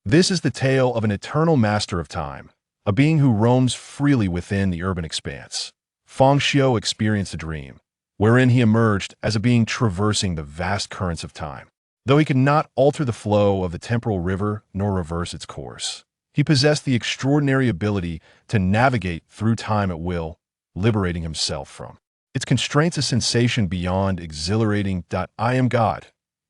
This is the tale of an eternal master of time, a being who roams freely within the urban expanse. Fang Xiu experienced a dream, wherein he emerged as a being traversing the vast currents of time. Though he could not alter the flow of the temporal river nor reverse its course, he possessed the extraordinary ability to navigate through time at will, liberating himself from its constraints, a sensation beyond exhilarating. I am God.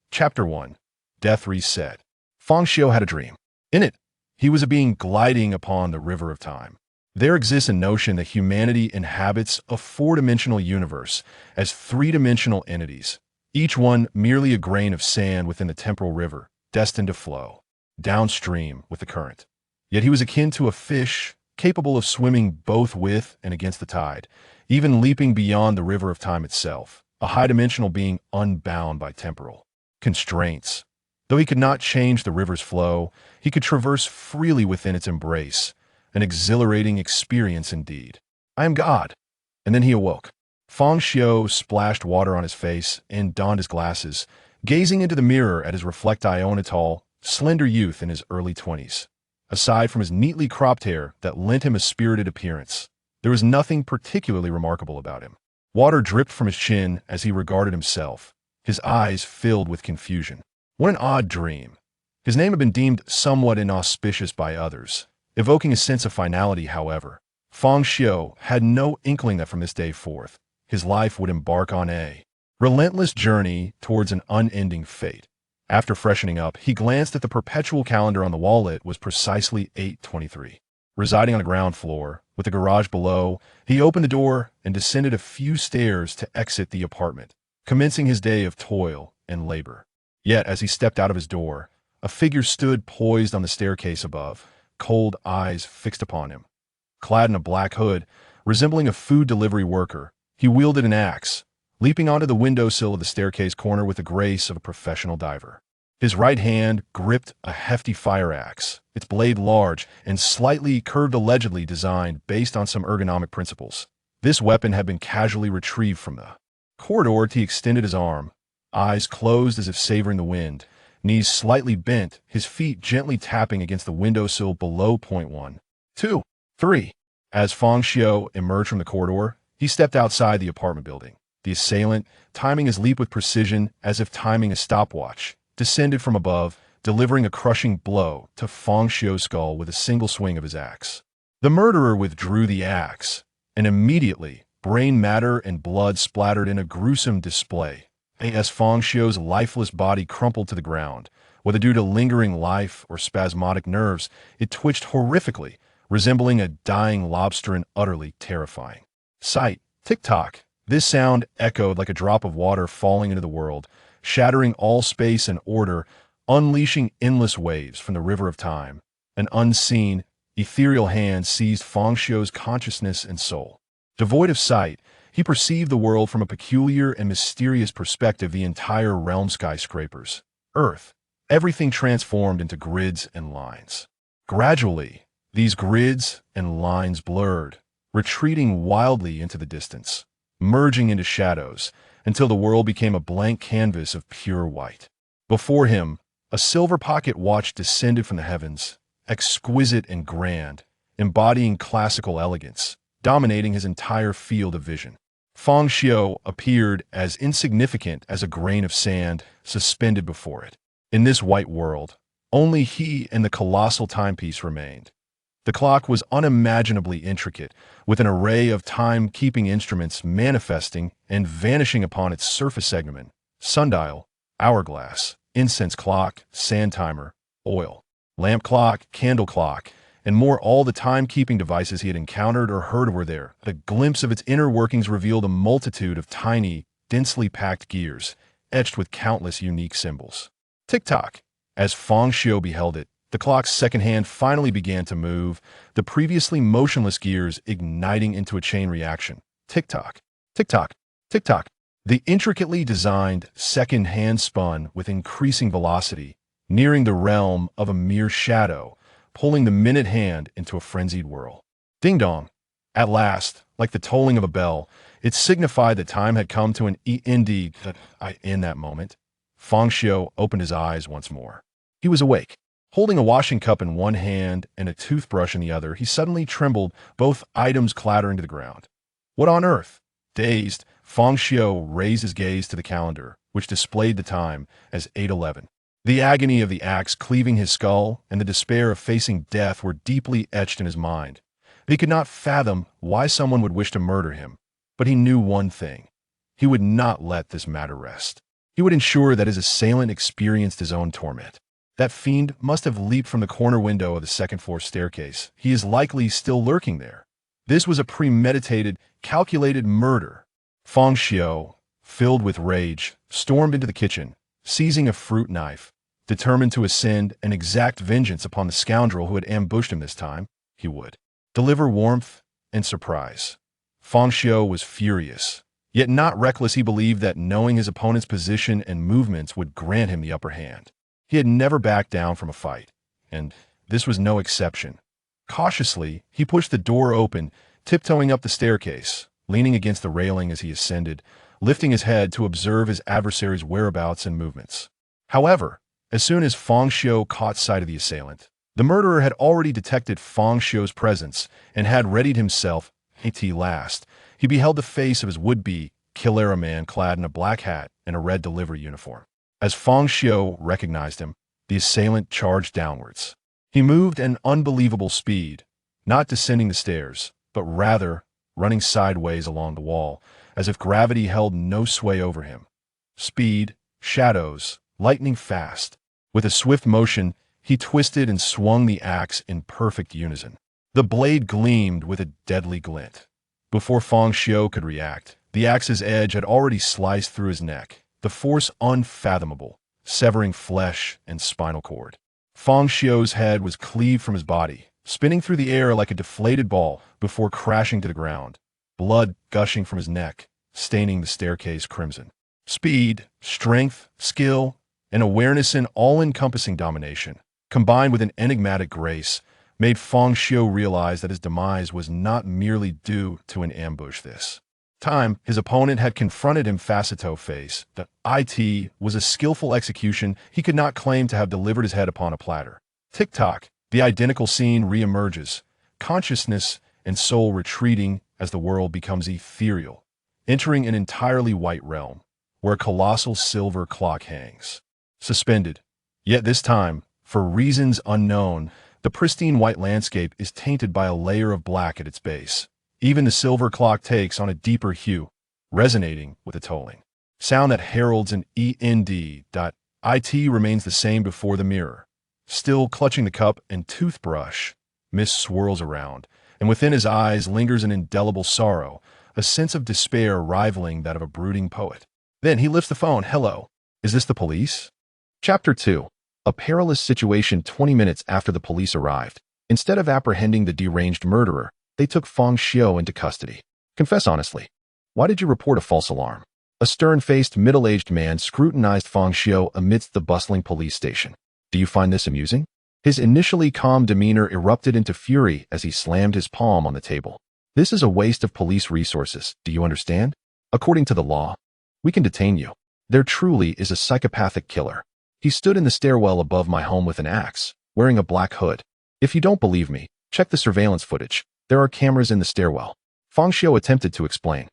Chapter 1. Death Reset. Fang Xiu had a dream. In it, he was a being gliding upon the river of time. There exists a notion that humanity inhabits a four-dimensional universe as three-dimensional entities, each one merely a grain of sand within the temporal river, destined to flow downstream with the current. Yet he was akin to a fish, capable of swimming both with and against the tide, even leaping beyond the river of time itself, a high-dimensional being unbound by temporal constraints. Though he could not change the river's flow, he could traverse freely within its embrace, an exhilarating experience indeed. I am God. And then he awoke. Fang Xiu splashed water on his face and donned his glasses, gazing into the mirror at his a tall, slender youth in his early 20s. Aside from his neatly cropped hair that lent him a spirited appearance, there was nothing particularly remarkable about him. Water dripped from his chin as he regarded himself, his eyes filled with confusion. What an odd dream. His name had been deemed somewhat inauspicious by others, evoking a sense of finality. However, Fang Xiu had no inkling that from this day forth, his life would embark on a relentless journey towards an unending fate. After freshening up, he glanced at the perpetual calendar on the wall. It was precisely 8:23. Residing on the ground floor, with the garage below, he opened the door and descended a few stairs to exit the apartment, commencing his day of toil and labor. Yet, as he stepped out of his door, a figure stood poised on the staircase above, cold eyes fixed upon him. Clad in a black hood, resembling a food delivery worker, he wielded an axe, leaping onto the windowsill of the staircase corner with the grace of a professional diver. His right hand gripped a hefty fire axe, its blade large and slightly curved, allegedly designed based on some ergonomic principles. This weapon had been casually retrieved from the corridor. He extended his arm, eyes closed as if savoring the wind, knees slightly bent, his feet gently tapping against the windowsill below. 1, 2, 3. As Fang Xiu emerged from the corridor, he stepped outside the apartment building. The assailant, timing his leap with precision as if timing a stopwatch, descended from above, delivering a crushing blow to Fang Xiu's skull with a single swing of his axe. The murderer withdrew the axe, and immediately, brain matter and blood splattered in a gruesome display. As Fang Xiu's lifeless body crumpled to the ground, whether due to lingering life or spasmodic nerves, it twitched horrifically, resembling a dying lobster, and utterly terrifying sight. Tick-tock. This sound echoed like a drop of water falling into the world, shattering all space and order, unleashing endless waves from the river of time. An unseen, ethereal hand seized Fang Xiu's consciousness and soul. Devoid of sight, he perceived the world from a peculiar and mysterious perspective, the entire realm, skyscrapers, earth, everything transformed into grids and lines. Gradually, these grids and lines blurred, retreating wildly into the distance, merging into shadows, until the world became a blank canvas of pure white. Before him, a silver pocket watch descended from the heavens, exquisite and grand, embodying classical elegance, dominating his entire field of vision. Fang Xiu appeared as insignificant as a grain of sand suspended before it. In this white world, only he and the colossal timepiece remained. The clock was unimaginably intricate, with an array of time-keeping instruments manifesting and vanishing upon its surface segment: sundial, hourglass, incense clock, sand timer, oil, lamp clock, candle clock, and more. All the timekeeping devices he had encountered or heard were there. A glimpse of its inner workings revealed a multitude of tiny, densely packed gears, etched with countless unique symbols. Tick-tock. As Fang Xiu beheld it, the clock's second hand finally began to move, the previously motionless gears igniting into a chain reaction. Tick-tock, tick-tock, tick-tock. The intricately designed second hand spun with increasing velocity, nearing the realm of a mere shadow, pulling the minute hand into a frenzied whirl. Ding-dong. At last, like the tolling of a bell, it signified that time had come to an end. In that moment, Fang Xiu opened his eyes once more. He was awake. Holding a washing cup in one hand and a toothbrush in the other, he suddenly trembled, both items clattering to the ground. What on earth? Dazed, Fang Xiu raised his gaze to the calendar, which displayed the time as 8:11. The agony of the axe cleaving his skull and the despair of facing death were deeply etched in his mind. He could not fathom why someone would wish to murder him, but he knew one thing. He would not let this matter rest. He would ensure that his assailant experienced his own torment. That fiend must have leaped from the corner window of the second-floor staircase. He is likely still lurking there. This was a premeditated, calculated murder. Fang Xiu, filled with rage, stormed into the kitchen, seizing a fruit knife. Determined to ascend and exact vengeance upon the scoundrel who had ambushed him this time, he would deliver warmth and surprise. Fang Xiu was furious, yet not reckless. He believed that knowing his opponent's position and movements would grant him the upper hand. He had never backed down from a fight, and this was no exception. Cautiously, he pushed the door open, tiptoeing up the staircase, leaning against the railing as he ascended, lifting his head to observe his adversary's whereabouts and movements. However, as soon as Fang Xiu caught sight of the assailant, the murderer had already detected Fang Xiu's presence and had readied himself. At last, he beheld the face of his would-be killer, a man clad in a black hat and a red delivery uniform. As Fang Xiu recognized him, the assailant charged downwards. He moved at an unbelievable speed, not descending the stairs, but rather running sideways along the wall, as if gravity held no sway over him. Speed, shadows, lightning fast. With a swift motion, he twisted and swung the axe in perfect unison. The blade gleamed with a deadly glint. Before Fang Xiu could react, the axe's edge had already sliced through his neck, the force unfathomable, severing flesh and spinal cord. Fang Xiu's head was cleaved from his body, spinning through the air like a deflated ball before crashing to the ground, blood gushing from his neck, staining the staircase crimson. Speed, strength, skill, and awareness in all-encompassing domination, combined with an enigmatic grace, made Fang Xiu realize that his demise was not merely due to an ambush this time. His opponent had confronted him face-to-face. The IT was a skillful execution. He could not claim to have delivered his head upon a platter. Tick-tock, the identical scene reemerges, consciousness and soul retreating as the world becomes ethereal, entering an entirely white realm, where a colossal silver clock hangs, suspended. Yet this time, for reasons unknown, the pristine white landscape is tainted by a layer of black at its base. Even the silver clock takes on a deeper hue, resonating with the tolling sound that heralds an end. It remains the same before the mirror. Still clutching the cup and toothbrush, mist swirls around, and within his eyes lingers an indelible sorrow, a sense of despair rivaling that of a brooding poet. Then he lifts the phone. Hello, is this the police? Chapter 2. A perilous situation. 20 minutes after the police arrived, instead of apprehending the deranged murderer, they took Fang Xiu into custody. Confess honestly. Why did you report a false alarm? A stern-faced, middle-aged man scrutinized Fang Xiu amidst the bustling police station. Do you find this amusing? His initially calm demeanor erupted into fury as he slammed his palm on the table. This is a waste of police resources, do you understand? According to the law, we can detain you. There truly is a psychopathic killer. He stood in the stairwell above my home with an axe, wearing a black hood. If you don't believe me, check the surveillance footage. There are cameras in the stairwell. Fang Xiu attempted to explain.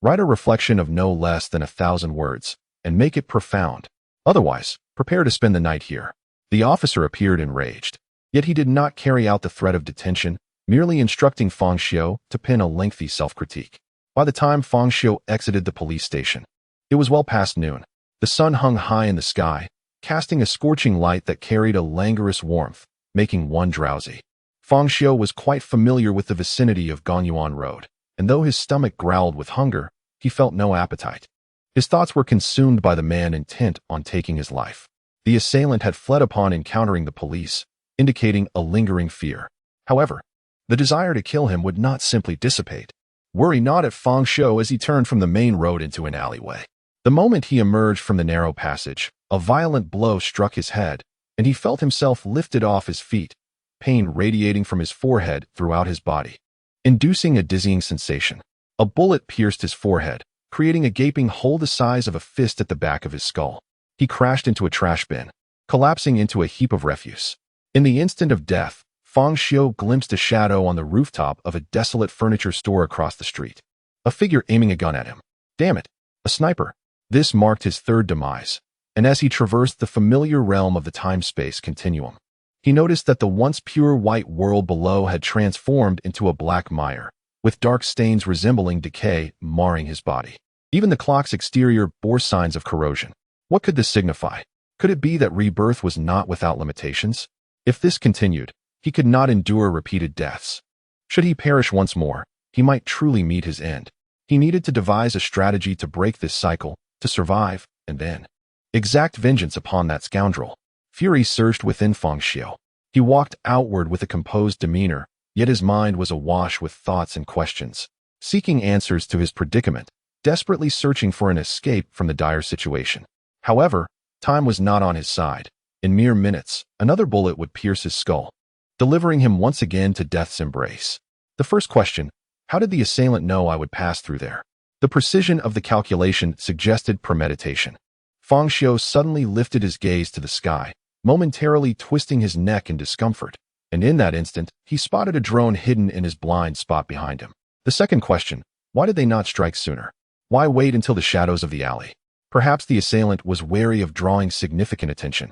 Write a reflection of no less than 1,000 words, and make it profound. Otherwise, prepare to spend the night here. The officer appeared enraged. Yet he did not carry out the threat of detention, merely instructing Fang Xiu to pen a lengthy self-critique. By the time Fang Xiu exited the police station, it was well past noon. The sun hung high in the sky, casting a scorching light that carried a languorous warmth, making one drowsy. Fang Xiu was quite familiar with the vicinity of Gongyuan Road, and though his stomach growled with hunger, he felt no appetite. His thoughts were consumed by the man intent on taking his life. The assailant had fled upon encountering the police, indicating a lingering fear. However, the desire to kill him would not simply dissipate. Worry gnawed at Fang Xiu as he turned from the main road into an alleyway. The moment he emerged from the narrow passage, a violent blow struck his head, and he felt himself lifted off his feet, pain radiating from his forehead throughout his body, inducing a dizzying sensation. A bullet pierced his forehead, creating a gaping hole the size of a fist at the back of his skull. He crashed into a trash bin, collapsing into a heap of refuse. In the instant of death, Fang Xiu glimpsed a shadow on the rooftop of a desolate furniture store across the street. A figure aiming a gun at him. Damn it, a sniper. This marked his third demise, and as he traversed the familiar realm of the time-space continuum, he noticed that the once pure white world below had transformed into a black mire, with dark stains resembling decay marring his body. Even the clock's exterior bore signs of corrosion. What could this signify? Could it be that rebirth was not without limitations? If this continued, he could not endure repeated deaths. Should he perish once more, he might truly meet his end. He needed to devise a strategy to break this cycle, to survive, and then exact vengeance upon that scoundrel. Fury surged within Fang Xiu. He walked outward with a composed demeanor, yet his mind was awash with thoughts and questions, seeking answers to his predicament, desperately searching for an escape from the dire situation. However, time was not on his side. In mere minutes, another bullet would pierce his skull, delivering him once again to death's embrace. The first question: how did the assailant know I would pass through there? The precision of the calculation suggested premeditation. Fang Xiu suddenly lifted his gaze to the sky, momentarily twisting his neck in discomfort, and in that instant, he spotted a drone hidden in his blind spot behind him. The second question: why did they not strike sooner? Why wait until the shadows of the alley? Perhaps the assailant was wary of drawing significant attention.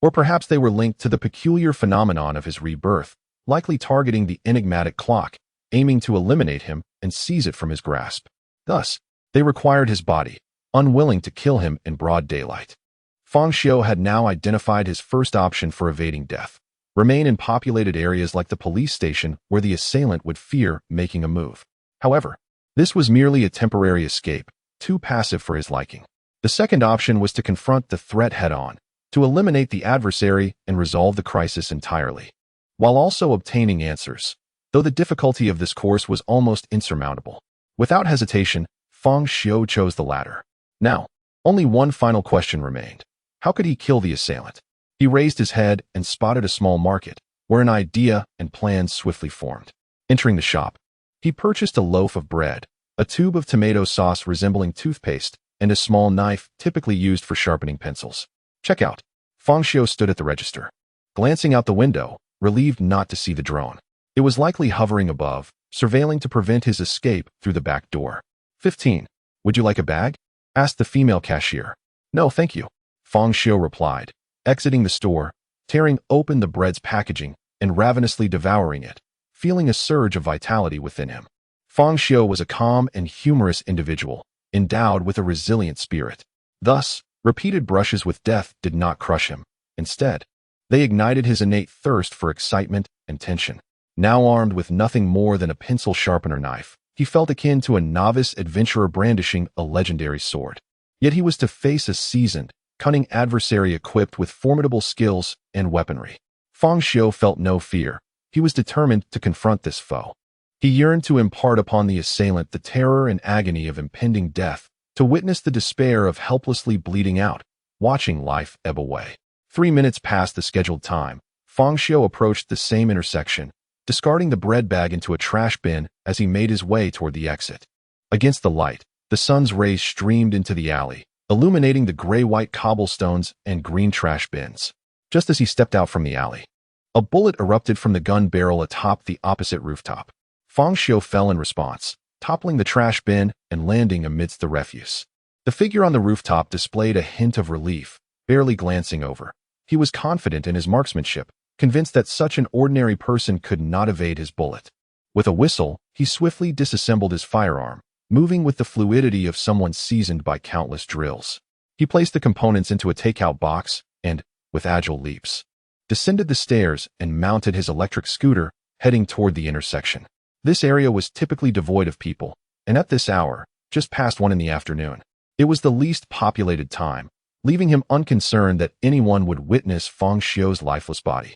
Or perhaps they were linked to the peculiar phenomenon of his rebirth, likely targeting the enigmatic clock, aiming to eliminate him and seize it from his grasp. Thus, they required his body, unwilling to kill him in broad daylight. Fang Xiu had now identified his first option for evading death: remain in populated areas like the police station where the assailant would fear making a move. However, this was merely a temporary escape, too passive for his liking. The second option was to confront the threat head-on, to eliminate the adversary and resolve the crisis entirely, while also obtaining answers, though the difficulty of this course was almost insurmountable. Without hesitation, Fang Xiu chose the latter. Now, only one final question remained. How could he kill the assailant? He raised his head and spotted a small market, where an idea and plan swiftly formed. Entering the shop, he purchased a loaf of bread, a tube of tomato sauce resembling toothpaste, and a small knife typically used for sharpening pencils. Checkout. Fang Xiu stood at the register, glancing out the window, relieved not to see the drone. It was likely hovering above, surveilling to prevent his escape through the back door. 15. Would you like a bag? Asked the female cashier. No, thank you, Fang Xiu replied, exiting the store, tearing open the bread's packaging, and ravenously devouring it, feeling a surge of vitality within him. Fang Xiu was a calm and humorous individual, endowed with a resilient spirit. Thus, repeated brushes with death did not crush him. Instead, they ignited his innate thirst for excitement and tension. Now armed with nothing more than a pencil sharpener knife, he felt akin to a novice adventurer brandishing a legendary sword. Yet he was to face a seasoned, cunning adversary equipped with formidable skills and weaponry. Fang Xiu felt no fear. He was determined to confront this foe. He yearned to impart upon the assailant the terror and agony of impending death, to witness the despair of helplessly bleeding out, watching life ebb away. 3 minutes past the scheduled time, Fang Xiu approached the same intersection, discarding the bread bag into a trash bin as he made his way toward the exit. Against the light, the sun's rays streamed into the alley, illuminating the gray-white cobblestones and green trash bins. Just as he stepped out from the alley, a bullet erupted from the gun barrel atop the opposite rooftop. Fang Xiu fell in response, toppling the trash bin and landing amidst the refuse. The figure on the rooftop displayed a hint of relief, barely glancing over. He was confident in his marksmanship, convinced that such an ordinary person could not evade his bullet. With a whistle, he swiftly disassembled his firearm, moving with the fluidity of someone seasoned by countless drills. He placed the components into a takeout box and, with agile leaps, descended the stairs and mounted his electric scooter, heading toward the intersection. This area was typically devoid of people, and at this hour, just past 1 in the afternoon, it was the least populated time, leaving him unconcerned that anyone would witness Fang Xiu's lifeless body.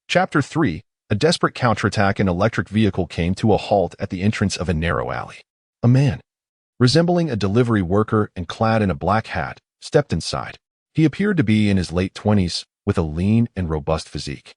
Chapter 3. A desperate counterattack. An electric vehicle came to a halt at the entrance of a narrow alley. A man, resembling a delivery worker and clad in a black hat, stepped inside. He appeared to be in his late 20s, with a lean and robust physique,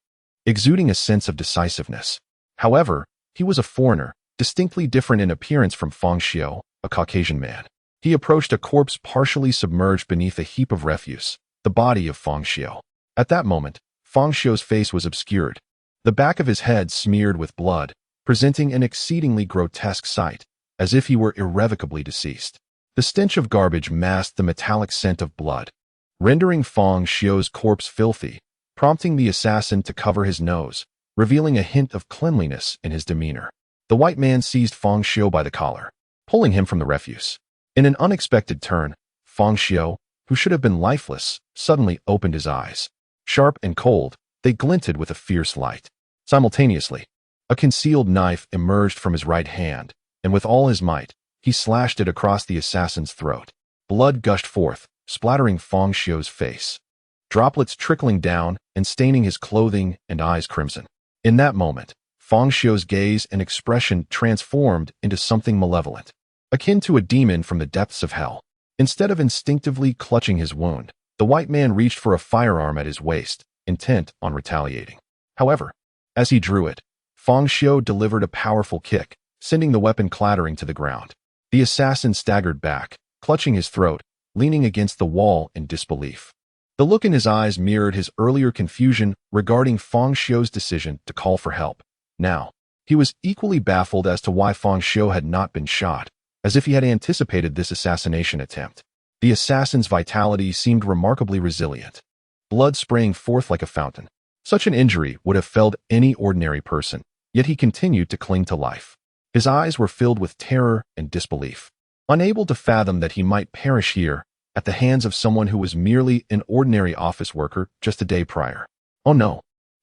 exuding a sense of decisiveness. However, he was a foreigner, distinctly different in appearance from Fang Xiu, a Caucasian man. He approached a corpse partially submerged beneath a heap of refuse, the body of Fang Xiu. At that moment, Fang Xiu's face was obscured, the back of his head smeared with blood, presenting an exceedingly grotesque sight, as if he were irrevocably deceased. The stench of garbage masked the metallic scent of blood, rendering Fang Xiu's corpse filthy, prompting the assassin to cover his nose, revealing a hint of cleanliness in his demeanor. The white man seized Fang Xiu by the collar, pulling him from the refuse. In an unexpected turn, Fang Xiu, who should have been lifeless, suddenly opened his eyes. Sharp and cold, they glinted with a fierce light. Simultaneously, a concealed knife emerged from his right hand, and with all his might, he slashed it across the assassin's throat. Blood gushed forth, splattering Fang Xiu's face, droplets trickling down and staining his clothing and eyes crimson. In that moment, Fang Xiu's gaze and expression transformed into something malevolent, akin to a demon from the depths of hell. Instead of instinctively clutching his wound, the white man reached for a firearm at his waist, intent on retaliating. However, as he drew it, Fang Xiu delivered a powerful kick, sending the weapon clattering to the ground. The assassin staggered back, clutching his throat, leaning against the wall in disbelief. The look in his eyes mirrored his earlier confusion regarding Fang Xiu's decision to call for help. Now, he was equally baffled as to why Fang Xiu had not been shot, as if he had anticipated this assassination attempt. The assassin's vitality seemed remarkably resilient, blood spraying forth like a fountain. Such an injury would have felled any ordinary person, yet he continued to cling to life. His eyes were filled with terror and disbelief, unable to fathom that he might perish here at the hands of someone who was merely an ordinary office worker just a day prior. "Oh no,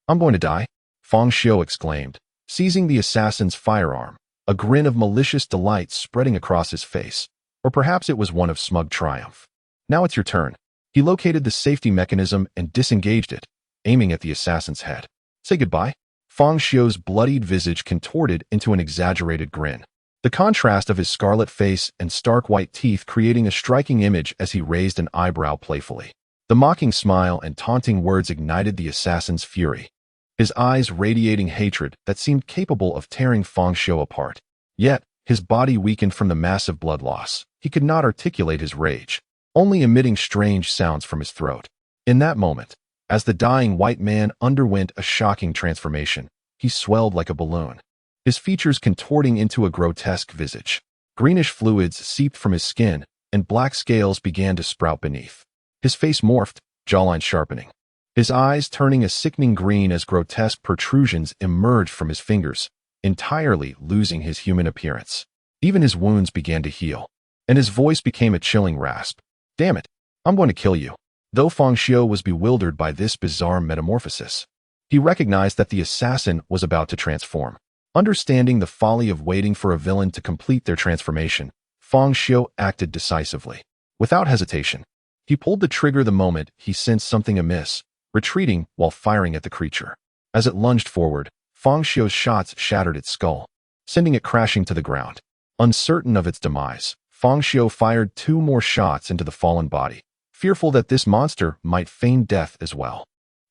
I'm going to die," Fang Xiu exclaimed, seizing the assassin's firearm, a grin of malicious delight spreading across his face. Or perhaps it was one of smug triumph. "Now it's your turn." He located the safety mechanism and disengaged it, aiming at the assassin's head. "Say goodbye." Fang Xiu's bloodied visage contorted into an exaggerated grin, the contrast of his scarlet face and stark white teeth creating a striking image as he raised an eyebrow playfully. The mocking smile and taunting words ignited the assassin's fury, his eyes radiating hatred that seemed capable of tearing Fang Xiu apart. Yet, his body weakened from the massive blood loss. He could not articulate his rage, only emitting strange sounds from his throat. In that moment, as the dying white man underwent a shocking transformation, he swelled like a balloon, his features contorting into a grotesque visage. Greenish fluids seeped from his skin, and black scales began to sprout beneath. His face morphed, jawline sharpening, his eyes turning a sickening green as grotesque protrusions emerged from his fingers, entirely losing his human appearance. Even his wounds began to heal, and his voice became a chilling rasp. "Damn it, I'm going to kill you." Though Fang Xiu was bewildered by this bizarre metamorphosis, he recognized that the assassin was about to transform. Understanding the folly of waiting for a villain to complete their transformation, Fang Xiu acted decisively. Without hesitation, he pulled the trigger the moment he sensed something amiss, retreating while firing at the creature. As it lunged forward, Fang Xiu's shots shattered its skull, sending it crashing to the ground. Uncertain of its demise, Fang Xiu fired 2 more shots into the fallen body, fearful that this monster might feign death as well.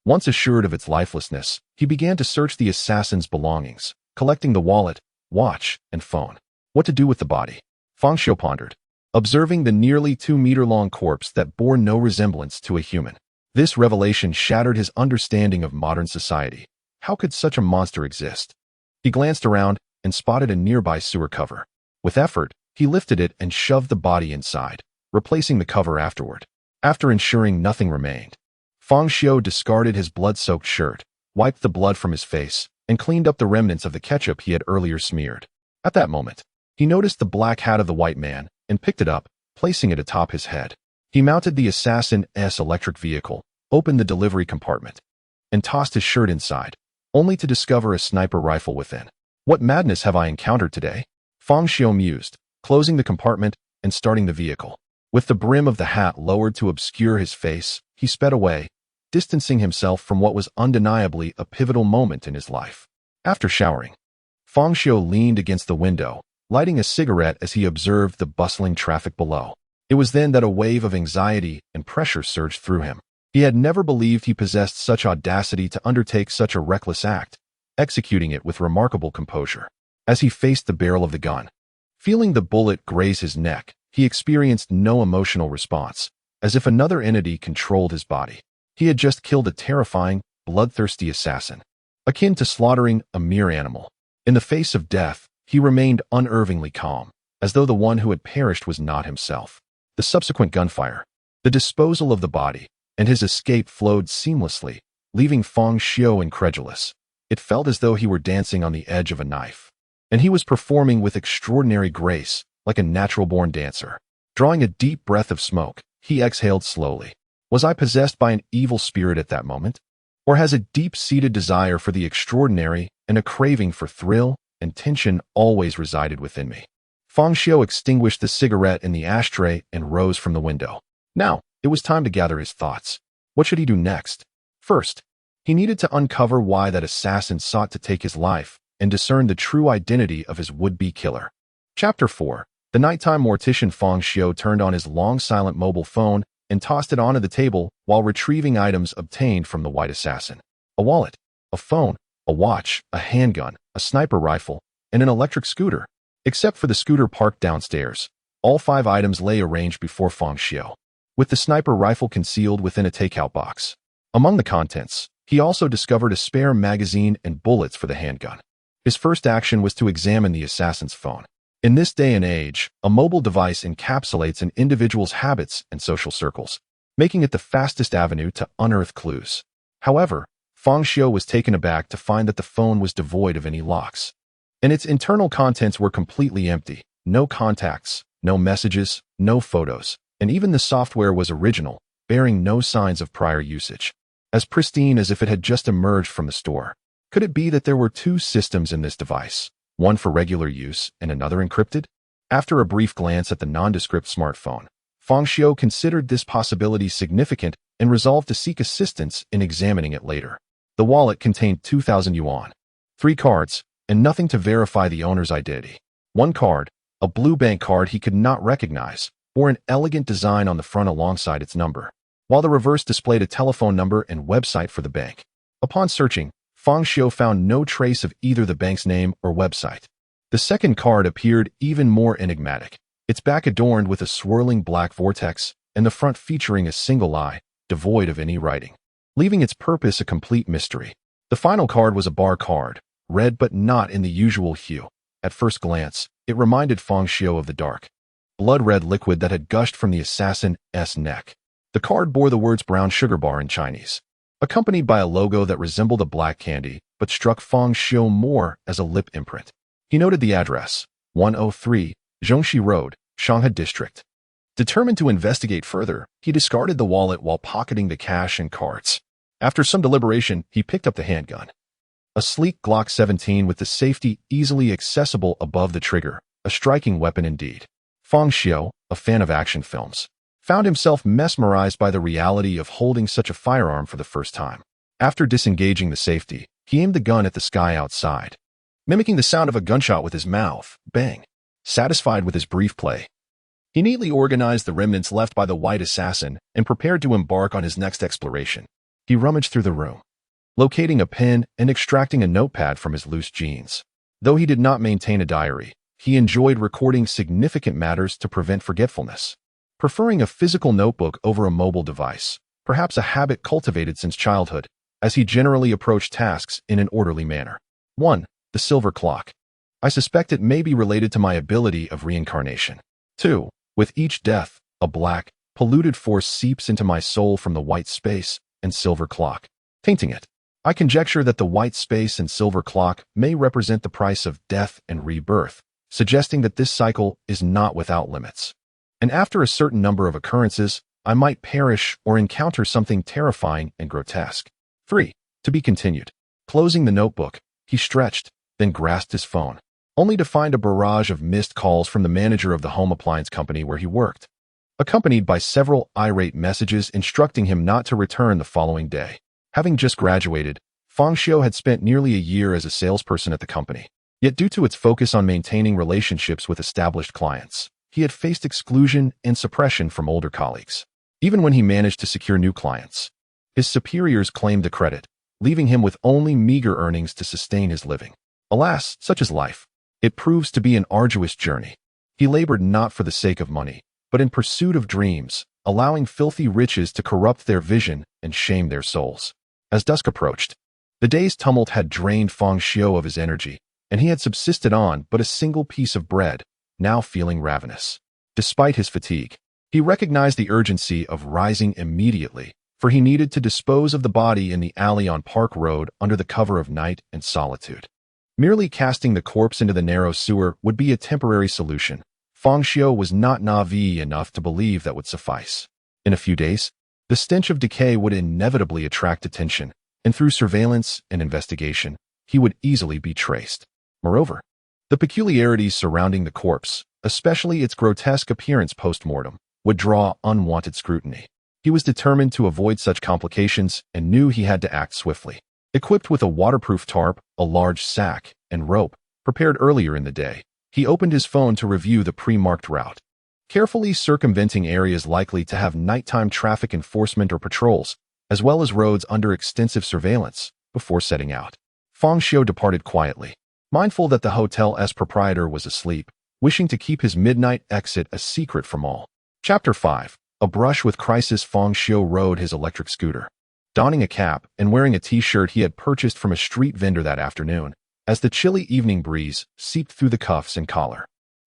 Once assured of its lifelessness, he began to search the assassin's belongings, collecting the wallet, watch, and phone. What to do with the body? Fang Xiu pondered, observing the nearly 2-meter-long corpse that bore no resemblance to a human. This revelation shattered his understanding of modern society. How could such a monster exist? He glanced around and spotted a nearby sewer cover. With effort, he lifted it and shoved the body inside, replacing the cover afterward. After ensuring nothing remained, Fang Xiu discarded his blood-soaked shirt, wiped the blood from his face, and cleaned up the remnants of the ketchup he had earlier smeared. At that moment, he noticed the black hat of the white man and picked it up, placing it atop his head. He mounted the assassin's electric vehicle, opened the delivery compartment, and tossed his shirt inside, only to discover a sniper rifle within. "What madness have I encountered today?" Fang Xiu mused, closing the compartment and starting the vehicle. With the brim of the hat lowered to obscure his face, he sped away, distancing himself from what was undeniably a pivotal moment in his life. After showering, Fang Xiu leaned against the window, lighting a cigarette as he observed the bustling traffic below. It was then that a wave of anxiety and pressure surged through him. He had never believed he possessed such audacity to undertake such a reckless act, executing it with remarkable composure. As he faced the barrel of the gun, feeling the bullet graze his neck, he experienced no emotional response, as if another entity controlled his body. He had just killed a terrifying, bloodthirsty assassin, akin to slaughtering a mere animal. In the face of death, he remained unervingly calm, as though the one who had perished was not himself. The subsequent gunfire, the disposal of the body, and his escape flowed seamlessly, leaving Fang Xiu incredulous. It felt as though he were dancing on the edge of a knife. And he was performing with extraordinary grace, like a natural-born dancer. Drawing a deep breath of smoke, he exhaled slowly. Was I possessed by an evil spirit at that moment? Or has a deep-seated desire for the extraordinary and a craving for thrill and tension always resided within me? Fang Xiu extinguished the cigarette in the ashtray and rose from the window. Now, it was time to gather his thoughts. What should he do next? First, he needed to uncover why that assassin sought to take his life and discern the true identity of his would-be killer. Chapter 4. The nighttime mortician Fang Xiu turned on his long silent mobile phone and tossed it onto the table while retrieving items obtained from the white assassin. A wallet, a phone, a watch, a handgun, a sniper rifle, and an electric scooter. Except for the scooter parked downstairs, all 5 items lay arranged before Fang Xiu, with the sniper rifle concealed within a takeout box. Among the contents, he also discovered a spare magazine and bullets for the handgun. His first action was to examine the assassin's phone. In this day and age, a mobile device encapsulates an individual's habits and social circles, making it the fastest avenue to unearth clues. However, Fang Xiu was taken aback to find that the phone was devoid of any locks, and its internal contents were completely empty. No contacts, no messages, no photos, and even the software was original, bearing no signs of prior usage. As pristine as if it had just emerged from the store. Could it be that there were 2 systems in this device, one for regular use and another encrypted? After a brief glance at the nondescript smartphone, Fang Xiu considered this possibility significant and resolved to seek assistance in examining it later. The wallet contained 2,000 yuan, 3 cards, and nothing to verify the owner's identity. One card, a blue bank card he could not recognize, bore an elegant design on the front alongside its number, while the reverse displayed a telephone number and website for the bank. Upon searching, Fang Xiu found no trace of either the bank's name or website. The second card appeared even more enigmatic, its back adorned with a swirling black vortex and the front featuring a single eye, devoid of any writing, leaving its purpose a complete mystery. The final card was a bar card, red but not in the usual hue. At first glance, it reminded Fang Xiu of the dark, blood-red liquid that had gushed from the assassin's neck. The card bore the words brown sugar bar in Chinese, accompanied by a logo that resembled a black candy, but struck Fang Xiu more as a lip imprint. He noted the address, 103, Zhongxi Road, Shanghai District. Determined to investigate further, he discarded the wallet while pocketing the cash and cards. After some deliberation, he picked up the handgun. A sleek Glock 17 with the safety easily accessible above the trigger, a striking weapon indeed. Fang Xiu, a fan of action films, found himself mesmerized by the reality of holding such a firearm for the first time. After disengaging the safety, he aimed the gun at the sky outside, mimicking the sound of a gunshot with his mouth. Bang! Satisfied with his brief play, he neatly organized the remnants left by the white assassin and prepared to embark on his next exploration. He rummaged through the room, locating a pen and extracting a notepad from his loose jeans. Though he did not maintain a diary, he enjoyed recording significant matters to prevent forgetfulness, preferring a physical notebook over a mobile device, perhaps a habit cultivated since childhood, as he generally approached tasks in an orderly manner. 1. The silver clock. I suspect it may be related to my ability of reincarnation. 2. With each death, a black, polluted force seeps into my soul from the white space and silver clock, tainting it. I conjecture that the white space and silver clock may represent the price of death and rebirth, suggesting that this cycle is not without limits. And after a certain number of occurrences, I might perish or encounter something terrifying and grotesque. 3. To be continued. Closing the notebook, he stretched, then grasped his phone, only to find a barrage of missed calls from the manager of the home appliance company where he worked, accompanied by several irate messages instructing him not to return the following day. Having just graduated, Fang Xiu had spent nearly a year as a salesperson at the company. Yet due to its focus on maintaining relationships with established clients, he had faced exclusion and suppression from older colleagues. Even when he managed to secure new clients, his superiors claimed the credit, leaving him with only meager earnings to sustain his living. Alas, such is life. It proves to be an arduous journey. He labored not for the sake of money, but in pursuit of dreams, allowing filthy riches to corrupt their vision and shame their souls. As dusk approached, the day's tumult had drained Fang Xiu of his energy, and he had subsisted on but a single piece of bread, now feeling ravenous. Despite his fatigue, he recognized the urgency of rising immediately, for he needed to dispose of the body in the alley on Park Road under the cover of night and solitude. Merely casting the corpse into the narrow sewer would be a temporary solution. Fang Xiu was not naive enough to believe that would suffice. In a few days, the stench of decay would inevitably attract attention, and through surveillance and investigation, he would easily be traced. Moreover, the peculiarities surrounding the corpse, especially its grotesque appearance post-mortem, would draw unwanted scrutiny. He was determined to avoid such complications and knew he had to act swiftly. Equipped with a waterproof tarp, a large sack, and rope, prepared earlier in the day, he opened his phone to review the pre-marked route. Carefully circumventing areas likely to have nighttime traffic enforcement or patrols, as well as roads under extensive surveillance, before setting out. Fang Xiu departed quietly, mindful that the hotel's proprietor was asleep, wishing to keep his midnight exit a secret from all. Chapter 5. A brush with crisis. Fang Xiu rode his electric scooter, donning a cap and wearing a t-shirt he had purchased from a street vendor that afternoon, as the chilly evening breeze seeped through the cuffs and collar.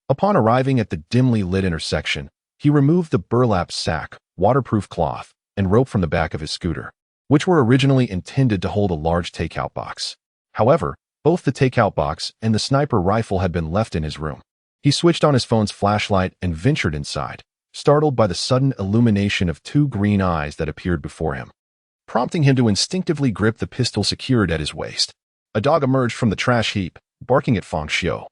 Upon arriving at the dimly lit intersection, he removed the burlap sack, waterproof cloth, and rope from the back of his scooter, which were originally intended to hold a large takeout box. However, both the takeout box and the sniper rifle had been left in his room. He switched on his phone's flashlight and ventured inside, startled by the sudden illumination of two green eyes that appeared before him, prompting him to instinctively grip the pistol secured at his waist. A dog emerged from the trash heap, barking at Fang Xiu,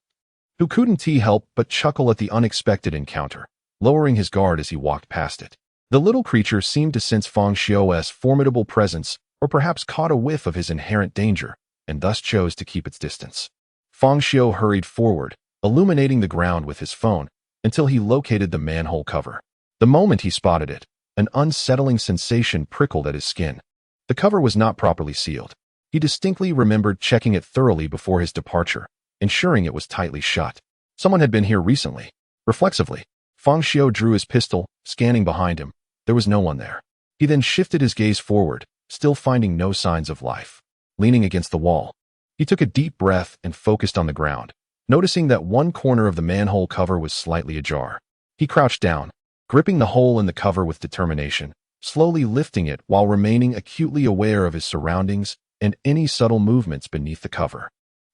who couldn't help but chuckle at the unexpected encounter, lowering his guard as he walked past it. The little creature seemed to sense Fang Xiu's formidable presence, or perhaps caught a whiff of his inherent danger, and thus chose to keep its distance. Fang Xiu hurried forward, illuminating the ground with his phone, until he located the manhole cover. The moment he spotted it, an unsettling sensation prickled at his skin. The cover was not properly sealed. He distinctly remembered checking it thoroughly before his departure, ensuring it was tightly shut. Someone had been here recently. Reflexively, Fang Xiu drew his pistol, scanning behind him. There was no one there. He then shifted his gaze forward, still finding no signs of life. Leaning against the wall, he took a deep breath and focused on the ground, noticing that one corner of the manhole cover was slightly ajar. He crouched down, gripping the hole in the cover with determination, slowly lifting it while remaining acutely aware of his surroundings and any subtle movements beneath the cover.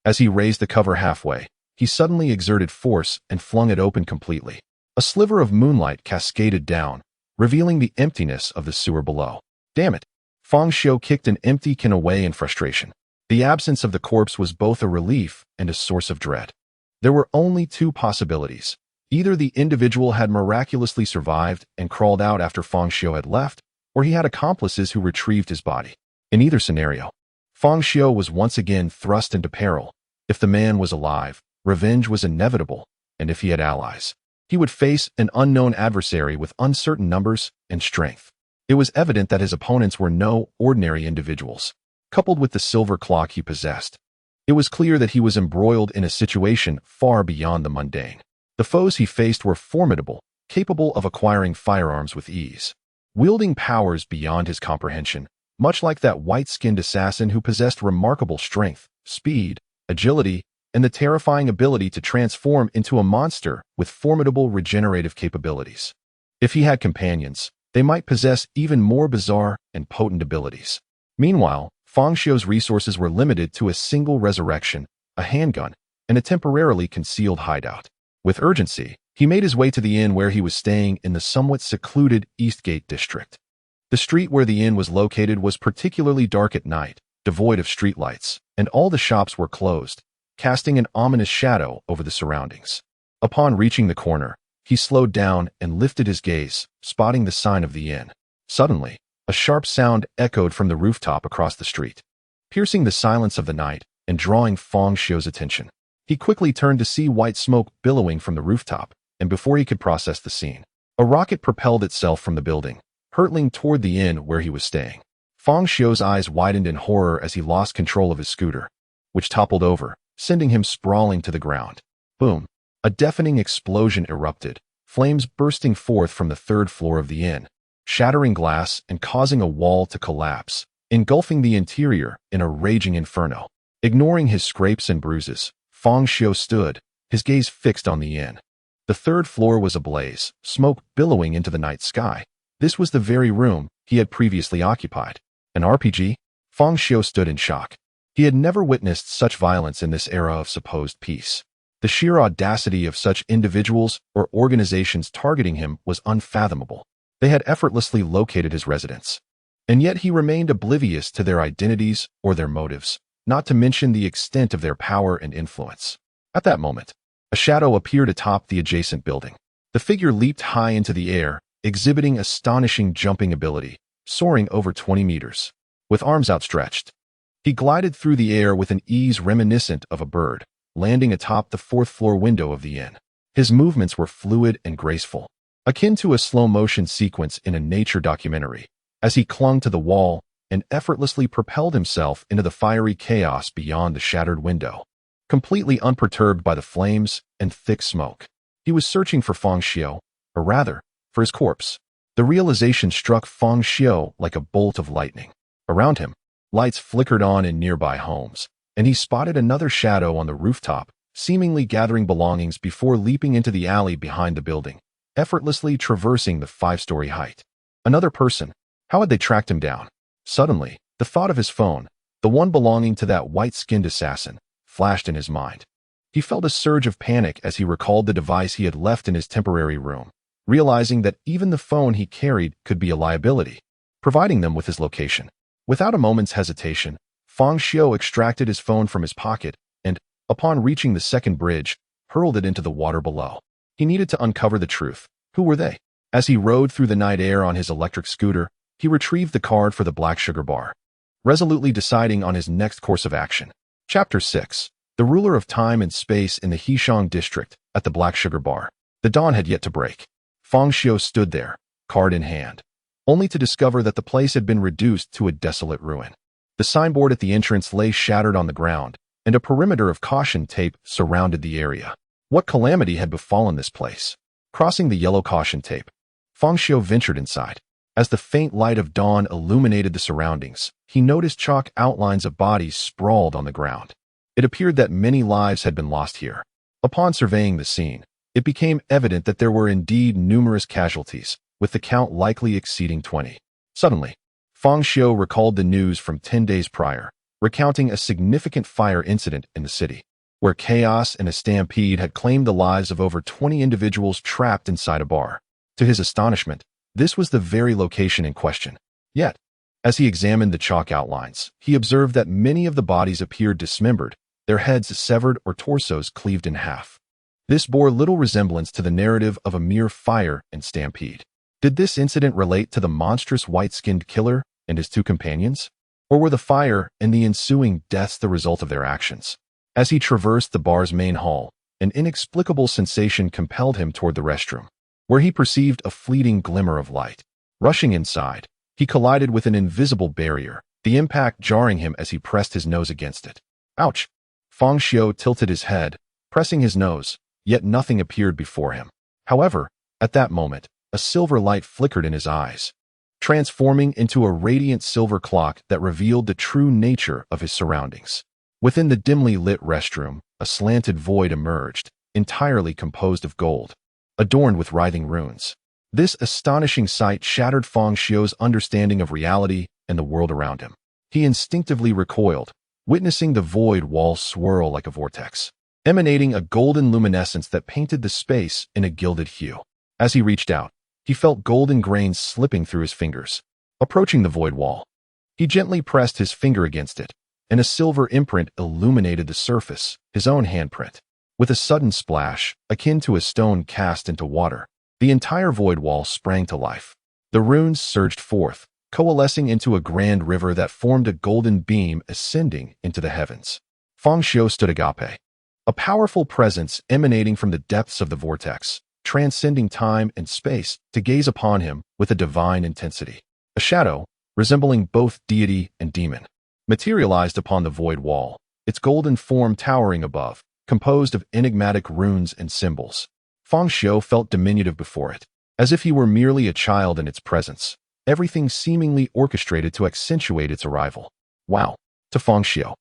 As he raised the cover halfway, he suddenly exerted force and flung it open completely. A sliver of moonlight cascaded down, revealing the emptiness of the sewer below. Damn it! Fang Xiu kicked an empty can away in frustration. The absence of the corpse was both a relief and a source of dread. There were only two possibilities. Either the individual had miraculously survived and crawled out after Fang Xiu had left, or he had accomplices who retrieved his body. In either scenario, Fang Xiu was once again thrust into peril. If the man was alive, revenge was inevitable, and if he had allies, he would face an unknown adversary with uncertain numbers and strength. It was evident that his opponents were no ordinary individuals. Coupled with the silver clock he possessed, it was clear that he was embroiled in a situation far beyond the mundane. The foes he faced were formidable, capable of acquiring firearms with ease, wielding powers beyond his comprehension, much like that white-skinned assassin who possessed remarkable strength, speed, agility, and the terrifying ability to transform into a monster with formidable regenerative capabilities. If he had companions, they might possess even more bizarre and potent abilities. Meanwhile, Fang Xiu's resources were limited to a single resurrection, a handgun, and a temporarily concealed hideout. With urgency, he made his way to the inn where he was staying in the somewhat secluded Eastgate district. The street where the inn was located was particularly dark at night, devoid of streetlights, and all the shops were closed, casting an ominous shadow over the surroundings. Upon reaching the corner, he slowed down and lifted his gaze, spotting the sign of the inn. Suddenly, a sharp sound echoed from the rooftop across the street, piercing the silence of the night and drawing Fang Xiu's attention. He quickly turned to see white smoke billowing from the rooftop, and before he could process the scene, a rocket propelled itself from the building, hurtling toward the inn where he was staying. Fang Xiu's eyes widened in horror as he lost control of his scooter, which toppled over, sending him sprawling to the ground. Boom! A deafening explosion erupted, flames bursting forth from the third floor of the inn, shattering glass and causing a wall to collapse, engulfing the interior in a raging inferno. Ignoring his scrapes and bruises, Fang Xiu stood, his gaze fixed on the inn. The third floor was ablaze, smoke billowing into the night sky. This was the very room he had previously occupied. An RPG? Fang Xiu stood in shock. He had never witnessed such violence in this era of supposed peace. The sheer audacity of such individuals or organizations targeting him was unfathomable. They had effortlessly located his residence. And yet he remained oblivious to their identities or their motives, not to mention the extent of their power and influence. At that moment, a shadow appeared atop the adjacent building. The figure leaped high into the air, exhibiting astonishing jumping ability, soaring over 20 meters. With arms outstretched, he glided through the air with an ease reminiscent of a bird, landing atop the fourth-floor window of the inn. His movements were fluid and graceful, akin to a slow-motion sequence in a nature documentary, as he clung to the wall and effortlessly propelled himself into the fiery chaos beyond the shattered window. Completely unperturbed by the flames and thick smoke, he was searching for Fang Xiu, or rather, for his corpse. The realization struck Fang Xiu like a bolt of lightning. Around him, lights flickered on in nearby homes, and he spotted another shadow on the rooftop, seemingly gathering belongings before leaping into the alley behind the building, effortlessly traversing the 5-story height. Another person. How had they tracked him down? Suddenly, the thought of his phone, the one belonging to that white-skinned assassin, flashed in his mind. He felt a surge of panic as he recalled the device he had left in his temporary room, realizing that even the phone he carried could be a liability, providing them with his location. Without a moment's hesitation, Fang Xiu extracted his phone from his pocket and, upon reaching the second bridge, hurled it into the water below. He needed to uncover the truth. Who were they? As he rode through the night air on his electric scooter, he retrieved the card for the black sugar bar, resolutely deciding on his next course of action. Chapter 6. The ruler of time and space in the Hexiang district at the black sugar bar. The dawn had yet to break. Fang Xiu stood there, card in hand, only to discover that the place had been reduced to a desolate ruin. The signboard at the entrance lay shattered on the ground, and a perimeter of caution tape surrounded the area. What calamity had befallen this place? Crossing the yellow caution tape, Fang Xiu ventured inside. As the faint light of dawn illuminated the surroundings, he noticed chalk outlines of bodies sprawled on the ground. It appeared that many lives had been lost here. Upon surveying the scene, it became evident that there were indeed numerous casualties, with the count likely exceeding 20. Suddenly, Fang Xiu recalled the news from 10 days prior, recounting a significant fire incident in the city, where chaos and a stampede had claimed the lives of over 20 individuals trapped inside a bar. To his astonishment, this was the very location in question. Yet, as he examined the chalk outlines, he observed that many of the bodies appeared dismembered, their heads severed or torsos cleaved in half. This bore little resemblance to the narrative of a mere fire and stampede. Did this incident relate to the monstrous white-skinned killer and his 2 companions? Or were the fire and the ensuing deaths the result of their actions? As he traversed the bar's main hall, an inexplicable sensation compelled him toward the restroom, where he perceived a fleeting glimmer of light. Rushing inside, he collided with an invisible barrier, the impact jarring him as he pressed his nose against it. Ouch! Fang Xiu tilted his head, pressing his nose, yet nothing appeared before him. However, at that moment, a silver light flickered in his eyes, transforming into a radiant silver clock that revealed the true nature of his surroundings. Within the dimly lit restroom, a slanted void emerged, entirely composed of gold, adorned with writhing runes. This astonishing sight shattered Fang Xiu's understanding of reality and the world around him. He instinctively recoiled, witnessing the void wall swirl like a vortex, emanating a golden luminescence that painted the space in a gilded hue. As he reached out, he felt golden grains slipping through his fingers. Approaching the void wall, he gently pressed his finger against it, and a silver imprint illuminated the surface, his own handprint. With a sudden splash, akin to a stone cast into water, the entire void wall sprang to life. The runes surged forth, coalescing into a grand river that formed a golden beam ascending into the heavens. Fang Xiu stood agape, a powerful presence emanating from the depths of the vortex, transcending time and space to gaze upon him with a divine intensity. A shadow, resembling both deity and demon, materialized upon the void wall, its golden form towering above, composed of enigmatic runes and symbols. Fang Xiu felt diminutive before it, as if he were merely a child in its presence. everything seemingly orchestrated to accentuate its arrival. Wow, to Fang Xiu.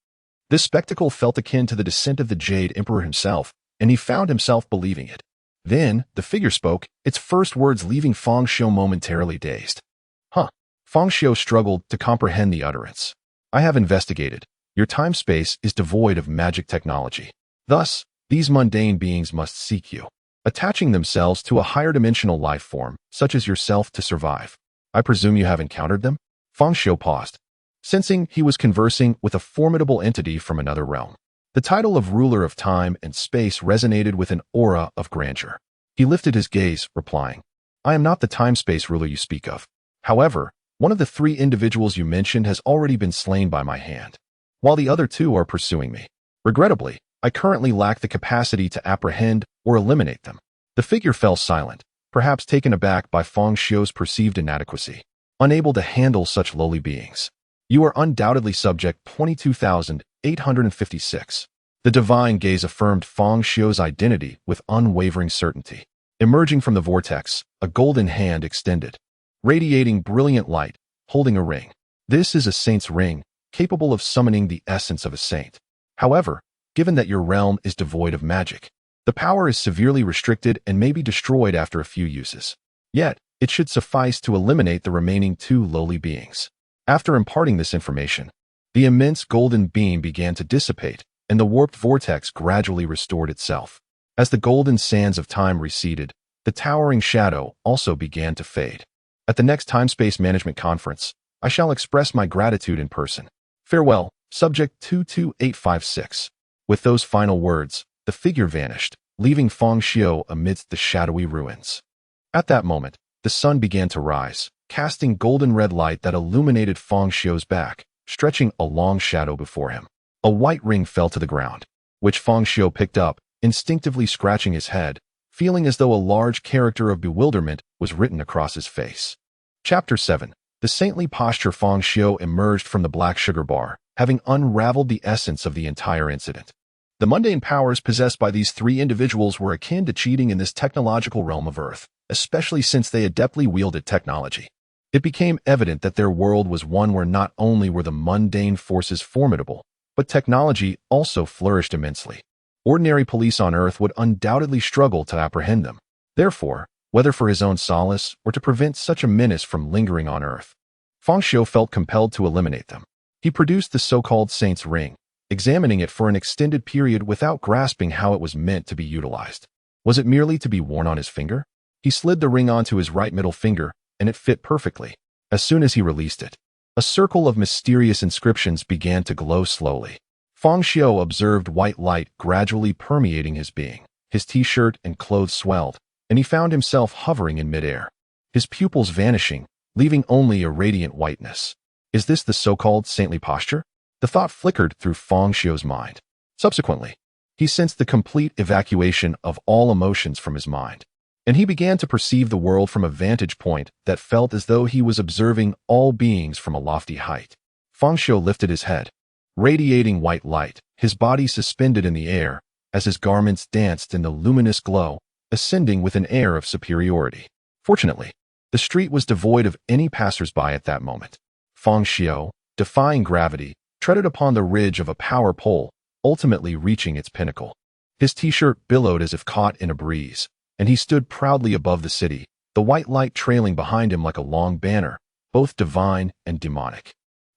This spectacle felt akin to the descent of the Jade Emperor himself, and he found himself believing it. Then, the figure spoke, its first words leaving Fang Xiu momentarily dazed. Huh. Fang Xiu struggled to comprehend the utterance. I have investigated. Your time-space is devoid of magic technology. Thus, these mundane beings must seek you, attaching themselves to a higher dimensional life form, such as yourself, to survive. I presume you have encountered them? Fang Xiu paused, sensing he was conversing with a formidable entity from another realm. The title of ruler of time and space resonated with an aura of grandeur. He lifted his gaze, replying, I am not the time-space ruler you speak of. However, one of the 3 individuals you mentioned has already been slain by my hand, while the other 2 are pursuing me. Regrettably, I currently lack the capacity to apprehend or eliminate them. The figure fell silent, perhaps taken aback by Fang Xiu's perceived inadequacy, unable to handle such lowly beings. You are undoubtedly subject 22,856. The divine gaze affirmed Fang Xiu's identity with unwavering certainty. Emerging from the vortex, a golden hand extended, radiating brilliant light, holding a ring. This is a saint's ring, capable of summoning the essence of a saint. However, given that your realm is devoid of magic, the power is severely restricted and may be destroyed after a few uses. Yet, it should suffice to eliminate the remaining 2 lowly beings. After imparting this information, the immense golden beam began to dissipate, and the warped vortex gradually restored itself. As the golden sands of time receded, the towering shadow also began to fade. At the next time-space management conference, I shall express my gratitude in person. Farewell, Subject 22856. With those final words, the figure vanished, leaving Fang Xiu amidst the shadowy ruins. At that moment, the sun began to rise, casting golden red light that illuminated Fang Xiu's back, stretching a long shadow before him. A white ring fell to the ground, which Fang Xiu picked up, instinctively scratching his head, feeling as though a large character of bewilderment was written across his face. Chapter 7. The saintly posture. Fang Xiu emerged from the black sugar bar, having unraveled the essence of the entire incident. The mundane powers possessed by these 3 individuals were akin to cheating in this technological realm of Earth, especially since they adeptly wielded technology. It became evident that their world was one where not only were the mundane forces formidable, but technology also flourished immensely. Ordinary police on Earth would undoubtedly struggle to apprehend them. Therefore, whether for his own solace or to prevent such a menace from lingering on Earth, Fang Xiu felt compelled to eliminate them. He produced the so-called Saint's Ring, examining it for an extended period without grasping how it was meant to be utilized. Was it merely to be worn on his finger? He slid the ring onto his right middle finger, and it fit perfectly. As soon as he released it, a circle of mysterious inscriptions began to glow slowly. Fang Xiu observed white light gradually permeating his being. His t-shirt and clothes swelled, and he found himself hovering in midair, his pupils vanishing, leaving only a radiant whiteness. Is this the so-called saintly posture? The thought flickered through Fang Xiu's mind. Subsequently, he sensed the complete evacuation of all emotions from his mind, and he began to perceive the world from a vantage point that felt as though he was observing all beings from a lofty height. Fang Xiu lifted his head, radiating white light, his body suspended in the air, as his garments danced in the luminous glow, ascending with an air of superiority. Fortunately, the street was devoid of any passers-by at that moment. Fang Xiu, defying gravity, treaded upon the ridge of a power pole, ultimately reaching its pinnacle. His t-shirt billowed as if caught in a breeze, and he stood proudly above the city, the white light trailing behind him like a long banner, both divine and demonic.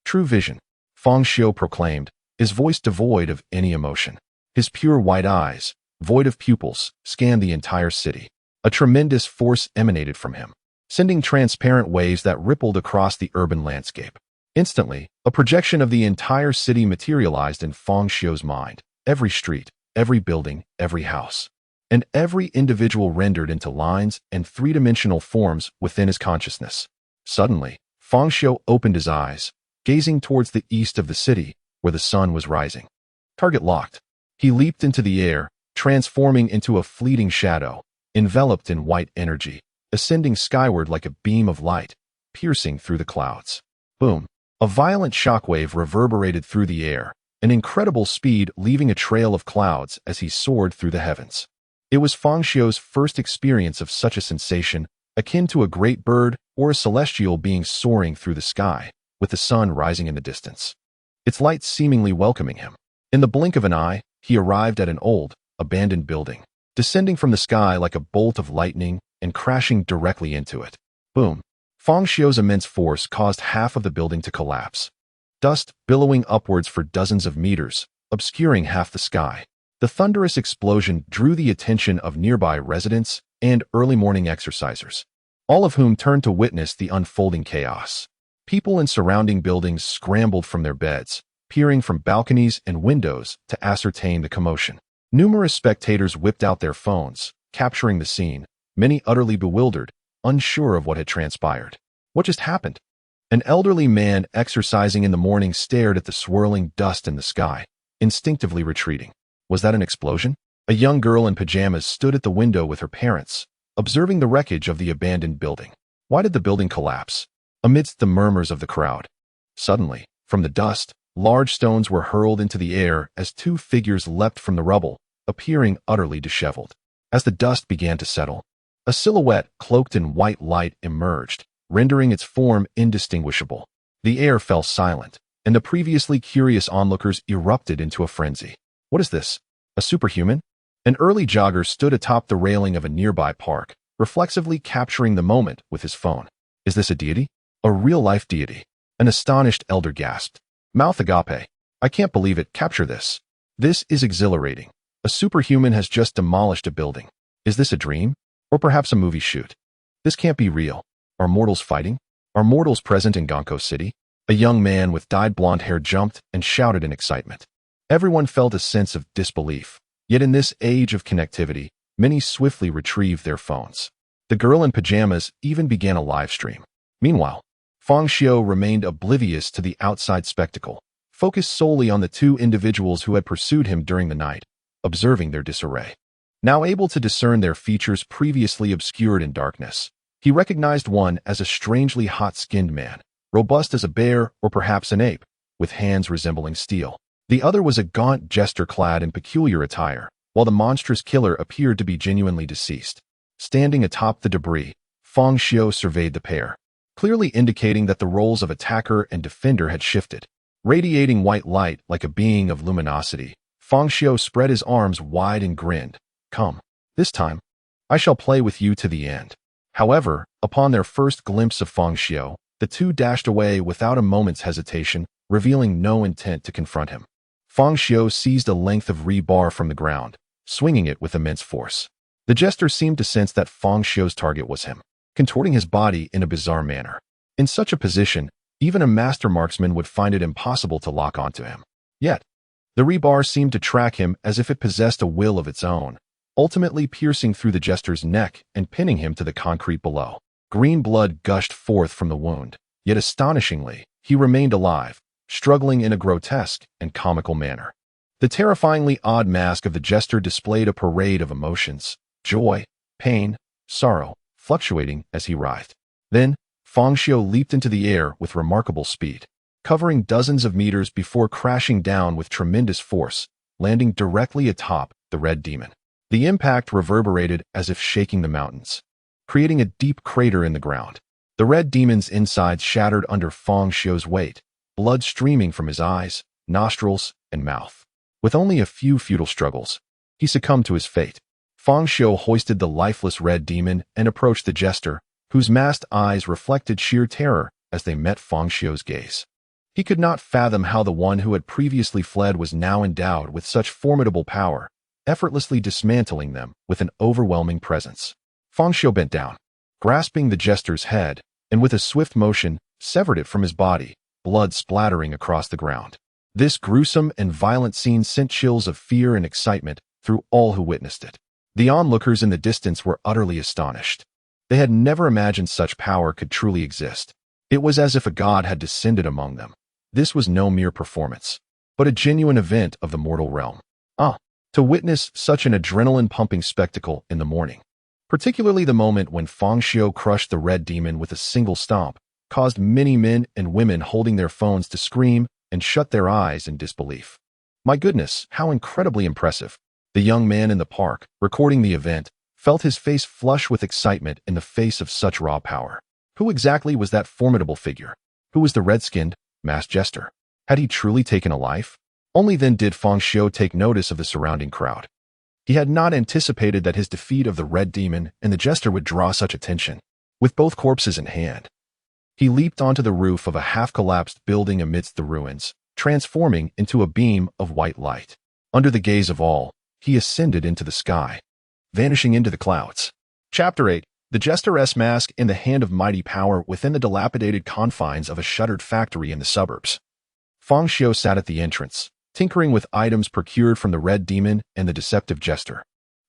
True vision, Fang Xiu proclaimed, his voice devoid of any emotion. His pure white eyes, void of pupils, scanned the entire city. A tremendous force emanated from him, sending transparent waves that rippled across the urban landscape. Instantly, a projection of the entire city materialized in Fang Xiu's mind. Every street, every building, every house, and every individual rendered into lines and 3-dimensional forms within his consciousness. Suddenly, Fang Xiu opened his eyes, gazing towards the east of the city, where the sun was rising. Target locked. He leaped into the air, transforming into a fleeting shadow, enveloped in white energy, ascending skyward like a beam of light, piercing through the clouds. Boom! A violent shockwave reverberated through the air, an incredible speed leaving a trail of clouds as he soared through the heavens. It was Fang Xiu's first experience of such a sensation, akin to a great bird or a celestial being soaring through the sky, with the sun rising in the distance, its light seemingly welcoming him. In the blink of an eye, he arrived at an old, abandoned building, descending from the sky like a bolt of lightning and crashing directly into it. Boom! Fang Xiu's immense force caused half of the building to collapse, dust billowing upwards for dozens of meters, obscuring half the sky. The thunderous explosion drew the attention of nearby residents and early morning exercisers, all of whom turned to witness the unfolding chaos. People in surrounding buildings scrambled from their beds, peering from balconies and windows to ascertain the commotion. Numerous spectators whipped out their phones, capturing the scene, many utterly bewildered, unsure of what had transpired. What just happened? An elderly man exercising in the morning stared at the swirling dust in the sky, instinctively retreating. Was that an explosion? A young girl in pajamas stood at the window with her parents, observing the wreckage of the abandoned building. Why did the building collapse? Amidst the murmurs of the crowd, suddenly, from the dust, large stones were hurled into the air as two figures leapt from the rubble, appearing utterly disheveled. As the dust began to settle, a silhouette cloaked in white light emerged, rendering its form indistinguishable. The air fell silent, and the previously curious onlookers erupted into a frenzy. What is this? A superhuman? An early jogger stood atop the railing of a nearby park, reflexively capturing the moment with his phone. Is this a deity? A real-life deity? An astonished elder gasped. Mouth agape. I can't believe it. Capture this. This is exhilarating. A superhuman has just demolished a building. Is this a dream? Or perhaps a movie shoot? This can't be real. Are mortals fighting? Are mortals present in Gonko City? A young man with dyed blonde hair jumped and shouted in excitement. Everyone felt a sense of disbelief. Yet in this age of connectivity, many swiftly retrieved their phones. The girl in pajamas even began a live stream. Meanwhile, Fang Xiu remained oblivious to the outside spectacle, focused solely on the two individuals who had pursued him during the night, observing their disarray. Now able to discern their features previously obscured in darkness, he recognized one as a strangely hot-skinned man, robust as a bear or perhaps an ape, with hands resembling steel. The other was a gaunt jester clad in peculiar attire, while the monstrous killer appeared to be genuinely deceased. Standing atop the debris, Fang Xiu surveyed the pair, clearly indicating that the roles of attacker and defender had shifted. Radiating white light like a being of luminosity, Fang Xiu spread his arms wide and grinned. Come, this time, I shall play with you to the end. However, upon their first glimpse of Fang Xiu, the two dashed away without a moment's hesitation, revealing no intent to confront him. Fang Xiu seized a length of rebar from the ground, swinging it with immense force. The jester seemed to sense that Fang Xiu's target was him, contorting his body in a bizarre manner. In such a position, even a master marksman would find it impossible to lock onto him. Yet, the rebar seemed to track him as if it possessed a will of its own, ultimately piercing through the jester's neck and pinning him to the concrete below. Green blood gushed forth from the wound, yet astonishingly, he remained alive, struggling in a grotesque and comical manner. The terrifyingly odd mask of the jester displayed a parade of emotions, joy, pain, sorrow, fluctuating as he writhed. Then, Fang Xiu leaped into the air with remarkable speed, covering dozens of meters before crashing down with tremendous force, landing directly atop the red demon. The impact reverberated as if shaking the mountains, creating a deep crater in the ground. The red demon's insides shattered under Fang Xiu's weight, blood streaming from his eyes, nostrils, and mouth. With only a few futile struggles, he succumbed to his fate. Fang Xiu hoisted the lifeless red demon and approached the jester, whose masked eyes reflected sheer terror as they met Fang Xiu's gaze. He could not fathom how the one who had previously fled was now endowed with such formidable power, effortlessly dismantling them with an overwhelming presence. Fang Xiu bent down, grasping the jester's head, and with a swift motion, severed it from his body, blood splattering across the ground. This gruesome and violent scene sent chills of fear and excitement through all who witnessed it. The onlookers in the distance were utterly astonished. They had never imagined such power could truly exist. It was as if a god had descended among them. This was no mere performance, but a genuine event of the mortal realm. To witness such an adrenaline-pumping spectacle in the morning, particularly the moment when Fang Xiu crushed the red demon with a single stomp, caused many men and women holding their phones to scream and shut their eyes in disbelief. My goodness, how incredibly impressive. The young man in the park, recording the event, felt his face flush with excitement in the face of such raw power. Who exactly was that formidable figure? Who was the red-skinned, masked jester? Had he truly taken a life? Only then did Fang Xiu take notice of the surrounding crowd. He had not anticipated that his defeat of the Red Demon and the Jester would draw such attention. With both corpses in hand, he leaped onto the roof of a half-collapsed building amidst the ruins, transforming into a beam of white light. Under the gaze of all, he ascended into the sky, vanishing into the clouds. Chapter 8. The Jester's Mask in the Hand of Mighty Power within the dilapidated confines of a shuttered factory in the suburbs. Fang Xiu sat at the entrance, tinkering with items procured from the Red Demon and the deceptive Jester.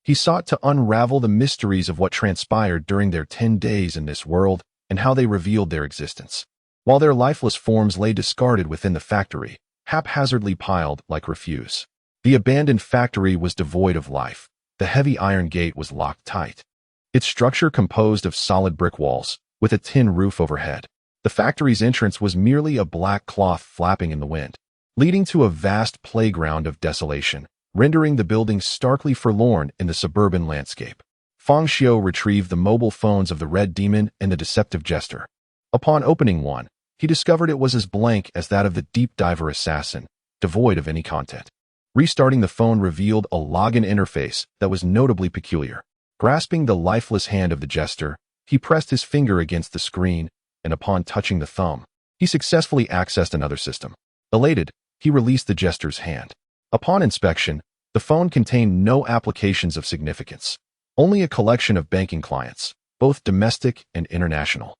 He sought to unravel the mysteries of what transpired during their 10 days in this world and how they revealed their existence. While their lifeless forms lay discarded within the factory, haphazardly piled like refuse. The abandoned factory was devoid of life. The heavy iron gate was locked tight. Its structure composed of solid brick walls, with a tin roof overhead. The factory's entrance was merely a black cloth flapping in the wind, leading to a vast playground of desolation, rendering the building starkly forlorn in the suburban landscape. Fang Xiu retrieved the mobile phones of the Red Demon and the deceptive Jester. Upon opening one, he discovered it was as blank as that of the deep diver assassin, devoid of any content. Restarting the phone revealed a login interface that was notably peculiar. Grasping the lifeless hand of the Jester, he pressed his finger against the screen, and upon touching the thumb, he successfully accessed another system. Elated, he released the Jester's hand. Upon inspection, the phone contained no applications of significance, only a collection of banking clients, both domestic and international,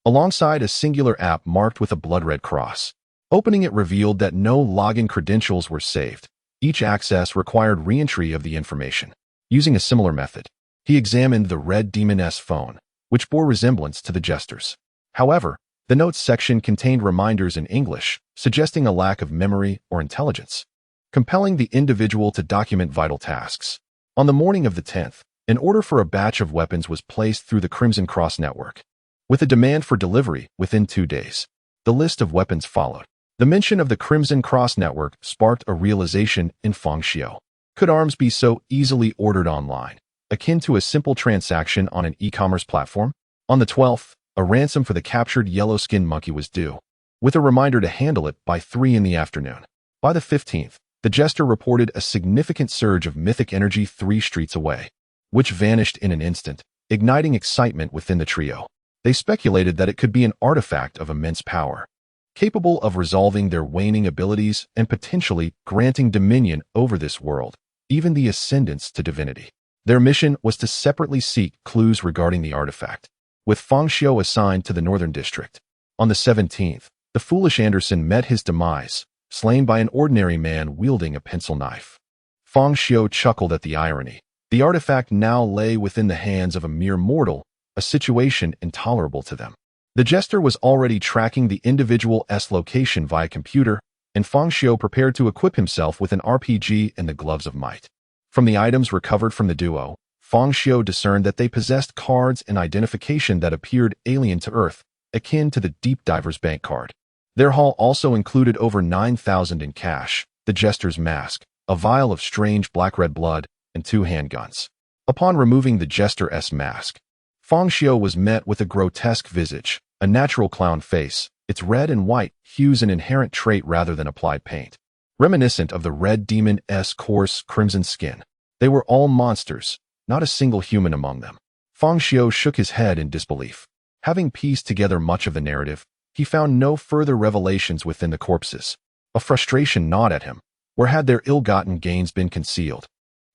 alongside a singular app marked with a blood-red cross. Opening it revealed that no login credentials were saved. Each access required re-entry of the information. Using a similar method, he examined the Red Demon's phone, which bore resemblance to the Jester's. However, the notes section contained reminders in English, suggesting a lack of memory or intelligence, compelling the individual to document vital tasks. On the morning of the 10th, an order for a batch of weapons was placed through the Crimson Cross network, with a demand for delivery within 2 days. The list of weapons followed. The mention of the Crimson Cross network sparked a realization in Fang Xiu. Could arms be so easily ordered online, akin to a simple transaction on an e-commerce platform? On the 12th, a ransom for the captured yellow-skinned monkey was due, with a reminder to handle it by 3 in the afternoon. By the 15th, the Jester reported a significant surge of mythic energy 3 streets away, which vanished in an instant, igniting excitement within the trio. They speculated that it could be an artifact of immense power, capable of resolving their waning abilities and potentially granting dominion over this world, even the ascendance to divinity. Their mission was to separately seek clues regarding the artifact, with Fang Xiu assigned to the Northern District. On the 17th, the foolish Anderson met his demise, slain by an ordinary man wielding a pencil knife. Fang Xiu chuckled at the irony. The artifact now lay within the hands of a mere mortal, a situation intolerable to them. The Jester was already tracking the individual's location via computer, and Fang Xiu prepared to equip himself with an RPG and the gloves of might. From the items recovered from the duo, Fang Xiu discerned that they possessed cards and identification that appeared alien to Earth, akin to the Deep Diver's bank card. Their haul also included over 9,000 in cash, the Jester's mask, a vial of strange black-red blood, and 2 handguns. Upon removing the Jester's mask, Fang Xiu was met with a grotesque visage, a natural clown face, its red and white hues an inherent trait rather than applied paint, reminiscent of the Red Demon's coarse crimson skin. They were all monsters, not a single human among them. Fang Xiu shook his head in disbelief. Having pieced together much of the narrative, he found no further revelations within the corpses. A frustration gnawed at him. Where had their ill-gotten gains been concealed?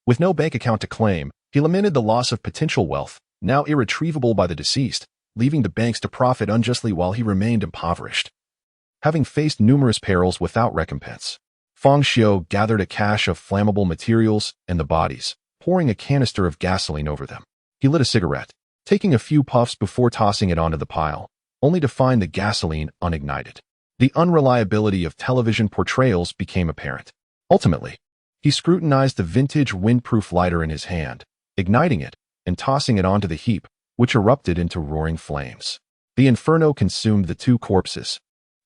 With no bank account to claim, he lamented the loss of potential wealth, now irretrievable by the deceased, leaving the banks to profit unjustly while he remained impoverished. Having faced numerous perils without recompense, Fang Xiu gathered a cache of flammable materials and the bodies, pouring a canister of gasoline over them. He lit a cigarette, taking a few puffs before tossing it onto the pile, only to find the gasoline unignited. The unreliability of television portrayals became apparent. Ultimately, he scrutinized the vintage windproof lighter in his hand, igniting it and tossing it onto the heap, which erupted into roaring flames. The inferno consumed the 2 corpses,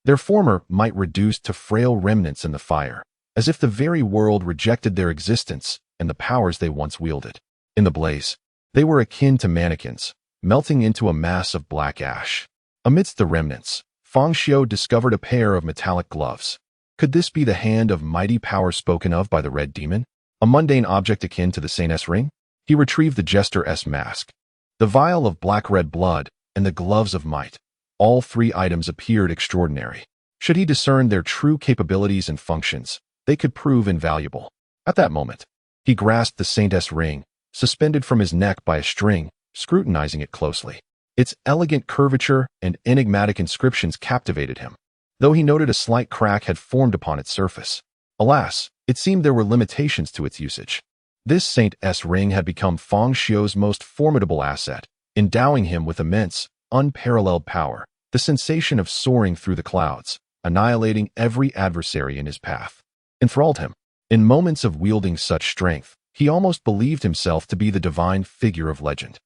their former might reduced to frail remnants in the fire, as if the very world rejected their existence and the powers they once wielded. In the blaze, they were akin to mannequins, melting into a mass of black ash. Amidst the remnants, Fang Xiu discovered a pair of metallic gloves. Could this be the hand of mighty power spoken of by the Red Demon? A mundane object akin to the Saint's ring? He retrieved the Jester's mask, the vial of black-red blood, and the gloves of might. All three items appeared extraordinary. Should he discern their true capabilities and functions, they could prove invaluable. At that moment, he grasped the Saint's ring, suspended from his neck by a string, scrutinizing it closely. Its elegant curvature and enigmatic inscriptions captivated him, though he noted a slight crack had formed upon its surface. Alas, it seemed there were limitations to its usage. This Saint's ring had become Fang Xiu's most formidable asset, endowing him with immense, unparalleled power, the sensation of soaring through the clouds, annihilating every adversary in his path, enthralled him. In moments of wielding such strength, he almost believed himself to be the divine figure of legend.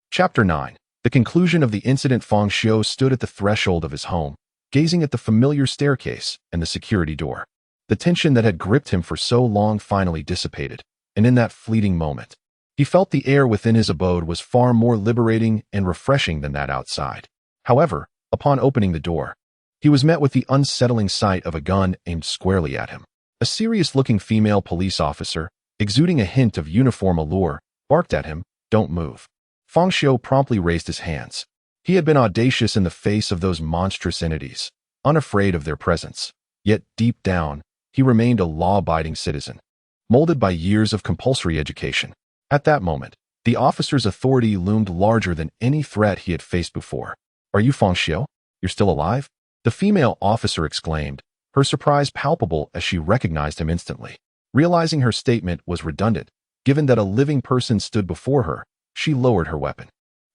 Chapter 9. The conclusion of the incident. Fang Xiu stood at the threshold of his home, gazing at the familiar staircase and the security door. The tension that had gripped him for so long finally dissipated, and in that fleeting moment, he felt the air within his abode was far more liberating and refreshing than that outside. However, upon opening the door, he was met with the unsettling sight of a gun aimed squarely at him. A serious-looking female police officer, exuding a hint of uniform allure, barked at him, "Don't move." Fang Xiu promptly raised his hands. He had been audacious in the face of those monstrous entities, unafraid of their presence. Yet deep down, he remained a law-abiding citizen, molded by years of compulsory education. At that moment, the officer's authority loomed larger than any threat he had faced before. "Are you Fang Xiu? You're still alive?" the female officer exclaimed, her surprise palpable as she recognized him instantly. Realizing her statement was redundant, given that a living person stood before her, she lowered her weapon.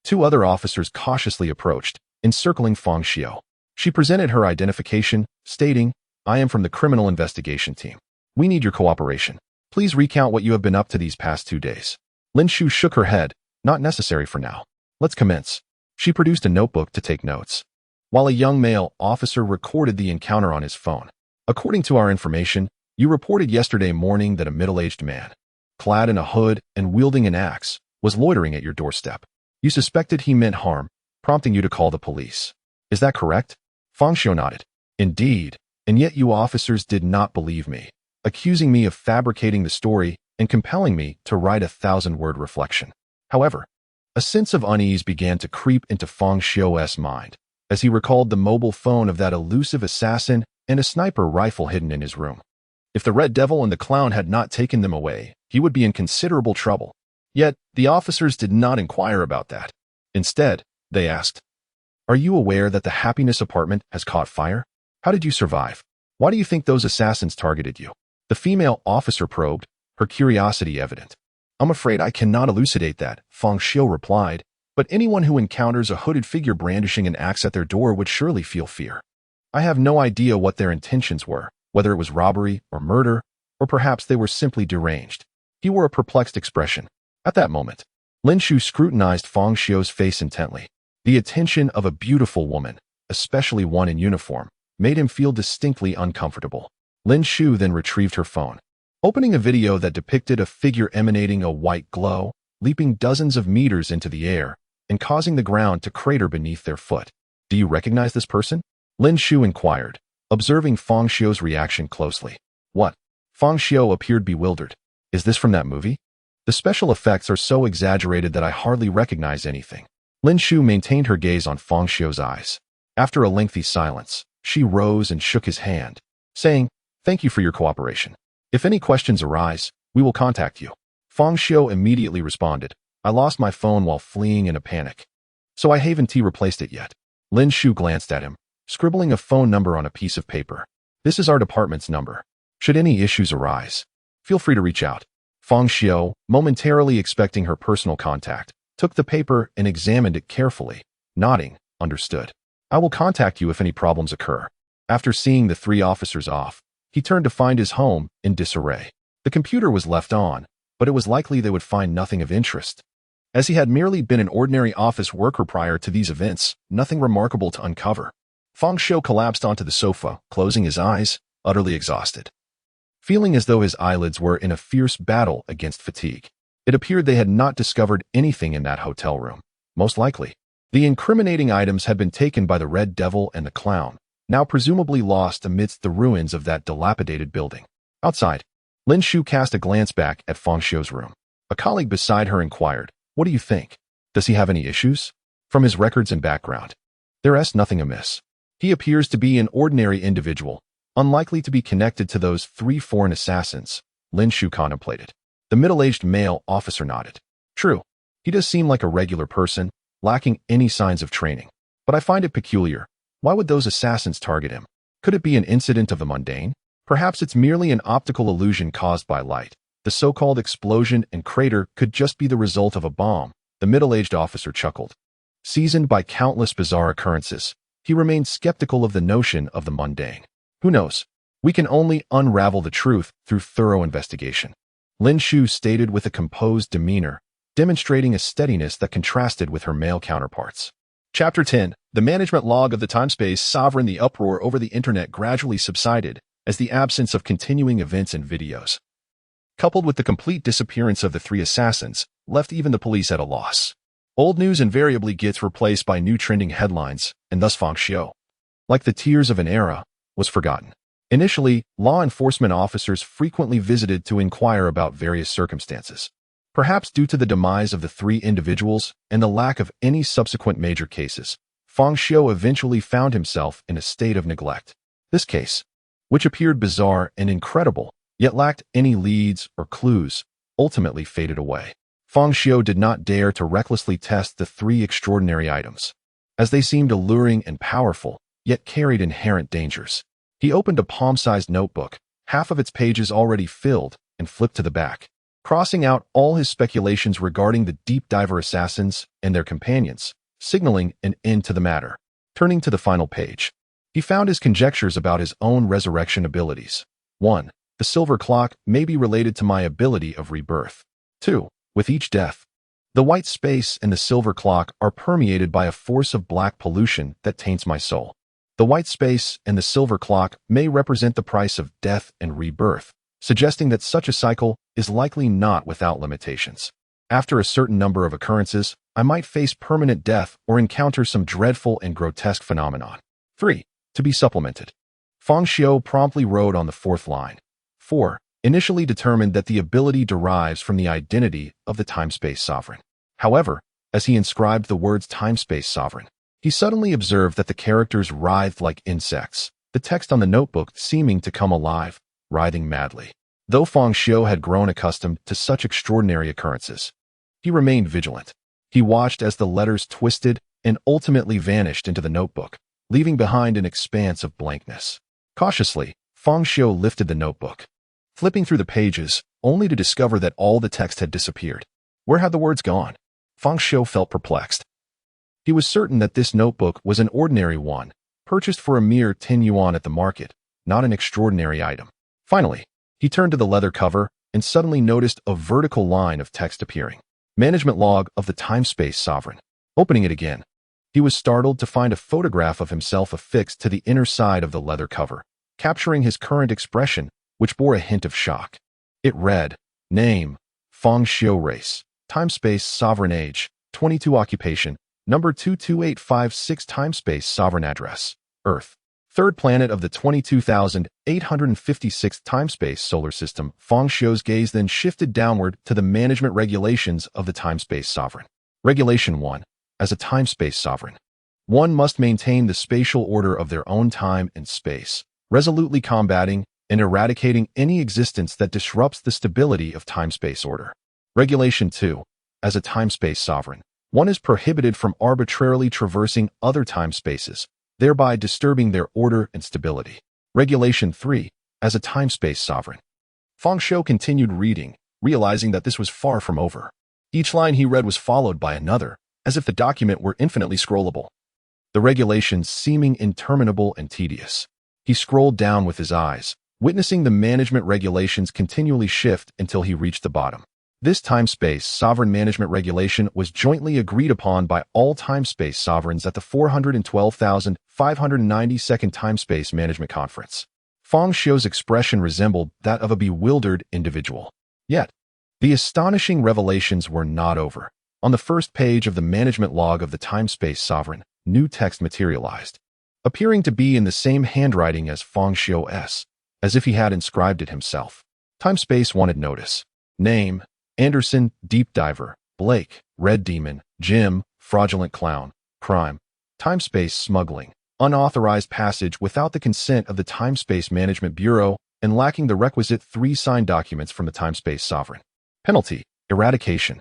Two other officers cautiously approached, encircling Fang Xiu. She presented her identification, stating, "I am from the criminal investigation team. We need your cooperation. Please recount what you have been up to these past 2 days." Lin Shu shook her head. "Not necessary for now. Let's commence." She produced a notebook to take notes, while a young male officer recorded the encounter on his phone. "According to our information, you reported yesterday morning that a middle-aged man, clad in a hood and wielding an axe, was loitering at your doorstep. You suspected he meant harm, prompting you to call the police. Is that correct?" Fang Xiu nodded. "Indeed, and yet you officers did not believe me, accusing me of fabricating the story and compelling me to write a 1,000-word reflection." However, a sense of unease began to creep into Fang Xiu's mind, as he recalled the mobile phone of that elusive assassin and a sniper rifle hidden in his room. If the Red Devil and the Clown had not taken them away, he would be in considerable trouble. Yet, the officers did not inquire about that. Instead, they asked, "Are you aware that the Happiness Apartment has caught fire? How did you survive? Why do you think those assassins targeted you?" The female officer probed, her curiosity evident. "I'm afraid I cannot elucidate that," Fang Xiu replied, "but anyone who encounters a hooded figure brandishing an axe at their door would surely feel fear. I have no idea what their intentions were, whether it was robbery or murder, or perhaps they were simply deranged." He wore a perplexed expression. At that moment, Lin Shu scrutinized Fang Xiu's face intently. The attention of a beautiful woman, especially one in uniform, made him feel distinctly uncomfortable. Lin Shu then retrieved her phone, opening a video that depicted a figure emanating a white glow, leaping dozens of meters into the air, and causing the ground to crater beneath their foot. "Do you recognize this person?" Lin Shu inquired, observing Fang Xiu's reaction closely. "What?" Fang Xiu appeared bewildered. "Is this from that movie? The special effects are so exaggerated that I hardly recognize anything." Lin Shu maintained her gaze on Fang Xiu's eyes. After a lengthy silence, she rose and shook his hand, saying, "Thank you for your cooperation. If any questions arise, we will contact you." Fang Xiu immediately responded, "I lost my phone while fleeing in a panic, so I haven't replaced it yet." Lin Shu glanced at him, scribbling a phone number on a piece of paper. "This is our department's number. Should any issues arise, feel free to reach out." Fang Xiu, momentarily expecting her personal contact, took the paper and examined it carefully, nodding, "Understood. I will contact you if any problems occur." After seeing the three officers off, he turned to find his home in disarray. The computer was left on, but it was likely they would find nothing of interest. As he had merely been an ordinary office worker prior to these events, nothing remarkable to uncover. Fang Xiu collapsed onto the sofa, closing his eyes, utterly exhausted, feeling as though his eyelids were in a fierce battle against fatigue. It appeared they had not discovered anything in that hotel room. Most likely, The incriminating items had been taken by the Red Devil and the Clown, now presumably lost amidst the ruins of that dilapidated building. Outside, Lin Shu cast a glance back at Fang Xiu's room. A colleague beside her inquired, "What do you think? Does he have any issues?" From his records and background, there's nothing amiss. He appears to be an ordinary individual, unlikely to be connected to those 3 foreign assassins, Lin Shu contemplated. The middle-aged male officer nodded. True, he does seem like a regular person, lacking any signs of training. But I find it peculiar. Why would those assassins target him? Could it be an incident of the mundane? Perhaps it's merely an optical illusion caused by light. The so-called explosion and crater could just be the result of a bomb, the middle-aged officer chuckled. Seasoned by countless bizarre occurrences, he remained skeptical of the notion of the mundane. Who knows? We can only unravel the truth through thorough investigation. Lin Shu stated with a composed demeanor, demonstrating a steadiness that contrasted with her male counterparts. Chapter 10. The management log of the time-space sovereign. The uproar over the internet gradually subsided as the absence of continuing events and videos, coupled with the complete disappearance of the 3 assassins, left even the police at a loss. Old news invariably gets replaced by new trending headlines, and thus Fang Xiu, like the tears of an era, was forgotten. Initially, law enforcement officers frequently visited to inquire about various circumstances. Perhaps due to the demise of the 3 individuals and the lack of any subsequent major cases, Fang Xiu eventually found himself in a state of neglect. This case, which appeared bizarre and incredible, yet lacked any leads or clues, ultimately faded away. Fang Xiu did not dare to recklessly test the 3 extraordinary items, as they seemed alluring and powerful, yet carried inherent dangers. He opened a palm-sized notebook, half of its pages already filled, and flipped to the back, crossing out all his speculations regarding the deep diver assassins and their companions, signaling an end to the matter. Turning to the final page, he found his conjectures about his own resurrection abilities. 1. The silver clock may be related to my ability of rebirth. 2. With each death, the white space and the silver clock are permeated by a force of black pollution that taints my soul. The white space and the silver clock may represent the price of death and rebirth, suggesting that such a cycle is likely not without limitations. After a certain number of occurrences, I might face permanent death or encounter some dreadful and grotesque phenomenon. 3. To be supplemented. Fang Xiu promptly wrote on the 4th line. 4. Initially determined that the ability derives from the identity of the time-space sovereign. However, as he inscribed the words time-space sovereign, he suddenly observed that the characters writhed like insects, the text on the notebook seeming to come alive, writhing madly. Though Fang Xiu had grown accustomed to such extraordinary occurrences, he remained vigilant. He watched as the letters twisted and ultimately vanished into the notebook, leaving behind an expanse of blankness. Cautiously, Fang Xiu lifted the notebook, flipping through the pages, only to discover that all the text had disappeared. Where had the words gone? Fang Xiu felt perplexed. He was certain that this notebook was an ordinary one, purchased for a mere 10 yuan at the market, not an extraordinary item. Finally, he turned to the leather cover and suddenly noticed a vertical line of text appearing. Management log of the time-space sovereign. Opening it again, he was startled to find a photograph of himself affixed to the inner side of the leather cover, capturing his current expression, which bore a hint of shock. It read, Name, Fang Xiu Race, Time-Space Sovereign Age, 22 Occupation, Number 22856 Time-Space Sovereign Address, Earth. 3rd planet of the 22,856th Time-Space Solar System. Fang Xiu's gaze then shifted downward to the management regulations of the Time-Space Sovereign. Regulation 1. As a Time-Space Sovereign, one must maintain the spatial order of their own time and space, resolutely combating and eradicating any existence that disrupts the stability of time-space order. Regulation 2. As a time-space sovereign, one is prohibited from arbitrarily traversing other time-spaces, thereby disturbing their order and stability. Regulation 3. As a time-space sovereign. Fang Xiu continued reading, realizing that this was far from over. Each line he read was followed by another, as if the document were infinitely scrollable, the regulations seeming interminable and tedious. He scrolled down with his eyes, witnessing the management regulations continually shift until he reached the bottom. This time-space sovereign management regulation was jointly agreed upon by all time-space sovereigns at the 412,592nd Time-Space Management Conference. Fang Xiu's expression resembled that of a bewildered individual. Yet, the astonishing revelations were not over. On the first page of the management log of the time-space sovereign, new text materialized, appearing to be in the same handwriting as Fang Xiu's, as if he had inscribed it himself. Time-space wanted notice. Name: Anderson, deep diver. Blake, red demon. Jim, fraudulent clown. Crime: time-space smuggling. Unauthorized passage without the consent of the Time-Space Management Bureau and lacking the requisite 3 signed documents from the Time-Space Sovereign. Penalty: eradication.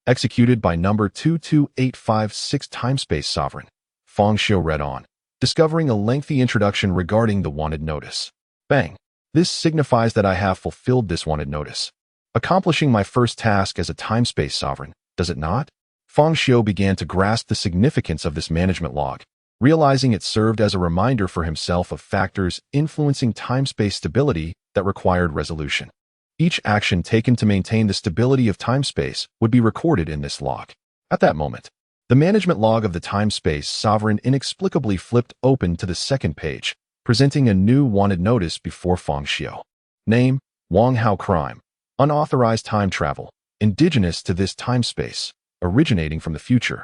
Executed by number 22856 Time-Space Sovereign. Fang Xiu read on, discovering a lengthy introduction regarding the wanted notice. Bang. This signifies that I have fulfilled this wanted notice, accomplishing my first task as a Time-Space Sovereign, does it not? Fang Xiu began to grasp the significance of this management log, realizing it served as a reminder for himself of factors influencing time-space stability that required resolution. Each action taken to maintain the stability of time-space would be recorded in this log. At that moment, the management log of the time-space sovereign inexplicably flipped open to the second page, presenting a new wanted notice before Fang Xiu. Name: Wang Hao. Crime: unauthorized time travel, indigenous to this time-space, originating from the future.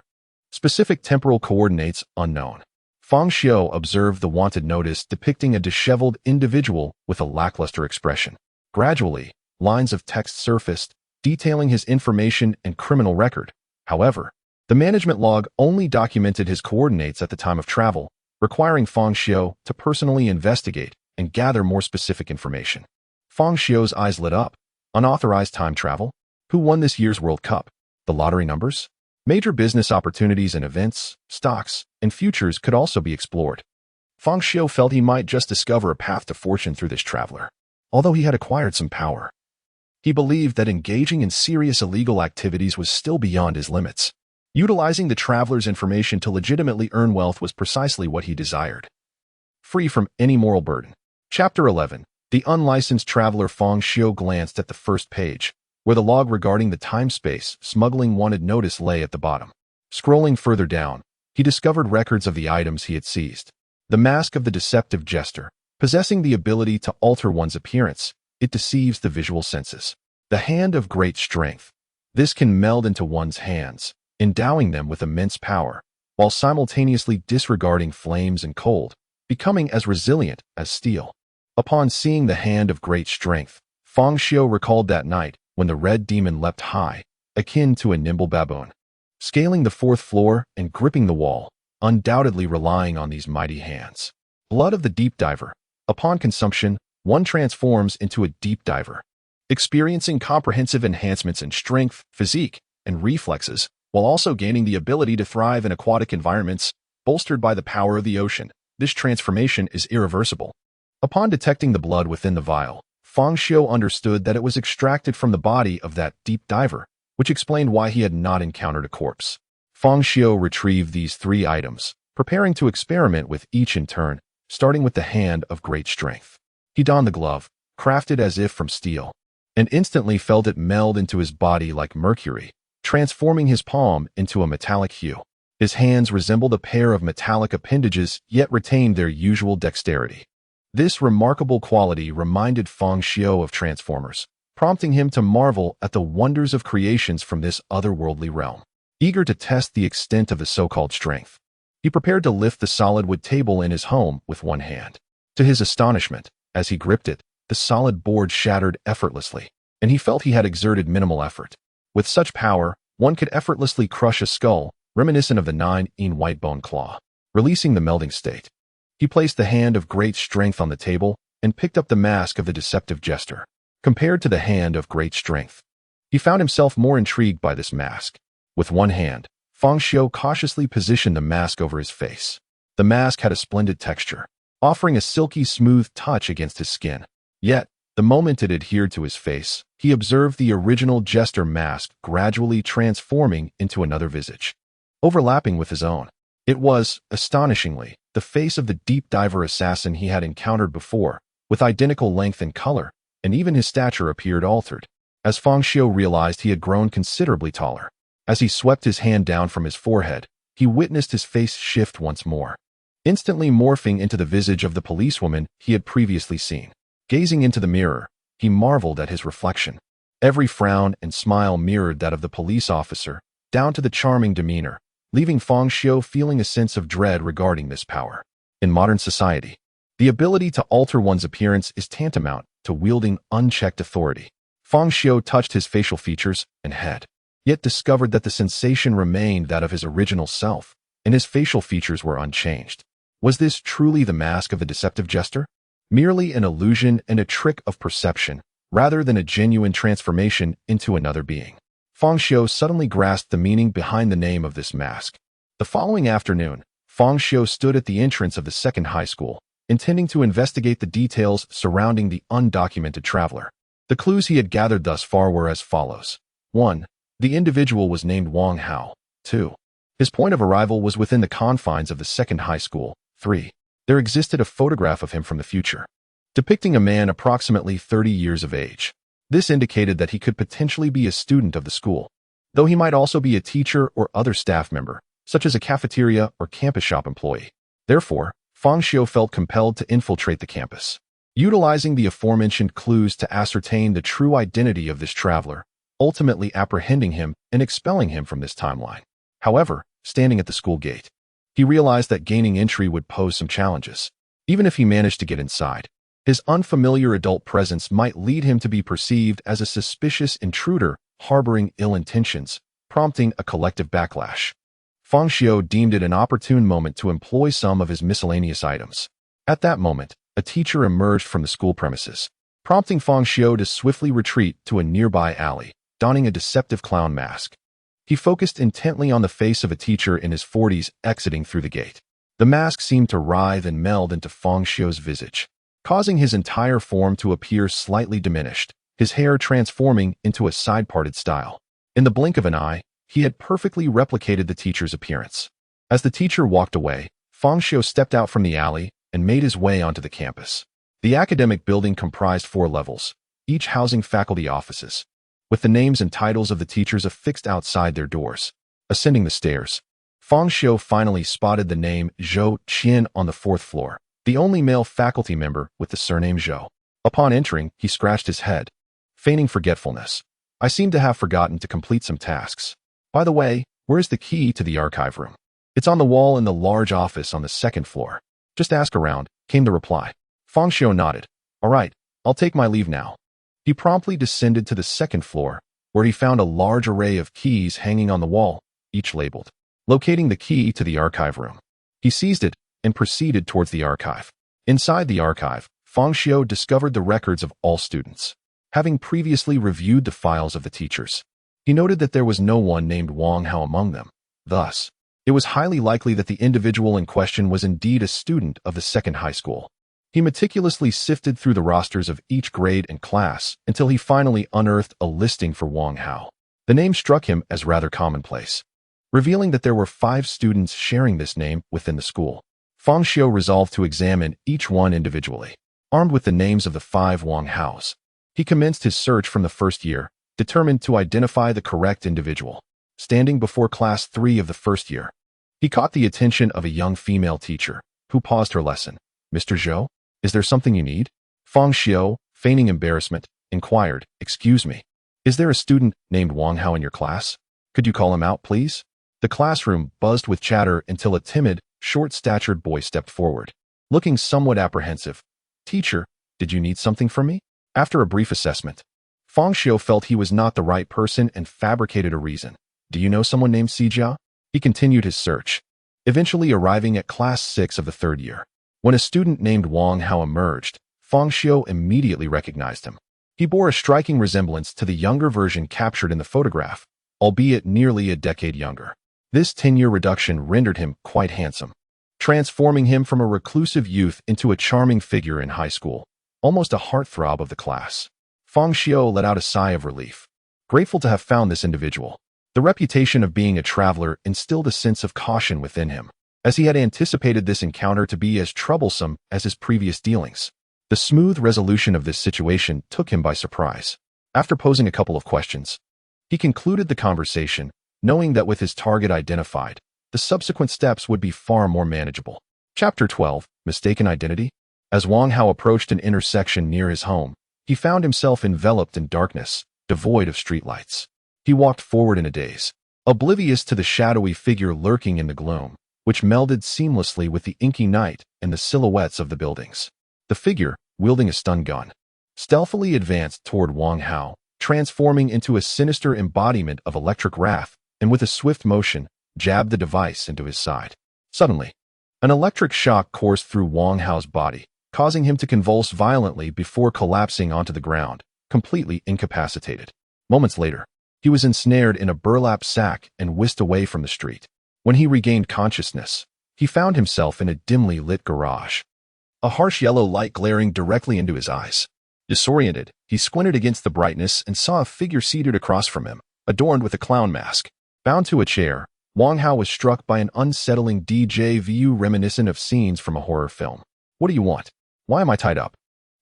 Specific temporal coordinates unknown. Fang Xiu observed the wanted notice depicting a disheveled individual with a lackluster expression. Gradually, lines of text surfaced, detailing his information and criminal record. However, the management log only documented his coordinates at the time of travel, requiring Fang Xiu to personally investigate and gather more specific information. Fang Xiu's eyes lit up. Unauthorized time travel? Who won this year's World Cup? The lottery numbers? Major business opportunities and events, stocks, and futures could also be explored. Fang Xiu felt he might just discover a path to fortune through this traveler. Although he had acquired some power, he believed that engaging in serious illegal activities was still beyond his limits. Utilizing the traveler's information to legitimately earn wealth was precisely what he desired. Free from any moral burden. Chapter 11. The unlicensed traveler. Fang Xiu glanced at the first page, where the log regarding the time-space smuggling wanted notice lay at the bottom. Scrolling further down, he discovered records of the items he had seized. The mask of the deceptive jester. Possessing the ability to alter one's appearance, it deceives the visual senses. The hand of great strength. This can meld into one's hands, endowing them with immense power, while simultaneously disregarding flames and cold, becoming as resilient as steel. Upon seeing the hand of great strength, Fang Xiu recalled that night when the red demon leapt high, akin to a nimble baboon, scaling the 4th floor and gripping the wall, undoubtedly relying on these mighty hands. Blood of the deep diver. Upon consumption, one transforms into a deep diver, experiencing comprehensive enhancements in strength, physique, and reflexes, while also gaining the ability to thrive in aquatic environments, bolstered by the power of the ocean. This transformation is irreversible. Upon detecting the blood within the vial, Fang Xiu understood that it was extracted from the body of that deep diver, which explained why he had not encountered a corpse. Fang Xiu retrieved these 3 items, preparing to experiment with each in turn, starting with the hand of great strength. He donned the glove, crafted as if from steel, and instantly felt it meld into his body like mercury, transforming his palm into a metallic hue. His hands resembled a pair of metallic appendages, yet retained their usual dexterity. This remarkable quality reminded Fang Xiu of Transformers, prompting him to marvel at the wonders of creations from this otherworldly realm. Eager to test the extent of the so-called strength, he prepared to lift the solid wood table in his home with one hand. To his astonishment, as he gripped it, the solid board shattered effortlessly, and he felt he had exerted minimal effort. With such power, one could effortlessly crush a skull, reminiscent of the 9-in white bone claw. Releasing the melding state, he placed the hand of great strength on the table and picked up the mask of the deceptive jester. Compared to the hand of great strength, he found himself more intrigued by this mask. With one hand, Fang Xiu cautiously positioned the mask over his face. The mask had a splendid texture, offering a silky smooth touch against his skin. Yet, the moment it adhered to his face, he observed the original jester mask gradually transforming into another visage, overlapping with his own. It was, astonishingly, the face of the deep diver assassin he had encountered before, with identical length and color, and even his stature appeared altered. As Fang Xiu realized he had grown considerably taller. As he swept his hand down from his forehead, he witnessed his face shift once more, instantly morphing into the visage of the policewoman he had previously seen. Gazing into the mirror, he marveled at his reflection. Every frown and smile mirrored that of the police officer, down to the charming demeanor, leaving Fang Xiu feeling a sense of dread regarding this power. In modern society, the ability to alter one's appearance is tantamount to wielding unchecked authority. Fang Xiu touched his facial features and head, yet discovered that the sensation remained that of his original self, and his facial features were unchanged. Was this truly the mask of the deceptive jester? Merely an illusion and a trick of perception, rather than a genuine transformation into another being? Fang Xiu suddenly grasped the meaning behind the name of this mask. The following afternoon, Fang Xiu stood at the entrance of the second high school, intending to investigate the details surrounding the undocumented traveler. The clues he had gathered thus far were as follows. 1. The individual was named Wang Hao. 2. His point of arrival was within the confines of the second high school. 3. There existed a photograph of him from the future, depicting a man approximately 30 years of age. This indicated that he could potentially be a student of the school, though he might also be a teacher or other staff member, such as a cafeteria or campus shop employee. Therefore, Fang Xiu felt compelled to infiltrate the campus, utilizing the aforementioned clues to ascertain the true identity of this traveler, ultimately apprehending him and expelling him from this timeline. However, standing at the school gate, he realized that gaining entry would pose some challenges. Even if he managed to get inside, his unfamiliar adult presence might lead him to be perceived as a suspicious intruder harboring ill intentions, prompting a collective backlash. Fang Xiu deemed it an opportune moment to employ some of his miscellaneous items. At that moment, a teacher emerged from the school premises, prompting Fang Xiu to swiftly retreat to a nearby alley, donning a deceptive clown mask. He focused intently on the face of a teacher in his 40s exiting through the gate. The mask seemed to writhe and meld into Fang Xiu's visage, causing his entire form to appear slightly diminished, his hair transforming into a side-parted style. In the blink of an eye, he had perfectly replicated the teacher's appearance. As the teacher walked away, Fang Xiu stepped out from the alley and made his way onto the campus. The academic building comprised 4 levels, each housing faculty offices, with the names and titles of the teachers affixed outside their doors. Ascending the stairs, Fang Xiu finally spotted the name Zhou Qian on the 4th floor, the only male faculty member with the surname Zhou. Upon entering, he scratched his head, feigning forgetfulness. I seem to have forgotten to complete some tasks. By the way, where's the key to the archive room? It's on the wall in the large office on the 2nd floor. Just ask around, came the reply. Fang Xiu nodded. All right, I'll take my leave now. He promptly descended to the 2nd floor, where he found a large array of keys hanging on the wall, each labeled. Locating the key to the archive room, he seized it and proceeded towards the archive. Inside the archive, Fang Xiu discovered the records of all students. Having previously reviewed the files of the teachers, he noted that there was no one named Wang Hao among them. Thus, it was highly likely that the individual in question was indeed a student of the second high school. He meticulously sifted through the rosters of each grade and class until he finally unearthed a listing for Wang Hao. The name struck him as rather commonplace, revealing that there were 5 students sharing this name within the school. Fang Xiu resolved to examine each one individually. Armed with the names of the 5 Wang Haos, he commenced his search from the first year, determined to identify the correct individual. Standing before class 3 of the first year, he caught the attention of a young female teacher, who paused her lesson. Mr. Zhou, is there something you need? Fang Xiu, feigning embarrassment, inquired, excuse me, is there a student named Wang Hao in your class? Could you call him out, please? The classroom buzzed with chatter until a timid, short-statured boy stepped forward, looking somewhat apprehensive. Teacher, did you need something from me? After a brief assessment, Fang Xiu felt he was not the right person and fabricated a reason. Do you know someone named Xijia? He continued his search, eventually arriving at class 6 of the 3rd year. When a student named Wang Hao emerged, Fang Xiu immediately recognized him. He bore a striking resemblance to the younger version captured in the photograph, albeit nearly a decade younger. This 10-year reduction rendered him quite handsome, transforming him from a reclusive youth into a charming figure in high school, almost a heartthrob of the class. Fang Xiu let out a sigh of relief, grateful to have found this individual. The reputation of being a traveler instilled a sense of caution within him, as he had anticipated this encounter to be as troublesome as his previous dealings. The smooth resolution of this situation took him by surprise. After posing a couple of questions, he concluded the conversation, knowing that with his target identified, the subsequent steps would be far more manageable. Chapter 12, Mistaken Identity. As Wang Hao approached an intersection near his home, he found himself enveloped in darkness, devoid of streetlights. He walked forward in a daze, oblivious to the shadowy figure lurking in the gloom, which melded seamlessly with the inky night and the silhouettes of the buildings. The figure, wielding a stun gun, stealthily advanced toward Wang Hao, transforming into a sinister embodiment of electric wrath, and with a swift motion, jabbed the device into his side. Suddenly, an electric shock coursed through Wang Hao's body, causing him to convulse violently before collapsing onto the ground, completely incapacitated. Moments later, he was ensnared in a burlap sack and whisked away from the street. When he regained consciousness, he found himself in a dimly lit garage, a harsh yellow light glaring directly into his eyes. Disoriented, he squinted against the brightness and saw a figure seated across from him, adorned with a clown mask. Bound to a chair, Wang Hao was struck by an unsettling DJ view reminiscent of scenes from a horror film. What do you want? Why am I tied up?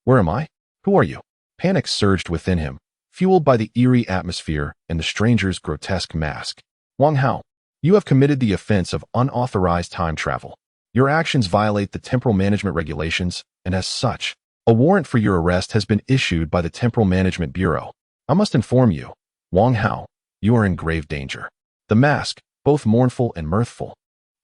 Where am I? Who are you? Panic surged within him, fueled by the eerie atmosphere and the stranger's grotesque mask. Wang Hao, you have committed the offense of unauthorized time travel. Your actions violate the temporal management regulations, and as such, a warrant for your arrest has been issued by the Temporal Management Bureau. I must inform you, Wang Hao, you are in grave danger. The mask, both mournful and mirthful,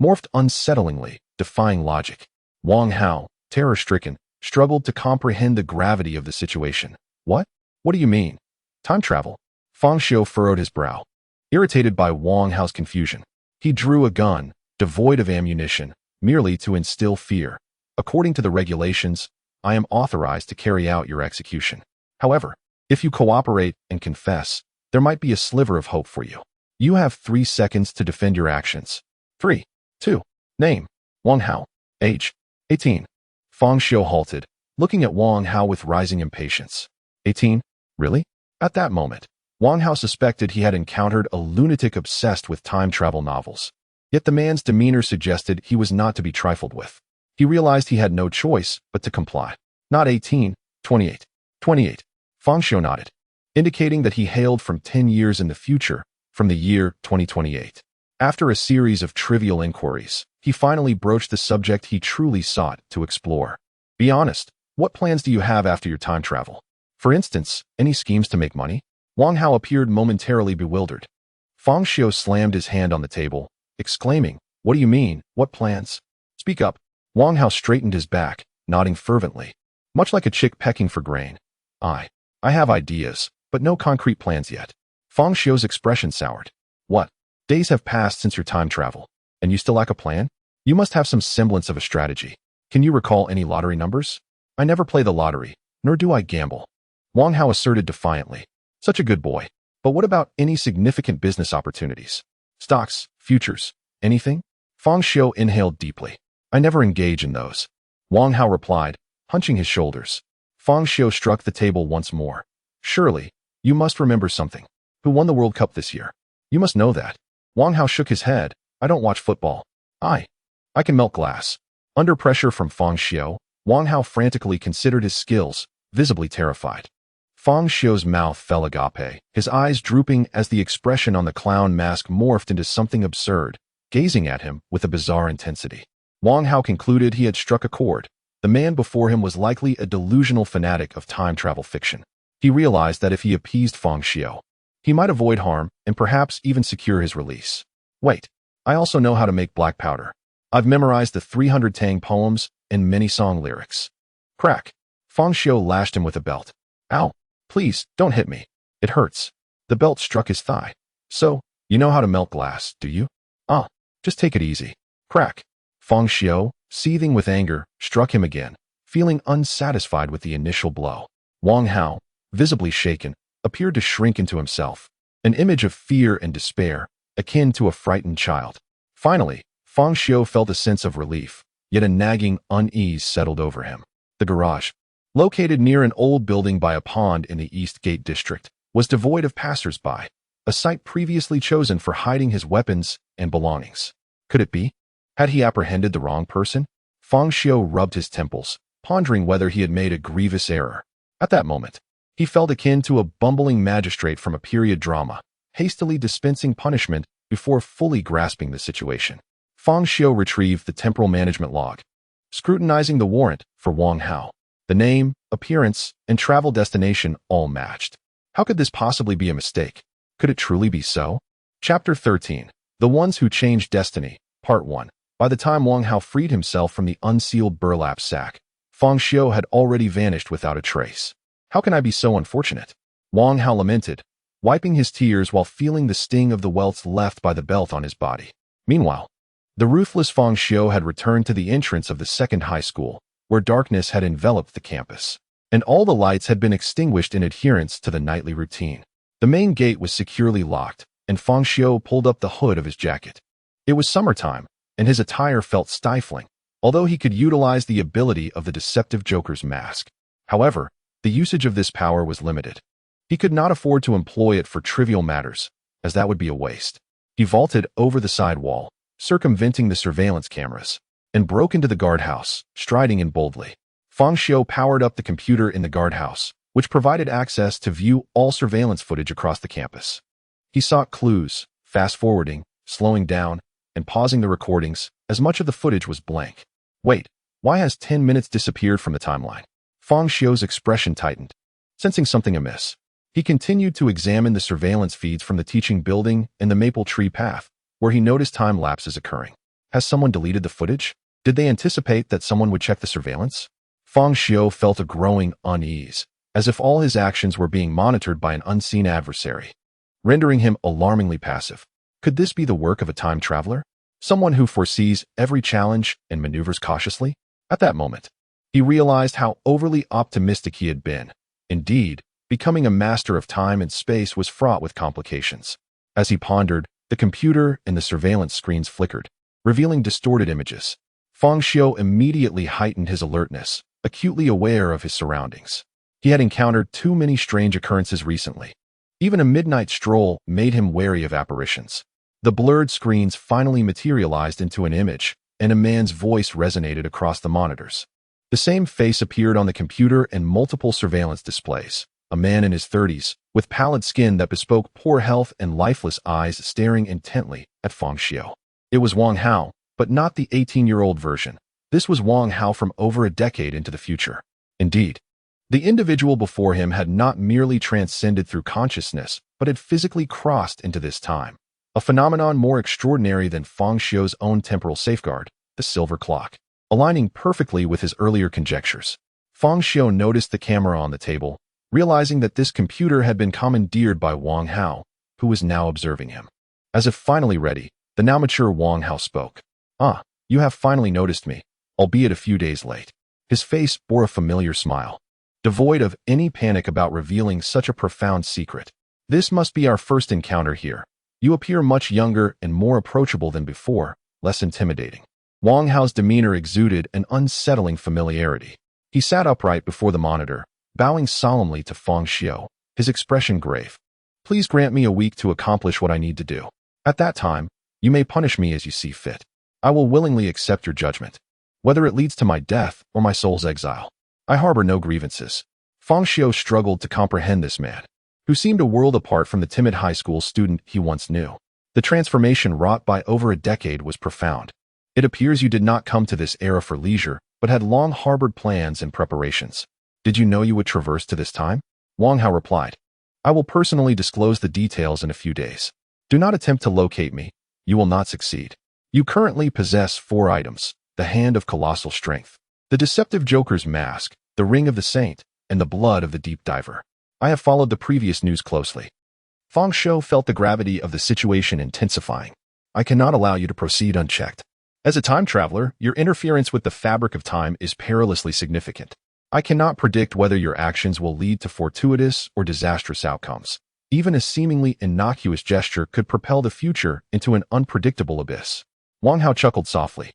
morphed unsettlingly, defying logic. Wang Hao, terror-stricken, struggled to comprehend the gravity of the situation. What? What do you mean? Time travel? Fang Xiu furrowed his brow. Irritated by Wang Hao's confusion, he drew a gun, devoid of ammunition, merely to instill fear. According to the regulations, I am authorized to carry out your execution. However, if you cooperate and confess, there might be a sliver of hope for you. You have 3 seconds to defend your actions. 3, 2, name, Wang Hao, age, 18. Fang Xiu halted, looking at Wang Hao with rising impatience. 18? Really? At that moment, Wang Hao suspected he had encountered a lunatic obsessed with time travel novels. Yet the man's demeanor suggested he was not to be trifled with. He realized he had no choice but to comply. Not 18, 28. 28. Fang Xiu nodded, indicating that he hailed from 10 years in the future, from the year 2028. After a series of trivial inquiries, he finally broached the subject he truly sought to explore. Be honest, what plans do you have after your time travel? For instance, any schemes to make money? Wang Hao appeared momentarily bewildered. Fang Xiu slammed his hand on the table, exclaiming, What do you mean, what plans? Speak up. Wang Hao straightened his back, nodding fervently, much like a chick pecking for grain. I have ideas, but no concrete plans yet. Fang Xiu's expression soured. What? Days have passed since your time travel, and you still lack a plan? You must have some semblance of a strategy. Can you recall any lottery numbers? I never play the lottery, nor do I gamble. Wang Hao asserted defiantly. Such a good boy. But what about any significant business opportunities? Stocks, futures, anything? Fang Xiu inhaled deeply. I never engage in those. Wang Hao replied, hunching his shoulders. Fang Xiu struck the table once more. Surely, you must remember something. Who won the World Cup this year? You must know that. Wang Hao shook his head. I don't watch football. I can melt glass. Under pressure from Fang Xiu, Wang Hao frantically considered his skills, visibly terrified. Fang Xiu's mouth fell agape, his eyes drooping as the expression on the clown mask morphed into something absurd, gazing at him with a bizarre intensity. Wang Hao concluded he had struck a chord. The man before him was likely a delusional fanatic of time travel fiction. He realized that if he appeased Fang Xiu, he might avoid harm and perhaps even secure his release. Wait, I also know how to make black powder. I've memorized the 300 Tang poems and many song lyrics. Crack. Fang Xiu lashed him with a belt. Ow. Please, don't hit me. It hurts. The belt struck his thigh. So, you know how to melt glass, do you? Just take it easy. Crack. Fang Xiu, seething with anger, struck him again, feeling unsatisfied with the initial blow. Wang Hao, visibly shaken, appeared to shrink into himself, an image of fear and despair, akin to a frightened child. Finally, Fang Xiu felt a sense of relief, yet a nagging unease settled over him. The garage, located near an old building by a pond in the East Gate district, was devoid of passers-by, a site previously chosen for hiding his weapons and belongings. Could it be? Had he apprehended the wrong person? Fang Xiu rubbed his temples, pondering whether he had made a grievous error. At that moment, he felt akin to a bumbling magistrate from a period drama, hastily dispensing punishment before fully grasping the situation. Fang Xiu retrieved the temporal management log, scrutinizing the warrant for Wang Hao. The name, appearance, and travel destination all matched. How could this possibly be a mistake? Could it truly be so? Chapter 13. The Ones Who Changed Destiny, Part 1. By the time Wang Hao freed himself from the unsealed burlap sack, Fang Xiu had already vanished without a trace. How can I be so unfortunate? Wang Hao lamented, wiping his tears while feeling the sting of the welts left by the belt on his body. Meanwhile, the ruthless Fang Xiu had returned to the entrance of the second high school, where darkness had enveloped the campus, and all the lights had been extinguished in adherence to the nightly routine. The main gate was securely locked, and Fang Xiu pulled up the hood of his jacket. It was summertime, and his attire felt stifling, although he could utilize the ability of the deceptive Joker's mask. However, the usage of this power was limited. He could not afford to employ it for trivial matters, as that would be a waste. He vaulted over the side wall, circumventing the surveillance cameras, and broke into the guardhouse, striding in boldly. Fang Xiu powered up the computer in the guardhouse, which provided access to view all surveillance footage across the campus. He sought clues, fast-forwarding, slowing down, and pausing the recordings, as much of the footage was blank. Wait, why has 10 minutes disappeared from the timeline? Fang Xiu's expression tightened, sensing something amiss. He continued to examine the surveillance feeds from the teaching building and the maple tree path, where he noticed time lapses occurring. Has someone deleted the footage? Did they anticipate that someone would check the surveillance? Fang Xiu felt a growing unease, as if all his actions were being monitored by an unseen adversary, rendering him alarmingly passive. Could this be the work of a time traveler? Someone who foresees every challenge and maneuvers cautiously? At that moment, he realized how overly optimistic he had been. Indeed, becoming a master of time and space was fraught with complications. As he pondered, the computer and the surveillance screens flickered, revealing distorted images. Fang Xiu immediately heightened his alertness, acutely aware of his surroundings. He had encountered too many strange occurrences recently. Even a midnight stroll made him wary of apparitions. The blurred screens finally materialized into an image, and a man's voice resonated across the monitors. The same face appeared on the computer and multiple surveillance displays. A man in his 30s, with pallid skin that bespoke poor health and lifeless eyes staring intently at Fang Xiu. It was Wang Hao, but not the 18-year-old version. This was Wang Hao from over a decade into the future. Indeed, the individual before him had not merely transcended through consciousness, but had physically crossed into this time. A phenomenon more extraordinary than Fang Xiu's own temporal safeguard, the silver clock. Aligning perfectly with his earlier conjectures, Fang Xiu noticed the camera on the table, realizing that this computer had been commandeered by Wang Hao, who was now observing him. As if finally ready, the now mature Wang Hao spoke. "Ah, you have finally noticed me, albeit a few days late." His face bore a familiar smile, devoid of any panic about revealing such a profound secret. "This must be our first encounter here. You appear much younger and more approachable than before, less intimidating." Wang Hao's demeanor exuded an unsettling familiarity. He sat upright before the monitor, bowing solemnly to Fang Xiu, his expression grave. "Please grant me a week to accomplish what I need to do. At that time, you may punish me as you see fit. I will willingly accept your judgment, whether it leads to my death or my soul's exile. I harbor no grievances." Fang Xiu struggled to comprehend this man, who seemed a world apart from the timid high school student he once knew. The transformation wrought by over a decade was profound. "It appears you did not come to this era for leisure, but had long harbored plans and preparations. Did you know you would traverse to this time?" Wang Hao replied. "I will personally disclose the details in a few days. Do not attempt to locate me. You will not succeed. You currently possess 4 items: the Hand of Colossal Strength, the Deceptive Joker's Mask, the Ring of the Saint, and the Blood of the Deep Diver. I have followed the previous news closely." Fang Xiu felt the gravity of the situation intensifying. "I cannot allow you to proceed unchecked. As a time traveler, your interference with the fabric of time is perilously significant. I cannot predict whether your actions will lead to fortuitous or disastrous outcomes. Even a seemingly innocuous gesture could propel the future into an unpredictable abyss." Wang Hao chuckled softly.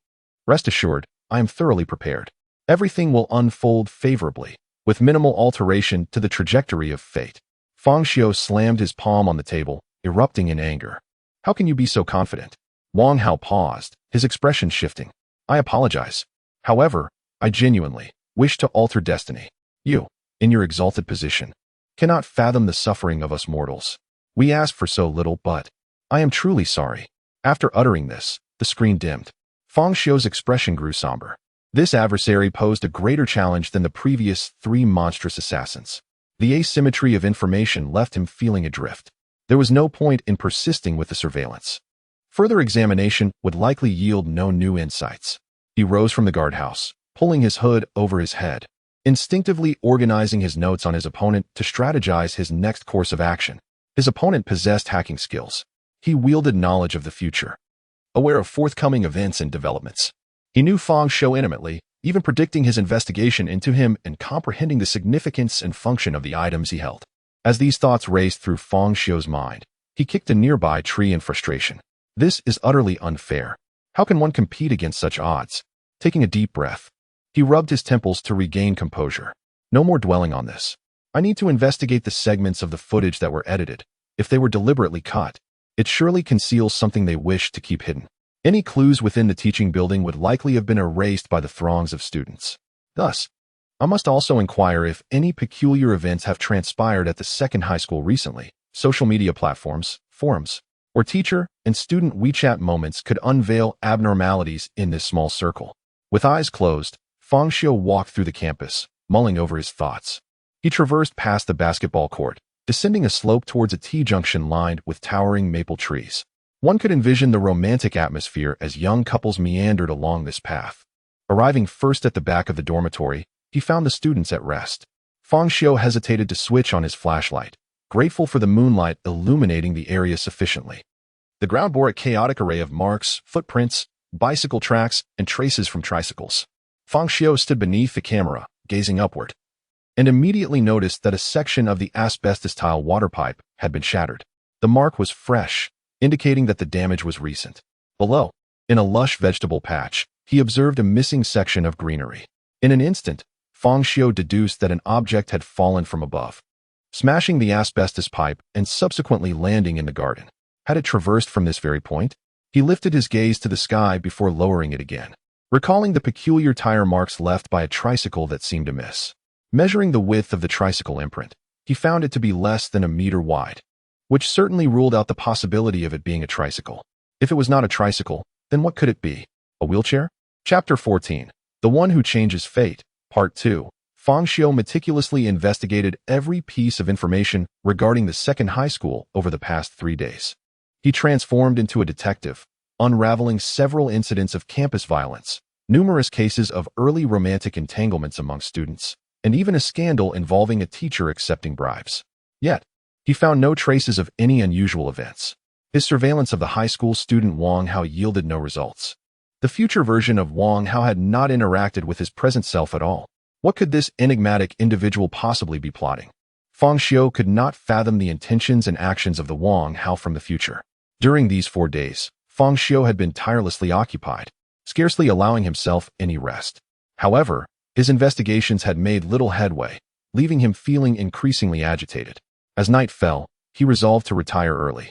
"Rest assured, I am thoroughly prepared. Everything will unfold favorably, with minimal alteration to the trajectory of fate." Fang Xiu slammed his palm on the table, erupting in anger. "How can you be so confident?" Wang Hao paused, his expression shifting. "I apologize. However, I genuinely wish to alter destiny. You, in your exalted position, cannot fathom the suffering of us mortals. We ask for so little, but I am truly sorry." After uttering this, the screen dimmed. Fang Xiu's expression grew somber. This adversary posed a greater challenge than the previous 3 monstrous assassins. The asymmetry of information left him feeling adrift. There was no point in persisting with the surveillance. Further examination would likely yield no new insights. He rose from the guardhouse, pulling his hood over his head, instinctively organizing his notes on his opponent to strategize his next course of action. His opponent possessed hacking skills. He wielded knowledge of the future, aware of forthcoming events and developments. He knew Fang Xiu intimately, even predicting his investigation into him and comprehending the significance and function of the items he held. As these thoughts raced through Fang Xiu's mind, he kicked a nearby tree in frustration. This is utterly unfair. How can one compete against such odds? Taking a deep breath, he rubbed his temples to regain composure. No more dwelling on this. I need to investigate the segments of the footage that were edited. If they were deliberately cut, it surely conceals something they wish to keep hidden. Any clues within the teaching building would likely have been erased by the throngs of students. Thus, I must also inquire if any peculiar events have transpired at the second high school recently. Social media platforms, forums, or teacher and student WeChat moments could unveil abnormalities in this small circle. With eyes closed, Fang Xiu walked through the campus, mulling over his thoughts. He traversed past the basketball court, descending a slope towards a T-junction lined with towering maple trees. One could envision the romantic atmosphere as young couples meandered along this path. Arriving first at the back of the dormitory, he found the students at rest. Fang Xiu hesitated to switch on his flashlight, grateful for the moonlight illuminating the area sufficiently. The ground bore a chaotic array of marks, footprints, bicycle tracks, and traces from tricycles. Fang Xiu stood beneath the camera, gazing upward, and immediately noticed that a section of the asbestos tile water pipe had been shattered. The mark was fresh, indicating that the damage was recent. Below, in a lush vegetable patch, he observed a missing section of greenery. In an instant, Fang Xiu deduced that an object had fallen from above, smashing the asbestos pipe and subsequently landing in the garden. Had it traversed from this very point? He lifted his gaze to the sky before lowering it again, recalling the peculiar tire marks left by a tricycle that seemed amiss. Measuring the width of the tricycle imprint, he found it to be less than a meter wide, which certainly ruled out the possibility of it being a tricycle. If it was not a tricycle, then what could it be? A wheelchair? Chapter 14. The One Who Changes Fate, Part 2. Fang Xiu meticulously investigated every piece of information regarding the second high school over the past 3 days. He transformed into a detective, unraveling several incidents of campus violence, numerous cases of early romantic entanglements among students, and even a scandal involving a teacher accepting bribes. Yet, he found no traces of any unusual events. His surveillance of the high school student Wang Hao yielded no results. The future version of Wang Hao had not interacted with his present self at all. What could this enigmatic individual possibly be plotting? Fang Xiu could not fathom the intentions and actions of the Wang Hao from the future. During these 4 days, Fang Xiu had been tirelessly occupied, scarcely allowing himself any rest. However, his investigations had made little headway, leaving him feeling increasingly agitated. As night fell, he resolved to retire early,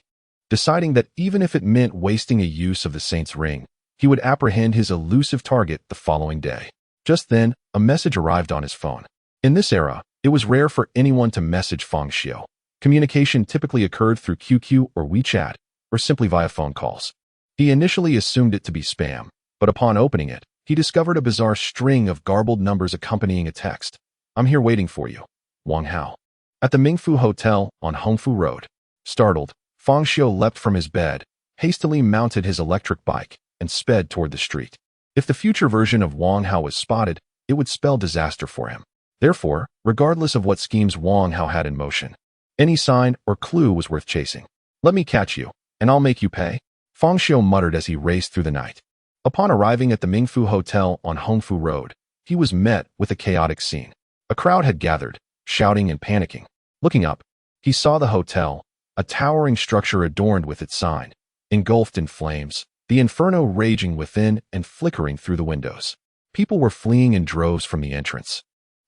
deciding that even if it meant wasting a use of the Saint's Ring, he would apprehend his elusive target the following day. Just then, a message arrived on his phone. In this era, it was rare for anyone to message Fang Xiu. Communication typically occurred through QQ or WeChat, or simply via phone calls. He initially assumed it to be spam, but upon opening it, he discovered a bizarre string of garbled numbers accompanying a text. "I'm here waiting for you, Wang Hao." At the Mingfu Hotel on Hongfu Road. Startled, Fang Xiu leapt from his bed, hastily mounted his electric bike, and sped toward the street. If the future version of Wang Hao was spotted, it would spell disaster for him. Therefore, regardless of what schemes Wang Hao had in motion, any sign or clue was worth chasing. "Let me catch you, and I'll make you pay," Fang Xiu muttered as he raced through the night. Upon arriving at the Mingfu Hotel on Hongfu Road, he was met with a chaotic scene. A crowd had gathered, shouting and panicking. Looking up, he saw the hotel, a towering structure adorned with its sign, engulfed in flames, the inferno raging within and flickering through the windows. People were fleeing in droves from the entrance,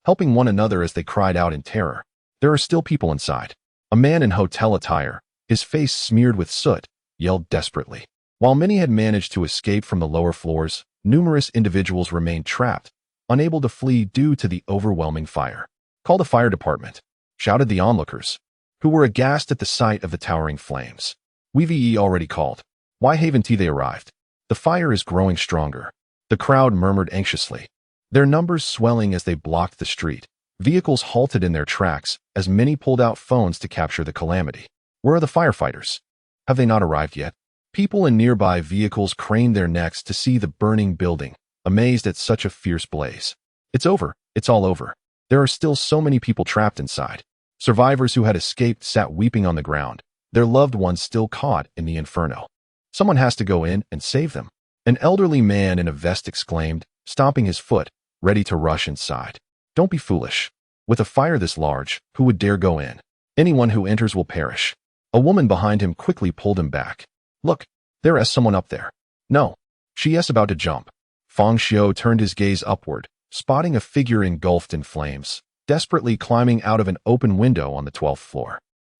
helping one another as they cried out in terror. There are still people inside. A man in hotel attire, his face smeared with soot, yelled desperately. While many had managed to escape from the lower floors, numerous individuals remained trapped, unable to flee due to the overwhelming fire. "Call the fire department," shouted the onlookers, who were aghast at the sight of the towering flames. "We've already called. Why haven't they arrived? The fire is growing stronger," the crowd murmured anxiously, their numbers swelling as they blocked the street. Vehicles halted in their tracks as many pulled out phones to capture the calamity. Where are the firefighters? Have they not arrived yet? People in nearby vehicles craned their necks to see the burning building, amazed at such a fierce blaze. It's over. It's all over. There are still so many people trapped inside. Survivors who had escaped sat weeping on the ground, their loved ones still caught in the inferno. Someone has to go in and save them. An elderly man in a vest exclaimed, stomping his foot, ready to rush inside. Don't be foolish. With a fire this large, who would dare go in? Anyone who enters will perish. A woman behind him quickly pulled him back. Look, there is someone up there. No. She is about to jump. Fang Xiu turned his gaze upward, spotting a figure engulfed in flames, desperately climbing out of an open window on the 12th floor.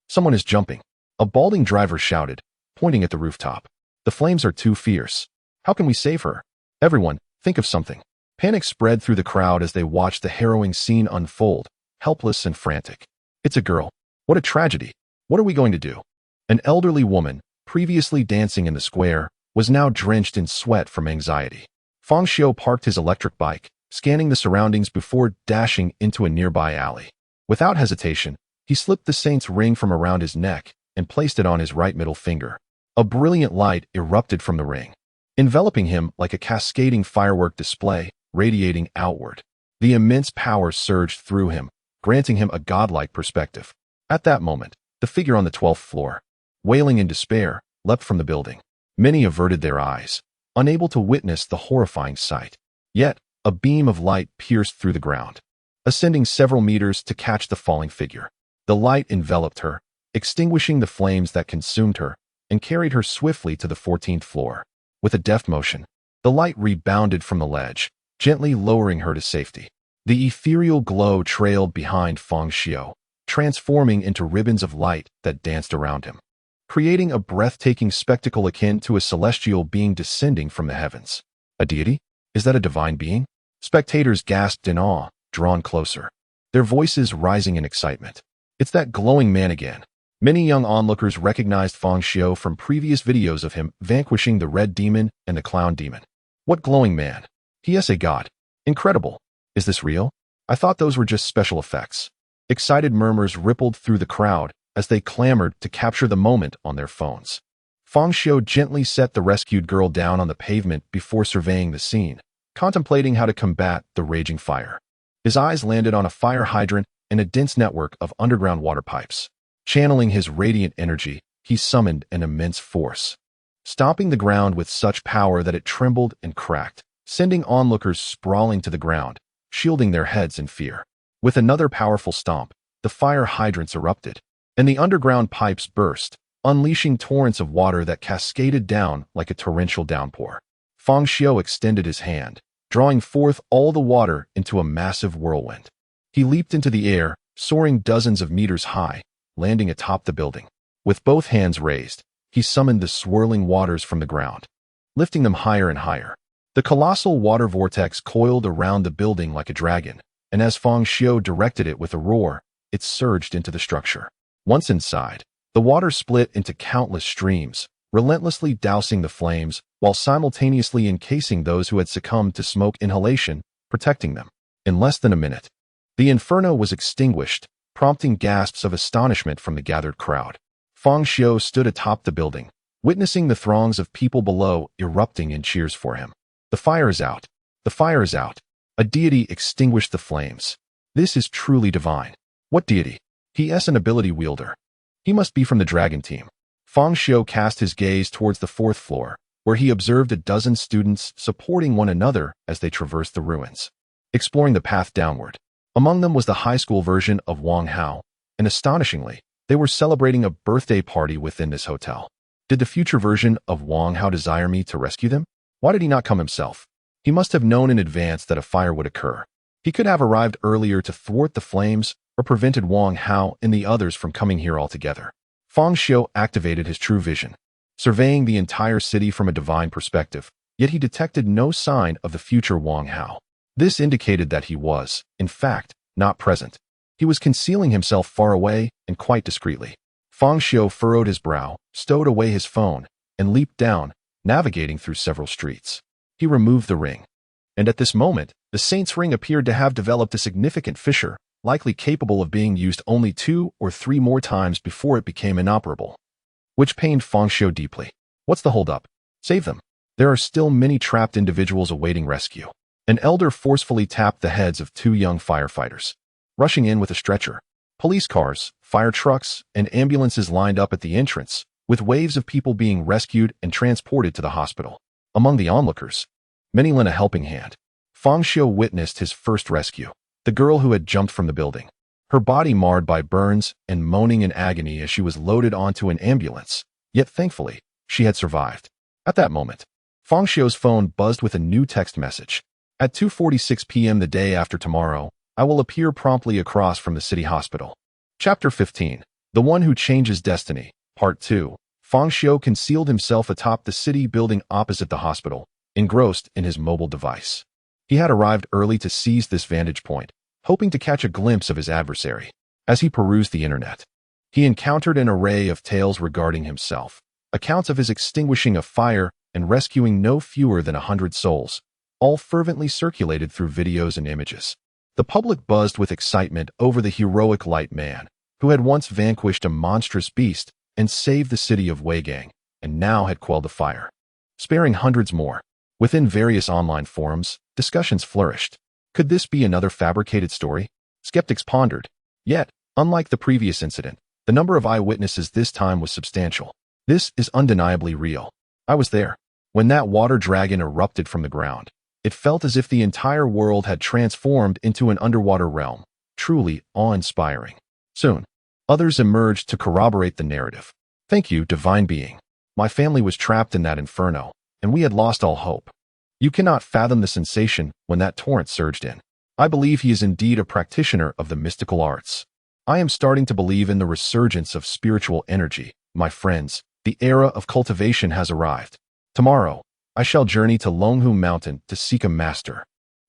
Someone is jumping. A balding driver shouted, pointing at the rooftop. The flames are too fierce. How can we save her? Everyone, think of something. Panic spread through the crowd as they watched the harrowing scene unfold, helpless and frantic. It's a girl. What a tragedy. What are we going to do? An elderly woman, previously dancing in the square, was now drenched in sweat from anxiety. Fang Xiu parked his electric bike, scanning the surroundings before dashing into a nearby alley. Without hesitation, he slipped the saint's ring from around his neck and placed it on his right middle finger. A brilliant light erupted from the ring, enveloping him like a cascading firework display, radiating outward. The immense power surged through him, granting him a godlike perspective. At that moment, the figure on the 12th floor, wailing in despair, leapt from the building. Many averted their eyes, unable to witness the horrifying sight. Yet, a beam of light pierced through the ground, ascending several meters to catch the falling figure. The light enveloped her, extinguishing the flames that consumed her, and carried her swiftly to the 14th floor. With a deft motion, the light rebounded from the ledge, gently lowering her to safety. The ethereal glow trailed behind Fang Xiu, transforming into ribbons of light that danced around him, creating a breathtaking spectacle akin to a celestial being descending from the heavens. A deity? Is that a divine being? Spectators gasped in awe, drawn closer, their voices rising in excitement. It's that glowing man again. Many young onlookers recognized Fang Xiu from previous videos of him vanquishing the red demon and the clown demon. What glowing man? He is a god. Incredible. Is this real? I thought those were just special effects. Excited murmurs rippled through the crowd as they clamored to capture the moment on their phones. Fang Xiu gently set the rescued girl down on the pavement before surveying the scene, contemplating how to combat the raging fire. His eyes landed on a fire hydrant and a dense network of underground water pipes. Channeling his radiant energy, he summoned an immense force, stomping the ground with such power that it trembled and cracked, sending onlookers sprawling to the ground, shielding their heads in fear. With another powerful stomp, the fire hydrants erupted, and the underground pipes burst, unleashing torrents of water that cascaded down like a torrential downpour. Fang Xiu extended his hand, drawing forth all the water into a massive whirlwind. He leaped into the air, soaring dozens of meters high, landing atop the building. With both hands raised, he summoned the swirling waters from the ground, lifting them higher and higher. The colossal water vortex coiled around the building like a dragon, and as Fang Xiu directed it with a roar, it surged into the structure. Once inside, the water split into countless streams, relentlessly dousing the flames while simultaneously encasing those who had succumbed to smoke inhalation, protecting them. In less than a minute, the inferno was extinguished, prompting gasps of astonishment from the gathered crowd. Fang Xiu stood atop the building, witnessing the throngs of people below erupting in cheers for him. The fire is out. The fire is out. A deity extinguished the flames. This is truly divine. What deity? He is an ability wielder. He must be from the dragon team. Fang Xiu cast his gaze towards the 4th floor, where he observed a dozen students supporting one another as they traversed the ruins, exploring the path downward. Among them was the high school version of Wang Hao, and astonishingly, they were celebrating a birthday party within this hotel. Did the future version of Wang Hao desire me to rescue them? Why did he not come himself? He must have known in advance that a fire would occur. He could have arrived earlier to thwart the flames or prevented Wang Hao and the others from coming here altogether. Fang Xiu activated his true vision, surveying the entire city from a divine perspective, yet he detected no sign of the future Wang Hao. This indicated that he was, in fact, not present. He was concealing himself far away and quite discreetly. Fang Xiu furrowed his brow, stowed away his phone, and leaped down, navigating through several streets. He removed the ring, and at this moment, the saint's ring appeared to have developed a significant fissure, likely capable of being used only 2 or 3 more times before it became inoperable, which pained Fang Xiu deeply. What's the holdup? Save them. There are still many trapped individuals awaiting rescue. An elder forcefully tapped the heads of 2 young firefighters, rushing in with a stretcher. Police cars, fire trucks, and ambulances lined up at the entrance, with waves of people being rescued and transported to the hospital. Among the onlookers, many lent a helping hand. Fang Xiu witnessed his first rescue, the girl who had jumped from the building, her body marred by burns and moaning in agony as she was loaded onto an ambulance. Yet thankfully, she had survived. At that moment, Fang Xiu's phone buzzed with a new text message. At 2:46 p.m. the day after tomorrow, I will appear promptly across from the city hospital. Chapter 15. The One Who Changes Destiny. Part 2. Fang Xiu concealed himself atop the city building opposite the hospital, engrossed in his mobile device. He had arrived early to seize this vantage point, hoping to catch a glimpse of his adversary. As he perused the internet, he encountered an array of tales regarding himself, accounts of his extinguishing a fire and rescuing no fewer than 100 souls, all fervently circulated through videos and images. The public buzzed with excitement over the heroic light man, who had once vanquished a monstrous beast and saved the city of Weigang, and now had quelled the fire, sparing hundreds more. Within various online forums, discussions flourished. Could this be another fabricated story? Skeptics pondered. Yet, unlike the previous incident, the number of eyewitnesses this time was substantial. This is undeniably real. I was there. When that water dragon erupted from the ground, it felt as if the entire world had transformed into an underwater realm, truly awe-inspiring. Soon, others emerged to corroborate the narrative. Thank you, divine being. My family was trapped in that inferno, and we had lost all hope. You cannot fathom the sensation when that torrent surged in. I believe he is indeed a practitioner of the mystical arts. I am starting to believe in the resurgence of spiritual energy. My friends, the era of cultivation has arrived. Tomorrow, I shall journey to Longhu Mountain to seek a master.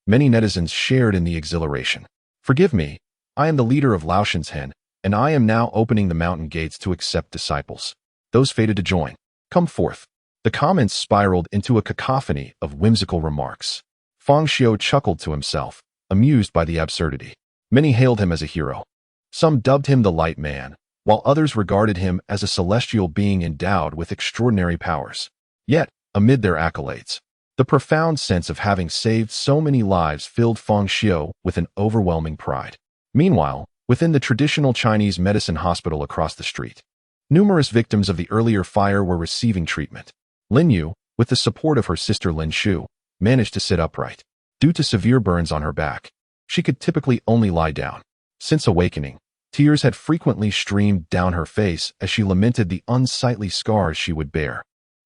Many netizens shared in the exhilaration. Forgive me, I am the leader of Laoshan's Hen, and I am now opening the mountain gates to accept disciples. Those fated to join, come forth. The comments spiraled into a cacophony of whimsical remarks. Fang Xiu chuckled to himself, amused by the absurdity. Many hailed him as a hero. Some dubbed him the Light Man, while others regarded him as a celestial being endowed with extraordinary powers. Yet, amid their accolades, the profound sense of having saved so many lives filled Fang Xiu with an overwhelming pride. Meanwhile, within the traditional Chinese medicine hospital across the street, numerous victims of the earlier fire were receiving treatment. Lin Yu, with the support of her sister Lin Shu, managed to sit upright. Due to severe burns on her back, she could typically only lie down. Since awakening, tears had frequently streamed down her face as she lamented the unsightly scars she would bear,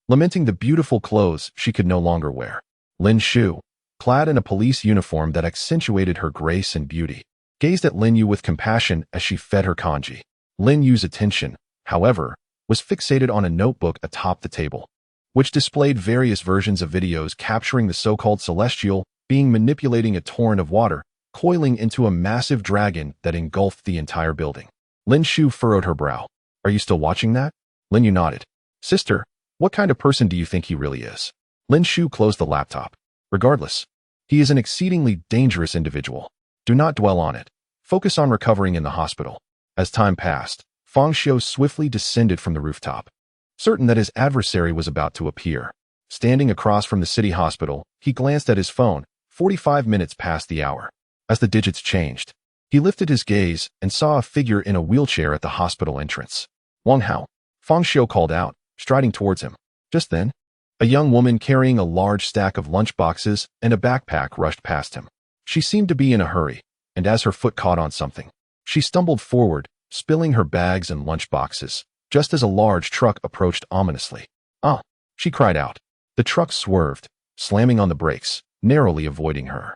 lamenting the beautiful clothes she could no longer wear. Lin Shu, clad in a police uniform that accentuated her grace and beauty, gazed at Lin Yu with compassion as she fed her kanji. Lin Yu's attention, however, was fixated on a notebook atop the table, which displayed various versions of videos capturing the so-called celestial being manipulating a torrent of water, coiling into a massive dragon that engulfed the entire building. Lin Shu furrowed her brow. Are you still watching that? Lin Yu nodded. Sister, what kind of person do you think he really is? Lin Shu closed the laptop. Regardless, he is an exceedingly dangerous individual. Do not dwell on it. Focus on recovering in the hospital. As time passed, Fang Xiu swiftly descended from the rooftop, certain that his adversary was about to appear. Standing across from the city hospital, he glanced at his phone. 45 minutes past the hour. As the digits changed, he lifted his gaze and saw a figure in a wheelchair at the hospital entrance. Wang Hao, Fang Xiu called out, striding towards him. Just then, a young woman carrying a large stack of lunchboxes and a backpack rushed past him. She seemed to be in a hurry, and as her foot caught on something, she stumbled forward, spilling her bags and lunchboxes, just as a large truck approached ominously. Ah! She cried out. The truck swerved, slamming on the brakes, narrowly avoiding her.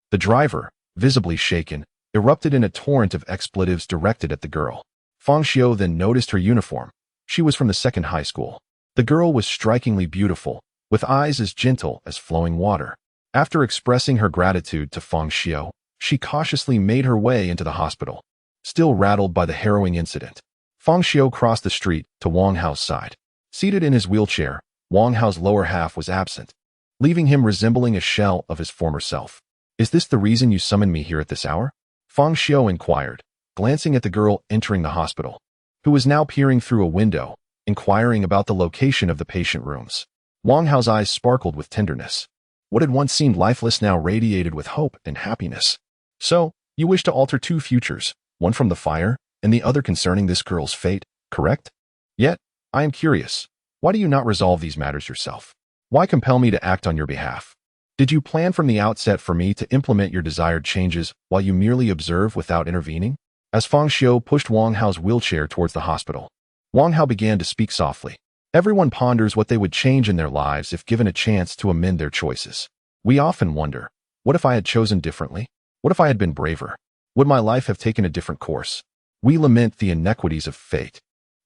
The driver, visibly shaken, erupted in a torrent of expletives directed at the girl. Fang Xiu then noticed her uniform. She was from the second high school. The girl was strikingly beautiful, with eyes as gentle as flowing water. After expressing her gratitude to Fang Xiu, she cautiously made her way into the hospital. Still rattled by the harrowing incident, Fang Xiu crossed the street to Wang Hao's side. Seated in his wheelchair, Wang Hao's lower half was absent, leaving him resembling a shell of his former self. Is this the reason you summoned me here at this hour? Fang Xiu inquired, glancing at the girl entering the hospital, who was now peering through a window, inquiring about the location of the patient rooms. Wang Hao's eyes sparkled with tenderness. What had once seemed lifeless now radiated with hope and happiness. So, you wish to alter two futures, one from the fire, and the other concerning this girl's fate, correct? Yet, I am curious. Why do you not resolve these matters yourself? Why compel me to act on your behalf? Did you plan from the outset for me to implement your desired changes while you merely observe without intervening? As Fang Xiu pushed Wang Hao's wheelchair towards the hospital, Wang Hao began to speak softly. Everyone ponders what they would change in their lives if given a chance to amend their choices. We often wonder, what if I had chosen differently? What if I had been braver? Would my life have taken a different course? We lament the inequities of fate,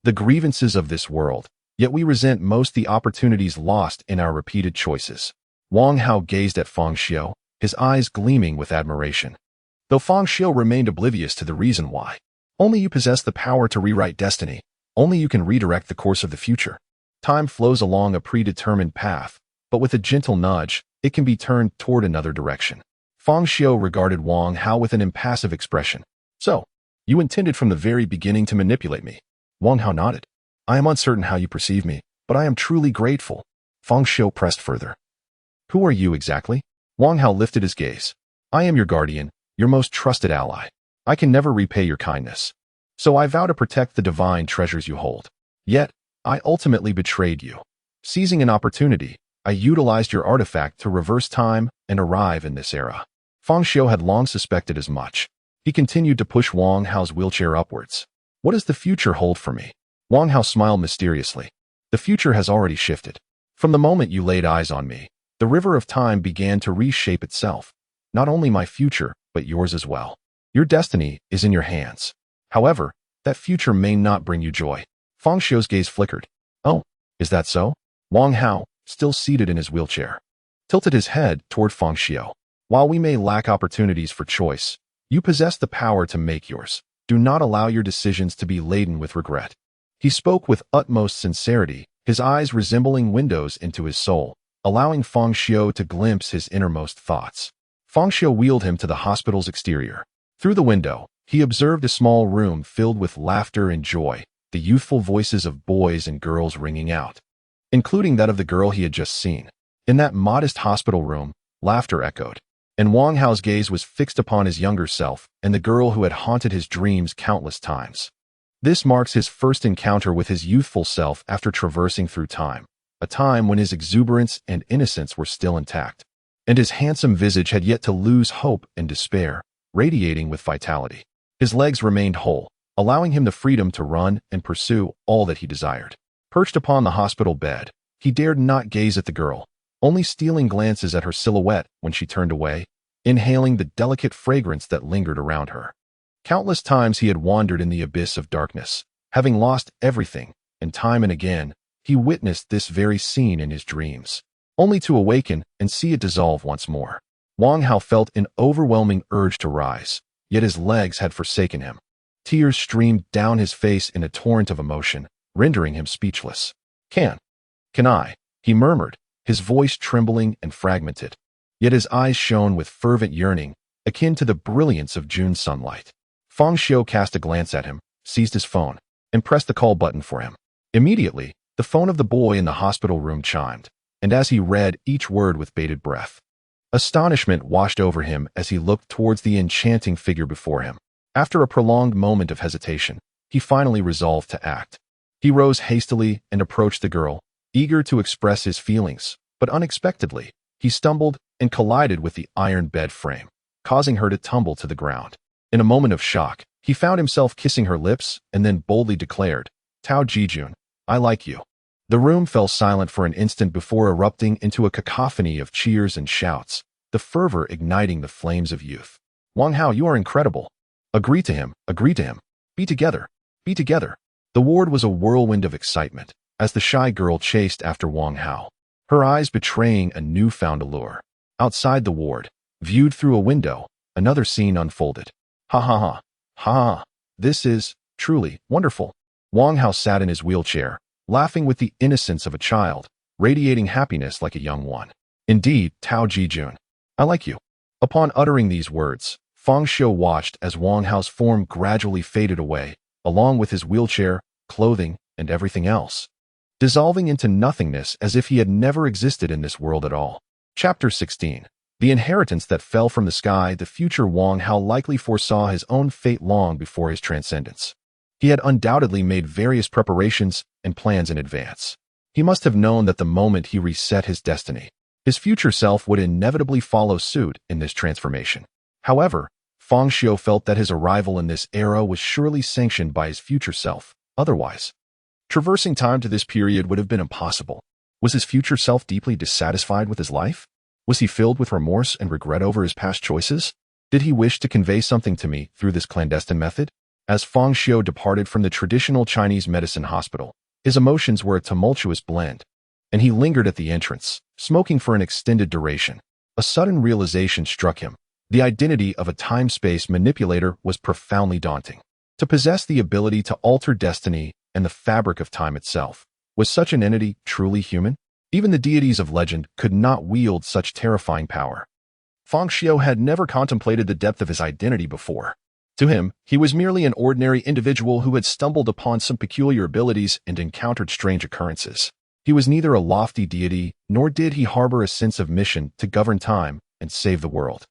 the grievances of this world, yet we resent most the opportunities lost in our repeated choices. Wang Hao gazed at Fang Xiu, his eyes gleaming with admiration. Though Fang Xiu remained oblivious to the reason why. Only you possess the power to rewrite destiny. Only you can redirect the course of the future. Time flows along a predetermined path, but with a gentle nudge, it can be turned toward another direction. Fang Xiu regarded Wang Hao with an impassive expression. So, you intended from the very beginning to manipulate me. Wang Hao nodded. I am uncertain how you perceive me, but I am truly grateful. Fang Xiu pressed further. Who are you exactly? Wang Hao lifted his gaze. I am your guardian, your most trusted ally. I can never repay your kindness. So I vow to protect the divine treasures you hold. Yet, I ultimately betrayed you. Seizing an opportunity, I utilized your artifact to reverse time and arrive in this era. Fang Xiu had long suspected as much. He continued to push Wang Hao's wheelchair upwards. What does the future hold for me? Wang Hao smiled mysteriously. The future has already shifted. From the moment you laid eyes on me, the river of time began to reshape itself. Not only my future, but yours as well. Your destiny is in your hands. However, that future may not bring you joy. Fang Xiu's gaze flickered. Oh, is that so? Wang Hao, still seated in his wheelchair, tilted his head toward Fang Xiu. While we may lack opportunities for choice, you possess the power to make yours. Do not allow your decisions to be laden with regret. He spoke with utmost sincerity, his eyes resembling windows into his soul, allowing Fang Xiu to glimpse his innermost thoughts. Fang Xiu wheeled him to the hospital's exterior. Through the window, he observed a small room filled with laughter and joy, the youthful voices of boys and girls ringing out, including that of the girl he had just seen. In that modest hospital room, laughter echoed, and Wang Hao's gaze was fixed upon his younger self and the girl who had haunted his dreams countless times. This marks his first encounter with his youthful self after traversing through time, a time when his exuberance and innocence were still intact, and his handsome visage had yet to lose hope and despair, radiating with vitality. His legs remained whole, allowing him the freedom to run and pursue all that he desired. Perched upon the hospital bed, he dared not gaze at the girl, only stealing glances at her silhouette when she turned away, inhaling the delicate fragrance that lingered around her. Countless times he had wandered in the abyss of darkness, having lost everything, and time and again, he witnessed this very scene in his dreams, only to awaken and see it dissolve once more. Wang Hao felt an overwhelming urge to rise, yet his legs had forsaken him. Tears streamed down his face in a torrent of emotion, rendering him speechless. Can I? He murmured, his voice trembling and fragmented. Yet his eyes shone with fervent yearning, akin to the brilliance of June sunlight. Fang Xiu cast a glance at him, seized his phone, and pressed the call button for him. Immediately, the phone of the boy in the hospital room chimed, and as he read each word with bated breath, astonishment washed over him as he looked towards the enchanting figure before him. After a prolonged moment of hesitation, he finally resolved to act. He rose hastily and approached the girl, eager to express his feelings, but unexpectedly, he stumbled and collided with the iron bed frame, causing her to tumble to the ground. In a moment of shock, he found himself kissing her lips and then boldly declared, Tao Jijun, I like you. The room fell silent for an instant before erupting into a cacophony of cheers and shouts, the fervor igniting the flames of youth. Wang Hao, you are incredible. Agree to him, agree to him. Be together, be together. The ward was a whirlwind of excitement as the shy girl chased after Wang Hao, her eyes betraying a newfound allure. Outside the ward, viewed through a window, another scene unfolded. Ha ha ha, ha ha, this is, truly, wonderful. Wang Hao sat in his wheelchair, laughing with the innocence of a child, radiating happiness like a young one. Indeed, Tao Jijun, I like you. Upon uttering these words, Fang Xiu watched as Wang Hao's form gradually faded away, along with his wheelchair, clothing, and everything else, dissolving into nothingness as if he had never existed in this world at all. Chapter 16. The inheritance that fell from the sky. The future Wang Hao likely foresaw his own fate long before his transcendence. He had undoubtedly made various preparations and plans in advance. He must have known that the moment he reset his destiny, his future self would inevitably follow suit in this transformation. However, Fang Xiu felt that his arrival in this era was surely sanctioned by his future self. Otherwise, traversing time to this period would have been impossible. Was his future self deeply dissatisfied with his life? Was he filled with remorse and regret over his past choices? Did he wish to convey something to me through this clandestine method? As Fang Xiu departed from the traditional Chinese medicine hospital, his emotions were a tumultuous blend, and he lingered at the entrance, smoking for an extended duration. A sudden realization struck him. The identity of a time-space manipulator was profoundly daunting. To possess the ability to alter destiny and the fabric of time itself, was such an entity truly human? Even the deities of legend could not wield such terrifying power. Fang Xiu had never contemplated the depth of his identity before. To him, he was merely an ordinary individual who had stumbled upon some peculiar abilities and encountered strange occurrences. He was neither a lofty deity, nor did he harbor a sense of mission to govern time and save the world.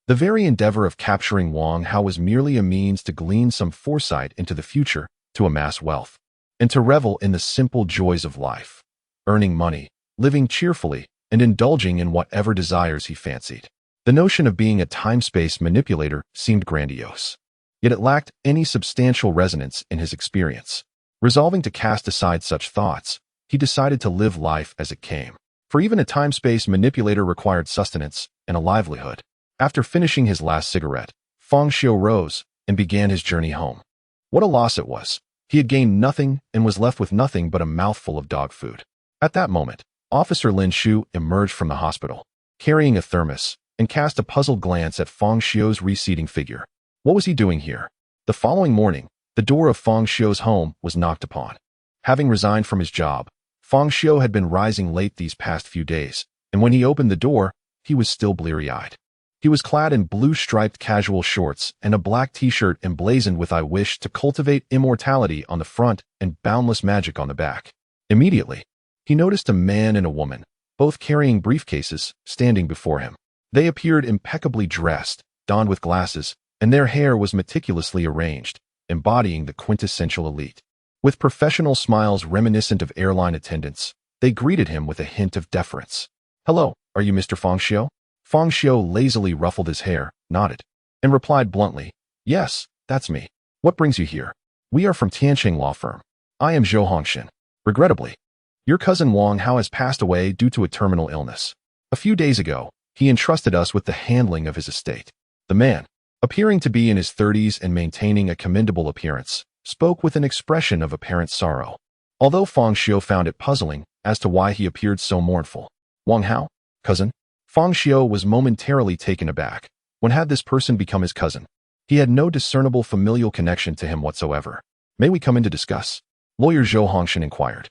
The very endeavor of capturing Wang Hao was merely a means to glean some foresight into the future, to amass wealth, and to revel in the simple joys of life, earning money, living cheerfully, and indulging in whatever desires he fancied. The notion of being a time-space manipulator seemed grandiose, yet it lacked any substantial resonance in his experience. Resolving to cast aside such thoughts, he decided to live life as it came. For even a time-space manipulator required sustenance and a livelihood. After finishing his last cigarette, Fang Xiu rose and began his journey home. What a loss it was. He had gained nothing and was left with nothing but a mouthful of dog food. At that moment, Officer Lin Shu emerged from the hospital, carrying a thermos, and cast a puzzled glance at Fang Xiu's receding figure. What was he doing here? The following morning, the door of Fang Xiu's home was knocked upon. Having resigned from his job, Fang Xiu had been rising late these past few days, and when he opened the door, he was still bleary-eyed. He was clad in blue-striped casual shorts and a black t-shirt emblazoned with "I wish to cultivate immortality" on the front and "boundless magic" on the back. Immediately, he noticed a man and a woman, both carrying briefcases, standing before him. They appeared impeccably dressed, donned with glasses, and their hair was meticulously arranged, embodying the quintessential elite. With professional smiles reminiscent of airline attendants, they greeted him with a hint of deference. "Hello, are you Mr. Fang Xiu?" Fang Xiu lazily ruffled his hair, nodded, and replied bluntly, "Yes, that's me. What brings you here?" "We are from Tianqing Law Firm. I am Zhou Hongshan. Regrettably, your cousin Wang Hao has passed away due to a terminal illness. A few days ago, he entrusted us with the handling of his estate." The man, appearing to be in his 30s and maintaining a commendable appearance, spoke with an expression of apparent sorrow, although Fang Xiu found it puzzling as to why he appeared so mournful. "Wang Hao? Cousin?" Fang Xiu was momentarily taken aback. When had this person become his cousin? He had no discernible familial connection to him whatsoever. "May we come in to discuss?" Lawyer Zhou Hongshan inquired.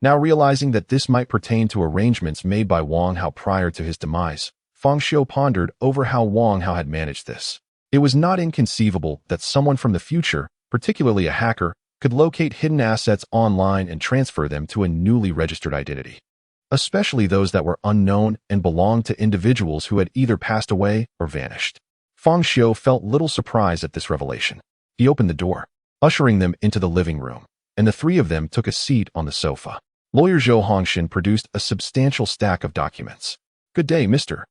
Now realizing that this might pertain to arrangements made by Wang Hao prior to his demise, Fang Xiu pondered over how Wang Hao had managed this. It was not inconceivable that someone from the future, particularly a hacker, could locate hidden assets online and transfer them to a newly registered identity, especially those that were unknown and belonged to individuals who had either passed away or vanished. Fang Xiu felt little surprise at this revelation. He opened the door, ushering them into the living room, and the three of them took a seat on the sofa. Lawyer Zhou Hongshan produced a substantial stack of documents. "Good day, Mr.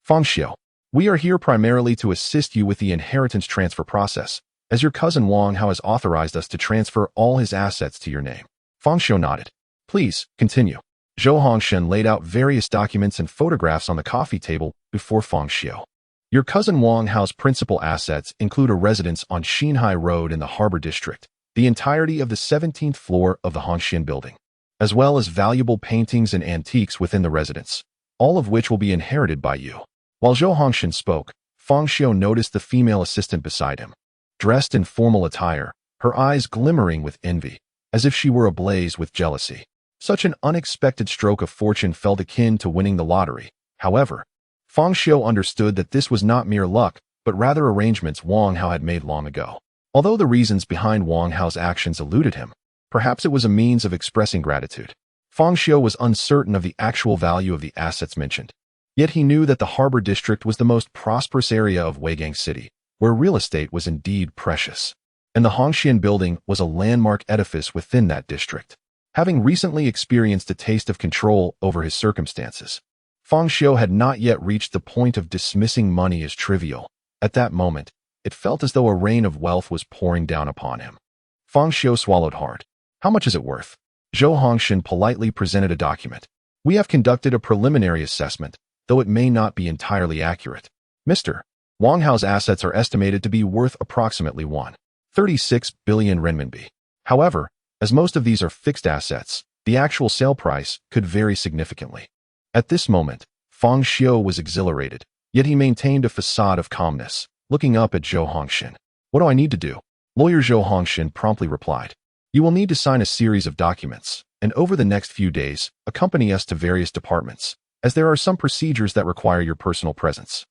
Fang Xiu. We are here primarily to assist you with the inheritance transfer process, as your cousin Wang Hao has authorized us to transfer all his assets to your name." Fang Xiu nodded. "Please, continue." Zhou Hongshan laid out various documents and photographs on the coffee table before Fang Xiu. "Your cousin Wang Hao's principal assets include a residence on Xinhai Road in the Harbor District, the entirety of the 17th floor of the Hongxian building, as well as valuable paintings and antiques within the residence, all of which will be inherited by you." While Zhou Hongshan spoke, Fang Xiu noticed the female assistant beside him, dressed in formal attire, her eyes glimmering with envy, as if she were ablaze with jealousy. Such an unexpected stroke of fortune felt akin to winning the lottery. However, Fang Xiu understood that this was not mere luck, but rather arrangements Wang Hao had made long ago. Although the reasons behind Wang Hao's actions eluded him, perhaps it was a means of expressing gratitude. Fang Xiu was uncertain of the actual value of the assets mentioned. Yet he knew that the harbor district was the most prosperous area of Weigang City, where real estate was indeed precious. And the Hongxian building was a landmark edifice within that district. Having recently experienced a taste of control over his circumstances, Fang Xiu had not yet reached the point of dismissing money as trivial. At that moment, it felt as though a rain of wealth was pouring down upon him. Fang Xiu swallowed hard. How much is it worth? Zhou Hongxian politely presented a document. We have conducted a preliminary assessment, though it may not be entirely accurate. Mr. Wang Hao's assets are estimated to be worth approximately 1.36 billion renminbi. However, as most of these are fixed assets, the actual sale price could vary significantly. At this moment, Fang Xiu was exhilarated, yet he maintained a facade of calmness, looking up at Zhou Hongxian. What do I need to do? Lawyer Zhou Hongxian promptly replied. You will need to sign a series of documents, and over the next few days, accompany us to various departments, as there are some procedures that require your personal presence.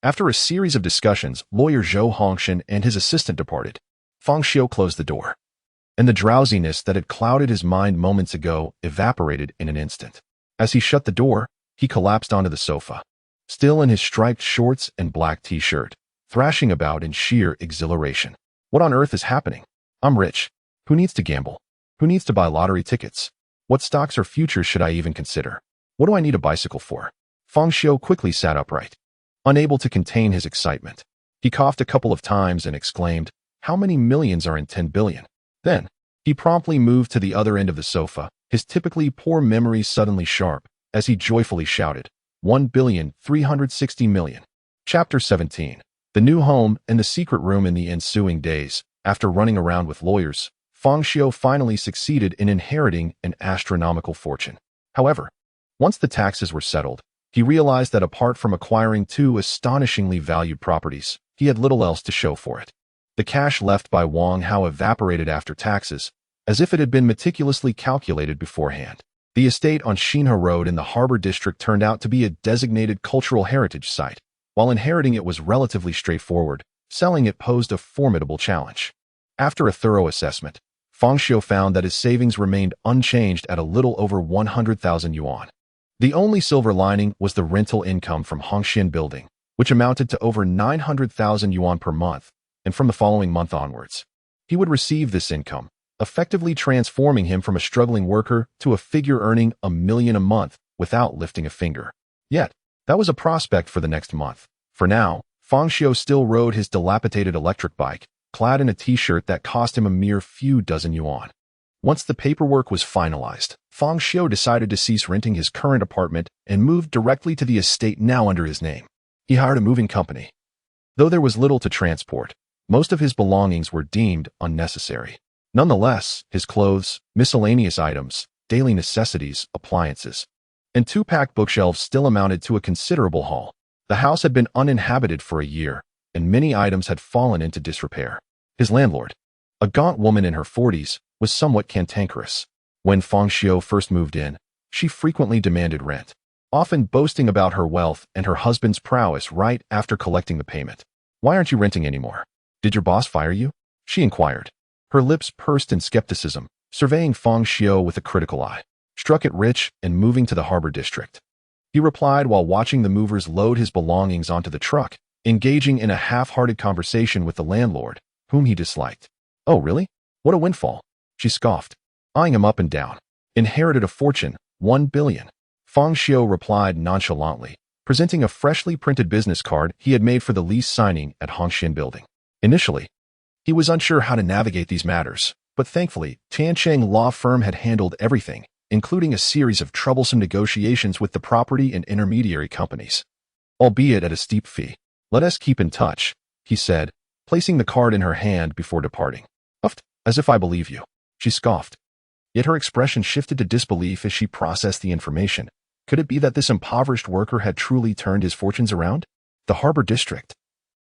After a series of discussions, Lawyer Zhou Hongxian and his assistant departed. Fang Xiu closed the door, and the drowsiness that had clouded his mind moments ago evaporated in an instant. As he shut the door, he collapsed onto the sofa, still in his striped shorts and black t-shirt, thrashing about in sheer exhilaration. What on earth is happening? I'm rich. Who needs to gamble? Who needs to buy lottery tickets? What stocks or futures should I even consider? What do I need a bicycle for? Fang Xiu quickly sat upright, unable to contain his excitement. He coughed a couple of times and exclaimed, how many millions are in 10 billion? Then, he promptly moved to the other end of the sofa, his typically poor memory suddenly sharp, as he joyfully shouted, 1,360,000,000. Chapter 17. The new home and the secret room. In the ensuing days, after running around with lawyers, Fang Xiu finally succeeded in inheriting an astronomical fortune. However, once the taxes were settled, he realized that apart from acquiring two astonishingly valued properties, he had little else to show for it. The cash left by Wang Hao evaporated after taxes, as if it had been meticulously calculated beforehand. The estate on Xinhe Road in the Harbor District turned out to be a designated cultural heritage site. While inheriting it was relatively straightforward, selling it posed a formidable challenge. After a thorough assessment, Fang Xiu found that his savings remained unchanged at a little over 100,000 yuan. The only silver lining was the rental income from Hongxian Building, which amounted to over 900,000 yuan per month, and from the following month onwards, he would receive this income, effectively transforming him from a struggling worker to a figure earning 1 million a month without lifting a finger. Yet, that was a prospect for the next month. For now, Fang Xiu still rode his dilapidated electric bike, clad in a t-shirt that cost him a mere few dozen yuan. Once the paperwork was finalized, Fang Xiu decided to cease renting his current apartment and moved directly to the estate now under his name. He hired a moving company. Though there was little to transport, most of his belongings were deemed unnecessary. Nonetheless, his clothes, miscellaneous items, daily necessities, appliances, and two-pack bookshelves still amounted to a considerable haul. The house had been uninhabited for a year, and many items had fallen into disrepair. His landlord, a gaunt woman in her 40s, was somewhat cantankerous. When Fang Xiu first moved in, she frequently demanded rent, often boasting about her wealth and her husband's prowess right after collecting the payment. Why aren't you renting anymore? Did your boss fire you? She inquired. Her lips pursed in skepticism, surveying Fang Xiu with a critical eye. Struck it rich and moving to the harbor district. He replied while watching the movers load his belongings onto the truck, engaging in a half-hearted conversation with the landlord, whom he disliked. Oh, really? What a windfall. She scoffed, eyeing him up and down. Inherited a fortune, 1 billion. Fang Xiu replied nonchalantly, presenting a freshly printed business card he had made for the lease signing at Hongxian Building. Initially, he was unsure how to navigate these matters, but thankfully, Tiancheng law firm had handled everything, including a series of troublesome negotiations with the property and intermediary companies, albeit at a steep fee. Let us keep in touch, he said, placing the card in her hand before departing. Huffed, as if I believe you. She scoffed. Yet her expression shifted to disbelief as she processed the information. Could it be that this impoverished worker had truly turned his fortunes around? The Harbor District,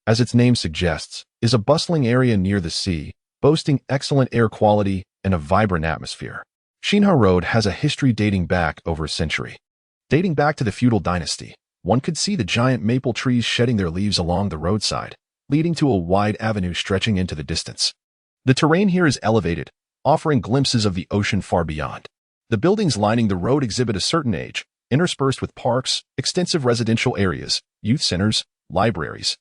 as its name suggests, is a bustling area near the sea, boasting excellent air quality and a vibrant atmosphere. Xinhe Road has a history dating back over a century. Dating back to the feudal dynasty, one could see the giant maple trees shedding their leaves along the roadside, leading to a wide avenue stretching into the distance. The terrain here is elevated, offering glimpses of the ocean far beyond. The buildings lining the road exhibit a certain age, interspersed with parks, extensive residential areas, youth centers, libraries,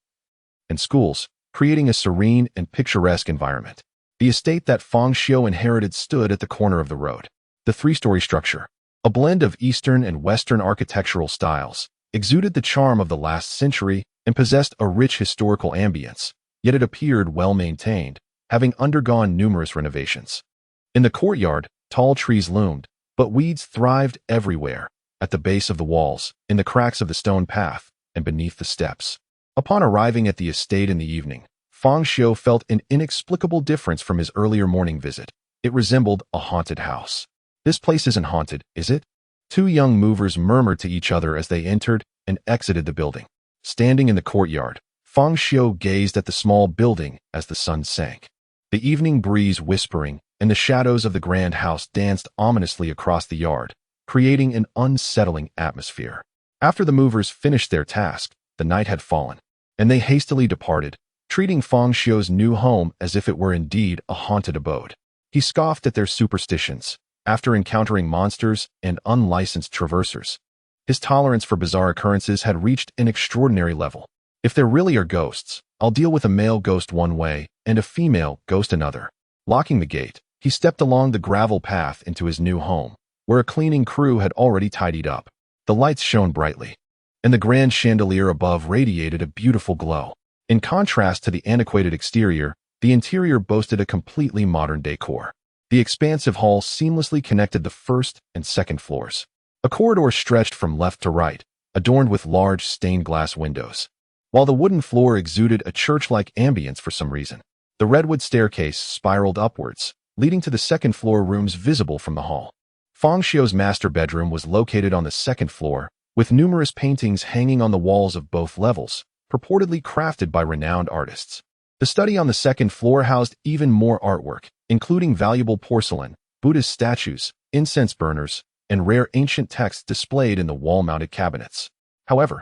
and schools, creating a serene and picturesque environment. The estate that Fang Xiu inherited stood at the corner of the road. The three-story structure, a blend of Eastern and Western architectural styles, exuded the charm of the last century and possessed a rich historical ambience, yet it appeared well-maintained, having undergone numerous renovations. In the courtyard, tall trees loomed, but weeds thrived everywhere, at the base of the walls, in the cracks of the stone path, and beneath the steps. Upon arriving at the estate in the evening, Fang Xiu felt an inexplicable difference from his earlier morning visit. It resembled a haunted house. "This place isn't haunted, is it?" Two young movers murmured to each other as they entered and exited the building. Standing in the courtyard, Fang Xiu gazed at the small building as the sun sank. The evening breeze whispering and the shadows of the grand house danced ominously across the yard, creating an unsettling atmosphere. After the movers finished their task, the night had fallen, and they hastily departed, treating Fang Xiu's new home as if it were indeed a haunted abode. He scoffed at their superstitions. After encountering monsters and unlicensed traversers, his tolerance for bizarre occurrences had reached an extraordinary level. "If there really are ghosts, I'll deal with a male ghost one way and a female ghost another." Locking the gate, he stepped along the gravel path into his new home, where a cleaning crew had already tidied up. The lights shone brightly, and the grand chandelier above radiated a beautiful glow. In contrast to the antiquated exterior, the interior boasted a completely modern decor. The expansive hall seamlessly connected the first and second floors. A corridor stretched from left to right, adorned with large stained glass windows, while the wooden floor exuded a church-like ambience for some reason. The redwood staircase spiraled upwards, leading to the second-floor rooms visible from the hall. Fang Xiu's master bedroom was located on the second floor, with numerous paintings hanging on the walls of both levels, purportedly crafted by renowned artists. The study on the second floor housed even more artwork, including valuable porcelain, Buddhist statues, incense burners, and rare ancient texts displayed in the wall-mounted cabinets. However,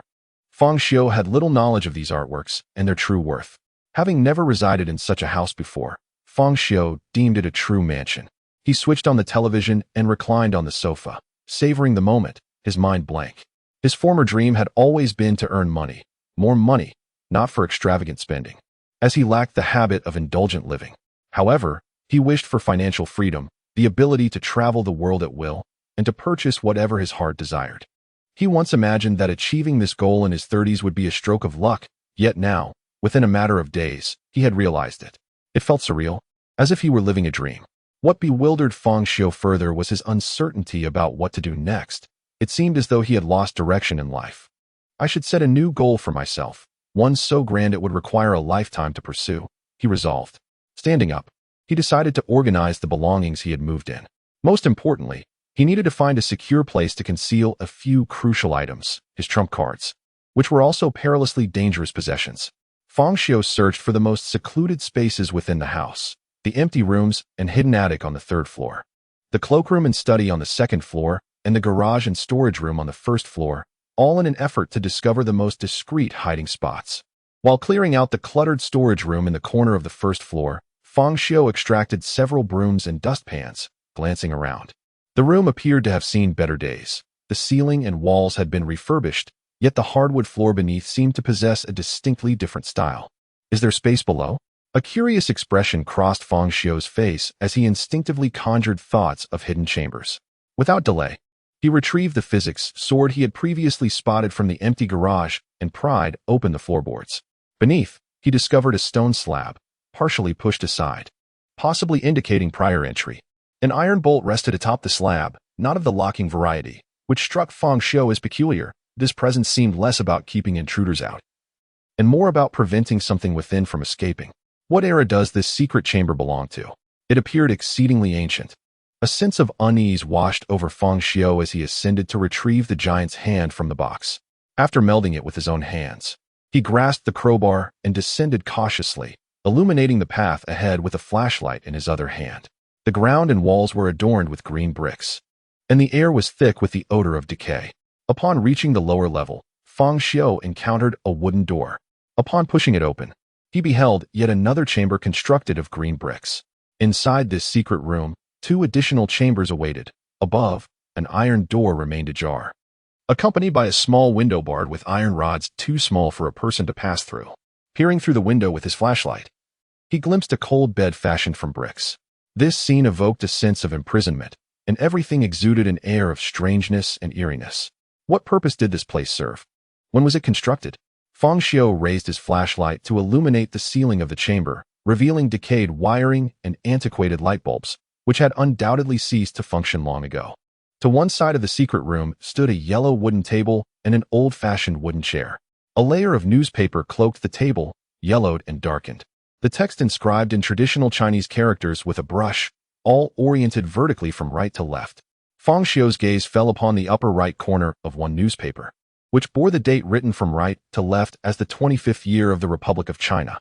Fang Xiu had little knowledge of these artworks and their true worth. Having never resided in such a house before, Fang Xiu deemed it a true mansion. He switched on the television and reclined on the sofa, savoring the moment, his mind blank. His former dream had always been to earn money, more money, not for extravagant spending, as he lacked the habit of indulgent living. However, he wished for financial freedom, the ability to travel the world at will, and to purchase whatever his heart desired. He once imagined that achieving this goal in his 30s would be a stroke of luck, yet now, within a matter of days, he had realized it. It felt surreal, as if he were living a dream. What bewildered Fang Xiu further was his uncertainty about what to do next. It seemed as though he had lost direction in life. "I should set a new goal for myself, one so grand it would require a lifetime to pursue," he resolved. Standing up, he decided to organize the belongings he had moved in. Most importantly, he needed to find a secure place to conceal a few crucial items, his trump cards, which were also perilously dangerous possessions. Fang Xiu searched for the most secluded spaces within the house, the empty rooms and hidden attic on the third floor, the cloakroom and study on the second floor, and the garage and storage room on the first floor, all in an effort to discover the most discreet hiding spots. While clearing out the cluttered storage room in the corner of the first floor, Fang Xiu extracted several brooms and dustpans, glancing around. The room appeared to have seen better days. The ceiling and walls had been refurbished, yet the hardwood floor beneath seemed to possess a distinctly different style. "Is there space below?" A curious expression crossed Fang Xiu's face as he instinctively conjured thoughts of hidden chambers. Without delay, he retrieved the physics sword he had previously spotted from the empty garage and pried open the floorboards. Beneath, he discovered a stone slab, partially pushed aside, possibly indicating prior entry. An iron bolt rested atop the slab, not of the locking variety, which struck Fang Xiu as peculiar. This presence seemed less about keeping intruders out, and more about preventing something within from escaping. What era does this secret chamber belong to? It appeared exceedingly ancient. A sense of unease washed over Fang Xiu as he ascended to retrieve the giant's hand from the box. After melding it with his own hands, he grasped the crowbar and descended cautiously, illuminating the path ahead with a flashlight in his other hand. The ground and walls were adorned with green bricks, and the air was thick with the odor of decay. Upon reaching the lower level, Fang Xiu encountered a wooden door. Upon pushing it open, he beheld yet another chamber constructed of green bricks. Inside this secret room, 2 additional chambers awaited. Above, an iron door remained ajar, accompanied by a small window barred with iron rods too small for a person to pass through. Peering through the window with his flashlight, he glimpsed a cold bed fashioned from bricks. This scene evoked a sense of imprisonment, and everything exuded an air of strangeness and eeriness. What purpose did this place serve? When was it constructed? Fang Xiu raised his flashlight to illuminate the ceiling of the chamber, revealing decayed wiring and antiquated light bulbs, which had undoubtedly ceased to function long ago. To one side of the secret room stood a yellow wooden table and an old-fashioned wooden chair. A layer of newspaper cloaked the table, yellowed and darkened. The text inscribed in traditional Chinese characters with a brush, all oriented vertically from right to left. Fang Xiu's gaze fell upon the upper right corner of one newspaper, which bore the date written from right to left as the 25th year of the Republic of China.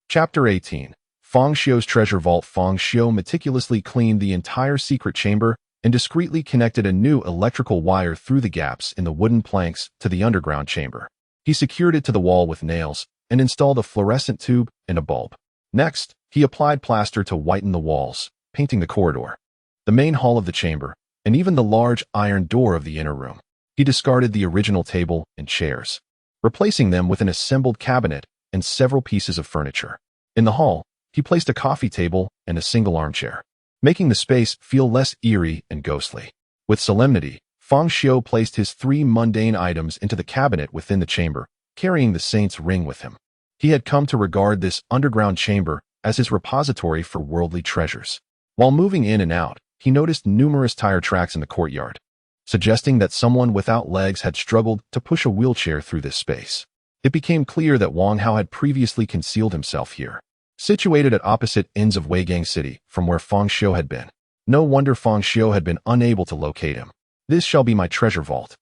Chapter 18. Fang Xiu's Treasure Vault. Fang Xiu meticulously cleaned the entire secret chamber and discreetly connected a new electrical wire through the gaps in the wooden planks to the underground chamber. He secured it to the wall with nails and installed a fluorescent tube and a bulb. Next, he applied plaster to whiten the walls, painting the corridor, the main hall of the chamber, and even the large iron door of the inner room. He discarded the original table and chairs, replacing them with an assembled cabinet and several pieces of furniture. In the hall, he placed a coffee table and a single armchair, making the space feel less eerie and ghostly. With solemnity, Fang Xiu placed his 3 mundane items into the cabinet within the chamber, carrying the saint's ring with him. He had come to regard this underground chamber as his repository for worldly treasures. While moving in and out, he noticed numerous tire tracks in the courtyard, suggesting that someone without legs had struggled to push a wheelchair through this space. It became clear that Wang Hao had previously concealed himself here, situated at opposite ends of Weigang City from where Fang Xiu had been. No wonder Fang Xiu had been unable to locate him. "This shall be my treasure vault,"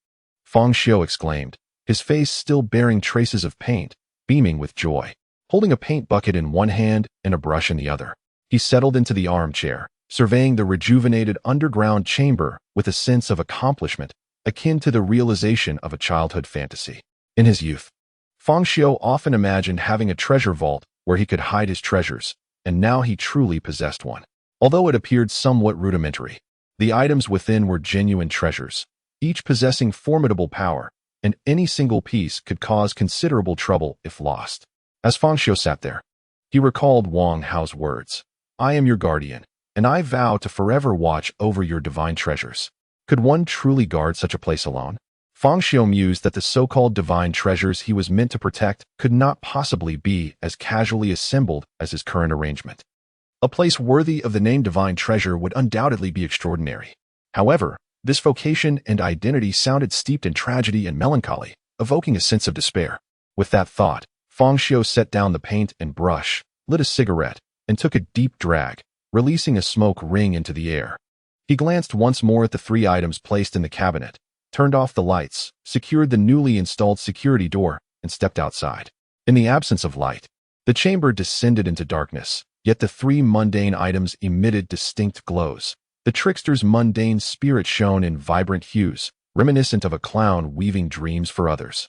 Fang Xiu exclaimed, his face still bearing traces of paint, beaming with joy. Holding a paint bucket in one hand and a brush in the other, he settled into the armchair, surveying the rejuvenated underground chamber with a sense of accomplishment akin to the realization of a childhood fantasy. In his youth, Fang Xiu often imagined having a treasure vault where he could hide his treasures, and now he truly possessed one. Although it appeared somewhat rudimentary, the items within were genuine treasures, each possessing formidable power, and any single piece could cause considerable trouble if lost. As Fang Xiu sat there, he recalled Wang Hao's words, "I am your guardian, and I vow to forever watch over your divine treasures." Could one truly guard such a place alone? Fang Xiu mused that the so-called divine treasures he was meant to protect could not possibly be as casually assembled as his current arrangement. A place worthy of the name divine treasure would undoubtedly be extraordinary. However, this vocation and identity sounded steeped in tragedy and melancholy, evoking a sense of despair. With that thought, Fang Xiu set down the paint and brush, lit a cigarette, and took a deep drag, releasing a smoke ring into the air. He glanced once more at the 3 items placed in the cabinet, turned off the lights, secured the newly installed security door, and stepped outside. In the absence of light, the chamber descended into darkness, yet the 3 mundane items emitted distinct glows. The trickster's mundane spirit shone in vibrant hues, reminiscent of a clown weaving dreams for others.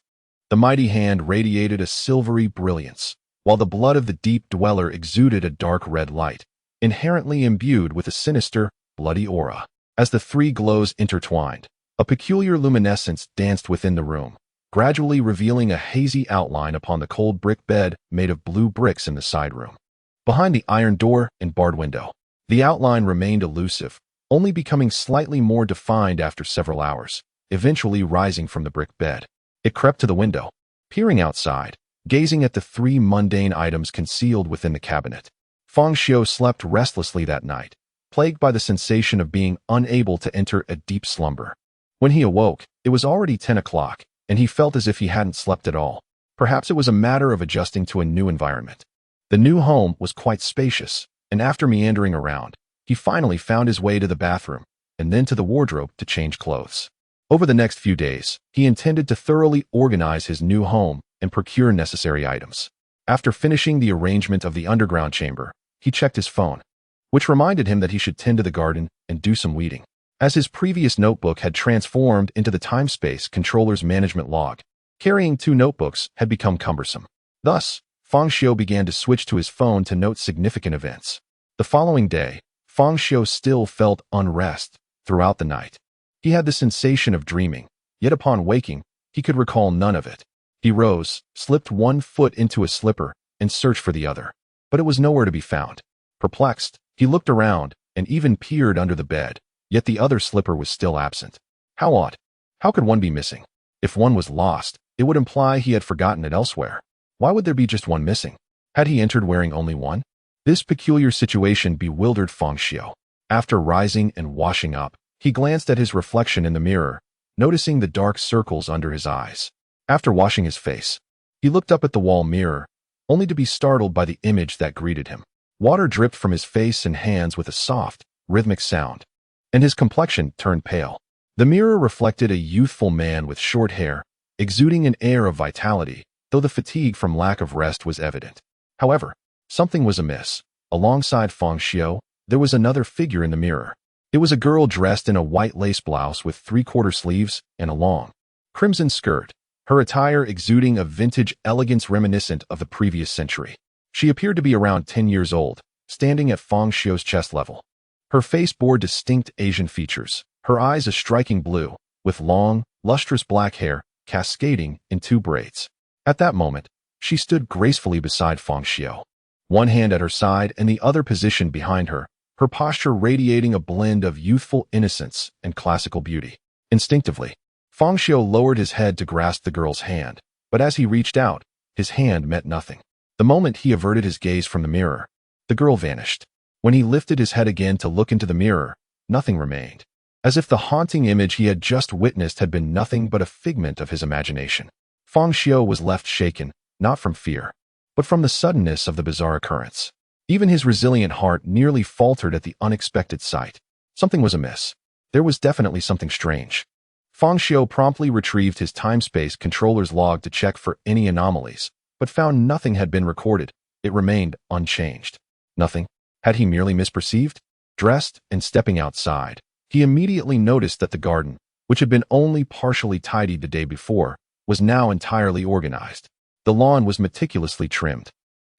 The mighty hand radiated a silvery brilliance, while the blood of the deep dweller exuded a dark red light, inherently imbued with a sinister, bloody aura. As the 3 glows intertwined, a peculiar luminescence danced within the room, gradually revealing a hazy outline upon the cold brick bed made of blue bricks in the side room. Behind the iron door and barred window, the outline remained elusive, only becoming slightly more defined after several hours, eventually rising from the brick bed. It crept to the window, peering outside, gazing at the 3 mundane items concealed within the cabinet. Fang Xiu slept restlessly that night, plagued by the sensation of being unable to enter a deep slumber. When he awoke, it was already 10 o'clock, and he felt as if he hadn't slept at all. Perhaps it was a matter of adjusting to a new environment. The new home was quite spacious, and after meandering around, he finally found his way to the bathroom, and then to the wardrobe to change clothes. Over the next few days, he intended to thoroughly organize his new home and procure necessary items. After finishing the arrangement of the underground chamber, he checked his phone, which reminded him that he should tend to the garden and do some weeding. As his previous notebook had transformed into the time-space controller's management log, carrying 2 notebooks had become cumbersome. Thus, Fang Xiu began to switch to his phone to note significant events. The following day, Fang Xiu still felt unrest throughout the night. He had the sensation of dreaming, yet upon waking, he could recall none of it. He rose, slipped one foot into a slipper, and searched for the other. But it was nowhere to be found. Perplexed, he looked around and even peered under the bed, yet the other slipper was still absent. How odd. How could one be missing? If one was lost, it would imply he had forgotten it elsewhere. Why would there be just one missing? Had he entered wearing only one? This peculiar situation bewildered Fang Xiu. After rising and washing up, he glanced at his reflection in the mirror, noticing the dark circles under his eyes. After washing his face, he looked up at the wall mirror, only to be startled by the image that greeted him. Water dripped from his face and hands with a soft, rhythmic sound, and his complexion turned pale. The mirror reflected a youthful man with short hair, exuding an air of vitality, though the fatigue from lack of rest was evident. However, something was amiss. Alongside Fang Xiu, there was another figure in the mirror. It was a girl dressed in a white lace blouse with three-quarter sleeves and a long, crimson skirt, her attire exuding a vintage elegance reminiscent of the previous century. She appeared to be around 10 years old, standing at Fang Xiu's chest level. Her face bore distinct Asian features, her eyes a striking blue, with long, lustrous black hair cascading in 2 braids. At that moment, she stood gracefully beside Fang Xiu, one hand at her side and the other positioned behind her, her posture radiating a blend of youthful innocence and classical beauty. Instinctively, Fang Xiu lowered his head to grasp the girl's hand, but as he reached out, his hand met nothing. The moment he averted his gaze from the mirror, the girl vanished. When he lifted his head again to look into the mirror, nothing remained, as if the haunting image he had just witnessed had been nothing but a figment of his imagination. Fang Xiu was left shaken, not from fear, but from the suddenness of the bizarre occurrence. Even his resilient heart nearly faltered at the unexpected sight. Something was amiss. There was definitely something strange. Fang Xiu promptly retrieved his time-space controller's log to check for any anomalies, but found nothing had been recorded. It remained unchanged. Nothing. Had he merely misperceived? Dressed and stepping outside, he immediately noticed that the garden, which had been only partially tidied the day before, was now entirely organized. The lawn was meticulously trimmed,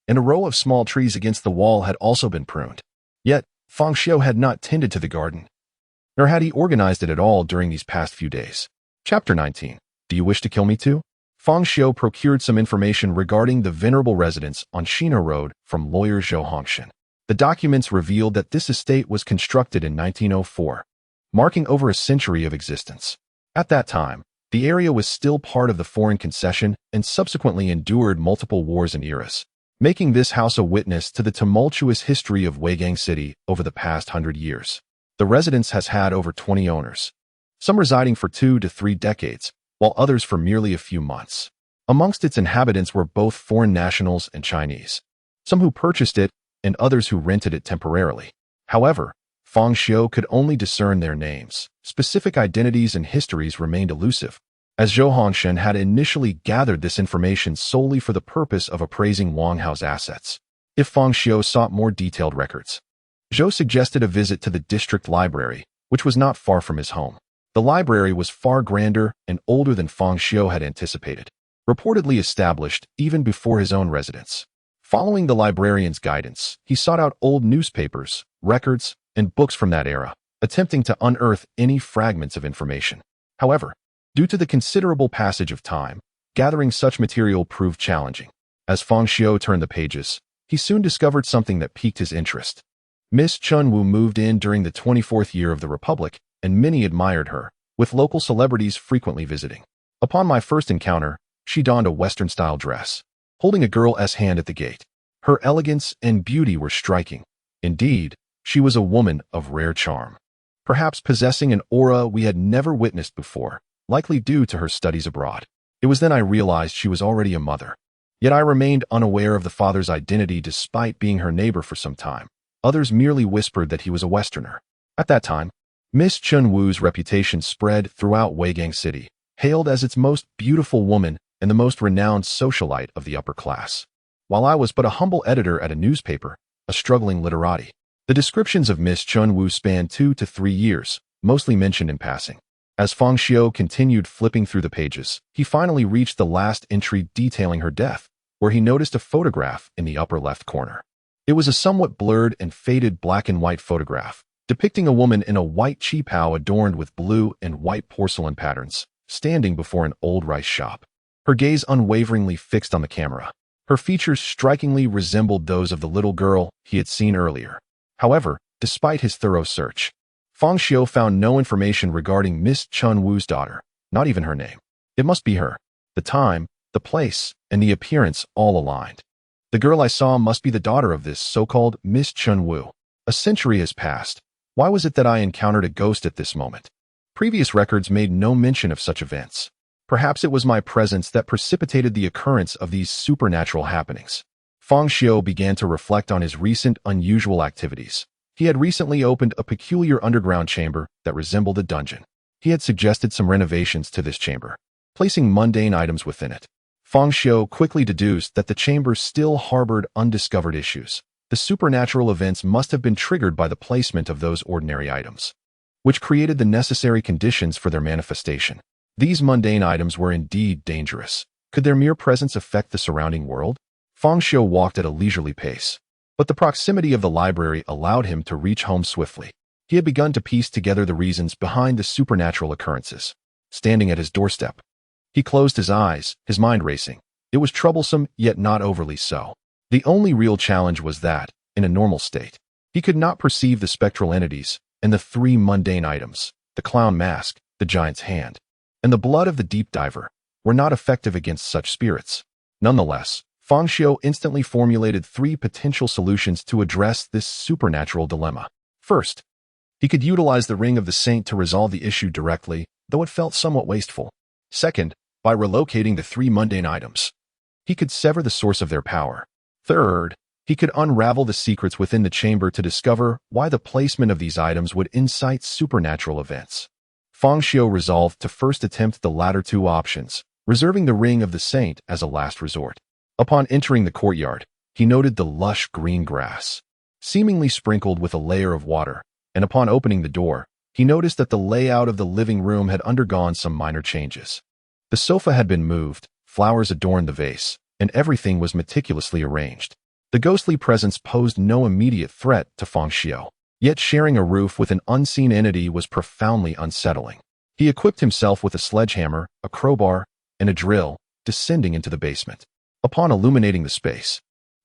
and a row of small trees against the wall had also been pruned. Yet, Fang Xiu had not tended to the garden, nor had he organized it at all during these past few days. Chapter 19. Do you wish to kill me too? Fang Xiu procured some information regarding the venerable residence on Shina Road from lawyer Zhou Hongshan. The documents revealed that this estate was constructed in 1904, marking over a century of existence. At that time, the area was still part of the foreign concession and subsequently endured multiple wars and eras, making this house a witness to the tumultuous history of Weigang City over the past 100 years. The residence has had over 20 owners, some residing for 2 to 3 decades, while others for merely a few months. Amongst its inhabitants were both foreign nationals and Chinese, some who purchased it and others who rented it temporarily. However, Fang Xiu could only discern their names. Specific identities and histories remained elusive, as Zhou Hongshan had initially gathered this information solely for the purpose of appraising Wang Hao's assets. If Fang Xiu sought more detailed records, Zhou suggested a visit to the district library, which was not far from his home. The library was far grander and older than Fang Xiu had anticipated, reportedly established even before his own residence. Following the librarian's guidance, he sought out old newspapers, records, and books from that era, attempting to unearth any fragments of information. However, due to the considerable passage of time, gathering such material proved challenging. As Fang Xiu turned the pages, he soon discovered something that piqued his interest. Miss Chunwu moved in during the 24th year of the Republic, and many admired her, with local celebrities frequently visiting. Upon my first encounter, she donned a Western-style dress, holding a girl's hand at the gate. Her elegance and beauty were striking. Indeed, she was a woman of rare charm, perhaps possessing an aura we had never witnessed before, likely due to her studies abroad. It was then I realized she was already a mother. Yet I remained unaware of the father's identity despite being her neighbor for some time. Others merely whispered that he was a Westerner. At that time, Miss Chunwu's reputation spread throughout Weigang City, hailed as its most beautiful woman and the most renowned socialite of the upper class. While I was but a humble editor at a newspaper, a struggling literati, the descriptions of Miss Chunwu spanned 2 to 3 years, mostly mentioned in passing. As Fang Xiu continued flipping through the pages, he finally reached the last entry detailing her death, where he noticed a photograph in the upper left corner. It was a somewhat blurred and faded black and white photograph, depicting a woman in a white qipao adorned with blue and white porcelain patterns, standing before an old rice shop. Her gaze unwaveringly fixed on the camera. Her features strikingly resembled those of the little girl he had seen earlier. However, despite his thorough search, Fang Xiu found no information regarding Miss Chun Wu's daughter, not even her name. It must be her. The time, the place, and the appearance all aligned. The girl I saw must be the daughter of this so-called Miss Chun Wu. A century has passed. Why was it that I encountered a ghost at this moment? Previous records made no mention of such events. Perhaps it was my presence that precipitated the occurrence of these supernatural happenings. Fang Xiu began to reflect on his recent unusual activities. He had recently opened a peculiar underground chamber that resembled a dungeon. He had suggested some renovations to this chamber, placing mundane items within it. Fang Xiu quickly deduced that the chamber still harbored undiscovered issues. The supernatural events must have been triggered by the placement of those ordinary items, which created the necessary conditions for their manifestation. These mundane items were indeed dangerous. Could their mere presence affect the surrounding world? Fang Xiu walked at a leisurely pace, but the proximity of the library allowed him to reach home swiftly. He had begun to piece together the reasons behind the supernatural occurrences. Standing at his doorstep, he closed his eyes, his mind racing. It was troublesome, yet not overly so. The only real challenge was that, in a normal state, he could not perceive the spectral entities and the three mundane items, the clown mask, the giant's hand, and the blood of the deep diver, were not effective against such spirits. Nonetheless, Fang Xiu instantly formulated three potential solutions to address this supernatural dilemma. First, he could utilize the Ring of the Saint to resolve the issue directly, though it felt somewhat wasteful. Second, by relocating the three mundane items, he could sever the source of their power. Third, he could unravel the secrets within the chamber to discover why the placement of these items would incite supernatural events. Fang Xiu resolved to first attempt the latter two options, reserving the Ring of the Saint as a last resort. Upon entering the courtyard, he noted the lush green grass, seemingly sprinkled with a layer of water, and upon opening the door, he noticed that the layout of the living room had undergone some minor changes. The sofa had been moved, flowers adorned the vase, and everything was meticulously arranged. The ghostly presence posed no immediate threat to Fang Xiu, yet sharing a roof with an unseen entity was profoundly unsettling. He equipped himself with a sledgehammer, a crowbar, and a drill, descending into the basement. Upon illuminating the space,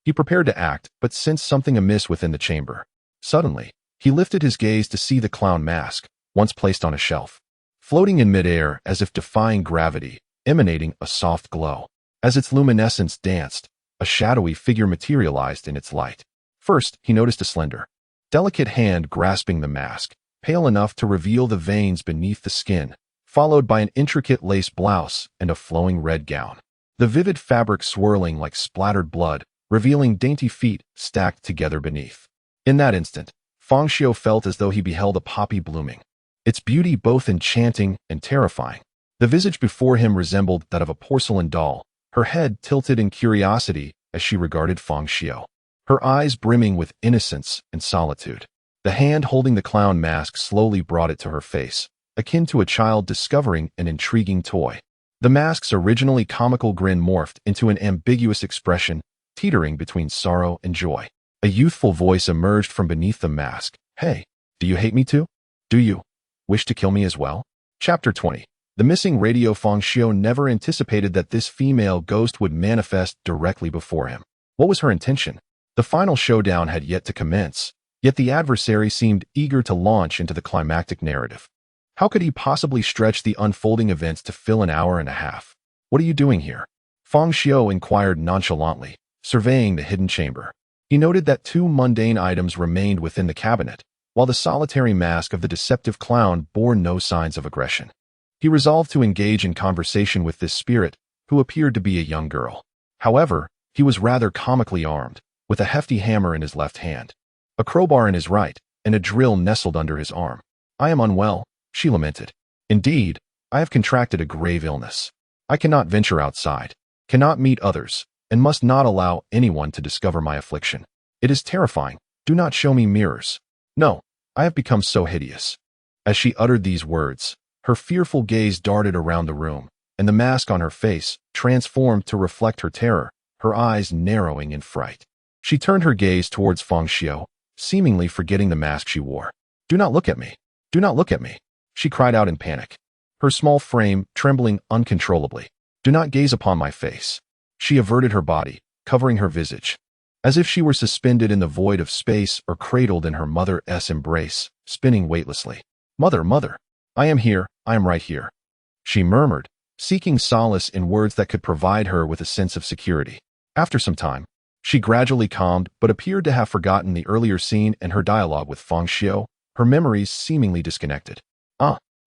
he prepared to act, but sensed something amiss within the chamber. Suddenly, he lifted his gaze to see the clown mask, once placed on a shelf, floating in midair as if defying gravity, emanating a soft glow. As its luminescence danced, a shadowy figure materialized in its light. First, he noticed a slender, delicate hand grasping the mask, pale enough to reveal the veins beneath the skin, followed by an intricate lace blouse and a flowing red gown. The vivid fabric swirling like splattered blood, revealing dainty feet stacked together beneath. In that instant, Fang Xiu felt as though he beheld a poppy blooming, its beauty both enchanting and terrifying. The visage before him resembled that of a porcelain doll, her head tilted in curiosity as she regarded Fang Xiu, her eyes brimming with innocence and solitude. The hand holding the clown mask slowly brought it to her face, akin to a child discovering an intriguing toy. The mask's originally comical grin morphed into an ambiguous expression, teetering between sorrow and joy. A youthful voice emerged from beneath the mask. "Hey, do you hate me too? Do you wish to kill me as well?" Chapter 20. The missing radio. Fang Xiu never anticipated that this female ghost would manifest directly before him. What was her intention? The final showdown had yet to commence, yet the adversary seemed eager to launch into the climactic narrative. How could he possibly stretch the unfolding events to fill an hour and a half? "What are you doing here?" Fang Xiu inquired nonchalantly, surveying the hidden chamber. He noted that two mundane items remained within the cabinet, while the solitary mask of the deceptive clown bore no signs of aggression. He resolved to engage in conversation with this spirit, who appeared to be a young girl. However, he was rather comically armed, with a hefty hammer in his left hand, a crowbar in his right, and a drill nestled under his arm. "I am unwell," she lamented. "Indeed, I have contracted a grave illness. I cannot venture outside, cannot meet others, and must not allow anyone to discover my affliction. It is terrifying. Do not show me mirrors. No, I have become so hideous." As she uttered these words, her fearful gaze darted around the room, and the mask on her face transformed to reflect her terror, her eyes narrowing in fright. She turned her gaze towards Fang Xiu, seemingly forgetting the mask she wore. "Do not look at me. Do not look at me," she cried out in panic, her small frame trembling uncontrollably. "Do not gaze upon my face." She averted her body, covering her visage, as if she were suspended in the void of space or cradled in her mother's embrace, spinning weightlessly. "Mother, mother, I am here, I am right here," she murmured, seeking solace in words that could provide her with a sense of security. After some time, she gradually calmed but appeared to have forgotten the earlier scene and her dialogue with Fang Xiu, her memories seemingly disconnected.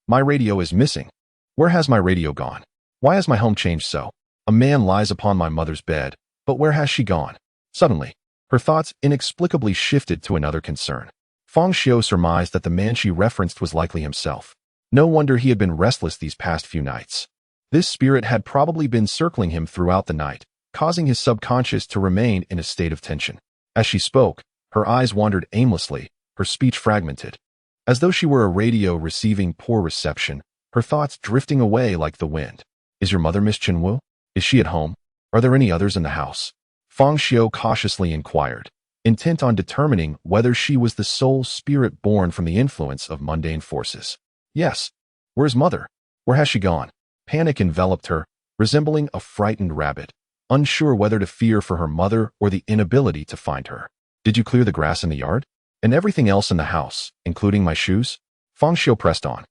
My radio is missing. Where has my radio gone? Why has my home changed so? A man lies upon my mother's bed, but where has she gone?" Suddenly, her thoughts inexplicably shifted to another concern. Fang Xiu surmised that the man she referenced was likely himself. No wonder he had been restless these past few nights. This spirit had probably been circling him throughout the night, causing his subconscious to remain in a state of tension. As she spoke, her eyes wandered aimlessly, her speech fragmented. As though she were a radio receiving poor reception, her thoughts drifting away like the wind. "Is your mother Miss Chenwu? Is she at home? Are there any others in the house?" Fang Xiu cautiously inquired, intent on determining whether she was the sole spirit born from the influence of mundane forces. "Yes. Where's mother? Where has she gone?" Panic enveloped her, resembling a frightened rabbit, unsure whether to fear for her mother or the inability to find her. "Did you clear the grass in the yard? And everything else in the house, including my shoes?" Fang Xiu pressed on,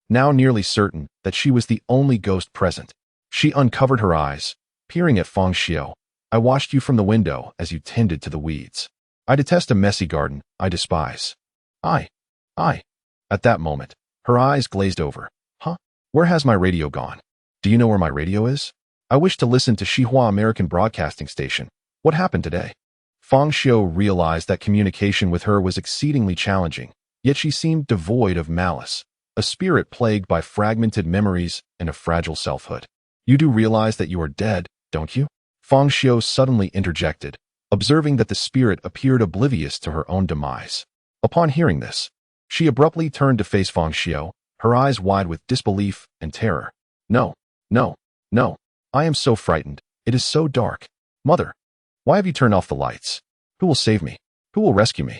now nearly certain that she was the only ghost present. She uncovered her eyes, peering at Fang Xiu. "I watched you from the window as you tended to the weeds. I detest a messy garden, I despise." I. At that moment, her eyes glazed over. Where has my radio gone? Do you know where my radio is? I wish to listen to Xinhua American Broadcasting Station. What happened today?" Fang Xiu realized that communication with her was exceedingly challenging, yet she seemed devoid of malice, a spirit plagued by fragmented memories and a fragile selfhood. "You do realize that you are dead, don't you?" Fang Xiu suddenly interjected, observing that the spirit appeared oblivious to her own demise. Upon hearing this, she abruptly turned to face Fang Xiu, her eyes wide with disbelief and terror. No. I am so frightened. It is so dark. Mother, why have you turned off the lights? Who will save me? Who will rescue me?"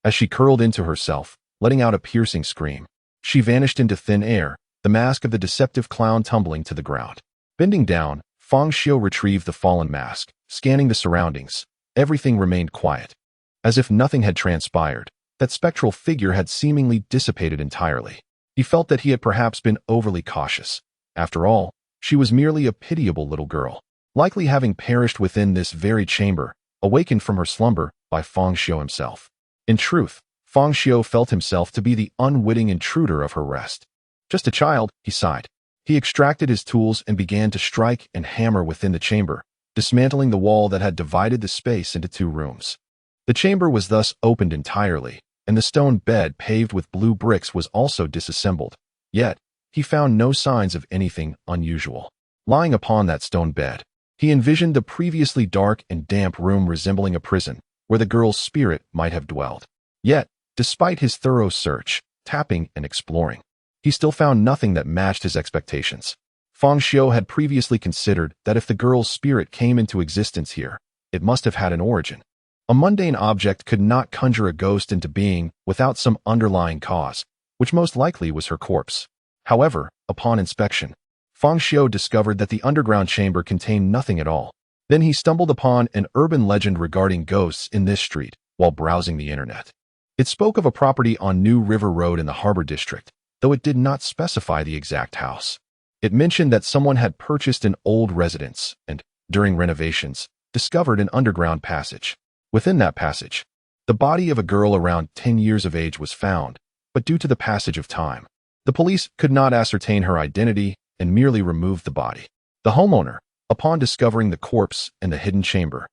As she curled into herself, letting out a piercing scream, she vanished into thin air, the mask of the deceptive clown tumbling to the ground. Bending down, Fang Xiu retrieved the fallen mask, scanning the surroundings. Everything remained quiet. As if nothing had transpired, that spectral figure had seemingly dissipated entirely. He felt that he had perhaps been overly cautious. After all, she was merely a pitiable little girl, likely having perished within this very chamber, awakened from her slumber by Fang Xiu himself. In truth, Fang Xiu felt himself to be the unwitting intruder of her rest. "Just a child," he sighed. He extracted his tools and began to strike and hammer within the chamber, dismantling the wall that had divided the space into two rooms. The chamber was thus opened entirely, and the stone bed paved with blue bricks was also disassembled. Yet, he found no signs of anything unusual. Lying upon that stone bed, he envisioned the previously dark and damp room resembling a prison, where the girl's spirit might have dwelled. Yet, despite his thorough search, tapping and exploring, he still found nothing that matched his expectations. Fang Xiu had previously considered that if the girl's spirit came into existence here, it must have had an origin. A mundane object could not conjure a ghost into being without some underlying cause, which most likely was her corpse. However, upon inspection, Fang Xiu discovered that the underground chamber contained nothing at all. Then he stumbled upon an urban legend regarding ghosts in this street while browsing the internet. It spoke of a property on New River Road in the Harbor District, though it did not specify the exact house. It mentioned that someone had purchased an old residence and, during renovations, discovered an underground passage. Within that passage, the body of a girl around 10 years of age was found, but due to the passage of time, the police could not ascertain her identity and merely removed the body. The homeowner, upon discovering the corpse and the hidden chamber,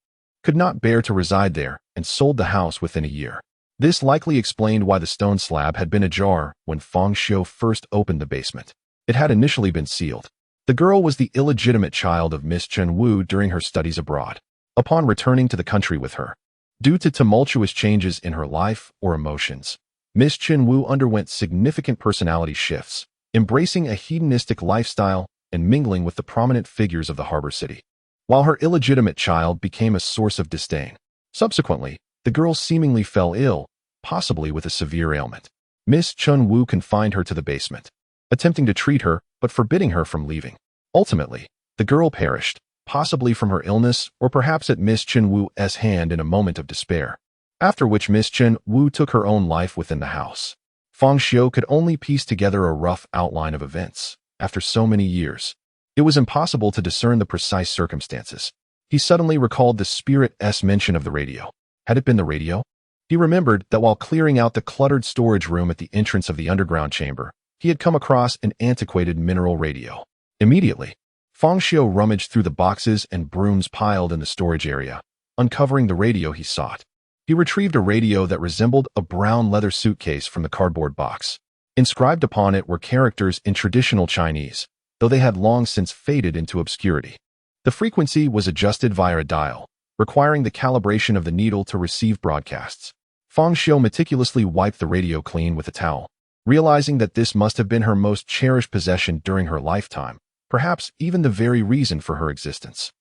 could not bear to reside there and sold the house within a year. This likely explained why the stone slab had been ajar when Fang Xiu first opened the basement. It had initially been sealed. The girl was the illegitimate child of Miss Chenwu during her studies abroad. Upon returning to the country with her, due to tumultuous changes in her life or emotions, Miss Chenwu underwent significant personality shifts, embracing a hedonistic lifestyle and mingling with the prominent figures of the harbor city. while her illegitimate child became a source of disdain. Subsequently, the girl seemingly fell ill, possibly with a severe ailment. Miss Chun Wu confined her to the basement, attempting to treat her but forbidding her from leaving. Ultimately, the girl perished, possibly from her illness or perhaps at Miss Chun Wu's hand in a moment of despair, after which Miss Chun Wu took her own life within the house. Fang Xiu could only piece together a rough outline of events. After so many years, it was impossible to discern the precise circumstances. He suddenly recalled the spirit's mention of the radio. Had it been the radio? He remembered that while clearing out the cluttered storage room at the entrance of the underground chamber, he had come across an antiquated mineral radio. Immediately, Fang Xiu rummaged through the boxes and brooms piled in the storage area, uncovering the radio he sought. He retrieved a radio that resembled a brown leather suitcase from the cardboard box. Inscribed upon it were characters in traditional Chinese, though they had long since faded into obscurity. The frequency was adjusted via a dial, requiring the calibration of the needle to receive broadcasts. Fang Xiu meticulously wiped the radio clean with a towel, realizing that this must have been her most cherished possession during her lifetime, perhaps even the very reason for her existence.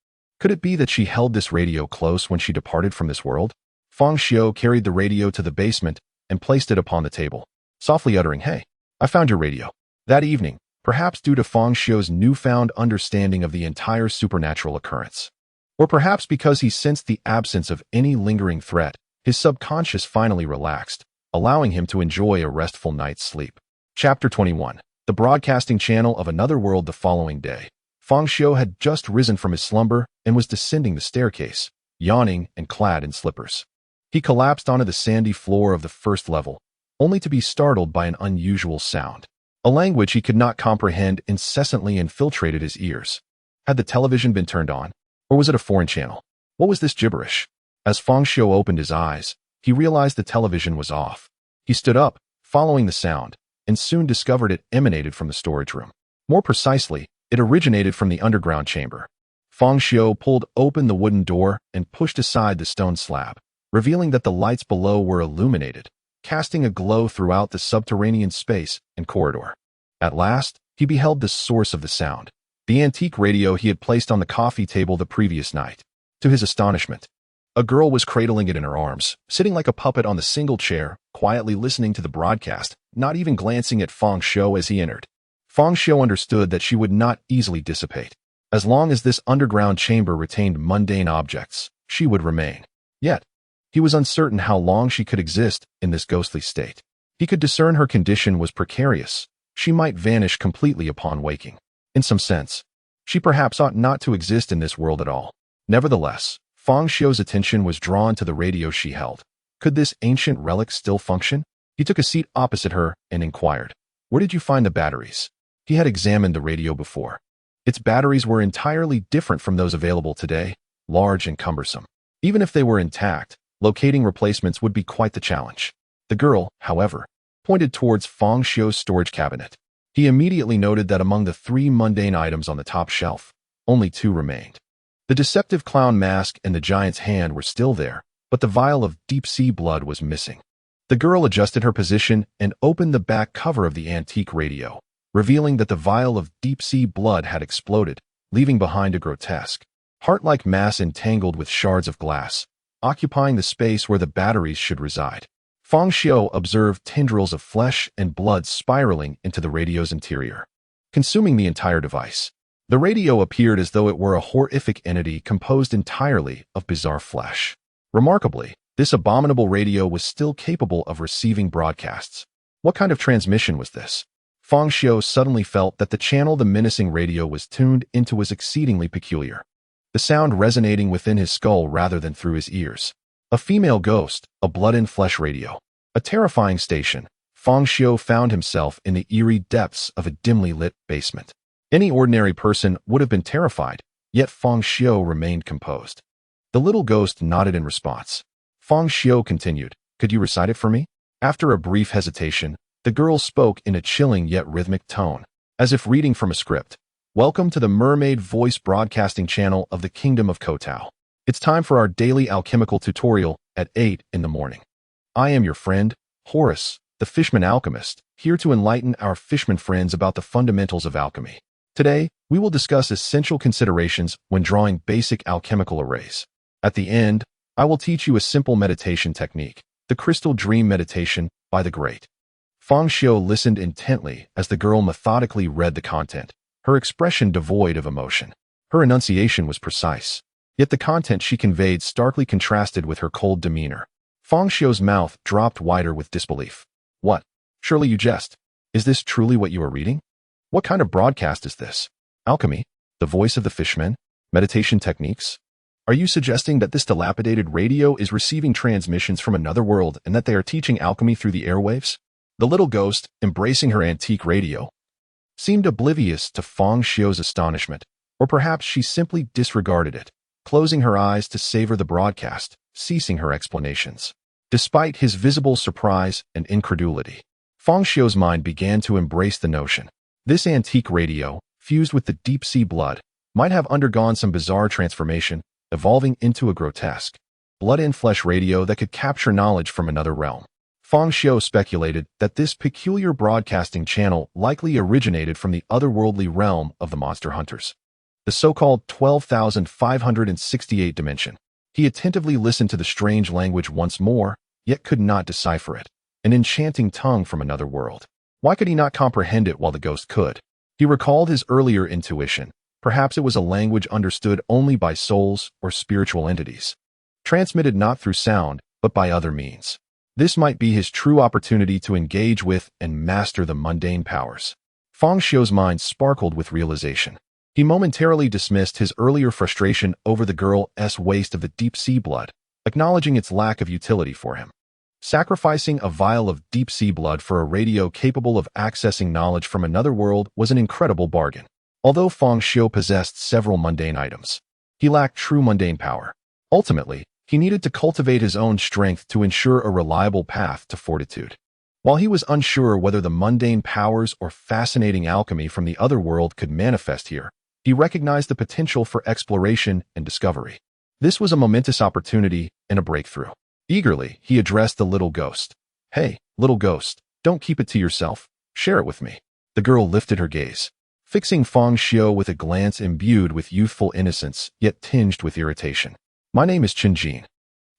Could it be that she held this radio close when she departed from this world? Fang Xiu carried the radio to the basement and placed it upon the table, softly uttering, "Hey, I found your radio." That evening, perhaps due to Fang Xiu's newfound understanding of the entire supernatural occurrence, or perhaps because he sensed the absence of any lingering threat, his subconscious finally relaxed, allowing him to enjoy a restful night's sleep. Chapter 21. The broadcasting channel of another world. The following day, Fang Xiu had just risen from his slumber and was descending the staircase, yawning and clad in slippers. He collapsed onto the sandy floor of the first level, only to be startled by an unusual sound. A language he could not comprehend incessantly infiltrated his ears. Had the television been turned on? Or was it a foreign channel? What was this gibberish? As Fang Xiu opened his eyes, he realized the television was off. He stood up, following the sound, and soon discovered it emanated from the storage room. More precisely, it originated from the underground chamber. Fang Xiu pulled open the wooden door and pushed aside the stone slab, revealing that the lights below were illuminated, casting a glow throughout the subterranean space and corridor. At last, he beheld the source of the sound, the antique radio he had placed on the coffee table the previous night. To his astonishment, a girl was cradling it in her arms, sitting like a puppet on the single chair, quietly listening to the broadcast, not even glancing at Fang Xiu as he entered. Fang Xiu understood that she would not easily dissipate. As long as this underground chamber retained mundane objects, she would remain. Yet, he was uncertain how long she could exist in this ghostly state. He could discern her condition was precarious. She might vanish completely upon waking. In some sense, she perhaps ought not to exist in this world at all. Nevertheless, Fang Xiu's attention was drawn to the radio she held. Could this ancient relic still function? He took a seat opposite her and inquired, "Where did you find the batteries?" He had examined the radio before. Its batteries were entirely different from those available today, large and cumbersome. Even if they were intact, locating replacements would be quite the challenge. The girl, however, pointed towards Fang Xiu's storage cabinet. He immediately noted that among the 3 mundane items on the top shelf, only 2 remained. The deceptive clown mask and the giant's hand were still there, but the vial of deep-sea blood was missing. The girl adjusted her position and opened the back cover of the antique radio, revealing that the vial of deep-sea blood had exploded, leaving behind a grotesque, heart-like mass entangled with shards of glass, occupying the space where the batteries should reside. Fang Xiu observed tendrils of flesh and blood spiraling into the radio's interior, consuming the entire device. The radio appeared as though it were a horrific entity composed entirely of bizarre flesh. Remarkably, this abominable radio was still capable of receiving broadcasts. What kind of transmission was this? Fang Xiu suddenly felt that the channel the menacing radio was tuned into was exceedingly peculiar, the sound resonating within his skull rather than through his ears. A female ghost, a blood-and-flesh radio. A terrifying station. Fang Xiu found himself in the eerie depths of a dimly lit basement. Any ordinary person would have been terrified, yet Fang Xiu remained composed. The little ghost nodded in response. Fang Xiu continued, "Could you recite it for me?" After a brief hesitation, the girl spoke in a chilling yet rhythmic tone, as if reading from a script. "Welcome to the Mermaid Voice Broadcasting Channel of the Kingdom of Kotao. It's time for our daily alchemical tutorial at 8 in the morning. I am your friend, Horace, the Fishman Alchemist, here to enlighten our fishman friends about the fundamentals of alchemy. Today, we will discuss essential considerations when drawing basic alchemical arrays. At the end, I will teach you a simple meditation technique, the Crystal Dream Meditation by the Great. Fang Xiu listened intently as the girl methodically read the content, her expression devoid of emotion. Her enunciation was precise, yet the content she conveyed starkly contrasted with her cold demeanor. Fang Xiu's mouth dropped wider with disbelief. What? Surely you jest. Is this truly what you are reading? What kind of broadcast is this? Alchemy? The voice of the fishmen? Meditation techniques? Are you suggesting that this dilapidated radio is receiving transmissions from another world and that they are teaching alchemy through the airwaves? The little ghost, embracing her antique radio, seemed oblivious to Fang Xiu's astonishment, or perhaps she simply disregarded it, closing her eyes to savor the broadcast, ceasing her explanations. Despite his visible surprise and incredulity, Fang Xiu's mind began to embrace the notion. This antique radio, fused with the deep-sea blood, might have undergone some bizarre transformation, evolving into a grotesque, blood-in-flesh radio that could capture knowledge from another realm. Fang Xiu speculated that this peculiar broadcasting channel likely originated from the otherworldly realm of the monster hunters, the so-called 12,568 dimension. He attentively listened to the strange language once more, yet could not decipher it, an enchanting tongue from another world. Why could he not comprehend it while the ghost could? He recalled his earlier intuition. Perhaps it was a language understood only by souls or spiritual entities, transmitted not through sound, but by other means. This might be his true opportunity to engage with and master the mundane powers. Fang Xiu's mind sparkled with realization. He momentarily dismissed his earlier frustration over the girl's waste of the deep-sea blood, acknowledging its lack of utility for him. Sacrificing a vial of deep-sea blood for a radio capable of accessing knowledge from another world was an incredible bargain. Although Fang Xiu possessed several mundane items, he lacked true mundane power. Ultimately, he needed to cultivate his own strength to ensure a reliable path to fortitude. While he was unsure whether the mundane powers or fascinating alchemy from the other world could manifest here, he recognized the potential for exploration and discovery. This was a momentous opportunity and a breakthrough. Eagerly, he addressed the little ghost. Hey, little ghost, don't keep it to yourself. Share it with me. The girl lifted her gaze, fixing Fang Xiu with a glance imbued with youthful innocence, yet tinged with irritation. My name is Qin.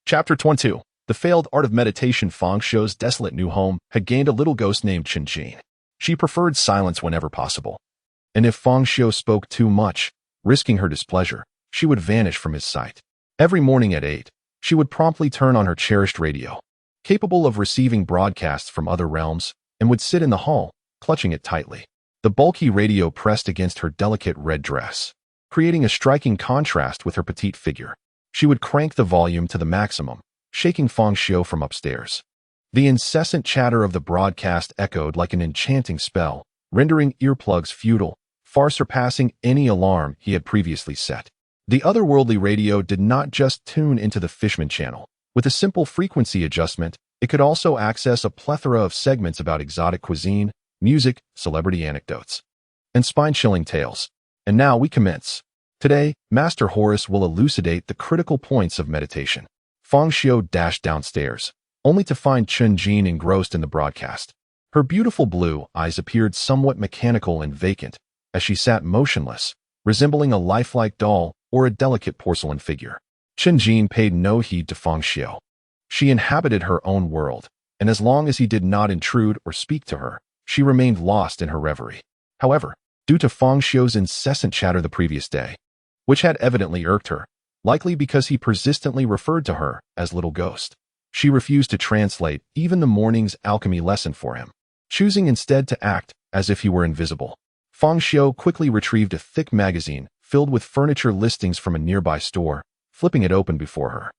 Chapter 22. The failed art of meditation. Fang Xiu's desolate new home had gained a little ghost named Qin. She preferred silence whenever possible, and if Fang Xiu spoke too much, risking her displeasure, she would vanish from his sight. Every morning at 8, she would promptly turn on her cherished radio, capable of receiving broadcasts from other realms, and would sit in the hall, clutching it tightly. The bulky radio pressed against her delicate red dress, creating a striking contrast with her petite figure. She would crank the volume to the maximum, shaking Fang Xiu from upstairs. The incessant chatter of the broadcast echoed like an enchanting spell, rendering earplugs futile, far surpassing any alarm he had previously set. The otherworldly radio did not just tune into the Fishman channel. With a simple frequency adjustment, it could also access a plethora of segments about exotic cuisine, music, celebrity anecdotes, and spine-chilling tales. And now we commence. Today, Master Horus will elucidate the critical points of meditation. Fang Xiu dashed downstairs, only to find Qin engrossed in the broadcast. Her beautiful blue eyes appeared somewhat mechanical and vacant, as she sat motionless, resembling a lifelike doll or a delicate porcelain figure. Qin paid no heed to Fang Xiu. She inhabited her own world, and as long as he did not intrude or speak to her, she remained lost in her reverie. However, due to Fang Xiu's incessant chatter the previous day, which had evidently irked her, likely because he persistently referred to her as Little Ghost, she refused to translate even the morning's alchemy lesson for him, choosing instead to act as if he were invisible. Fang Xiu quickly retrieved a thick magazine filled with furniture listings from a nearby store, flipping it open before her.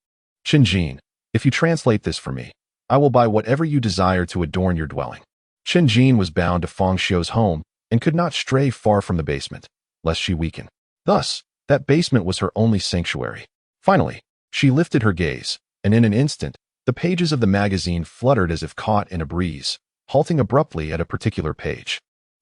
Qin, if you translate this for me, I will buy whatever you desire to adorn your dwelling. Qin was bound to Fang Xiu's home and could not stray far from the basement, lest she weaken. Thus, that basement was her only sanctuary. Finally, she lifted her gaze, and in an instant, the pages of the magazine fluttered as if caught in a breeze, halting abruptly at a particular page.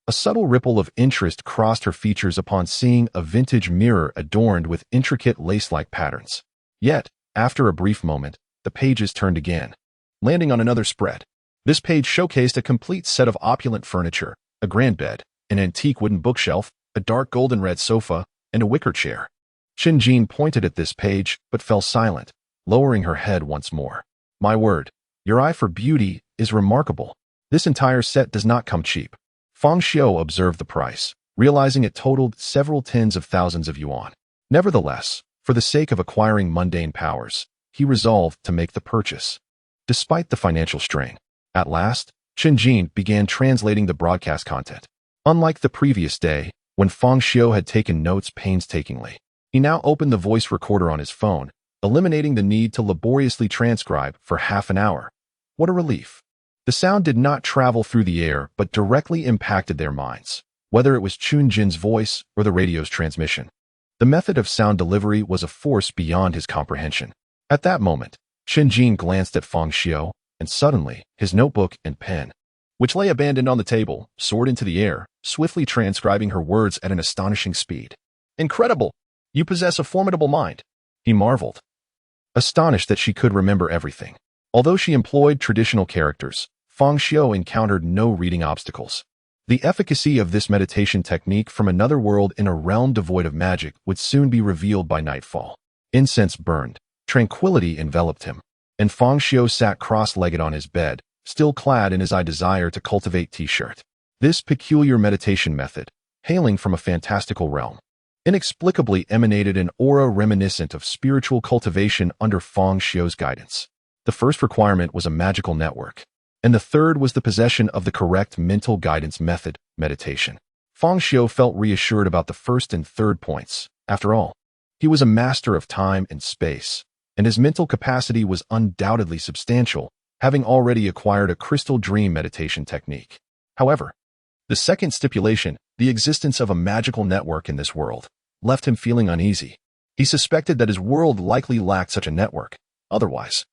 A subtle ripple of interest crossed her features upon seeing a vintage mirror adorned with intricate lace-like patterns. Yet, after a brief moment, the pages turned again, landing on another spread. This page showcased a complete set of opulent furniture, a grand bed, an antique wooden bookshelf, a dark golden-red sofa, and a wicker chair. Qin pointed at this page, but fell silent, lowering her head once more. My word, your eye for beauty is remarkable. This entire set does not come cheap. Fang Xiu observed the price, realizing it totaled several tens of thousands of yuan. Nevertheless, for the sake of acquiring mundane powers, he resolved to make the purchase. Despite the financial strain, at last, Qin began translating the broadcast content. Unlike the previous day, when Fang Xiu had taken notes painstakingly, he now opened the voice recorder on his phone, eliminating the need to laboriously transcribe for half an hour. What a relief. The sound did not travel through the air but directly impacted their minds, whether it was Qin's voice or the radio's transmission. The method of sound delivery was a force beyond his comprehension. At that moment, Qin glanced at Fang Xiu, and suddenly, his notebook and pen, which lay abandoned on the table, soared into the air, swiftly transcribing her words at an astonishing speed. Incredible! You possess a formidable mind, he marveled, astonished that she could remember everything. Although she employed traditional characters, Fang Xiu encountered no reading obstacles. The efficacy of this meditation technique from another world in a realm devoid of magic would soon be revealed by nightfall. Incense burned, tranquility enveloped him, and Fang Xiu sat cross-legged on his bed, still clad in his I desire to cultivate t-shirt. This peculiar meditation method, hailing from a fantastical realm, inexplicably emanated an aura reminiscent of spiritual cultivation under Fang Xiu's guidance. The first requirement was a magical network, and the third was the possession of the correct mental guidance method, meditation. Fang Xiu felt reassured about the first and third points. After all, he was a master of time and space, and his mental capacity was undoubtedly substantial, having already acquired a crystal dream meditation technique. However, the second stipulation, the existence of a magical network in this world, left him feeling uneasy. He suspected that his world likely lacked such a network. Otherwise,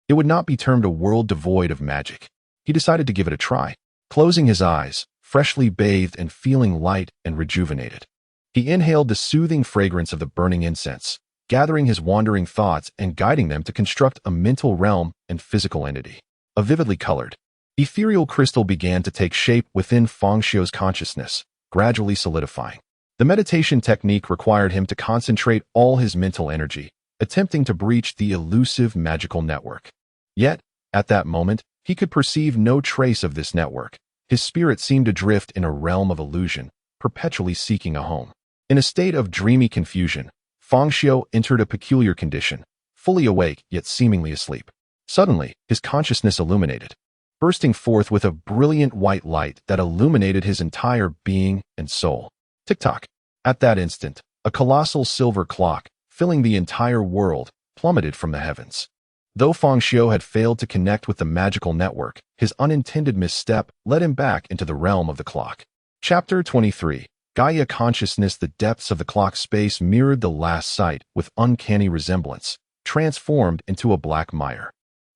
it would not be termed a world devoid of magic. He decided to give it a try, closing his eyes, freshly bathed and feeling light and rejuvenated. He inhaled the soothing fragrance of the burning incense, gathering his wandering thoughts and guiding them to construct a mental realm and physical entity. A vividly colored, ethereal crystal began to take shape within Fang Xiu's consciousness, gradually solidifying. The meditation technique required him to concentrate all his mental energy, attempting to breach the elusive magical network. Yet, at that moment, he could perceive no trace of this network. His spirit seemed to drift in a realm of illusion, perpetually seeking a home. In a state of dreamy confusion, Fang Xiu entered a peculiar condition, fully awake yet seemingly asleep. Suddenly, his consciousness illuminated, bursting forth with a brilliant white light that illuminated his entire being and soul. Tick-tock. At that instant, a colossal silver clock, filling the entire world, plummeted from the heavens. Though Fang Xiu had failed to connect with the magical network, his unintended misstep led him back into the realm of the clock. Chapter 23. Gaia Consciousness. The depths of the clock space mirrored the last sight with uncanny resemblance, transformed into a black mire.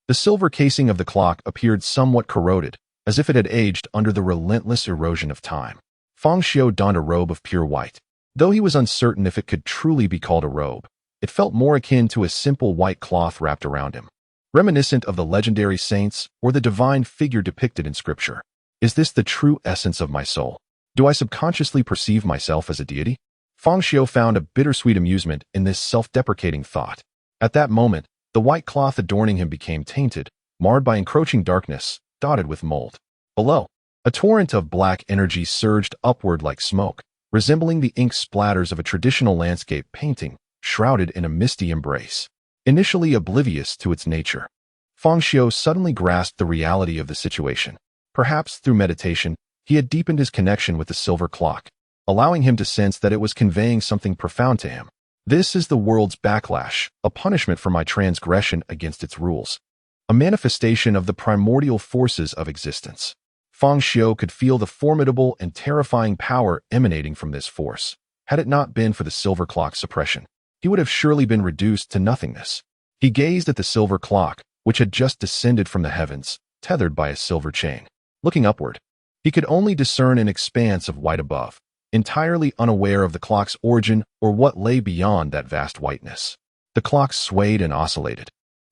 The silver casing of the clock appeared somewhat corroded, as if it had aged under the relentless erosion of time. Fang Xiu donned a robe of pure white. Though he was uncertain if it could truly be called a robe, it felt more akin to a simple white cloth wrapped around him, reminiscent of the legendary saints or the divine figure depicted in scripture. Is this the true essence of my soul? Do I subconsciously perceive myself as a deity? Fang Xiu found a bittersweet amusement in this self-deprecating thought. At that moment, the white cloth adorning him became tainted, marred by encroaching darkness, dotted with mold. Below, a torrent of black energy surged upward like smoke, resembling the ink splatters of a traditional landscape painting, shrouded in a misty embrace. Initially oblivious to its nature, Fang Xiu suddenly grasped the reality of the situation. Perhaps through meditation, he had deepened his connection with the silver clock, allowing him to sense that it was conveying something profound to him. This is the world's backlash, a punishment for my transgression against its rules, a manifestation of the primordial forces of existence. Fang Xiu could feel the formidable and terrifying power emanating from this force. Had it not been for the silver clock's suppression, he would have surely been reduced to nothingness. He gazed at the silver clock, which had just descended from the heavens, tethered by a silver chain. Looking upward, he could only discern an expanse of white above, entirely unaware of the clock's origin or what lay beyond that vast whiteness. The clock swayed and oscillated.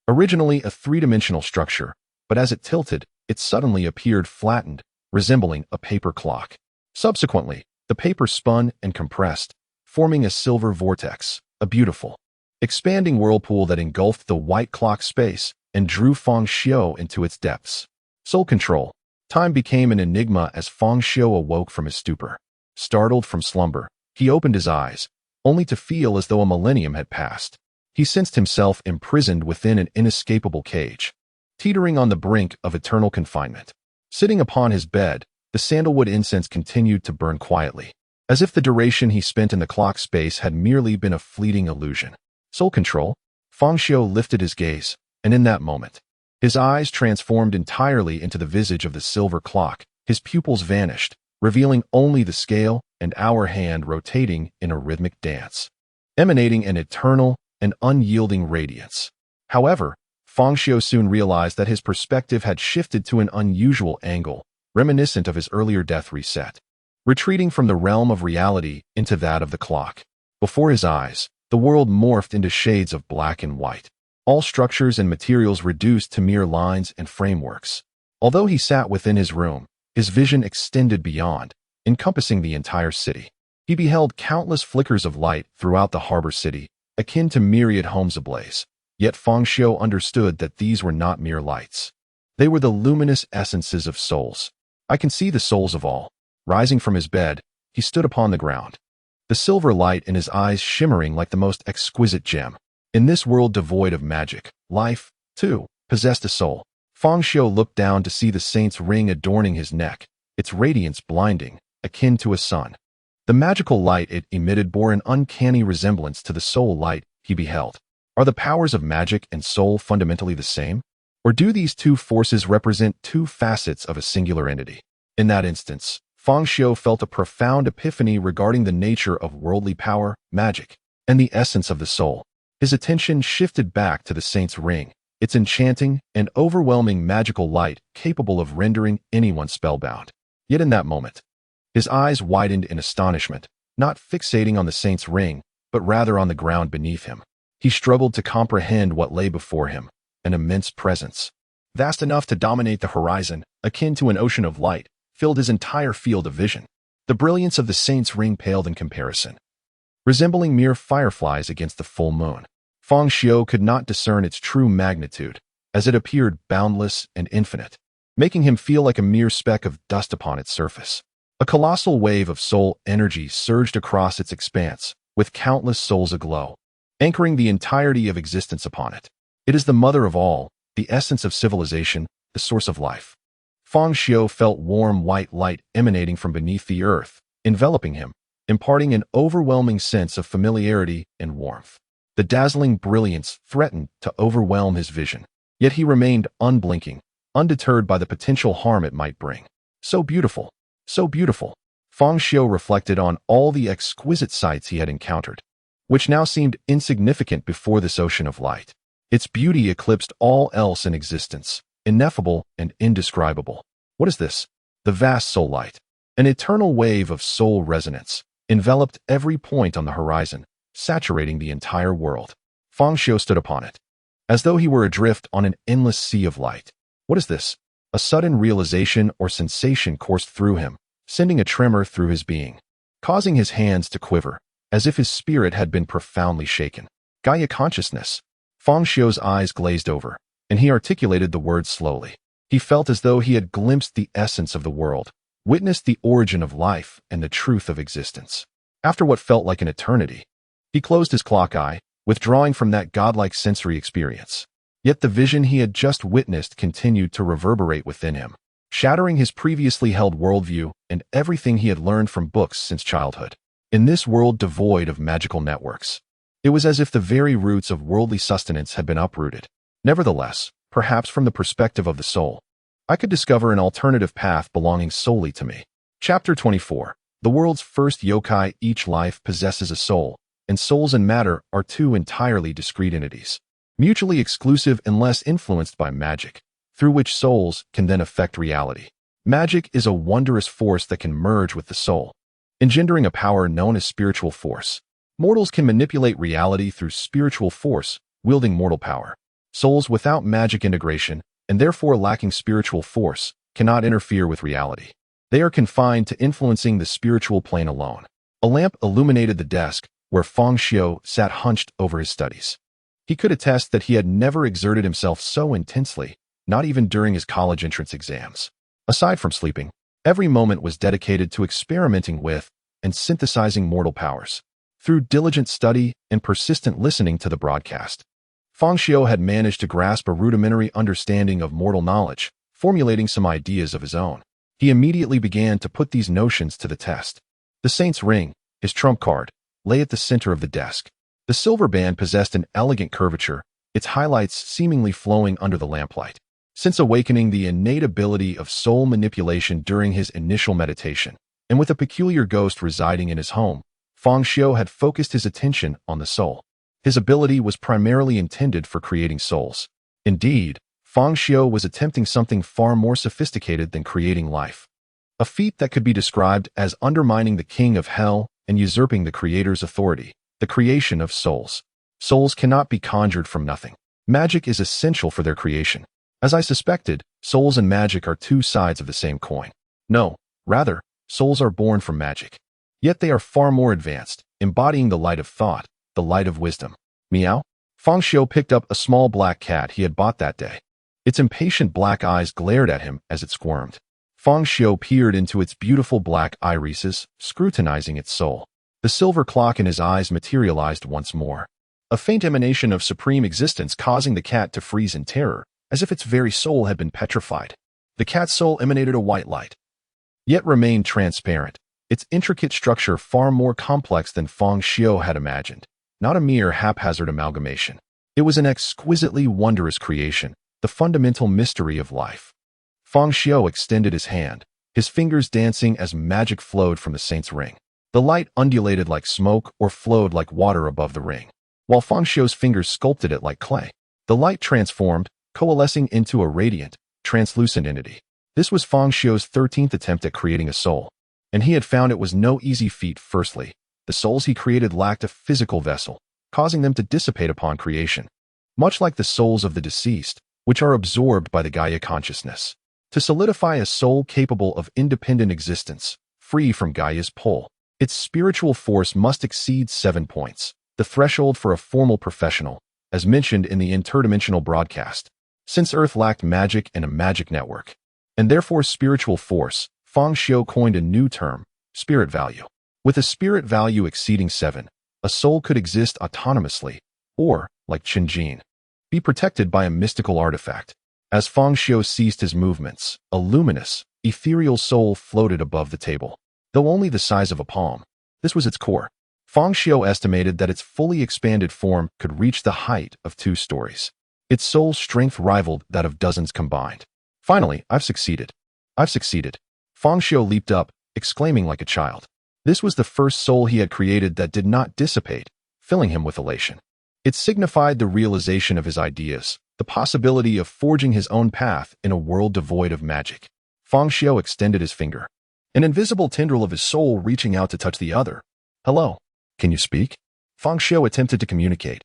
Originally a three-dimensional structure, but as it tilted, it suddenly appeared flattened, resembling a paper clock. Subsequently, The paper spun and compressed, forming a silver vortex, a beautiful, expanding whirlpool that engulfed the white clock space and drew Fang Xiu into its depths. Soul control. Time became an enigma as Fang Xiu awoke from his stupor. Startled from slumber, he opened his eyes, only to feel as though a millennium had passed. He sensed himself imprisoned within an inescapable cage, teetering on the brink of eternal confinement. Sitting upon his bed, the sandalwood incense continued to burn quietly, as if the duration he spent in the clock space had merely been a fleeting illusion. Soul control? Fang Xiu lifted his gaze, and in that moment, his eyes transformed entirely into the visage of the silver clock. His pupils vanished, revealing only the scale and hour hand rotating in a rhythmic dance, emanating an eternal and unyielding radiance. However, Fang Xiu soon realized that his perspective had shifted to an unusual angle, reminiscent of his earlier death reset, retreating from the realm of reality into that of the clock. Before his eyes, the world morphed into shades of black and white, all structures and materials reduced to mere lines and frameworks. Although he sat within his room, his vision extended beyond, encompassing the entire city. He beheld countless flickers of light throughout the harbor city, akin to myriad homes ablaze. Yet Fang Xiu understood that these were not mere lights. They were the luminous essences of souls. I can see the souls of all. Rising from his bed, he stood upon the ground, the silver light in his eyes shimmering like the most exquisite gem. In this world devoid of magic, life, too, possessed a soul. Fang Xiu looked down to see the saint's ring adorning his neck, its radiance blinding, akin to a sun. The magical light it emitted bore an uncanny resemblance to the soul light he beheld. Are the powers of magic and soul fundamentally the same? Or do these two forces represent two facets of a singular entity? In that instance, Fang Xiu felt a profound epiphany regarding the nature of worldly power, magic, and the essence of the soul. His attention shifted back to the saint's ring, its enchanting and overwhelming magical light capable of rendering anyone spellbound. Yet in that moment, his eyes widened in astonishment, not fixating on the saint's ring, but rather on the ground beneath him. He struggled to comprehend what lay before him, an immense presence, vast enough to dominate the horizon, akin to an ocean of light, filled his entire field of vision. The brilliance of the saint's ring paled in comparison, resembling mere fireflies against the full moon. Fang Xiu could not discern its true magnitude, as it appeared boundless and infinite, making him feel like a mere speck of dust upon its surface. A colossal wave of soul energy surged across its expanse, with countless souls aglow, anchoring the entirety of existence upon it. It is the mother of all, the essence of civilization, the source of life. Fang Xiu felt warm white light emanating from beneath the earth, enveloping him, imparting an overwhelming sense of familiarity and warmth. The dazzling brilliance threatened to overwhelm his vision, yet he remained unblinking, undeterred by the potential harm it might bring. So beautiful, so beautiful. Fang Xiu reflected on all the exquisite sights he had encountered, which now seemed insignificant before this ocean of light. Its beauty eclipsed all else in existence, ineffable and indescribable. What is this? The vast soul light. An eternal wave of soul resonance enveloped every point on the horizon, saturating the entire world. Fang Xiu stood upon it, as though he were adrift on an endless sea of light. What is this? A sudden realization or sensation coursed through him, sending a tremor through his being, causing his hands to quiver, as if his spirit had been profoundly shaken. Gaia consciousness. Fang Xiu's eyes glazed over, and he articulated the words slowly. He felt as though he had glimpsed the essence of the world, witnessed the origin of life and the truth of existence. After what felt like an eternity, he closed his clock eye, withdrawing from that godlike sensory experience. Yet the vision he had just witnessed continued to reverberate within him, shattering his previously held worldview and everything he had learned from books since childhood. In this world devoid of magical networks, it was as if the very roots of worldly sustenance had been uprooted. Nevertheless, perhaps from the perspective of the soul, I could discover an alternative path belonging solely to me. Chapter 24. The world's first yokai. Each life possesses a soul, and souls and matter are two entirely discrete entities, mutually exclusive unless influenced by magic, through which souls can then affect reality. Magic is a wondrous force that can merge with the soul, engendering a power known as spiritual force. Mortals can manipulate reality through spiritual force, wielding mortal power. Souls without magic integration, and therefore lacking spiritual force, cannot interfere with reality. They are confined to influencing the spiritual plane alone. A lamp illuminated the desk where Fang Xiu sat hunched over his studies. He could attest that he had never exerted himself so intensely, not even during his college entrance exams. Aside from sleeping, every moment was dedicated to experimenting with and synthesizing mortal powers. Through diligent study and persistent listening to the broadcast, Fang Xiu had managed to grasp a rudimentary understanding of mortal knowledge, formulating some ideas of his own. He immediately began to put these notions to the test. The Saint's Ring, his trump card, lay at the center of the desk. The silver band possessed an elegant curvature, its highlights seemingly flowing under the lamplight. Since awakening the innate ability of soul manipulation during his initial meditation, and with a peculiar ghost residing in his home, Fang Xiu had focused his attention on the soul. His ability was primarily intended for creating souls. Indeed, Fang Xiu was attempting something far more sophisticated than creating life. A feat that could be described as undermining the king of hell and usurping the creator's authority, the creation of souls. Souls cannot be conjured from nothing. Magic is essential for their creation. As I suspected, souls and magic are two sides of the same coin. No, rather, souls are born from magic. Yet they are far more advanced, embodying the light of thought, the light of wisdom. Meow? Fang Xiu picked up a small black cat he had bought that day. Its impatient black eyes glared at him as it squirmed. Fang Xiu peered into its beautiful black irises, scrutinizing its soul. The silver clock in his eyes materialized once more. A faint emanation of supreme existence causing the cat to freeze in terror, as if its very soul had been petrified. The cat's soul emanated a white light, yet remained transparent, its intricate structure far more complex than Fang Xiu had imagined, not a mere haphazard amalgamation. It was an exquisitely wondrous creation, the fundamental mystery of life. Fang Xiu extended his hand, his fingers dancing as magic flowed from the Saint's Ring. The light undulated like smoke or flowed like water above the ring, while Fang Xiu's fingers sculpted it like clay. The light transformed, coalescing into a radiant, translucent entity. This was Fang Xiu's 13th attempt at creating a soul, and he had found it was no easy feat. Firstly, the souls he created lacked a physical vessel, causing them to dissipate upon creation, much like the souls of the deceased, which are absorbed by the Gaia consciousness. To solidify a soul capable of independent existence, free from Gaia's pull, its spiritual force must exceed 7 points, the threshold for a formal professional, as mentioned in the interdimensional broadcast. Since Earth lacked magic and a magic network, and therefore spiritual force, Fang Xiu coined a new term, spirit value. With a spirit value exceeding 7, a soul could exist autonomously, or, like Qinjin, be protected by a mystical artifact. As Fang Xiu ceased his movements, a luminous, ethereal soul floated above the table. Though only the size of a palm, this was its core. Fang Xiu estimated that its fully expanded form could reach the height of 2 stories. Its soul's strength rivaled that of dozens combined. Finally, I've succeeded. I've succeeded. Fang Xiu leaped up, exclaiming like a child. This was the first soul he had created that did not dissipate, filling him with elation. It signified the realization of his ideas, the possibility of forging his own path in a world devoid of magic. Fang Xiu extended his finger, an invisible tendril of his soul reaching out to touch the other. Hello, can you speak? Fang Xiu attempted to communicate,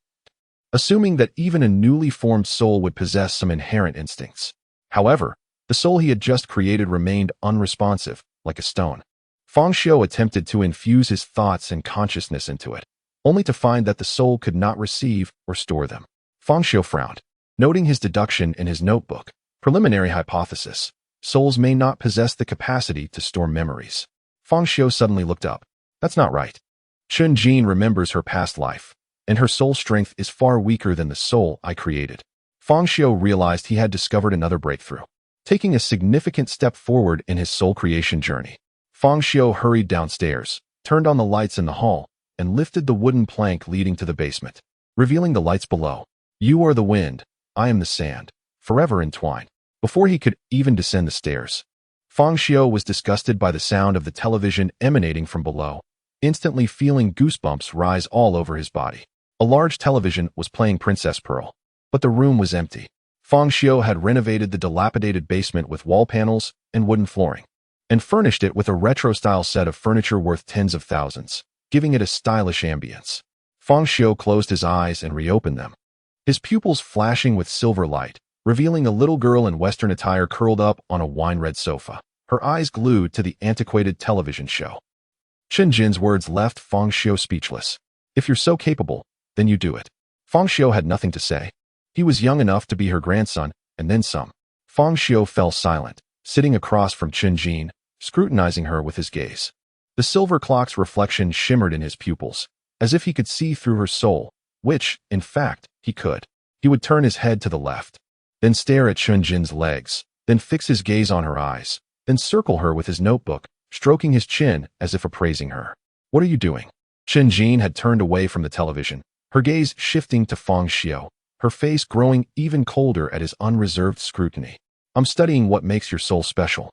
assuming that even a newly formed soul would possess some inherent instincts. However, the soul he had just created remained unresponsive, like a stone. Fang Xiu attempted to infuse his thoughts and consciousness into it, only to find that the soul could not receive or store them. Fang Xiu frowned, noting his deduction in his notebook. Preliminary hypothesis: souls may not possess the capacity to store memories. Fang Xiu suddenly looked up. That's not right. Chun Jin remembers her past life, and her soul strength is far weaker than the soul I created. Fang Xiu realized he had discovered another breakthrough, taking a significant step forward in his soul creation journey. Fang Xiu hurried downstairs, turned on the lights in the hall, and lifted the wooden plank leading to the basement, revealing the lights below. You are the wind, I am the sand, forever entwined. Before he could even descend the stairs, Fang Xiu was disgusted by the sound of the television emanating from below, instantly feeling goosebumps rise all over his body. A large television was playing Princess Pearl, but the room was empty. Fang Xiu had renovated the dilapidated basement with wall panels and wooden flooring, and furnished it with a retro-style set of furniture worth tens of thousands, giving it a stylish ambience. Fang Xiu closed his eyes and reopened them, his pupils flashing with silver light, revealing a little girl in Western attire curled up on a wine-red sofa. her eyes glued to the antiquated television show. Chen Jin's words left Fang Xiu speechless. If you're so capable, then you do it. Fang Xiu had nothing to say. He was young enough to be her grandson, and then some. Fang Xiu fell silent, sitting across from Chen Jin, scrutinizing her with his gaze. The silver clock's reflection shimmered in his pupils, as if he could see through her soul, which, in fact, he could. He would turn his head to the left, then stare at Chen Jin's legs, then fix his gaze on her eyes, then circle her with his notebook, stroking his chin as if appraising her. What are you doing? Chen Jin had turned away from the television, her gaze shifting to Fang Xiu, her face growing even colder at his unreserved scrutiny. I'm studying what makes your soul special.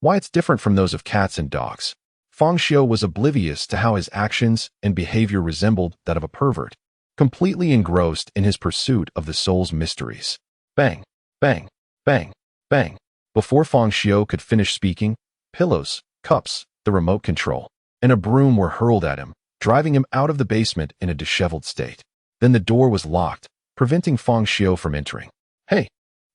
Why it's different from those of cats and dogs. Fang Xiu was oblivious to how his actions and behavior resembled that of a pervert, completely engrossed in his pursuit of the soul's mysteries. Bang, bang, bang, bang. Before Fang Xiu could finish speaking, pillows, cups, the remote control, and a broom were hurled at him, driving him out of the basement in a disheveled state. Then the door was locked, preventing Fang Xiu from entering. Hey,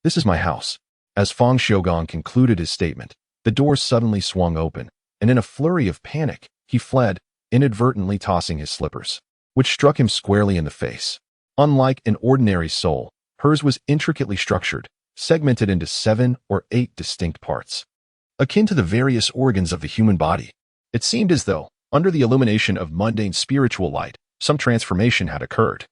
this is my house. As Fang Xiugong concluded his statement, the door suddenly swung open, and in a flurry of panic, he fled, inadvertently tossing his slippers, which struck him squarely in the face. Unlike an ordinary soul, hers was intricately structured, segmented into 7 or 8 distinct parts. Akin to the various organs of the human body, it seemed as though, under the illumination of mundane spiritual light, some transformation had occurred.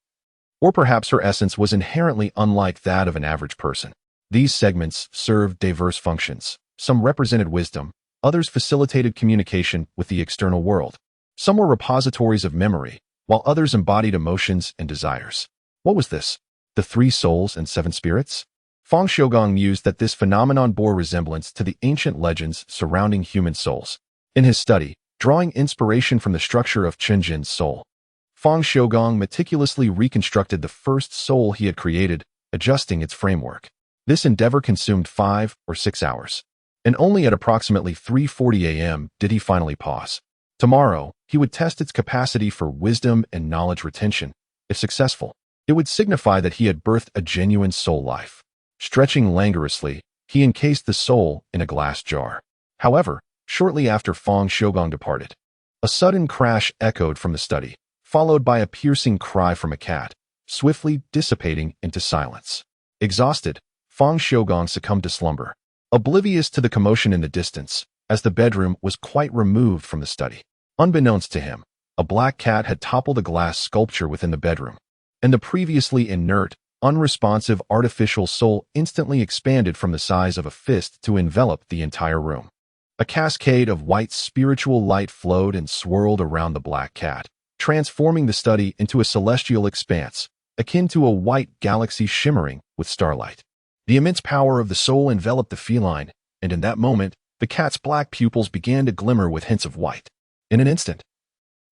Or perhaps her essence was inherently unlike that of an average person. These segments served diverse functions. Some represented wisdom, others facilitated communication with the external world. Some were repositories of memory, while others embodied emotions and desires. What was this? The 3 souls and 7 spirits? Fang Xiugong mused that this phenomenon bore resemblance to the ancient legends surrounding human souls. In his study, drawing inspiration from the structure of Chen Jin's soul, Fang Xiugong meticulously reconstructed the first soul he had created, adjusting its framework. This endeavor consumed 5 or 6 hours, and only at approximately 3:40 a.m. did he finally pause. Tomorrow, he would test its capacity for wisdom and knowledge retention. If successful, it would signify that he had birthed a genuine soul life. Stretching languorously, he encased the soul in a glass jar. However, shortly after Fang Xiugong departed, a sudden crash echoed from the study, followed by a piercing cry from a cat, swiftly dissipating into silence. Exhausted, Fang Xiugong succumbed to slumber, oblivious to the commotion in the distance, as the bedroom was quite removed from the study. Unbeknownst to him, a black cat had toppled a glass sculpture within the bedroom, and the previously inert, unresponsive artificial soul instantly expanded from the size of a fist to envelop the entire room. A cascade of white spiritual light flowed and swirled around the black cat, transforming the study into a celestial expanse, akin to a white galaxy shimmering with starlight. The immense power of the soul enveloped the feline, and in that moment, the cat's black pupils began to glimmer with hints of white. In an instant,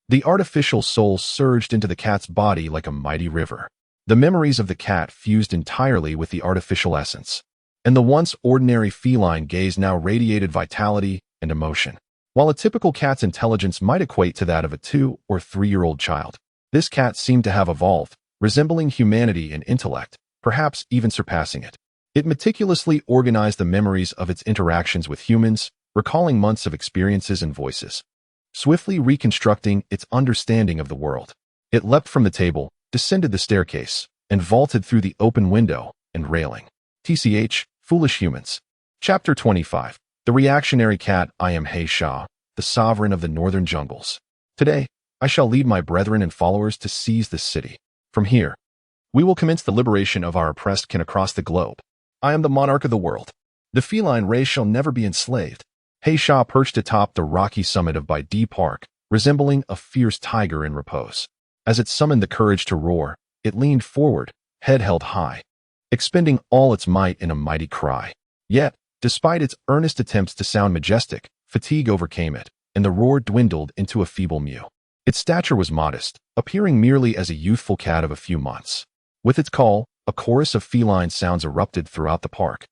the artificial soul surged into the cat's body like a mighty river. The memories of the cat fused entirely with the artificial essence, and the once ordinary feline gaze now radiated vitality and emotion. While a typical cat's intelligence might equate to that of a 2- or 3-year-old child, this cat seemed to have evolved, resembling humanity in intellect, perhaps even surpassing it. It meticulously organized the memories of its interactions with humans, recalling months of experiences and voices, swiftly reconstructing its understanding of the world. It leapt from the table, descended the staircase, and vaulted through the open window and railing. TCH, Foolish Humans. Chapter 25. The Reactionary Cat. I am He Sha, the sovereign of the northern jungles. Today, I shall lead my brethren and followers to seize this city. From here, we will commence the liberation of our oppressed kin across the globe. I am the monarch of the world. The feline race shall never be enslaved. He Sha perched atop the rocky summit of Bai Di Park, resembling a fierce tiger in repose. As it summoned the courage to roar, it leaned forward, head held high, expending all its might in a mighty cry. Yet, despite its earnest attempts to sound majestic, fatigue overcame it, and the roar dwindled into a feeble mew. Its stature was modest, appearing merely as a youthful cat of a few months. With its call, a chorus of feline sounds erupted throughout the park,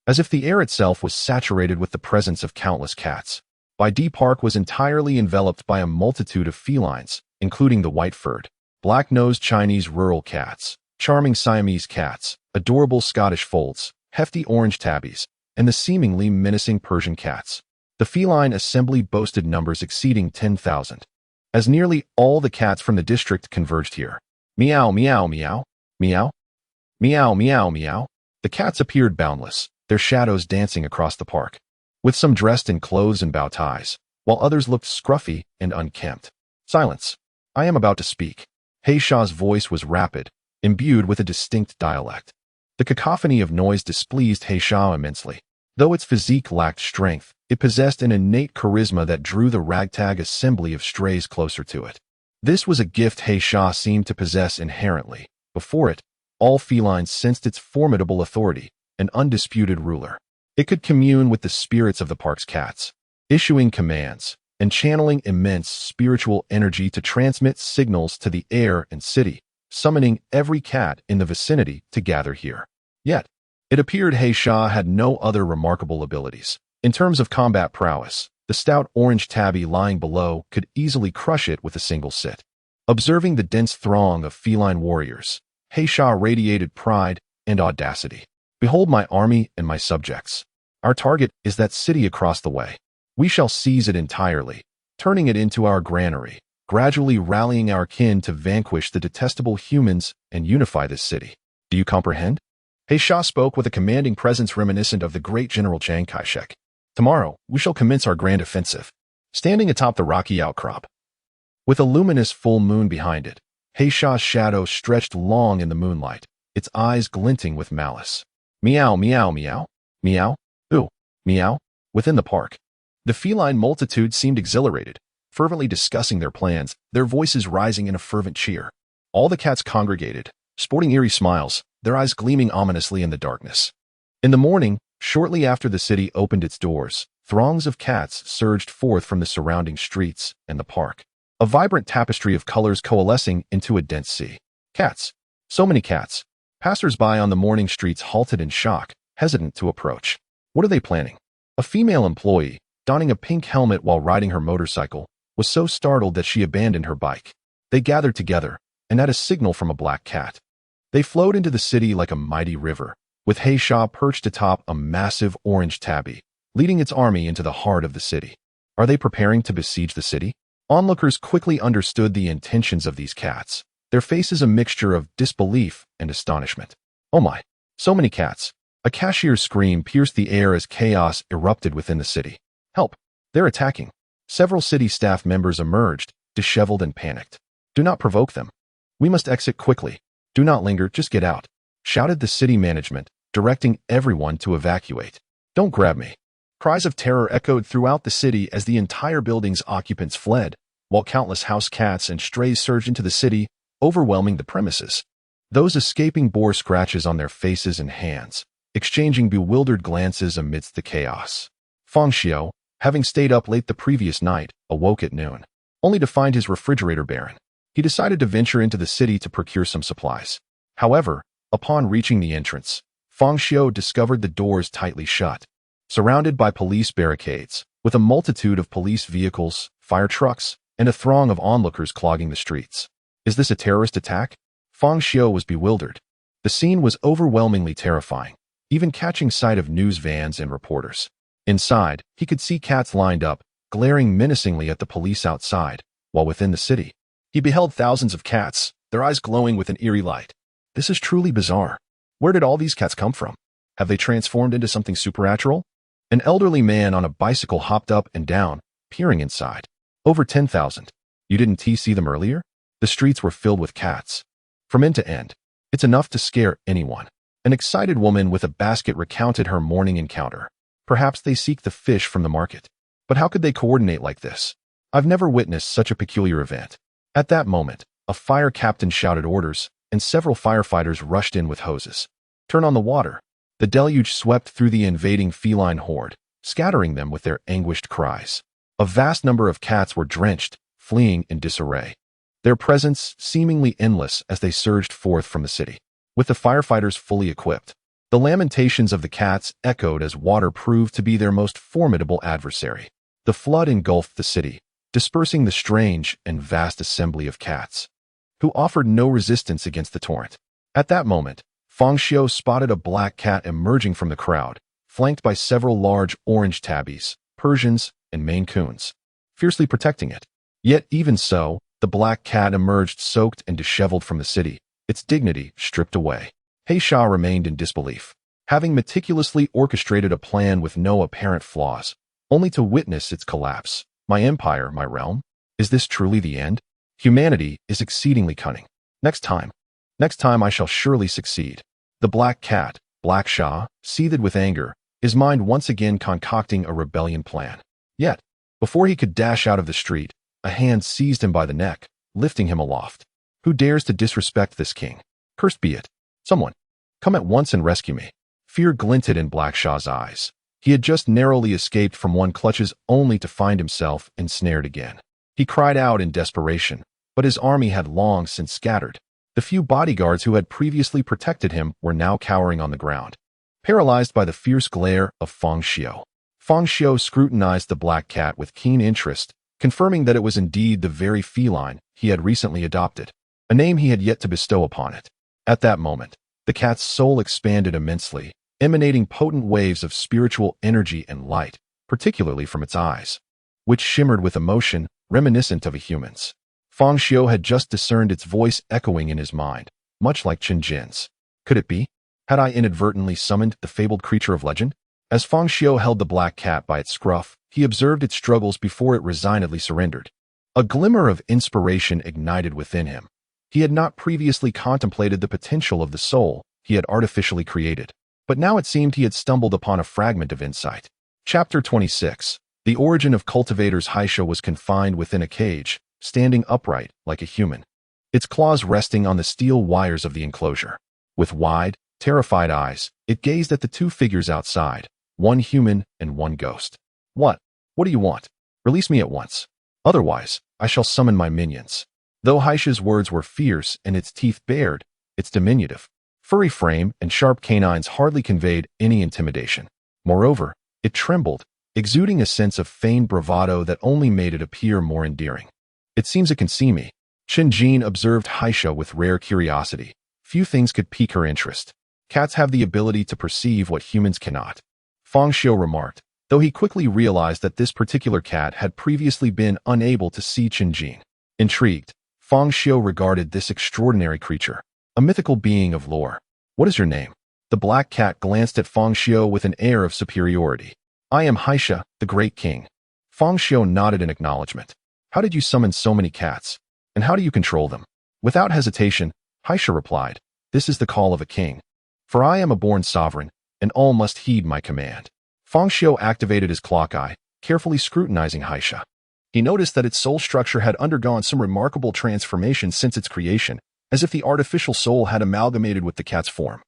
as if the air itself was saturated with the presence of countless cats. Bai Di Park was entirely enveloped by a multitude of felines, including the white-furred, black-nosed Chinese rural cats, charming Siamese cats, adorable Scottish folds, hefty orange tabbies, and the seemingly menacing Persian cats. The feline assembly boasted numbers exceeding 10,000, as nearly all the cats from the district converged here. Meow, meow, meow, meow, meow, meow, meow. The cats appeared boundless, their shadows dancing across the park, with some dressed in clothes and bow ties, while others looked scruffy and unkempt. Silence. I am about to speak. He Xia's voice was rapid, imbued with a distinct dialect. The cacophony of noise displeased He Xia immensely. Though its physique lacked strength, it possessed an innate charisma that drew the ragtag assembly of strays closer to it. This was a gift He Xia seemed to possess inherently. Before it, all felines sensed its formidable authority, an undisputed ruler. It could commune with the spirits of the park's cats, issuing commands and channeling immense spiritual energy to transmit signals to the air and city, summoning every cat in the vicinity to gather here. Yet, it appeared He Xia had no other remarkable abilities. In terms of combat prowess, the stout orange tabby lying below could easily crush it with a single sit. Observing the dense throng of feline warriors, He Xia radiated pride and audacity. Behold my army and my subjects. Our target is that city across the way. We shall seize it entirely, turning it into our granary, gradually rallying our kin to vanquish the detestable humans and unify this city. Do you comprehend? He Xia spoke with a commanding presence reminiscent of the great General Chiang Kai-shek. Tomorrow, we shall commence our grand offensive. Standing atop the rocky outcrop, with a luminous full moon behind it, He Xia's shadow stretched long in the moonlight, its eyes glinting with malice. Meow, meow, meow, meow, ooh, meow. Within the park, the feline multitude seemed exhilarated, fervently discussing their plans, their voices rising in a fervent cheer. All the cats congregated, sporting eerie smiles, their eyes gleaming ominously in the darkness. In the morning, shortly after the city opened its doors, throngs of cats surged forth from the surrounding streets and the park, a vibrant tapestry of colors coalescing into a dense sea. Cats. So many cats. Passers-by on the morning streets halted in shock, hesitant to approach. What are they planning? A female employee, donning a pink helmet while riding her motorcycle, was so startled that she abandoned her bike. They gathered together, and at a signal from a black cat, they flowed into the city like a mighty river, with He Xia perched atop a massive orange tabby, leading its army into the heart of the city. Are they preparing to besiege the city? Onlookers quickly understood the intentions of these cats, their faces a mixture of disbelief and astonishment. Oh my, so many cats. A cashier's scream pierced the air as chaos erupted within the city. Help! They're attacking. Several city staff members emerged, disheveled and panicked. Do not provoke them. We must exit quickly. Do not linger, just get out, shouted the city management, directing everyone to evacuate. Don't grab me. Cries of terror echoed throughout the city as the entire building's occupants fled, while countless house cats and strays surged into the city, overwhelming the premises. Those escaping bore scratches on their faces and hands, exchanging bewildered glances amidst the chaos. Fang Xiu, having stayed up late the previous night, awoke at noon, only to find his refrigerator barren. He decided to venture into the city to procure some supplies. However, upon reaching the entrance, Fang Xiu discovered the doors tightly shut, surrounded by police barricades, with a multitude of police vehicles, fire trucks, and a throng of onlookers clogging the streets. Is this a terrorist attack? Fang Xiu was bewildered. The scene was overwhelmingly terrifying, even catching sight of news vans and reporters. Inside, he could see cats lined up, glaring menacingly at the police outside, while within the city, he beheld thousands of cats, their eyes glowing with an eerie light. This is truly bizarre. Where did all these cats come from? Have they transformed into something supernatural? An elderly man on a bicycle hopped up and down, peering inside. Over 10,000. You didn't see them earlier? The streets were filled with cats, from end to end. It's enough to scare anyone. An excited woman with a basket recounted her morning encounter. Perhaps they seek the fish from the market. But how could they coordinate like this? I've never witnessed such a peculiar event. At that moment, a fire captain shouted orders, and several firefighters rushed in with hoses. Turn on the water. The deluge swept through the invading feline horde, scattering them with their anguished cries. A vast number of cats were drenched, fleeing in disarray, their presence seemingly endless as they surged forth from the city. With the firefighters fully equipped, the lamentations of the cats echoed as water proved to be their most formidable adversary. The flood engulfed the city, dispersing the strange and vast assembly of cats, who offered no resistance against the torrent. At that moment, Fang Xiu spotted a black cat emerging from the crowd, flanked by several large orange tabbies, Persians, and Maine Coons, fiercely protecting it. Yet even so, the black cat emerged soaked and disheveled from the city, its dignity stripped away. Heisha remained in disbelief, having meticulously orchestrated a plan with no apparent flaws, only to witness its collapse. My empire, my realm? Is this truly the end? Humanity is exceedingly cunning. Next time I shall surely succeed. The black cat, Black Shah, seethed with anger, his mind once again concocting a rebellion plan. Yet, before he could dash out of the street, a hand seized him by the neck, lifting him aloft. Who dares to disrespect this king? Cursed be it. Someone, come at once and rescue me. Fear glinted in Black Shah's eyes. He had just narrowly escaped from one clutches only to find himself ensnared again. He cried out in desperation, but his army had long since scattered. The few bodyguards who had previously protected him were now cowering on the ground, paralyzed by the fierce glare of Fang Xiu. Fang Xiu scrutinized the black cat with keen interest, confirming that it was indeed the very feline he had recently adopted, a name he had yet to bestow upon it. At that moment, the cat's soul expanded immensely, emanating potent waves of spiritual energy and light, particularly from its eyes, which shimmered with emotion reminiscent of a human's. Fang Xiu had just discerned its voice echoing in his mind, much like Qin Jin's. Could it be? Had I inadvertently summoned the fabled creature of legend? As Fang Xiu held the black cat by its scruff, he observed its struggles before it resignedly surrendered. A glimmer of inspiration ignited within him. He had not previously contemplated the potential of the soul he had artificially created, but now it seemed he had stumbled upon a fragment of insight. Chapter 26. The origin of cultivator's Heisha was confined within a cage, standing upright like a human, its claws resting on the steel wires of the enclosure. With wide, terrified eyes, it gazed at the two figures outside, one human and one ghost. What do you want? Release me at once. Otherwise, I shall summon my minions. Though Heisha's words were fierce and its teeth bared, its diminutive, furry frame and sharp canines hardly conveyed any intimidation. Moreover, it trembled, exuding a sense of feigned bravado that only made it appear more endearing. It seems it can see me. Qin Jin observed Heisha with rare curiosity. Few things could pique her interest. Cats have the ability to perceive what humans cannot, Fang Xiu remarked, though he quickly realized that this particular cat had previously been unable to see Qin Jin. Intrigued, Fang Xiu regarded this extraordinary creature, a mythical being of lore. What is your name? The black cat glanced at Fang Xiu with an air of superiority. I am Heisha, the great king. Fang Xiu nodded in acknowledgement. How did you summon so many cats? And how do you control them? Without hesitation, Heisha replied, This is the call of a king. For I am a born sovereign, and all must heed my command. Fang Xiu activated his clock eye, carefully scrutinizing Heisha. He noticed that its soul structure had undergone some remarkable transformation since its creation, as if the artificial soul had amalgamated with the cat's form,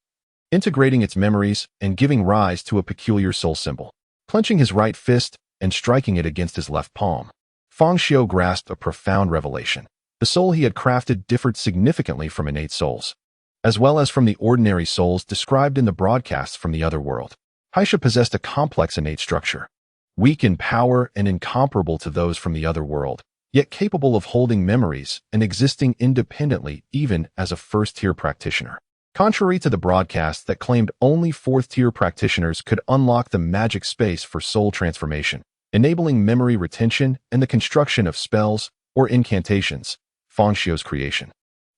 integrating its memories and giving rise to a peculiar soul symbol. Clenching his right fist and striking it against his left palm, Fang Xiu grasped a profound revelation. The soul he had crafted differed significantly from innate souls, as well as from the ordinary souls described in the broadcasts from the other world. Heisha possessed a complex innate structure, weak in power and incomparable to those from the other world, yet capable of holding memories and existing independently even as a first-tier practitioner. Contrary to the broadcasts that claimed only fourth-tier practitioners could unlock the magic space for soul transformation, enabling memory retention and the construction of spells or incantations, Fang Xiu's creation,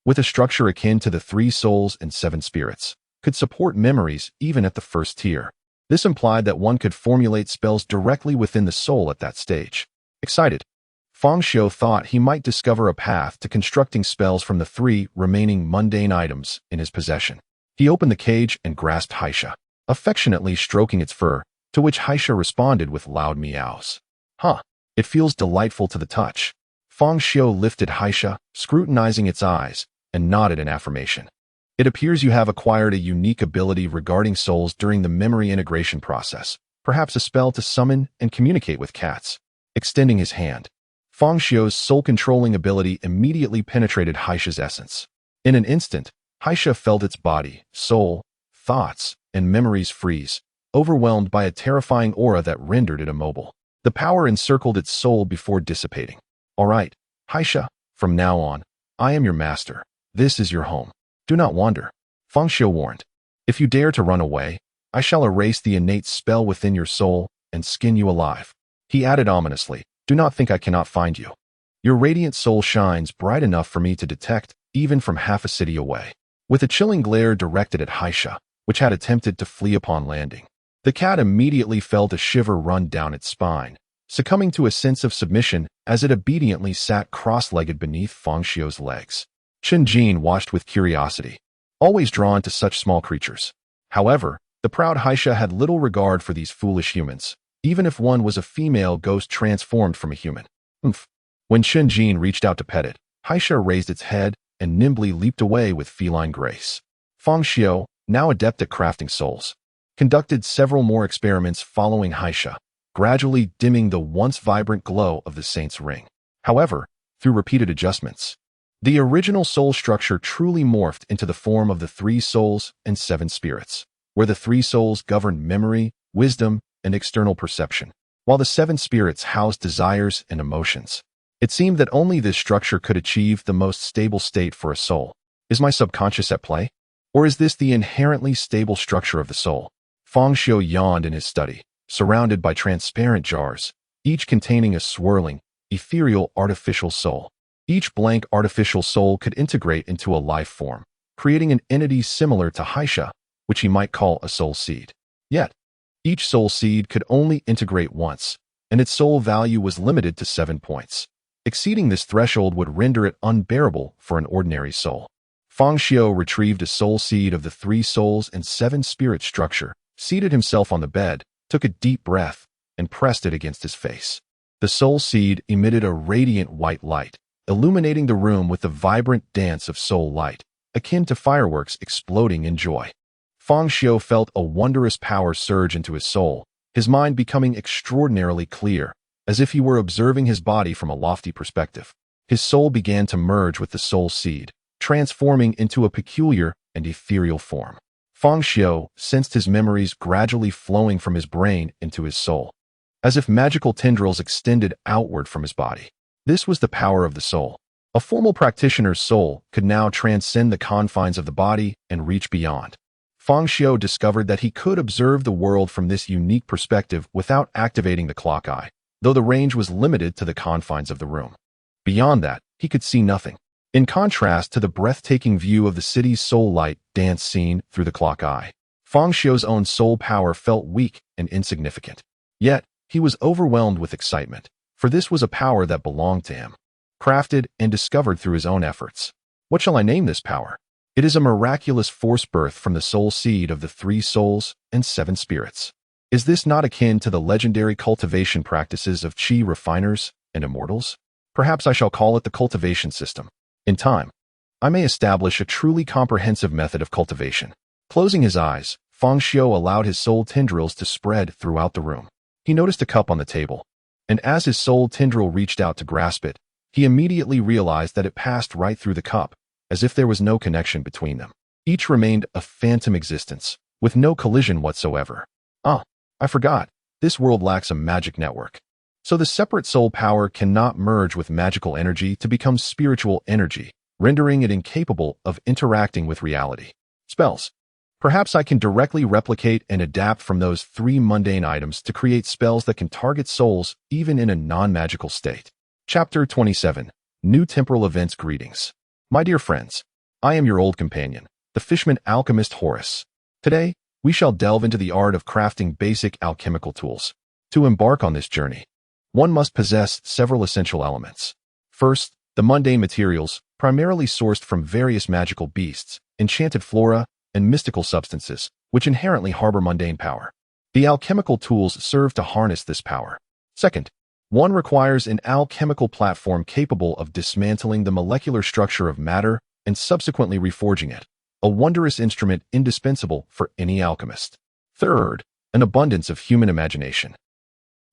with a structure akin to the 3 souls and 7 spirits, could support memories even at the first tier. This implied that one could formulate spells directly within the soul at that stage. Excited, Fang Xiu thought he might discover a path to constructing spells from the 3 remaining mundane items in his possession. He opened the cage and grasped Heisha, affectionately stroking its fur, to which Heisha responded with loud meows. Huh, it feels delightful to the touch. Fang Xiu lifted Heisha, scrutinizing its eyes, and nodded in affirmation. It appears you have acquired a unique ability regarding souls during the memory integration process, perhaps a spell to summon and communicate with cats. Extending his hand, Fang Xiu's soul-controlling ability immediately penetrated Heisha's essence. In an instant, Heisha felt its body, soul, thoughts, and memories freeze, overwhelmed by a terrifying aura that rendered it immobile. The power encircled its soul before dissipating. All right, Heisha, from now on, I am your master. This is your home. Do not wander. Fang Xiu warned. If you dare to run away, I shall erase the innate spell within your soul and skin you alive. He added ominously, "Do not think I cannot find you. Your radiant soul shines bright enough for me to detect, even from half a city away." With a chilling glare directed at Haisha, which had attempted to flee upon landing, the cat immediately felt a shiver run down its spine, succumbing to a sense of submission as it obediently sat cross-legged beneath Fang Xiu's legs. Chen Jin watched with curiosity, always drawn to such small creatures. However, the proud Haisha had little regard for these foolish humans, even if one was a female ghost transformed from a human. Oomph. When Chen Jin reached out to pet it, Haisha raised its head and nimbly leaped away with feline grace. Fang Xiu, now adept at crafting souls, conducted several more experiments following Haisha, gradually dimming the once vibrant glow of the saint's ring. However, through repeated adjustments, the original soul structure truly morphed into the form of the 3 souls and 7 spirits, where the 3 souls governed memory, wisdom, and external perception, while the 7 spirits housed desires and emotions. It seemed that only this structure could achieve the most stable state for a soul. Is my subconscious at play? Or is this the inherently stable structure of the soul? Fang Xiu yawned in his study, surrounded by transparent jars, each containing a swirling, ethereal artificial soul. Each blank artificial soul could integrate into a life form, creating an entity similar to Haisha, which he might call a soul seed. Yet, each soul seed could only integrate once, and its soul value was limited to 7 points. Exceeding this threshold would render it unbearable for an ordinary soul. Fang Xiu retrieved a soul seed of the 3 souls and 7 spirit structure, seated himself on the bed, took a deep breath, and pressed it against his face. The soul seed emitted a radiant white light, illuminating the room with the vibrant dance of soul light, akin to fireworks exploding in joy. Fang Xiu felt a wondrous power surge into his soul, his mind becoming extraordinarily clear, as if he were observing his body from a lofty perspective. His soul began to merge with the soul seed, transforming into a peculiar and ethereal form. Fang Xiu sensed his memories gradually flowing from his brain into his soul, as if magical tendrils extended outward from his body. This was the power of the soul. A formal practitioner's soul could now transcend the confines of the body and reach beyond. Fang Xiu discovered that he could observe the world from this unique perspective without activating the clock eye, though the range was limited to the confines of the room. Beyond that, he could see nothing. In contrast to the breathtaking view of the city's soul light dance scene through the clock eye, Fang Xiu's own soul power felt weak and insignificant. Yet, he was overwhelmed with excitement, for this was a power that belonged to him, crafted and discovered through his own efforts. What shall I name this power? It is a miraculous force birth from the soul seed of the 3 souls and 7 spirits. Is this not akin to the legendary cultivation practices of Qi refiners and immortals? Perhaps I shall call it the cultivation system. In time, I may establish a truly comprehensive method of cultivation. Closing his eyes, Fang Xiu allowed his soul tendrils to spread throughout the room. He noticed a cup on the table, and as his soul tendril reached out to grasp it, he immediately realized that it passed right through the cup, as if there was no connection between them. Each remained a phantom existence, with no collision whatsoever. I forgot, this world lacks a magic network. So the separate soul power cannot merge with magical energy to become spiritual energy, rendering it incapable of interacting with reality. Spells. Perhaps I can directly replicate and adapt from those 3 mundane items to create spells that can target souls even in a non-magical state. Chapter 27. New Temporal Events Greetings. My dear friends, I am your old companion, the fishman alchemist Horus. Today, we shall delve into the art of crafting basic alchemical tools. To embark on this journey, one must possess several essential elements. First, the mundane materials, primarily sourced from various magical beasts, enchanted flora, and mystical substances, which inherently harbor mundane power. The alchemical tools serve to harness this power. Second, one requires an alchemical platform capable of dismantling the molecular structure of matter and subsequently reforging it, a wondrous instrument indispensable for any alchemist. Third, an abundance of human imagination.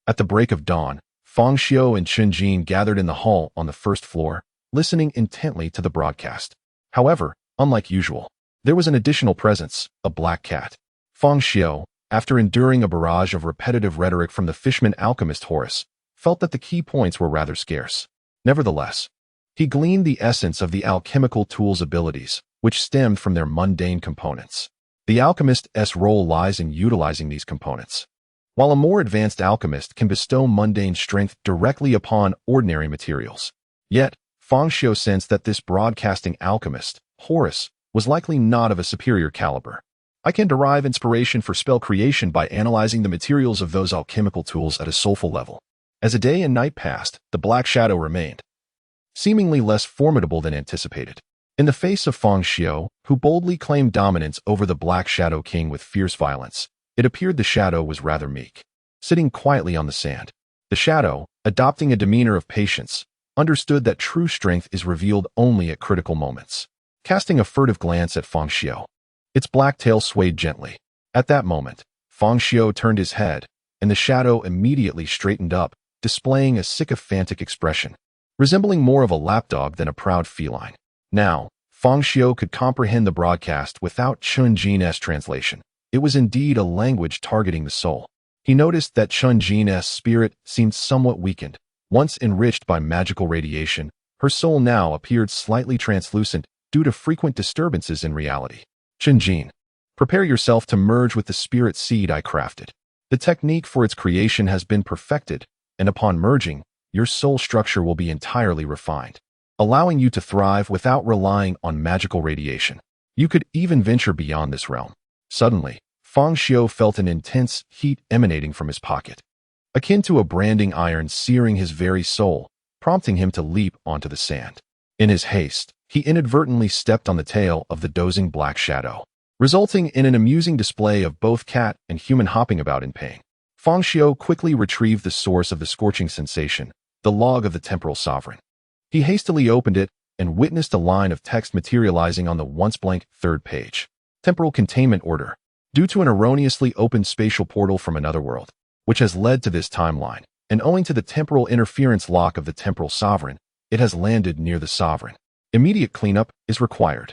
At the break of dawn, Fang Xiu and Chen Jin gathered in the hall on the first floor, listening intently to the broadcast. However, unlike usual, there was an additional presence, a black cat. Fang Xiu, after enduring a barrage of repetitive rhetoric from the fishman alchemist Horus, felt that the key points were rather scarce. Nevertheless, he gleaned the essence of the alchemical tool's abilities, which stemmed from their mundane components. The alchemist's role lies in utilizing these components. while a more advanced alchemist can bestow mundane strength directly upon ordinary materials. Yet, Fang Xiu sensed that this broadcasting alchemist, Horus, was likely not of a superior caliber. I can derive inspiration for spell creation by analyzing the materials of those alchemical tools at a soulful level. As a day and night passed, the Black Shadow remained, seemingly less formidable than anticipated. In the face of Fang Xiu, who boldly claimed dominance over the Black Shadow King with fierce violence, it appeared the shadow was rather meek. Sitting quietly on the sand, the shadow, adopting a demeanor of patience, understood that true strength is revealed only at critical moments. Casting a furtive glance at Fang Xiu, its black tail swayed gently. At that moment, Fang Xiu turned his head, and the shadow immediately straightened up, displaying a sycophantic expression, resembling more of a lapdog than a proud feline. Now, Fang Xiu could comprehend the broadcast without Chun Jin's translation. It was indeed a language targeting the soul. He noticed that Chun Jin's spirit seemed somewhat weakened. Once enriched by magical radiation, her soul now appeared slightly translucent due to frequent disturbances in reality. Chun Jin, prepare yourself to merge with the spirit seed I crafted. The technique for its creation has been perfected, and upon merging, your soul structure will be entirely refined, allowing you to thrive without relying on magical radiation. You could even venture beyond this realm. Suddenly, Fang Xiu felt an intense heat emanating from his pocket, akin to a branding iron searing his very soul, prompting him to leap onto the sand. In his haste, he inadvertently stepped on the tail of the dozing Black Shadow, resulting in an amusing display of both cat and human hopping about in pain. Fang Xiu quickly retrieved the source of the scorching sensation, the log of the temporal sovereign. He hastily opened it and witnessed a line of text materializing on the once blank third page. Temporal containment order. Due to an erroneously opened spatial portal from another world, which has led to this timeline, and owing to the temporal interference lock of the temporal sovereign, it has landed near the sovereign. Immediate cleanup is required.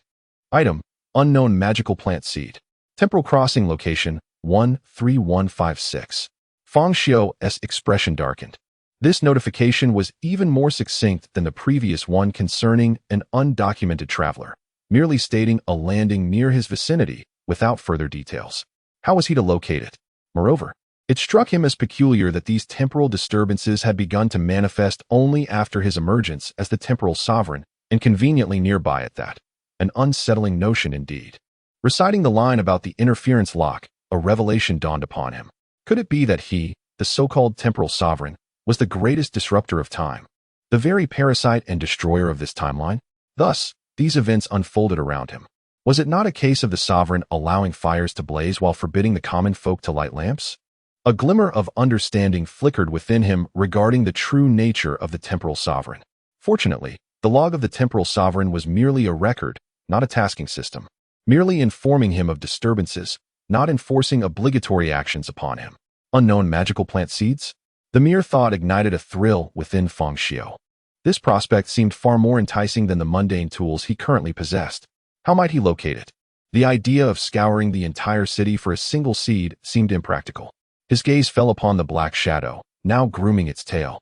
Item: unknown magical plant seed. Temporal crossing location 13156. Fang Xiu's expression darkened. This notification was even more succinct than the previous one concerning an undocumented traveler, merely stating a landing near his vicinity without further details. How was he to locate it? Moreover, it struck him as peculiar that these temporal disturbances had begun to manifest only after his emergence as the temporal sovereign, and conveniently nearby at that. An unsettling notion indeed. Reciting the line about the interference lock, a revelation dawned upon him. Could it be that he, the so-called temporal sovereign, was the greatest disruptor of time, the very parasite and destroyer of this timeline? Thus, these events unfolded around him. Was it not a case of the sovereign allowing fires to blaze while forbidding the common folk to light lamps? A glimmer of understanding flickered within him regarding the true nature of the temporal sovereign. Fortunately, the log of the temporal sovereign was merely a record, not a tasking system, merely informing him of disturbances, not enforcing obligatory actions upon him. Unknown magical plant seeds? The mere thought ignited a thrill within Fang Xiu. This prospect seemed far more enticing than the mundane tools he currently possessed. How might he locate it? The idea of scouring the entire city for a single seed seemed impractical. His gaze fell upon the Black Shadow, now grooming its tail,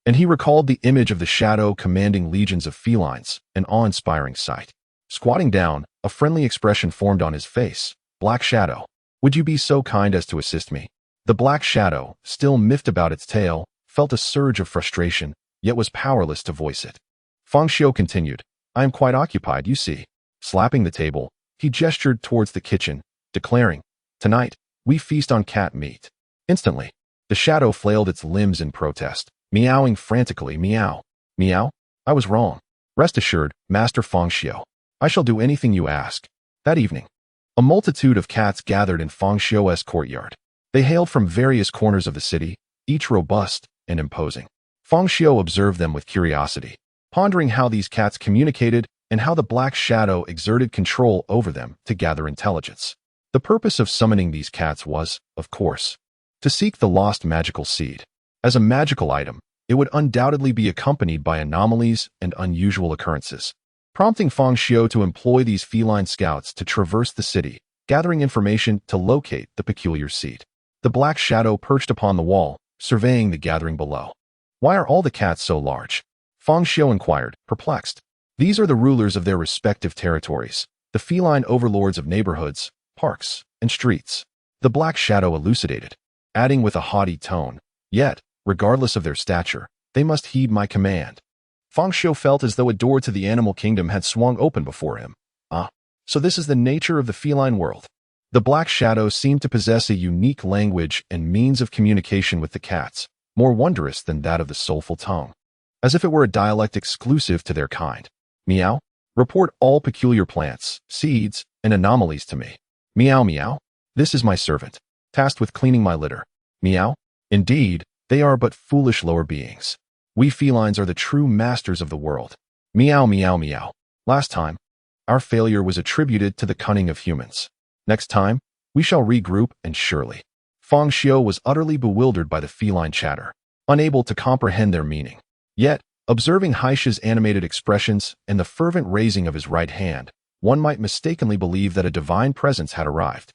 and he recalled the image of the shadow commanding legions of felines, an awe-inspiring sight. Squatting down, a friendly expression formed on his face. Black Shadow, would you be so kind as to assist me? The Black Shadow, still miffed about its tail, felt a surge of frustration, yet was powerless to voice it. Fang Xiu continued, I am quite occupied, you see. Slapping the table, he gestured towards the kitchen, declaring, Tonight, we feast on cat meat. Instantly, the shadow flailed its limbs in protest, meowing frantically. Meow. Meow? I was wrong. Rest assured, Master Fang Xiu. I shall do anything you ask. That evening, a multitude of cats gathered in Fang Xiu's courtyard. They hailed from various corners of the city, each robust and imposing. Fang Xiu observed them with curiosity, pondering how these cats communicated and how the Black Shadow exerted control over them to gather intelligence. The purpose of summoning these cats was, of course, to seek the lost magical seed. As a magical item, it would undoubtedly be accompanied by anomalies and unusual occurrences, prompting Fang Xiu to employ these feline scouts to traverse the city, gathering information to locate the peculiar seed. The Black Shadow perched upon the wall, surveying the gathering below. Why are all the cats so large? Fang Xiu inquired, perplexed. These are the rulers of their respective territories, the feline overlords of neighborhoods, parks, and streets. The Black Shadow elucidated. adding with a haughty tone, "Yet, regardless of their stature, they must heed my command." Fang Xiu felt as though a door to the animal kingdom had swung open before him. Ah, so this is the nature of the feline world. The black shadow seemed to possess a unique language and means of communication with the cats, more wondrous than that of the soulful tongue, as if it were a dialect exclusive to their kind. Meow. Report all peculiar plants, seeds, and anomalies to me. Meow meow. This is my servant, tasked with cleaning my litter. Meow. Indeed, they are but foolish lower beings. We felines are the true masters of the world. Meow meow meow. Last time, our failure was attributed to the cunning of humans. Next time, we shall regroup and surely. Fang Xiu was utterly bewildered by the feline chatter, unable to comprehend their meaning. Yet, observing Haisha's animated expressions and the fervent raising of his right hand, one might mistakenly believe that a divine presence had arrived.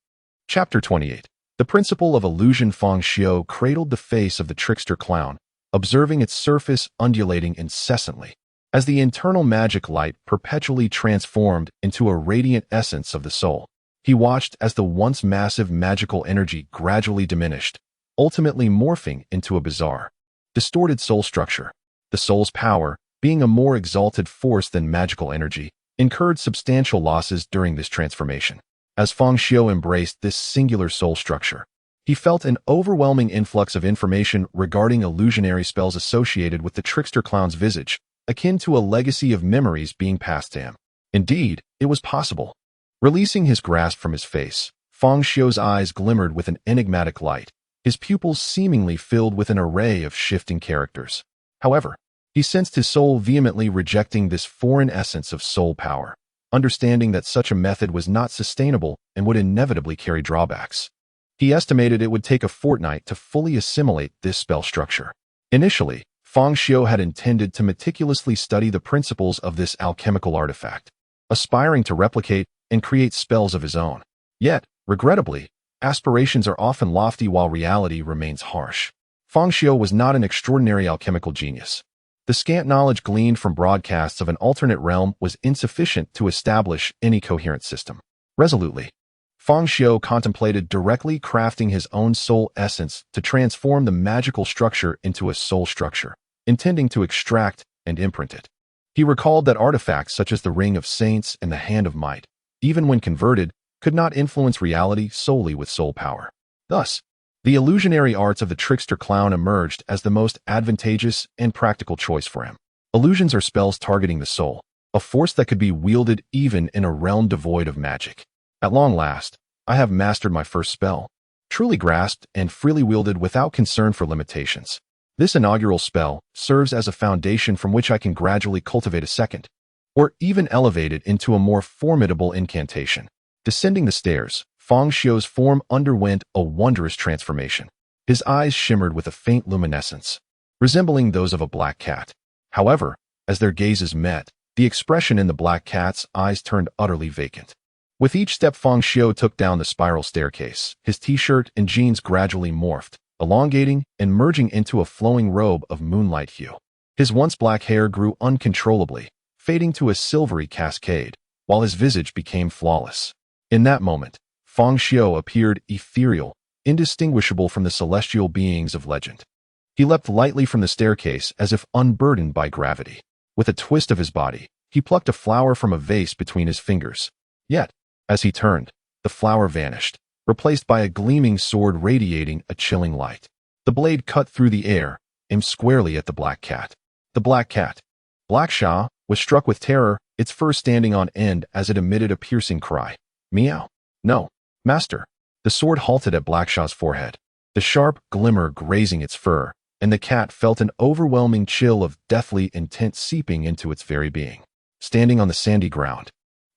Chapter 28. The principle of illusion. Fang Xiu cradled the face of the trickster clown, observing its surface undulating incessantly, as the internal magic light perpetually transformed into a radiant essence of the soul. He watched as the once massive magical energy gradually diminished, ultimately morphing into a bizarre, distorted soul structure. The soul's power, being a more exalted force than magical energy, incurred substantial losses during this transformation. As Fang Xiu embraced this singular soul structure, he felt an overwhelming influx of information regarding illusionary spells associated with the trickster clown's visage, akin to a legacy of memories being passed to him. Indeed, it was possible. Releasing his grasp from his face, Fang Xiu's eyes glimmered with an enigmatic light, his pupils seemingly filled with an array of shifting characters. However, he sensed his soul vehemently rejecting this foreign essence of soul power, understanding that such a method was not sustainable and would inevitably carry drawbacks. He estimated it would take a fortnight to fully assimilate this spell structure. Initially, Fang Xiu had intended to meticulously study the principles of this alchemical artifact, aspiring to replicate and create spells of his own. Yet, regrettably, aspirations are often lofty while reality remains harsh. Fang Xiu was not an extraordinary alchemical genius. The scant knowledge gleaned from broadcasts of an alternate realm was insufficient to establish any coherent system. Resolutely, Fang Xiu contemplated directly crafting his own soul essence to transform the magical structure into a soul structure, intending to extract and imprint it. He recalled that artifacts such as the Ring of Saints and the Hand of Might, even when converted, could not influence reality solely with soul power. Thus, the illusionary arts of the trickster clown emerged as the most advantageous and practical choice for him. Illusions are spells targeting the soul, a force that could be wielded even in a realm devoid of magic. At long last, I have mastered my first spell, truly grasped and freely wielded without concern for limitations. This inaugural spell serves as a foundation from which I can gradually cultivate a second, or even elevate it into a more formidable incantation. Descending the stairs, Fang Xiu's form underwent a wondrous transformation. His eyes shimmered with a faint luminescence, resembling those of a black cat. However, as their gazes met, the expression in the black cat's eyes turned utterly vacant. With each step Fang Xiu took down the spiral staircase, his t-shirt and jeans gradually morphed, elongating and merging into a flowing robe of moonlight hue. His once black hair grew uncontrollably, fading to a silvery cascade, while his visage became flawless. In that moment, Fang Xiu appeared ethereal, indistinguishable from the celestial beings of legend. He leapt lightly from the staircase as if unburdened by gravity. With a twist of his body, he plucked a flower from a vase between his fingers. Yet, as he turned, the flower vanished, replaced by a gleaming sword radiating a chilling light. The blade cut through the air, aimed squarely at the black cat. The black cat, Black Xiu, was struck with terror, its fur standing on end as it emitted a piercing cry. Meow. No, master. The sword halted at Black Xiu's forehead, the sharp glimmer grazing its fur, and the cat felt an overwhelming chill of deathly intent seeping into its very being. Standing on the sandy ground,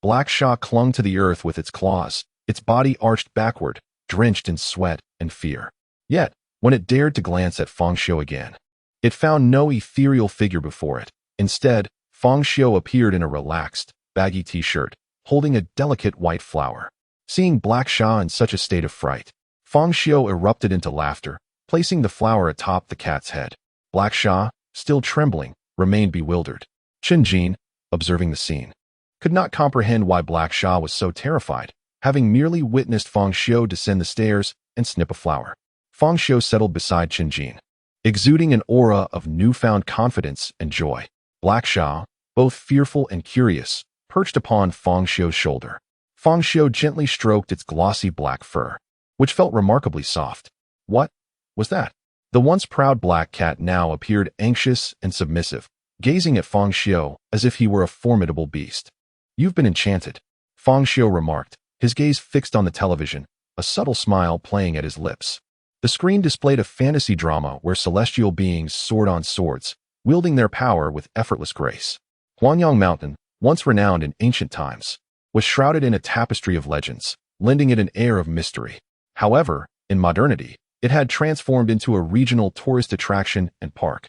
Black Xiu clung to the earth with its claws, its body arched backward, drenched in sweat and fear. Yet, when it dared to glance at Fang Xiu again, it found no ethereal figure before it. Instead, Fang Xiu appeared in a relaxed, baggy t-shirt, holding a delicate white flower. Seeing Black Xiu in such a state of fright, Fang Xiu erupted into laughter, placing the flower atop the cat's head. Black Xiu, still trembling, remained bewildered. Chen Jin, observing the scene, could not comprehend why Black Xiu was so terrified, having merely witnessed Fang Xiu descend the stairs and snip a flower. Fang Xiu settled beside Qinjin, exuding an aura of newfound confidence and joy. Black Sha, both fearful and curious, perched upon Fang Xiu's shoulder. Fang Xiu gently stroked its glossy black fur, which felt remarkably soft. What was that? The once proud black cat now appeared anxious and submissive, gazing at Fang Xiu as if he were a formidable beast. You've been enchanted, Fang Xiu remarked, his gaze fixed on the television, a subtle smile playing at his lips. The screen displayed a fantasy drama where celestial beings soared on swords, wielding their power with effortless grace. Huanyang Mountain, once renowned in ancient times, was shrouded in a tapestry of legends, lending it an air of mystery. However, in modernity, it had transformed into a regional tourist attraction and park.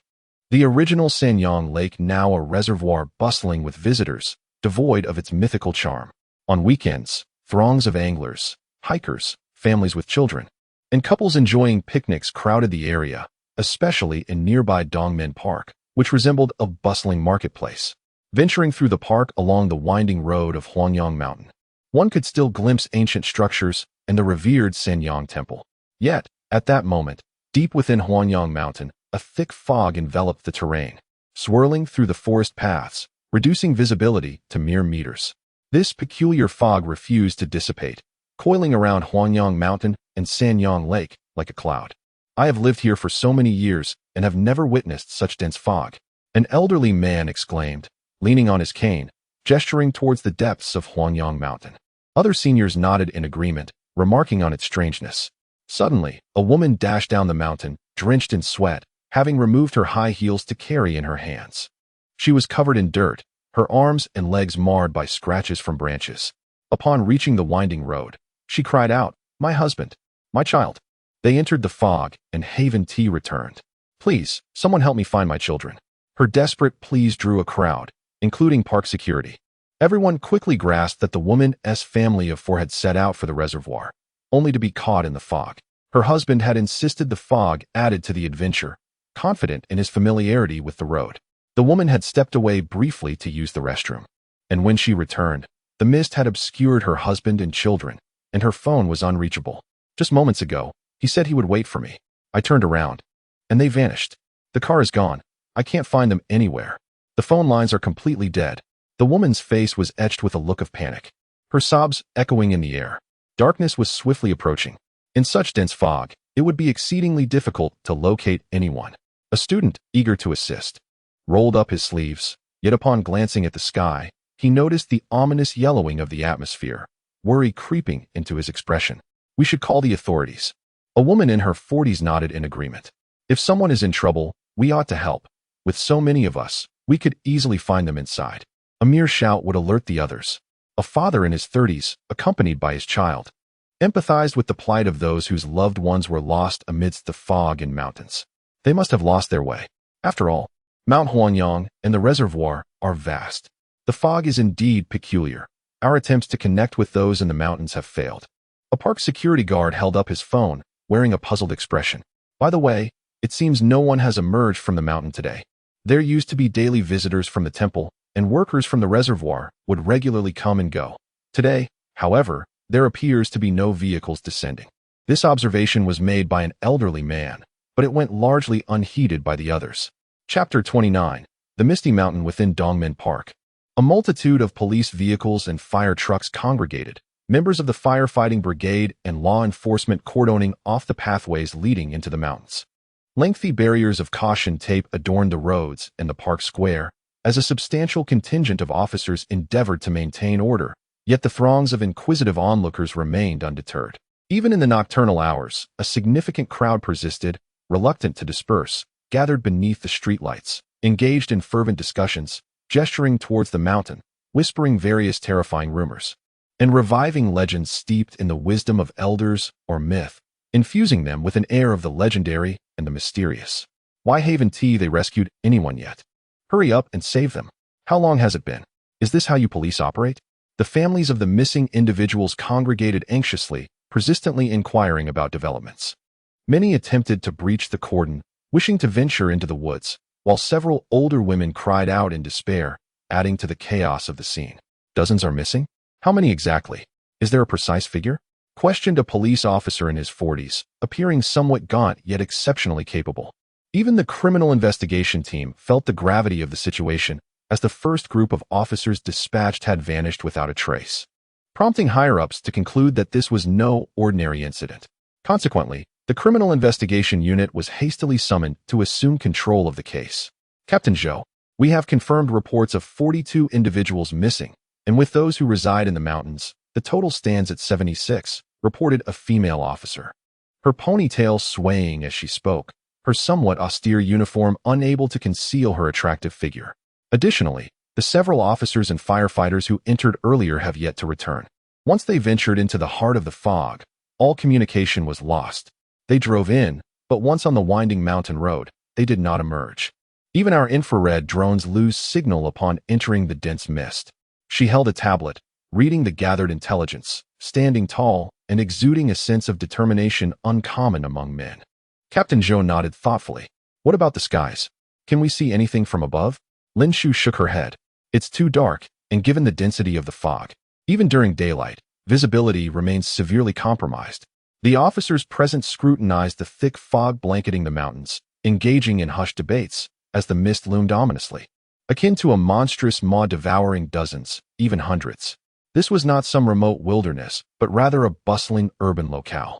The original Sanyang Lake, now a reservoir bustling with visitors, devoid of its mythical charm. On weekends, throngs of anglers, hikers, families with children, and couples enjoying picnics crowded the area, especially in nearby Dongmen Park, which resembled a bustling marketplace. Venturing through the park along the winding road of Huanyang Mountain, one could still glimpse ancient structures and the revered Sanyang Temple. Yet, at that moment, deep within Huanyang Mountain, a thick fog enveloped the terrain, swirling through the forest paths, reducing visibility to mere meters. This peculiar fog refused to dissipate, coiling around Huanyang Mountain and Sanyang Lake like a cloud. I have lived here for so many years and have never witnessed such dense fog, an elderly man exclaimed, leaning on his cane, gesturing towards the depths of Huanyang Mountain. Other seniors nodded in agreement, remarking on its strangeness. Suddenly, a woman dashed down the mountain, drenched in sweat, having removed her high heels to carry in her hands. She was covered in dirt, her arms and legs marred by scratches from branches. Upon reaching the winding road, she cried out, "My husband! My child!" They entered the fog, and Haven T returned. "Please, someone help me find my children." Her desperate pleas drew a crowd, including park security. Everyone quickly grasped that the woman's family of four had set out for the reservoir, only to be caught in the fog. Her husband had insisted the fog added to the adventure, confident in his familiarity with the road. The woman had stepped away briefly to use the restroom, and when she returned, the mist had obscured her husband and children, and her phone was unreachable. Just moments ago, he said he would wait for me. I turned around, and they vanished. The car is gone. I can't find them anywhere. The phone lines are completely dead. The woman's face was etched with a look of panic, her sobs echoing in the air. Darkness was swiftly approaching. In such dense fog, it would be exceedingly difficult to locate anyone. A student, eager to assist, rolled up his sleeves, yet upon glancing at the sky, he noticed the ominous yellowing of the atmosphere, worry creeping into his expression. "We should call the authorities." A woman in her 40s nodded in agreement. "If someone is in trouble, we ought to help. With so many of us, we could easily find them inside." A mere shout would alert the others. A father in his 30s, accompanied by his child, empathized with the plight of those whose loved ones were lost amidst the fog and mountains. They must have lost their way. After all, Mount Huanyang and the reservoir are vast. The fog is indeed peculiar. Our attempts to connect with those in the mountains have failed. A park security guard held up his phone, wearing a puzzled expression. "By the way, it seems no one has emerged from the mountain today. There used to be daily visitors from the temple, and workers from the reservoir would regularly come and go. Today, however, there appears to be no vehicles descending." This observation was made by an elderly man, but it went largely unheeded by the others. Chapter 29. The Misty Mountain within Dongmen Park. A multitude of police vehicles and fire trucks congregated, members of the firefighting brigade and law enforcement cordoning off the pathways leading into the mountains. Lengthy barriers of caution tape adorned the roads and the park square, as a substantial contingent of officers endeavored to maintain order, yet the throngs of inquisitive onlookers remained undeterred. Even in the nocturnal hours, a significant crowd persisted, reluctant to disperse, gathered beneath the streetlights, engaged in fervent discussions, gesturing towards the mountain, whispering various terrifying rumors, and reviving legends steeped in the wisdom of elders or myth, infusing them with an air of the legendary and the mysterious. Why haven't they rescued anyone yet? Hurry up and save them. How long has it been? Is this how you police operate? The families of the missing individuals congregated anxiously, persistently inquiring about developments. Many attempted to breach the cordon, wishing to venture into the woods, while several older women cried out in despair, adding to the chaos of the scene. Dozens are missing? How many exactly? Is there a precise figure? questioned a police officer in his 40s, appearing somewhat gaunt yet exceptionally capable. Even the criminal investigation team felt the gravity of the situation as the first group of officers dispatched had vanished without a trace, prompting higher-ups to conclude that this was no ordinary incident. Consequently, the Criminal Investigation Unit was hastily summoned to assume control of the case. Captain Zhou, we have confirmed reports of 42 individuals missing, and with those who reside in the mountains, the total stands at 76, reported a female officer. Her ponytail swaying as she spoke, her somewhat austere uniform unable to conceal her attractive figure. Additionally, the several officers and firefighters who entered earlier have yet to return. Once they ventured into the heart of the fog, all communication was lost. They drove in, but once on the winding mountain road, they did not emerge. Even our infrared drones lose signal upon entering the dense mist. She held a tablet, reading the gathered intelligence, standing tall and exuding a sense of determination uncommon among men. Captain Zhou nodded thoughtfully. What about the skies? Can we see anything from above? Lin Xiu shook her head. It's too dark, and given the density of the fog, even during daylight, visibility remains severely compromised. The officers present scrutinized the thick fog blanketing the mountains, engaging in hushed debates as the mist loomed ominously, akin to a monstrous maw devouring dozens, even hundreds. This was not some remote wilderness, but rather a bustling urban locale.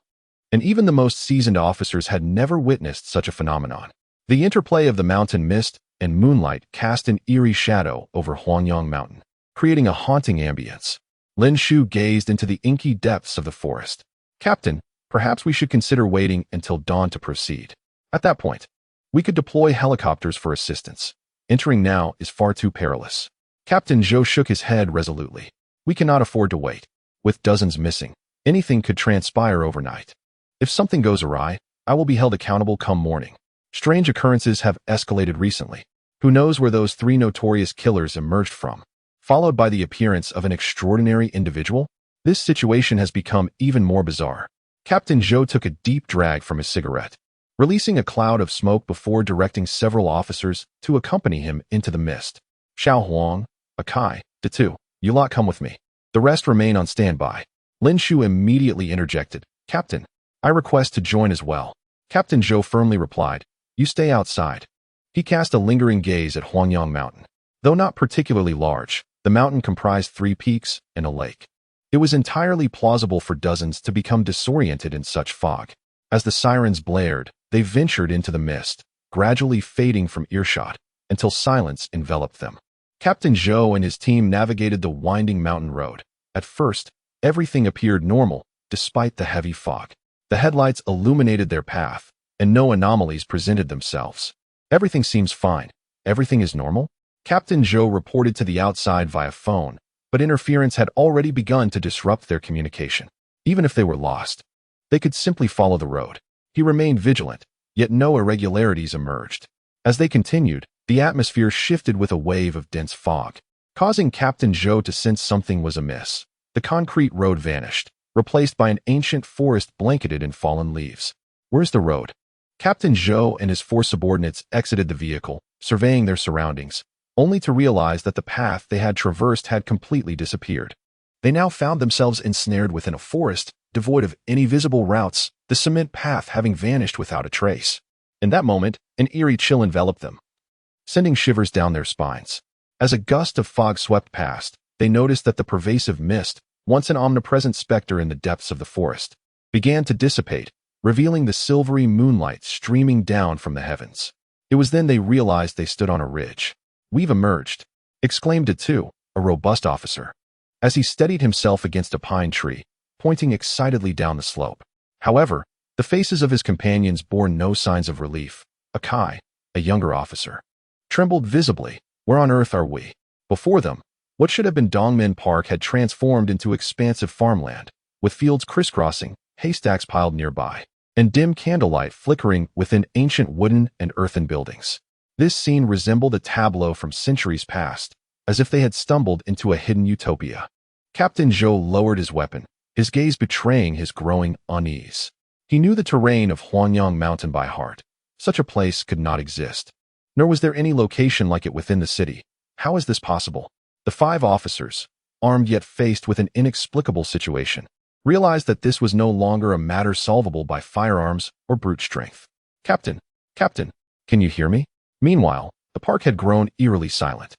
And even the most seasoned officers had never witnessed such a phenomenon. The interplay of the mountain mist and moonlight cast an eerie shadow over Huangyang Mountain, creating a haunting ambience. Lin Xiu gazed into the inky depths of the forest. Captain, perhaps we should consider waiting until dawn to proceed. At that point, we could deploy helicopters for assistance. Entering now is far too perilous. Captain Zhou shook his head resolutely. We cannot afford to wait. With dozens missing, anything could transpire overnight. If something goes awry, I will be held accountable come morning. Strange occurrences have escalated recently. Who knows where those 3 notorious killers emerged from? Followed by the appearance of an extraordinary individual? This situation has become even more bizarre. Captain Zhou took a deep drag from his cigarette, releasing a cloud of smoke before directing several officers to accompany him into the mist. Xiao Huang, Akai, Datu, you lot come with me. The rest remain on standby. Lin Xiu immediately interjected. Captain, I request to join as well. Captain Zhou firmly replied. You stay outside. He cast a lingering gaze at Huangyang Mountain. Though not particularly large, the mountain comprised 3 peaks and a lake. It was entirely plausible for dozens to become disoriented in such fog. As the sirens blared, they ventured into the mist, gradually fading from earshot, until silence enveloped them. Captain Zhou and his team navigated the winding mountain road. At first, everything appeared normal, despite the heavy fog. The headlights illuminated their path, and no anomalies presented themselves. Everything seems fine. Everything is normal? Captain Zhou reported to the outside via phone, but interference had already begun to disrupt their communication. Even if they were lost, they could simply follow the road. He remained vigilant, yet no irregularities emerged. As they continued, the atmosphere shifted with a wave of dense fog, causing Captain Zhou to sense something was amiss. The concrete road vanished, replaced by an ancient forest blanketed in fallen leaves. Where's the road? Captain Zhou and his 4 subordinates exited the vehicle, surveying their surroundings, only to realize that the path they had traversed had completely disappeared. They now found themselves ensnared within a forest, devoid of any visible routes, the cement path having vanished without a trace. In that moment, an eerie chill enveloped them, sending shivers down their spines. As a gust of fog swept past, they noticed that the pervasive mist, once an omnipresent specter in the depths of the forest, began to dissipate, revealing the silvery moonlight streaming down from the heavens. It was then they realized they stood on a ridge. We've emerged, exclaimed Datu, a robust officer, as he steadied himself against a pine tree, pointing excitedly down the slope. However, the faces of his companions bore no signs of relief. Akai, a younger officer, trembled visibly. Where on earth are we? Before them, what should have been Dongmen Park had transformed into expansive farmland, with fields crisscrossing, haystacks piled nearby, and dim candlelight flickering within ancient wooden and earthen buildings. This scene resembled a tableau from centuries past, as if they had stumbled into a hidden utopia. Captain Zhou lowered his weapon, his gaze betraying his growing unease. He knew the terrain of Huangyang Mountain by heart. Such a place could not exist. Nor was there any location like it within the city. How is this possible? The 5 officers, armed yet faced with an inexplicable situation, realized that this was no longer a matter solvable by firearms or brute strength. Captain, Captain, can you hear me? Meanwhile, the park had grown eerily silent,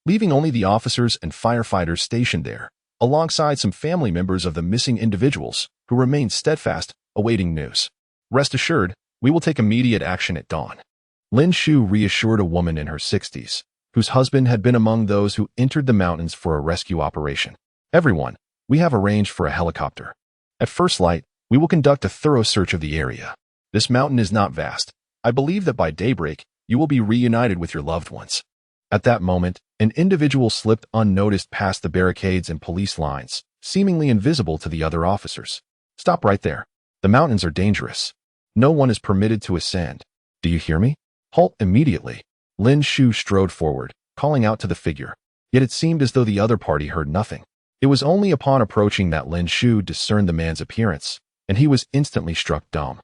leaving only the officers and firefighters stationed there, alongside some family members of the missing individuals who remained steadfast, awaiting news. Rest assured, we will take immediate action at dawn. Lin Xiu reassured a woman in her 60s, whose husband had been among those who entered the mountains for a rescue operation. Everyone, we have arranged for a helicopter. At first light, we will conduct a thorough search of the area. This mountain is not vast. I believe that by daybreak, you will be reunited with your loved ones. At that moment, an individual slipped unnoticed past the barricades and police lines, seemingly invisible to the other officers. Stop right there. The mountains are dangerous. No one is permitted to ascend. Do you hear me? Halt immediately. Lin Xiu strode forward, calling out to the figure. Yet it seemed as though the other party heard nothing. It was only upon approaching that Lin Xiu discerned the man's appearance, and he was instantly struck dumb.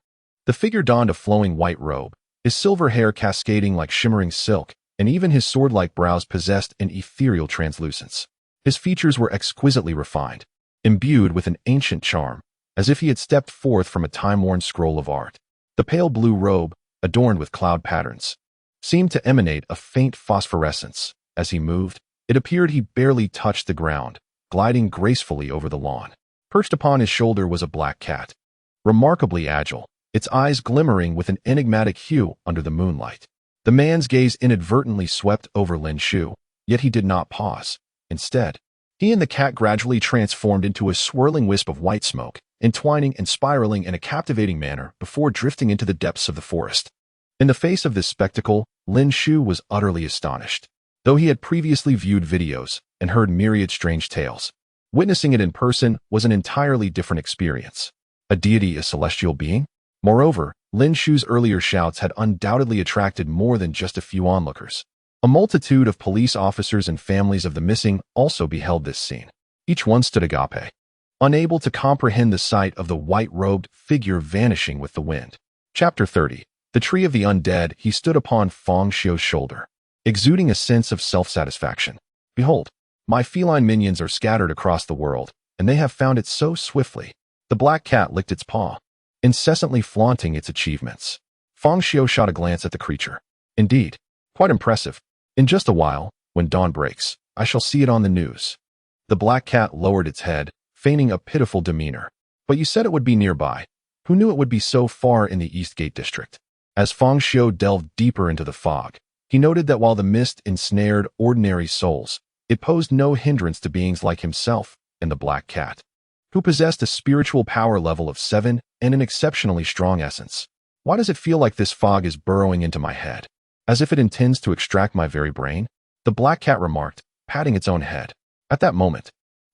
The figure donned a flowing white robe, his silver hair cascading like shimmering silk, and even his sword-like brows possessed an ethereal translucence. His features were exquisitely refined, imbued with an ancient charm, as if he had stepped forth from a time-worn scroll of art. The pale blue robe, adorned with cloud patterns, seemed to emanate a faint phosphorescence. As he moved, it appeared he barely touched the ground, gliding gracefully over the lawn. Perched upon his shoulder was a black cat, remarkably agile, its eyes glimmering with an enigmatic hue under the moonlight. The man's gaze inadvertently swept over Lin Xiu, yet he did not pause. Instead, he and the cat gradually transformed into a swirling wisp of white smoke, entwining and spiraling in a captivating manner before drifting into the depths of the forest. In the face of this spectacle, Lin Xiu was utterly astonished. Though he had previously viewed videos and heard myriad strange tales, witnessing it in person was an entirely different experience. A deity, a celestial being? Moreover, Lin Xiu's earlier shouts had undoubtedly attracted more than just a few onlookers. A multitude of police officers and families of the missing also beheld this scene. Each one stood agape, unable to comprehend the sight of the white-robed figure vanishing with the wind. Chapter 30. The Tree of the Undead. He stood upon Fang Xiu's shoulder, exuding a sense of self-satisfaction. Behold, my feline minions are scattered across the world, and they have found it so swiftly. The black cat licked its paw, incessantly flaunting its achievements. Fang Xiu shot a glance at the creature. Indeed, quite impressive. In just a while, when dawn breaks, I shall see it on the news. The black cat lowered its head, feigning a pitiful demeanor. But you said it would be nearby. Who knew it would be so far in the East Gate district? As Fang Xiu delved deeper into the fog, he noted that while the mist ensnared ordinary souls, it posed no hindrance to beings like himself and the black cat, who possessed a spiritual power level of 7 and an exceptionally strong essence. Why does it feel like this fog is burrowing into my head, as if it intends to extract my very brain? The black cat remarked, patting its own head. At that moment,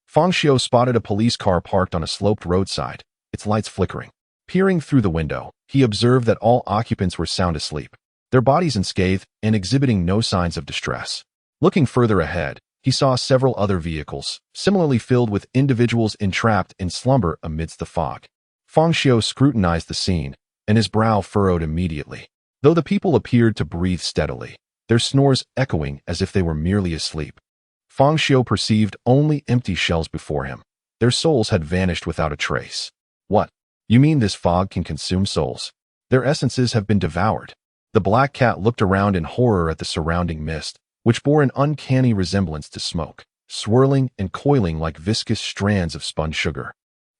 Fang Xiu spotted a police car parked on a sloped roadside, its lights flickering. Peering through the window, he observed that all occupants were sound asleep, their bodies unscathed and exhibiting no signs of distress. Looking further ahead, he saw several other vehicles, similarly filled with individuals entrapped in slumber amidst the fog. Fang Xiu scrutinized the scene, and his brow furrowed immediately. Though the people appeared to breathe steadily, their snores echoing as if they were merely asleep, Fang Xiu perceived only empty shells before him. Their souls had vanished without a trace. What? You mean this fog can consume souls? Their essences have been devoured. The black cat looked around in horror at the surrounding mist, which bore an uncanny resemblance to smoke, swirling and coiling like viscous strands of spun sugar,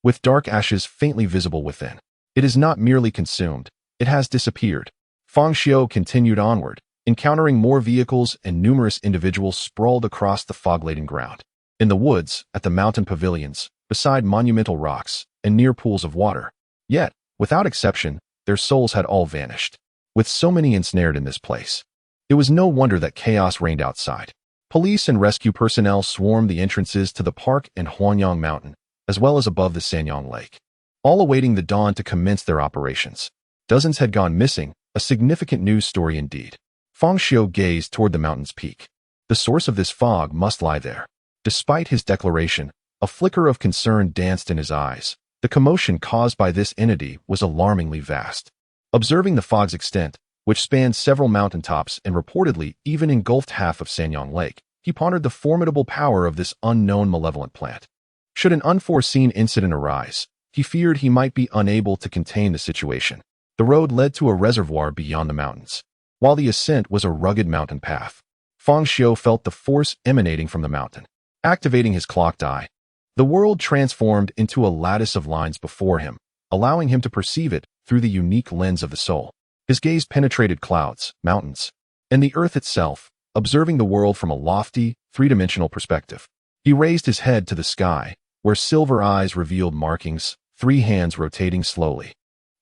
with dark ashes faintly visible within. It is not merely consumed, it has disappeared. Fang Xiu continued onward, encountering more vehicles and numerous individuals sprawled across the fog-laden ground. In the woods, at the mountain pavilions, beside monumental rocks, and near pools of water. Yet, without exception, their souls had all vanished. With so many ensnared in this place, it was no wonder that chaos reigned outside. Police and rescue personnel swarmed the entrances to the park and Huanyang Mountain, as well as above the Sanyang Lake, all awaiting the dawn to commence their operations. Dozens had gone missing, a significant news story indeed. Fang Xiu gazed toward the mountain's peak. The source of this fog must lie there. Despite his declaration, a flicker of concern danced in his eyes. The commotion caused by this entity was alarmingly vast. Observing the fog's extent, which spanned several mountaintops and reportedly even engulfed half of Sanyang Lake, he pondered the formidable power of this unknown malevolent plant. Should an unforeseen incident arise, He feared he might be unable to contain the situation. The road led to a reservoir beyond the mountains, while the ascent was a rugged mountain path. Fang Xiu felt the force emanating from the mountain. Activating his clocked eye, the world transformed into a lattice of lines before him, allowing him to perceive it through the unique lens of the soul. His gaze penetrated clouds, mountains, and the earth itself, observing the world from a lofty, three-dimensional perspective. He raised his head to the sky, where silver eyes revealed markings, 3 hands rotating slowly,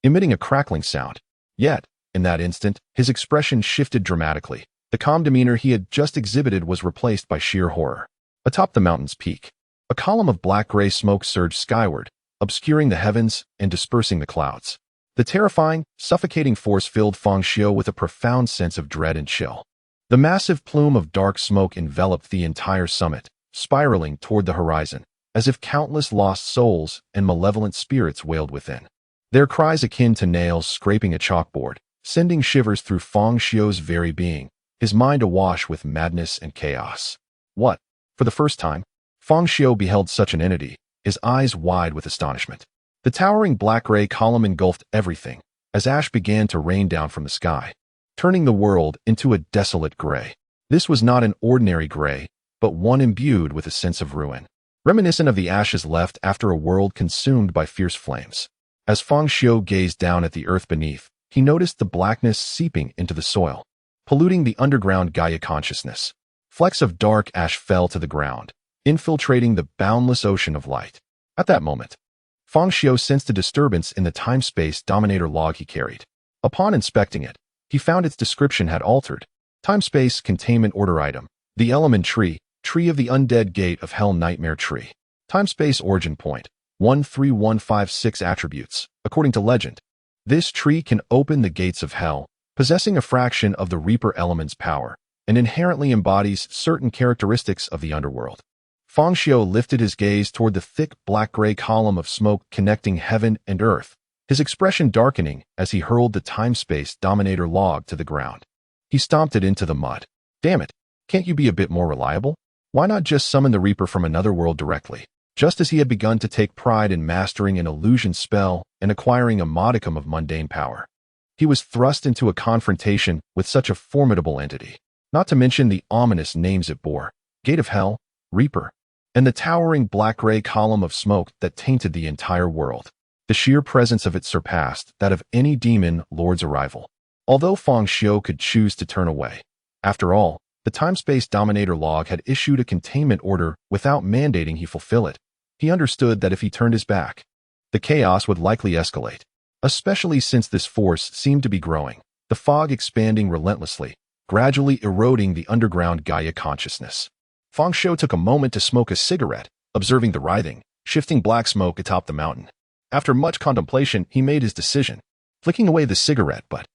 emitting a crackling sound. Yet, in that instant, his expression shifted dramatically. The calm demeanor he had just exhibited was replaced by sheer horror. Atop the mountain's peak, a column of black-gray smoke surged skyward, obscuring the heavens and dispersing the clouds. The terrifying, suffocating force filled Fang Xiu with a profound sense of dread and chill. The massive plume of dark smoke enveloped the entire summit, spiraling toward the horizon, as if countless lost souls and malevolent spirits wailed within. Their cries akin to nails scraping a chalkboard, sending shivers through Fang Xiu's very being, his mind awash with madness and chaos. What? For the first time, Fang Xiu beheld such an entity, his eyes wide with astonishment. The towering black-gray column engulfed everything, as ash began to rain down from the sky, turning the world into a desolate gray. This was not an ordinary gray, but one imbued with a sense of ruin, reminiscent of the ashes left after a world consumed by fierce flames. As Fang Xiu gazed down at the earth beneath, he noticed the blackness seeping into the soil, polluting the underground Gaia consciousness. Flecks of dark ash fell to the ground, infiltrating the boundless ocean of light. At that moment, Fang Xiu sensed a disturbance in the time-space Dominator log he carried. Upon inspecting it, he found its description had altered. Time-space containment order item. The element tree, tree of the undead gate of hell nightmare tree. Time-space origin point. 13156 attributes. According to legend, this tree can open the gates of hell, possessing a fraction of the Reaper element's power, and inherently embodies certain characteristics of the underworld. Fang Xiu lifted his gaze toward the thick black-gray column of smoke connecting heaven and earth, his expression darkening as he hurled the time-space Dominator log to the ground. He stomped it into the mud. Damn it, can't you be a bit more reliable? Why not just summon the Reaper from another world directly? Just as he had begun to take pride in mastering an illusion spell and acquiring a modicum of mundane power, he was thrust into a confrontation with such a formidable entity. Not to mention the ominous names it bore: Gate of Hell, Reaper, and the towering black-gray column of smoke that tainted the entire world. The sheer presence of it surpassed that of any demon lord's arrival. Although Fang Xiu could choose to turn away, after all, the time-space Dominator log had issued a containment order without mandating he fulfill it. He understood that if he turned his back, the chaos would likely escalate, especially since this force seemed to be growing, the fog expanding relentlessly, gradually eroding the underground Gaia consciousness. Fang Xiu took a moment to smoke a cigarette, observing the writhing, shifting black smoke atop the mountain. After much contemplation, he made his decision, flicking away the cigarette butt.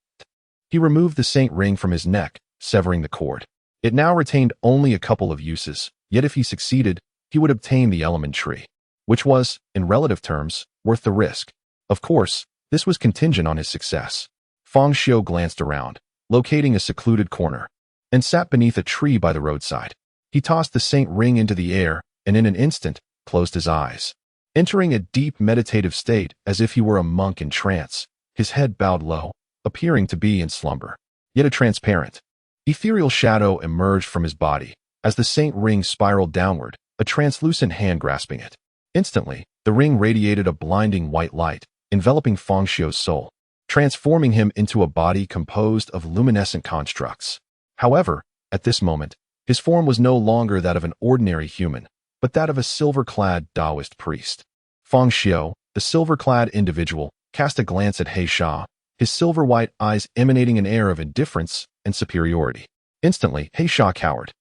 He removed the saint ring from his neck, severing the cord. It now retained only a couple of uses, yet if he succeeded, he would obtain the element tree, which was, in relative terms, worth the risk. Of course, this was contingent on his success. Fang Xiu glanced around, locating a secluded corner, and sat beneath a tree by the roadside. He tossed the saint ring into the air, and in an instant, closed his eyes, entering a deep meditative state as if he were a monk in trance, his head bowed low, appearing to be in slumber. Yet a transparent, ethereal shadow emerged from his body, as the saint ring spiraled downward, a translucent hand grasping it. Instantly, the ring radiated a blinding white light, enveloping Fang Xiu's soul, transforming him into a body composed of luminescent constructs. However, at this moment, his form was no longer that of an ordinary human, but that of a silver-clad Taoist priest. Fang Xiu, the silver-clad individual, cast a glance at He Sha, his silver-white eyes emanating an air of indifference and superiority. Instantly, He Sha cowered,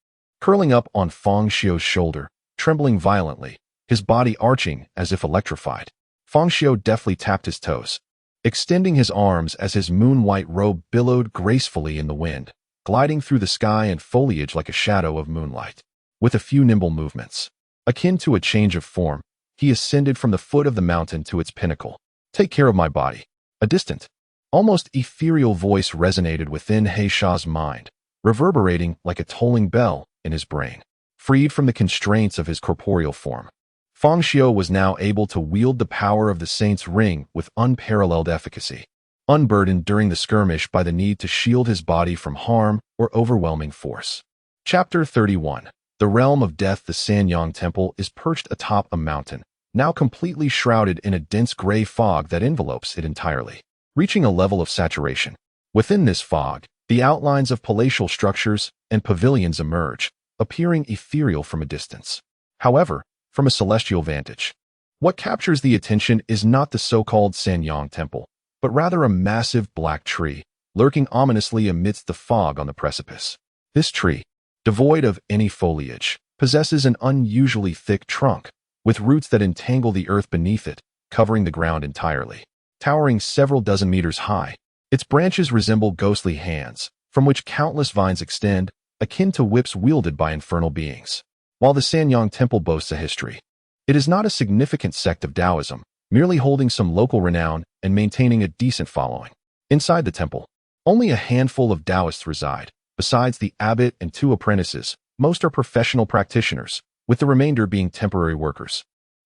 curling up on Fang Xiu's shoulder, trembling violently, his body arching as if electrified. Fang Xiu deftly tapped his toes, extending his arms as his moon-white robe billowed gracefully in the wind, gliding through the sky and foliage like a shadow of moonlight. With a few nimble movements, akin to a change of form, he ascended from the foot of the mountain to its pinnacle. Take care of my body. A distant, almost ethereal voice resonated within He Sha's mind, reverberating like a tolling bell in his brain. Freed from the constraints of his corporeal form, Fang Xiu was now able to wield the power of the Saint's Ring with unparalleled efficacy, unburdened during the skirmish by the need to shield his body from harm or overwhelming force. Chapter 31. The Realm of Death. The Sanyang Temple is perched atop a mountain, now completely shrouded in a dense gray fog that envelopes it entirely, reaching a level of saturation. Within this fog, the outlines of palatial structures and pavilions emerge, appearing ethereal from a distance. However, from a celestial vantage, what captures the attention is not the so-called Sanyang Temple, but rather a massive black tree, lurking ominously amidst the fog on the precipice. This tree, devoid of any foliage, possesses an unusually thick trunk, with roots that entangle the earth beneath it, covering the ground entirely. Towering several dozen meters high, its branches resemble ghostly hands, from which countless vines extend, akin to whips wielded by infernal beings. While the Sanyang Temple boasts a history, it is not a significant sect of Taoism, merely holding some local renown and maintaining a decent following. Inside the temple, only a handful of Taoists reside. Besides the abbot and 2 apprentices, most are professional practitioners, with the remainder being temporary workers.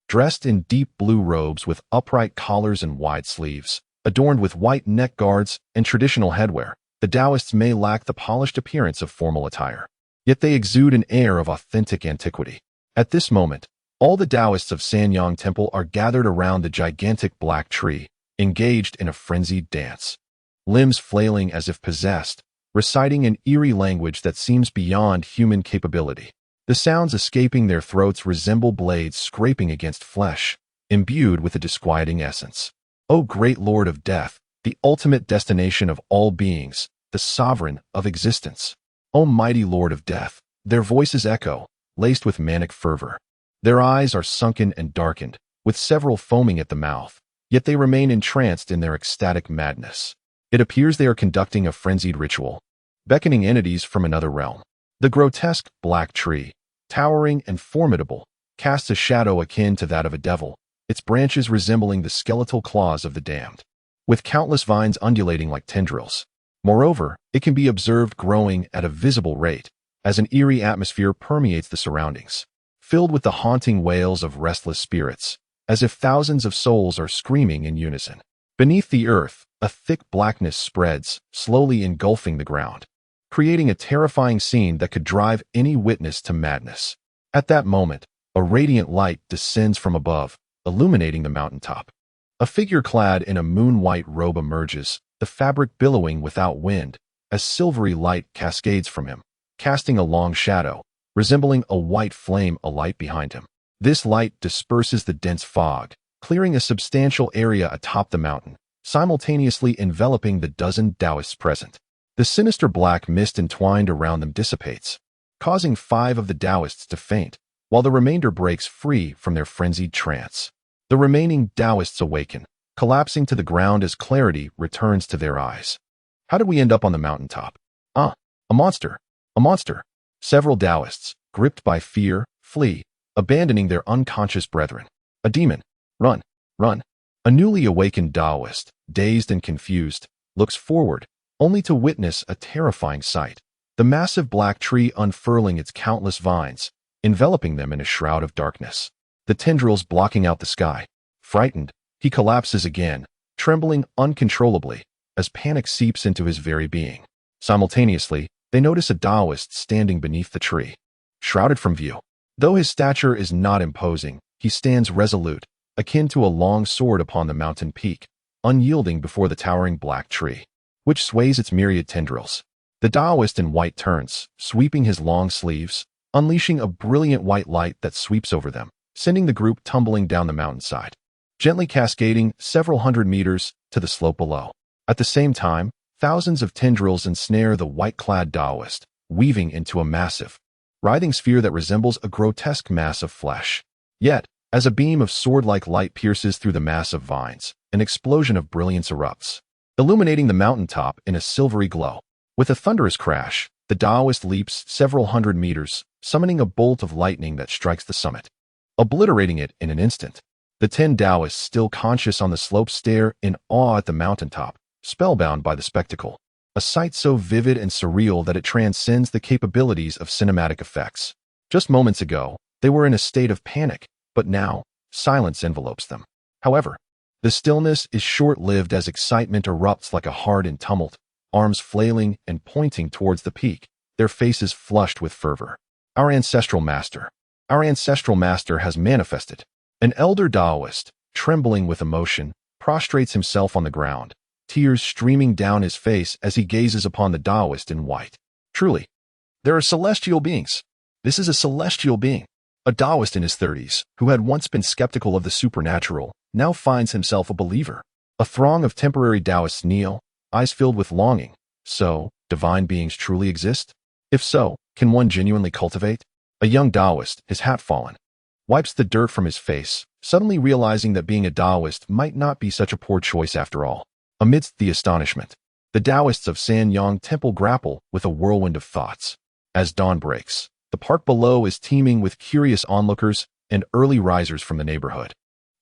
Dressed in deep blue robes with upright collars and wide sleeves, adorned with white neck guards and traditional headwear, the Taoists may lack the polished appearance of formal attire. Yet they exude an air of authentic antiquity. At this moment, all the Taoists of Sanyang Temple are gathered around the gigantic black tree, engaged in a frenzied dance. Limbs flailing as if possessed, reciting an eerie language that seems beyond human capability. The sounds escaping their throats resemble blades scraping against flesh, imbued with a disquieting essence. O great Lord of Death, the ultimate destination of all beings, the sovereign of existence. O mighty Lord of Death, their voices echo, laced with manic fervor. Their eyes are sunken and darkened, with several foaming at the mouth, yet they remain entranced in their ecstatic madness. It appears they are conducting a frenzied ritual, beckoning entities from another realm. The grotesque black tree, towering and formidable, casts a shadow akin to that of a devil, its branches resembling the skeletal claws of the damned, with countless vines undulating like tendrils. Moreover, it can be observed growing at a visible rate, as an eerie atmosphere permeates the surroundings, filled with the haunting wails of restless spirits, as if thousands of souls are screaming in unison. Beneath the earth, a thick blackness spreads, slowly engulfing the ground, creating a terrifying scene that could drive any witness to madness. At that moment, a radiant light descends from above, illuminating the mountaintop. A figure clad in a moon-white robe emerges, the fabric billowing without wind, as silvery light cascades from him, casting a long shadow, resembling a white flame alight behind him. This light disperses the dense fog, clearing a substantial area atop the mountain, simultaneously enveloping the dozen Taoists present. The sinister black mist entwined around them dissipates, causing 5 of the Taoists to faint, while the remainder breaks free from their frenzied trance. The remaining Taoists awaken, collapsing to the ground as clarity returns to their eyes. How did we end up on the mountaintop? A monster! A monster! Several Taoists, gripped by fear, flee, abandoning their unconscious brethren. A demon! Run! Run! A newly awakened Taoist, dazed and confused, looks forward, only to witness a terrifying sight. The massive black tree unfurling its countless vines, enveloping them in a shroud of darkness. The tendrils blocking out the sky. Frightened, he collapses again, trembling uncontrollably, as panic seeps into his very being. Simultaneously, they notice a Taoist standing beneath the tree, shrouded from view. Though his stature is not imposing, he stands resolute, akin to a long sword upon the mountain peak, unyielding before the towering black tree, which sways its myriad tendrils. The Taoist in white turns, sweeping his long sleeves, unleashing a brilliant white light that sweeps over them, sending the group tumbling down the mountainside, gently cascading several hundred meters to the slope below. At the same time, thousands of tendrils ensnare the white-clad Taoist, weaving into a massive, writhing sphere that resembles a grotesque mass of flesh. Yet, as a beam of sword-like light pierces through the mass of vines, an explosion of brilliance erupts, illuminating the mountaintop in a silvery glow. With a thunderous crash, the Taoist leaps several hundred meters, summoning a bolt of lightning that strikes the summit, obliterating it in an instant. The 10 Taoists, still conscious on the slope, stare in awe at the mountaintop, spellbound by the spectacle, a sight so vivid and surreal that it transcends the capabilities of cinematic effects. Just moments ago, they were in a state of panic, But now, silence envelopes them. However, the stillness is short-lived as excitement erupts like a heart in tumult, arms flailing and pointing towards the peak, their faces flushed with fervor. Our ancestral master. Our ancestral master has manifested. An elder Taoist, trembling with emotion, prostrates himself on the ground, tears streaming down his face as he gazes upon the Taoist in white. Truly, there are celestial beings. This is a celestial being. A Taoist in his 30s, who had once been skeptical of the supernatural, now finds himself a believer. A throng of temporary Taoists kneel, eyes filled with longing. So, divine beings truly exist? If so, can one genuinely cultivate? A young Taoist, his hat fallen, wipes the dirt from his face, suddenly realizing that being a Taoist might not be such a poor choice after all. Amidst the astonishment, the Taoists of Sanyang Temple grapple with a whirlwind of thoughts. As dawn breaks, the park below is teeming with curious onlookers and early risers from the neighborhood,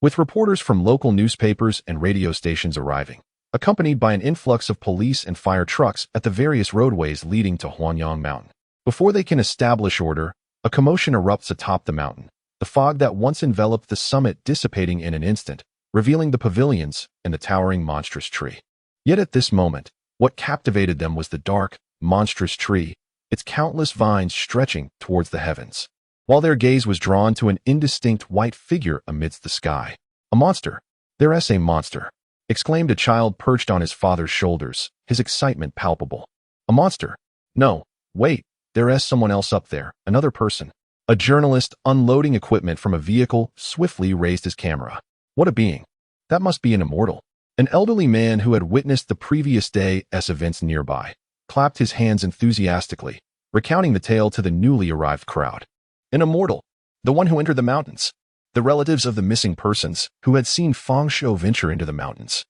with reporters from local newspapers and radio stations arriving, accompanied by an influx of police and fire trucks at the various roadways leading to Huanyang Mountain. Before they can establish order, a commotion erupts atop the mountain, the fog that once enveloped the summit dissipating in an instant, revealing the pavilions and the towering monstrous tree. Yet at this moment, what captivated them was the dark, monstrous tree, its countless vines stretching towards the heavens, while their gaze was drawn to an indistinct white figure amidst the sky. A monster! There's a monster! Exclaimed a child perched on his father's shoulders, his excitement palpable. A monster! No, wait, there's someone else up there, another person. A journalist unloading equipment from a vehicle swiftly raised his camera. What a being! That must be an immortal. An elderly man who had witnessed the previous day's events nearby clapped his hands enthusiastically, recounting the tale to the newly arrived crowd. An immortal, the one who entered the mountains. The relatives of the missing persons, who had seen Fang Xiu venture into the mountains,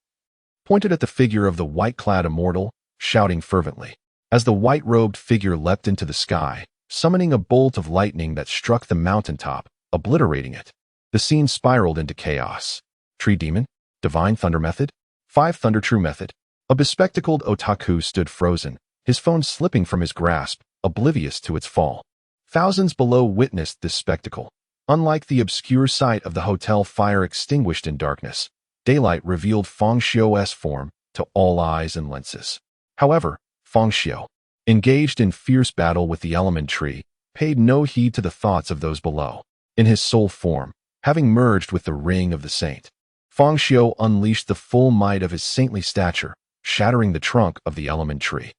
pointed at the figure of the white-clad immortal, shouting fervently. As the white-robed figure leapt into the sky, summoning a bolt of lightning that struck the mountaintop, obliterating it, the scene spiraled into chaos. Tree demon? Divine thunder method? 5 thunder true method? A bespectacled otaku stood frozen, his phone slipping from his grasp, oblivious to its fall. Thousands below witnessed this spectacle. Unlike the obscure sight of the hotel fire extinguished in darkness, daylight revealed Fang Xiu's form to all eyes and lenses. However, Fang Xiu, engaged in fierce battle with the element tree, paid no heed to the thoughts of those below. In his soul form, having merged with the ring of the saint, Fang Xiu unleashed the full might of his saintly stature, shattering the trunk of the element tree.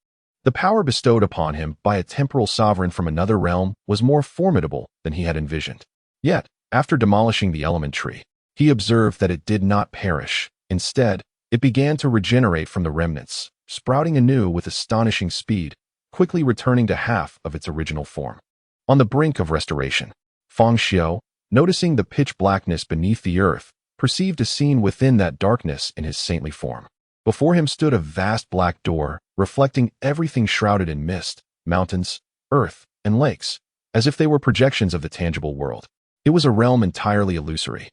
The power bestowed upon him by a temporal sovereign from another realm was more formidable than he had envisioned. Yet, after demolishing the element tree, he observed that it did not perish. Instead, it began to regenerate from the remnants, sprouting anew with astonishing speed, quickly returning to half of its original form. On the brink of restoration, Fang Xiu, noticing the pitch blackness beneath the earth, perceived a scene within that darkness in his saintly form. Before him stood a vast black door, reflecting everything shrouded in mist, mountains, earth, and lakes, as if they were projections of the tangible world. It was a realm entirely illusory.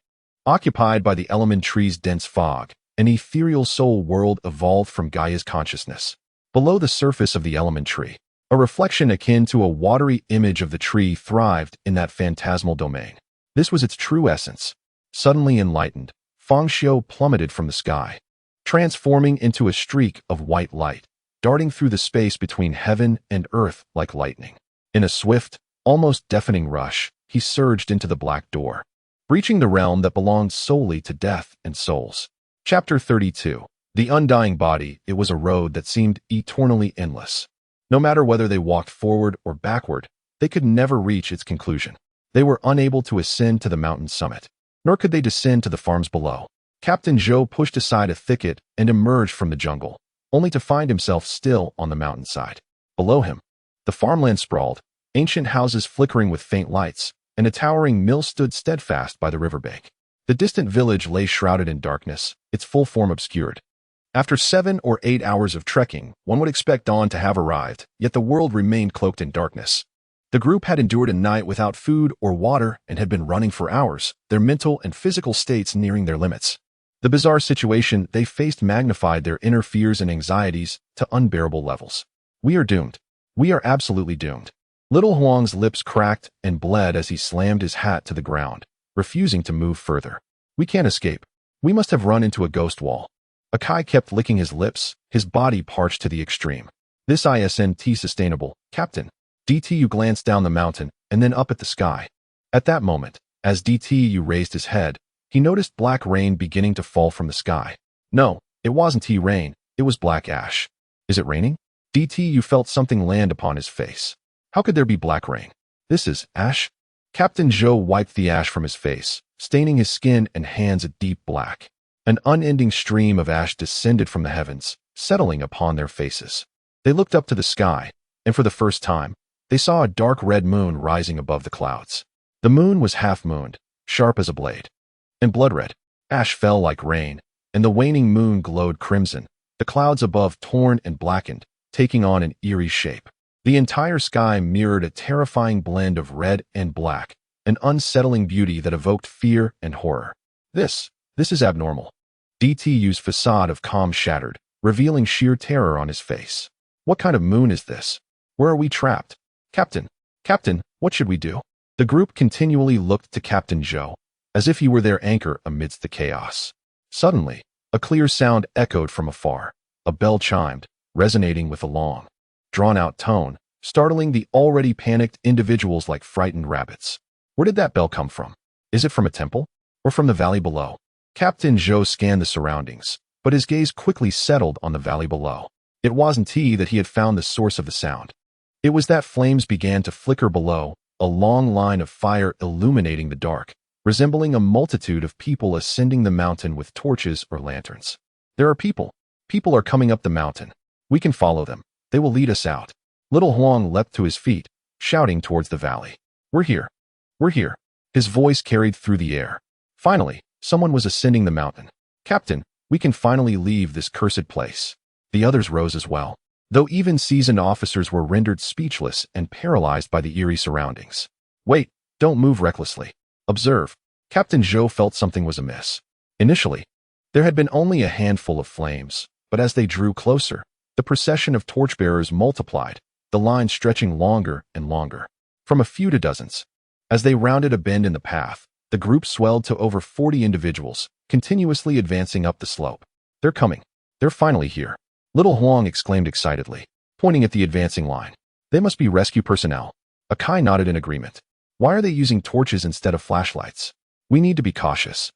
Occupied by the element tree's dense fog, an ethereal soul world evolved from Gaia's consciousness. Below the surface of the element tree, a reflection akin to a watery image of the tree thrived in that phantasmal domain. This was its true essence. Suddenly enlightened, Fang Xiu plummeted from the sky, transforming into a streak of white light, darting through the space between heaven and earth like lightning. In a swift, almost deafening rush, he surged into the black door, reaching the realm that belonged solely to death and souls. Chapter 32. The Undying Body. It was a road that seemed eternally endless. No matter whether they walked forward or backward, they could never reach its conclusion. They were unable to ascend to the mountain's summit, nor could they descend to the farms below. Captain Zhou pushed aside a thicket and emerged from the jungle, only to find himself still on the mountainside. Below him, the farmland sprawled, ancient houses flickering with faint lights, and a towering mill stood steadfast by the riverbank. The distant village lay shrouded in darkness, its full form obscured. After 7 or 8 hours of trekking, one would expect dawn to have arrived, yet the world remained cloaked in darkness. The group had endured a night without food or water and had been running for hours, their mental and physical states nearing their limits. The bizarre situation they faced magnified their inner fears and anxieties to unbearable levels. We are doomed. We are absolutely doomed. Little Huang's lips cracked and bled as he slammed his hat to the ground, refusing to move further. We can't escape. We must have run into a ghost wall. Akai kept licking his lips, his body parched to the extreme. This isn't sustainable, Captain. DTU glanced down the mountain and then up at the sky. At that moment, as DTU raised his head, he noticed black rain beginning to fall from the sky. No, it wasn't rain, it was black ash. Is it raining? DTU felt something land upon his face. How could there be black rain? This is ash? Captain Zhou wiped the ash from his face, staining his skin and hands a deep black. An unending stream of ash descended from the heavens, settling upon their faces. They looked up to the sky, and for the first time, they saw a dark red moon rising above the clouds. The moon was half-mooned, sharp as a blade, and blood-red. Ash fell like rain, and the waning moon glowed crimson, the clouds above torn and blackened, taking on an eerie shape. The entire sky mirrored a terrifying blend of red and black, an unsettling beauty that evoked fear and horror. This is abnormal. DTU's facade of calm shattered, revealing sheer terror on his face. What kind of moon is this? Where are we trapped? Captain, what should we do? The group continually looked to Captain Zhou, as if he were their anchor amidst the chaos. Suddenly, a clear sound echoed from afar. A bell chimed, resonating with a long, drawn-out tone, startling the already panicked individuals like frightened rabbits. Where did that bell come from? Is it from a temple? Or from the valley below? Captain Zhou scanned the surroundings, but his gaze quickly settled on the valley below. It wasn't that he had found the source of the sound. It was that flames began to flicker below, a long line of fire illuminating the dark, resembling a multitude of people ascending the mountain with torches or lanterns. There are people. People are coming up the mountain. We can follow them. They will lead us out. Little Huang leapt to his feet, shouting towards the valley. We're here. We're here. His voice carried through the air. Finally, someone was ascending the mountain. Captain, we can finally leave this cursed place. The others rose as well, though even seasoned officers were rendered speechless and paralyzed by the eerie surroundings. Wait, don't move recklessly. Observe. Captain Zhou felt something was amiss. Initially, there had been only a handful of flames, but as they drew closer, the procession of torchbearers multiplied, the line stretching longer and longer, from a few to dozens. As they rounded a bend in the path, the group swelled to over 40 individuals, continuously advancing up the slope. They're coming. They're finally here. Little Huang exclaimed excitedly, pointing at the advancing line. They must be rescue personnel. Akai nodded in agreement. Why are they using torches instead of flashlights? We need to be cautious.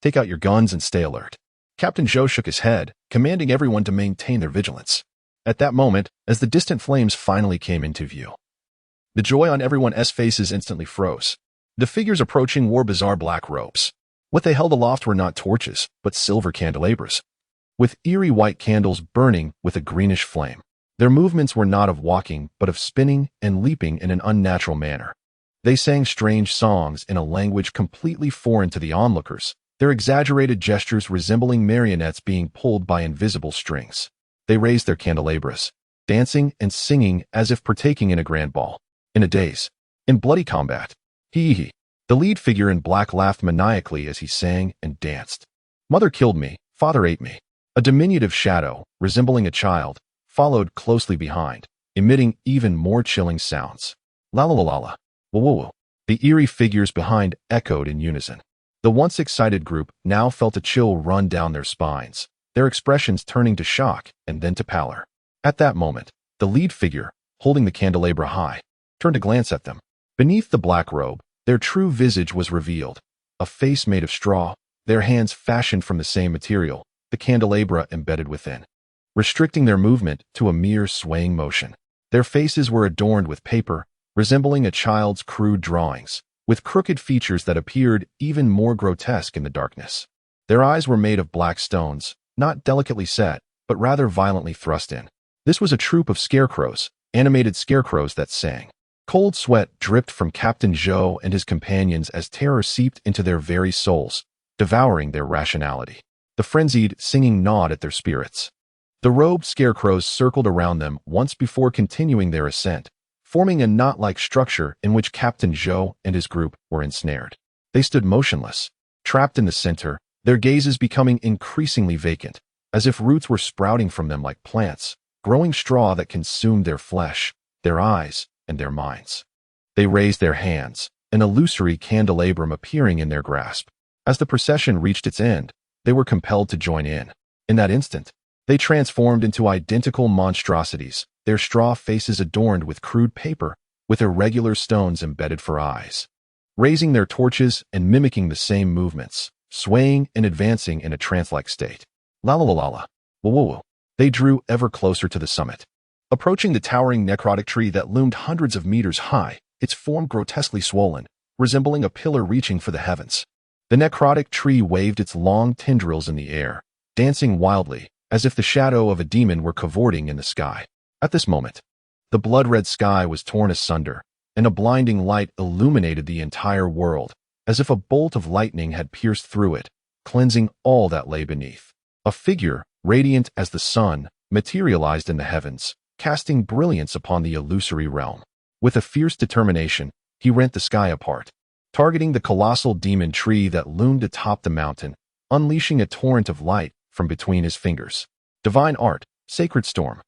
Take out your guns and stay alert. Captain Zhou shook his head, commanding everyone to maintain their vigilance. At that moment, as the distant flames finally came into view, the joy on everyone's faces instantly froze. The figures approaching wore bizarre black robes. What they held aloft were not torches, but silver candelabras, with eerie white candles burning with a greenish flame. Their movements were not of walking, but of spinning and leaping in an unnatural manner. They sang strange songs in a language completely foreign to the onlookers, their exaggerated gestures resembling marionettes being pulled by invisible strings. They raised their candelabras, dancing and singing as if partaking in a grand ball. In a daze. In bloody combat. Hee. The lead figure in black laughed maniacally as he sang and danced. Mother killed me, father ate me. A diminutive shadow, resembling a child, followed closely behind, emitting even more chilling sounds. La la la la la. Whoa whoa whoa. The eerie figures behind echoed in unison. The once excited group now felt a chill run down their spines, their expressions turning to shock and then to pallor. At that moment, the lead figure, holding the candelabra high, turned to glance at them. Beneath the black robe, their true visage was revealed, a face made of straw, their hands fashioned from the same material, the candelabra embedded within, restricting their movement to a mere swaying motion. Their faces were adorned with paper, resembling a child's crude drawings, with crooked features that appeared even more grotesque in the darkness. Their eyes were made of black stones, not delicately set, but rather violently thrust in. This was a troop of scarecrows, animated scarecrows that sang. Cold sweat dripped from Captain Zhou and his companions as terror seeped into their very souls, devouring their rationality. The frenzied singing gnawed at their spirits. The robed scarecrows circled around them once before continuing their ascent, forming a knot-like structure in which Captain Zhou and his group were ensnared. They stood motionless, trapped in the center, their gazes becoming increasingly vacant, as if roots were sprouting from them like plants, growing straw that consumed their flesh, their eyes, and their minds. They raised their hands, an illusory candelabrum appearing in their grasp. As the procession reached its end, they were compelled to join in. In that instant, they transformed into identical monstrosities, their straw faces adorned with crude paper, with irregular stones embedded for eyes. Raising their torches and mimicking the same movements, swaying and advancing in a trance-like state. La la la la la. Whoa whoa whoa. They drew ever closer to the summit. Approaching the towering necrotic tree that loomed hundreds of meters high, its form grotesquely swollen, resembling a pillar reaching for the heavens. The necrotic tree waved its long tendrils in the air, dancing wildly, as if the shadow of a demon were cavorting in the sky. At this moment, the blood-red sky was torn asunder, and a blinding light illuminated the entire world, as if a bolt of lightning had pierced through it, cleansing all that lay beneath. A figure, radiant as the sun, materialized in the heavens, casting brilliance upon the illusory realm. With a fierce determination, he rent the sky apart, targeting the colossal demon tree that loomed atop the mountain, unleashing a torrent of light from between his fingers. Divine art, sacred storm.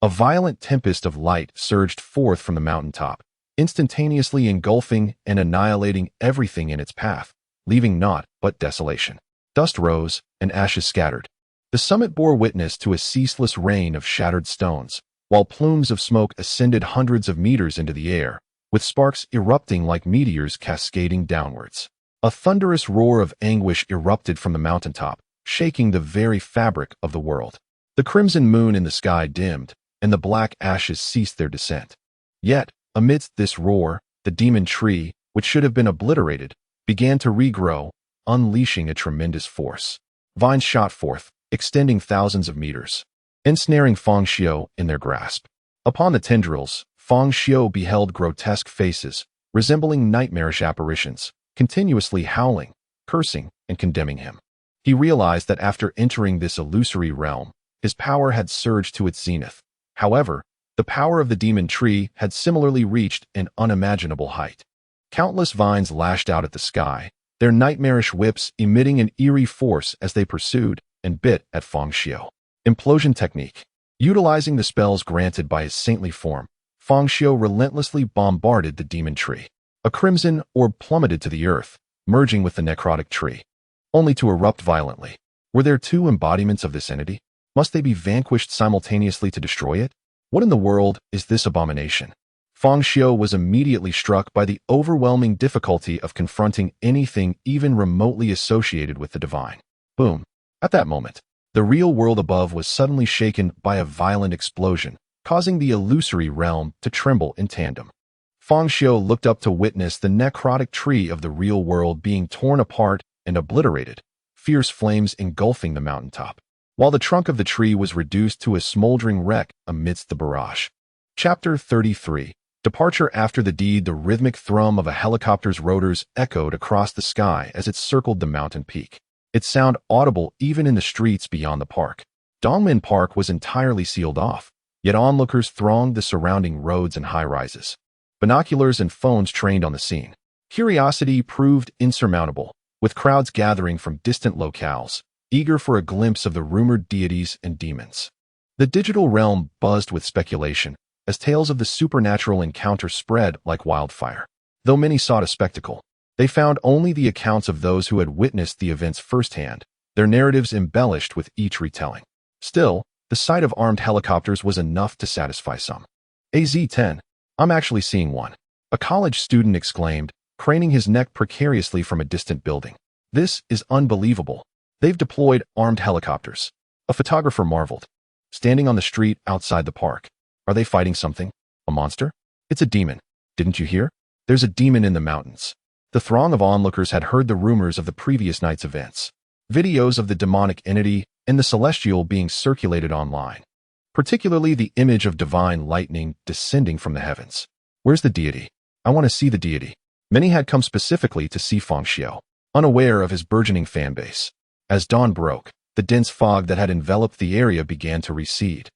A violent tempest of light surged forth from the mountaintop, instantaneously engulfing and annihilating everything in its path, leaving naught but desolation. Dust rose, and ashes scattered. The summit bore witness to a ceaseless rain of shattered stones, while plumes of smoke ascended hundreds of meters into the air, with sparks erupting like meteors cascading downwards. A thunderous roar of anguish erupted from the mountaintop, shaking the very fabric of the world. The crimson moon in the sky dimmed, and the black ashes ceased their descent. Yet, amidst this roar, the demon tree, which should have been obliterated, began to regrow, unleashing a tremendous force. Vines shot forth, extending thousands of meters, ensnaring Fang Xiu in their grasp. Upon the tendrils, Fang Xiu beheld grotesque faces, resembling nightmarish apparitions, continuously howling, cursing, and condemning him. He realized that after entering this illusory realm, his power had surged to its zenith. However, the power of the demon tree had similarly reached an unimaginable height. Countless vines lashed out at the sky, their nightmarish whips emitting an eerie force as they pursued and bit at Fang Xiu. Implosion technique. Utilizing the spells granted by his saintly form, Fang Xiu relentlessly bombarded the demon tree. A crimson orb plummeted to the earth, merging with the necrotic tree, only to erupt violently. Were there two embodiments of this entity? Must they be vanquished simultaneously to destroy it? What in the world is this abomination? Fang Xiu was immediately struck by the overwhelming difficulty of confronting anything even remotely associated with the divine. Boom. At that moment, the real world above was suddenly shaken by a violent explosion, causing the illusory realm to tremble in tandem. Fang Xiu looked up to witness the necrotic tree of the real world being torn apart and obliterated, fierce flames engulfing the mountaintop, while the trunk of the tree was reduced to a smoldering wreck amidst the barrage. Chapter 33. Departure. After the deed, the rhythmic thrum of a helicopter's rotors echoed across the sky as it circled the mountain peak. Its sound audible even in the streets beyond the park. Dongmen Park was entirely sealed off, yet onlookers thronged the surrounding roads and high-rises. Binoculars and phones trained on the scene. Curiosity proved insurmountable, with crowds gathering from distant locales, eager for a glimpse of the rumored deities and demons. The digital realm buzzed with speculation, as tales of the supernatural encounter spread like wildfire. Though many sought a spectacle, they found only the accounts of those who had witnessed the events firsthand, their narratives embellished with each retelling. Still, the sight of armed helicopters was enough to satisfy some. AZ-10. I'm actually seeing one. A college student exclaimed, craning his neck precariously from a distant building. This is unbelievable. They've deployed armed helicopters. A photographer marveled. Standing on the street outside the park. Are they fighting something? A monster? It's a demon. Didn't you hear? There's a demon in the mountains. The throng of onlookers had heard the rumors of the previous night's events. Videos of the demonic entity and the celestial being circulated online. Particularly the image of divine lightning descending from the heavens. Where's the deity? I want to see the deity. Many had come specifically to see Fang Xiu, unaware of his burgeoning fan base. As dawn broke, the dense fog that had enveloped the area began to recede.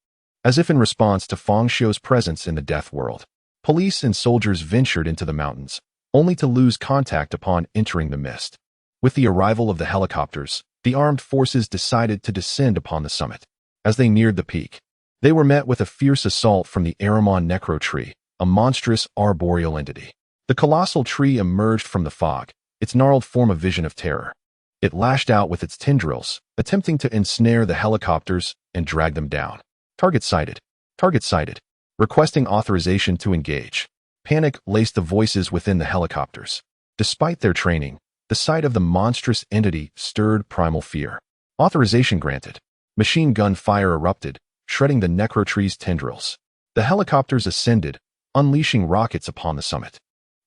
As if in response to Fang Xiu's presence in the death world, police and soldiers ventured into the mountains, only to lose contact upon entering the mist. With the arrival of the helicopters, the armed forces decided to descend upon the summit. As they neared the peak, they were met with a fierce assault from the Aramon necro tree, a monstrous arboreal entity. The colossal tree emerged from the fog, its gnarled form a vision of terror. It lashed out with its tendrils, attempting to ensnare the helicopters and drag them down. Target sighted. Target sighted. Requesting authorization to engage. Panic laced the voices within the helicopters. Despite their training, the sight of the monstrous entity stirred primal fear. Authorization granted. Machine gun fire erupted, shredding the necrotree's tendrils. The helicopters ascended, unleashing rockets upon the summit.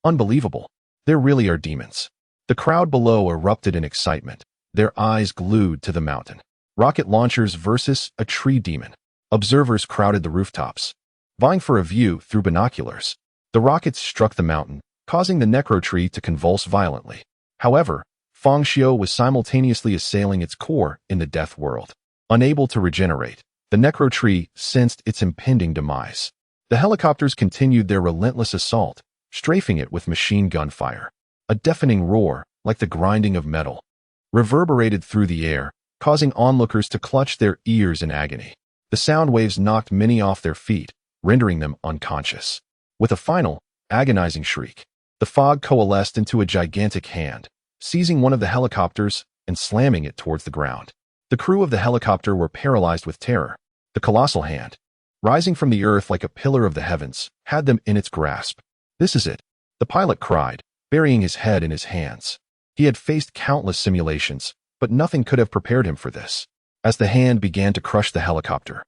Unbelievable. There really are demons. The crowd below erupted in excitement, their eyes glued to the mountain. Rocket launchers versus a tree demon. Observers crowded the rooftops, vying for a view through binoculars. The rockets struck the mountain, causing the necrotree to convulse violently. However, Fang Xiu was simultaneously assailing its core in the death world. Unable to regenerate, the necrotree sensed its impending demise. The helicopters continued their relentless assault, strafing it with machine gun fire. A deafening roar, like the grinding of metal, reverberated through the air, causing onlookers to clutch their ears in agony. The sound waves knocked many off their feet, rendering them unconscious. With a final, agonizing shriek, the fog coalesced into a gigantic hand, seizing one of the helicopters and slamming it towards the ground. The crew of the helicopter were paralyzed with terror. The colossal hand, rising from the earth like a pillar of the heavens, had them in its grasp. "This is it," the pilot cried, burying his head in his hands. He had faced countless simulations, but nothing could have prepared him for this. As the hand began to crush the helicopter,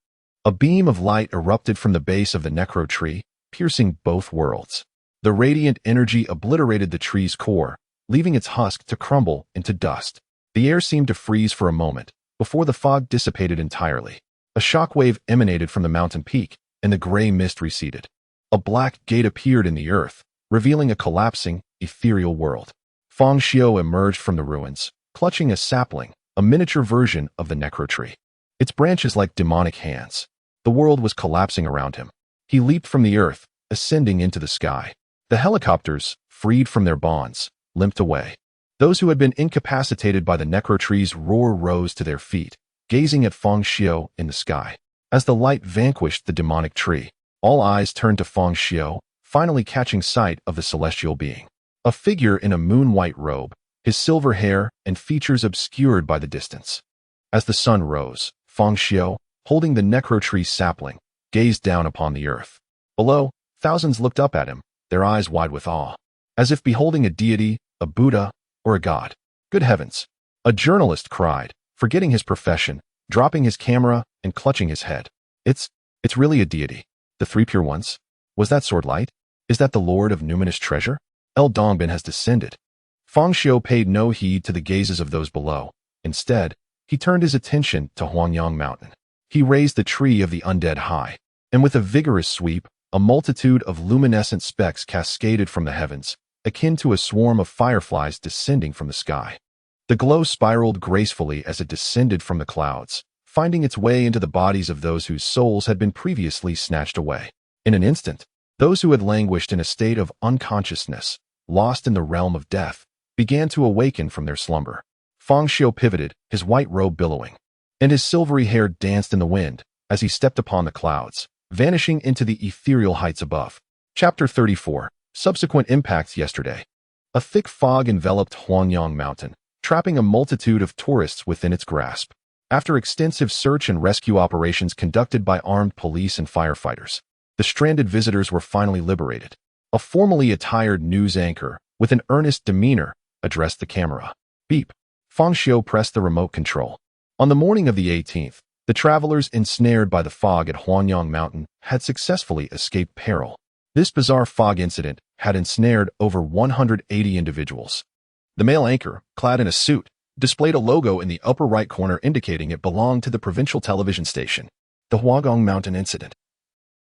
a beam of light erupted from the base of the necro tree, piercing both worlds. The radiant energy obliterated the tree's core, leaving its husk to crumble into dust. The air seemed to freeze for a moment, before the fog dissipated entirely. A shockwave emanated from the mountain peak, and the gray mist receded. A black gate appeared in the earth, revealing a collapsing, ethereal world. Fang Xiu emerged from the ruins, clutching a sapling, a miniature version of the necrotree. Its branches like demonic hands. The world was collapsing around him. He leaped from the earth, ascending into the sky. The helicopters, freed from their bonds, limped away. Those who had been incapacitated by the necrotree's roar rose to their feet, gazing at Fang Xiu in the sky. As the light vanquished the demonic tree, all eyes turned to Fang Xiu, finally catching sight of the celestial being. A figure in a moon-white robe, his silver hair and features obscured by the distance. As the sun rose, Fang Xiu, holding the necrotree sapling, gazed down upon the earth. Below, thousands looked up at him, their eyes wide with awe, as if beholding a deity, a Buddha, or a god. "Good heavens!" a journalist cried, forgetting his profession, dropping his camera and clutching his head. It's really a deity. The three pure ones? Was that sword light? Is that the lord of numinous treasure? El Dongbin has descended. Fang Xiu paid no heed to the gazes of those below. Instead, he turned his attention to Huangyang Mountain. He raised the tree of the undead high, and with a vigorous sweep, a multitude of luminescent specks cascaded from the heavens, akin to a swarm of fireflies descending from the sky. The glow spiraled gracefully as it descended from the clouds, finding its way into the bodies of those whose souls had been previously snatched away. In an instant, those who had languished in a state of unconsciousness, lost in the realm of death, began to awaken from their slumber. Fang Xiu pivoted, his white robe billowing, and his silvery hair danced in the wind as he stepped upon the clouds, vanishing into the ethereal heights above. Chapter 34. Subsequent impacts yesterday. A thick fog enveloped Huangyang Mountain, trapping a multitude of tourists within its grasp. After extensive search and rescue operations conducted by armed police and firefighters, the stranded visitors were finally liberated. A formally attired news anchor, with an earnest demeanor, addressed the camera. Beep. Fang Xiu pressed the remote control. On the morning of the 18th, the travelers ensnared by the fog at Huangyang Mountain had successfully escaped peril. This bizarre fog incident had ensnared over 180 individuals. The male anchor, clad in a suit, displayed a logo in the upper right corner indicating it belonged to the provincial television station. The Huangyang Mountain incident,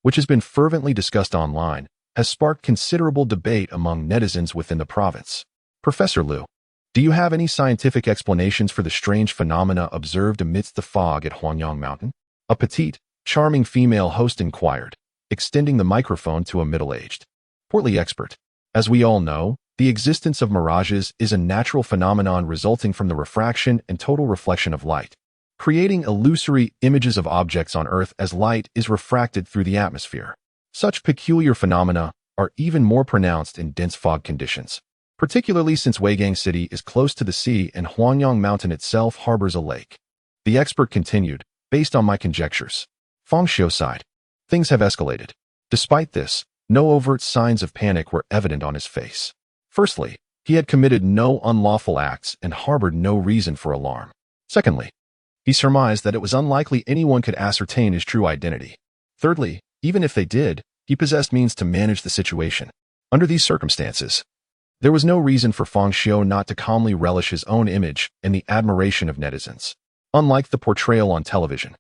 which has been fervently discussed online, has sparked considerable debate among netizens within the province. Professor Liu, do you have any scientific explanations for the strange phenomena observed amidst the fog at Huangyang Mountain? A petite, charming female host inquired, extending the microphone to a middle-aged, portly expert. As we all know, the existence of mirages is a natural phenomenon resulting from the refraction and total reflection of light, creating illusory images of objects on Earth as light is refracted through the atmosphere. Such peculiar phenomena, are even more pronounced in dense fog conditions, particularly since Weigang City is close to the sea and Huangyang Mountain itself harbors a lake. The expert continued, based on my conjectures. Fang Xiu sighed. Things have escalated. Despite this, no overt signs of panic were evident on his face. Firstly, he had committed no unlawful acts and harbored no reason for alarm. Secondly, he surmised that it was unlikely anyone could ascertain his true identity. Thirdly, even if they did, he possessed means to manage the situation. Under these circumstances, there was no reason for Fang Xiu not to calmly relish his own image and the admiration of netizens. Unlike the portrayal on television,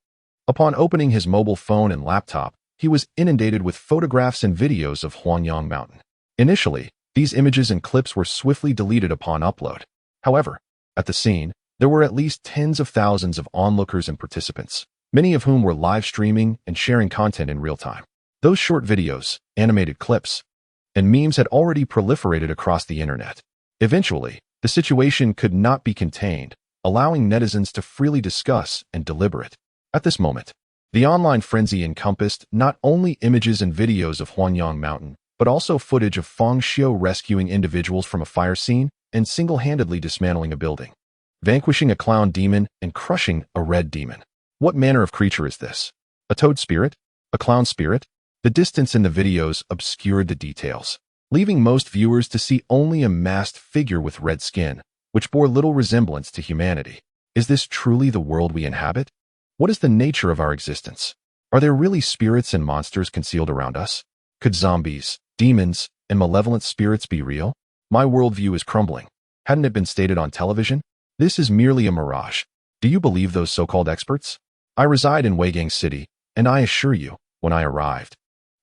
upon opening his mobile phone and laptop, he was inundated with photographs and videos of Huangyang Mountain. Initially, these images and clips were swiftly deleted upon upload. However, at the scene, there were at least tens of thousands of onlookers and participants, many of whom were live streaming and sharing content in real time. Those short videos, animated clips, and memes had already proliferated across the internet. Eventually, the situation could not be contained, allowing netizens to freely discuss and deliberate. At this moment, the online frenzy encompassed not only images and videos of Huangyang Mountain, but also footage of Fang Xiu rescuing individuals from a fire scene and single-handedly dismantling a building, vanquishing a clown demon and crushing a red demon. What manner of creature is this? A toad spirit? A clown spirit? The distance in the videos obscured the details, leaving most viewers to see only a masked figure with red skin, which bore little resemblance to humanity. Is this truly the world we inhabit? What is the nature of our existence? Are there really spirits and monsters concealed around us? Could zombies, demons, and malevolent spirits be real? My worldview is crumbling. Hadn't it been stated on television? This is merely a mirage. Do you believe those so-called experts? I reside in Weigang City, and I assure you, when I arrived,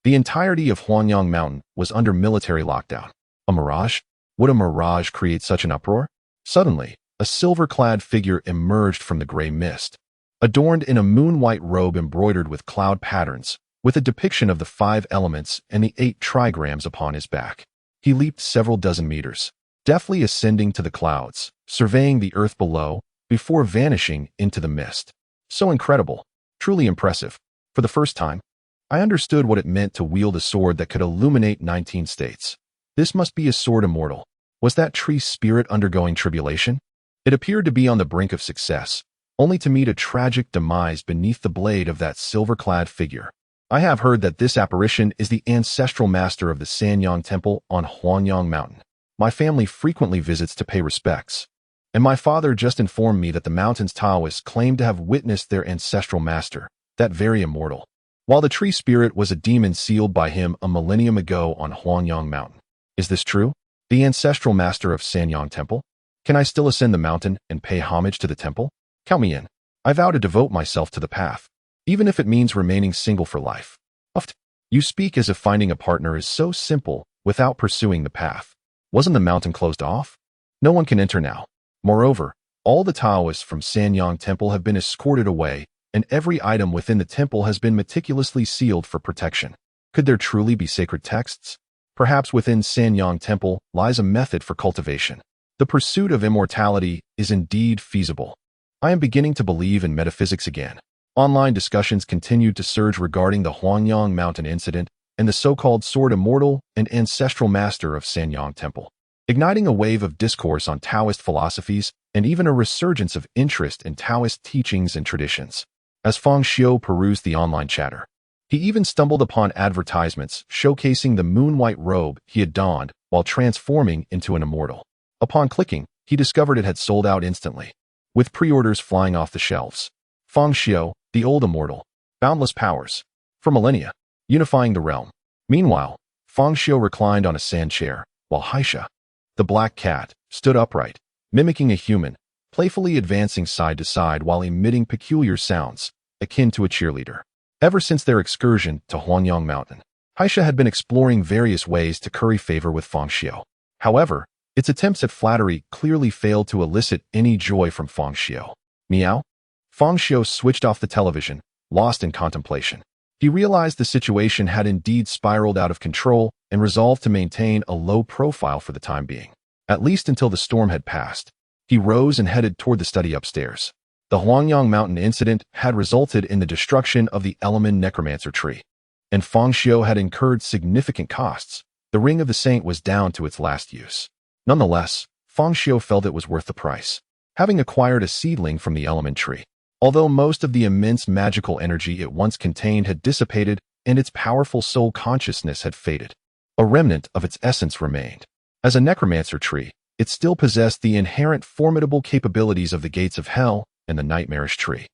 the entirety of Huangyang Mountain was under military lockdown. A mirage? Would a mirage create such an uproar? Suddenly, a silver-clad figure emerged from the gray mist, adorned in a moon-white robe embroidered with cloud patterns, with a depiction of the 5 elements and the 8 trigrams upon his back. He leaped several dozen meters, deftly ascending to the clouds, surveying the earth below, before vanishing into the mist. So incredible, truly impressive. For the first time, I understood what it meant to wield a sword that could illuminate 19 states. This must be a sword immortal. Was that tree spirit undergoing tribulation? It appeared to be on the brink of success, only to meet a tragic demise beneath the blade of that silver-clad figure. I have heard that this apparition is the ancestral master of the Sanyang Temple on Huangyang Mountain. My family frequently visits to pay respects, and my father just informed me that the mountain's Taoists claim to have witnessed their ancestral master, that very immortal, while the tree spirit was a demon sealed by him a millennium ago on Huangyang Mountain. Is this true? The ancestral master of Sanyang Temple? Can I still ascend the mountain and pay homage to the temple? Count me in. I vow to devote myself to the path, even if it means remaining single for life. You speak as if finding a partner is so simple without pursuing the path. Wasn't the mountain closed off? No one can enter now. Moreover, all the Taoists from Sanyang Temple have been escorted away, and every item within the temple has been meticulously sealed for protection. Could there truly be sacred texts? Perhaps within Sanyang Temple lies a method for cultivation. The pursuit of immortality is indeed feasible. I am beginning to believe in metaphysics again. Online discussions continued to surge regarding the Huangyang Mountain incident and the so-called sword immortal and ancestral master of Sanyang Temple, igniting a wave of discourse on Taoist philosophies and even a resurgence of interest in Taoist teachings and traditions. As Fang Xiu perused the online chatter, he even stumbled upon advertisements showcasing the moon-white robe he had donned while transforming into an immortal. Upon clicking, he discovered it had sold out instantly, with pre-orders flying off the shelves. Fang Xiu, the old immortal, boundless powers, for millennia, unifying the realm. Meanwhile, Fang Xiu reclined on a sand chair, while Haisha, the black cat, stood upright, mimicking a human, playfully advancing side to side while emitting peculiar sounds, akin to a cheerleader. Ever since their excursion to Huangyang Mountain, Haisha had been exploring various ways to curry favor with Fang Xiu. However, its attempts at flattery clearly failed to elicit any joy from Fang Xiu. Meow? Fang Xiu switched off the television, lost in contemplation. He realized the situation had indeed spiraled out of control and resolved to maintain a low profile for the time being, at least until the storm had passed. He rose and headed toward the study upstairs. The Huangyang Mountain incident had resulted in the destruction of the element necromancer tree, and Fang Xiu had incurred significant costs, The ring of the saint was down to its last use. Nonetheless, Fang Xiu felt it was worth the price, having acquired a seedling from the element tree. Although most of the immense magical energy it once contained had dissipated and its powerful soul consciousness had faded, a remnant of its essence remained. As a necromancer tree, it still possessed the inherent formidable capabilities of the gates of hell and the nightmarish tree.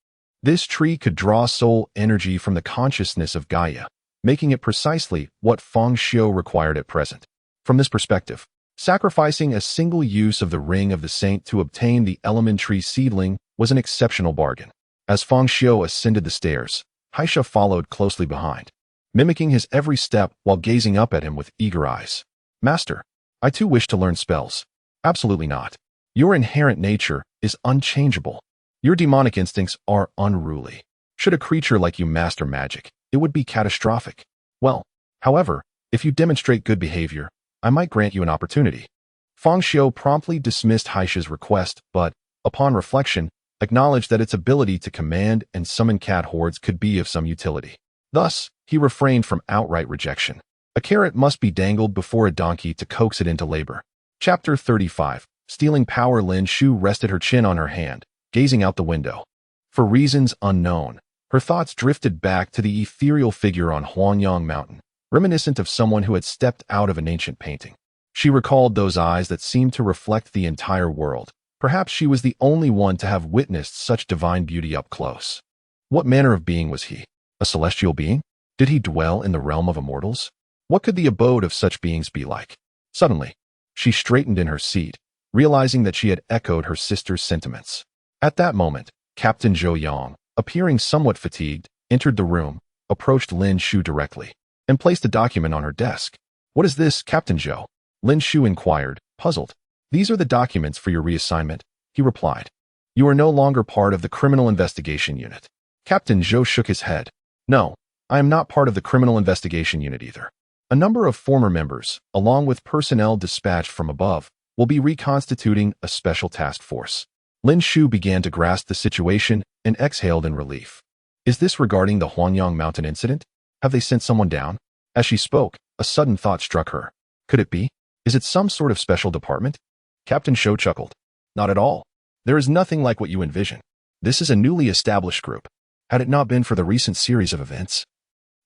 This tree could draw soul energy from the consciousness of Gaia, making it precisely what Fang Xiu required at present. From this perspective, sacrificing a single use of the ring of the saint to obtain the element tree seedling was an exceptional bargain. As Fang Xiu ascended the stairs, Haisha followed closely behind, mimicking his every step while gazing up at him with eager eyes. Master, I too wish to learn spells. Absolutely not. Your inherent nature is unchangeable. Your demonic instincts are unruly. Should a creature like you master magic, it would be catastrophic. Well, however, if you demonstrate good behavior, I might grant you an opportunity. Fang Xiu promptly dismissed Haisha's request, but, upon reflection, acknowledged that its ability to command and summon cat hordes could be of some utility. Thus, he refrained from outright rejection. A carrot must be dangled before a donkey to coax it into labor. Chapter 35. Stealing power. Lin Xiu rested her chin on her hand, gazing out the window. For reasons unknown, her thoughts drifted back to the ethereal figure on Huanyang Mountain, reminiscent of someone who had stepped out of an ancient painting. She recalled those eyes that seemed to reflect the entire world. Perhaps she was the only one to have witnessed such divine beauty up close. What manner of being was he? A celestial being? Did he dwell in the realm of immortals? What could the abode of such beings be like? Suddenly, she straightened in her seat, realizing that she had echoed her sister's sentiments. At that moment, Captain Zhou Yang, appearing somewhat fatigued, entered the room, approached Lin Xiu directly, and placed a document on her desk. What is this, Captain Zhou? Lin Xiu inquired, puzzled. These are the documents for your reassignment, he replied. You are no longer part of the Criminal Investigation Unit. Captain Zhou shook his head. No, I am not part of the Criminal Investigation Unit either. A number of former members, along with personnel dispatched from above, will be reconstituting a special task force. Lin Xiu began to grasp the situation and exhaled in relief. Is this regarding the Huanyang Mountain incident? Have they sent someone down? As she spoke, a sudden thought struck her. Could it be? Is it some sort of special department? Captain Zhou chuckled. Not at all. There is nothing like what you envision. This is a newly established group. Had it not been for the recent series of events,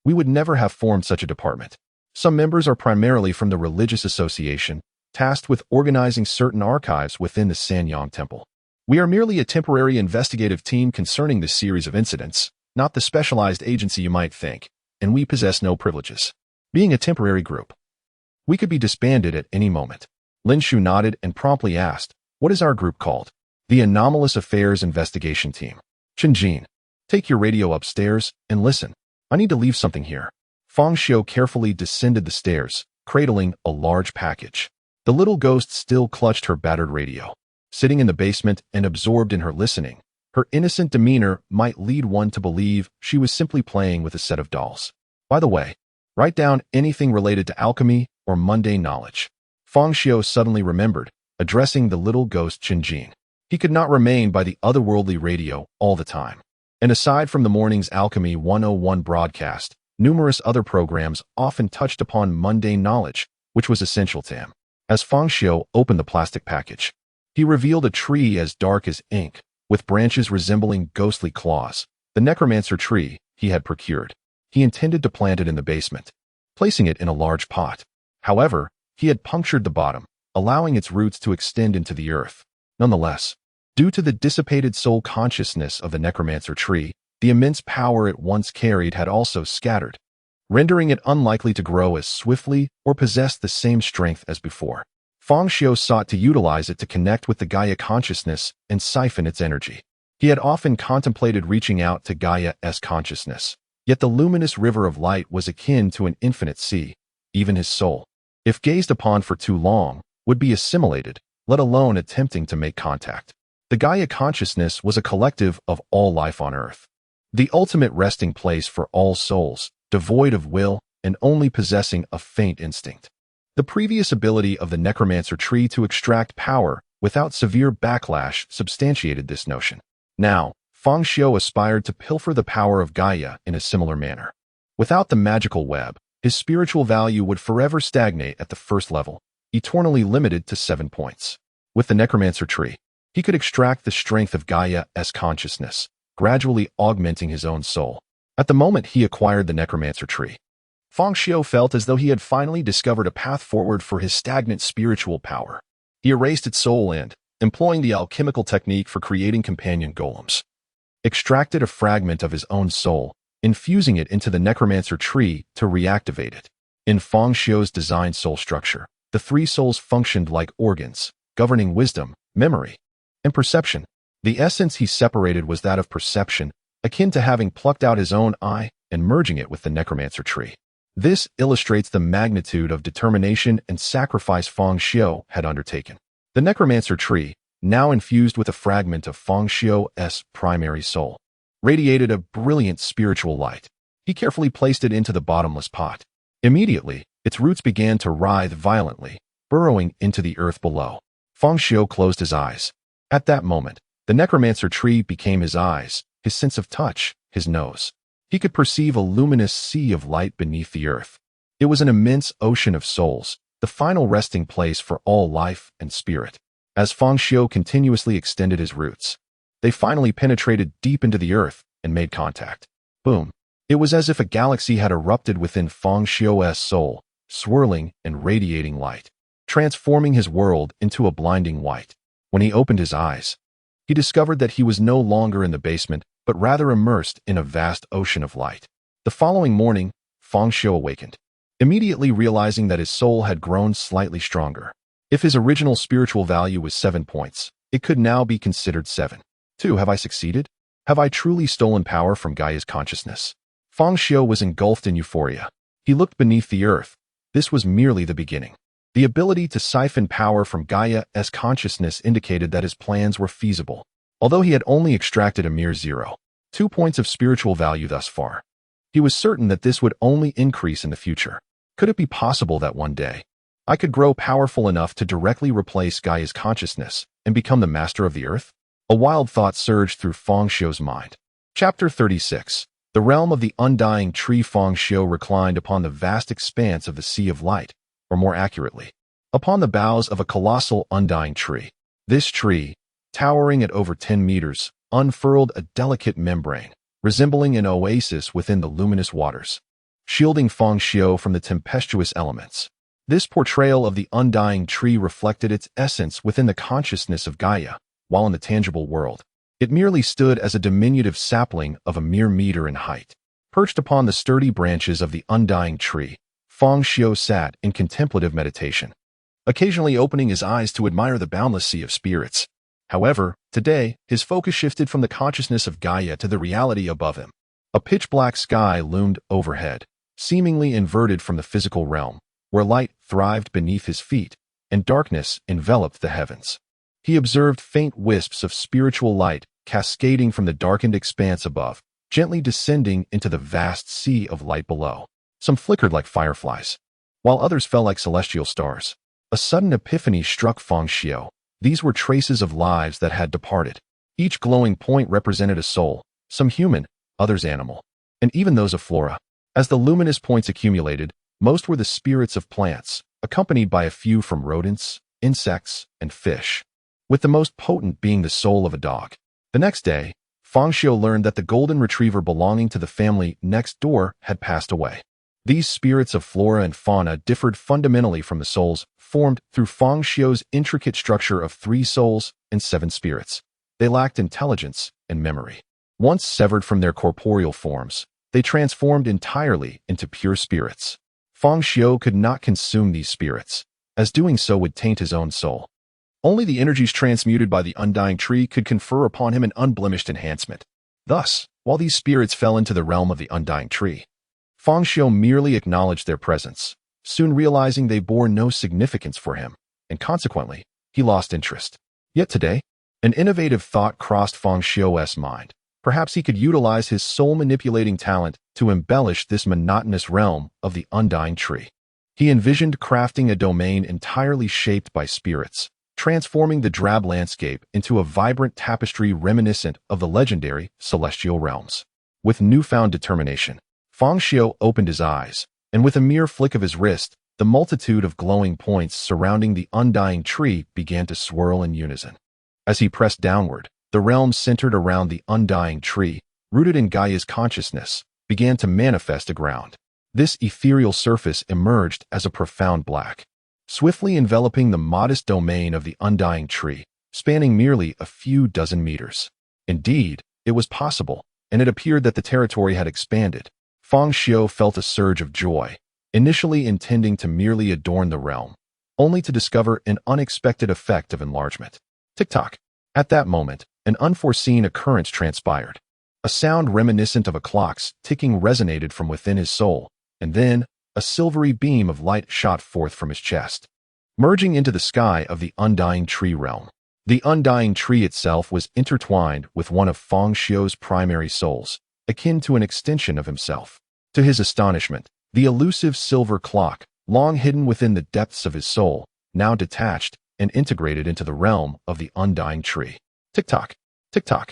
we would never have formed such a department. Some members are primarily from the religious association, tasked with organizing certain archives within the Sanyang Temple. We are merely a temporary investigative team concerning this series of incidents, not the specialized agency you might think, and we possess no privileges. Being a temporary group, we could be disbanded at any moment. Lin Xiu nodded and promptly asked, what is our group called? The Anomalous Affairs Investigation Team. Chenjin, take your radio upstairs and listen. I need to leave something here. Fang Xiu carefully descended the stairs, cradling a large package. The little ghost still clutched her battered radio. Sitting in the basement and absorbed in her listening, her innocent demeanor might lead one to believe she was simply playing with a set of dolls. By the way, write down anything related to alchemy or mundane knowledge. Fang Xiu suddenly remembered, addressing the little ghost Chenjin. He could not remain by the otherworldly radio all the time. And aside from the morning's Alchemy 101 broadcast, numerous other programs often touched upon mundane knowledge, which was essential to him. As Fang Xiu opened the plastic package, he revealed a tree as dark as ink, with branches resembling ghostly claws. The necromancer tree he had procured. He intended to plant it in the basement, placing it in a large pot. However, he had punctured the bottom, allowing its roots to extend into the earth. Nonetheless, due to the dissipated soul consciousness of the necromancer tree, the immense power it once carried had also scattered, rendering it unlikely to grow as swiftly or possess the same strength as before. Fang Xiu sought to utilize it to connect with the Gaia consciousness and siphon its energy. He had often contemplated reaching out to Gaia's consciousness, yet the luminous river of light was akin to an infinite sea. Even his soul, if gazed upon for too long, would be assimilated, let alone attempting to make contact. The Gaia consciousness was a collective of all life on Earth, the ultimate resting place for all souls, devoid of will and only possessing a faint instinct. The previous ability of the necromancer tree to extract power without severe backlash substantiated this notion. Now, Fang Xiu aspired to pilfer the power of Gaia in a similar manner. Without the magical web, his spiritual value would forever stagnate at the first level, eternally limited to 7 points. With the Necromancer tree, he could extract the strength of Gaia's consciousness, gradually augmenting his own soul. At the moment he acquired the Necromancer tree, Fang Xiu felt as though he had finally discovered a path forward for his stagnant spiritual power. He erased its soul and, employing the alchemical technique for creating companion golems, extracted a fragment of his own soul, infusing it into the Necromancer tree to reactivate it. In Fang Xiu's designed soul structure, the 3 souls functioned like organs, governing wisdom, memory, and perception. The essence he separated was that of perception, akin to having plucked out his own eye and merging it with the Necromancer tree. This illustrates the magnitude of determination and sacrifice Fang Xiu had undertaken. The Necromancer tree, now infused with a fragment of Fang Xiu's primary soul, radiated a brilliant spiritual light. He carefully placed it into the bottomless pot. Immediately, its roots began to writhe violently, burrowing into the earth below. Fang Xiu closed his eyes. At that moment, the Necromancer tree became his eyes, his sense of touch, his nose. He could perceive a luminous sea of light beneath the earth. It was an immense ocean of souls, the final resting place for all life and spirit. As Fang Xiu continuously extended his roots, they finally penetrated deep into the earth and made contact. Boom! It was as if a galaxy had erupted within Fang Xiu's soul, swirling and radiating light, transforming his world into a blinding white. When he opened his eyes, he discovered that he was no longer in the basement, but rather immersed in a vast ocean of light. The following morning, Fang Xiu awakened, immediately realizing that his soul had grown slightly stronger. If his original spiritual value was 7 points, it could now be considered 7. 2. Have I succeeded? Have I truly stolen power from Gaia's consciousness? Fang Xiu was engulfed in euphoria. He looked beneath the earth. This was merely the beginning. The ability to siphon power from Gaia's consciousness indicated that his plans were feasible, although he had only extracted a mere 0.2 points of spiritual value thus far. He was certain that this would only increase in the future. Could it be possible that one day, I could grow powerful enough to directly replace Gaia's consciousness and become the master of the earth? A wild thought surged through Fang Xiu's mind. Chapter 36. The realm of the undying tree. Fang Xiu reclined upon the vast expanse of the Sea of Light, or more accurately, upon the boughs of a colossal undying tree. This tree, towering at over 10 meters, unfurled a delicate membrane, resembling an oasis within the luminous waters, shielding Fang Xiu from the tempestuous elements. This portrayal of the undying tree reflected its essence within the consciousness of Gaia, while in the tangible world, it merely stood as a diminutive sapling of a mere meter in height. Perched upon the sturdy branches of the undying tree, Fang Xiu sat in contemplative meditation, occasionally opening his eyes to admire the boundless sea of spirits. However, today, his focus shifted from the consciousness of Gaia to the reality above him. A pitch-black sky loomed overhead, seemingly inverted from the physical realm, where light thrived beneath his feet, and darkness enveloped the heavens. He observed faint wisps of spiritual light cascading from the darkened expanse above, gently descending into the vast sea of light below. Some flickered like fireflies, while others fell like celestial stars. A sudden epiphany struck Fang Xiu. These were traces of lives that had departed. Each glowing point represented a soul, some human, others animal, and even those of flora. As the luminous points accumulated, most were the spirits of plants, accompanied by a few from rodents, insects, and fish, with the most potent being the soul of a dog. The next day, Fang Xiu learned that the golden retriever belonging to the family next door had passed away. These spirits of flora and fauna differed fundamentally from the souls formed through Fang Xiu's intricate structure of 3 souls and 7 spirits. They lacked intelligence and memory. Once severed from their corporeal forms, they transformed entirely into pure spirits. Fang Xiu could not consume these spirits, as doing so would taint his own soul. Only the energies transmuted by the undying tree could confer upon him an unblemished enhancement. Thus, while these spirits fell into the realm of the undying tree, Fang Xiu merely acknowledged their presence, soon realizing they bore no significance for him, and consequently, he lost interest. Yet today, an innovative thought crossed Fang Xiu's mind. Perhaps he could utilize his soul-manipulating talent to embellish this monotonous realm of the undying tree. He envisioned crafting a domain entirely shaped by spirits, transforming the drab landscape into a vibrant tapestry reminiscent of the legendary celestial realms. With newfound determination, Fang Xiu opened his eyes, and with a mere flick of his wrist, the multitude of glowing points surrounding the undying tree began to swirl in unison. As he pressed downward, the realm centered around the undying tree, rooted in Gaia's consciousness, began to manifest aground. This ethereal surface emerged as a profound black, swiftly enveloping the modest domain of the undying tree, spanning merely a few dozen meters. Indeed, it was possible, and it appeared that the territory had expanded. Fang Xiu felt a surge of joy, initially intending to merely adorn the realm, only to discover an unexpected effect of enlargement. Tick-tock. At that moment, an unforeseen occurrence transpired. A sound reminiscent of a clock's ticking resonated from within his soul, and then a silvery beam of light shot forth from his chest, merging into the sky of the undying tree realm. The undying tree itself was intertwined with one of Fang Xiu's primary souls, akin to an extension of himself. To his astonishment, the elusive silver clock, long hidden within the depths of his soul, now detached and integrated into the realm of the undying tree. Tick-tock, tick-tock.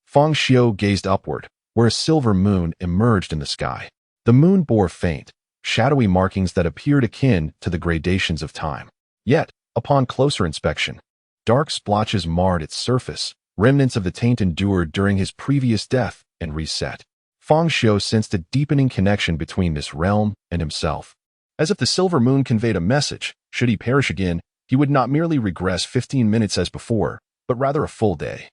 Fang Xiu gazed upward, where a silver moon emerged in the sky. The moon bore faint, shadowy markings that appeared akin to the gradations of time. Yet, upon closer inspection, dark splotches marred its surface, remnants of the taint endured during his previous death and reset. Fang Xiu sensed a deepening connection between this realm and himself. As if the silver moon conveyed a message, should he perish again, he would not merely regress 15 minutes as before, but rather a full day.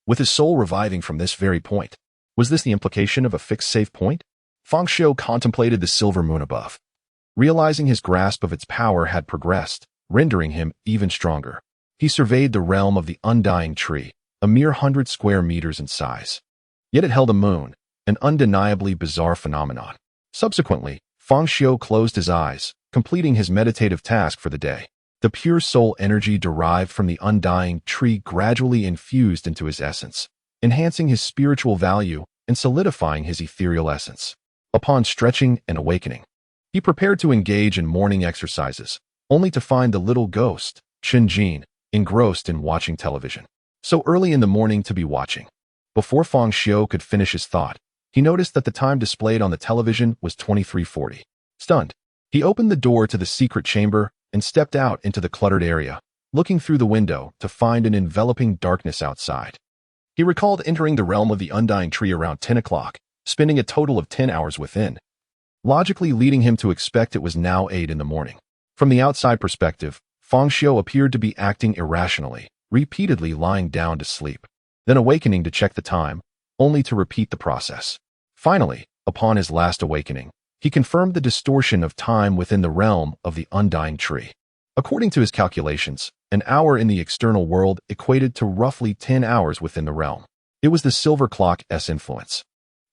With his soul reviving from this very point, was this the implication of a fixed save point? Fang Xiu contemplated the silver moon above, realizing his grasp of its power had progressed, rendering him even stronger. He surveyed the realm of the undying tree, a mere 100 square meters in size. Yet it held a moon, an undeniably bizarre phenomenon. Subsequently, Fang Xiu closed his eyes, completing his meditative task for the day. The pure soul energy derived from the undying tree gradually infused into his essence, enhancing his spiritual value and solidifying his ethereal essence. Upon stretching and awakening, he prepared to engage in morning exercises, only to find the little ghost, Chen Jin, engrossed in watching television. So early in the morning to be watching. Before Fang Xiu could finish his thought, he noticed that the time displayed on the television was 23:40. Stunned, he opened the door to the secret chamber and stepped out into the cluttered area, looking through the window to find an enveloping darkness outside. He recalled entering the realm of the undying tree around 10 o'clock, spending a total of 10 hours within, logically leading him to expect it was now 8 in the morning. From the outside perspective, Fang Xiu appeared to be acting irrationally, repeatedly lying down to sleep, then awakening to check the time, only to repeat the process. Finally, upon his last awakening, he confirmed the distortion of time within the realm of the undying tree. According to his calculations, an hour in the external world equated to roughly 10 hours within the realm. It was the silver clock's influence,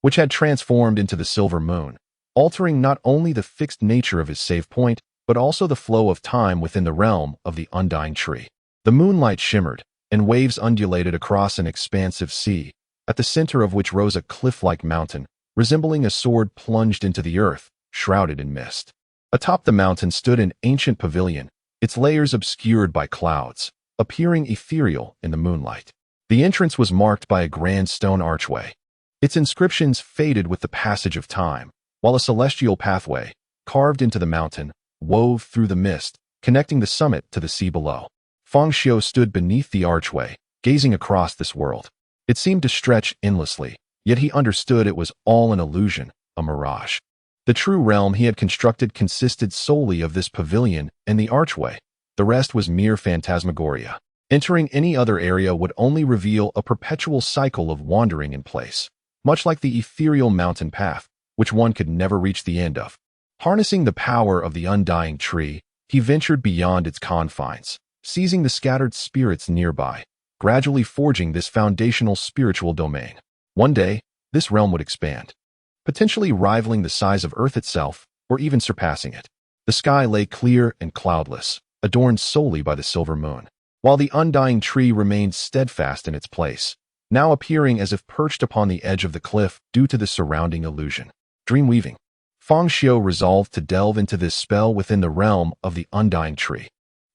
which had transformed into the silver moon, altering not only the fixed nature of his save point, but also the flow of time within the realm of the undying tree. The moonlight shimmered, and waves undulated across an expansive sea, at the center of which rose a cliff-like mountain, resembling a sword plunged into the earth, shrouded in mist. Atop the mountain stood an ancient pavilion, its layers obscured by clouds, appearing ethereal in the moonlight. The entrance was marked by a grand stone archway. Its inscriptions faded with the passage of time, while a celestial pathway, carved into the mountain, wove through the mist, connecting the summit to the sea below. Fang Xiu stood beneath the archway, gazing across this world. It seemed to stretch endlessly, yet he understood it was all an illusion, a mirage. The true realm he had constructed consisted solely of this pavilion and the archway. The rest was mere phantasmagoria. Entering any other area would only reveal a perpetual cycle of wandering in place, much like the ethereal mountain path, which one could never reach the end of. Harnessing the power of the undying tree, he ventured beyond its confines, seizing the scattered spirits nearby, gradually forging this foundational spiritual domain. One day, this realm would expand, potentially rivaling the size of Earth itself, or even surpassing it. The sky lay clear and cloudless, adorned solely by the silver moon, while the undying tree remained steadfast in its place, now appearing as if perched upon the edge of the cliff due to the surrounding illusion. Dreamweaving. Fang Xiu resolved to delve into this spell within the realm of the undying tree.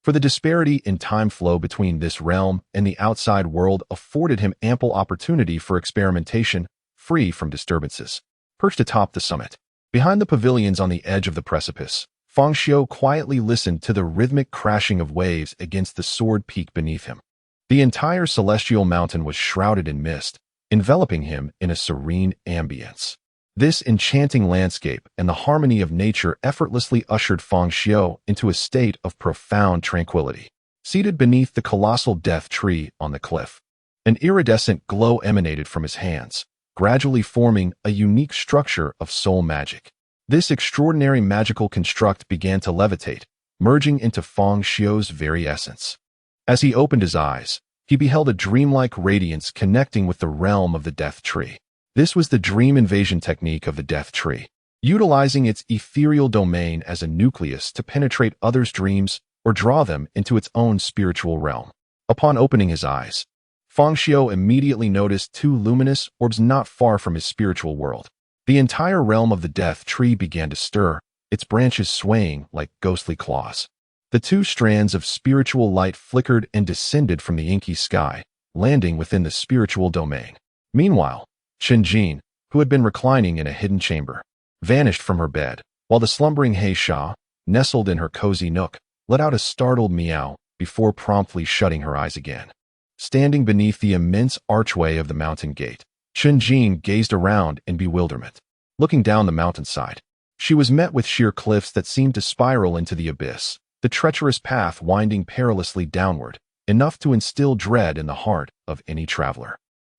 For the disparity in time flow between this realm and the outside world afforded him ample opportunity for experimentation, free from disturbances. Perched atop the summit, Behind the pavilions on the edge of the precipice, Fang Xiu quietly listened to the rhythmic crashing of waves against the sword peak beneath him. The entire celestial mountain was shrouded in mist, enveloping him in a serene ambience. This enchanting landscape and the harmony of nature effortlessly ushered Fang Xiu into a state of profound tranquility. Seated beneath the colossal death tree on the cliff, an iridescent glow emanated from his hands, gradually forming a unique structure of soul magic. This extraordinary magical construct began to levitate, merging into Fang Xiu's very essence. As he opened his eyes, he beheld a dreamlike radiance connecting with the realm of the death tree. This was the dream invasion technique of the death tree, utilizing its ethereal domain as a nucleus to penetrate others' dreams or draw them into its own spiritual realm. Upon opening his eyes, Fang Xiu immediately noticed two luminous orbs not far from his spiritual world. The entire realm of the death tree began to stir, its branches swaying like ghostly claws. The two strands of spiritual light flickered and descended from the inky sky, landing within the spiritual domain. Meanwhile, Qinjin, who had been reclining in a hidden chamber, vanished from her bed, while the slumbering He Sha, nestled in her cozy nook, let out a startled meow before promptly shutting her eyes again. Standing beneath the immense archway of the mountain gate, Qinjin gazed around in bewilderment. Looking down the mountainside, she was met with sheer cliffs that seemed to spiral into the abyss, the treacherous path winding perilously downward, enough to instill dread in the heart of any traveler.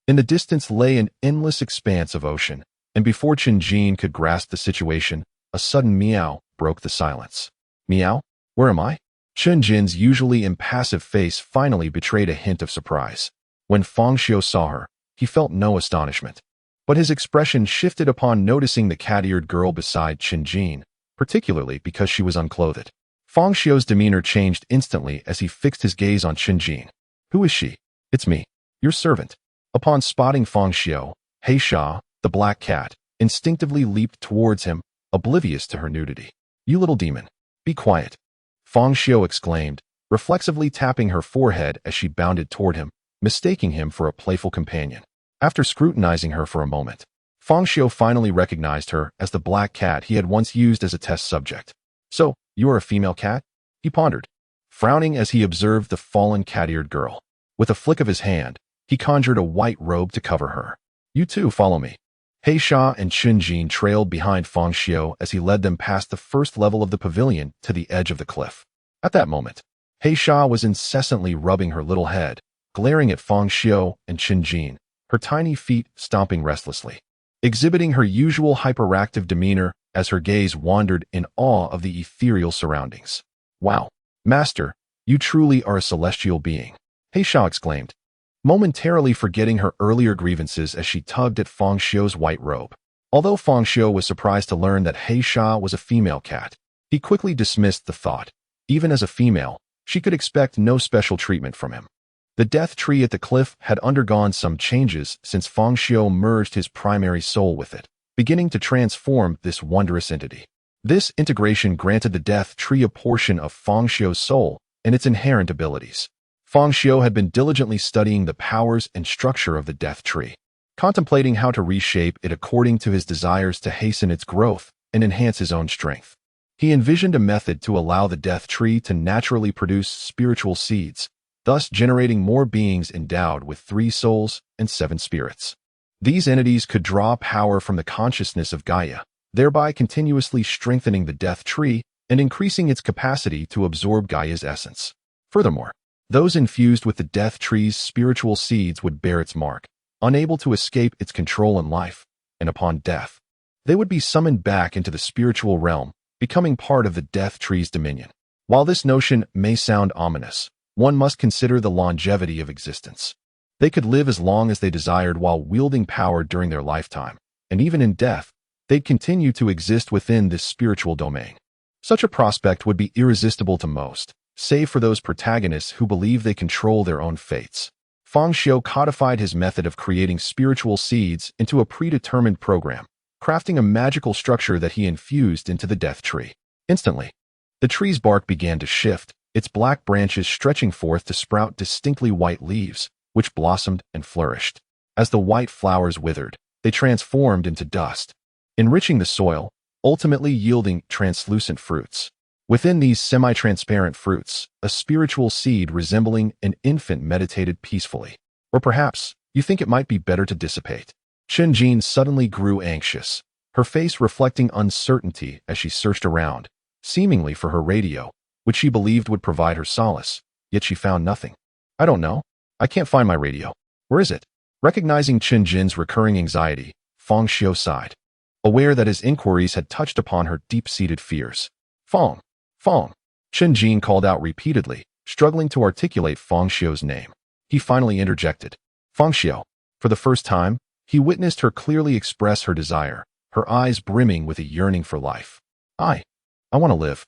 In the distance lay an endless expanse of ocean, and before Qinjin could grasp the situation, a sudden meow broke the silence. Meow? Where am I? Qinjin's usually impassive face finally betrayed a hint of surprise. When Fang Xiu saw her, he felt no astonishment. But his expression shifted upon noticing the cat-eared girl beside Qinjin, particularly because she was unclothed. Fang Xiu's demeanor changed instantly as he fixed his gaze on Qinjin. Who is she? It's me, your servant. Upon spotting Fang Xiu, He Sha, the black cat, instinctively leaped towards him, oblivious to her nudity. You little demon, be quiet. Fang Xiu exclaimed, reflexively tapping her forehead as she bounded toward him, mistaking him for a playful companion. After scrutinizing her for a moment, Fang Xiu finally recognized her as the black cat he had once used as a test subject. So, you are a female cat? He pondered, frowning as he observed the fallen cat-eared girl. With a flick of his hand, he conjured a white robe to cover her. You too, follow me. He Sha and Qinjin trailed behind Fang Xiu as he led them past the first level of the pavilion to the edge of the cliff. At that moment, He Sha was incessantly rubbing her little head, glaring at Fang Xiu and Qinjin, her tiny feet stomping restlessly, exhibiting her usual hyperactive demeanor as her gaze wandered in awe of the ethereal surroundings. Wow, Master, you truly are a celestial being, He Sha exclaimed, momentarily forgetting her earlier grievances as she tugged at Fang Xiu's white robe. Although Fang Xiu was surprised to learn that He Sha was a female cat, he quickly dismissed the thought. Even as a female, she could expect no special treatment from him. The death tree at the cliff had undergone some changes since Fang Xiu merged his primary soul with it, beginning to transform this wondrous entity. This integration granted the death tree a portion of Fang Xiu's soul and its inherent abilities. Fang Xiu had been diligently studying the powers and structure of the death tree, contemplating how to reshape it according to his desires to hasten its growth and enhance his own strength. He envisioned a method to allow the death tree to naturally produce spiritual seeds, thus generating more beings endowed with 3 souls and 7 spirits. These entities could draw power from the consciousness of Gaia, thereby continuously strengthening the death tree and increasing its capacity to absorb Gaia's essence. Furthermore, those infused with the death tree's spiritual seeds would bear its mark, unable to escape its control in life, and upon death, they would be summoned back into the spiritual realm, becoming part of the death tree's dominion. While this notion may sound ominous, one must consider the longevity of existence. They could live as long as they desired while wielding power during their lifetime, and even in death, they'd continue to exist within this spiritual domain. Such a prospect would be irresistible to most, save for those protagonists who believe they control their own fates. Fang Xiu codified his method of creating spiritual seeds into a predetermined program, crafting a magical structure that he infused into the death tree. Instantly, the tree's bark began to shift, its black branches stretching forth to sprout distinctly white leaves, which blossomed and flourished. As the white flowers withered, they transformed into dust, enriching the soil, ultimately yielding translucent fruits. Within these semi-transparent fruits, a spiritual seed resembling an infant meditated peacefully. Or perhaps, you think it might be better to dissipate. Chen Jin suddenly grew anxious, her face reflecting uncertainty as she searched around, seemingly for her radio, which she believed would provide her solace, yet she found nothing. I don't know. I can't find my radio. Where is it? Recognizing Chen Jin's recurring anxiety, Fang Xiu sighed, aware that his inquiries had touched upon her deep-seated fears. Fang. Fang. Chen Jin called out repeatedly, struggling to articulate Fang Xiu's name. He finally interjected. Fang Xiu. For the first time, he witnessed her clearly express her desire, her eyes brimming with a yearning for life. I want to live.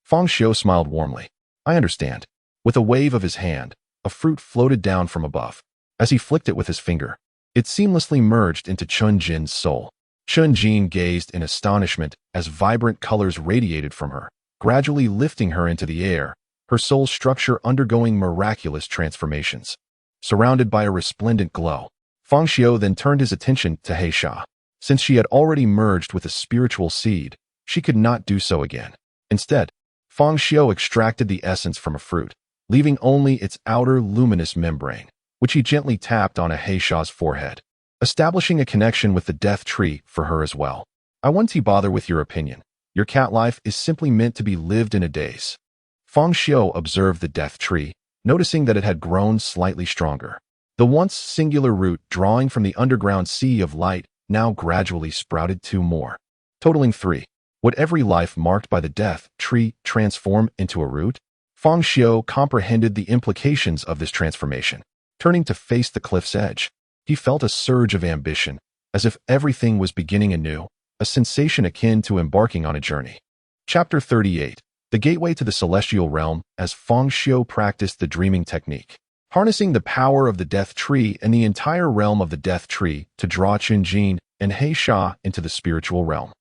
Fang Xiu smiled warmly. I understand. With a wave of his hand, a fruit floated down from above. As he flicked it with his finger, it seamlessly merged into Chen Jin's soul. Chen Jin gazed in astonishment as vibrant colors radiated from her, gradually lifting her into the air, her soul structure undergoing miraculous transformations. Surrounded by a resplendent glow, Fang Xiu then turned his attention to Heisha. Since she had already merged with a spiritual seed, she could not do so again. Instead, Fang Xiu extracted the essence from a fruit, leaving only its outer luminous membrane, which he gently tapped on Heisha's forehead, establishing a connection with the death tree for her as well. I won't bother with your opinion. Your cat life is simply meant to be lived in a daze. Fang Xiu observed the death tree, noticing that it had grown slightly stronger. The once singular root drawing from the underground sea of light now gradually sprouted two more, totaling 3. Would every life marked by the death tree transform into a root? Fang Xiu comprehended the implications of this transformation. Turning to face the cliff's edge, he felt a surge of ambition, as if everything was beginning anew, a sensation akin to embarking on a journey. Chapter 38. The Gateway to the Celestial Realm. As Fang Xiu practiced the dreaming technique, harnessing the power of the death tree and the entire realm of the death tree to draw Chen Jin and Heisha into the spiritual realm.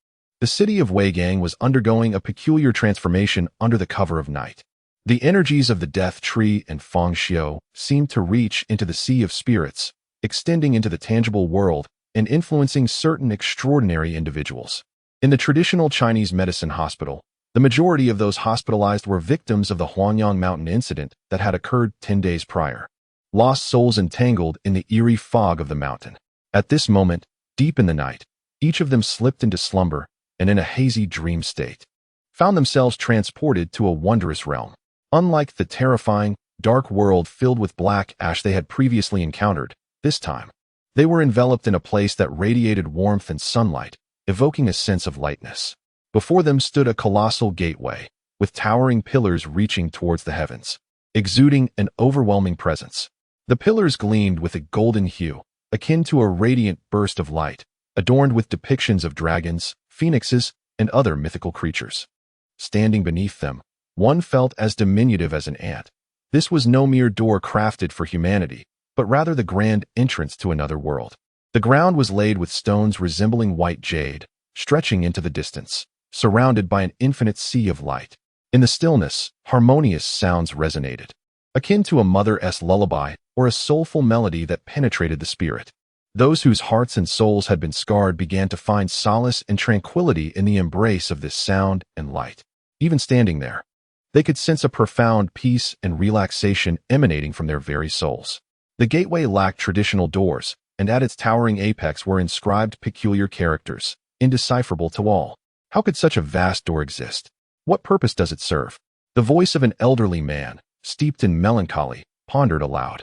The city of Weigang was undergoing a peculiar transformation under the cover of night. The energies of the death tree and Fang Xiu seemed to reach into the sea of spirits, extending into the tangible world and influencing certain extraordinary individuals. In the traditional Chinese medicine hospital, the majority of those hospitalized were victims of the Huangyang Mountain incident that had occurred 10 days prior. Lost souls entangled in the eerie fog of the mountain. At this moment, deep in the night, each of them slipped into slumber and in a hazy dream state, found themselves transported to a wondrous realm. Unlike the terrifying, dark world filled with black ash they had previously encountered, this time, they were enveloped in a place that radiated warmth and sunlight, evoking a sense of lightness. Before them stood a colossal gateway, with towering pillars reaching towards the heavens, exuding an overwhelming presence. The pillars gleamed with a golden hue, akin to a radiant burst of light, adorned with depictions of dragons, phoenixes, and other mythical creatures. Standing beneath them, one felt as diminutive as an ant. This was no mere door crafted for humanity, but rather the grand entrance to another world. The ground was laid with stones resembling white jade, stretching into the distance, surrounded by an infinite sea of light. In the stillness, harmonious sounds resonated, akin to a mother's lullaby or a soulful melody that penetrated the spirit. Those whose hearts and souls had been scarred began to find solace and tranquility in the embrace of this sound and light. Even standing there, they could sense a profound peace and relaxation emanating from their very souls. The gateway lacked traditional doors, and at its towering apex were inscribed peculiar characters, indecipherable to all. How could such a vast door exist? What purpose does it serve? The voice of an elderly man, steeped in melancholy, pondered aloud.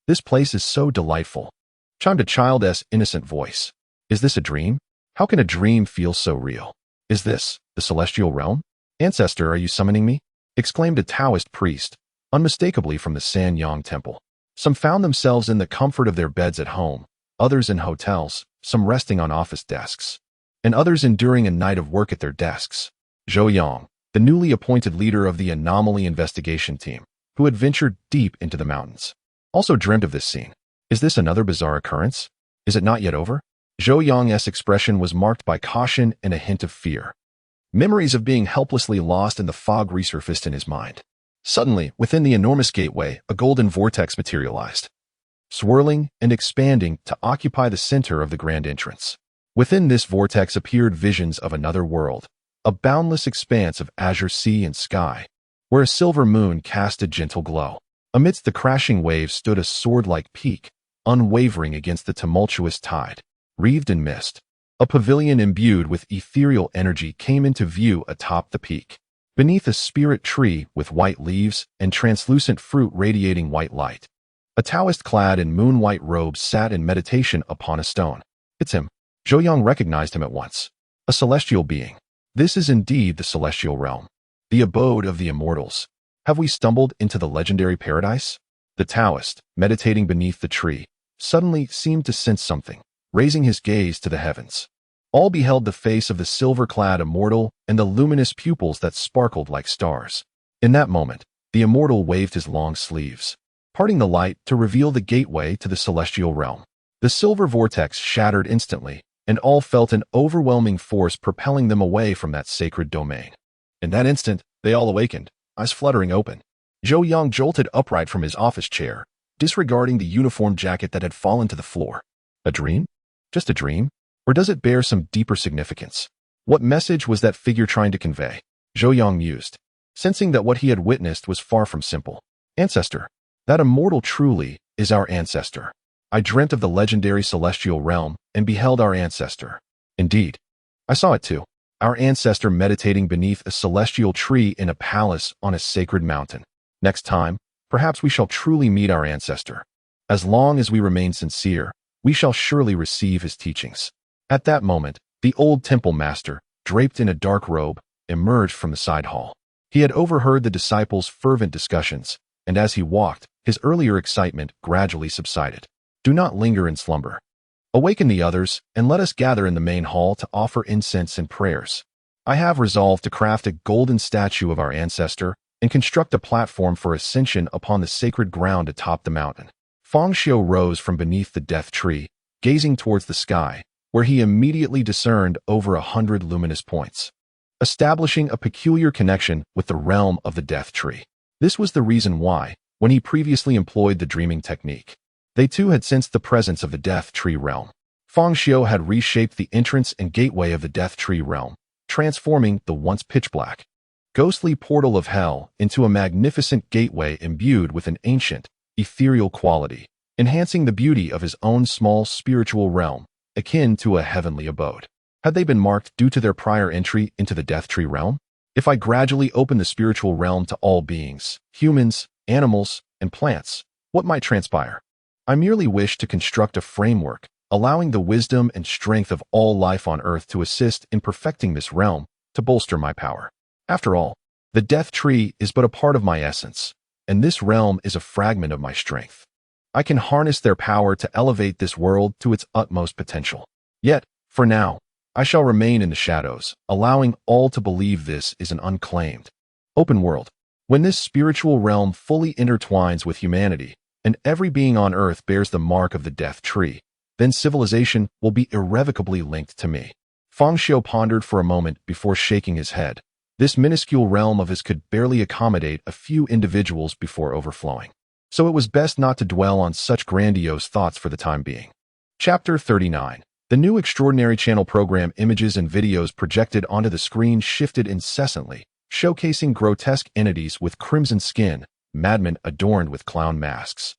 This place is so delightful, chimed a child's innocent voice. Is this a dream? How can a dream feel so real? Is this the celestial realm? Ancestor, are you summoning me? Exclaimed a Taoist priest, unmistakably from the Sanyang temple. Some found themselves in the comfort of their beds at home, others in hotels, some resting on office desks, and others enduring a night of work at their desks. Zhou Yang, the newly appointed leader of the anomaly investigation team, who had ventured deep into the mountains, also dreamt of this scene. Is this another bizarre occurrence? Is it not yet over? Zhou Yang's expression was marked by caution and a hint of fear. Memories of being helplessly lost in the fog resurfaced in his mind. Suddenly, within the enormous gateway, a golden vortex materialized, swirling and expanding to occupy the center of the grand entrance. Within this vortex appeared visions of another world, a boundless expanse of azure sea and sky, where a silver moon cast a gentle glow. Amidst the crashing waves stood a sword-like peak, unwavering against the tumultuous tide. Wreathed in mist, a pavilion imbued with ethereal energy came into view atop the peak. Beneath a spirit tree with white leaves and translucent fruit radiating white light, a Taoist clad in moon-white robes sat in meditation upon a stone. It's him. Zhou Yang recognized him at once. A celestial being. This is indeed the celestial realm, the abode of the immortals. Have we stumbled into the legendary paradise? The Taoist, meditating beneath the tree, suddenly seemed to sense something, raising his gaze to the heavens. All beheld the face of the silver-clad immortal and the luminous pupils that sparkled like stars. In that moment, the immortal waved his long sleeves, parting the light to reveal the gateway to the celestial realm. The silver vortex shattered instantly, and all felt an overwhelming force propelling them away from that sacred domain. In that instant, they all awakened, eyes fluttering open. Zhou Yang jolted upright from his office chair, disregarding the uniform jacket that had fallen to the floor. A dream? Just a dream? Or does it bear some deeper significance? What message was that figure trying to convey? Zhou Yang mused, sensing that what he had witnessed was far from simple. Ancestor. That immortal truly is our ancestor. I dreamt of the legendary celestial realm and beheld our ancestor. Indeed, I saw it too. Our ancestor meditating beneath a celestial tree in a palace on a sacred mountain. Next time, perhaps we shall truly meet our ancestor. As long as we remain sincere, we shall surely receive his teachings. At that moment, the old temple master, draped in a dark robe, emerged from the side hall. He had overheard the disciples' fervent discussions, and as he walked, his earlier excitement gradually subsided. Do not linger in slumber. Awaken the others, and let us gather in the main hall to offer incense and prayers. I have resolved to craft a golden statue of our ancestor and construct a platform for ascension upon the sacred ground atop the mountain. Fang Xiu rose from beneath the death tree, gazing towards the sky, where he immediately discerned over 100 luminous points, establishing a peculiar connection with the realm of the death tree. This was the reason why, when he previously employed the dreaming technique, they too had sensed the presence of the death tree realm. Fang Xiu had reshaped the entrance and gateway of the death tree realm, transforming the once pitch-black, ghostly portal of hell into a magnificent gateway imbued with an ancient, ethereal quality, enhancing the beauty of his own small spiritual realm, akin to a heavenly abode. Had they been marked due to their prior entry into the death tree realm? If I gradually open the spiritual realm to all beings, humans, animals, and plants, what might transpire? I merely wish to construct a framework, allowing the wisdom and strength of all life on earth to assist in perfecting this realm, to bolster my power. After all, the death tree is but a part of my essence, and this realm is a fragment of my strength. I can harness their power to elevate this world to its utmost potential. Yet, for now, I shall remain in the shadows, allowing all to believe this is an unclaimed, open world. When this spiritual realm fully intertwines with humanity, and every being on earth bears the mark of the death tree, then civilization will be irrevocably linked to me. Fang Xiu pondered for a moment before shaking his head. This minuscule realm of his could barely accommodate a few individuals before overflowing. So it was best not to dwell on such grandiose thoughts for the time being. Chapter 39. The new Extraordinary Channel program images and videos projected onto the screen shifted incessantly, showcasing grotesque entities with crimson skin, madmen adorned with clown masks,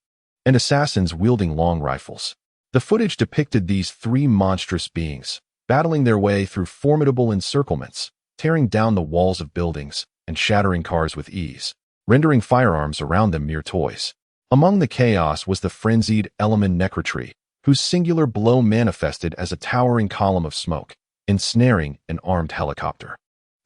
and assassins wielding long rifles. The footage depicted these three monstrous beings, battling their way through formidable encirclements, tearing down the walls of buildings, and shattering cars with ease, rendering firearms around them mere toys. Among the chaos was the frenzied Element Necrotree, whose singular blow manifested as a towering column of smoke, ensnaring an armed helicopter.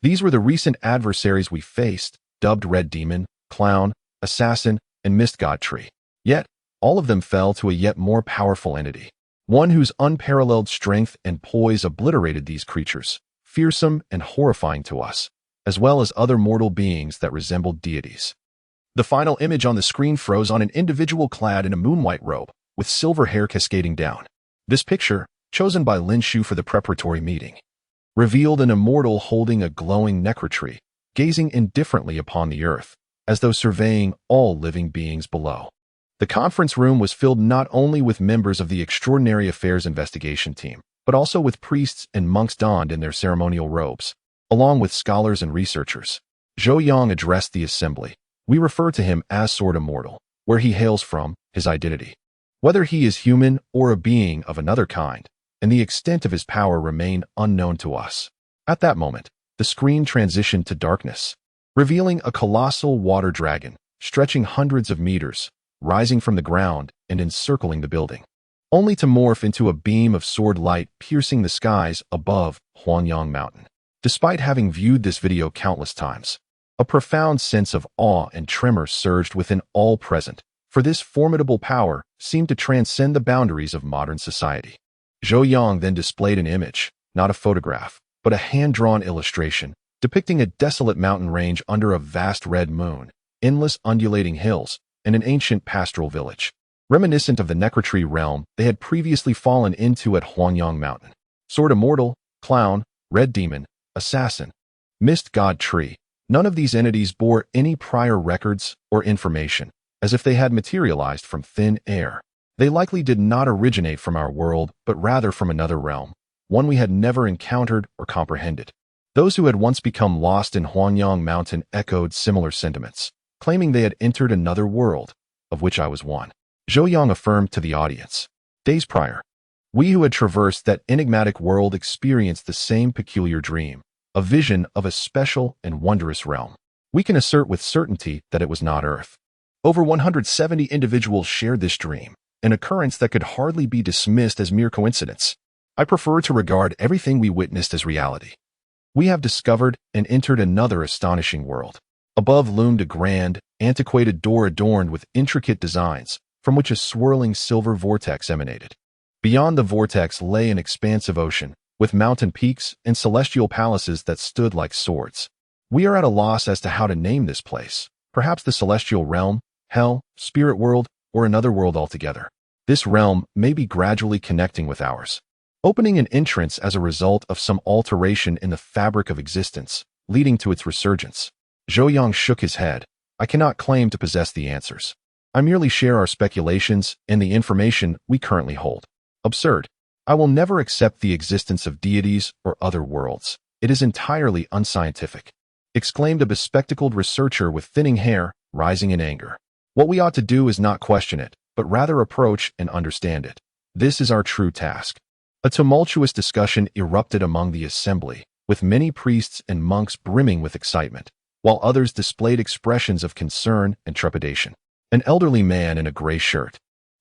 These were the recent adversaries we faced, dubbed Red Demon, Clown, Assassin, and Mist God Tree. Yet, all of them fell to a yet more powerful entity, one whose unparalleled strength and poise obliterated these creatures, fearsome and horrifying to us, as well as other mortal beings that resembled deities. The final image on the screen froze on an individual clad in a moon-white robe, with silver hair cascading down. This picture, chosen by Lin Shu for the preparatory meeting, revealed an immortal holding a glowing necrotree, gazing indifferently upon the earth, as though surveying all living beings below. The conference room was filled not only with members of the Extraordinary Affairs Investigation Team, but also with priests and monks donned in their ceremonial robes, along with scholars and researchers. Zhou Yang addressed the assembly. We refer to him as Sword Immortal, where he hails from, his identity. Whether he is human or a being of another kind, and the extent of his power remain unknown to us. At that moment, the screen transitioned to darkness, revealing a colossal water dragon, stretching hundreds of meters, rising from the ground and encircling the building, only to morph into a beam of sword light piercing the skies above Huanyang Mountain. Despite having viewed this video countless times, a profound sense of awe and tremor surged within all present, for this formidable power seemed to transcend the boundaries of modern society. Zhou Yang then displayed an image, not a photograph, but a hand-drawn illustration, depicting a desolate mountain range under a vast red moon, endless undulating hills, and an ancient pastoral village, reminiscent of the Necrotree realm they had previously fallen into at Huanyang Mountain. Sword Immortal, Clown, Red Demon, Assassin, Mist God Tree. None of these entities bore any prior records or information, as if they had materialized from thin air. They likely did not originate from our world, but rather from another realm, one we had never encountered or comprehended. Those who had once become lost in Huanyang Mountain echoed similar sentiments, claiming they had entered another world, of which I was one. Zhou Yang affirmed to the audience. Days prior, we who had traversed that enigmatic world experienced the same peculiar dream, a vision of a special and wondrous realm. We can assert with certainty that it was not Earth. Over 170 individuals shared this dream, an occurrence that could hardly be dismissed as mere coincidence. I prefer to regard everything we witnessed as reality. We have discovered and entered another astonishing world. Above loomed a grand, antiquated door adorned with intricate designs, from which a swirling silver vortex emanated. Beyond the vortex lay an expansive ocean, with mountain peaks and celestial palaces that stood like swords. We are at a loss as to how to name this place, perhaps the celestial realm, hell, spirit world, or another world altogether. This realm may be gradually connecting with ours, opening an entrance as a result of some alteration in the fabric of existence, leading to its resurgence. Zhou Yang shook his head. I cannot claim to possess the answers. I merely share our speculations and the information we currently hold. Absurd. I will never accept the existence of deities or other worlds. It is entirely unscientific, exclaimed a bespectacled researcher with thinning hair, rising in anger. What we ought to do is not question it, but rather approach and understand it. This is our true task. A tumultuous discussion erupted among the assembly, with many priests and monks brimming with excitement, while others displayed expressions of concern and trepidation. An elderly man in a gray shirt,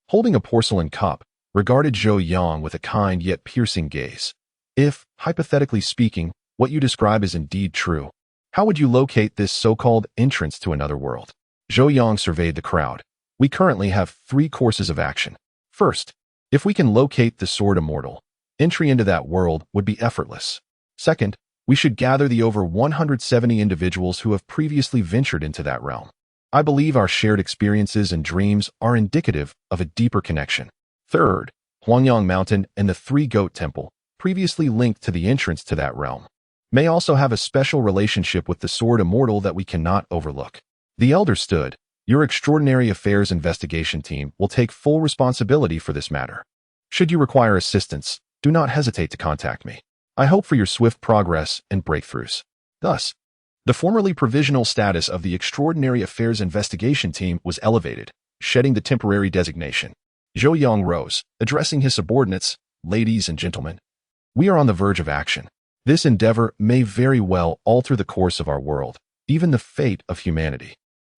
holding a porcelain cup, regarded Zhou Yang with a kind yet piercing gaze. If, hypothetically speaking, what you describe is indeed true, how would you locate this so-called entrance to another world? Zhou Yang surveyed the crowd. We currently have 3 courses of action. First, if we can locate the Sword Immortal, entry into that world would be effortless. Second, we should gather the over 170 individuals who have previously ventured into that realm. I believe our shared experiences and dreams are indicative of a deeper connection. Third, Huanyang Mountain and the Three-Goat Temple, previously linked to the entrance to that realm, may also have a special relationship with the Sword Immortal that we cannot overlook. The elder stood. Your Extraordinary Affairs Investigation Team will take full responsibility for this matter. Should you require assistance, do not hesitate to contact me. I hope for your swift progress and breakthroughs. Thus, the formerly provisional status of the Extraordinary Affairs Investigation Team was elevated, shedding the temporary designation. Zhou Yang rose, addressing his subordinates. Ladies and gentlemen, we are on the verge of action. This endeavor may very well alter the course of our world, even the fate of humanity.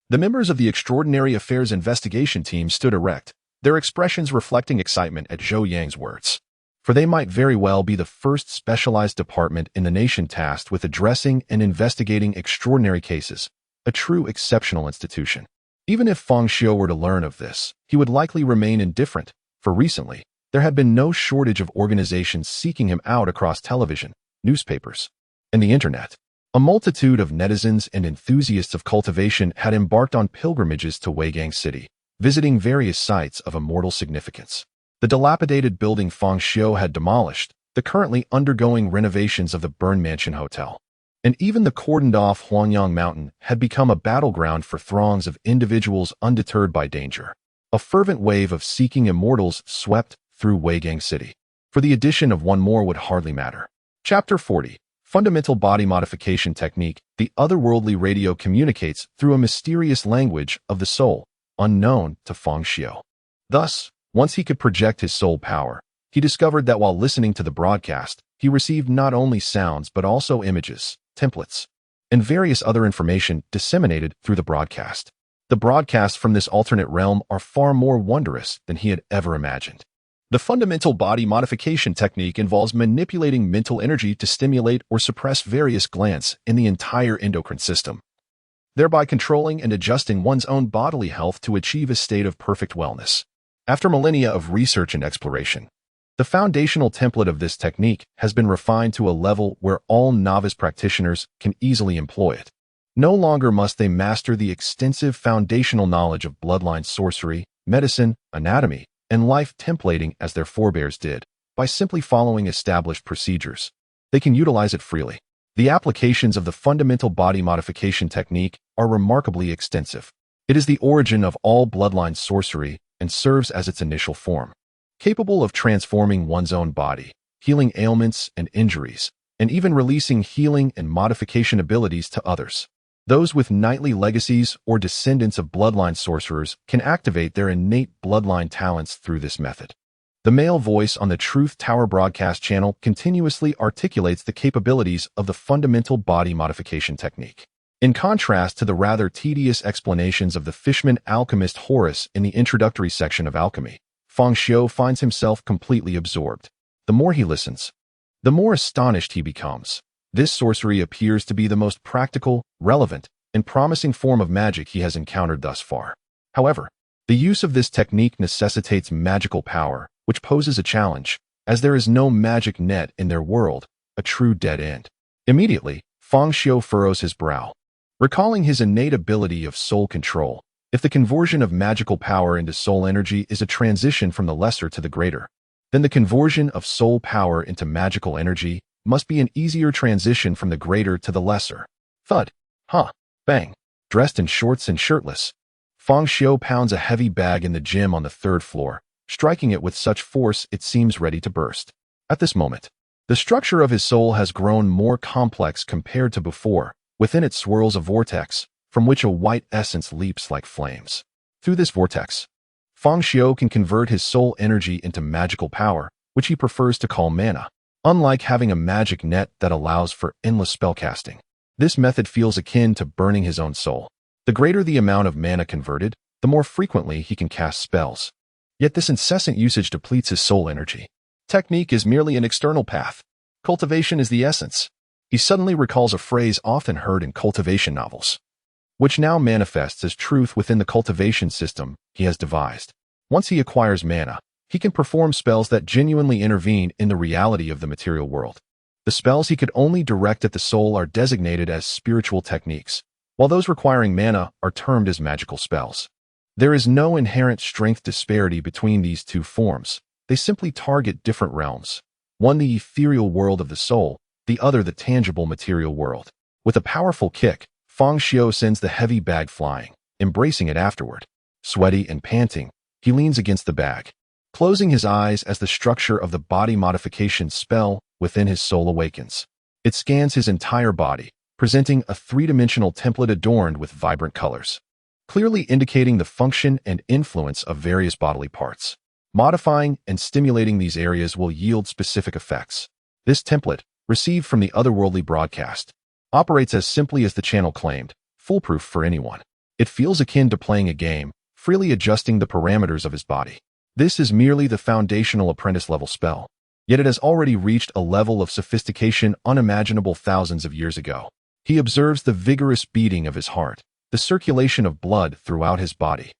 The members of the Extraordinary Affairs Investigation Team stood erect, their expressions reflecting excitement at Zhou Yang's words. For they might very well be the first specialized department in the nation tasked with addressing and investigating extraordinary cases, a true exceptional institution. Even if Fang Xiu were to learn of this, he would likely remain indifferent, for recently, there had been no shortage of organizations seeking him out across television, newspapers, and the internet. A multitude of netizens and enthusiasts of cultivation had embarked on pilgrimages to Weigang City, visiting various sites of immortal significance. The dilapidated building Fang Xiu had demolished, the currently undergoing renovations of the Burn Mansion Hotel, and even the cordoned-off Huanyang Mountain had become a battleground for throngs of individuals undeterred by danger. A fervent wave of seeking immortals swept through Weigang City. for the addition of one more would hardly matter. Chapter 40. Fundamental Body Modification Technique. The otherworldly radio communicates through a mysterious language of the soul, unknown to Fang Xiu. Thus, once he could project his soul power, he discovered that while listening to the broadcast, he received not only sounds but also images, templates, and various other information disseminated through the broadcast. The broadcasts from this alternate realm are far more wondrous than he had ever imagined. The fundamental body modification technique involves manipulating mental energy to stimulate or suppress various glands in the entire endocrine system, thereby controlling and adjusting one's own bodily health to achieve a state of perfect wellness. After millennia of research and exploration, the foundational template of this technique has been refined to a level where all novice practitioners can easily employ it. No longer must they master the extensive foundational knowledge of bloodline sorcery, medicine, anatomy, and life templating as their forebears did. By simply following established procedures, they can utilize it freely. The applications of the fundamental body modification technique are remarkably extensive. It is the origin of all bloodline sorcery and serves as its initial form, capable of transforming one's own body, healing ailments and injuries, and even releasing healing and modification abilities to others. Those with knightly legacies or descendants of bloodline sorcerers can activate their innate bloodline talents through this method. The male voice on the Truth Tower broadcast channel continuously articulates the capabilities of the fundamental body modification technique. In contrast to the rather tedious explanations of the fishman alchemist Horus in the introductory section of Alchemy, Fang Xiu finds himself completely absorbed. The more he listens, the more astonished he becomes. This sorcery appears to be the most practical, relevant, and promising form of magic he has encountered thus far. However, the use of this technique necessitates magical power, which poses a challenge, as there is no magic net in their world, a true dead end. Immediately, Fang Xiu furrows his brow, recalling his innate ability of soul control. If the conversion of magical power into soul energy is a transition from the lesser to the greater, then the conversion of soul power into magical energy must be an easier transition from the greater to the lesser. Thud. Bang. Dressed in shorts and shirtless, Fang Xiu pounds a heavy bag in the gym on the 3rd floor, striking it with such force it seems ready to burst. At this moment, the structure of his soul has grown more complex compared to before. Within it swirls a vortex, from which a white essence leaps like flames. Through this vortex, Fang Xiu can convert his soul energy into magical power, which he prefers to call mana. Unlike having a magic net that allows for endless spellcasting, this method feels akin to burning his own soul. The greater the amount of mana converted, the more frequently he can cast spells. Yet this incessant usage depletes his soul energy. Technique is merely an external path. Cultivation is the essence. He suddenly recalls a phrase often heard in cultivation novels, which now manifests as truth within the cultivation system he has devised. Once he acquires mana, he can perform spells that genuinely intervene in the reality of the material world. The spells he could only direct at the soul are designated as spiritual techniques, while those requiring mana are termed as magical spells. There is no inherent strength disparity between these two forms. They simply target different realms, one the ethereal world of the soul, the other the tangible material world. With a powerful kick, Fang Xiu sends the heavy bag flying, embracing it afterward. Sweaty and panting, he leans against the bag, closing his eyes as the structure of the body modification spell within his soul awakens. It scans his entire body, presenting a 3-dimensional template adorned with vibrant colors, clearly indicating the function and influence of various bodily parts. Modifying and stimulating these areas will yield specific effects. This template, received from the otherworldly broadcast, operates as simply as the channel claimed, foolproof for anyone. It feels akin to playing a game, freely adjusting the parameters of his body. This is merely the foundational apprentice-level spell, yet it has already reached a level of sophistication unimaginable thousands of years ago. He observes the vigorous beating of his heart, the circulation of blood throughout his body,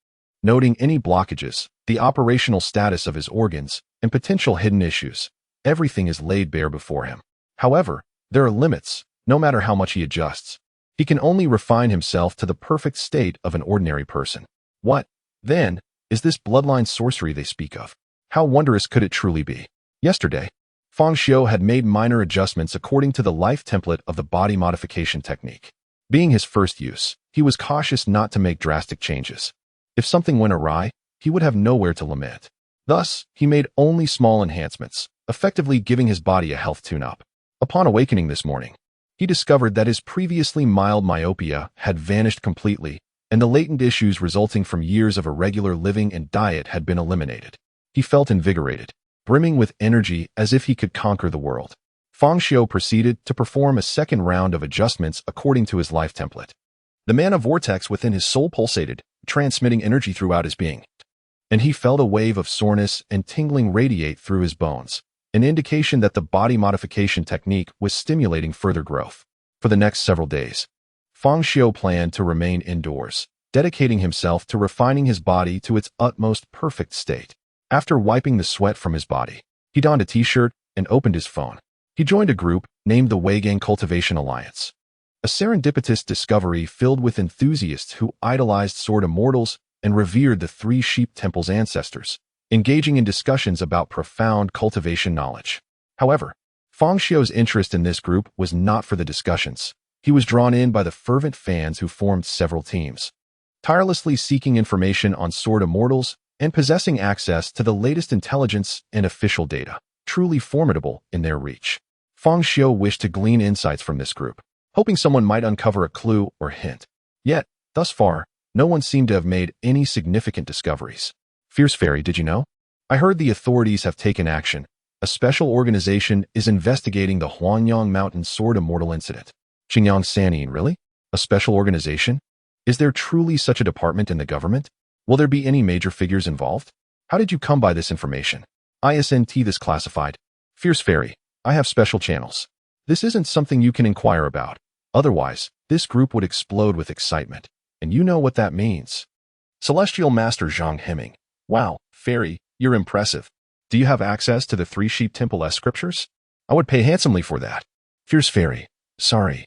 noting any blockages, the operational status of his organs, and potential hidden issues. Everything is laid bare before him. However, there are limits. No matter how much he adjusts, he can only refine himself to the perfect state of an ordinary person. What, then, is this bloodline sorcery they speak of? How wondrous could it truly be? Yesterday, Fang Xiu had made minor adjustments according to the life template of the body modification technique. Being his first use, he was cautious not to make drastic changes. If something went awry, he would have nowhere to lament. Thus, he made only small enhancements, effectively giving his body a health tune-up. Upon awakening this morning, he discovered that his previously mild myopia had vanished completely, and the latent issues resulting from years of irregular living and diet had been eliminated. He felt invigorated, brimming with energy as if he could conquer the world. Fang Xiu proceeded to perform a second round of adjustments according to his life template. The mana vortex within his soul pulsated, transmitting energy throughout his being, and he felt a wave of soreness and tingling radiate through his bones, an indication that the body modification technique was stimulating further growth. For the next several days, Fang Xiu planned to remain indoors, dedicating himself to refining his body to its utmost perfect state. After wiping the sweat from his body, he donned a t-shirt and opened his phone. He joined a group named the Weigang Cultivation Alliance, a serendipitous discovery filled with enthusiasts who idolized sword immortals and revered the Three Sheep Temple's ancestors, engaging in discussions about profound cultivation knowledge. However, Fang Xiu's interest in this group was not for the discussions. He was drawn in by the fervent fans who formed several teams, tirelessly seeking information on sword immortals and possessing access to the latest intelligence and official data, truly formidable in their reach. Fang Xiu wished to glean insights from this group, hoping someone might uncover a clue or hint. Yet, thus far, no one seemed to have made any significant discoveries. Fierce Fairy, did you know? I heard the authorities have taken action. A special organization is investigating the Huanyang Mountain Sword Immortal incident. Xingyang Sanyin, really? A special organization? Is there truly such a department in the government? Will there be any major figures involved? How did you come by this information? ISNT this classified. Fierce Fairy, I have special channels. This isn't something you can inquire about. Otherwise, this group would explode with excitement. And you know what that means. Celestial Master Zhang Heming. Wow, Fairy, you're impressive. Do you have access to the Three Sheep Temple scriptures? I would pay handsomely for that. Fierce Fairy, sorry.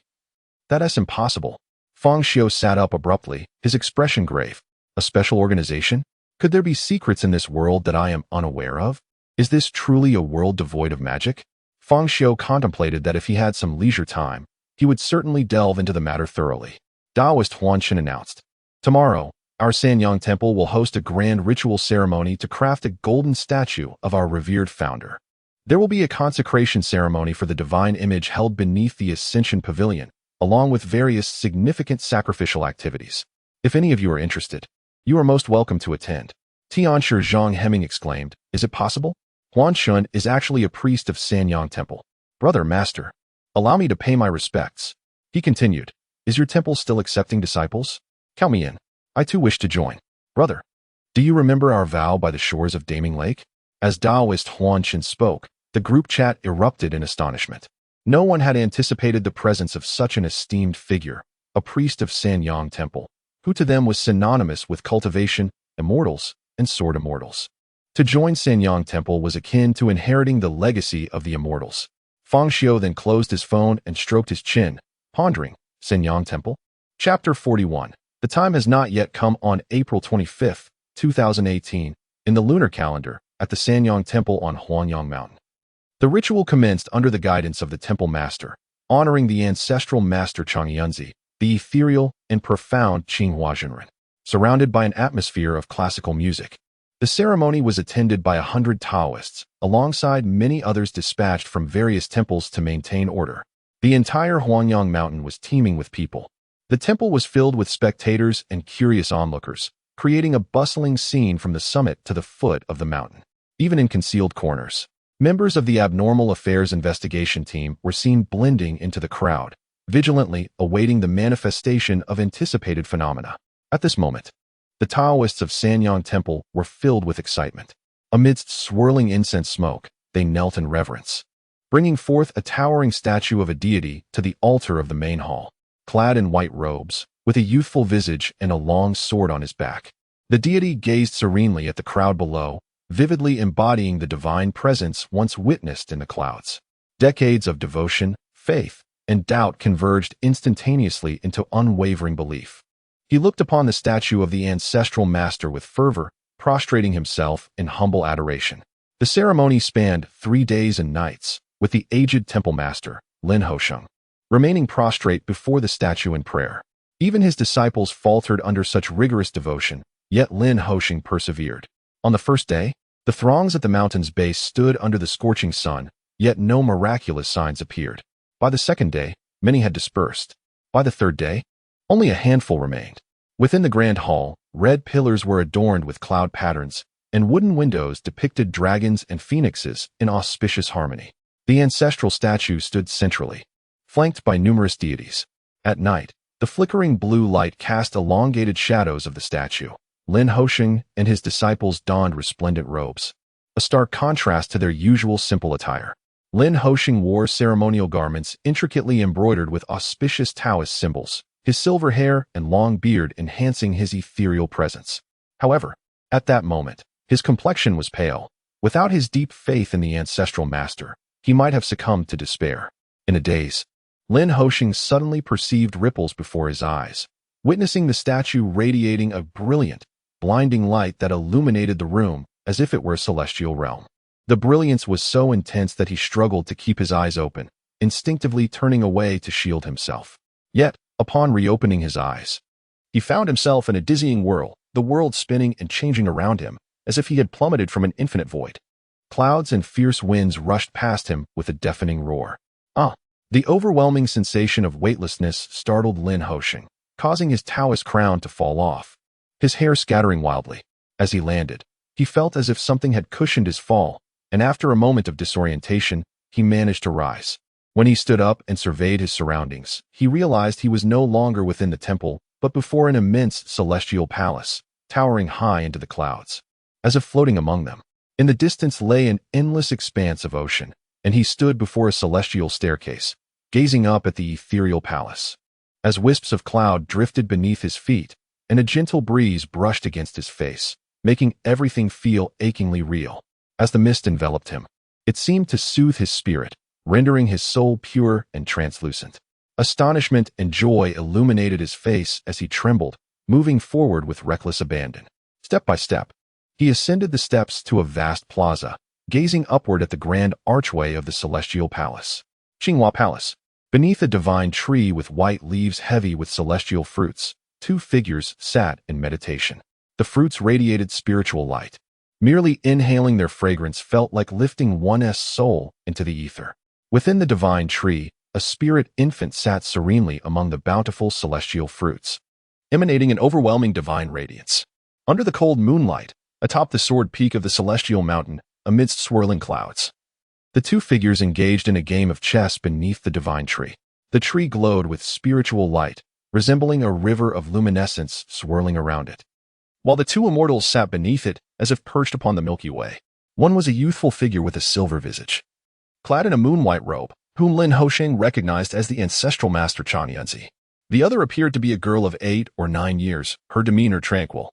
That's impossible. Fang Xiu sat up abruptly, his expression grave. A special organization? Could there be secrets in this world that I am unaware of? Is this truly a world devoid of magic? Fang Xiu contemplated that if he had some leisure time, he would certainly delve into the matter thoroughly. Taoist Huanshan announced, "Tomorrow, our Sanyang Temple will host a grand ritual ceremony to craft a golden statue of our revered founder. There will be a consecration ceremony for the divine image held beneath the Ascension Pavilion, along with various significant sacrificial activities. If any of you are interested, you are most welcome to attend." Tianshi Zhang Heming exclaimed, "Is it possible? Huanshan is actually a priest of Sanyang Temple. Brother Master, allow me to pay my respects." He continued, "Is your temple still accepting disciples? Count me in. I too wish to join. Brother, do you remember our vow by the shores of Daming Lake?" As Taoist Huanshan spoke, the group chat erupted in astonishment. No one had anticipated the presence of such an esteemed figure, a priest of Sanyang Temple, who to them was synonymous with cultivation, immortals, and sword immortals. To join Sanyang Temple was akin to inheriting the legacy of the immortals. Fang Xiu then closed his phone and stroked his chin, pondering, Sanyang Temple? Chapter 41. The time has not yet come. On April 25, 2018, in the lunar calendar, at the Sanyang Temple on Huanyang Mountain. The ritual commenced under the guidance of the Temple Master, honoring the ancestral Master Changyunzi, the ethereal and profound Qinghua Zhenren, surrounded by an atmosphere of classical music. The ceremony was attended by 100 Taoists, alongside many others dispatched from various temples to maintain order. The entire Huanyang Mountain was teeming with people. The temple was filled with spectators and curious onlookers, creating a bustling scene from the summit to the foot of the mountain. Even in concealed corners, members of the Abnormal Affairs Investigation Team were seen blending into the crowd, vigilantly awaiting the manifestation of anticipated phenomena. At this moment, the Taoists of Sanyang Temple were filled with excitement. Amidst swirling incense smoke, they knelt in reverence, bringing forth a towering statue of a deity to the altar of the main hall. Clad in white robes, with a youthful visage and a long sword on his back, the deity gazed serenely at the crowd below, vividly embodying the divine presence once witnessed in the clouds. Decades of devotion, faith, and doubt converged instantaneously into unwavering belief. He looked upon the statue of the ancestral master with fervor, prostrating himself in humble adoration. The ceremony spanned 3 days and nights, with the aged temple master, Lin Hosheng, remaining prostrate before the statue in prayer. Even his disciples faltered under such rigorous devotion, yet Lin Hosheng persevered. On the first day, The throngs at the mountain's base stood under the scorching sun, yet no miraculous signs appeared. By the second day, many had dispersed. By the third day, only a handful remained. Within the grand hall, red pillars were adorned with cloud patterns, and wooden windows depicted dragons and phoenixes in auspicious harmony. The ancestral statue stood centrally, flanked by numerous deities. At night, the flickering blue light cast elongated shadows of the statue. Lin Hosheng and his disciples donned resplendent robes, a stark contrast to their usual simple attire. Lin Hosheng wore ceremonial garments intricately embroidered with auspicious Taoist symbols, his silver hair and long beard enhancing his ethereal presence. However, at that moment, his complexion was pale. Without his deep faith in the ancestral master, he might have succumbed to despair. In a daze, Lin Hosheng suddenly perceived ripples before his eyes, witnessing the statue radiating a brilliant, blinding light that illuminated the room as if it were a celestial realm. The brilliance was so intense that he struggled to keep his eyes open, instinctively turning away to shield himself. Yet, upon reopening his eyes, he found himself in a dizzying whirl, the world spinning and changing around him, as if he had plummeted from an infinite void. Clouds and fierce winds rushed past him with a deafening roar. The overwhelming sensation of weightlessness startled Lin Hosheng, causing his Taoist crown to fall off, his hair scattering wildly. As he landed, he felt as if something had cushioned his fall, and after a moment of disorientation, he managed to rise. When he stood up and surveyed his surroundings, he realized he was no longer within the temple, but before an immense celestial palace, towering high into the clouds. As if floating among them, in the distance lay an endless expanse of ocean, and he stood before a celestial staircase, gazing up at the ethereal palace. As wisps of cloud drifted beneath his feet, and a gentle breeze brushed against his face, making everything feel achingly real. As the mist enveloped him, it seemed to soothe his spirit, rendering his soul pure and translucent. Astonishment and joy illuminated his face as he trembled, moving forward with reckless abandon. Step by step, he ascended the steps to a vast plaza, gazing upward at the grand archway of the celestial palace. Qinghua Palace. Beneath a divine tree with white leaves heavy with celestial fruits, two figures sat in meditation. The fruits radiated spiritual light. Merely inhaling their fragrance felt like lifting one's soul into the ether. Within the divine tree, a spirit infant sat serenely among the bountiful celestial fruits, emanating an overwhelming divine radiance. Under the cold moonlight, atop the soared peak of the celestial mountain, amidst swirling clouds, the two figures engaged in a game of chess beneath the divine tree. The tree glowed with spiritual light, resembling a river of luminescence swirling around it, while the two immortals sat beneath it as if perched upon the Milky Way. One was a youthful figure with a silver visage, clad in a moon-white robe, whom Lin Hosheng recognized as the ancestral master Changyanzi. The other appeared to be a girl of 8 or 9 years, her demeanor tranquil,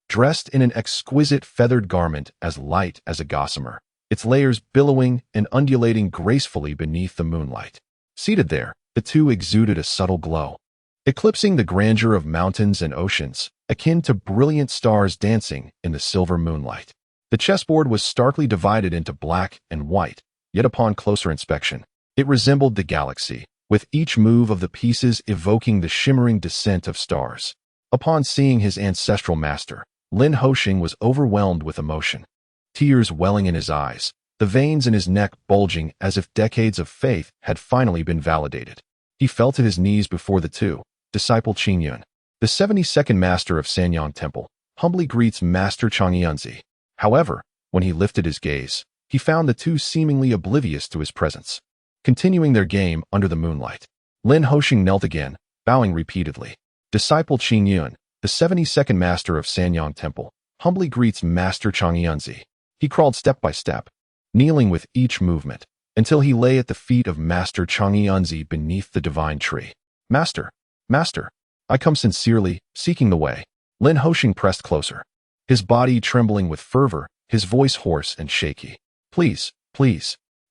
dressed in an exquisite feathered garment as light as a gossamer, its layers billowing and undulating gracefully beneath the moonlight. Seated there, the two exuded a subtle glow, eclipsing the grandeur of mountains and oceans, akin to brilliant stars dancing in the silver moonlight. The chessboard was starkly divided into black and white, yet upon closer inspection, it resembled the galaxy, with each move of the pieces evoking the shimmering descent of stars. Upon seeing his ancestral master, Lin Hosheng was overwhelmed with emotion, tears welling in his eyes, the veins in his neck bulging as if decades of faith had finally been validated. He fell to his knees before the two. Disciple Qingyun, the 72nd master of Sanyang Temple, humbly greets Master Changyanzi. However, when he lifted his gaze, he found the two seemingly oblivious to his presence, continuing their game under the moonlight. Lin Hosheng knelt again, bowing repeatedly. Disciple Qingyun, the 72nd master of Sanyang Temple, humbly greets Master Changyanzi. He crawled step by step, kneeling with each movement, until he lay at the feet of Master Changyanzi beneath the divine tree. Master, I come sincerely, seeking the way. Lin Hosheng pressed closer, his body trembling with fervor, his voice hoarse and shaky. Please,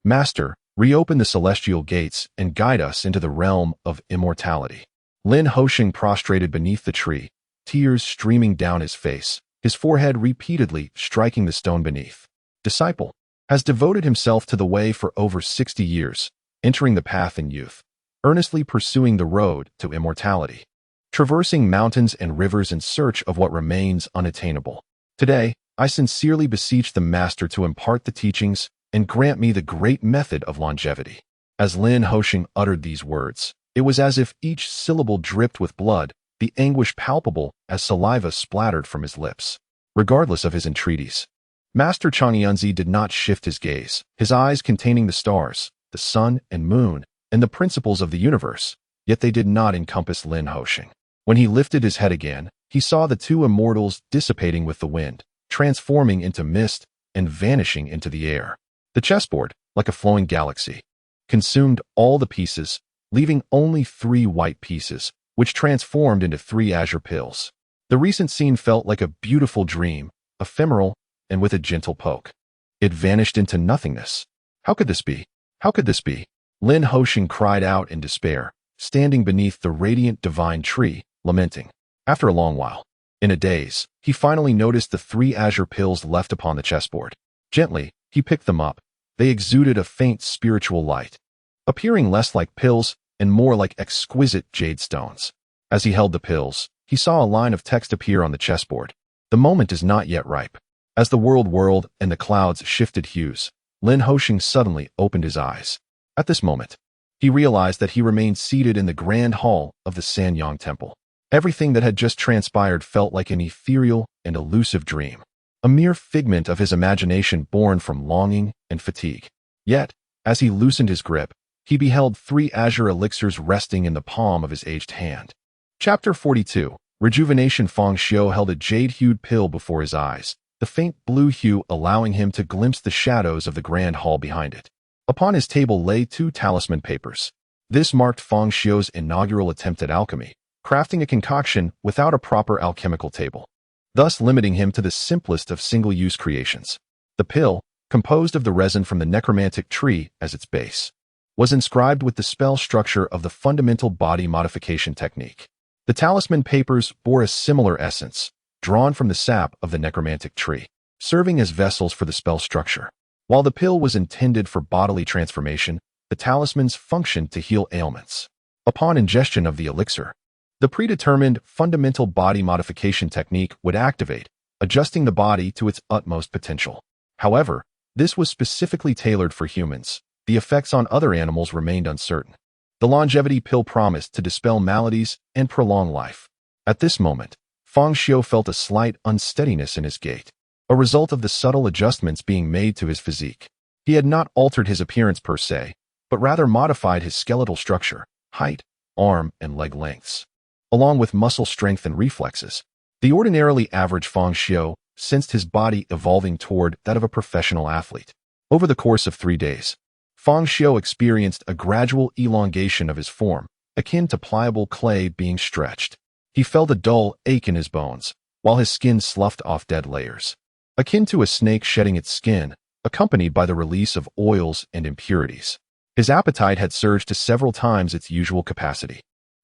Master, reopen the celestial gates and guide us into the realm of immortality. Lin Hosheng prostrated beneath the tree, tears streaming down his face, his forehead repeatedly striking the stone beneath. Disciple has devoted himself to the way for over 60 years, entering the path in youth, earnestly pursuing the road to immortality, traversing mountains and rivers in search of what remains unattainable. Today, I sincerely beseech the master to impart the teachings and grant me the great method of longevity." As Lin Hosheng uttered these words, it was as if each syllable dripped with blood, the anguish palpable as saliva splattered from his lips. Regardless of his entreaties, Master Changyunzi did not shift his gaze, his eyes containing the stars, the sun and moon, and the principles of the universe, yet they did not encompass Lin Hosheng. When he lifted his head again, he saw the two immortals dissipating with the wind, transforming into mist and vanishing into the air. The chessboard, like a flowing galaxy, consumed all the pieces, leaving only 3 white pieces, which transformed into 3 azure pills. The recent scene felt like a beautiful dream, ephemeral and with a gentle poke. It vanished into nothingness. How could this be? How could this be? Lin Hosheng cried out in despair, standing beneath the radiant divine tree, lamenting. After a long while, in a daze, he finally noticed the 3 azure pills left upon the chessboard. Gently, he picked them up. They exuded a faint spiritual light, appearing less like pills and more like exquisite jade stones. As he held the pills, he saw a line of text appear on the chessboard. The moment is not yet ripe. As the world whirled and the clouds shifted hues, Lin Hosheng suddenly opened his eyes. At this moment, he realized that he remained seated in the grand hall of the Sanyang Temple. Everything that had just transpired felt like an ethereal and elusive dream, a mere figment of his imagination born from longing and fatigue. Yet, as he loosened his grip, he beheld 3 azure elixirs resting in the palm of his aged hand. Chapter 42. Rejuvenation. Fang Xiu held a jade-hued pill before his eyes, the faint blue hue allowing him to glimpse the shadows of the grand hall behind it. Upon his table lay 2 talisman papers. This marked Fang Xiu's inaugural attempt at alchemy, crafting a concoction without a proper alchemical table, thus limiting him to the simplest of single-use creations. The pill, composed of the resin from the necromantic tree as its base, was inscribed with the spell structure of the fundamental body modification technique. The talisman papers bore a similar essence, drawn from the sap of the necromantic tree, serving as vessels for the spell structure. While the pill was intended for bodily transformation, the talismans functioned to heal ailments. Upon ingestion of the elixir, the predetermined fundamental body modification technique would activate, adjusting the body to its utmost potential. However, this was specifically tailored for humans. The effects on other animals remained uncertain. The longevity pill promised to dispel maladies and prolong life. At this moment, Fang Xiu felt a slight unsteadiness in his gait, a result of the subtle adjustments being made to his physique. He had not altered his appearance per se, but rather modified his skeletal structure, height, arm, and leg lengths, along with muscle strength and reflexes. The ordinarily average Fang Xiu sensed his body evolving toward that of a professional athlete. Over the course of 3 days, Fang Xiu experienced a gradual elongation of his form, akin to pliable clay being stretched. He felt a dull ache in his bones, while his skin sloughed off dead layers, akin to a snake shedding its skin, accompanied by the release of oils and impurities. His appetite had surged to several times its usual capacity.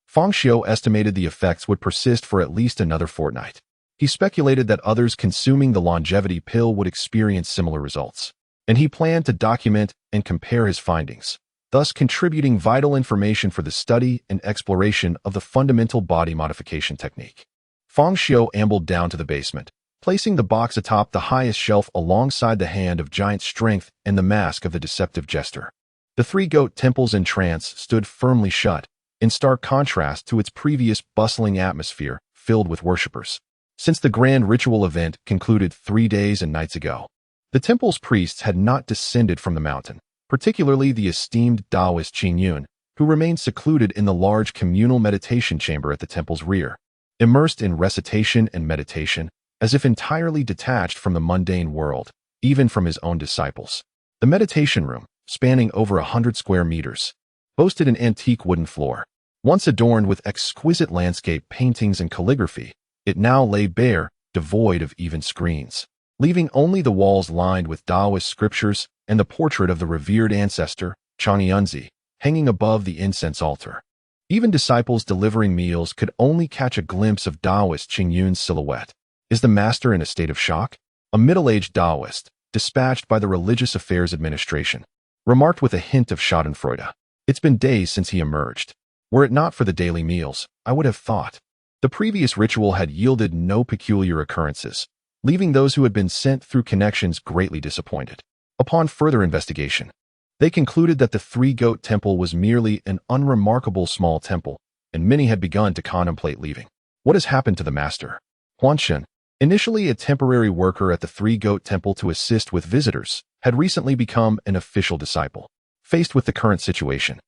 Fang Xiu estimated the effects would persist for at least another fortnight. He speculated that others consuming the longevity pill would experience similar results, and he planned to document and compare his findings, thus contributing vital information for the study and exploration of the fundamental body modification technique. Fang Xiu ambled down to the basement, placing the box atop the highest shelf alongside the hand of giant strength and the mask of the deceptive jester. The 3 goat temples in trance stood firmly shut, in stark contrast to its previous bustling atmosphere filled with worshippers. Since the grand ritual event concluded 3 days and nights ago, the temple's priests had not descended from the mountain, particularly the esteemed Taoist Qin Yun, who remained secluded in the large communal meditation chamber at the temple's rear, immersed in recitation and meditation, as if entirely detached from the mundane world, even from his own disciples. The meditation room, spanning over 100 square meters, boasted an antique wooden floor. Once adorned with exquisite landscape paintings and calligraphy, it now lay bare, devoid of even screens, leaving only the walls lined with Taoist scriptures and the portrait of the revered ancestor, Changyunzi, hanging above the incense altar. Even disciples delivering meals could only catch a glimpse of Taoist Qin Yun's silhouette. Is the master in a state of shock? A middle-aged Taoist, dispatched by the Religious Affairs Administration, remarked with a hint of schadenfreude. It's been days since he emerged. Were it not for the daily meals, I would have thought. The previous ritual had yielded no peculiar occurrences. leaving those who had been sent through connections greatly disappointed. Upon further investigation, they concluded that the Three-Goat Temple was merely an unremarkable small temple, and many had begun to contemplate leaving. What has happened to the master? Huan Shen, initially a temporary worker at the Three-Goat Temple to assist with visitors, had recently become an official disciple. Faced with the current situation,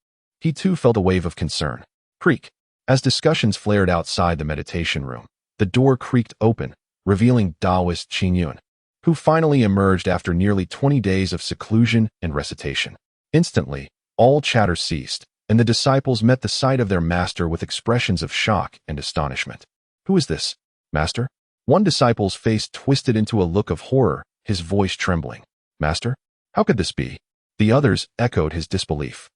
he too felt a wave of concern. Creak. As discussions flared outside the meditation room, the door creaked open, revealing Taoist Qingyun, who finally emerged after nearly 20 days of seclusion and recitation. Instantly, all chatter ceased, and the disciples met the sight of their master with expressions of shock and astonishment. Who is this, master? One disciple's face twisted into a look of horror, his voice trembling. Master? How could this be? The others echoed his disbelief,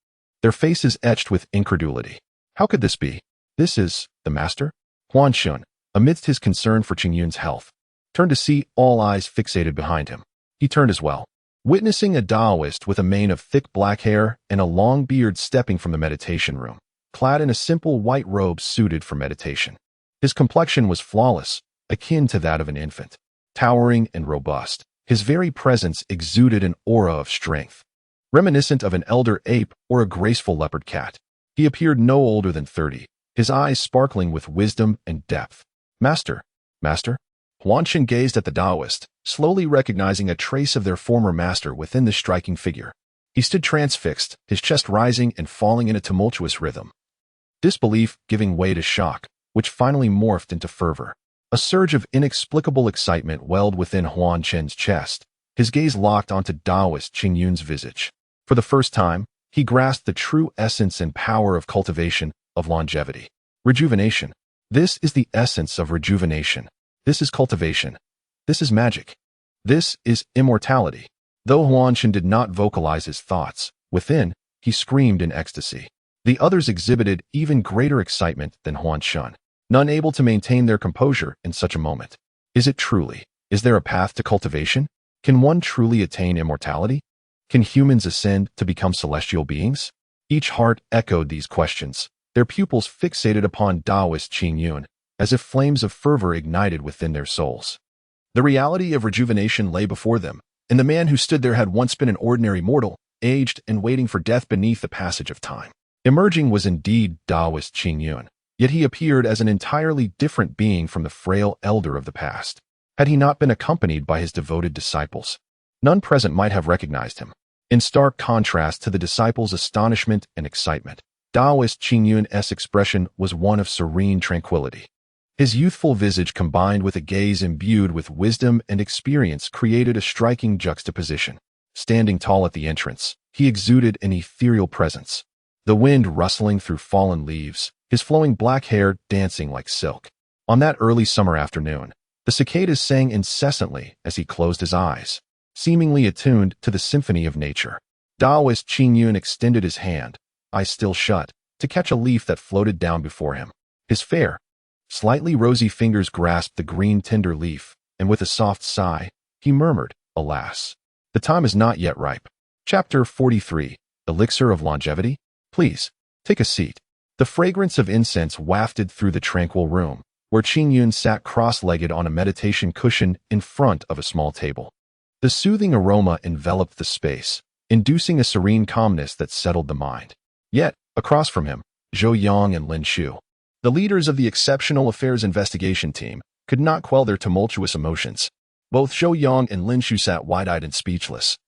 their faces etched with incredulity. How could this be? This is the master? Huan Shen, amidst his concern for Qingyun's health, turned to see all eyes fixated behind him. He turned as well, witnessing a Taoist with a mane of thick black hair and a long beard stepping from the meditation room, clad in a simple white robe suited for meditation. His complexion was flawless, akin to that of an infant. Towering and robust, his very presence exuded an aura of strength, reminiscent of an elder ape or a graceful leopard cat. He appeared no older than 30, his eyes sparkling with wisdom and depth. Master, master? Huan Shen gazed at the Taoist, slowly recognizing a trace of their former master within the striking figure. He stood transfixed, his chest rising and falling in a tumultuous rhythm. Disbelief giving way to shock, which finally morphed into fervor. A surge of inexplicable excitement welled within Huan Shen's chest, his gaze locked onto Taoist Qingyun's visage. For the first time, he grasped the true essence and power of cultivation, of longevity. Rejuvenation. This is the essence of rejuvenation. This is cultivation. This is magic. This is immortality. Though Huan Shen did not vocalize his thoughts, within, he screamed in ecstasy. The others exhibited even greater excitement than Huan Shen, none able to maintain their composure in such a moment. Is it truly? Is there a path to cultivation? Can one truly attain immortality? Can humans ascend to become celestial beings? Each heart echoed these questions, their pupils fixated upon Taoist Qingyun, as if flames of fervor ignited within their souls. The reality of rejuvenation lay before them, and the man who stood there had once been an ordinary mortal, aged and waiting for death beneath the passage of time. Emerging was indeed Taoist Qingyun, yet he appeared as an entirely different being from the frail elder of the past. Had he not been accompanied by his devoted disciples, none present might have recognized him. In stark contrast to the disciples' astonishment and excitement, Taoist Qingyun's expression was one of serene tranquility. His youthful visage combined with a gaze imbued with wisdom and experience created a striking juxtaposition. Standing tall at the entrance, he exuded an ethereal presence, the wind rustling through fallen leaves, his flowing black hair dancing like silk. On that early summer afternoon, the cicadas sang incessantly as he closed his eyes, seemingly attuned to the symphony of nature. Taoist Qingyun extended his hand, eyes still shut, to catch a leaf that floated down before him. His fair, slightly rosy fingers grasped the green tender leaf, and with a soft sigh, he murmured, "Alas, the time is not yet ripe." Chapter 43, Elixir of Longevity? Please, take a seat. The fragrance of incense wafted through the tranquil room, where Qingyun sat cross-legged on a meditation cushion in front of a small table. The soothing aroma enveloped the space, inducing a serene calmness that settled the mind. Yet, across from him, Zhou Yang and Lin Xiu, the leaders of the Exceptional Affairs Investigation Team, could not quell their tumultuous emotions. Both Zhou Yang and Lin Xiu sat wide-eyed and speechless,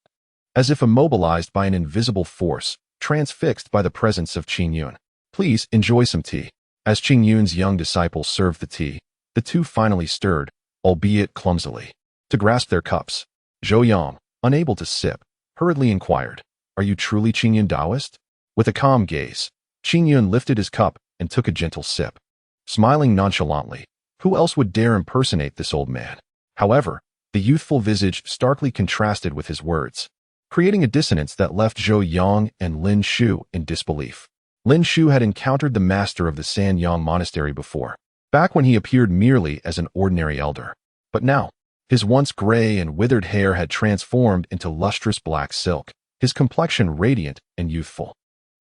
as if immobilized by an invisible force, transfixed by the presence of Qingyun. "Please enjoy some tea." As Qingyun's young disciple served the tea, the two finally stirred, albeit clumsily, to grasp their cups. Zhou Yang, unable to sip, hurriedly inquired, "Are you truly Qingyun Taoist?" With a calm gaze, Qingyun lifted his cup and took a gentle sip, smiling nonchalantly. Who else would dare impersonate this old man? However, the youthful visage starkly contrasted with his words, creating a dissonance that left Zhou Yang and Lin Xiu in disbelief. Lin Xiu had encountered the master of the Sanyang Monastery before, back when he appeared merely as an ordinary elder. But now, his once gray and withered hair had transformed into lustrous black silk, his complexion radiant and youthful.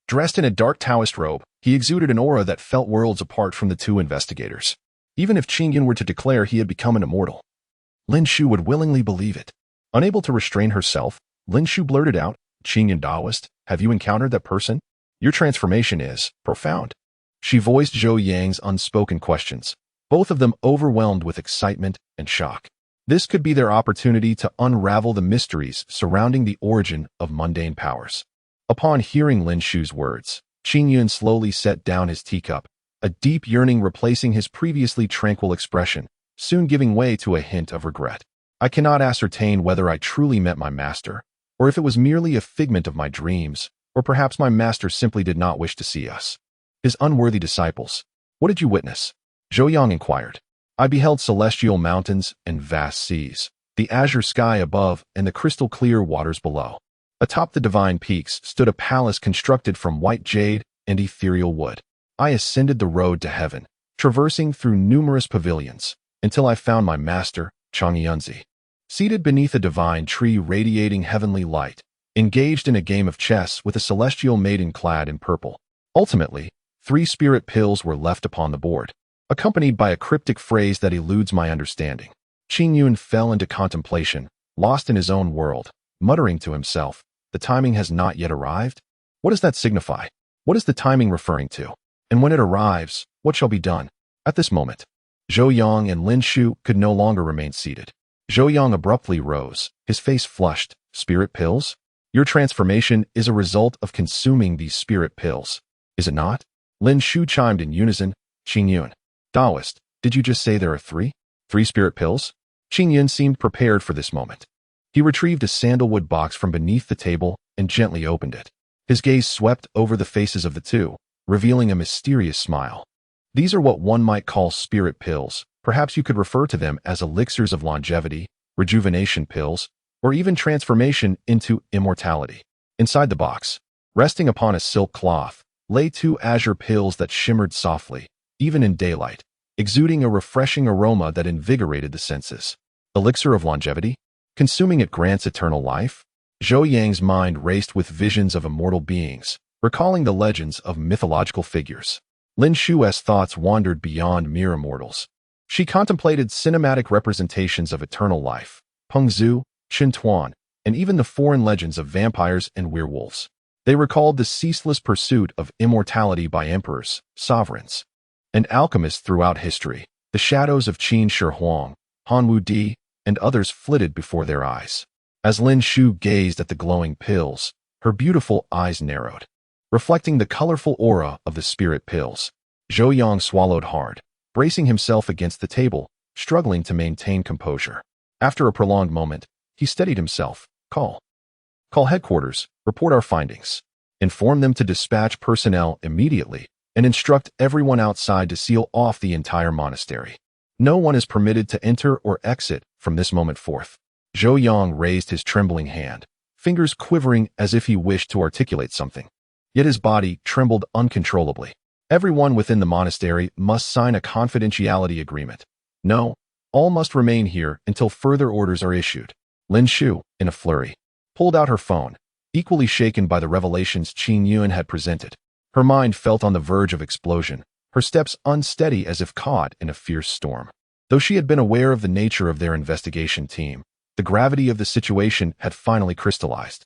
Dressed in a dark Taoist robe, he exuded an aura that felt worlds apart from the two investigators, even if Qingyun were to declare he had become an immortal. Lin Shu would willingly believe it. Unable to restrain herself, Lin Shu blurted out, "Qingyan Daoist, have you encountered that person? Your transformation is profound." She voiced Zhou Yang's unspoken questions, both of them overwhelmed with excitement and shock. This could be their opportunity to unravel the mysteries surrounding the origin of mundane powers. Upon hearing Lin Shu's words, Qingyun slowly set down his teacup, a deep yearning replacing his previously tranquil expression, soon giving way to a hint of regret. "I cannot ascertain whether I truly met my master, or if it was merely a figment of my dreams, or perhaps my master simply did not wish to see us. His unworthy disciples. What did you witness?" Zhou Yang inquired. "I beheld celestial mountains and vast seas, the azure sky above and the crystal-clear waters below. Atop the divine peaks stood a palace constructed from white jade and ethereal wood. I ascended the road to heaven, traversing through numerous pavilions, until I found my master, Changyunzi, seated beneath a divine tree radiating heavenly light, engaged in a game of chess with a celestial maiden clad in purple. Ultimately, 3 spirit pills were left upon the board, accompanied by a cryptic phrase that eludes my understanding." Qingyun fell into contemplation, lost in his own world, muttering to himself, "The timing has not yet arrived? What does that signify? What is the timing referring to? And when it arrives, what shall be done?" At this moment, Zhou Yang and Lin Shu could no longer remain seated. Zhou Yang abruptly rose, his face flushed. "Spirit pills? Your transformation is a result of consuming these spirit pills, is it not?" Lin Shu chimed in unison. "Qingyun Daoist, did you just say there are 3? 3 spirit pills?" Qingyun seemed prepared for this moment. He retrieved a sandalwood box from beneath the table and gently opened it. His gaze swept over the faces of the two, revealing a mysterious smile. "These are what one might call spirit pills. Perhaps you could refer to them as elixirs of longevity, rejuvenation pills, or even transformation into immortality." Inside the box, resting upon a silk cloth, lay 2 azure pills that shimmered softly, even in daylight, exuding a refreshing aroma that invigorated the senses. Elixir of longevity? Consuming it grants eternal life? Zhou Yang's mind raced with visions of immortal beings, recalling the legends of mythological figures. Lin Shu's thoughts wandered beyond mere immortals. She contemplated cinematic representations of eternal life, Pengzu, Qintuan, and even the foreign legends of vampires and werewolves. They recalled the ceaseless pursuit of immortality by emperors, sovereigns, and alchemists throughout history. The shadows of Qin Shi Huang, Han Wu Di, and others flitted before their eyes. As Lin Shu gazed at the glowing pills, her beautiful eyes narrowed, reflecting the colorful aura of the spirit pills. Zhou Yang swallowed hard, bracing himself against the table, struggling to maintain composure. After a prolonged moment, he steadied himself. Call headquarters, report our findings. Inform them to dispatch personnel immediately, and instruct everyone outside to seal off the entire monastery. No one is permitted to enter or exit from this moment forth." Zhou Yang raised his trembling hand, fingers quivering as if he wished to articulate something. Yet his body trembled uncontrollably. "Everyone within the monastery must sign a confidentiality agreement. No, all must remain here until further orders are issued." Lin Shu, in a flurry, pulled out her phone, equally shaken by the revelations Qingyun had presented. Her mind felt on the verge of explosion, her steps unsteady as if caught in a fierce storm. Though she had been aware of the nature of their investigation team, the gravity of the situation had finally crystallized.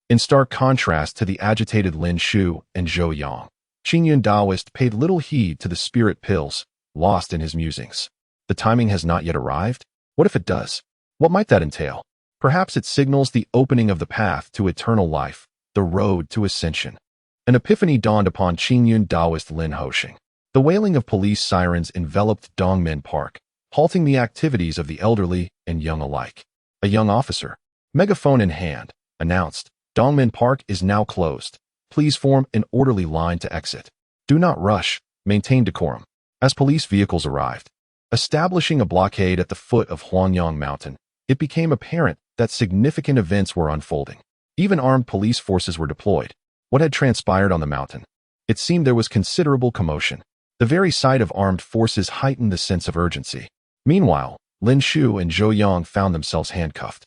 In stark contrast to the agitated Lin Shu and Zhou Yang, Qingyun Daoist paid little heed to the spirit pills, lost in his musings. The timing has not yet arrived? What if it does? What might that entail? Perhaps it signals the opening of the path to eternal life, the road to ascension. An epiphany dawned upon Qingyun Daoist Lin Hosheng. The wailing of police sirens enveloped Dongmen Park, halting the activities of the elderly and young alike. A young officer, megaphone in hand, announced, "Dongmen Park is now closed. Please form an orderly line to exit. Do not rush, maintain decorum." As police vehicles arrived, establishing a blockade at the foot of Huangyang Mountain, it became apparent that significant events were unfolding. Even armed police forces were deployed. What had transpired on the mountain? It seemed there was considerable commotion. The very sight of armed forces heightened the sense of urgency. Meanwhile, Lin Shu and Zhou Yang found themselves handcuffed,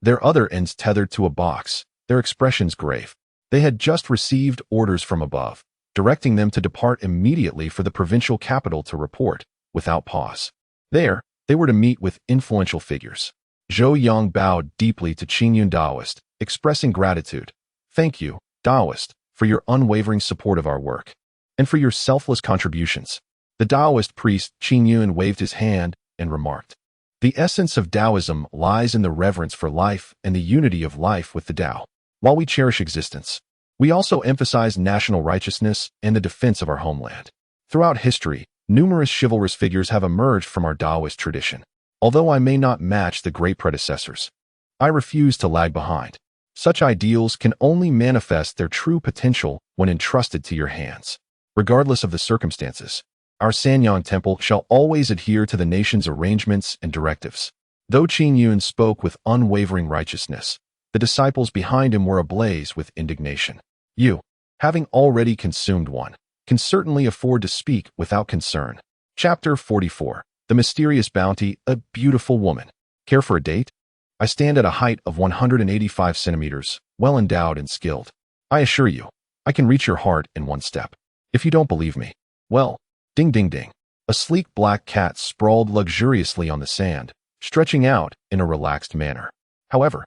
their other ends tethered to a box, their expressions grave. They had just received orders from above, directing them to depart immediately for the provincial capital to report, without pause. There, They were to meet with influential figures. Zhou Yang bowed deeply to Qingyun Daoist, expressing gratitude. Thank you, Daoist, for your unwavering support of our work, and for your selfless contributions. The Daoist priest Qingyun waved his hand and remarked, the essence of Taoism lies in the reverence for life and the unity of life with the Tao. While we cherish existence, we also emphasize national righteousness and the defense of our homeland. Throughout history, numerous chivalrous figures have emerged from our Taoist tradition. Although I may not match the great predecessors, I refuse to lag behind. Such ideals can only manifest their true potential when entrusted to your hands. Regardless of the circumstances, our Sanyang Temple shall always adhere to the nation's arrangements and directives. Though Qingyun spoke with unwavering righteousness, the disciples behind him were ablaze with indignation. You, having already consumed one, can certainly afford to speak without concern. Chapter 44. The Mysterious Bounty, a Beautiful Woman. Care for a date? I stand at a height of 185 centimeters, well endowed and skilled. I assure you, I can reach your heart in one step. If you don't believe me, well, ding ding ding. A sleek black cat sprawled luxuriously on the sand, stretching out in a relaxed manner. However,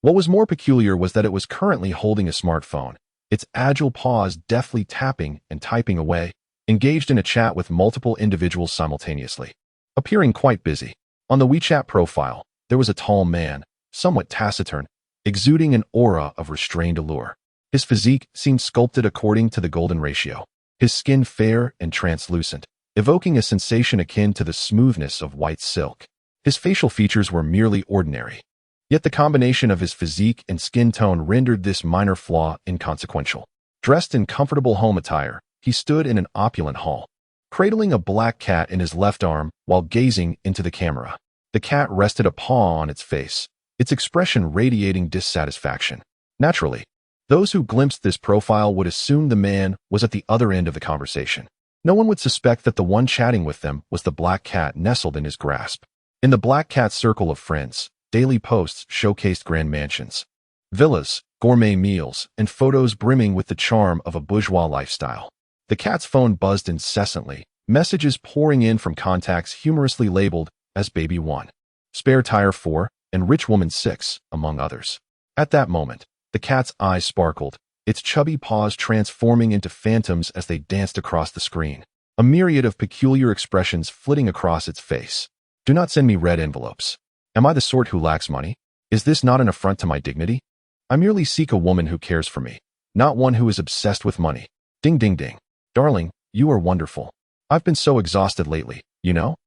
what was more peculiar was that it was currently holding a smartphone, its agile paws deftly tapping and typing away, engaged in a chat with multiple individuals simultaneously. Appearing quite busy. On the WeChat profile, there was a tall man, somewhat taciturn, exuding an aura of restrained allure. His physique seemed sculpted according to the golden ratio. His skin fair and translucent, evoking a sensation akin to the smoothness of white silk. His facial features were merely ordinary. Yet the combination of his physique and skin tone rendered this minor flaw inconsequential. Dressed in comfortable home attire, he stood in an opulent hall, cradling a black cat in his left arm while gazing into the camera. The cat rested a paw on its face, its expression radiating dissatisfaction. Naturally, those who glimpsed this profile would assume the man was at the other end of the conversation. No one would suspect that the one chatting with them was the black cat nestled in his grasp. In the black cat's circle of friends, daily posts showcased grand mansions, villas, gourmet meals, and photos brimming with the charm of a bourgeois lifestyle. The cat's phone buzzed incessantly, messages pouring in from contacts humorously labeled as Baby 1, Spare Tire 4, and Rich Woman 6, among others. At that moment, the cat's eyes sparkled, its chubby paws transforming into phantoms as they danced across the screen, a myriad of peculiar expressions flitting across its face. Do not send me red envelopes. Am I the sort who lacks money? Is this not an affront to my dignity? I merely seek a woman who cares for me, not one who is obsessed with money. Ding ding ding. Darling, you are wonderful. I've been so exhausted lately, you know?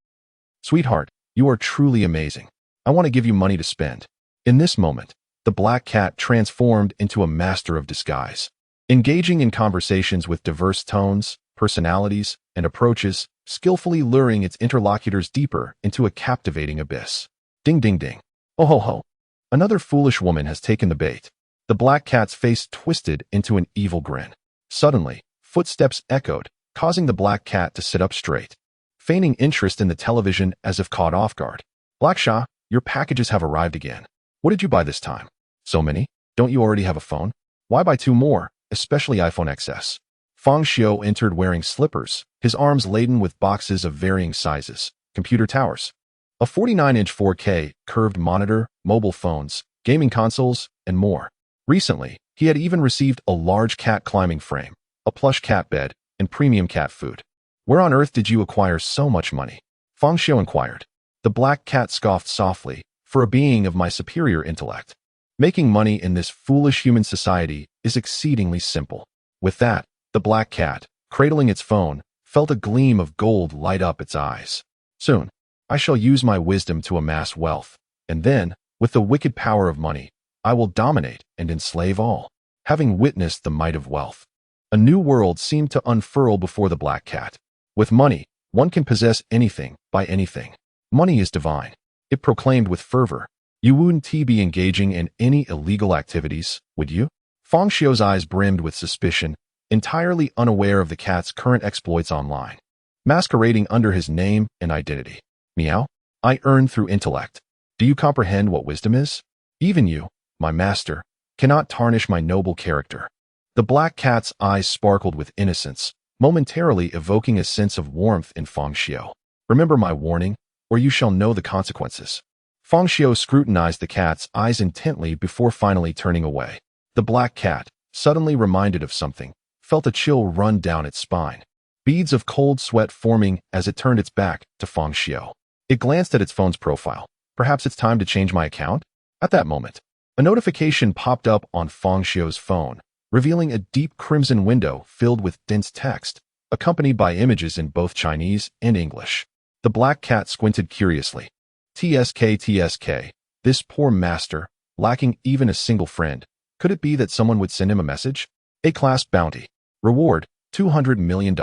Sweetheart, you are truly amazing. I want to give you money to spend. In this moment, the black cat transformed into a master of disguise. Engaging in conversations with diverse tones, personalities, and approaches, skillfully luring its interlocutors deeper into a captivating abyss. Ding ding ding. Oh ho ho. Another foolish woman has taken the bait. The black cat's face twisted into an evil grin. Suddenly, footsteps echoed, causing the black cat to sit up straight, feigning interest in the television as if caught off guard. Black Shah, your packages have arrived again. What did you buy this time? So many? Don't you already have a phone? Why buy 2 more, especially iPhone XS? Fang Xiu entered wearing slippers, his arms laden with boxes of varying sizes, computer towers, a 49-inch 4K curved monitor, mobile phones, gaming consoles, and more. Recently, he had even received a large cat climbing frame, a plush cat bed, and premium cat food. Where on earth did you acquire so much money? Fang Xiu inquired. The black cat scoffed softly. For a being of my superior intellect, making money in this foolish human society is exceedingly simple. With that, the black cat, cradling its phone, felt a gleam of gold light up its eyes. Soon, I shall use my wisdom to amass wealth, and then, with the wicked power of money, I will dominate and enslave all. Having witnessed the might of wealth, a new world seemed to unfurl before the black cat. With money, one can possess anything, buy anything. Money is divine. It proclaimed with fervor. You wouldn't be engaging in any illegal activities, would you? Fang Xiu's eyes brimmed with suspicion, entirely unaware of the cat's current exploits online, masquerading under his name and identity. Meow? I earn through intellect. Do you comprehend what wisdom is? Even you, my master, cannot tarnish my noble character. The black cat's eyes sparkled with innocence, momentarily evoking a sense of warmth in Fang Xiu. Remember my warning? or you shall know the consequences." Fang Xiu scrutinized the cat's eyes intently before finally turning away. The black cat, suddenly reminded of something, felt a chill run down its spine, beads of cold sweat forming as it turned its back to Fang Xiu. It glanced at its phone's profile. Perhaps it's time to change my account? At that moment, a notification popped up on Fang Xiu's phone, revealing a deep crimson window filled with dense text, accompanied by images in both Chinese and English. The black cat squinted curiously. TSK, this poor master, lacking even a single friend. Could it be that someone would send him a message? A-class bounty. Reward, $200 million.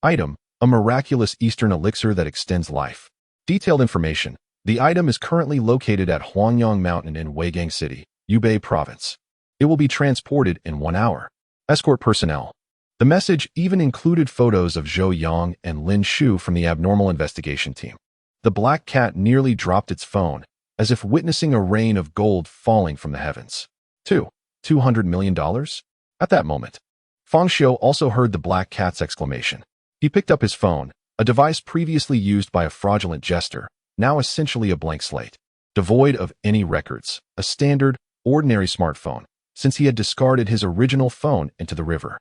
Item, a miraculous Eastern elixir that extends life. Detailed information. The item is currently located at Huangyang Mountain in Weigang City, Yubei Province. It will be transported in 1 hour. Escort personnel. The message even included photos of Zhou Yang and Lin Shu from the abnormal investigation team. The black cat nearly dropped its phone, as if witnessing a rain of gold falling from the heavens. $200 million? At that moment, Fang Xiu also heard the black cat's exclamation. He picked up his phone, a device previously used by a fraudulent jester, now essentially a blank slate, devoid of any records, a standard, ordinary smartphone, since he had discarded his original phone into the river.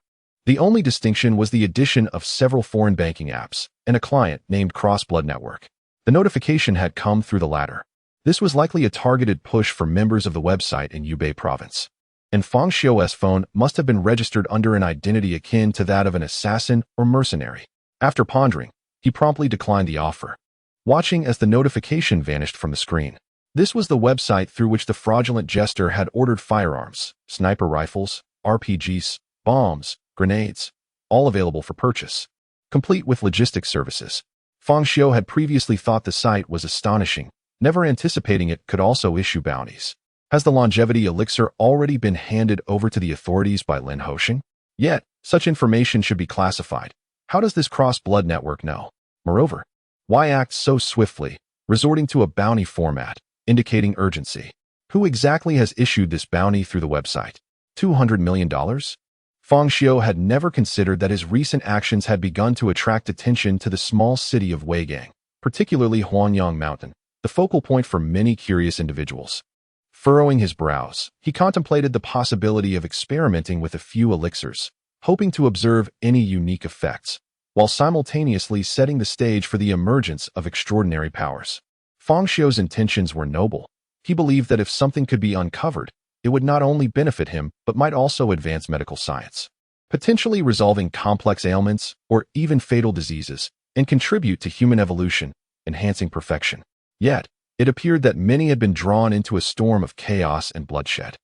The only distinction was the addition of several foreign banking apps and a client named Crossblood Network. The notification had come through the latter. This was likely a targeted push for members of the website in Yubei Province. And Fang Xiu's phone must have been registered under an identity akin to that of an assassin or mercenary. After pondering, he promptly declined the offer, watching as the notification vanished from the screen. This was the website through which the fraudulent jester had ordered firearms, sniper rifles, RPGs, bombs, grenades, all available for purchase, complete with logistics services. Fang Xiu had previously thought the site was astonishing, never anticipating it could also issue bounties. Has the longevity elixir already been handed over to the authorities by Lin Hosheng? Yet, such information should be classified. How does this cross-blood network know? Moreover, why act so swiftly, resorting to a bounty format, indicating urgency? Who exactly has issued this bounty through the website? $200 million? Fang Xiu had never considered that his recent actions had begun to attract attention to the small city of Weigang, particularly Huangyang Mountain, the focal point for many curious individuals. Furrowing his brows, he contemplated the possibility of experimenting with a few elixirs, hoping to observe any unique effects, while simultaneously setting the stage for the emergence of extraordinary powers. Fang Xiu's intentions were noble. He believed that if something could be uncovered, it would not only benefit him but might also advance medical science, potentially resolving complex ailments or even fatal diseases, and contribute to human evolution, enhancing perfection. Yet, it appeared that many had been drawn into a storm of chaos and bloodshed.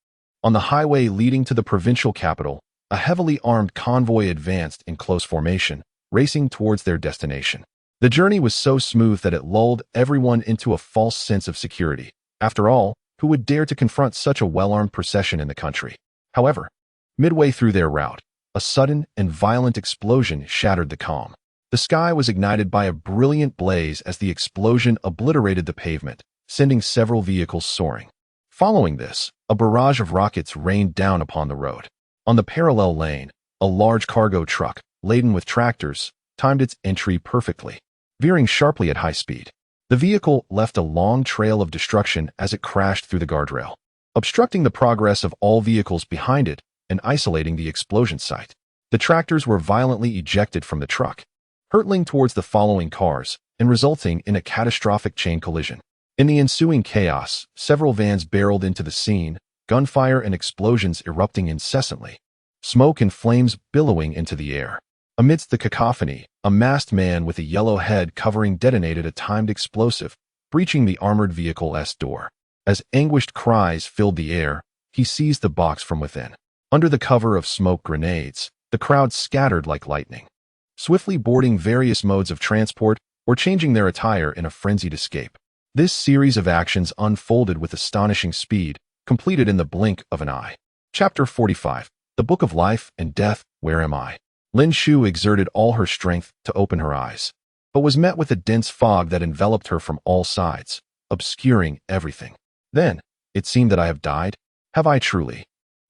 On the highway leading to the provincial capital, a heavily armed convoy advanced in close formation, racing towards their destination. The journey was so smooth that it lulled everyone into a false sense of security. After all, who would dare to confront such a well-armed procession in the country? However, midway through their route, a sudden and violent explosion shattered the calm. The sky was ignited by a brilliant blaze as the explosion obliterated the pavement, sending several vehicles soaring. Following this, a barrage of rockets rained down upon the road. On the parallel lane, a large cargo truck, laden with tractors, timed its entry perfectly, veering sharply at high speed. The vehicle left a long trail of destruction as it crashed through the guardrail, obstructing the progress of all vehicles behind it and isolating the explosion site. The tractors were violently ejected from the truck, hurtling towards the following cars and resulting in a catastrophic chain collision. In the ensuing chaos, several vans barreled into the scene, gunfire and explosions erupting incessantly, smoke and flames billowing into the air. Amidst the cacophony, a masked man with a yellow head covering detonated a timed explosive, breaching the armored vehicle's door. As anguished cries filled the air, he seized the box from within. Under the cover of smoke grenades, the crowd scattered like lightning, swiftly boarding various modes of transport or changing their attire in a frenzied escape. This series of actions unfolded with astonishing speed, completed in the blink of an eye. Chapter 45. The Book of Life and Death, Where Am I? Lin Shu exerted all her strength to open her eyes, but was met with a dense fog that enveloped her from all sides, obscuring everything. Then, it seemed that I have died. Have I truly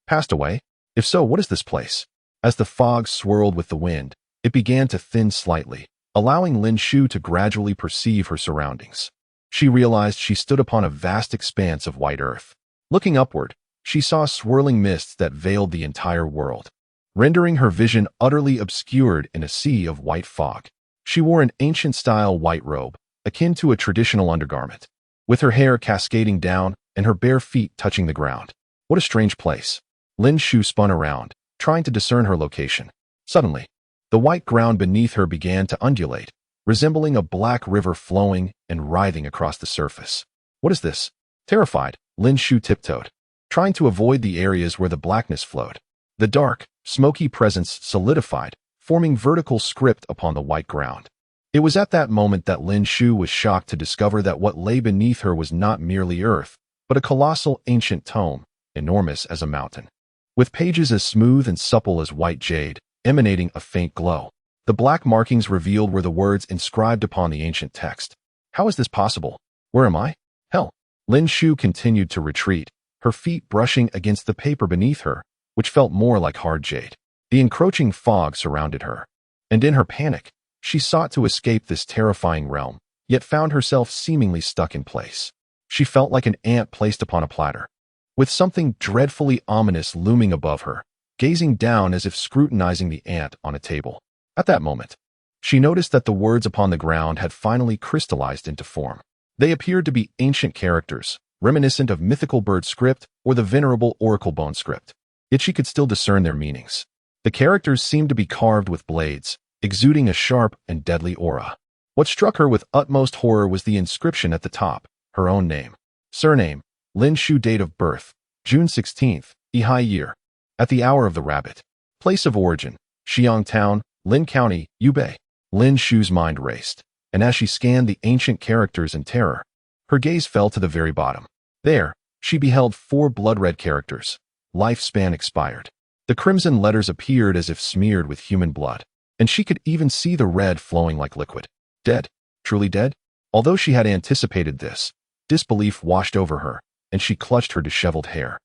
passed away? If so, what is this place? As the fog swirled with the wind, it began to thin slightly, allowing Lin Xiu to gradually perceive her surroundings. She realized she stood upon a vast expanse of white earth. Looking upward, she saw swirling mists that veiled the entire world, rendering her vision utterly obscured in a sea of white fog. She wore an ancient-style white robe, akin to a traditional undergarment, with her hair cascading down and her bare feet touching the ground. What a strange place. Lin Xiu spun around, trying to discern her location. Suddenly, the white ground beneath her began to undulate, resembling a black river flowing and writhing across the surface. What is this? Terrified, Lin Xiu tiptoed, trying to avoid the areas where the blackness flowed. The dark, smoky presence solidified, forming vertical script upon the white ground. It was at that moment that Lin Xiu was shocked to discover that what lay beneath her was not merely earth, but a colossal ancient tome, enormous as a mountain, with pages as smooth and supple as white jade, emanating a faint glow. The black markings revealed were the words inscribed upon the ancient text. How is this possible? Where am I? Hell! Lin Xiu continued to retreat, her feet brushing against the paper beneath her, which felt more like hard jade. The encroaching fog surrounded her, and in her panic, she sought to escape this terrifying realm, yet found herself seemingly stuck in place. She felt like an ant placed upon a platter, with something dreadfully ominous looming above her, gazing down as if scrutinizing the ant on a table. At that moment, she noticed that the words upon the ground had finally crystallized into form. They appeared to be ancient characters, reminiscent of mythical bird script or the venerable oracle bone script. Yet she could still discern their meanings. The characters seemed to be carved with blades, exuding a sharp and deadly aura. What struck her with utmost horror was the inscription at the top, her own name. Surname, Lin Xiu. Date of birth, June 16th, Ehai year. At the hour of the rabbit. Place of origin, Xiang Town, Lin County, Yubei. Lin Xiu's mind raced, and as she scanned the ancient characters in terror, her gaze fell to the very bottom. There, she beheld 4 blood-red characters. Lifespan expired. The crimson letters appeared as if smeared with human blood, and she could even see the red flowing like liquid. Dead? Truly dead? Although she had anticipated this, disbelief washed over her, and she clutched her disheveled hair,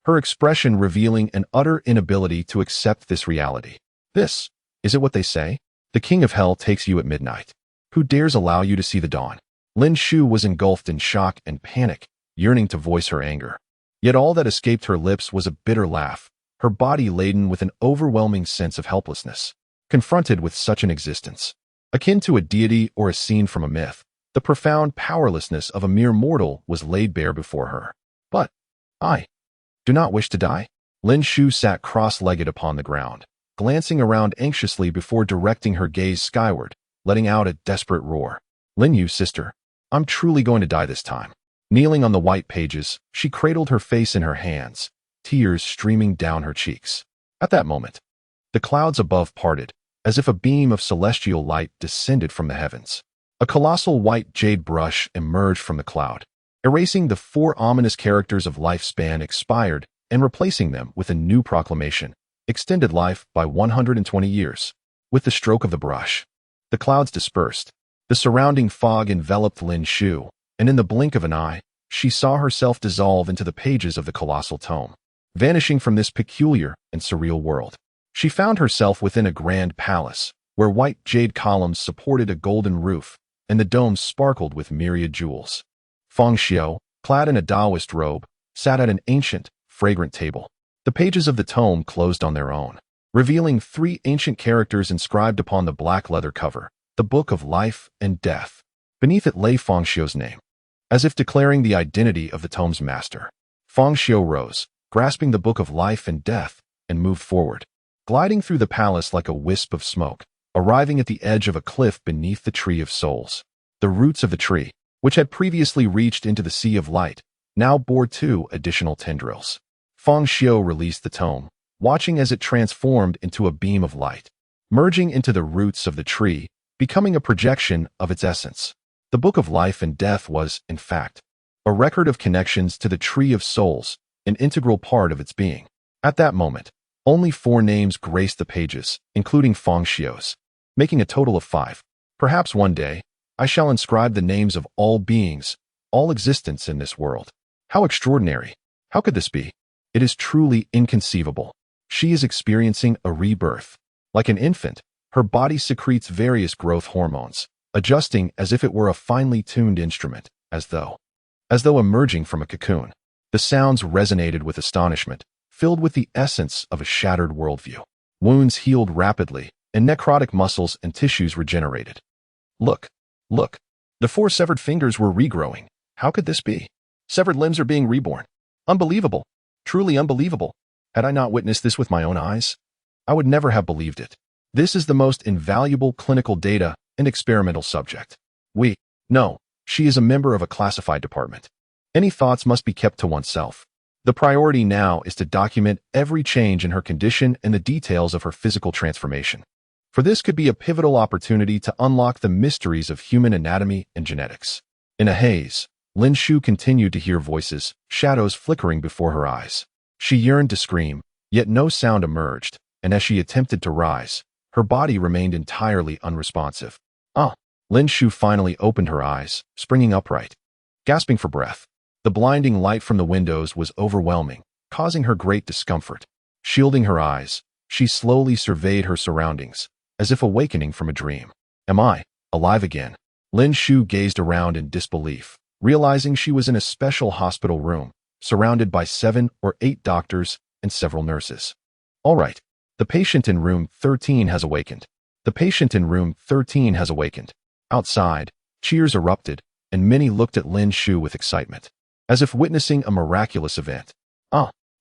her expression revealing an utter inability to accept this reality. This, is it what they say? The king of hell takes you at midnight. Who dares allow you to see the dawn? Lin Xiu was engulfed in shock and panic, yearning to voice her anger. Yet all that escaped her lips was a bitter laugh, her body laden with an overwhelming sense of helplessness. Confronted with such an existence, akin to a deity or a scene from a myth, the profound powerlessness of a mere mortal was laid bare before her. But, I do not wish to die. Lin Xiu sat cross-legged upon the ground, glancing around anxiously before directing her gaze skyward, letting out a desperate roar. Lin Yu, sister, I'm truly going to die this time. Kneeling on the white pages, she cradled her face in her hands, tears streaming down her cheeks. At that moment, the clouds above parted, as if a beam of celestial light descended from the heavens. A colossal white jade brush emerged from the cloud, erasing the 4 ominous characters of lifespan expired and replacing them with a new proclamation, extended life by 120 years. With the stroke of the brush, the clouds dispersed. The surrounding fog enveloped Lin Xiu, and in the blink of an eye, she saw herself dissolve into the pages of the colossal tome. Vanishing from this peculiar and surreal world, she found herself within a grand palace, where white jade columns supported a golden roof, and the dome sparkled with myriad jewels. Fang Xiu, clad in a Taoist robe, sat at an ancient, fragrant table. The pages of the tome closed on their own, revealing 3 ancient characters inscribed upon the black leather cover, the Book of Life and Death. Beneath it lay Fang Xiu's name, as if declaring the identity of the tome's master. Fang Xiu rose, grasping the Book of Life and Death, and moved forward, gliding through the palace like a wisp of smoke, arriving at the edge of a cliff beneath the Tree of Souls. The roots of the tree, which had previously reached into the Sea of Light, now bore 2 additional tendrils. Fang Xiu released the tome, watching as it transformed into a beam of light, merging into the roots of the tree, becoming a projection of its essence. The Book of Life and Death was, in fact, a record of connections to the Tree of Souls, an integral part of its being. At that moment, only 4 names graced the pages, including Fang Xiu's, making a total of 5. Perhaps one day, I shall inscribe the names of all beings, all existence in this world. How extraordinary! How could this be? It is truly inconceivable. She is experiencing a rebirth. Like an infant, Her body secretes various growth hormones, adjusting as if it were a finely tuned instrument, as though emerging from a cocoon. The sounds resonated with astonishment, filled with the essence of a shattered worldview. Wounds healed rapidly, and necrotic muscles and tissues regenerated. Look, look. The 4 severed fingers were regrowing. How could this be? Severed limbs are being reborn. Unbelievable. Truly unbelievable. Had I not witnessed this with my own eyes, I would never have believed it. This is the most invaluable clinical data and experimental subject. No, she is a member of a classified department. Any thoughts must be kept to oneself. The priority now is to document every change in her condition and the details of her physical transformation. For this could be a pivotal opportunity to unlock the mysteries of human anatomy and genetics. In a haze, Lin Xiu continued to hear voices, shadows flickering before her eyes. She yearned to scream, yet no sound emerged, and as she attempted to rise, her body remained entirely unresponsive. Lin Xiu finally opened her eyes, springing upright. Gasping for breath, the blinding light from the windows was overwhelming, causing her great discomfort. Shielding her eyes, she slowly surveyed her surroundings, as if awakening from a dream. Am I alive again? Lin Xiu gazed around in disbelief, realizing she was in a special hospital room, surrounded by 7 or 8 doctors and several nurses. All right, the patient in room 13 has awakened. The patient in room 13 has awakened. Outside, cheers erupted, and many looked at Lin Xiu with excitement, as if witnessing a miraculous event.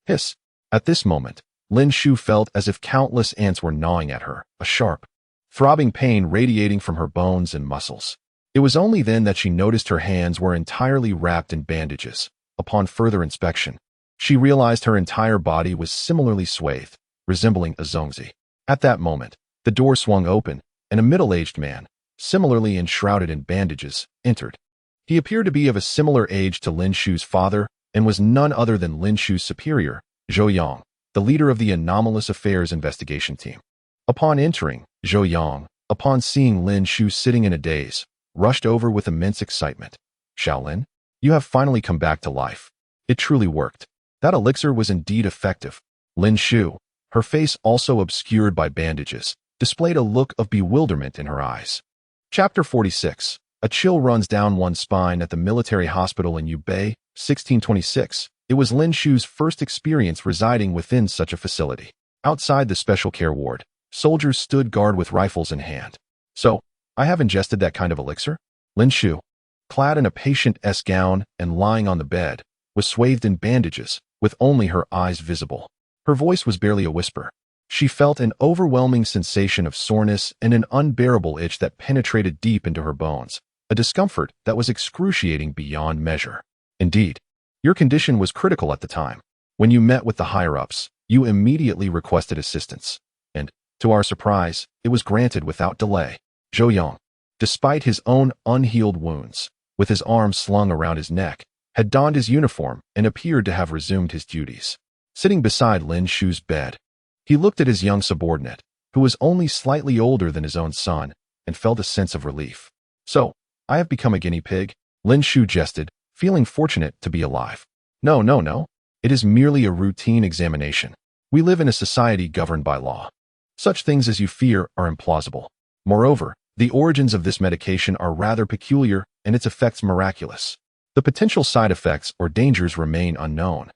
Hiss. At this moment, Lin Xiu felt as if countless ants were gnawing at her, a sharp, throbbing pain radiating from her bones and muscles. It was only then that she noticed her hands were entirely wrapped in bandages. Upon further inspection, she realized her entire body was similarly swathed, resembling a zongzi. At that moment, the door swung open, and a middle-aged man, similarly enshrouded in bandages, entered. He appeared to be of a similar age to Lin Xiu's father and was none other than Lin Xiu's superior, Zhou Yang, the leader of the Anomalous Affairs investigation team. Upon entering, Zhou Yang, upon seeing Lin Xiu sitting in a daze, rushed over with immense excitement. Shaolin, you have finally come back to life. It truly worked. That elixir was indeed effective. Lin Xiu, her face also obscured by bandages, displayed a look of bewilderment in her eyes. Chapter 46. A chill runs down one's spine at the military hospital in Yubei, 1626. It was Lin Xiu's first experience residing within such a facility. Outside the special care ward, soldiers stood guard with rifles in hand. So, I have ingested that kind of elixir? Lin Xiu, clad in a patient-esque gown and lying on the bed, was swathed in bandages, with only her eyes visible. Her voice was barely a whisper. She felt an overwhelming sensation of soreness and an unbearable itch that penetrated deep into her bones, a discomfort that was excruciating beyond measure. Indeed, your condition was critical at the time. When you met with the higher-ups, you immediately requested assistance, and, to our surprise, it was granted without delay. Zhou Yang, despite his own unhealed wounds, with his arms slung around his neck, had donned his uniform and appeared to have resumed his duties. Sitting beside Lin Xiu's bed, he looked at his young subordinate, who was only slightly older than his own son, and felt a sense of relief. So, I have become a guinea pig, Lin Xiu jested, feeling fortunate to be alive. No. It is merely a routine examination. We live in a society governed by law. Such things as you fear are implausible. Moreover, the origins of this medication are rather peculiar and its effects miraculous. The potential side effects or dangers remain unknown.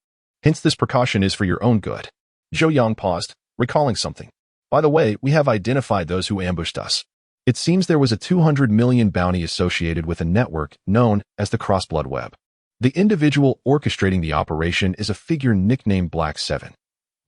Hence this precaution is for your own good. Zhou Yang paused, recalling something. By the way, we have identified those who ambushed us. It seems there was a 200 million bounty associated with a network known as the Crossblood Web. The individual orchestrating the operation is a figure nicknamed Black 7.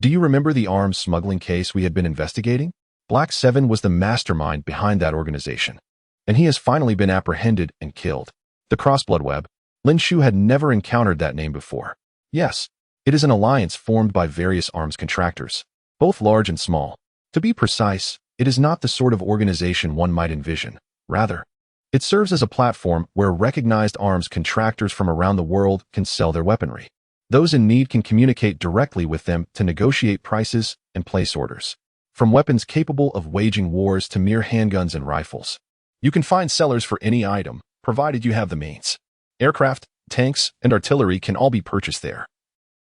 Do you remember the arms smuggling case we had been investigating? Black 7 was the mastermind behind that organization, and he has finally been apprehended and killed. The Crossblood Web. Lin Xiu had never encountered that name before. Yes, it is an alliance formed by various arms contractors, both large and small. To be precise, it is not the sort of organization one might envision. Rather, it serves as a platform where recognized arms contractors from around the world can sell their weaponry. Those in need can communicate directly with them to negotiate prices and place orders. From weapons capable of waging wars to mere handguns and rifles, you can find sellers for any item, provided you have the means. Aircraft, tanks, and artillery can all be purchased there.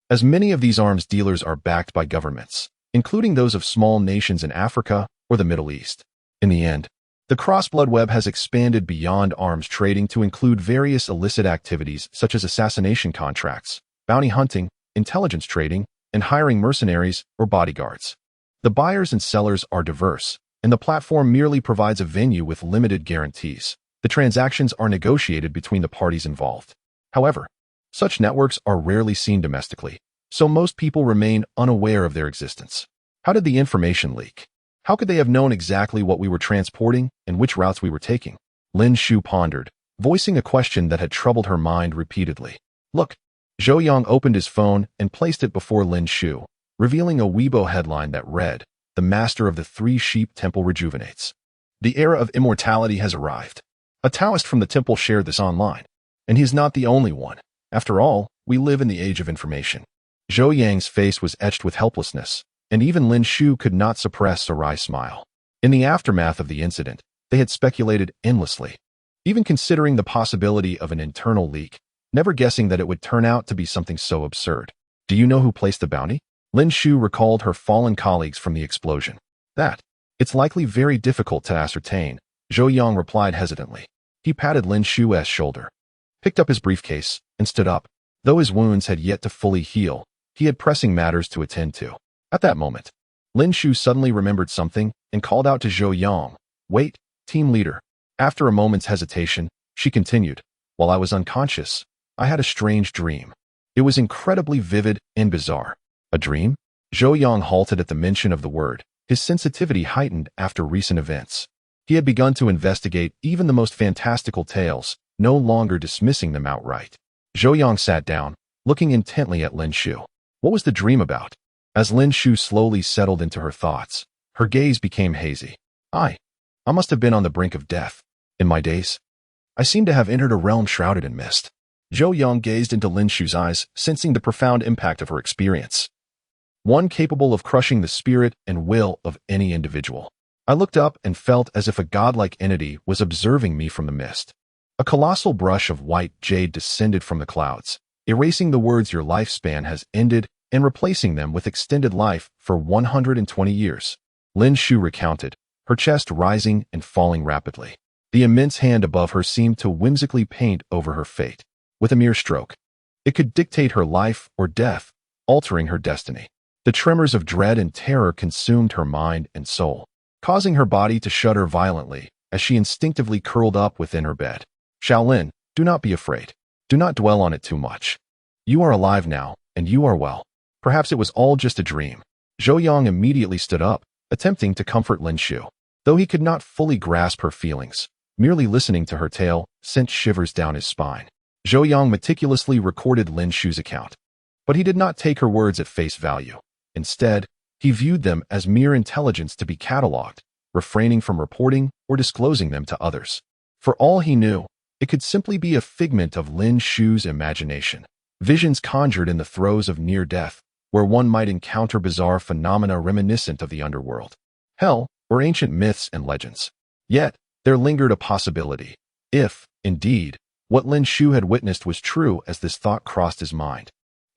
As many of these arms dealers are backed by governments, including those of small nations in Africa or the Middle East. In the end, the cross-blood web has expanded beyond arms trading to include various illicit activities such as assassination contracts, bounty hunting, intelligence trading, and hiring mercenaries or bodyguards. The buyers and sellers are diverse, and the platform merely provides a venue with limited guarantees. The transactions are negotiated between the parties involved. However, such networks are rarely seen domestically, so most people remain unaware of their existence. How did the information leak? How could they have known exactly what we were transporting and which routes we were taking? Lin Xiu pondered, voicing a question that had troubled her mind repeatedly. Look, Zhou Yang opened his phone and placed it before Lin Xiu, revealing a Weibo headline that read, "The Master of the Three Sheep Temple rejuvenates. The era of immortality has arrived." A Taoist from the temple shared this online, and he's not the only one. After all, we live in the age of information. Zhou Yang's face was etched with helplessness, and even Lin Xiu could not suppress a wry smile. In the aftermath of the incident, they had speculated endlessly, even considering the possibility of an internal leak, never guessing that it would turn out to be something so absurd. Do you know who placed the bounty? Lin Xiu recalled her fallen colleagues from the explosion. It's likely very difficult to ascertain, Zhou Yang replied hesitantly. He patted Lin Xiu's shoulder, picked up his briefcase, and stood up. Though his wounds had yet to fully heal, he had pressing matters to attend to. At that moment, Lin Xiu suddenly remembered something and called out to Zhou Yang, "Wait, team leader." After a moment's hesitation, she continued, "While I was unconscious, I had a strange dream. It was incredibly vivid and bizarre." A dream? Zhou Yang halted at the mention of the word, his sensitivity heightened after recent events. He had begun to investigate even the most fantastical tales, no longer dismissing them outright. Zhou Yang sat down, looking intently at Lin Xiu. What was the dream about? As Lin Xiu slowly settled into her thoughts, her gaze became hazy. I must have been on the brink of death. In my days, I seem to have entered a realm shrouded in mist. Zhou Yang gazed into Lin Xiu's eyes, sensing the profound impact of her experience, one capable of crushing the spirit and will of any individual. I looked up and felt as if a godlike entity was observing me from the mist. A colossal brush of white jade descended from the clouds, erasing the words "Your lifespan has ended" and replacing them with "extended life for 120 years. Lin Xiu recounted, her chest rising and falling rapidly. The immense hand above her seemed to whimsically paint over her fate. With a mere stroke, it could dictate her life or death, altering her destiny. The tremors of dread and terror consumed her mind and soul, causing her body to shudder violently as she instinctively curled up within her bed. Shaolin, do not be afraid. Do not dwell on it too much. You are alive now, and you are well. Perhaps it was all just a dream. Zhou Yang immediately stood up, attempting to comfort Lin Xiu. Though he could not fully grasp her feelings, merely listening to her tale sent shivers down his spine. Zhou Yang meticulously recorded Lin Xiu's account, but he did not take her words at face value. Instead, he viewed them as mere intelligence to be catalogued, refraining from reporting or disclosing them to others. For all he knew, it could simply be a figment of Lin Xiu's imagination, visions conjured in the throes of near death, where one might encounter bizarre phenomena reminiscent of the underworld, hell, or ancient myths and legends. Yet, there lingered a possibility. If, indeed, what Lin Xiu had witnessed was true as this thought crossed his mind.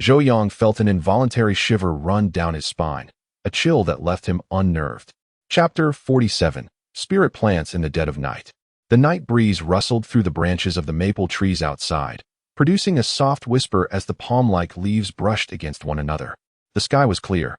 Zhou Yang felt an involuntary shiver run down his spine, a chill that left him unnerved. Chapter 47. Spirit Plants in the Dead of Night. The night breeze rustled through the branches of the maple trees outside, producing a soft whisper as the palm-like leaves brushed against one another. The sky was clear,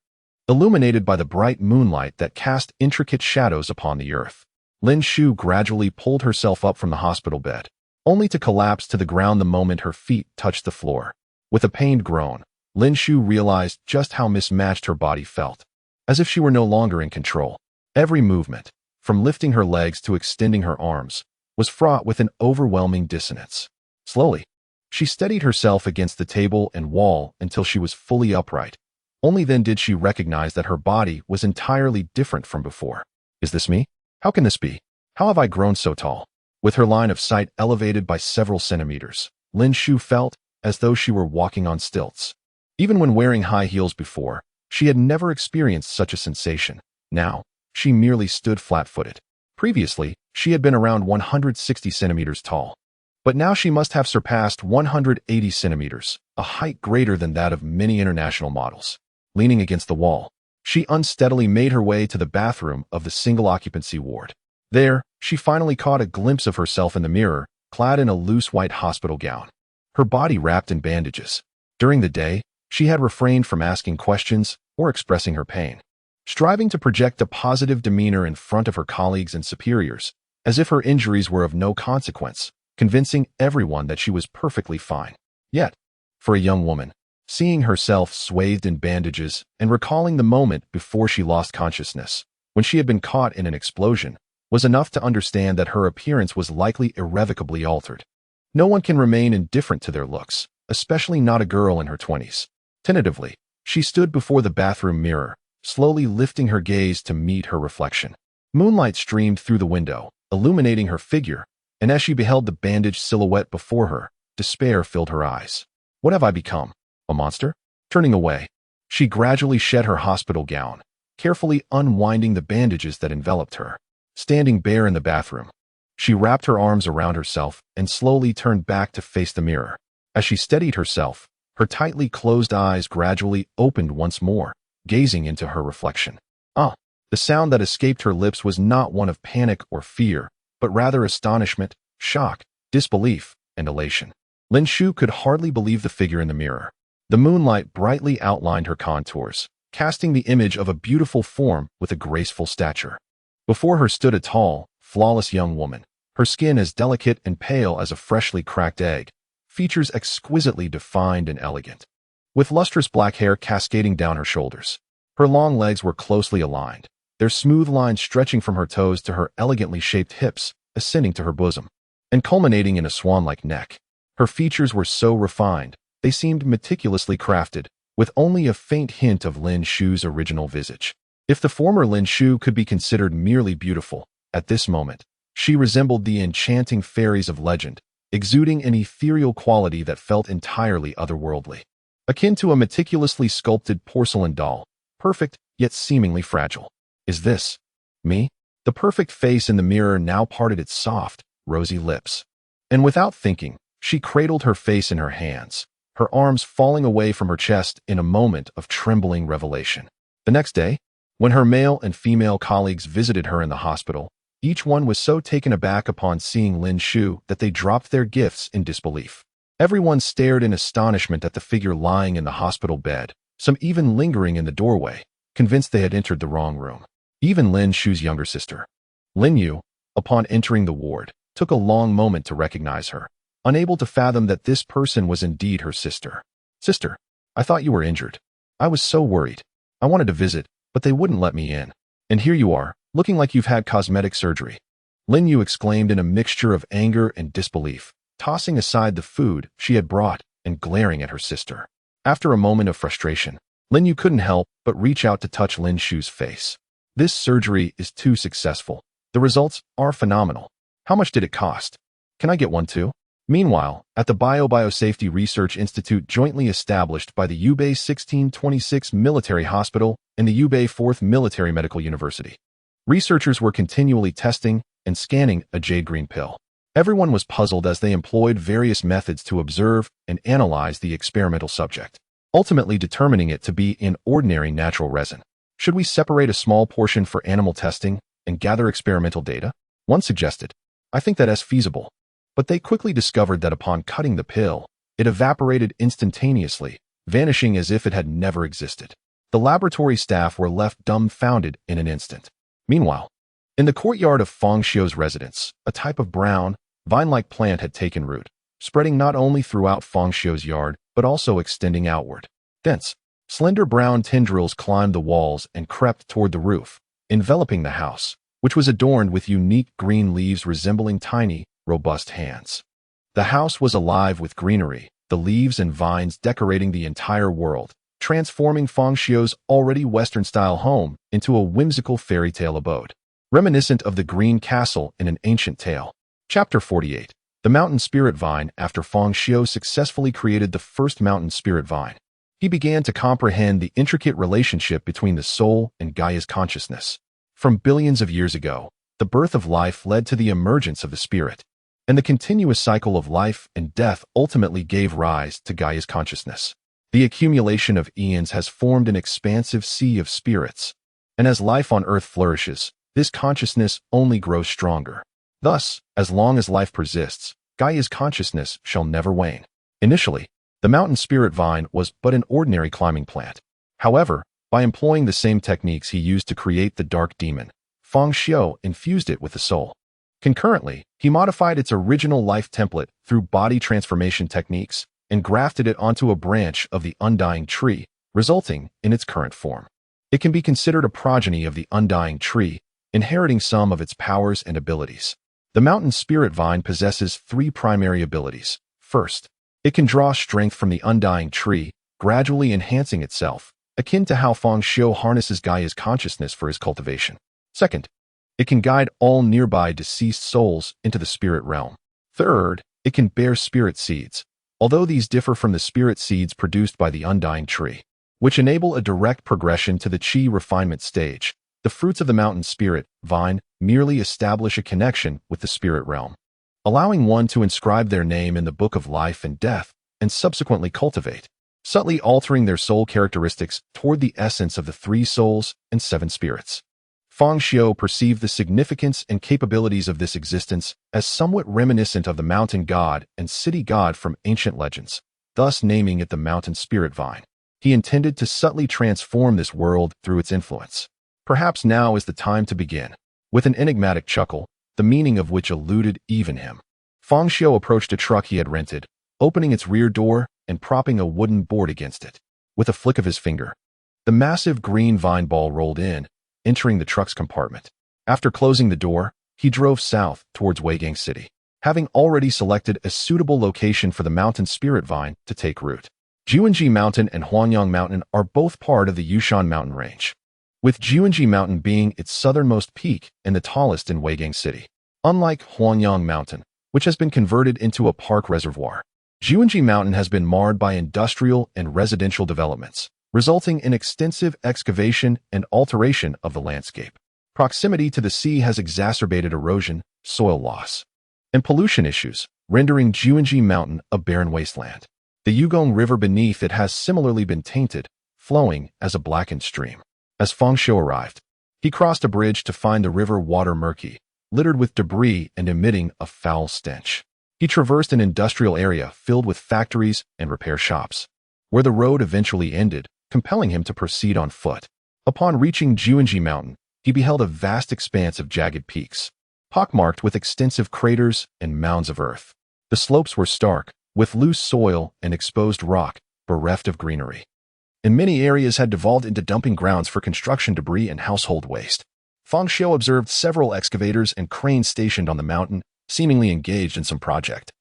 illuminated by the bright moonlight that cast intricate shadows upon the earth. Lin Xiu gradually pulled herself up from the hospital bed, only to collapse to the ground the moment her feet touched the floor. With a pained groan, Lin Xiu realized just how mismatched her body felt, as if she were no longer in control. Every movement, from lifting her legs to extending her arms, was fraught with an overwhelming dissonance. Slowly, she steadied herself against the table and wall until she was fully upright. Only then did she recognize that her body was entirely different from before. Is this me? How can this be? How have I grown so tall? With her line of sight elevated by several centimeters, Lin Xiu felt as though she were walking on stilts. Even when wearing high heels before, she had never experienced such a sensation. Now, she merely stood flat-footed. Previously, she had been around 160 centimeters tall. But now she must have surpassed 180 centimeters, a height greater than that of many international models. Leaning against the wall, she unsteadily made her way to the bathroom of the single-occupancy ward. There, she finally caught a glimpse of herself in the mirror, clad in a loose white hospital gown, her body wrapped in bandages. During the day, she had refrained from asking questions or expressing her pain, striving to project a positive demeanor in front of her colleagues and superiors, as if her injuries were of no consequence, convincing everyone that she was perfectly fine. Yet, for a young woman, seeing herself swathed in bandages and recalling the moment before she lost consciousness, when she had been caught in an explosion, was enough to understand that her appearance was likely irrevocably altered. No one can remain indifferent to their looks, especially not a girl in her 20s. Tentatively, she stood before the bathroom mirror, slowly lifting her gaze to meet her reflection. Moonlight streamed through the window, illuminating her figure, and as she beheld the bandaged silhouette before her, despair filled her eyes. What have I become? A monster? Turning away, she gradually shed her hospital gown, carefully unwinding the bandages that enveloped her. Standing bare in the bathroom, she wrapped her arms around herself and slowly turned back to face the mirror. As she steadied herself, her tightly closed eyes gradually opened once more, gazing into her reflection. The sound that escaped her lips was not one of panic or fear, but rather astonishment, shock, disbelief, and elation. Lin Xiu could hardly believe the figure in the mirror. The moonlight brightly outlined her contours, casting the image of a beautiful form with a graceful stature. Before her stood a tall, flawless young woman, her skin as delicate and pale as a freshly cracked egg, features exquisitely defined and elegant. With lustrous black hair cascading down her shoulders, her long legs were closely aligned, their smooth lines stretching from her toes to her elegantly shaped hips, ascending to her bosom, and culminating in a swan-like neck. Her features were so refined, they seemed meticulously crafted, with only a faint hint of Lin Xiu's original visage. If the former Lin Xiu could be considered merely beautiful, at this moment, she resembled the enchanting fairies of legend, exuding an ethereal quality that felt entirely otherworldly. Akin to a meticulously sculpted porcelain doll, perfect yet seemingly fragile. Is this me? The perfect face in the mirror now parted its soft, rosy lips. And without thinking, she cradled her face in her hands, her arms falling away from her chest in a moment of trembling revelation. The next day, when her male and female colleagues visited her in the hospital, each one was so taken aback upon seeing Lin Xiu that they dropped their gifts in disbelief. Everyone stared in astonishment at the figure lying in the hospital bed, some even lingering in the doorway, convinced they had entered the wrong room. Even Lin Xiu's younger sister, Lin Yu, upon entering the ward, took a long moment to recognize her, unable to fathom that this person was indeed her sister. Sister, I thought you were injured. I was so worried. I wanted to visit, but they wouldn't let me in. And here you are, looking like you've had cosmetic surgery. Lin Yu exclaimed in a mixture of anger and disbelief, tossing aside the food she had brought and glaring at her sister. After a moment of frustration, Lin Yu couldn't help but reach out to touch Lin Xiu's face. This surgery is too successful. The results are phenomenal. How much did it cost? Can I get one too? Meanwhile, at the Biosafety Research Institute jointly established by the Yubei 1626 Military Hospital and the Yubei 4th Military Medical University, researchers were continually testing and scanning a jade green pill. Everyone was puzzled as they employed various methods to observe and analyze the experimental subject, ultimately determining it to be an ordinary natural resin. Should we separate a small portion for animal testing and gather experimental data? One suggested. I think that is feasible. But they quickly discovered that upon cutting the pill, it evaporated instantaneously, vanishing as if it had never existed. The laboratory staff were left dumbfounded in an instant. Meanwhile, in the courtyard of Fang Xiu's residence, a type of brown, vine-like plant had taken root, spreading not only throughout Fang Xiu's yard, but also extending outward. Dense, slender brown tendrils climbed the walls and crept toward the roof, enveloping the house, which was adorned with unique green leaves resembling tiny, robust hands. The house was alive with greenery, the leaves and vines decorating the entire world, transforming Fang Xiu's already Western-style home into a whimsical fairy tale abode, reminiscent of the green castle in an ancient tale. Chapter 48. The Mountain Spirit Vine. After Fang Xiu successfully created the first mountain spirit vine, he began to comprehend the intricate relationship between the soul and Gaia's consciousness. From billions of years ago, the birth of life led to the emergence of the spirit, and the continuous cycle of life and death ultimately gave rise to Gaia's consciousness. The accumulation of eons has formed an expansive sea of spirits, and as life on Earth flourishes, this consciousness only grows stronger. Thus, as long as life persists, Gaia's consciousness shall never wane. Initially, the mountain spirit vine was but an ordinary climbing plant. However, by employing the same techniques he used to create the dark demon, Fang Xiu infused it with the soul. Concurrently, he modified its original life template through body transformation techniques and grafted it onto a branch of the undying tree, resulting in its current form. It can be considered a progeny of the undying tree, inheriting some of its powers and abilities. The mountain spirit vine possesses 3 primary abilities. First, it can draw strength from the undying tree, gradually enhancing itself, akin to how Fang Xiu harnesses Gaia's consciousness for his cultivation. Second, it can guide all nearby deceased souls into the spirit realm. Third, it can bear spirit seeds, although these differ from the spirit seeds produced by the undying tree, which enable a direct progression to the Qi refinement stage. The fruits of the mountain spirit vine merely establish a connection with the spirit realm, allowing one to inscribe their name in the book of life and death and subsequently cultivate, subtly altering their soul characteristics toward the essence of the 3 souls and 7 spirits. Fang Xiu perceived the significance and capabilities of this existence as somewhat reminiscent of the mountain god and city god from ancient legends, thus naming it the mountain spirit vine. He intended to subtly transform this world through its influence. Perhaps now is the time to begin. With an enigmatic chuckle, the meaning of which eluded even him, Fang Xiu approached a truck he had rented, opening its rear door and propping a wooden board against it. With a flick of his finger, the massive green vine ball rolled in, entering the truck's compartment. After closing the door, he drove south towards Weigang City, having already selected a suitable location for the mountain spirit vine to take root. Juanji Mountain and Huangyang Mountain are both part of the Yushan mountain range, with Juanji Mountain being its southernmost peak and the tallest in Weigang City. Unlike Huangyang Mountain, which has been converted into a park reservoir, Juanji Mountain has been marred by industrial and residential developments, resulting in extensive excavation and alteration of the landscape. Proximity to the sea has exacerbated erosion, soil loss, and pollution issues, rendering Juanji Mountain a barren wasteland. The Yugong River beneath it has similarly been tainted, flowing as a blackened stream. As Fang Xiu arrived, he crossed a bridge to find the river water murky, littered with debris and emitting a foul stench. He traversed an industrial area filled with factories and repair shops, where the road eventually ended, compelling him to proceed on foot. Upon reaching Juanji Mountain, he beheld a vast expanse of jagged peaks, pockmarked with extensive craters and mounds of earth. The slopes were stark, with loose soil and exposed rock, bereft of greenery, and many areas had devolved into dumping grounds for construction debris and household waste. Fang Xiu observed several excavators and cranes stationed on the mountain, seemingly engaged in some project.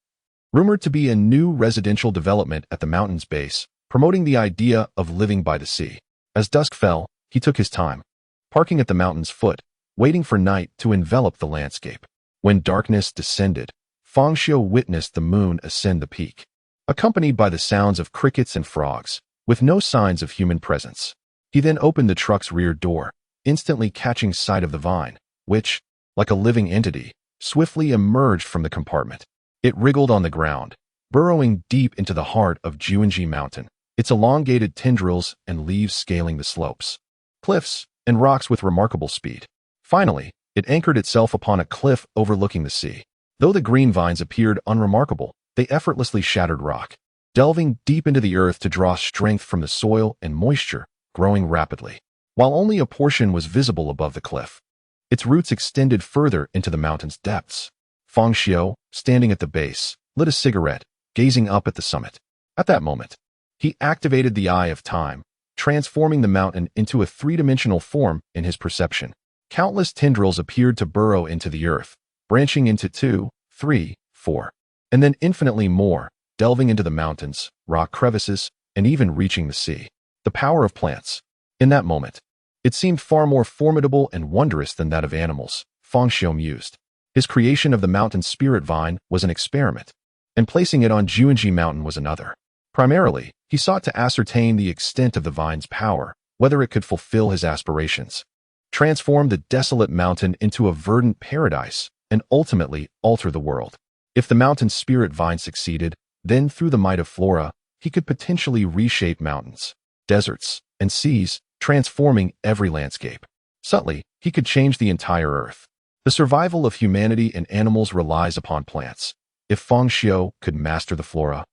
Rumored to be a new residential development at the mountain's base, promoting the idea of living by the sea. As dusk fell, he took his time, parking at the mountain's foot, waiting for night to envelop the landscape. When darkness descended, Fang Xiu witnessed the moon ascend the peak, accompanied by the sounds of crickets and frogs, with no signs of human presence. He then opened the truck's rear door, instantly catching sight of the vine, which, like a living entity, swiftly emerged from the compartment. It wriggled on the ground, burrowing deep into the heart of Juanji Mountain, its elongated tendrils and leaves scaling the slopes, cliffs, and rocks with remarkable speed. Finally, it anchored itself upon a cliff overlooking the sea. Though the green vines appeared unremarkable, they effortlessly shattered rock, delving deep into the earth to draw strength from the soil and moisture, growing rapidly. While only a portion was visible above the cliff, its roots extended further into the mountain's depths. Fang Xiu, standing at the base, lit a cigarette, gazing up at the summit. At that moment, he activated the Eye of Time, transforming the mountain into a 3-dimensional form in his perception. Countless tendrils appeared to burrow into the earth, branching into 2, 3, 4, and then infinitely more, delving into the mountains, rock crevices, and even reaching the sea. The power of plants. In that moment, it seemed far more formidable and wondrous than that of animals, Fang Xiu mused. His creation of the mountain spirit vine was an experiment, and placing it on Juanji Mountain was another. Primarily, he sought to ascertain the extent of the vine's power, whether it could fulfill his aspirations, transform the desolate mountain into a verdant paradise, and ultimately alter the world. If the mountain spirit vine succeeded, then through the might of flora, he could potentially reshape mountains, deserts, and seas, transforming every landscape. Subtly, he could change the entire Earth. The survival of humanity and animals relies upon plants. If Fang Xiu could master the flora,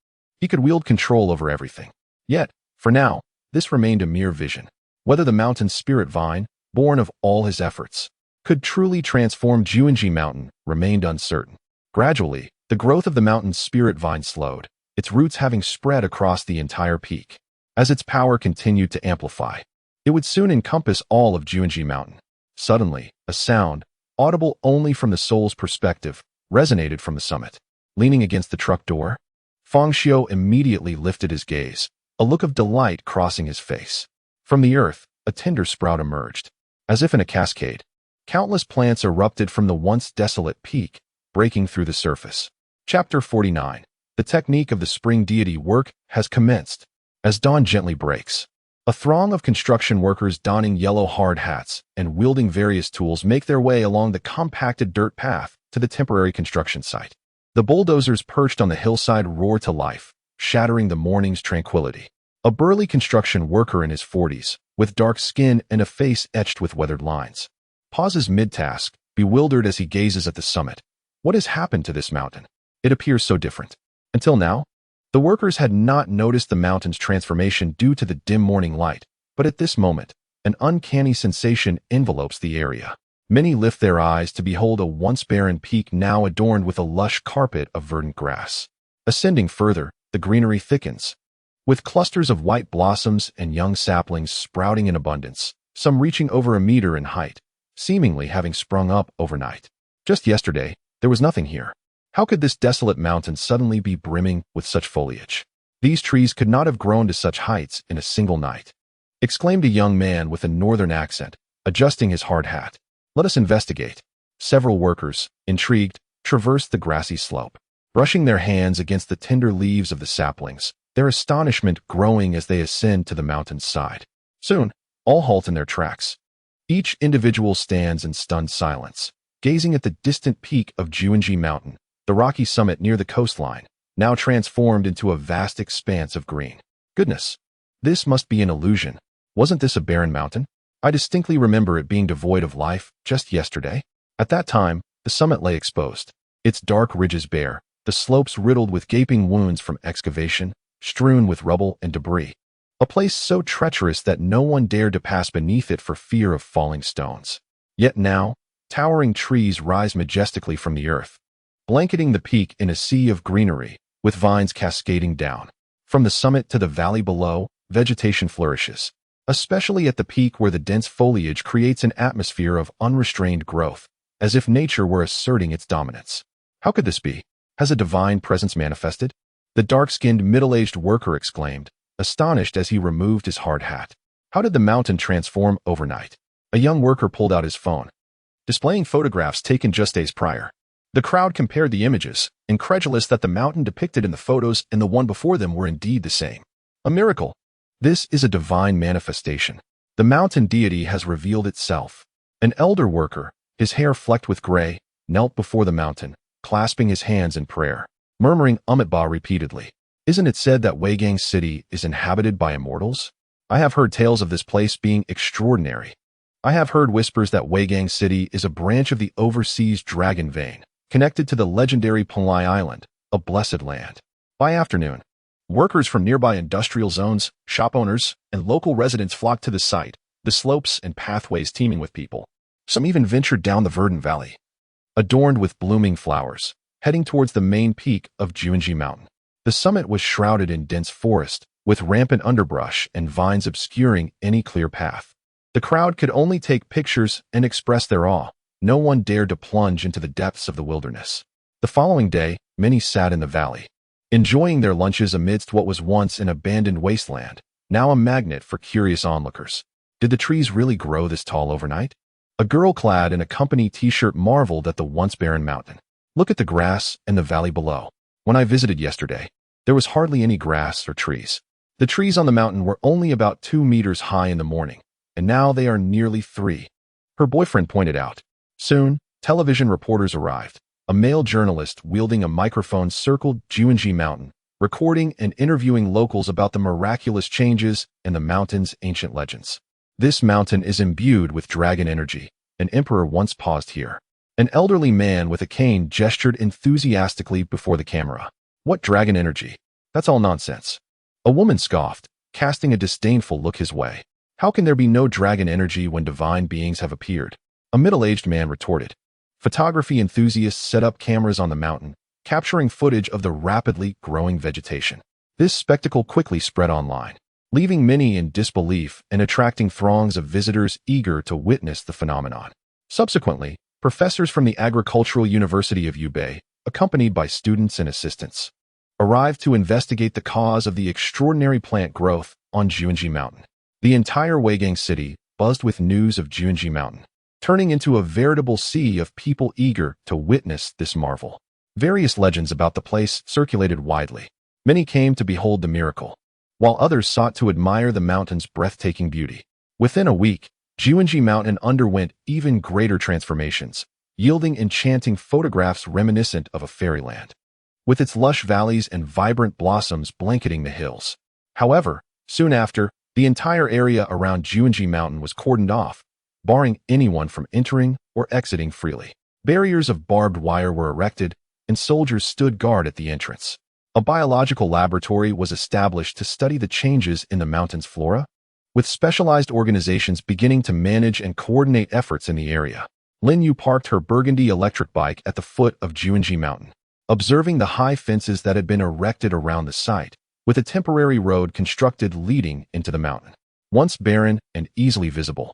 he could wield control over everything. Yet, for now, this remained a mere vision. Whether the mountain's spirit vine, born of all his efforts, could truly transform Juanji Mountain remained uncertain. Gradually, the growth of the mountain's spirit vine slowed, its roots having spread across the entire peak. As its power continued to amplify, it would soon encompass all of Juanji Mountain. Suddenly, a sound, audible only from the soul's perspective, resonated from the summit. Leaning against the truck door, Fang Xiu immediately lifted his gaze, a look of delight crossing his face. From the earth, a tender sprout emerged. As if in a cascade, countless plants erupted from the once desolate peak, breaking through the surface. Chapter 49. The technique of the spring deity work has commenced. As dawn gently breaks, a throng of construction workers donning yellow hard hats and wielding various tools make their way along the compacted dirt path to the temporary construction site. The bulldozers perched on the hillside roar to life, shattering the morning's tranquility. A burly construction worker in his 40s, with dark skin and a face etched with weathered lines, pauses mid-task, bewildered as he gazes at the summit. What has happened to this mountain? It appears so different. Until now, the workers had not noticed the mountain's transformation due to the dim morning light, but at this moment, an uncanny sensation envelopes the area. Many lift their eyes to behold a once barren peak now adorned with a lush carpet of verdant grass. Ascending further, the greenery thickens, with clusters of white blossoms and young saplings sprouting in abundance, some reaching over a meter in height, seemingly having sprung up overnight. Just yesterday, there was nothing here. How could this desolate mountain suddenly be brimming with such foliage? These trees could not have grown to such heights in a single night, exclaimed a young man with a northern accent, adjusting his hard hat. Let us investigate. Several workers, intrigued, traversed the grassy slope, brushing their hands against the tender leaves of the saplings, their astonishment growing as they ascend to the mountain's side. Soon, all halt in their tracks. Each individual stands in stunned silence, gazing at the distant peak of Juanji Mountain, the rocky summit near the coastline, now transformed into a vast expanse of green. Goodness, this must be an illusion. Wasn't this a barren mountain? I distinctly remember it being devoid of life just yesterday. At that time, the summit lay exposed, its dark ridges bare, the slopes riddled with gaping wounds from excavation, strewn with rubble and debris. A place so treacherous that no one dared to pass beneath it for fear of falling stones. Yet now, towering trees rise majestically from the earth, blanketing the peak in a sea of greenery, with vines cascading down. From the summit to the valley below, vegetation flourishes, especially at the peak where the dense foliage creates an atmosphere of unrestrained growth, as if nature were asserting its dominance. How could this be? Has a divine presence manifested? The dark-skinned middle-aged worker exclaimed, astonished as he removed his hard hat. How did the mountain transform overnight? A young worker pulled out his phone, displaying photographs taken just days prior. The crowd compared the images, incredulous that the mountain depicted in the photos and the one before them were indeed the same. A miracle. This is a divine manifestation. The mountain deity has revealed itself. An elder worker, his hair flecked with gray, knelt before the mountain, clasping his hands in prayer, murmuring Amitabha repeatedly. Isn't it said that Weigang City is inhabited by immortals? I have heard tales of this place being extraordinary. I have heard whispers that Weigang City is a branch of the overseas dragon vein, connected to the legendary Panlai Island, a blessed land. By afternoon, workers from nearby industrial zones, shop owners, and local residents flocked to the site, the slopes and pathways teeming with people. Some even ventured down the verdant valley, adorned with blooming flowers, heading towards the main peak of Juanji Mountain. The summit was shrouded in dense forest, with rampant underbrush and vines obscuring any clear path. The crowd could only take pictures and express their awe. No one dared to plunge into the depths of the wilderness. The following day, many sat in the valley, enjoying their lunches amidst what was once an abandoned wasteland, now a magnet for curious onlookers. Did the trees really grow this tall overnight? A girl clad in a company t-shirt marveled at the once barren mountain. Look at the grass and the valley below. When I visited yesterday, there was hardly any grass or trees. The trees on the mountain were only about 2 meters high in the morning, and now they are nearly 3. Her boyfriend pointed out. Soon, television reporters arrived. A male journalist wielding a microphone circled Juanji Mountain, recording and interviewing locals about the miraculous changes and the mountain's ancient legends. This mountain is imbued with dragon energy, an emperor once paused here. An elderly man with a cane gestured enthusiastically before the camera. What dragon energy? That's all nonsense. A woman scoffed, casting a disdainful look his way. How can there be no dragon energy when divine beings have appeared? A middle-aged man retorted. Photography enthusiasts set up cameras on the mountain, capturing footage of the rapidly growing vegetation. This spectacle quickly spread online, leaving many in disbelief and attracting throngs of visitors eager to witness the phenomenon. Subsequently, professors from the Agricultural University of Hubei, accompanied by students and assistants, arrived to investigate the cause of the extraordinary plant growth on Juanji Mountain. The entire Weigang city buzzed with news of Juanji Mountain, turning into a veritable sea of people eager to witness this marvel. Various legends about the place circulated widely. Many came to behold the miracle, while others sought to admire the mountain's breathtaking beauty. Within a week, Juanji Mountain underwent even greater transformations, yielding enchanting photographs reminiscent of a fairyland, with its lush valleys and vibrant blossoms blanketing the hills. However, soon after, the entire area around Juanji Mountain was cordoned off, barring anyone from entering or exiting freely. Barriers of barbed wire were erected, and soldiers stood guard at the entrance. A biological laboratory was established to study the changes in the mountain's flora, with specialized organizations beginning to manage and coordinate efforts in the area. Lin Yu parked her burgundy electric bike at the foot of Juanji Mountain, observing the high fences that had been erected around the site, with a temporary road constructed leading into the mountain. Once barren and easily visible,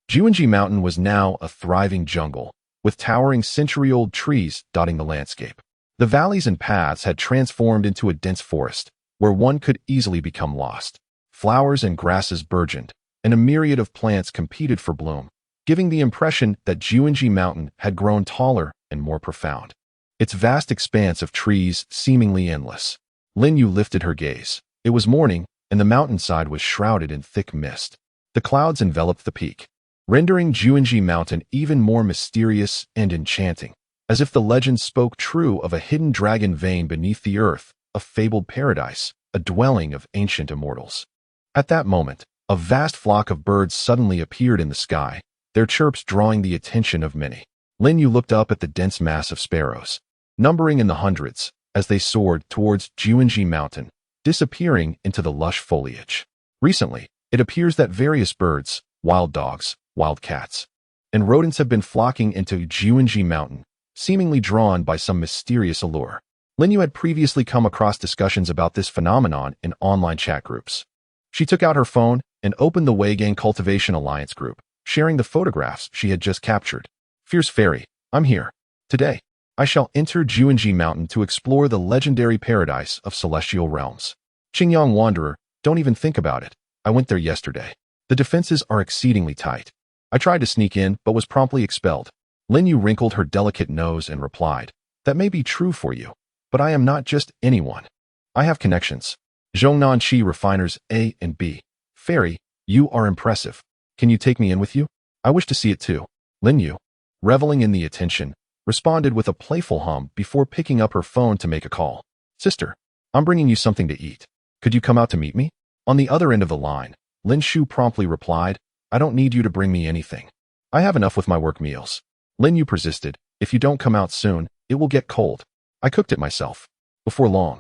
Juanji Mountain was now a thriving jungle, with towering century-old trees dotting the landscape. The valleys and paths had transformed into a dense forest, where one could easily become lost. Flowers and grasses burgeoned, and a myriad of plants competed for bloom, giving the impression that Juanji Mountain had grown taller and more profound, its vast expanse of trees seemingly endless. Lin Yu lifted her gaze. It was morning, and the mountainside was shrouded in thick mist. The clouds enveloped the peak, rendering Juanji Mountain even more mysterious and enchanting, as if the legend spoke true of a hidden dragon vein beneath the earth, a fabled paradise, a dwelling of ancient immortals. At that moment, a vast flock of birds suddenly appeared in the sky, their chirps drawing the attention of many. Lin Yu looked up at the dense mass of sparrows, numbering in the hundreds, as they soared towards Juanji Mountain, disappearing into the lush foliage. Recently, it appears that various birds, wild dogs, wild cats, and rodents have been flocking into Juanji Mountain, seemingly drawn by some mysterious allure. Lin Yu had previously come across discussions about this phenomenon in online chat groups. She took out her phone and opened the Weigang Cultivation Alliance group, sharing the photographs she had just captured. Fierce Fairy, I'm here. Today, I shall enter Juanji Mountain to explore the legendary paradise of celestial realms. Qingyang Wanderer, don't even think about it. I went there yesterday. The defenses are exceedingly tight. I tried to sneak in, but was promptly expelled. Lin Yu wrinkled her delicate nose and replied, that may be true for you, but I am not just anyone. I have connections. Zhongnan Qi Refiners A and B. Fairy, you are impressive. Can you take me in with you? I wish to see it too. Lin Yu, reveling in the attention, responded with a playful hum before picking up her phone to make a call. Sister, I'm bringing you something to eat. Could you come out to meet me? On the other end of the line, Lin Shu promptly replied, I don't need you to bring me anything. I have enough with my work meals. Lin Yu persisted, if you don't come out soon, it will get cold. I cooked it myself. Before long,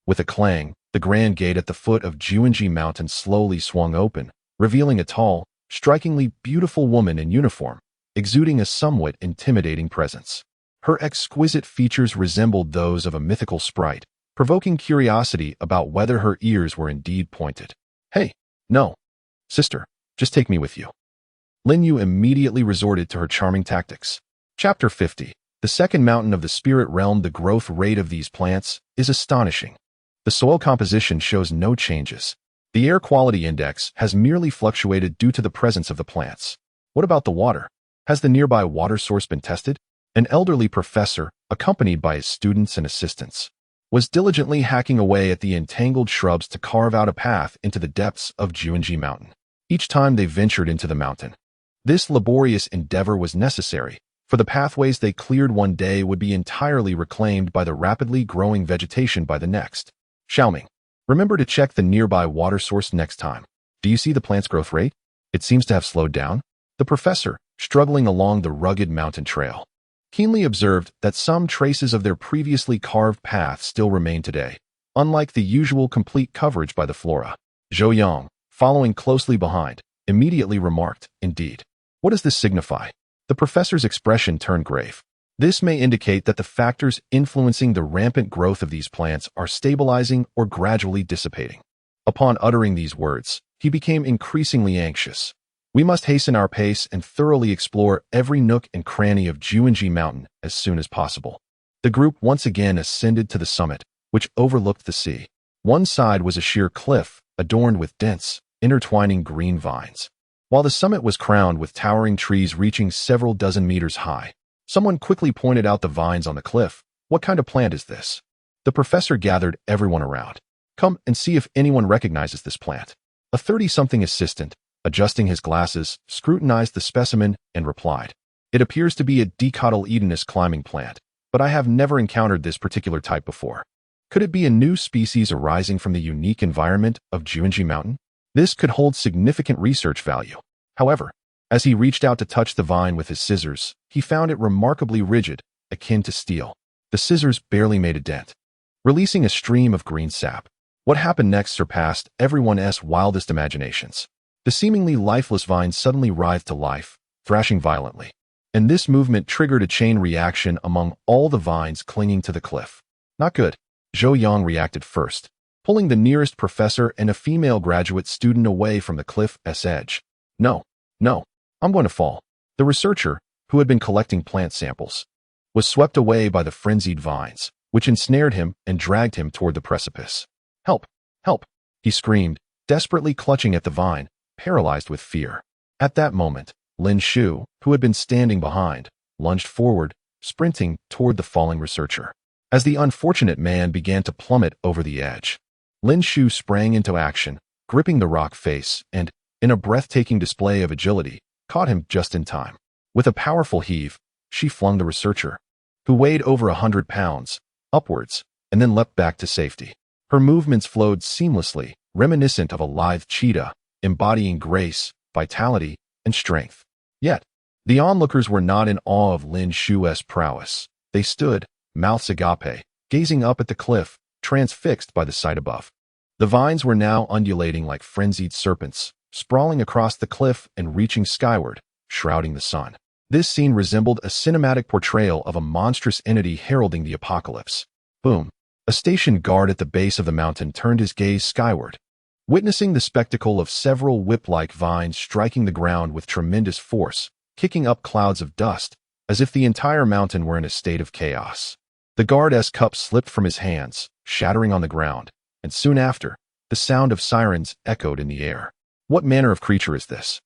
with a clang, the grand gate at the foot of Juanji Mountain slowly swung open, revealing a tall, strikingly beautiful woman in uniform, exuding a somewhat intimidating presence. Her exquisite features resembled those of a mythical sprite, provoking curiosity about whether her ears were indeed pointed. Hey, no. Sister, just take me with you. Lin Yu immediately resorted to her charming tactics. Chapter 50. The second mountain of the spirit realm. The growth rate of these plants is astonishing. The soil composition shows no changes. The air quality index has merely fluctuated due to the presence of the plants. What about the water? Has the nearby water source been tested? An elderly professor, accompanied by his students and assistants, was diligently hacking away at the entangled shrubs to carve out a path into the depths of Juanji Mountain. Each time they ventured into the mountain, this laborious endeavor was necessary, for the pathways they cleared one day would be entirely reclaimed by the rapidly growing vegetation by the next. Xiaoming, remember to check the nearby water source next time. Do you see the plant's growth rate? It seems to have slowed down. The professor, struggling along the rugged mountain trail. Keenly observed that some traces of their previously carved path still remain today, unlike the usual complete coverage by the flora. Zhou Yang, following closely behind, immediately remarked, "Indeed. What does this signify?" The professor's expression turned grave. This may indicate that the factors influencing the rampant growth of these plants are stabilizing or gradually dissipating. Upon uttering these words, he became increasingly anxious. "We must hasten our pace and thoroughly explore every nook and cranny of Juanji Mountain as soon as possible." The group once again ascended to the summit, which overlooked the sea. One side was a sheer cliff, adorned with dense, intertwining green vines, while the summit was crowned with towering trees reaching several dozen meters high. Someone quickly pointed out the vines on the cliff. "What kind of plant is this?" The professor gathered everyone around. "Come and see if anyone recognizes this plant." A 30-something assistant, adjusting his glasses, scrutinized the specimen and replied, "It appears to be a dicotyledonous climbing plant, but I have never encountered this particular type before. Could it be a new species arising from the unique environment of Juanji Mountain? This could hold significant research value." However, as he reached out to touch the vine with his scissors, he found it remarkably rigid, akin to steel. The scissors barely made a dent, releasing a stream of green sap. What happened next surpassed everyone's wildest imaginations. The seemingly lifeless vine suddenly writhed to life, thrashing violently, and this movement triggered a chain reaction among all the vines clinging to the cliff. "Not good." Zhou Yang reacted first, pulling the nearest professor and a female graduate student away from the cliff's edge. No, I'm going to fall." The researcher, who had been collecting plant samples, was swept away by the frenzied vines, which ensnared him and dragged him toward the precipice. "Help! Help!" he screamed, desperately clutching at the vine, paralyzed with fear. At that moment, Lin Xiu, who had been standing behind, lunged forward, sprinting toward the falling researcher. As the unfortunate man began to plummet over the edge, Lin Xiu sprang into action, gripping the rock face, and, in a breathtaking display of agility, caught him just in time. With a powerful heave, she flung the researcher, who weighed over 100 pounds, upwards, and then leapt back to safety. Her movements flowed seamlessly, reminiscent of a lithe cheetah, embodying grace, vitality, and strength. Yet, the onlookers were not in awe of Lin Xiu's prowess. They stood, mouths agape, gazing up at the cliff, transfixed by the sight above. The vines were now undulating like frenzied serpents, sprawling across the cliff and reaching skyward, shrouding the sun. This scene resembled a cinematic portrayal of a monstrous entity heralding the apocalypse. Boom! A station guard at the base of the mountain turned his gaze skyward, witnessing the spectacle of several whip-like vines striking the ground with tremendous force, kicking up clouds of dust, as if the entire mountain were in a state of chaos. The guard's cup slipped from his hands, shattering on the ground, and soon after, the sound of sirens echoed in the air. "What manner of creature is this?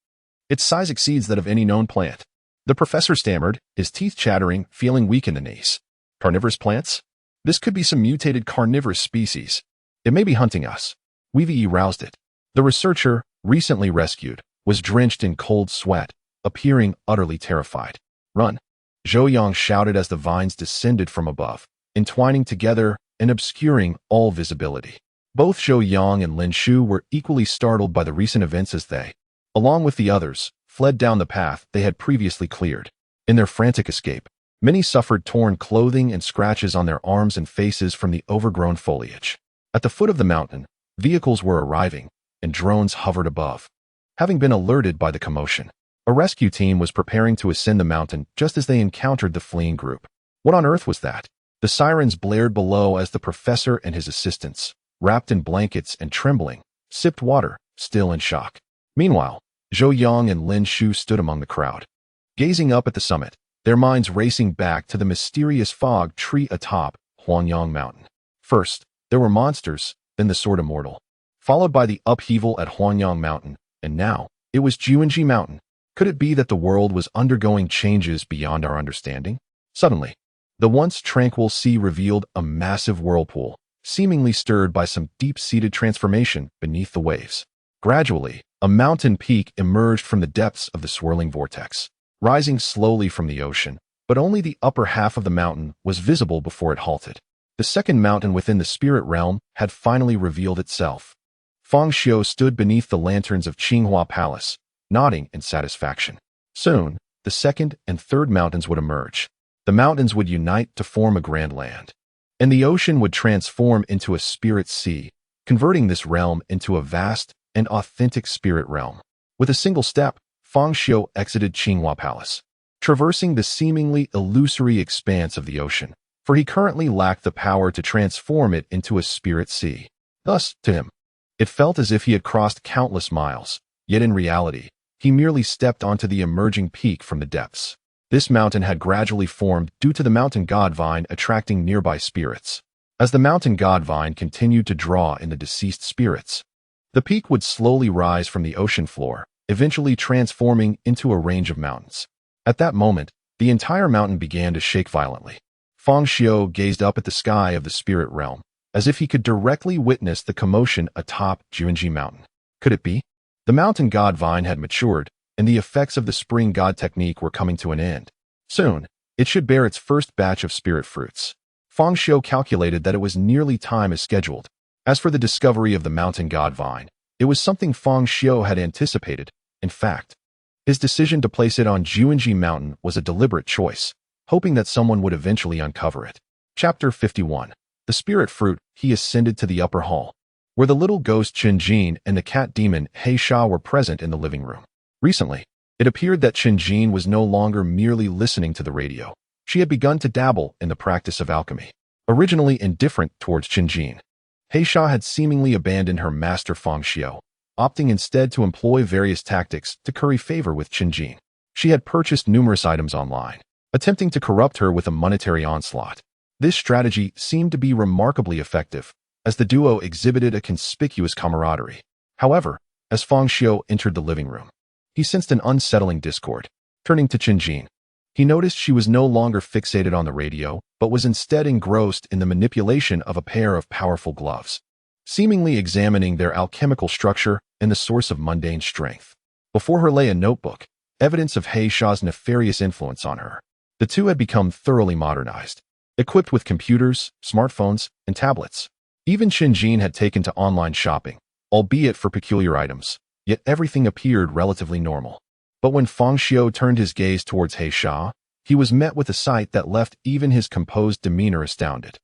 Its size exceeds that of any known plant." The professor stammered, his teeth chattering, feeling weak in the knees. "Carnivorous plants? This could be some mutated carnivorous species. It may be hunting us. We've roused it." The researcher, recently rescued, was drenched in cold sweat, appearing utterly terrified. "Run!" Zhou Yang shouted as the vines descended from above, entwining together and obscuring all visibility. Both Zhou Yang and Lin Xiu were equally startled by the recent events as they, along with the others, fled down the path they had previously cleared. In their frantic escape, many suffered torn clothing and scratches on their arms and faces from the overgrown foliage. At the foot of the mountain, vehicles were arriving, and drones hovered above. Having been alerted by the commotion, a rescue team was preparing to ascend the mountain just as they encountered the fleeing group. What on earth was that? The sirens blared below as the professor and his assistants, wrapped in blankets and trembling, sipped water, still in shock. Meanwhile, Zhou Yang and Lin Xiu stood among the crowd, gazing up at the summit, their minds racing back to the mysterious fog tree atop Huanyang Mountain. First, there were monsters, then the sword immortal, followed by the upheaval at Huanyang Mountain, and now, it was Juanji Mountain. Could it be that the world was undergoing changes beyond our understanding? Suddenly, the once tranquil sea revealed a massive whirlpool, seemingly stirred by some deep-seated transformation beneath the waves. Gradually, a mountain peak emerged from the depths of the swirling vortex, rising slowly from the ocean, but only the upper half of the mountain was visible before it halted. The second mountain within the spirit realm had finally revealed itself. Fang Xiu stood beneath the lanterns of Qinghua Palace, nodding in satisfaction. Soon, the second and third mountains would emerge. The mountains would unite to form a grand land, and the ocean would transform into a spirit sea, converting this realm into a vast and authentic spirit realm. With a single step, Fang Xiu exited Qinghua Palace, traversing the seemingly illusory expanse of the ocean, for he currently lacked the power to transform it into a spirit sea. Thus, to him, it felt as if he had crossed countless miles, yet in reality, he merely stepped onto the emerging peak from the depths. This mountain had gradually formed due to the mountain god vine attracting nearby spirits. As the mountain god vine continued to draw in the deceased spirits, the peak would slowly rise from the ocean floor, eventually transforming into a range of mountains. At that moment, the entire mountain began to shake violently. Fang Xiu gazed up at the sky of the spirit realm, as if he could directly witness the commotion atop Juanji Mountain. Could it be? The mountain god vine had matured, and the effects of the spring god technique were coming to an end. Soon, it should bear its first batch of spirit fruits. Fang Xiu calculated that it was nearly time as scheduled. As for the discovery of the mountain god vine, it was something Fang Xiu had anticipated. In fact, his decision to place it on Juanji Mountain was a deliberate choice, hoping that someone would eventually uncover it. Chapter 51. The Spirit Fruit. He ascended to the upper hall, where the little ghost Qinjin and the cat demon He Sha were present in the living room. Recently, it appeared that Qinjin was no longer merely listening to the radio. She had begun to dabble in the practice of alchemy. Originally indifferent towards Qinjin, He Sha had seemingly abandoned her master Fang Xiu, opting instead to employ various tactics to curry favor with Qinjin. She had purchased numerous items online, attempting to corrupt her with a monetary onslaught. This strategy seemed to be remarkably effective, as the duo exhibited a conspicuous camaraderie. However, as Fang Xiu entered the living room, he sensed an unsettling discord. Turning to Qinjin, he noticed she was no longer fixated on the radio, but was instead engrossed in the manipulation of a pair of powerful gloves, seemingly examining their alchemical structure and the source of mundane strength. Before her lay a notebook, evidence of He Sha's nefarious influence on her. The two had become thoroughly modernized, equipped with computers, smartphones, and tablets. Even Qinjin had taken to online shopping, albeit for peculiar items, yet everything appeared relatively normal. But when Fang Xiu turned his gaze towards He Sha, he was met with a sight that left even his composed demeanor astounded.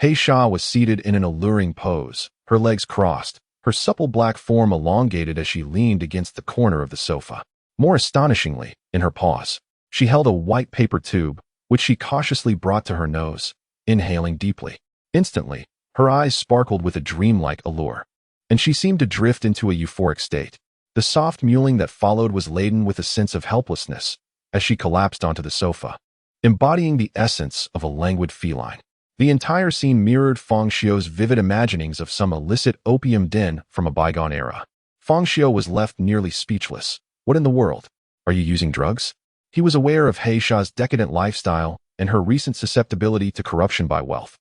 He Sha was seated in an alluring pose, her legs crossed, her supple black form elongated as she leaned against the corner of the sofa. More astonishingly, in her paws, she held a white paper tube, which she cautiously brought to her nose, inhaling deeply. Instantly, her eyes sparkled with a dreamlike allure, and she seemed to drift into a euphoric state. The soft mewling that followed was laden with a sense of helplessness as she collapsed onto the sofa, embodying the essence of a languid feline. The entire scene mirrored Fang Xiu's vivid imaginings of some illicit opium den from a bygone era. Fang Xiu was left nearly speechless. What in the world? Are you using drugs? He was aware of He Sha's decadent lifestyle and her recent susceptibility to corruption by wealth,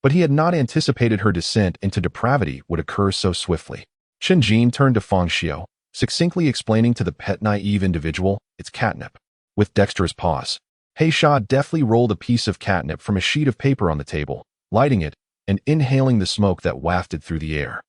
but he had not anticipated her descent into depravity would occur so swiftly. Qinjin turned to Fang Xiu, succinctly explaining to the pet naive individual, "It's catnip." With dexterous paws, He Sha deftly rolled a piece of catnip from a sheet of paper on the table, lighting it and inhaling the smoke that wafted through the air.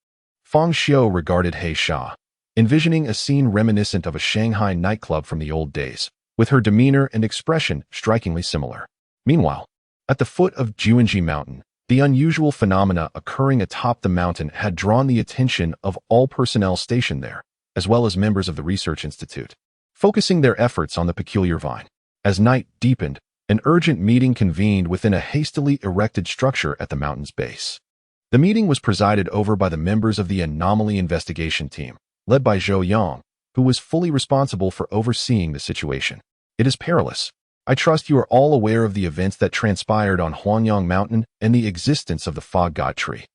Fang Xiu regarded He Sha, envisioning a scene reminiscent of a Shanghai nightclub from the old days, with her demeanor and expression strikingly similar. Meanwhile, at the foot of Juanji Mountain, the unusual phenomena occurring atop the mountain had drawn the attention of all personnel stationed there, as well as members of the Research Institute, focusing their efforts on the peculiar vine. As night deepened, an urgent meeting convened within a hastily erected structure at the mountain's base. The meeting was presided over by the members of the Anomaly Investigation Team, led by Zhou Yang, who was fully responsible for overseeing the situation. "It is perilous. I trust you are all aware of the events that transpired on Huanyang Mountain and the existence of the Fog God Tree.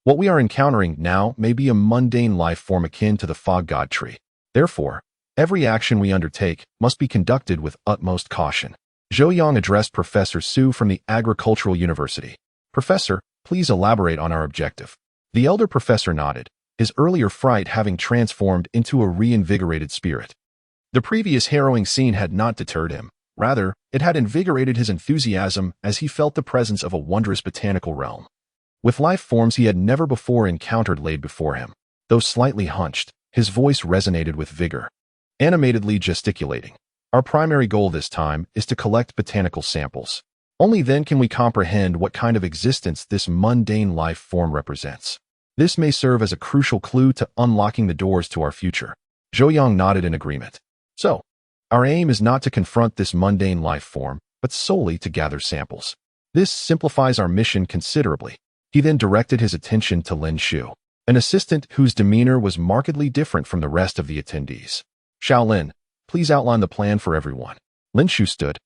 What we are encountering now may be a mundane life form akin to the Fog God Tree. Therefore, every action we undertake must be conducted with utmost caution." Zhou Yang addressed Professor Su from the Agricultural University. "Professor, please elaborate on our objective." The elder professor nodded, his earlier fright having transformed into a reinvigorated spirit. The previous harrowing scene had not deterred him. Rather, it had invigorated his enthusiasm as he felt the presence of a wondrous botanical realm, with life forms he had never before encountered laid before him. Though slightly hunched, his voice resonated with vigor. Animatedly gesticulating, Our primary goal this time is to collect botanical samples. Only then can we comprehend what kind of existence this mundane life form represents. This may serve as a crucial clue to unlocking the doors to our future. Zhou Yang nodded in agreement. So, our aim is not to confront this mundane life form, but solely to gather samples. This simplifies our mission considerably. He then directed his attention to Lin Xiu, an assistant whose demeanor was markedly different from the rest of the attendees. Shaolin, please outline the plan for everyone. Lin Xiu stood,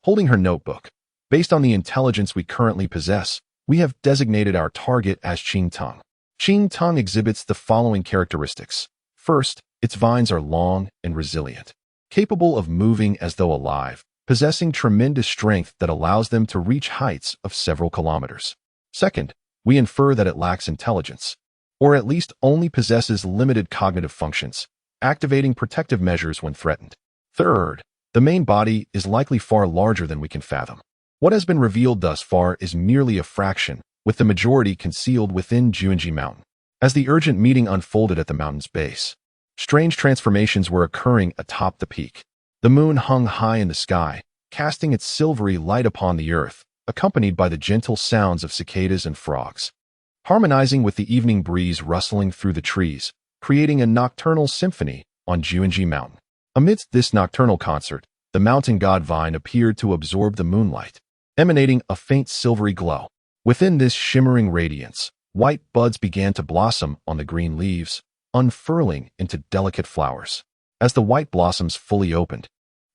holding her notebook. Based on the intelligence we currently possess, we have designated our target as Qing Tongue. Qing Tongue exhibits the following characteristics. First, its vines are long and resilient, capable of moving as though alive, possessing tremendous strength that allows them to reach heights of several kilometers. Second, we infer that it lacks intelligence, or at least only possesses limited cognitive functions, activating protective measures when threatened. Third, the main body is likely far larger than we can fathom. What has been revealed thus far is merely a fraction, with the majority concealed within Juanji Mountain. As the urgent meeting unfolded at the mountain's base, strange transformations were occurring atop the peak. The moon hung high in the sky, casting its silvery light upon the earth, accompanied by the gentle sounds of cicadas and frogs, harmonizing with the evening breeze rustling through the trees, creating a nocturnal symphony on Juanji Mountain. Amidst this nocturnal concert, the mountain god vine appeared to absorb the moonlight, emanating a faint silvery glow. Within this shimmering radiance, white buds began to blossom on the green leaves, unfurling into delicate flowers. As the white blossoms fully opened,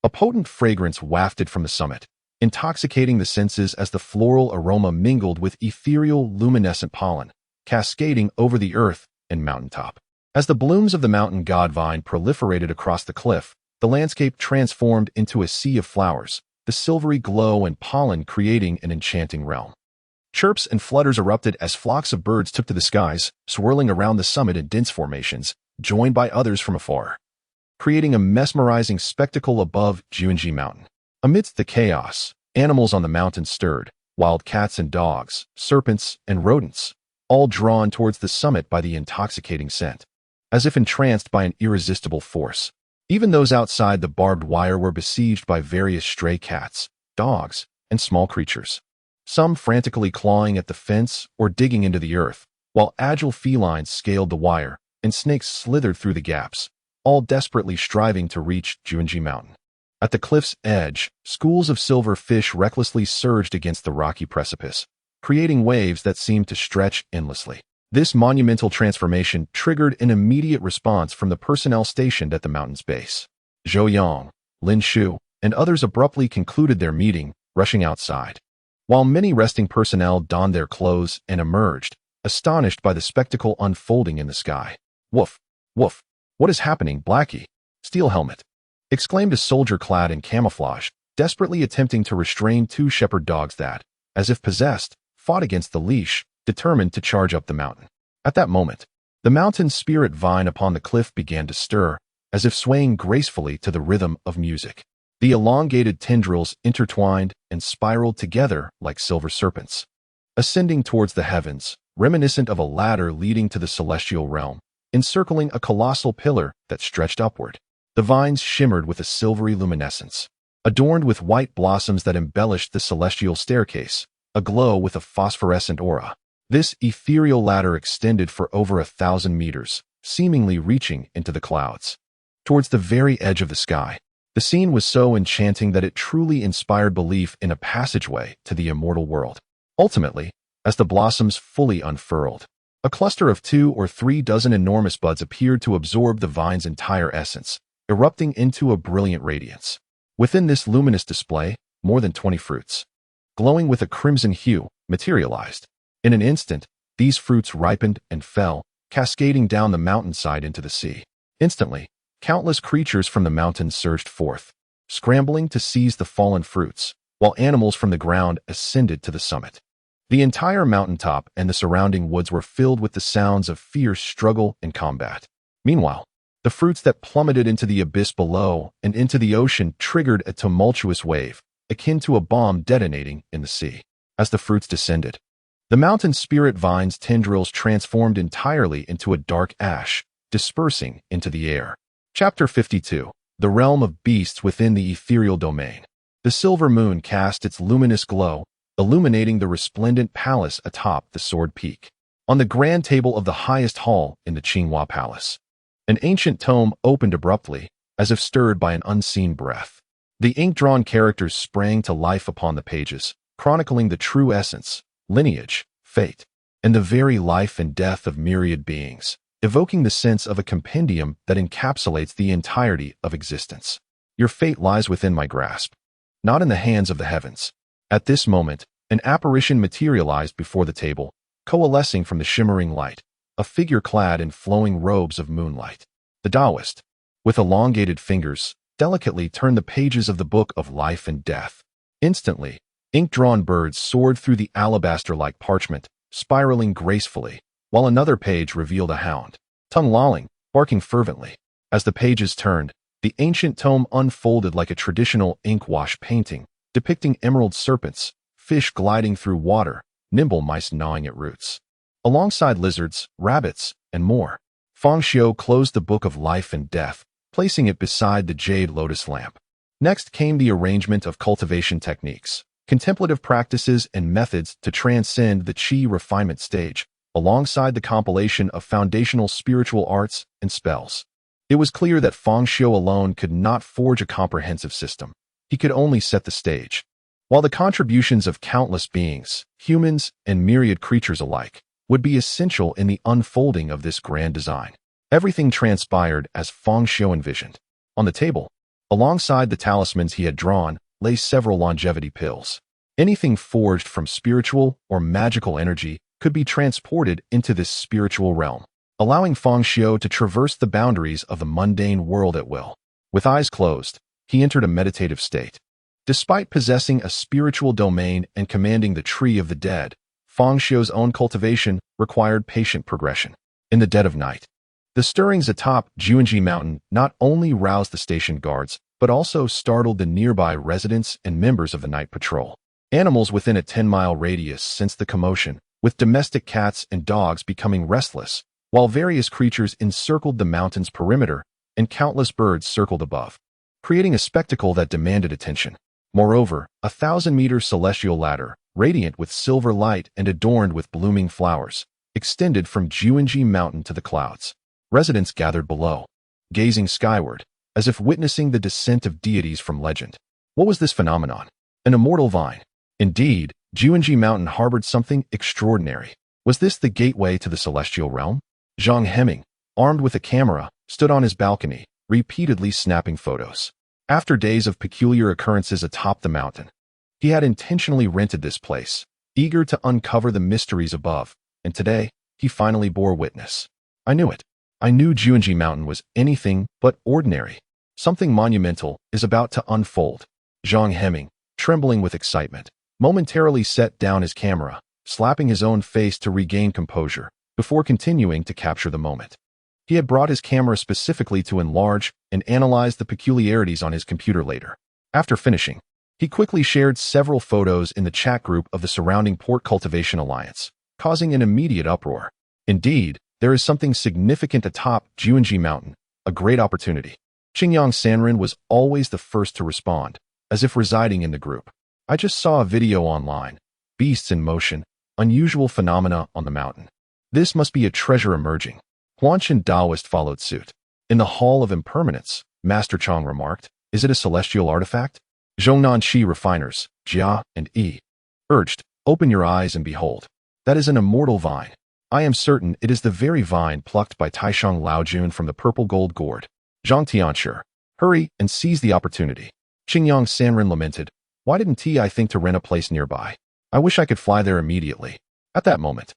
a potent fragrance wafted from the summit, intoxicating the senses as the floral aroma mingled with ethereal luminescent pollen, cascading over the earth and mountaintop. As the blooms of the mountain god vine proliferated across the cliff, the landscape transformed into a sea of flowers, the silvery glow and pollen creating an enchanting realm. Chirps and flutters erupted as flocks of birds took to the skies, swirling around the summit in dense formations, joined by others from afar, creating a mesmerizing spectacle above Juanji Mountain. Amidst the chaos, animals on the mountain stirred, wild cats and dogs, serpents and rodents, all drawn towards the summit by the intoxicating scent. As if entranced by an irresistible force, even those outside the barbed wire were besieged by various stray cats, dogs, and small creatures, some frantically clawing at the fence or digging into the earth, while agile felines scaled the wire and snakes slithered through the gaps, all desperately striving to reach Juanji Mountain. At the cliff's edge, schools of silver fish recklessly surged against the rocky precipice, creating waves that seemed to stretch endlessly. This monumental transformation triggered an immediate response from the personnel stationed at the mountain's base. Zhou Yang, Lin Xiu, and others abruptly concluded their meeting, rushing outside, while many resting personnel donned their clothes and emerged, astonished by the spectacle unfolding in the sky. "Woof! Woof! What is happening, Blackie?" "Steel helmet!" exclaimed a soldier clad in camouflage, desperately attempting to restrain two shepherd dogs that, as if possessed, fought against the leash, determined to charge up the mountain. At that moment, the mountain spirit vine upon the cliff began to stir, as if swaying gracefully to the rhythm of music. The elongated tendrils intertwined and spiraled together like silver serpents, ascending towards the heavens, reminiscent of a ladder leading to the celestial realm, encircling a colossal pillar that stretched upward. The vines shimmered with a silvery luminescence, adorned with white blossoms that embellished the celestial staircase, aglow with a phosphorescent aura. This ethereal ladder extended for over 1,000 meters, seemingly reaching into the clouds, towards the very edge of the sky. The scene was so enchanting that it truly inspired belief in a passageway to the immortal world. Ultimately, as the blossoms fully unfurled, a cluster of 2 or 3 dozen enormous buds appeared to absorb the vine's entire essence, erupting into a brilliant radiance. Within this luminous display, more than 20 fruits, glowing with a crimson hue, materialized. In an instant, these fruits ripened and fell, cascading down the mountainside into the sea. Instantly, countless creatures from the mountains surged forth, scrambling to seize the fallen fruits, while animals from the ground ascended to the summit. The entire mountaintop and the surrounding woods were filled with the sounds of fierce struggle and combat. Meanwhile, the fruits that plummeted into the abyss below and into the ocean triggered a tumultuous wave, akin to a bomb detonating in the sea. As the fruits descended, the mountain spirit vine's tendrils transformed entirely into a dark ash, dispersing into the air. Chapter 52. the realm of beasts within the ethereal domain. The silver moon cast its luminous glow, illuminating the resplendent palace atop the Sword Peak. On the grand table of the highest hall in the Qinghua Palace, an ancient tome opened abruptly, as if stirred by an unseen breath. The ink-drawn characters sprang to life upon the pages, chronicling the true essence, lineage, fate, and the very life and death of myriad beings, evoking the sense of a compendium that encapsulates the entirety of existence. Your fate lies within my grasp, not in the hands of the heavens. At this moment, an apparition materialized before the table, coalescing from the shimmering light, a figure clad in flowing robes of moonlight. The Taoist, with elongated fingers, delicately turned the pages of the book of life and death. Instantly, ink-drawn birds soared through the alabaster-like parchment, spiraling gracefully, while another page revealed a hound, tongue-lolling, barking fervently. As the pages turned, the ancient tome unfolded like a traditional ink-wash painting, depicting emerald serpents, fish gliding through water, nimble mice gnawing at roots, alongside lizards, rabbits, and more. Fang Xiu closed the book of life and death, placing it beside the jade lotus lamp. Next came the arrangement of cultivation techniques, contemplative practices and methods to transcend the qi refinement stage, alongside the compilation of foundational spiritual arts and spells. It was clear that Fang Xiu alone could not forge a comprehensive system. He could only set the stage. While the contributions of countless beings, humans and myriad creatures alike, would be essential in the unfolding of this grand design, everything transpired as Fang Xiu envisioned. On the table, alongside the talismans he had drawn, lay several longevity pills. Anything forged from spiritual or magical energy could be transported into this spiritual realm, allowing Fang Xiu to traverse the boundaries of the mundane world at will. With eyes closed, he entered a meditative state. Despite possessing a spiritual domain and commanding the tree of the dead, Fang Xiu's own cultivation required patient progression. In the dead of night, the stirrings atop Juanji Mountain not only roused the station guards, but also startled the nearby residents and members of the night patrol. Animals within a 10-mile radius sensed the commotion, with domestic cats and dogs becoming restless, while various creatures encircled the mountain's perimeter and countless birds circled above, creating a spectacle that demanded attention. Moreover, a 1,000-meter celestial ladder, radiant with silver light and adorned with blooming flowers, extended from Juanji Mountain to the clouds. Residents gathered below, gazing skyward, as if witnessing the descent of deities from legend. What was this phenomenon? An immortal vine. Indeed, Juanji Mountain harbored something extraordinary. Was this the gateway to the celestial realm? Zhang Hemming, armed with a camera, stood on his balcony, repeatedly snapping photos. After days of peculiar occurrences atop the mountain, he had intentionally rented this place, eager to uncover the mysteries above, and today, he finally bore witness. I knew it. I knew Juanji Mountain was anything but ordinary. Something monumental is about to unfold. Zhang Hemming, trembling with excitement, momentarily set down his camera, slapping his own face to regain composure, before continuing to capture the moment. He had brought his camera specifically to enlarge and analyze the peculiarities on his computer later. After finishing, he quickly shared several photos in the chat group of the surrounding Port Cultivation Alliance, causing an immediate uproar. Indeed, there is something significant atop Juanji Mountain, a great opportunity. Qingyang Sanren was always the first to respond, as if residing in the group. I just saw a video online. Beasts in motion, unusual phenomena on the mountain. This must be a treasure emerging. Huanshan Taoist followed suit. In the Hall of Impermanence, Master Chang remarked, is it a celestial artifact? Zhongnan Qi refiners, Jia and Yi, urged, open your eyes and behold. That is an immortal vine. I am certain it is the very vine plucked by Taishang Laojun from the purple gold gourd. Zhang Tianshi, hurry and seize the opportunity. Qingyang Sanren lamented, why didn't I think to rent a place nearby? I wish I could fly there immediately. At that moment,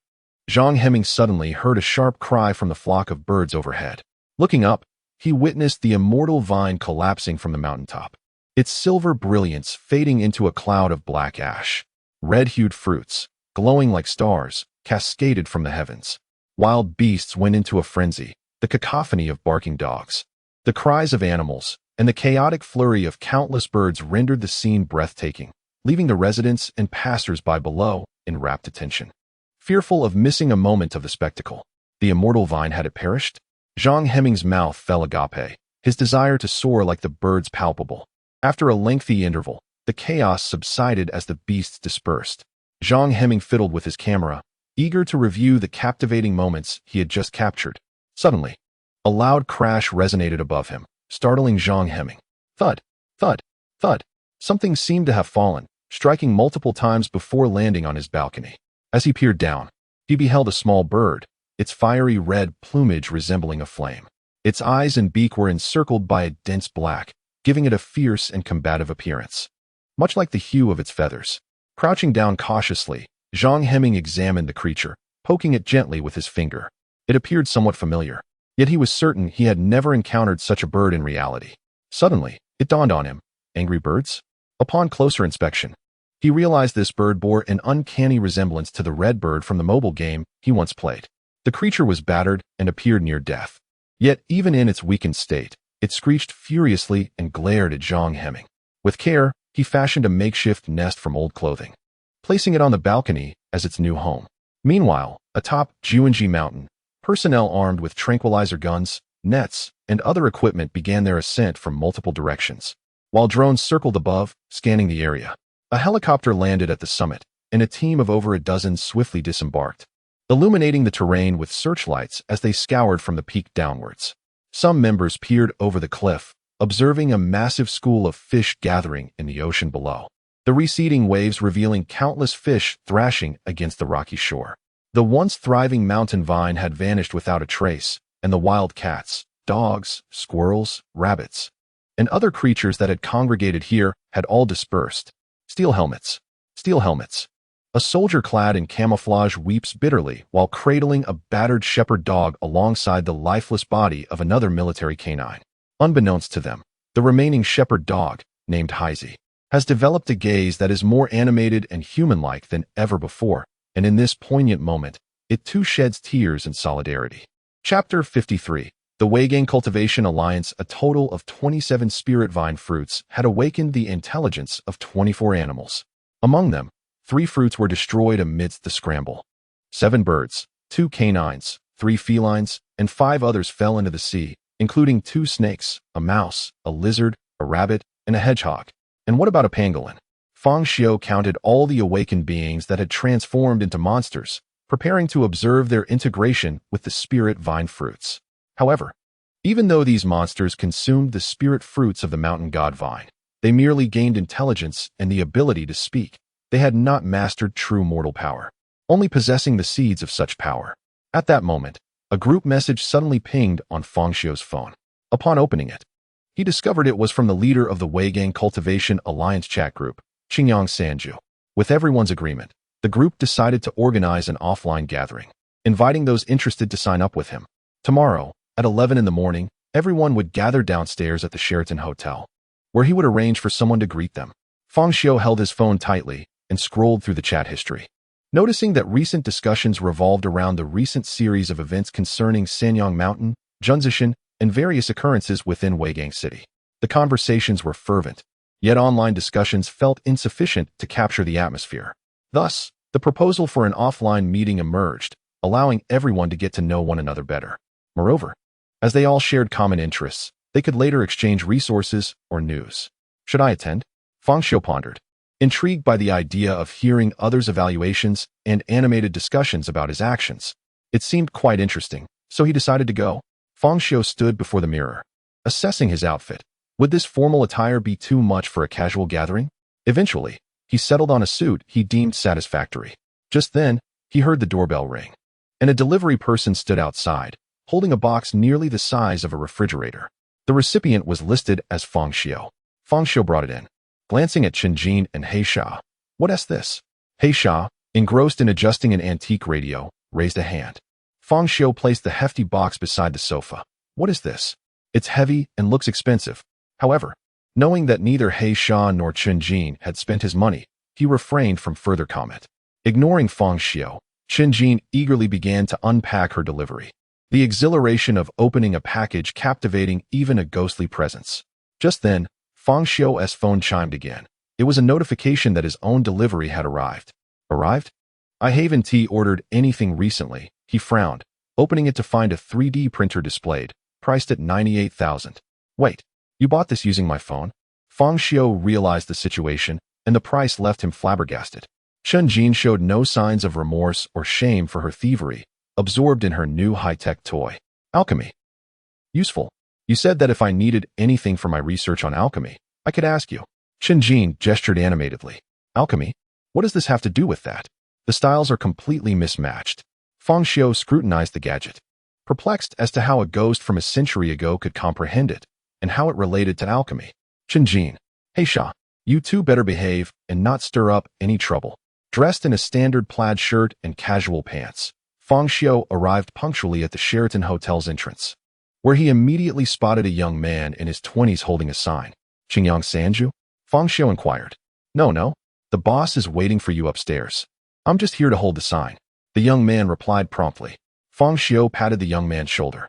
Zhang Hemming suddenly heard a sharp cry from the flock of birds overhead. Looking up, he witnessed the immortal vine collapsing from the mountaintop, its silver brilliance fading into a cloud of black ash. Red-hued fruits, glowing like stars, cascaded from the heavens. Wild beasts went into a frenzy, the cacophony of barking dogs, the cries of animals, and the chaotic flurry of countless birds rendered the scene breathtaking, leaving the residents and passers-by below in rapt attention. Fearful of missing a moment of the spectacle, the immortal vine had it perished? Zhang Hemming's mouth fell agape, his desire to soar like the birds palpable. After a lengthy interval, the chaos subsided as the beasts dispersed. Zhang Heming fiddled with his camera, eager to review the captivating moments he had just captured. Suddenly, a loud crash resonated above him, startling Zhang Heming. Thud, thud, thud. Something seemed to have fallen, striking multiple times before landing on his balcony. As he peered down, he beheld a small bird, its fiery red plumage resembling a flame. Its eyes and beak were encircled by a dense black, giving it a fierce and combative appearance, much like the hue of its feathers. Crouching down cautiously, Zhang Heming examined the creature, poking it gently with his finger. It appeared somewhat familiar, yet he was certain he had never encountered such a bird in reality. Suddenly, it dawned on him. Angry birds? Upon closer inspection, he realized this bird bore an uncanny resemblance to the red bird from the mobile game he once played. The creature was battered and appeared near death. Yet, even in its weakened state, it screeched furiously and glared at Zhang Heming. With care, he fashioned a makeshift nest from old clothing, placing it on the balcony as its new home. Meanwhile, atop Juanji Mountain, personnel armed with tranquilizer guns, nets, and other equipment began their ascent from multiple directions. While drones circled above, scanning the area, a helicopter landed at the summit, and a team of over a dozen swiftly disembarked, illuminating the terrain with searchlights as they scoured from the peak downwards. Some members peered over the cliff, observing a massive school of fish gathering in the ocean below, the receding waves revealing countless fish thrashing against the rocky shore. The once thriving mountain vine had vanished without a trace, and the wild cats, dogs, squirrels, rabbits, and other creatures that had congregated here had all dispersed. Steel helmets. Steel helmets. A soldier clad in camouflage weeps bitterly while cradling a battered shepherd dog alongside the lifeless body of another military canine. Unbeknownst to them, the remaining shepherd dog, named Heisey, has developed a gaze that is more animated and human-like than ever before, and in this poignant moment, it too sheds tears in solidarity. Chapter 53. The Weigang Cultivation Alliance. A total of 27 spirit vine fruits had awakened the intelligence of 24 animals. Among them, 3 fruits were destroyed amidst the scramble. 7 birds, 2 canines, 3 felines, and 5 others fell into the sea, including 2 snakes, a mouse, a lizard, a rabbit, and a hedgehog. And what about a pangolin? Fang Xiu counted all the awakened beings that had transformed into monsters, preparing to observe their integration with the spirit vine fruits. However, even though these monsters consumed the spirit fruits of the mountain god vine, they merely gained intelligence and the ability to speak. They had not mastered true mortal power, only possessing the seeds of such power. At that moment, a group message suddenly pinged on Fang Xiu's phone. Upon opening it, he discovered it was from the leader of the Weigang Cultivation Alliance chat group, Qingyang Sanju. With everyone's agreement, the group decided to organize an offline gathering, inviting those interested to sign up with him. Tomorrow, at 11 in the morning, everyone would gather downstairs at the Sheraton Hotel, where he would arrange for someone to greet them. Fang Xiu held his phone tightly and scrolled through the chat history, noticing that recent discussions revolved around the recent series of events concerning Sanyang Mountain, Junzishan, and various occurrences within Weigang City. The conversations were fervent, yet online discussions felt insufficient to capture the atmosphere. Thus, the proposal for an offline meeting emerged, allowing everyone to get to know one another better. Moreover, as they all shared common interests, they could later exchange resources or news. Should I attend? Fang Xiu pondered, intrigued by the idea of hearing others' evaluations and animated discussions about his actions. It seemed quite interesting, so he decided to go. Fang Xiu stood before the mirror, assessing his outfit. Would this formal attire be too much for a casual gathering? Eventually, he settled on a suit he deemed satisfactory. Just then, he heard the doorbell ring, and a delivery person stood outside, holding a box nearly the size of a refrigerator. The recipient was listed as Fang Xiu. Fang Xiu brought it in, glancing at Chen Jin and He Sha. What's this? He Sha, engrossed in adjusting an antique radio, raised a hand. Fang Xiu placed the hefty box beside the sofa. What is this? It's heavy and looks expensive. However, knowing that neither He Sha nor Chen Jin had spent his money, he refrained from further comment. Ignoring Fang Xiu, Chen Jin eagerly began to unpack her delivery, the exhilaration of opening a package captivating even a ghostly presence. Just then, Fang Xiu's phone chimed again. It was a notification that his own delivery had arrived. Arrived? I haven't ordered anything recently, he frowned, opening it to find a 3D printer displayed, priced at 98,000. Wait, you bought this using my phone? Fang Xiu realized the situation, and the price left him flabbergasted. Chen Jin showed no signs of remorse or shame for her thievery, absorbed in her new high-tech toy. Alchemy. Useful. You said that if I needed anything for my research on alchemy, I could ask you. Chen Jin gestured animatedly. Alchemy? What does this have to do with that? The styles are completely mismatched. Fang Xiu scrutinized the gadget, perplexed as to how a ghost from a century ago could comprehend it, and how it related to alchemy. Chen Jin. Hey Sha, you two better behave and not stir up any trouble. Dressed in a standard plaid shirt and casual pants, Fang Xiu arrived punctually at the Sheraton Hotel's entrance, where he immediately spotted a young man in his 20s holding a sign. Qingyang Sanju? Fang Xiu inquired. No, the boss is waiting for you upstairs. I'm just here to hold the sign. The young man replied promptly. Fang Xiu patted the young man's shoulder,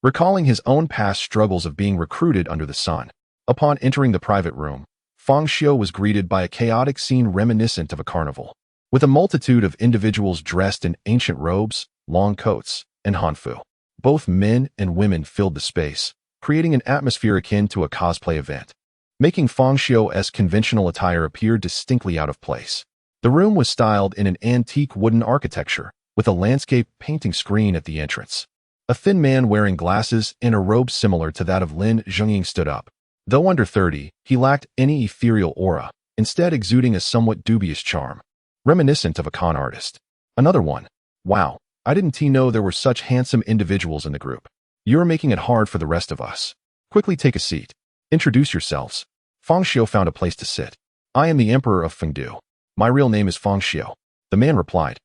recalling his own past struggles of being recruited under the sun. Upon entering the private room, Fang Xiu was greeted by a chaotic scene reminiscent of a carnival, with a multitude of individuals dressed in ancient robes, long coats, and hanfu. Both men and women filled the space, creating an atmosphere akin to a cosplay event, making Fang Xiu's conventional attire appear distinctly out of place. The room was styled in an antique wooden architecture, with a landscape painting screen at the entrance. A thin man wearing glasses and a robe similar to that of Lin Zhengying stood up. Though under 30, he lacked any ethereal aura, instead exuding a somewhat dubious charm, reminiscent of a con artist. Another one. Wow, I didn't know there were such handsome individuals in the group. You're making it hard for the rest of us. Quickly take a seat. Introduce yourselves. Fang Xiu found a place to sit. I am the Emperor of Fengdu. My real name is Fang Xiu. The man replied.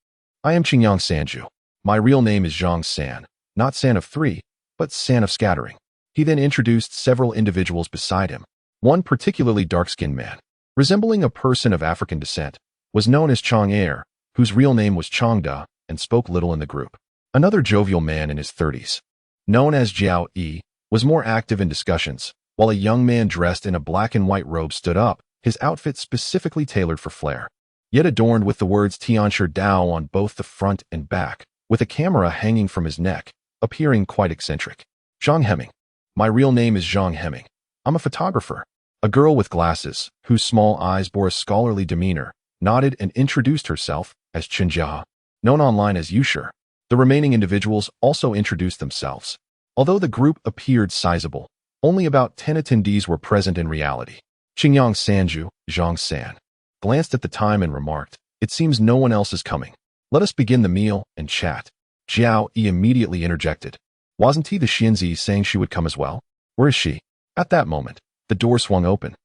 I am Qingyang Sanju. My real name is Zhang San, not San of three, but San of scattering. He then introduced several individuals beside him. One particularly dark-skinned man, resembling a person of African descent, was known as Chong Er, whose real name was Chongda, and spoke little in the group. Another jovial man in his 30s, known as Jiao Yi, was more active in discussions, while a young man dressed in a black and white robe stood up, his outfit specifically tailored for flair, yet adorned with the words Tianshi Dao on both the front and back, with a camera hanging from his neck, appearing quite eccentric. Zhang Hemming. My real name is Zhang Hemming. I'm a photographer. A girl with glasses, whose small eyes bore a scholarly demeanor, nodded and introduced herself as Chenjia, known online as Yushir. The remaining individuals also introduced themselves. Although the group appeared sizable, only about 10 attendees were present in reality. Qingyang Sanju, Zhang San, glanced at the time and remarked, it seems no one else is coming. Let us begin the meal and chat. Jiao Yi immediately interjected. Wasn't he the Xianzi saying she would come as well? Where is she? At that moment, the door swung open,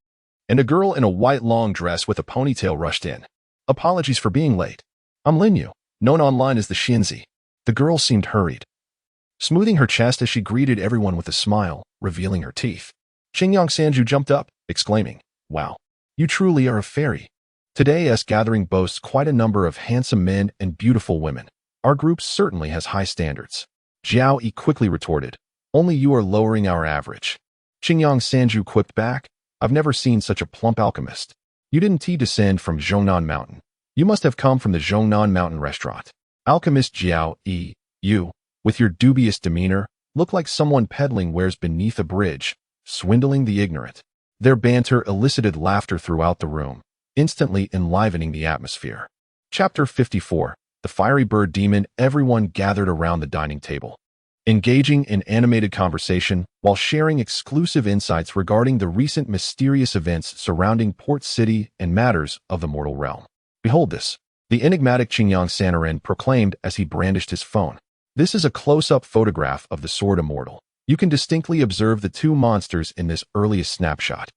and a girl in a white long dress with a ponytail rushed in. Apologies for being late. I'm Lin Yu, known online as the Xianzi. The girl seemed hurried, smoothing her chest as she greeted everyone with a smile, revealing her teeth. Qingyang Sanju jumped up, exclaiming, Wow, you truly are a fairy. Today's gathering boasts quite a number of handsome men and beautiful women. Our group certainly has high standards. Jiao Yi quickly retorted, Only you are lowering our average. Qingyang Sanju quipped back, I've never seen such a plump alchemist. You didn't descend from Zhongnan Mountain. You must have come from the Zhongnan Mountain restaurant. Alchemist Jiao Yi, you, with your dubious demeanor, look like someone peddling wares beneath a bridge, swindling the ignorant. Their banter elicited laughter throughout the room, instantly enlivening the atmosphere. Chapter 54. The Fiery Bird Demon. Everyone gathered around the dining table, engaging in animated conversation while sharing exclusive insights regarding the recent mysterious events surrounding Port City and matters of the mortal realm. Behold this, the enigmatic Qingyang Sanren proclaimed as he brandished his phone. This is a close-up photograph of the Sword Immortal. You can distinctly observe the two monsters in this earliest snapshot,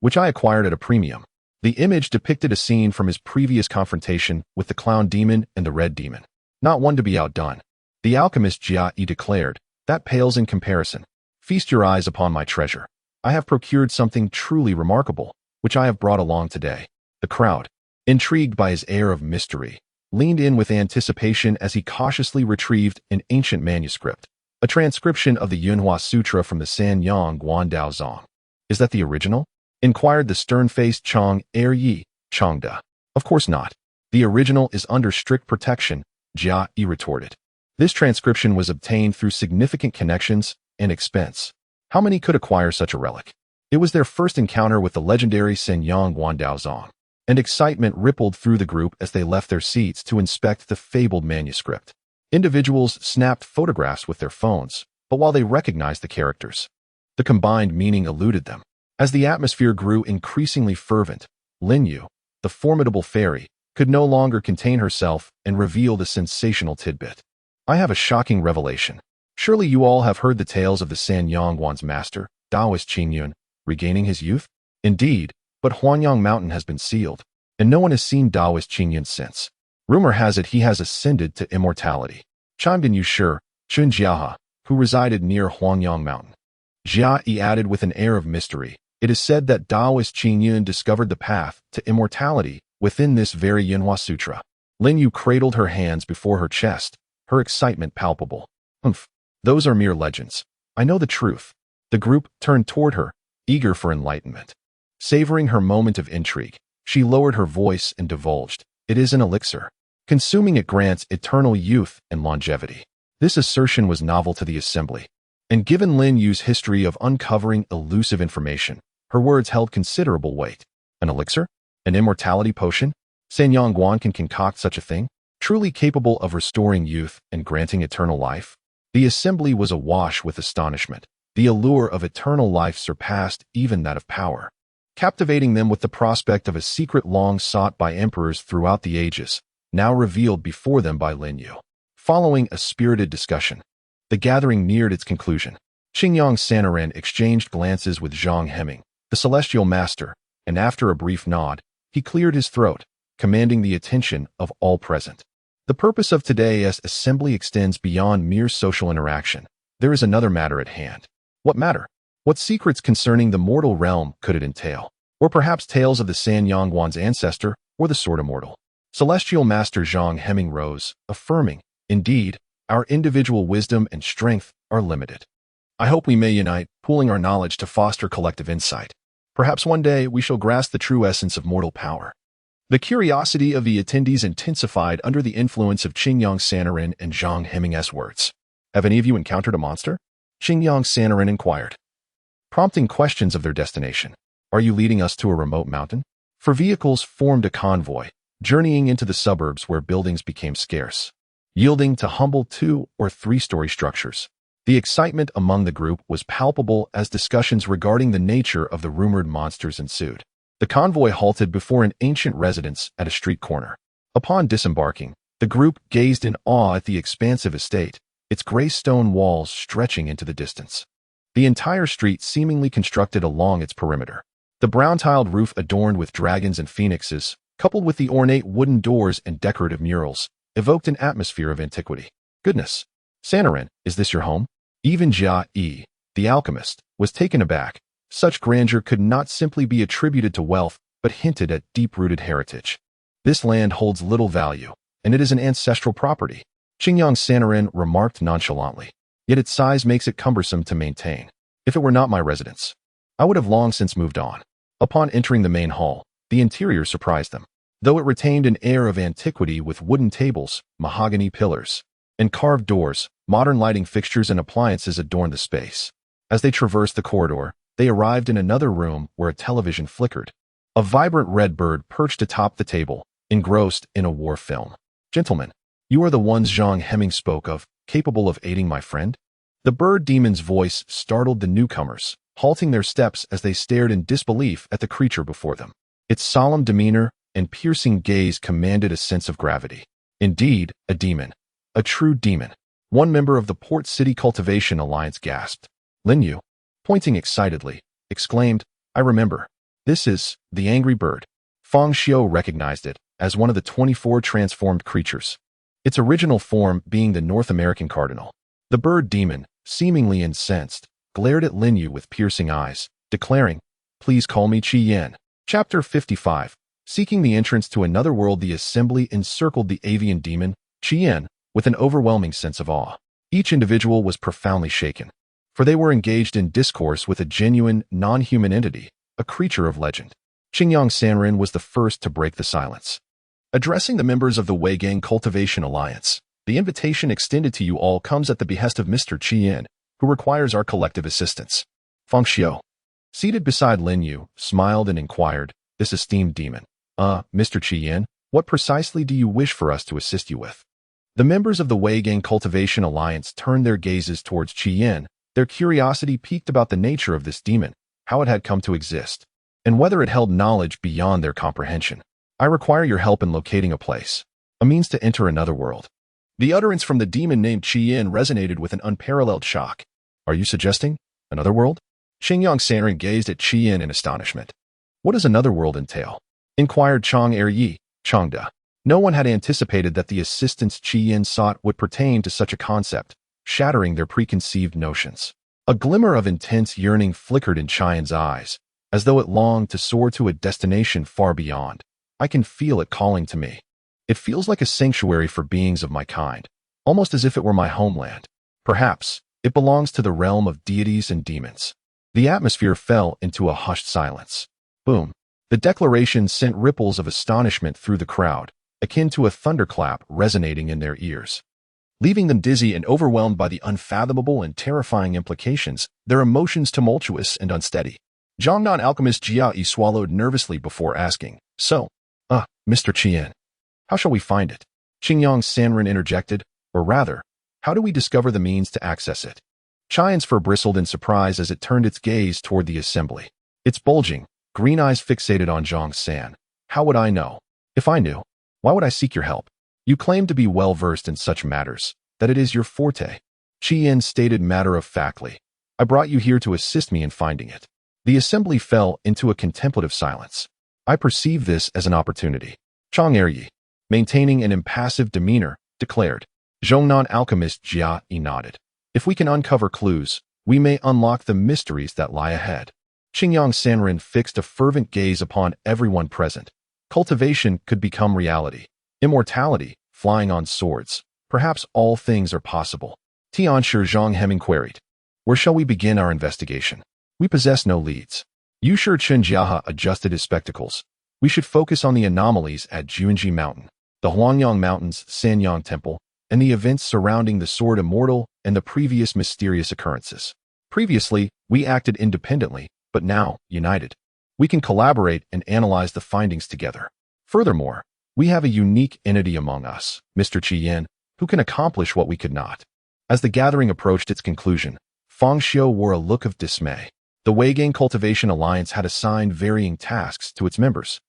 which I acquired at a premium. The image depicted a scene from his previous confrontation with the Clown Demon and the Red Demon. Not one to be outdone. The alchemist Jia Yi declared, That pales in comparison. Feast your eyes upon my treasure. I have procured something truly remarkable, which I have brought along today. The crowd, intrigued by his air of mystery, leaned in with anticipation as he cautiously retrieved an ancient manuscript, a transcription of the Yunhua Sutra from the Sanyang Guandao Zong. Is that the original? Inquired the stern-faced Chong Er Yi, Chongda. Of course not. The original is under strict protection, Jia Yi retorted. This transcription was obtained through significant connections and expense. How many could acquire such a relic? It was their first encounter with the legendary Shenyang Guandaozong, and excitement rippled through the group as they left their seats to inspect the fabled manuscript. Individuals snapped photographs with their phones, but while they recognized the characters, the combined meaning eluded them. As the atmosphere grew increasingly fervent, Lin Yu, the formidable fairy, could no longer contain herself and revealed a sensational tidbit. I have a shocking revelation. Surely you all have heard the tales of the Sanyang Wan's master, Taoist Qingyun, regaining his youth? Indeed, but Huanyang Mountain has been sealed, and no one has seen Taoist Qingyun since. Rumor has it he has ascended to immortality, chimed in Yushi, Chun Jiaha, who resided near Huanyang Mountain. Jia Yi added with an air of mystery, it is said that Taoist Qingyun discovered the path to immortality within this very Yinhua Sutra. Lin Yu cradled her hands before her chest, her excitement palpable. Humph. Those are mere legends. I know the truth. The group turned toward her, eager for enlightenment. Savoring her moment of intrigue, she lowered her voice and divulged, it is an elixir. Consuming it grants eternal youth and longevity. This assertion was novel to the assembly, and given Lin Yu's history of uncovering elusive information, her words held considerable weight. An elixir? An immortality potion? Sanyang Guan can concoct such a thing? Truly capable of restoring youth and granting eternal life? The assembly was awash with astonishment. The allure of eternal life surpassed even that of power, captivating them with the prospect of a secret long sought by emperors throughout the ages, now revealed before them by Lin Yu. Following a spirited discussion, the gathering neared its conclusion. Xingyang Sanaren exchanged glances with Zhang Heming, the celestial master, and after a brief nod, he cleared his throat, commanding the attention of all present. The purpose of today's assembly extends beyond mere social interaction. There is another matter at hand. What matter? What secrets concerning the mortal realm could it entail? Or perhaps tales of the Sanyang Wan's ancestor or the sword immortal? Celestial Master Zhang Heming rose, affirming, indeed, our individual wisdom and strength are limited. I hope we may unite, pooling our knowledge to foster collective insight. Perhaps one day we shall grasp the true essence of mortal power. The curiosity of the attendees intensified under the influence of Xingyang Sanaren and Zhang Heming's words. Have any of you encountered a monster? Xingyang Sanaren inquired, prompting questions of their destination. Are you leading us to a remote mountain? For vehicles formed a convoy, journeying into the suburbs where buildings became scarce, yielding to humble 2- or 3-story structures. The excitement among the group was palpable as discussions regarding the nature of the rumored monsters ensued. The convoy halted before an ancient residence at a street corner. Upon disembarking, the group gazed in awe at the expansive estate, its gray stone walls stretching into the distance. The entire street seemingly constructed along its perimeter. The brown-tiled roof adorned with dragons and phoenixes, coupled with the ornate wooden doors and decorative murals, evoked an atmosphere of antiquity. Goodness! Sanaren, is this your home? Even Jia Yi, the alchemist, was taken aback. Such grandeur could not simply be attributed to wealth, but hinted at deep-rooted heritage. This land holds little value, and it is an ancestral property, Xingyang Sanaren remarked nonchalantly. Yet its size makes it cumbersome to maintain. If it were not my residence, I would have long since moved on. Upon entering the main hall, the interior surprised them. Though it retained an air of antiquity with wooden tables, mahogany pillars, and carved doors, modern lighting fixtures and appliances adorned the space. As they traversed the corridor, they arrived in another room where a television flickered. A vibrant red bird perched atop the table, engrossed in a war film. Gentlemen, you are the ones Zhang Heming spoke of, capable of aiding my friend? The bird demon's voice startled the newcomers, halting their steps as they stared in disbelief at the creature before them. Its solemn demeanor and piercing gaze commanded a sense of gravity. Indeed, a demon. A true demon. One member of the Port City Cultivation Alliance gasped. Lin Yu, pointing excitedly, exclaimed, I remember. This is the angry bird. Fang Xiu recognized it as one of the 24 transformed creatures, its original form being the North American cardinal. The bird demon, seemingly incensed, glared at Lin Yu with piercing eyes, declaring, Please call me Qi Yan. Chapter 55. Seeking the entrance to another world, the assembly encircled the avian demon, Qi Yan, with an overwhelming sense of awe. Each individual was profoundly shaken, for they were engaged in discourse with a genuine, non-human entity, a creature of legend. Xingyang Sanren was the first to break the silence. Addressing the members of the Weigang Cultivation Alliance, the invitation extended to you all comes at the behest of Mr. Qi Yan, who requires our collective assistance. Fang Xiu, seated beside Lin Yu, smiled and inquired, this esteemed demon. Mr. Qiyin, what precisely do you wish for us to assist you with? The members of the Wei Gang Cultivation Alliance turned their gazes towards Qiyin, their curiosity piqued about the nature of this demon, how it had come to exist, and whether it held knowledge beyond their comprehension. I require your help in locating a place, a means to enter another world. The utterance from the demon named Qiyin resonated with an unparalleled shock. Are you suggesting another world? Xingyang Sanren gazed at Qiyin in astonishment. What does another world entail? Inquired Chang Eryi, Changda. No one had anticipated that the assistance Qiyin sought would pertain to such a concept, shattering their preconceived notions. A glimmer of intense yearning flickered in Qian's eyes, as though it longed to soar to a destination far beyond. I can feel it calling to me. It feels like a sanctuary for beings of my kind, almost as if it were my homeland. Perhaps it belongs to the realm of deities and demons. The atmosphere fell into a hushed silence. Boom. The declaration sent ripples of astonishment through the crowd, akin to a thunderclap resonating in their ears. Leaving them dizzy and overwhelmed by the unfathomable and terrifying implications, their emotions tumultuous and unsteady. Jiangnan alchemist Jia Yi swallowed nervously before asking, So, Mr. Qiyin, how shall we find it? Xingyang Sanren interjected, or rather, how do we discover the means to access it? Qian's fur bristled in surprise as it turned its gaze toward the assembly. Its bulging, green eyes fixated on Zhang San. How would I know? If I knew, why would I seek your help? You claim to be well-versed in such matters, that it is your forte. Qiyin stated matter-of-factly. I brought you here to assist me in finding it. The assembly fell into a contemplative silence. I perceive this as an opportunity. Chang Eryi, maintaining an impassive demeanor, declared. Zhongnan alchemist Jia Yi nodded. If we can uncover clues, we may unlock the mysteries that lie ahead. Xingyang Sanren fixed a fervent gaze upon everyone present. Cultivation could become reality. Immortality, flying on swords. Perhaps all things are possible. Tianshi Zhang Heming queried. Where shall we begin our investigation? We possess no leads. Yushi Chen Jiahe adjusted his spectacles. We should focus on the anomalies at Junji Mountain, the Huangyang Mountains, Sanyang Temple, and the events surrounding the Sword Immortal and the previous mysterious occurrences. Previously, we acted independently, but now, united. We can collaborate and analyze the findings together. Furthermore, we have a unique entity among us, Mr. Qiyin, who can accomplish what we could not. As the gathering approached its conclusion, Fang Xiu wore a look of dismay. The Wei Gang Cultivation Alliance had assigned varying tasks to its members,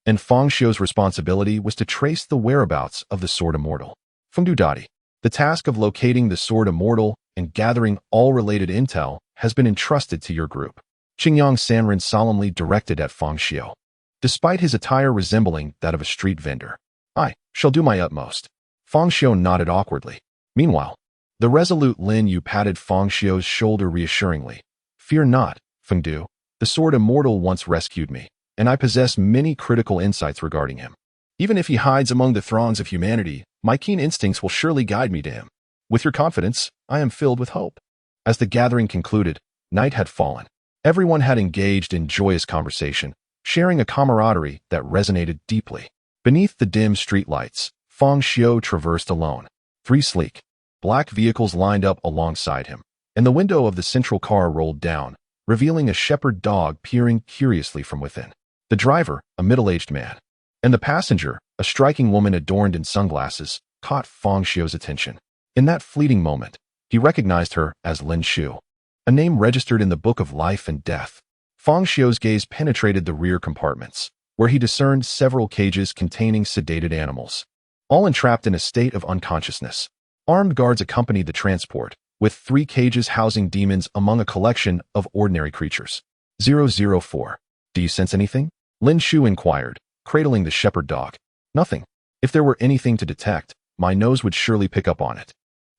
and Fang Xiu's responsibility was to trace the whereabouts of the Sword Immortal. Fengdu Dadi, the task of locating the Sword Immortal and gathering all related intel has been entrusted to your group. Xingyang Sanren solemnly directed at Fang Xiu. Despite his attire resembling that of a street vendor, I shall do my utmost. Fang Xiu nodded awkwardly. Meanwhile, the resolute Lin Yu patted Fang Xiu's shoulder reassuringly. Fear not, Fengdu. The Sword Immortal once rescued me, and I possess many critical insights regarding him. Even if he hides among the throngs of humanity, my keen instincts will surely guide me to him. With your confidence, I am filled with hope. As the gathering concluded, night had fallen. Everyone had engaged in joyous conversation, sharing a camaraderie that resonated deeply. Beneath the dim streetlights, Fang Xiu traversed alone. 3 sleek, black vehicles lined up alongside him, and the window of the central car rolled down, revealing a shepherd dog peering curiously from within. The driver, a middle-aged man, and the passenger, a striking woman adorned in sunglasses, caught Fang Xiu's attention. In that fleeting moment, he recognized her as Lin Xiu, a name registered in the Book of Life and Death. Fang Xiu's gaze penetrated the rear compartments, where he discerned several cages containing sedated animals, all entrapped in a state of unconsciousness. Armed guards accompanied the transport, with 3 cages housing demons among a collection of ordinary creatures. 004. Do you sense anything? Lin Xiu inquired, cradling the shepherd dog. Nothing. If there were anything to detect, my nose would surely pick up on it.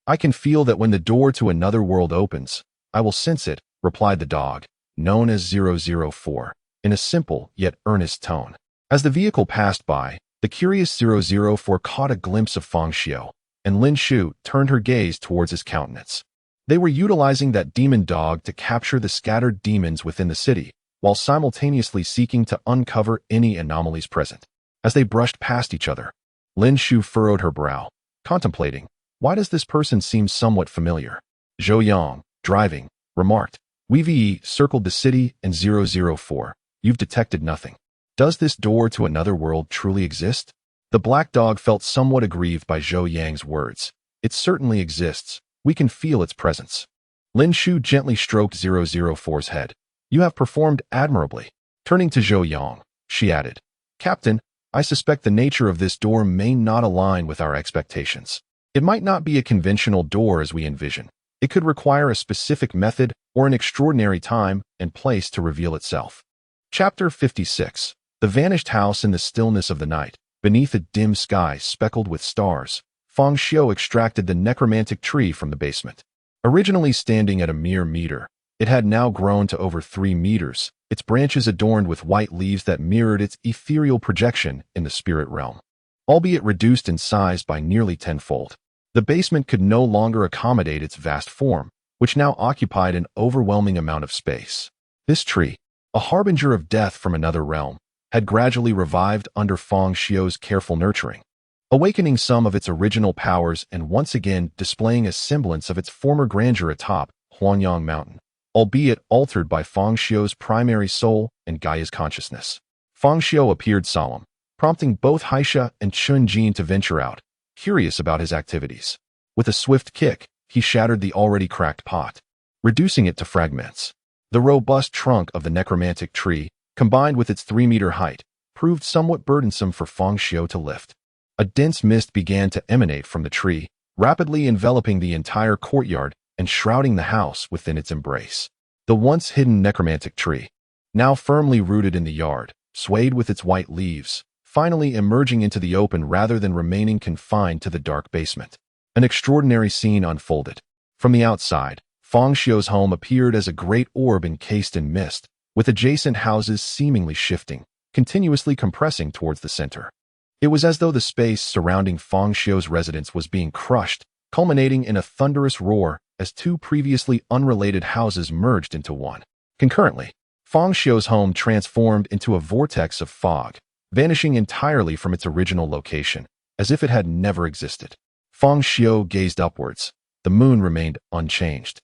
I can feel that when the door to another world opens, I will sense it, replied the dog, known as 004, in a simple yet earnest tone. As the vehicle passed by, the curious 004 caught a glimpse of Fang Xiu, and Lin Xiu turned her gaze towards his countenance. They were utilizing that demon dog to capture the scattered demons within the city, while simultaneously seeking to uncover any anomalies present. As they brushed past each other, Lin Xiu furrowed her brow, contemplating, why does this person seem somewhat familiar? Zhou Yang, driving, remarked, We've circled the city and 004. You've detected nothing. Does this door to another world truly exist? The black dog felt somewhat aggrieved by Zhou Yang's words. It certainly exists. We can feel its presence. Lin Shu gently stroked 004's head. You have performed admirably. Turning to Zhou Yang, she added, Captain, I suspect the nature of this door may not align with our expectations. It might not be a conventional door as we envision. It could require a specific method or an extraordinary time and place to reveal itself. Chapter 56. The Vanished House in the Stillness of the Night. Beneath a dim sky speckled with stars, Fang Xiu extracted the necromantic tree from the basement. Originally standing at a mere meter, it had now grown to over 3 meters, its branches adorned with white leaves that mirrored its ethereal projection in the spirit realm. Albeit reduced in size by nearly tenfold, the basement could no longer accommodate its vast form, which now occupied an overwhelming amount of space. This tree, a harbinger of death from another realm, had gradually revived under Fang Xiu's careful nurturing, awakening some of its original powers and once again displaying a semblance of its former grandeur atop Huangyang Mountain, albeit altered by Fang Xiu's primary soul and Gaia's consciousness. Fang Xiu appeared solemn, prompting both Haisha and Chun Jin to venture out, curious about his activities. With a swift kick, he shattered the already cracked pot, reducing it to fragments. The robust trunk of the necromantic tree, combined with its 3-meter height, proved somewhat burdensome for Fang Xiu to lift. A dense mist began to emanate from the tree, rapidly enveloping the entire courtyard and shrouding the house within its embrace. The once hidden necromantic tree, now firmly rooted in the yard, swayed with its white leaves, finally emerging into the open rather than remaining confined to the dark basement. An extraordinary scene unfolded. From the outside, Fang Xiu's home appeared as a great orb encased in mist, with adjacent houses seemingly shifting, continuously compressing towards the center. It was as though the space surrounding Fang Xiu's residence was being crushed, culminating in a thunderous roar as 2 previously unrelated houses merged into one. Concurrently, Fang Xiu's home transformed into a vortex of fog, vanishing entirely from its original location, as if it had never existed. Fang Xiu gazed upwards. The moon remained unchanged.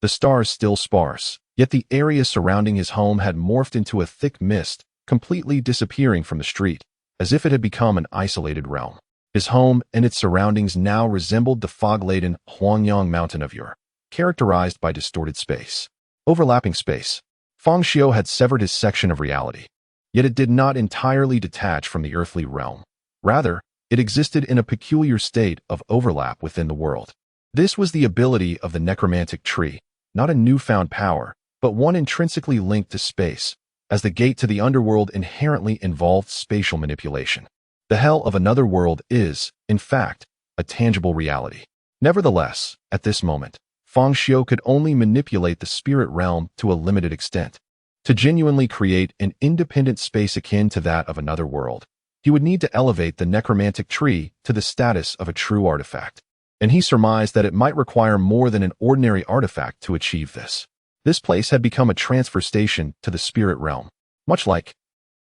The stars still sparse, yet the area surrounding his home had morphed into a thick mist, completely disappearing from the street, as if it had become an isolated realm. His home and its surroundings now resembled the fog-laden Huangyang Mountain of yore, characterized by distorted space. Overlapping space. Fang Xiu had severed his section of reality, yet it did not entirely detach from the earthly realm. Rather, it existed in a peculiar state of overlap within the world. This was the ability of the necromantic tree, not a newfound power, but one intrinsically linked to space, as the gate to the underworld inherently involved spatial manipulation. The hell of another world is, in fact, a tangible reality. Nevertheless, at this moment, Fang Xiu could only manipulate the spirit realm to a limited extent. To genuinely create an independent space akin to that of another world, he would need to elevate the necromantic tree to the status of a true artifact, and he surmised that it might require more than an ordinary artifact to achieve this. This place had become a transfer station to the spirit realm, much like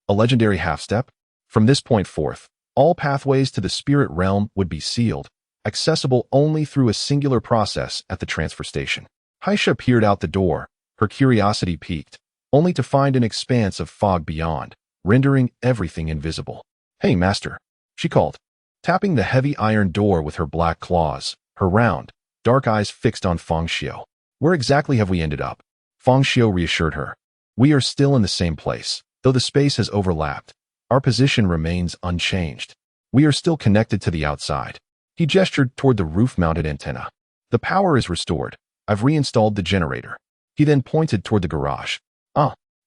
a legendary half-step. From this point forth, all pathways to the spirit realm would be sealed, accessible only through a singular process at the transfer station. Haisha peered out the door, her curiosity piqued, only to find an expanse of fog beyond, rendering everything invisible. "Hey, master," she called, tapping the heavy iron door with her black claws, her round, dark eyes fixed on Fang Xiu. "Where exactly have we ended up?" Fang Xiu reassured her. "We are still in the same place, though the space has overlapped. Our position remains unchanged. We are still connected to the outside." He gestured toward the roof-mounted antenna. "The power is restored. I've reinstalled the generator." He then pointed toward the garage.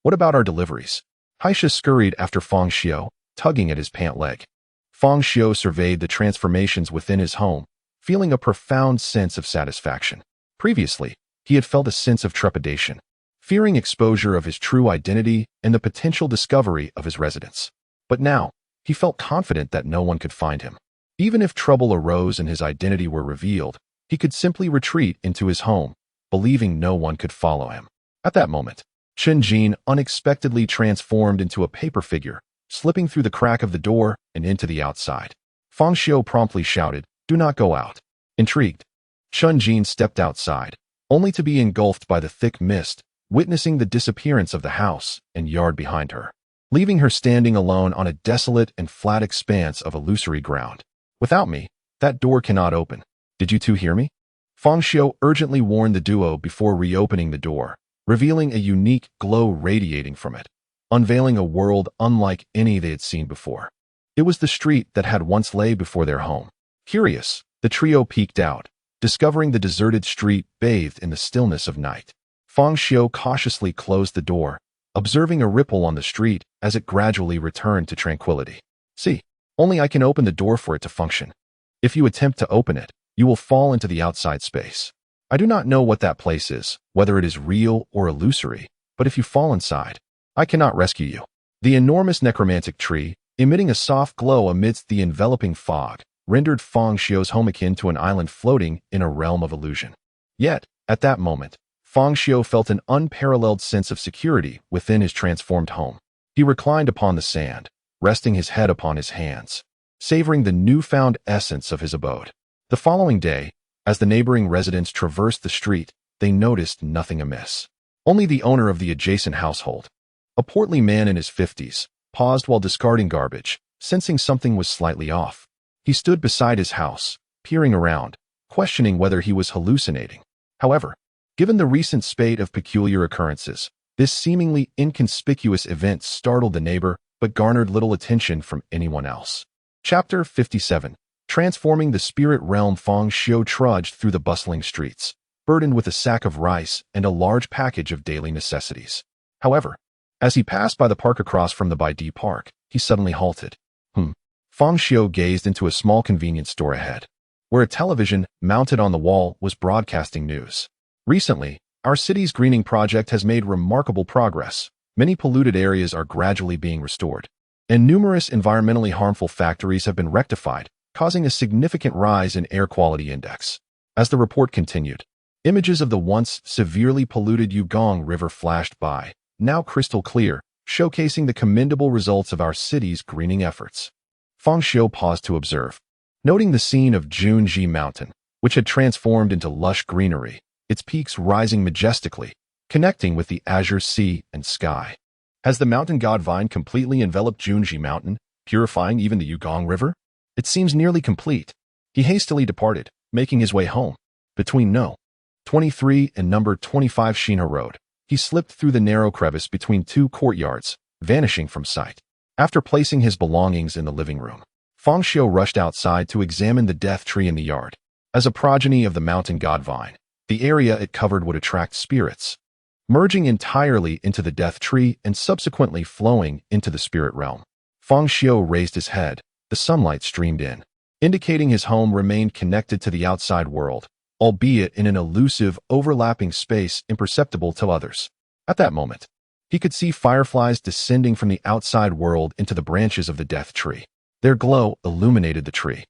What about our deliveries?" Haisha scurried after Fang Xiu, tugging at his pant leg. Fang Xiu surveyed the transformations within his home, feeling a profound sense of satisfaction. Previously, he had felt a sense of trepidation, fearing exposure of his true identity and the potential discovery of his residence. But now, he felt confident that no one could find him. Even if trouble arose and his identity were revealed, he could simply retreat into his home, believing no one could follow him. At that moment, Chun Jin unexpectedly transformed into a paper figure, slipping through the crack of the door and into the outside. Fang Xiu promptly shouted, "Do not go out." Intrigued, Chun Jin stepped outside, only to be engulfed by the thick mist, witnessing the disappearance of the house and yard behind her, leaving her standing alone on a desolate and flat expanse of illusory ground. "Without me, that door cannot open. Did you two hear me?" Fang Xiu urgently warned the duo before reopening the door, revealing a unique glow radiating from it, unveiling a world unlike any they had seen before. It was the street that had once lay before their home. Curious, the trio peeked out, discovering the deserted street bathed in the stillness of night. Fang Xiu cautiously closed the door, observing a ripple on the street as it gradually returned to tranquility. "See, only I can open the door for it to function. If you attempt to open it, you will fall into the outside space. I do not know what that place is, whether it is real or illusory, but if you fall inside, I cannot rescue you." The enormous necromantic tree, emitting a soft glow amidst the enveloping fog, rendered Fang Xiu's home akin to an island floating in a realm of illusion. Yet, at that moment, Fang Xiu felt an unparalleled sense of security within his transformed home. He reclined upon the sand, resting his head upon his hands, savoring the newfound essence of his abode. The following day, as the neighboring residents traversed the street, they noticed nothing amiss. Only the owner of the adjacent household, a portly man in his 50s, paused while discarding garbage, sensing something was slightly off. He stood beside his house, peering around, questioning whether he was hallucinating. However, given the recent spate of peculiar occurrences, this seemingly inconspicuous event startled the neighbor but garnered little attention from anyone else. Chapter 57. Transforming the spirit realm. Fang Xiu trudged through the bustling streets, burdened with a sack of rice and a large package of daily necessities. However, as he passed by the park across from the Baidi Park, he suddenly halted. Fang Xiu gazed into a small convenience store ahead, where a television mounted on the wall was broadcasting news. "Recently, our city's greening project has made remarkable progress. Many polluted areas are gradually being restored, and numerous environmentally harmful factories have been rectified, causing a significant rise in air quality index." As the report continued, images of the once severely polluted Yugong River flashed by, now crystal clear, showcasing the commendable results of our city's greening efforts. Fang Xiu paused to observe, noting the scene of Junji Mountain, which had transformed into lush greenery, its peaks rising majestically, connecting with the azure sea and sky. Has the mountain god vine completely enveloped Junji Mountain, purifying even the Yugong River? It seems nearly complete. He hastily departed, making his way home. Between No. 23 and number 25 Shinha Road, he slipped through the narrow crevice between two courtyards, vanishing from sight. After placing his belongings in the living room, Fang Xiu rushed outside to examine the death tree in the yard. As a progeny of the mountain god vine, the area it covered would attract spirits, merging entirely into the death tree and subsequently flowing into the spirit realm. Fang Xiu raised his head. The sunlight streamed in, indicating his home remained connected to the outside world, albeit in an elusive, overlapping space imperceptible to others. At that moment, he could see fireflies descending from the outside world into the branches of the death tree. Their glow illuminated the tree,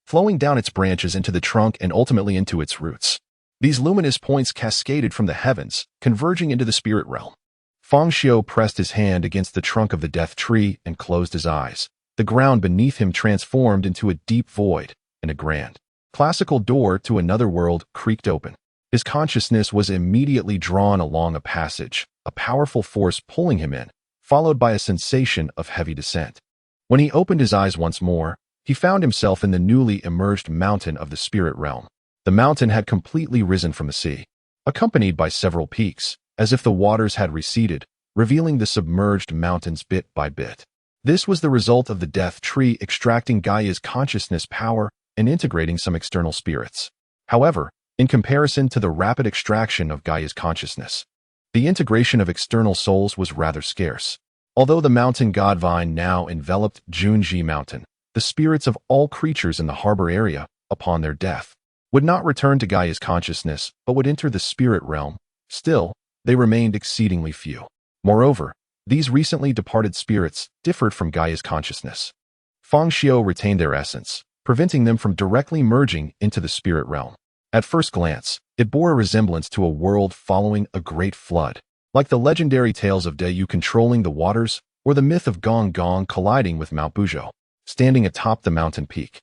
flowing down its branches into the trunk and ultimately into its roots. These luminous points cascaded from the heavens, converging into the spirit realm. Fang Xiu pressed his hand against the trunk of the death tree and closed his eyes. The ground beneath him transformed into a deep void, and a grand, classical door to another world creaked open. His consciousness was immediately drawn along a passage, a powerful force pulling him in, followed by a sensation of heavy descent. When he opened his eyes once more, he found himself in the newly emerged mountain of the spirit realm. The mountain had completely risen from the sea, accompanied by several peaks, as if the waters had receded, revealing the submerged mountains bit by bit. This was the result of the death tree extracting Gaia's consciousness power and integrating some external spirits. However, in comparison to the rapid extraction of Gaia's consciousness, the integration of external souls was rather scarce. Although the mountain god vine now enveloped Junji Mountain, the spirits of all creatures in the harbor area, upon their death, would not return to Gaia's consciousness but would enter the spirit realm. Still, they remained exceedingly few. Moreover, these recently departed spirits differed from Gaia's consciousness. Fang Xiu retained their essence, preventing them from directly merging into the spirit realm. At first glance, it bore a resemblance to a world following a great flood, like the legendary tales of Deyu controlling the waters or the myth of Gong Gong colliding with Mount Buzhou, standing atop the mountain peak.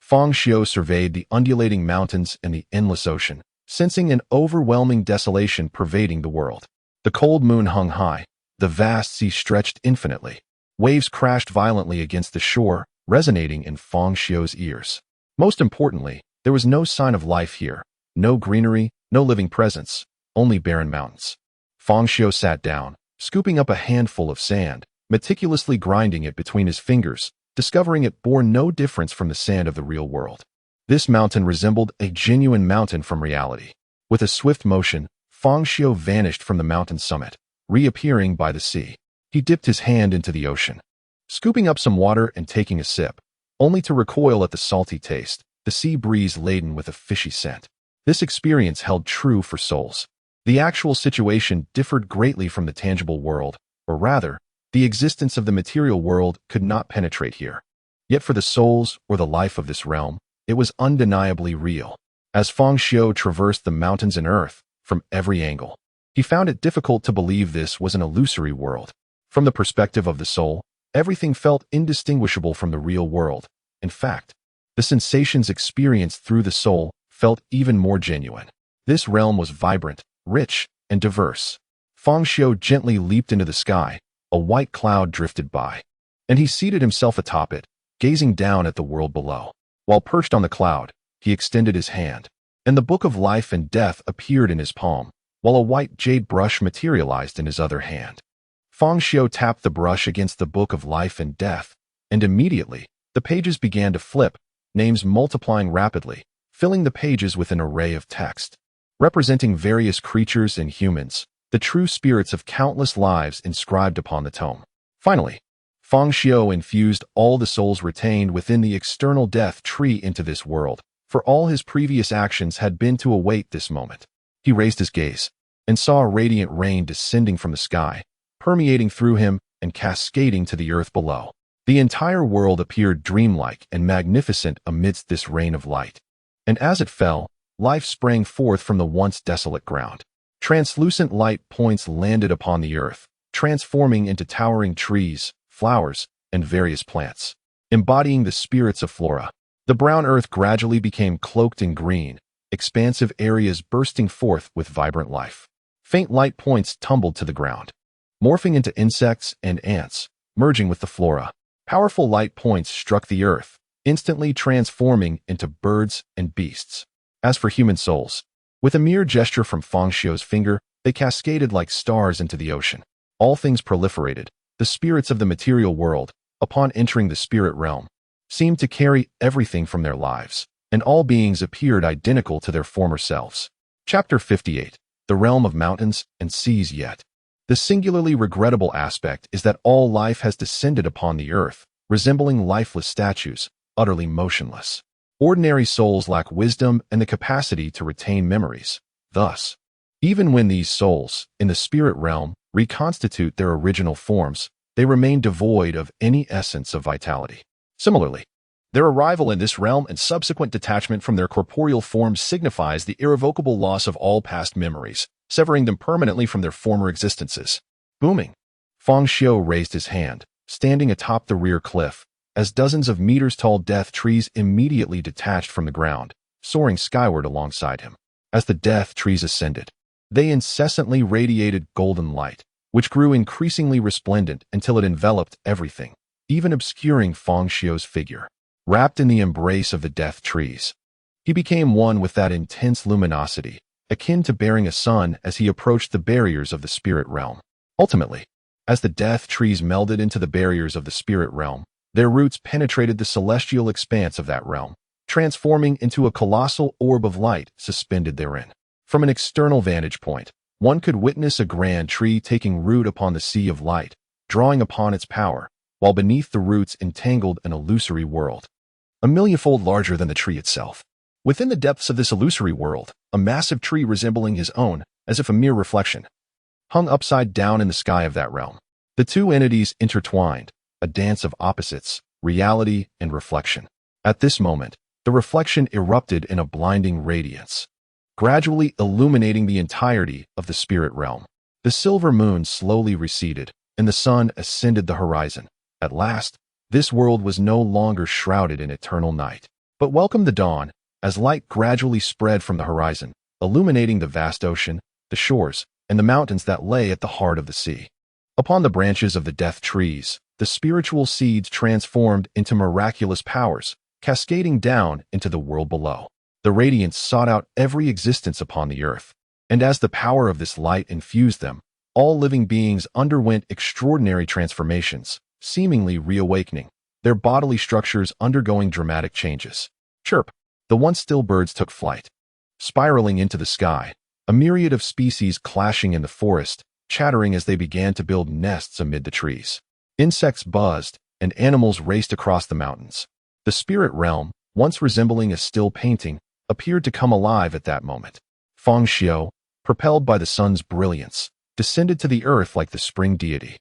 Fang Xiu surveyed the undulating mountains and the endless ocean, sensing an overwhelming desolation pervading the world. The cold moon hung high. The vast sea stretched infinitely. Waves crashed violently against the shore, resonating in Fang Xiu's ears. Most importantly, there was no sign of life here. No greenery, no living presence, only barren mountains. Fang Xiu sat down, scooping up a handful of sand, meticulously grinding it between his fingers, discovering it bore no difference from the sand of the real world. This mountain resembled a genuine mountain from reality. With a swift motion, Fang Xiu vanished from the mountain summit, reappearing by the sea. He dipped his hand into the ocean, scooping up some water and taking a sip, only to recoil at the salty taste, the sea breeze laden with a fishy scent. This experience held true for souls. The actual situation differed greatly from the tangible world, or rather, the existence of the material world could not penetrate here. Yet for the souls or the life of this realm, it was undeniably real. As Fang Xiu traversed the mountains and earth from every angle, he found it difficult to believe this was an illusory world. From the perspective of the soul, everything felt indistinguishable from the real world. In fact, the sensations experienced through the soul felt even more genuine. This realm was vibrant, rich, and diverse. Fang Xiu gently leaped into the sky. A white cloud drifted by, and he seated himself atop it, gazing down at the world below. While perched on the cloud, he extended his hand, and the book of life and death appeared in his palm, while a white jade brush materialized in his other hand. Fang Xiu tapped the brush against the book of life and death, and immediately, the pages began to flip, names multiplying rapidly, filling the pages with an array of text, representing various creatures and humans, the true spirits of countless lives inscribed upon the tome. Finally, Fang Xiu infused all the souls retained within the external death tree into this world, for all his previous actions had been to await this moment. He raised his gaze and saw a radiant rain descending from the sky, permeating through him and cascading to the earth below. The entire world appeared dreamlike and magnificent amidst this rain of light. And as it fell, life sprang forth from the once desolate ground. Translucent light points landed upon the earth, transforming into towering trees, flowers, and various plants. Embodying the spirits of flora, the brown earth gradually became cloaked in green, expansive areas bursting forth with vibrant life. Faint light points tumbled to the ground, morphing into insects and ants, merging with the flora. Powerful light points struck the earth, instantly transforming into birds and beasts. As for human souls, with a mere gesture from Fang Xiu's finger, they cascaded like stars into the ocean. All things proliferated. The spirits of the material world, upon entering the spirit realm, seemed to carry everything from their lives, and all beings appeared identical to their former selves. Chapter 58. The Realm of Mountains and Seas. Yet the singularly regrettable aspect is that all life has descended upon the earth, resembling lifeless statues, utterly motionless. Ordinary souls lack wisdom and the capacity to retain memories. Thus, even when these souls, in the spirit realm, reconstitute their original forms, they remain devoid of any essence of vitality. Similarly, their arrival in this realm and subsequent detachment from their corporeal forms signifies the irrevocable loss of all past memories, severing them permanently from their former existences. Booming. Fang Xiu raised his hand, standing atop the rear cliff, as dozens of meters-tall death trees immediately detached from the ground, soaring skyward alongside him. As the death trees ascended, they incessantly radiated golden light, which grew increasingly resplendent until it enveloped everything, even obscuring Fang Xiu's figure. Wrapped in the embrace of the death trees, he became one with that intense luminosity, akin to bearing a sun as he approached the barriers of the spirit realm. Ultimately, as the death trees melded into the barriers of the spirit realm, their roots penetrated the celestial expanse of that realm, transforming into a colossal orb of light suspended therein. From an external vantage point, one could witness a grand tree taking root upon the sea of light, drawing upon its power, while beneath the roots entangled an illusory world, a millionfold larger than the tree itself. Within the depths of this illusory world, a massive tree resembling his own, as if a mere reflection, hung upside down in the sky of that realm. The two entities intertwined, a dance of opposites, reality and reflection. At this moment, the reflection erupted in a blinding radiance, gradually illuminating the entirety of the spirit realm. The silver moon slowly receded, and the sun ascended the horizon. At last, this world was no longer shrouded in eternal night, but welcomed the dawn, as light gradually spread from the horizon, illuminating the vast ocean, the shores, and the mountains that lay at the heart of the sea. Upon the branches of the death trees, the spiritual seeds transformed into miraculous powers, cascading down into the world below. The radiance sought out every existence upon the earth, and as the power of this light infused them, all living beings underwent extraordinary transformations, seemingly reawakening, their bodily structures undergoing dramatic changes. Chirp! The once still birds took flight. Spiraling into the sky, a myriad of species clashing in the forest, chattering as they began to build nests amid the trees. Insects buzzed, and animals raced across the mountains. The spirit realm, once resembling a still painting, appeared to come alive at that moment. Fang Xiu, propelled by the sun's brilliance, descended to the earth like the spring deity.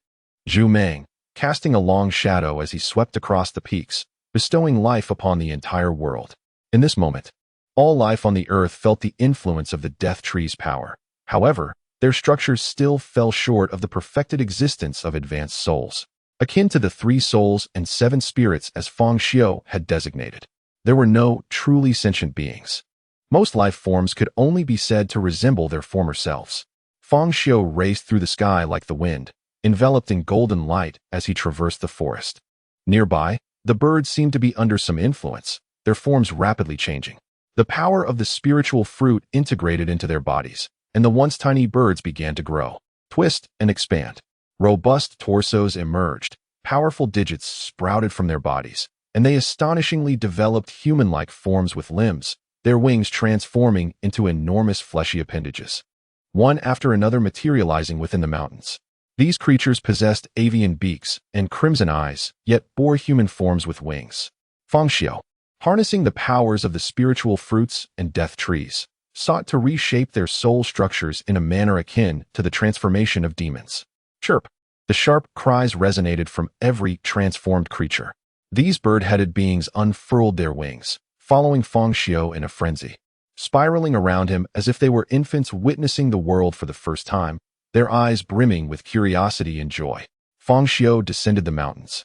Zhu Meng, casting a long shadow as he swept across the peaks, bestowing life upon the entire world. In this moment, all life on the earth felt the influence of the death tree's power. However, their structures still fell short of the perfected existence of advanced souls, akin to the 3 souls and 7 spirits as Fang Xiu had designated. There were no truly sentient beings. Most life forms could only be said to resemble their former selves. Fang Xiu raced through the sky like the wind, enveloped in golden light as he traversed the forest. Nearby, the birds seemed to be under some influence, their forms rapidly changing. The power of the spiritual fruit integrated into their bodies, and the once tiny birds began to grow, twist, and expand. Robust torsos emerged, powerful digits sprouted from their bodies, and they astonishingly developed human-like forms with limbs, their wings transforming into enormous fleshy appendages, one after another materializing within the mountains. These creatures possessed avian beaks and crimson eyes, yet bore human forms with wings. Fang Xiu, harnessing the powers of the spiritual fruits and death trees, sought to reshape their soul structures in a manner akin to the transformation of demons. Chirp! The sharp cries resonated from every transformed creature. These bird-headed beings unfurled their wings, following Fang Xiu in a frenzy, spiraling around him as if they were infants witnessing the world for the first time, their eyes brimming with curiosity and joy. Fang Xiu descended the mountains,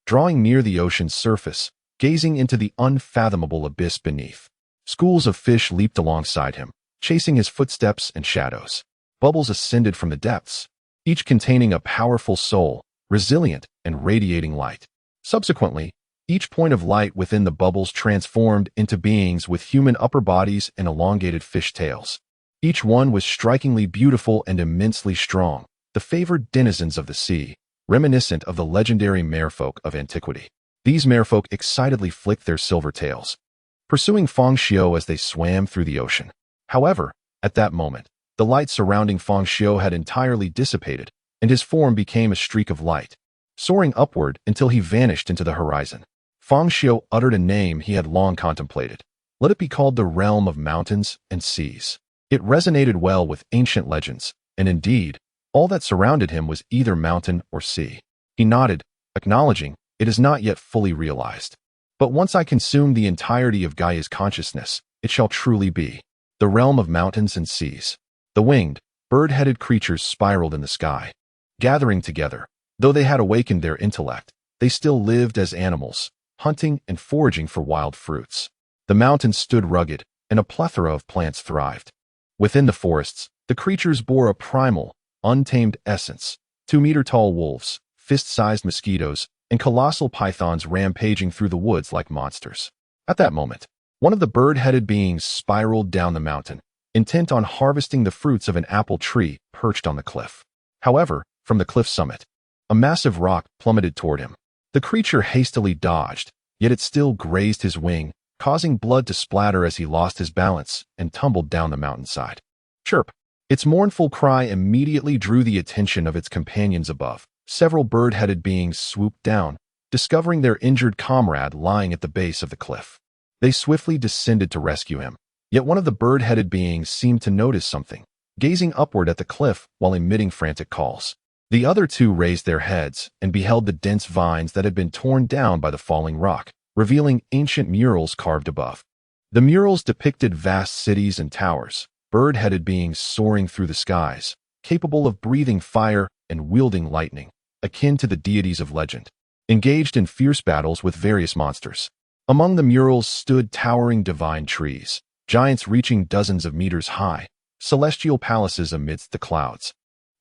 drawing near the ocean's surface, gazing into the unfathomable abyss beneath. Schools of fish leaped alongside him, chasing his footsteps and shadows. Bubbles ascended from the depths, each containing a powerful soul, resilient and radiating light. Subsequently, each point of light within the bubbles transformed into beings with human upper bodies and elongated fish tails. Each one was strikingly beautiful and immensely strong, the favored denizens of the sea, reminiscent of the legendary merfolk of antiquity. These merfolk excitedly flicked their silver tails, pursuing Fang Xiu as they swam through the ocean. However, at that moment, the light surrounding Fang Xiu had entirely dissipated, and his form became a streak of light, soaring upward until he vanished into the horizon. Fang Xiu uttered a name he had long contemplated. Let it be called the realm of mountains and seas. It resonated well with ancient legends, and indeed, all that surrounded him was either mountain or sea. He nodded, acknowledging, it is not yet fully realized. But once I consume the entirety of Gaia's consciousness, it shall truly be the realm of mountains and seas. The winged, bird-headed creatures spiraled in the sky, gathering together. Though they had awakened their intellect, they still lived as animals, hunting and foraging for wild fruits. The mountains stood rugged, and a plethora of plants thrived. Within the forests, the creatures bore a primal, untamed essence. 2-meter-tall wolves, fist-sized mosquitoes, and colossal pythons rampaging through the woods like monsters. At that moment, one of the bird-headed beings spiraled down the mountain, intent on harvesting the fruits of an apple tree perched on the cliff. However, from the cliff summit, a massive rock plummeted toward him. The creature hastily dodged, yet it still grazed his wing, causing blood to splatter as he lost his balance and tumbled down the mountainside. Chirp! Its mournful cry immediately drew the attention of its companions above. Several bird-headed beings swooped down, discovering their injured comrade lying at the base of the cliff. They swiftly descended to rescue him, yet one of the bird-headed beings seemed to notice something, gazing upward at the cliff while emitting frantic calls. The other 2 raised their heads and beheld the dense vines that had been torn down by the falling rock, revealing ancient murals carved above. The murals depicted vast cities and towers, bird-headed beings soaring through the skies, capable of breathing fire and wielding lightning, akin to the deities of legend, engaged in fierce battles with various monsters. Among the murals stood towering divine trees, giants reaching dozens of meters high, celestial palaces amidst the clouds,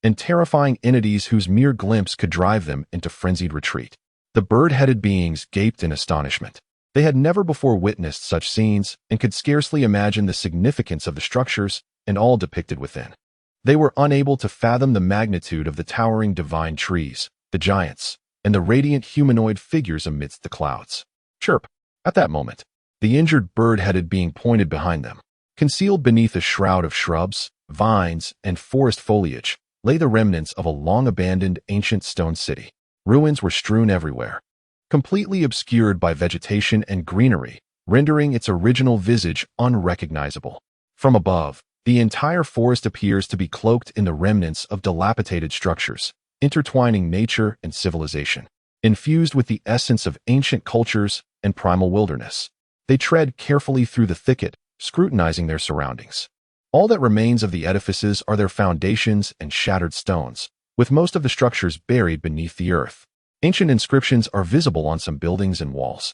and terrifying entities whose mere glimpse could drive them into frenzied retreat. The bird-headed beings gaped in astonishment. They had never before witnessed such scenes and could scarcely imagine the significance of the structures and all depicted within. They were unable to fathom the magnitude of the towering divine trees, the giants, and the radiant humanoid figures amidst the clouds. Chirp! At that moment, the injured bird-headed being pointed behind them. Concealed beneath a shroud of shrubs, vines, and forest foliage lay the remnants of a long-abandoned ancient stone city. Ruins were strewn everywhere, completely obscured by vegetation and greenery, rendering its original visage unrecognizable. From above, the entire forest appears to be cloaked in the remnants of dilapidated structures, intertwining nature and civilization. Infused with the essence of ancient cultures and primal wilderness, they tread carefully through the thicket, scrutinizing their surroundings. All that remains of the edifices are their foundations and shattered stones, with most of the structures buried beneath the earth. Ancient inscriptions are visible on some buildings and walls.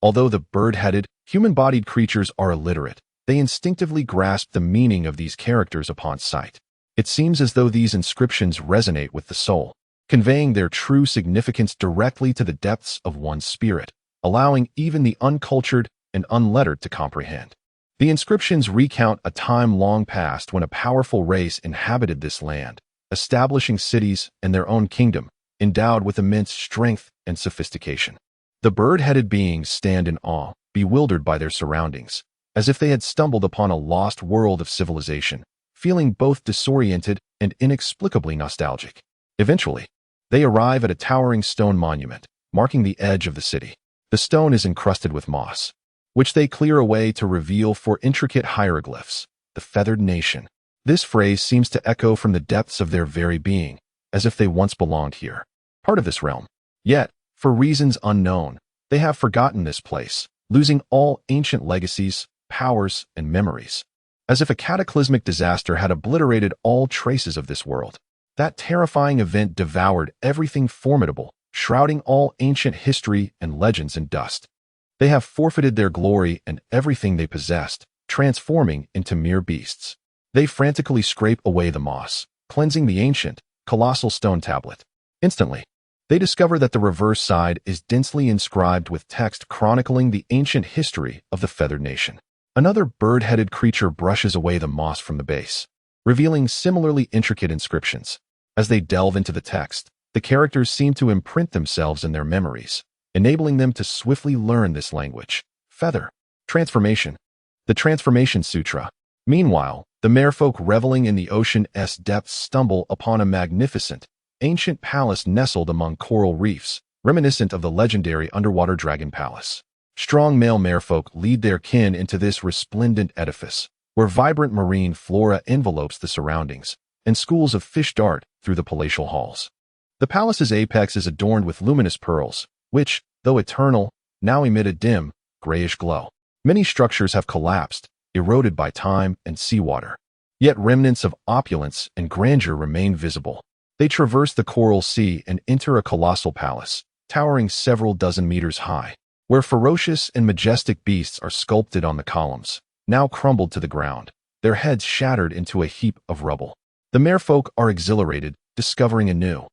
Although the bird-headed, human-bodied creatures are illiterate, they instinctively grasp the meaning of these characters upon sight. It seems as though these inscriptions resonate with the soul, conveying their true significance directly to the depths of one's spirit, allowing even the uncultured and unlettered to comprehend. The inscriptions recount a time long past when a powerful race inhabited this land, establishing cities and their own kingdom, endowed with immense strength and sophistication. The bird-headed beings stand in awe, bewildered by their surroundings, as if they had stumbled upon a lost world of civilization, feeling both disoriented and inexplicably nostalgic. Eventually, they arrive at a towering stone monument, marking the edge of the city. The stone is encrusted with moss, which they clear away to reveal four intricate hieroglyphs, the feathered nation. This phrase seems to echo from the depths of their very being, as if they once belonged here, part of this realm. Yet, for reasons unknown, they have forgotten this place, losing all ancient legacies, powers, and memories. As if a cataclysmic disaster had obliterated all traces of this world. That terrifying event devoured everything formidable, shrouding all ancient history and legends in dust. They have forfeited their glory and everything they possessed, transforming into mere beasts. They frantically scrape away the moss, cleansing the ancient, colossal stone tablet. Instantly, they discover that the reverse side is densely inscribed with text chronicling the ancient history of the feathered nation. Another bird-headed creature brushes away the moss from the base, revealing similarly intricate inscriptions. As they delve into the text, the characters seem to imprint themselves in their memories, enabling them to swiftly learn this language. Feather. Transformation. The Transformation Sutra. Meanwhile, the merfolk reveling in the ocean's depths stumble upon a magnificent, ancient palace nestled among coral reefs, reminiscent of the legendary underwater dragon palace. Strong male merfolk lead their kin into this resplendent edifice, where vibrant marine flora envelopes the surroundings, and schools of fish dart through the palatial halls. The palace's apex is adorned with luminous pearls, which, though eternal, now emit a dim, grayish glow. Many structures have collapsed, eroded by time and seawater. Yet remnants of opulence and grandeur remain visible. They traverse the coral sea and enter a colossal palace, towering several dozen meters high, where ferocious and majestic beasts are sculpted on the columns, now crumbled to the ground, their heads shattered into a heap of rubble. The merfolk are exhilarated, discovering a new,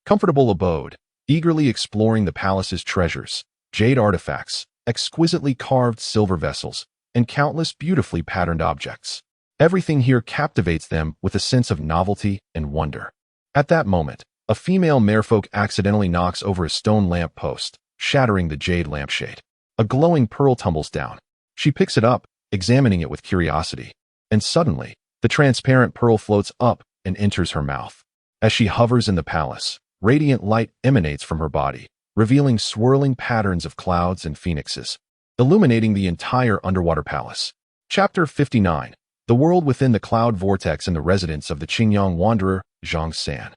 comfortable abode, eagerly exploring the palace's treasures, jade artifacts, exquisitely carved silver vessels, and countless beautifully patterned objects. Everything here captivates them with a sense of novelty and wonder. At that moment, a female merfolk accidentally knocks over a stone lamp post, shattering the jade lampshade. A glowing pearl tumbles down. She picks it up, examining it with curiosity, and suddenly, the transparent pearl floats up and enters her mouth. As she hovers in the palace, radiant light emanates from her body, revealing swirling patterns of clouds and phoenixes, illuminating the entire underwater palace. Chapter 59. The World Within the Cloud Vortex and the Residence of the Qingyang Wanderer, Zhang San.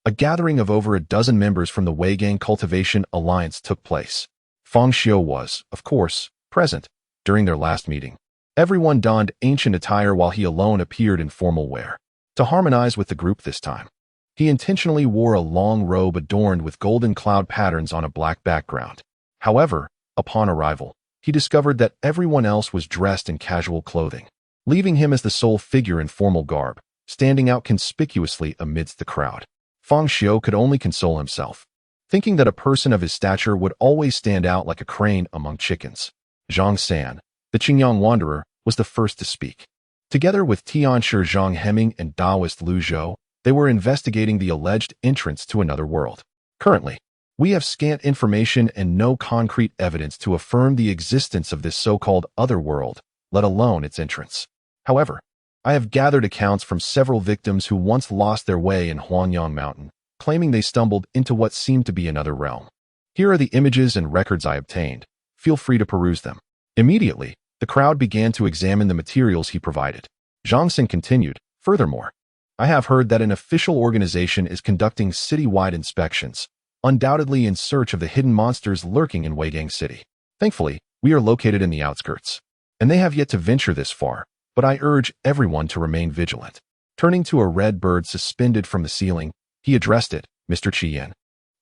A gathering of over a dozen members from the Weigang Cultivation Alliance took place. Fang Xiu was, of course, present during their last meeting. Everyone donned ancient attire while he alone appeared in formal wear. To harmonize with the group this time, he intentionally wore a long robe adorned with golden cloud patterns on a black background. However, upon arrival, he discovered that everyone else was dressed in casual clothing. leaving him as the sole figure in formal garb, standing out conspicuously amidst the crowd. Fang Xiu could only console himself, thinking that a person of his stature would always stand out like a crane among chickens. Zhang San, the Qingyang wanderer, was the first to speak. Together with Tianshi Zhang Hemming and Taoist Lu Zhou, they were investigating the alleged entrance to another world. Currently, we have scant information and no concrete evidence to affirm the existence of this so-called other world, let alone its entrance. However, I have gathered accounts from several victims who once lost their way in Huanyang Mountain, claiming they stumbled into what seemed to be another realm. Here are the images and records I obtained. Feel free to peruse them. Immediately, the crowd began to examine the materials he provided. Zhang Xin continued, furthermore, I have heard that an official organization is conducting city-wide inspections, undoubtedly in search of the hidden monsters lurking in Weigang City. Thankfully, we are located in the outskirts, and they have yet to venture this far, but I urge everyone to remain vigilant. Turning to a red bird suspended from the ceiling, he addressed it, Mr. Qian.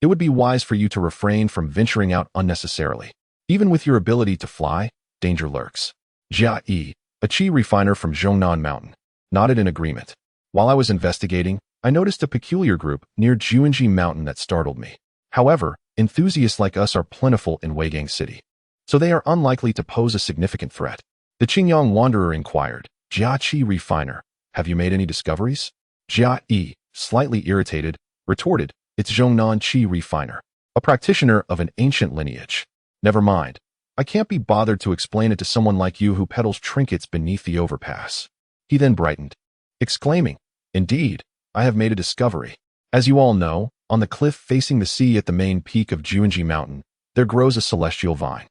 It would be wise for you to refrain from venturing out unnecessarily. Even with your ability to fly, danger lurks. Jia Yi, a qi refiner from Zhongnan Mountain, nodded in agreement. While I was investigating, I noticed a peculiar group near Juanji Mountain that startled me. However, enthusiasts like us are plentiful in Weigang City, so they are unlikely to pose a significant threat. The Qingyang wanderer inquired, Jia Qi refiner, have you made any discoveries? Jia Yi, slightly irritated, retorted, it's Zhongnan Qi refiner, a practitioner of an ancient lineage. Never mind. I can't be bothered to explain it to someone like you who peddles trinkets beneath the overpass. He then brightened, exclaiming, indeed, I have made a discovery. As you all know, on the cliff facing the sea at the main peak of Juanji Mountain, there grows a celestial vine.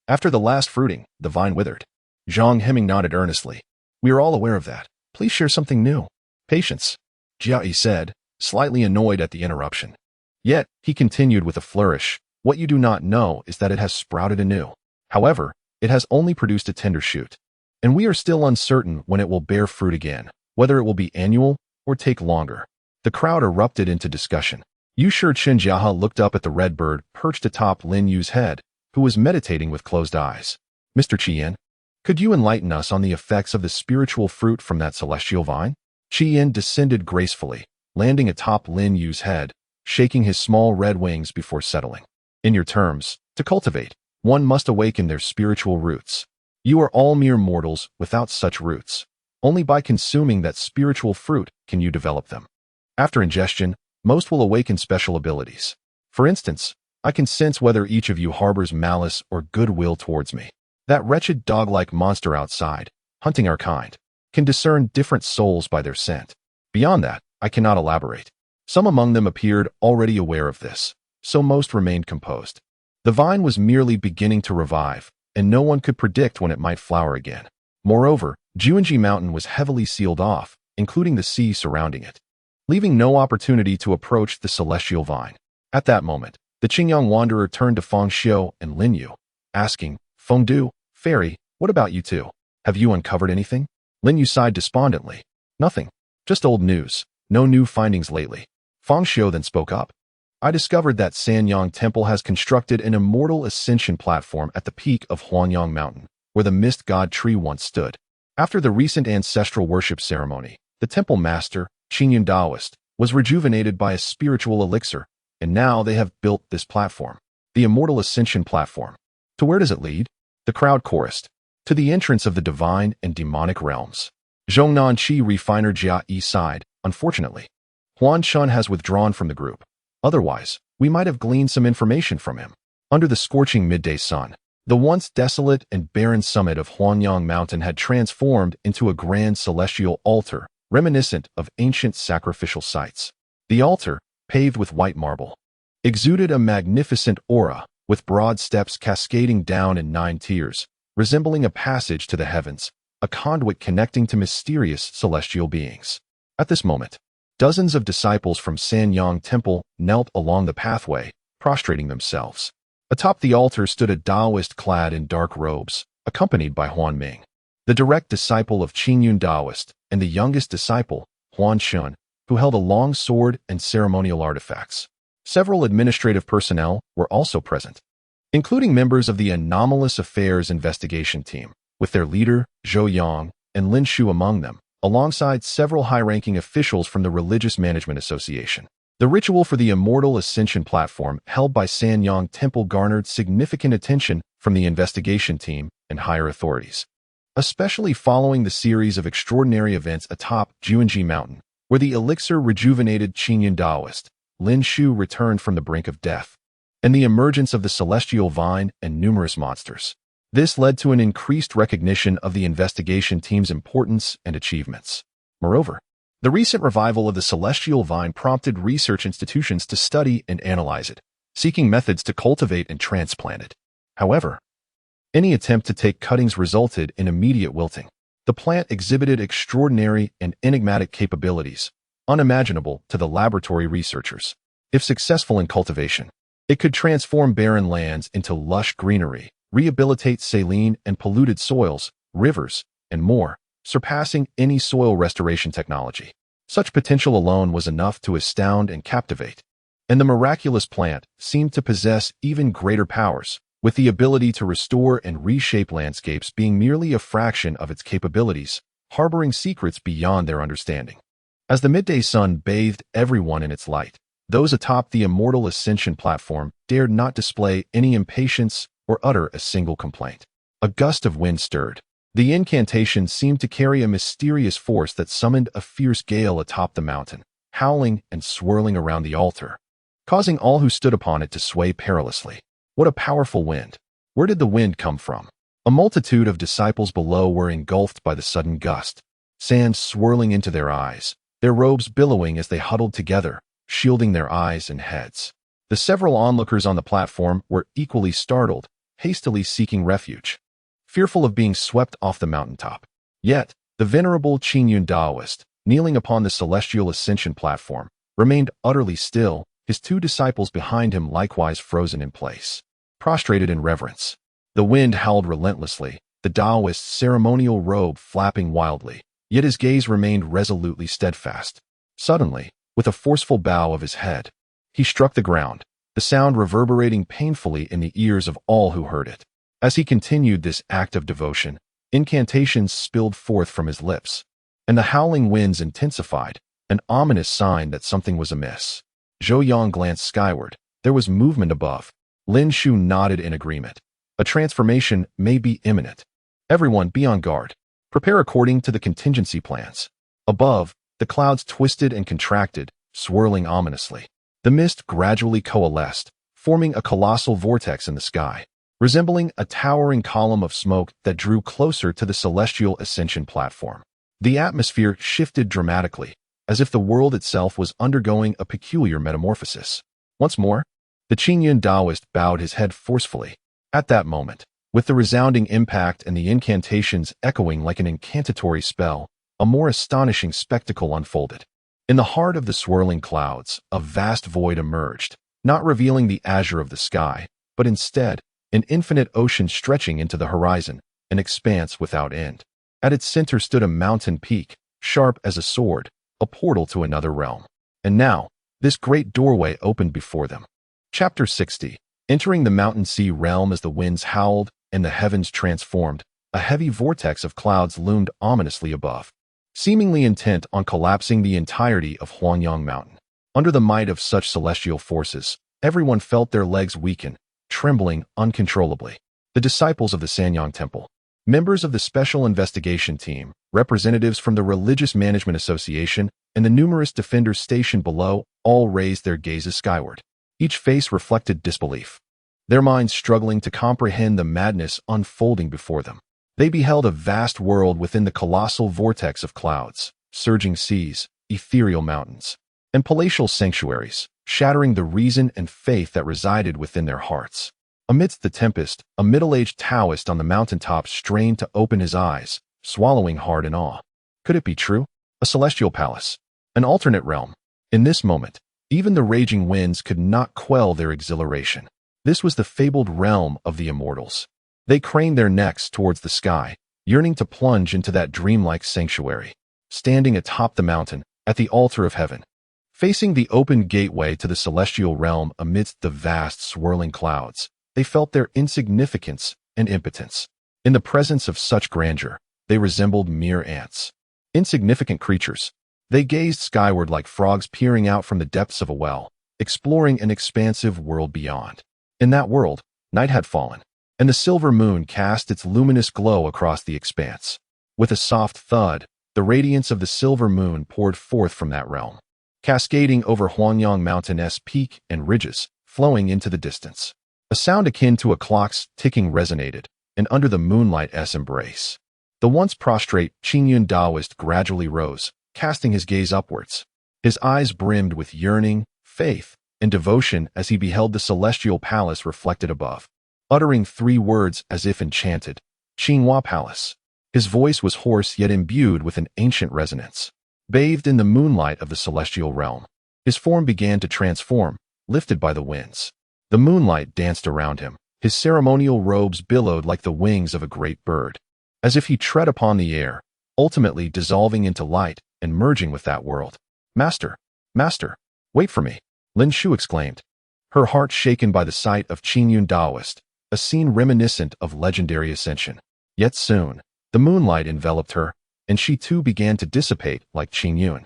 After the last fruiting, the vine withered. Zhang Hemming nodded earnestly. We are all aware of that. Please share something new. Patience, Jia Yi said, slightly annoyed at the interruption. Yet, he continued with a flourish, what you do not know is that it has sprouted anew. However, it has only produced a tender shoot, and we are still uncertain when it will bear fruit again, whether it will be annual or take longer. The crowd erupted into discussion. Yushi Chenjiaha looked up at the red bird perched atop Lin Yu's head, who was meditating with closed eyes. Mr. Qian, could you enlighten us on the effects of the spiritual fruit from that celestial vine? Qian descended gracefully, landing atop Lin Yu's head, shaking his small red wings before settling. In your terms, to cultivate, one must awaken their spiritual roots. You are all mere mortals without such roots. Only by consuming that spiritual fruit can you develop them. After ingestion, most will awaken special abilities. For instance, I can sense whether each of you harbors malice or goodwill towards me. That wretched dog-like monster outside, hunting our kind, can discern different souls by their scent. Beyond that, I cannot elaborate. Some among them appeared already aware of this, so most remained composed. The vine was merely beginning to revive, and no one could predict when it might flower again. Moreover, Juanji Mountain was heavily sealed off, including the sea surrounding it, leaving no opportunity to approach the celestial vine. At that moment, the Qingyang wanderer turned to Fang Xiu and Lin Yu, asking, Fengdu, Fairy, what about you two? Have you uncovered anything? Lin Yu sighed despondently. Nothing. Just old news. No new findings lately. Fang Xiu then spoke up. I discovered that Sanyang Temple has constructed an immortal ascension platform at the peak of Huanyang Mountain, where the mist god tree once stood. After the recent ancestral worship ceremony, the temple master, Qingyun Taoist, was rejuvenated by a spiritual elixir, and now they have built this platform, the immortal ascension platform. To where does it lead? The crowd chorused. To the entrance of the divine and demonic realms. Zhongnan Qi refiner Jia Yi sighed. Unfortunately, Huan Chun has withdrawn from the group. Otherwise, we might have gleaned some information from him. Under the scorching midday sun, the once desolate and barren summit of Huanyang Mountain had transformed into a grand celestial altar, reminiscent of ancient sacrificial sites. The altar, paved with white marble, exuded a magnificent aura, with broad steps cascading down in 9 tiers, resembling a passage to the heavens, a conduit connecting to mysterious celestial beings. At this moment, dozens of disciples from Sanyang Temple knelt along the pathway, prostrating themselves. Atop the altar stood a Taoist clad in dark robes, accompanied by Huan Ming, the direct disciple of Qingyun Taoist, and the youngest disciple, Huan Shun, who held a long sword and ceremonial artifacts. Several administrative personnel were also present, including members of the Anomalous Affairs Investigation Team, with their leader, Zhou Yang, and Lin Xiu among them, alongside several high-ranking officials from the Religious Management Association. The ritual for the Immortal Ascension platform held by Sanyang Temple garnered significant attention from the investigation team and higher authorities, especially following the series of extraordinary events atop Juanji Mountain, where the elixir rejuvenated Qingyun Daoist, Lin Xiu returned from the brink of death, and the emergence of the celestial vine and numerous monsters. This led to an increased recognition of the investigation team's importance and achievements. Moreover, the recent revival of the celestial vine prompted research institutions to study and analyze it, seeking methods to cultivate and transplant it. However, any attempt to take cuttings resulted in immediate wilting. The plant exhibited extraordinary and enigmatic capabilities, unimaginable to the laboratory researchers. If successful in cultivation, it could transform barren lands into lush greenery, rehabilitate saline and polluted soils, rivers, and more, surpassing any soil restoration technology. Such potential alone was enough to astound and captivate. And the miraculous plant seemed to possess even greater powers, with the ability to restore and reshape landscapes being merely a fraction of its capabilities, harboring secrets beyond their understanding. As the midday sun bathed everyone in its light, those atop the Immortal Ascension platform dared not display any impatience or utter a single complaint. A gust of wind stirred. The incantation seemed to carry a mysterious force that summoned a fierce gale atop the mountain, howling and swirling around the altar, causing all who stood upon it to sway perilously. What a powerful wind! Where did the wind come from? A multitude of disciples below were engulfed by the sudden gust, sand swirling into their eyes, their robes billowing as they huddled together, shielding their eyes and heads. The several onlookers on the platform were equally startled, hastily seeking refuge, fearful of being swept off the mountaintop. Yet, the venerable Qingyun Daoist, kneeling upon the celestial ascension platform, remained utterly still, his two disciples behind him likewise frozen in place, prostrated in reverence. The wind howled relentlessly, the Daoist's ceremonial robe flapping wildly, yet his gaze remained resolutely steadfast. Suddenly, with a forceful bow of his head, he struck the ground, the sound reverberating painfully in the ears of all who heard it. As he continued this act of devotion, incantations spilled forth from his lips, and the howling winds intensified, an ominous sign that something was amiss. Zhou Yang glanced skyward. There was movement above. Lin Xiu nodded in agreement. A transformation may be imminent. Everyone be on guard. Prepare according to the contingency plans. Above, the clouds twisted and contracted, swirling ominously. The mist gradually coalesced, forming a colossal vortex in the sky, resembling a towering column of smoke that drew closer to the celestial ascension platform. The atmosphere shifted dramatically, as if the world itself was undergoing a peculiar metamorphosis. Once more, the Qingyun Daoist bowed his head forcefully. At that moment, with the resounding impact and the incantations echoing like an incantatory spell, a more astonishing spectacle unfolded. In the heart of the swirling clouds, a vast void emerged, not revealing the azure of the sky, but instead, an infinite ocean stretching into the horizon, an expanse without end. At its center stood a mountain peak, sharp as a sword, a portal to another realm. And now, this great doorway opened before them. Chapter 60. Entering the mountain sea realm as the winds howled and the heavens transformed, a heavy vortex of clouds loomed ominously above, seemingly intent on collapsing the entirety of Huangyang Mountain. Under the might of such celestial forces, everyone felt their legs weaken, trembling uncontrollably. The disciples of the Sanyang Temple, members of the Special Investigation Team, representatives from the Religious Management Association, and the numerous defenders stationed below all raised their gazes skyward. Each face reflected disbelief, their minds struggling to comprehend the madness unfolding before them. They beheld a vast world within the colossal vortex of clouds, surging seas, ethereal mountains, and palatial sanctuaries, shattering the reason and faith that resided within their hearts. Amidst the tempest, a middle-aged Taoist on the mountaintop strained to open his eyes, swallowing hard in awe. Could it be true? A celestial palace, an alternate realm. In this moment, even the raging winds could not quell their exhilaration. This was the fabled realm of the immortals. They craned their necks towards the sky, yearning to plunge into that dreamlike sanctuary. Standing atop the mountain, at the altar of heaven, facing the open gateway to the celestial realm amidst the vast swirling clouds, they felt their insignificance and impotence. In the presence of such grandeur, they resembled mere ants. Insignificant creatures. They gazed skyward like frogs peering out from the depths of a well, exploring an expansive world beyond. In that world, night had fallen, and the silver moon cast its luminous glow across the expanse. With a soft thud, the radiance of the silver moon poured forth from that realm, cascading over Huangyang Mountain's peak and ridges, flowing into the distance. A sound akin to a clock's ticking resonated, and under the moonlight's embrace, the once prostrate Qingyun Taoist gradually rose, casting his gaze upwards. His eyes brimmed with yearning, faith, and devotion as he beheld the celestial palace reflected above. Uttering 3 words as if enchanted, Qinghua Palace. His voice was hoarse yet imbued with an ancient resonance. Bathed in the moonlight of the celestial realm, his form began to transform, lifted by the winds. The moonlight danced around him. His ceremonial robes billowed like the wings of a great bird, as if he tread upon the air, ultimately dissolving into light and merging with that world. Master, Master, wait for me, Lin Xiu exclaimed, her heart shaken by the sight of Qingyun Taoist, a scene reminiscent of legendary ascension. Yet soon, the moonlight enveloped her, and she too began to dissipate like Qingyun,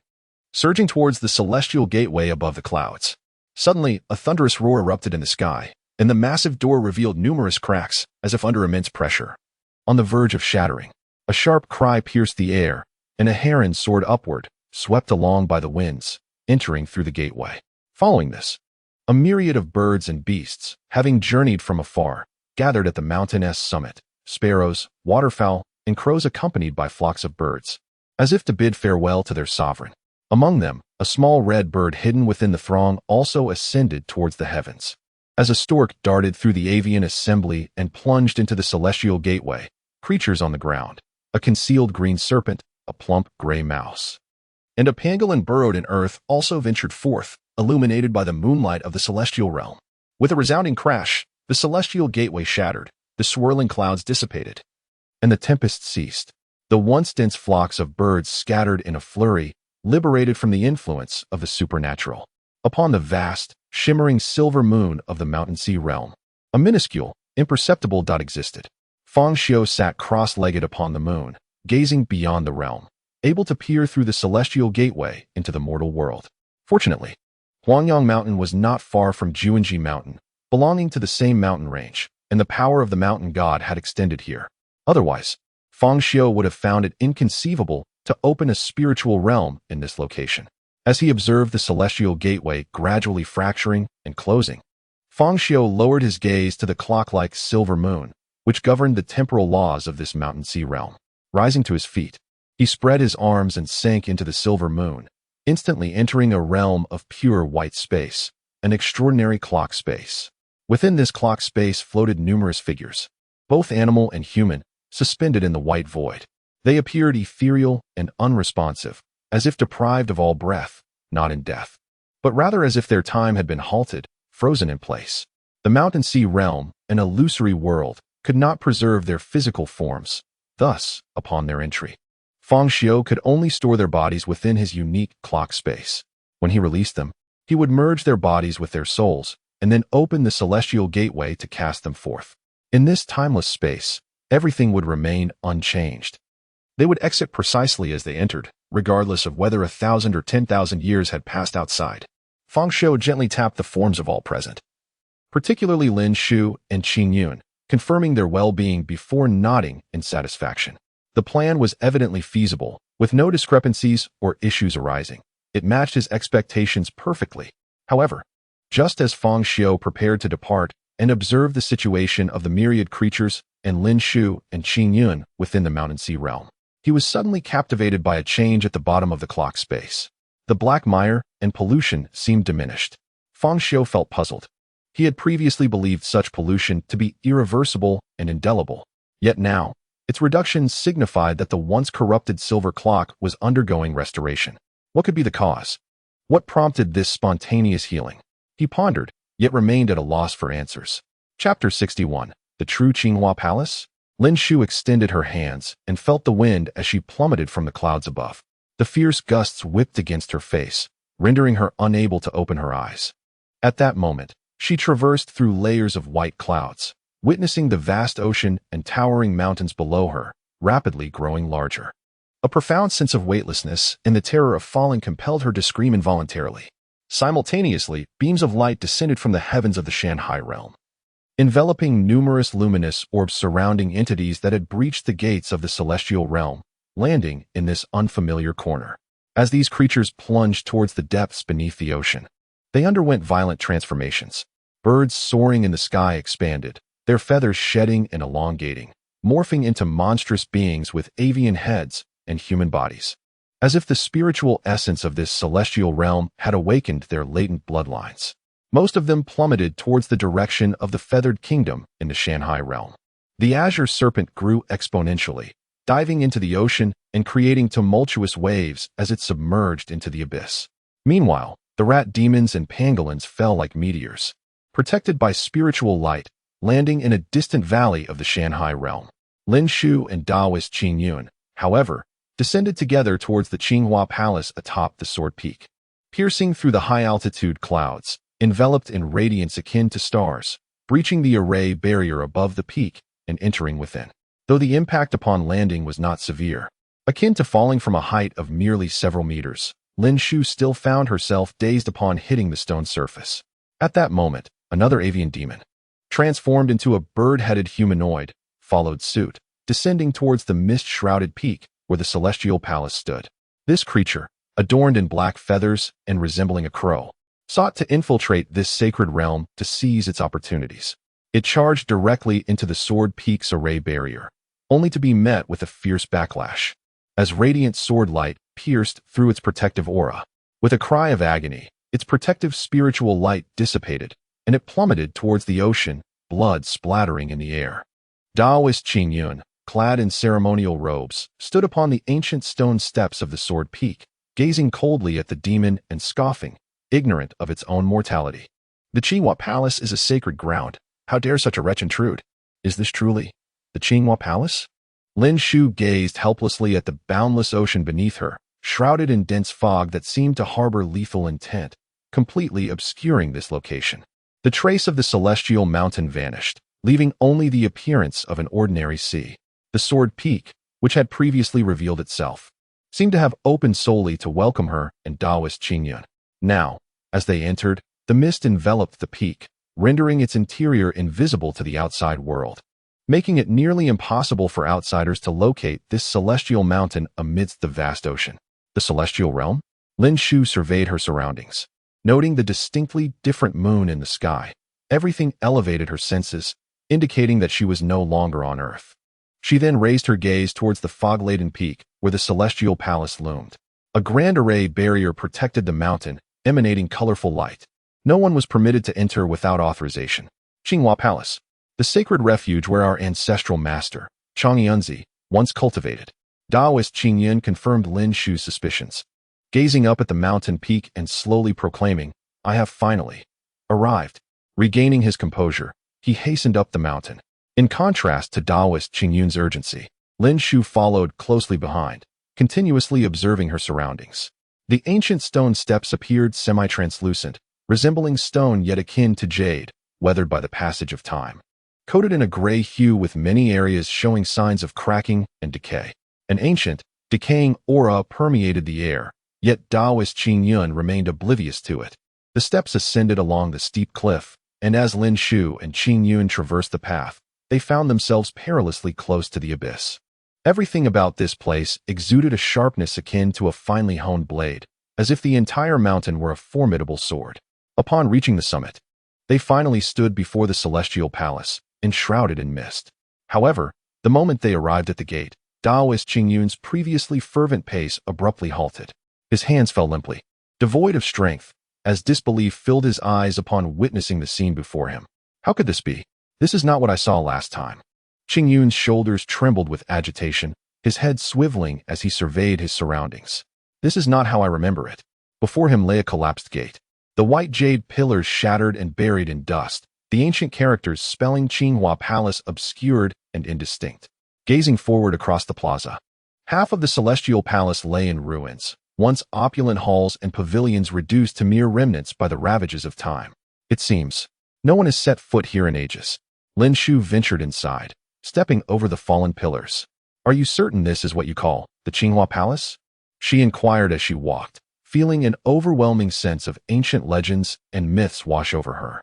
surging towards the celestial gateway above the clouds. Suddenly, a thunderous roar erupted in the sky, and the massive door revealed numerous cracks, as if under immense pressure. On the verge of shattering, a sharp cry pierced the air, and a heron soared upward, swept along by the winds, entering through the gateway. Following this, a myriad of birds and beasts, having journeyed from afar, gathered at the mountain's summit. Sparrows, waterfowl, and crows accompanied by flocks of birds, as if to bid farewell to their sovereign. Among them, a small red bird hidden within the throng also ascended towards the heavens. As a stork darted through the avian assembly and plunged into the celestial gateway, creatures on the ground, a concealed green serpent, a plump gray mouse, and a pangolin burrowed in earth also ventured forth, illuminated by the moonlight of the celestial realm. With a resounding crash, the celestial gateway shattered, the swirling clouds dissipated, and the tempest ceased. The once dense flocks of birds scattered in a flurry, liberated from the influence of the supernatural. Upon the vast, shimmering silver moon of the mountain sea realm, a minuscule, imperceptible dot existed. Fang Xiu sat cross-legged upon the moon, gazing beyond the realm, able to peer through the celestial gateway into the mortal world. Fortunately, Huangyang Mountain was not far from Juanji Mountain, belonging to the same mountain range, and the power of the mountain god had extended here. Otherwise, Fang Xiu would have found it inconceivable to open a spiritual realm in this location. As he observed the celestial gateway gradually fracturing and closing, Fang Xiu lowered his gaze to the clock-like silver moon, which governed the temporal laws of this mountain sea realm. Rising to his feet, he spread his arms and sank into the silver moon, instantly entering a realm of pure white space, an extraordinary clock space. Within this clock space floated numerous figures, both animal and human, suspended in the white void. They appeared ethereal and unresponsive, as if deprived of all breath, not in death, but rather as if their time had been halted, frozen in place. The mountain sea realm, an illusory world, could not preserve their physical forms. Thus, upon their entry, Fang Xiu could only store their bodies within his unique clock space. When he released them, he would merge their bodies with their souls, and then open the celestial gateway to cast them forth. In this timeless space, everything would remain unchanged. They would exit precisely as they entered, regardless of whether 1,000 or 10,000 years had passed outside. Fang Xiu gently tapped the forms of all present, particularly Lin Xiu and Qin Yun, confirming their well-being before nodding in satisfaction. The plan was evidently feasible, with no discrepancies or issues arising. It matched his expectations perfectly. However, just as Fang Xiu prepared to depart and observed the situation of the myriad creatures and Lin Xiu and Qin Yun within the mountain sea realm, he was suddenly captivated by a change at the bottom of the clock space. The black mire and pollution seemed diminished. Fang Xiu felt puzzled. He had previously believed such pollution to be irreversible and indelible. Yet now, its reduction signified that the once corrupted silver clock was undergoing restoration. What could be the cause? What prompted this spontaneous healing? He pondered, yet remained at a loss for answers. Chapter 61. The True Qinghua Palace? Lin Xiu extended her hands and felt the wind as she plummeted from the clouds above. The fierce gusts whipped against her face, rendering her unable to open her eyes. At that moment, she traversed through layers of white clouds, witnessing the vast ocean and towering mountains below her, rapidly growing larger. A profound sense of weightlessness and the terror of falling compelled her to scream involuntarily. Simultaneously, beams of light descended from the heavens of the Shanghai realm, enveloping numerous luminous orbs surrounding entities that had breached the gates of the celestial realm, landing in this unfamiliar corner. As these creatures plunged towards the depths beneath the ocean, they underwent violent transformations. Birds soaring in the sky expanded, their feathers shedding and elongating, morphing into monstrous beings with avian heads and human bodies. As if the spiritual essence of this celestial realm had awakened their latent bloodlines. Most of them plummeted towards the direction of the feathered kingdom in the Shanghai realm. The azure serpent grew exponentially, diving into the ocean and creating tumultuous waves as it submerged into the abyss. Meanwhile, the rat demons and pangolins fell like meteors, protected by spiritual light, landing in a distant valley of the Shanghai realm. Lin Xiu and Taoist Qing Yun, however, descended together towards the Qinghua Palace atop the Sword Peak. Piercing through the high-altitude clouds, enveloped in radiance akin to stars, breaching the array barrier above the peak and entering within. Though the impact upon landing was not severe, akin to falling from a height of merely several meters, Lin Xiu still found herself dazed upon hitting the stone surface. At that moment, another avian demon, transformed into a bird-headed humanoid, followed suit, descending towards the mist-shrouded peak where the celestial palace stood. This creature, adorned in black feathers and resembling a crow, sought to infiltrate this sacred realm to seize its opportunities. It charged directly into the Sword Peak's array barrier, only to be met with a fierce backlash, as radiant sword light pierced through its protective aura. With a cry of agony, its protective spiritual light dissipated, and it plummeted towards the ocean, blood splattering in the air. Taoist Qing Yun, clad in ceremonial robes, stood upon the ancient stone steps of the Sword Peak, gazing coldly at the demon and scoffing, ignorant of its own mortality. The Qinghua Palace is a sacred ground. How dare such a wretch intrude? Is this truly the Qinghua Palace? Lin Xiu gazed helplessly at the boundless ocean beneath her, shrouded in dense fog that seemed to harbor lethal intent, completely obscuring this location. The trace of the celestial mountain vanished, leaving only the appearance of an ordinary sea. The Sword Peak, which had previously revealed itself, seemed to have opened solely to welcome her and Taoist Qing Yun. Now, as they entered, the mist enveloped the peak, rendering its interior invisible to the outside world, making it nearly impossible for outsiders to locate this celestial mountain amidst the vast ocean. The celestial realm? Lin Xiu surveyed her surroundings. Noting the distinctly different moon in the sky, everything elevated her senses, indicating that she was no longer on Earth. She then raised her gaze towards the fog-laden peak where the celestial palace loomed. A grand array barrier protected the mountain, emanating colorful light. No one was permitted to enter without authorization. Qinghua Palace, the sacred refuge where our ancestral master, Chang Yunzi, once cultivated. Taoist Qing Yun confirmed Lin Xiu's suspicions, gazing up at the mountain peak and slowly proclaiming, "I have finally arrived." Regaining his composure, he hastened up the mountain. In contrast to Taoist Qing Yun's urgency, Lin Xiu followed closely behind, continuously observing her surroundings. The ancient stone steps appeared semi-translucent, resembling stone yet akin to jade, weathered by the passage of time. Coated in a gray hue with many areas showing signs of cracking and decay. An ancient, decaying aura permeated the air, yet Taoist Qing Yun remained oblivious to it. The steps ascended along the steep cliff, and as Lin Xiu and Qing Yun traversed the path, they found themselves perilously close to the abyss. Everything about this place exuded a sharpness akin to a finely honed blade, as if the entire mountain were a formidable sword. Upon reaching the summit, they finally stood before the celestial palace, enshrouded in mist. However, the moment they arrived at the gate, Taoist Qing Yun's previously fervent pace abruptly halted. His hands fell limply, devoid of strength, as disbelief filled his eyes upon witnessing the scene before him. How could this be? This is not what I saw last time. Qing Yun's shoulders trembled with agitation, his head swiveling as he surveyed his surroundings. This is not how I remember it. Before him lay a collapsed gate. The white jade pillars shattered and buried in dust, the ancient characters spelling Qinghua Palace obscured and indistinct. Gazing forward across the plaza, half of the celestial palace lay in ruins, once opulent halls and pavilions reduced to mere remnants by the ravages of time. It seems no one has set foot here in ages. Lin Xiu ventured inside, stepping over the fallen pillars. Are you certain this is what you call the Qinghua Palace? She inquired as she walked, feeling an overwhelming sense of ancient legends and myths wash over her.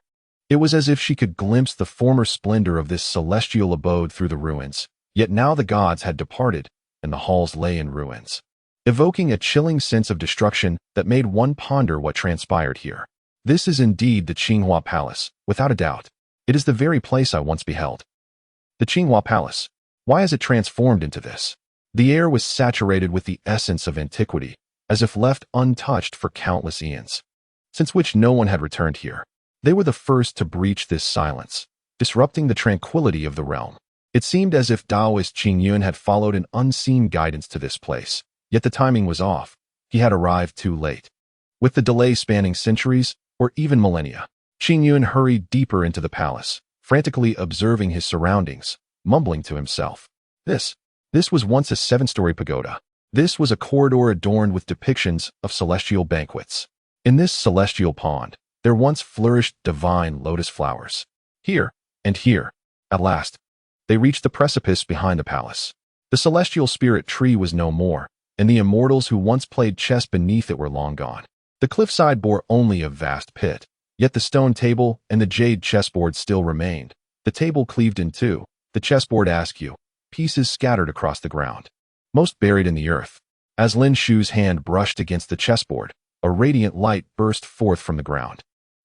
It was as if she could glimpse the former splendor of this celestial abode through the ruins, yet now the gods had departed, and the halls lay in ruins, evoking a chilling sense of destruction that made one ponder what transpired here. This is indeed the Qinghua Palace, without a doubt. It is the very place I once beheld. The Qinghua Palace. Why has it transformed into this? The air was saturated with the essence of antiquity, as if left untouched for countless eons, since which no one had returned here. They were the first to breach this silence, disrupting the tranquility of the realm. It seemed as if Taoist Qing Yun had followed an unseen guidance to this place, yet the timing was off. He had arrived too late. With the delay spanning centuries, or even millennia, Qing Yun hurried deeper into the palace, frantically observing his surroundings, mumbling to himself. This was once a 7-story pagoda. This was a corridor adorned with depictions of celestial banquets. In this celestial pond, there once flourished divine lotus flowers. Here, and here, at last, they reached the precipice behind the palace. The celestial spirit tree was no more, and the immortals who once played chess beneath it were long gone. The cliffside bore only a vast pit, yet the stone table and the jade chessboard still remained. The table cleaved in two, the chessboard askew, pieces scattered across the ground, most buried in the earth. As Lin Shu's hand brushed against the chessboard, a radiant light burst forth from the ground,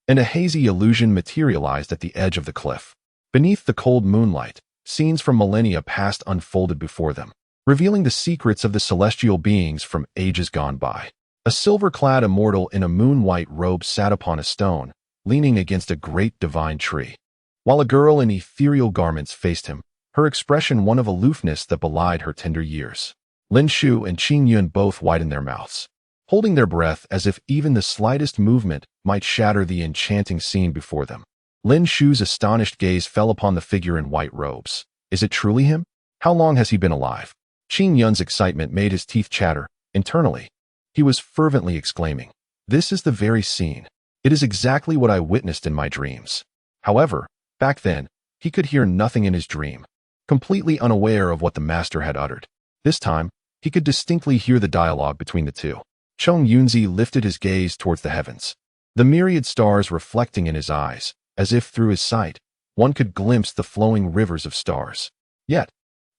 and a hazy illusion materialized at the edge of the cliff. Beneath the cold moonlight, scenes from millennia past unfolded before them, revealing the secrets of the celestial beings from ages gone by. A silver-clad immortal in a moon-white robe sat upon a stone, leaning against a great divine tree, while a girl in ethereal garments faced him, her expression one of aloofness that belied her tender years. Lin Shu and Qing Yun both widened their mouths, holding their breath as if even the slightest movement might shatter the enchanting scene before them. Lin Shu's astonished gaze fell upon the figure in white robes. Is it truly him? How long has he been alive? Qing Yun's excitement made his teeth chatter. Internally, he was fervently exclaiming, "This is the very scene. It is exactly what I witnessed in my dreams." However, back then, he could hear nothing in his dream, completely unaware of what the master had uttered. This time, he could distinctly hear the dialogue between the two. Chong Yunzi lifted his gaze towards the heavens, the myriad stars reflecting in his eyes, as if through his sight, one could glimpse the flowing rivers of stars. Yet,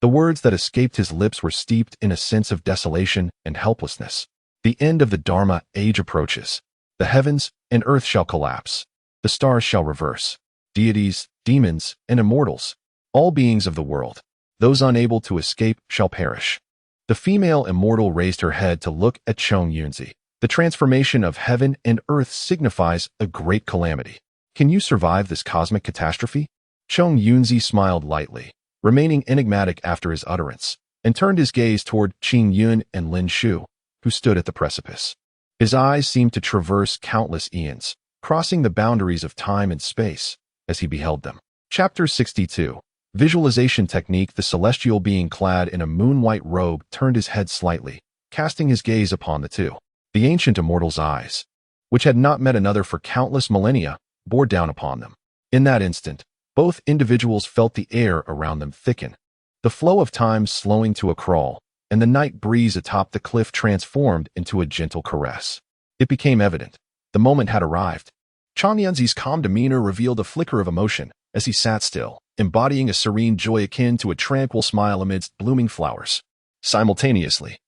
the words that escaped his lips were steeped in a sense of desolation and helplessness. The end of the Dharma age approaches. The heavens and earth shall collapse. The stars shall reverse. Deities, demons, and immortals, all beings of the world, those unable to escape, shall perish. The female immortal raised her head to look at Chong Yunzi. The transformation of heaven and earth signifies a great calamity. Can you survive this cosmic catastrophe? Chong Yunzi smiled lightly, remaining enigmatic after his utterance, and turned his gaze toward Qing Yun and Lin Shu, who stood at the precipice. His eyes seemed to traverse countless eons, crossing the boundaries of time and space as he beheld them. Chapter 62. Visualization Technique. The celestial being clad in a moon-white robe turned his head slightly, casting his gaze upon the two. The ancient immortal's eyes, which had not met another for countless millennia, bore down upon them. In that instant, both individuals felt the air around them thicken, the flow of time slowing to a crawl, and the night breeze atop the cliff transformed into a gentle caress. It became evident. The moment had arrived. Chong Yunzi's calm demeanor revealed a flicker of emotion as he sat still, embodying a serene joy akin to a tranquil smile amidst blooming flowers. Simultaneously,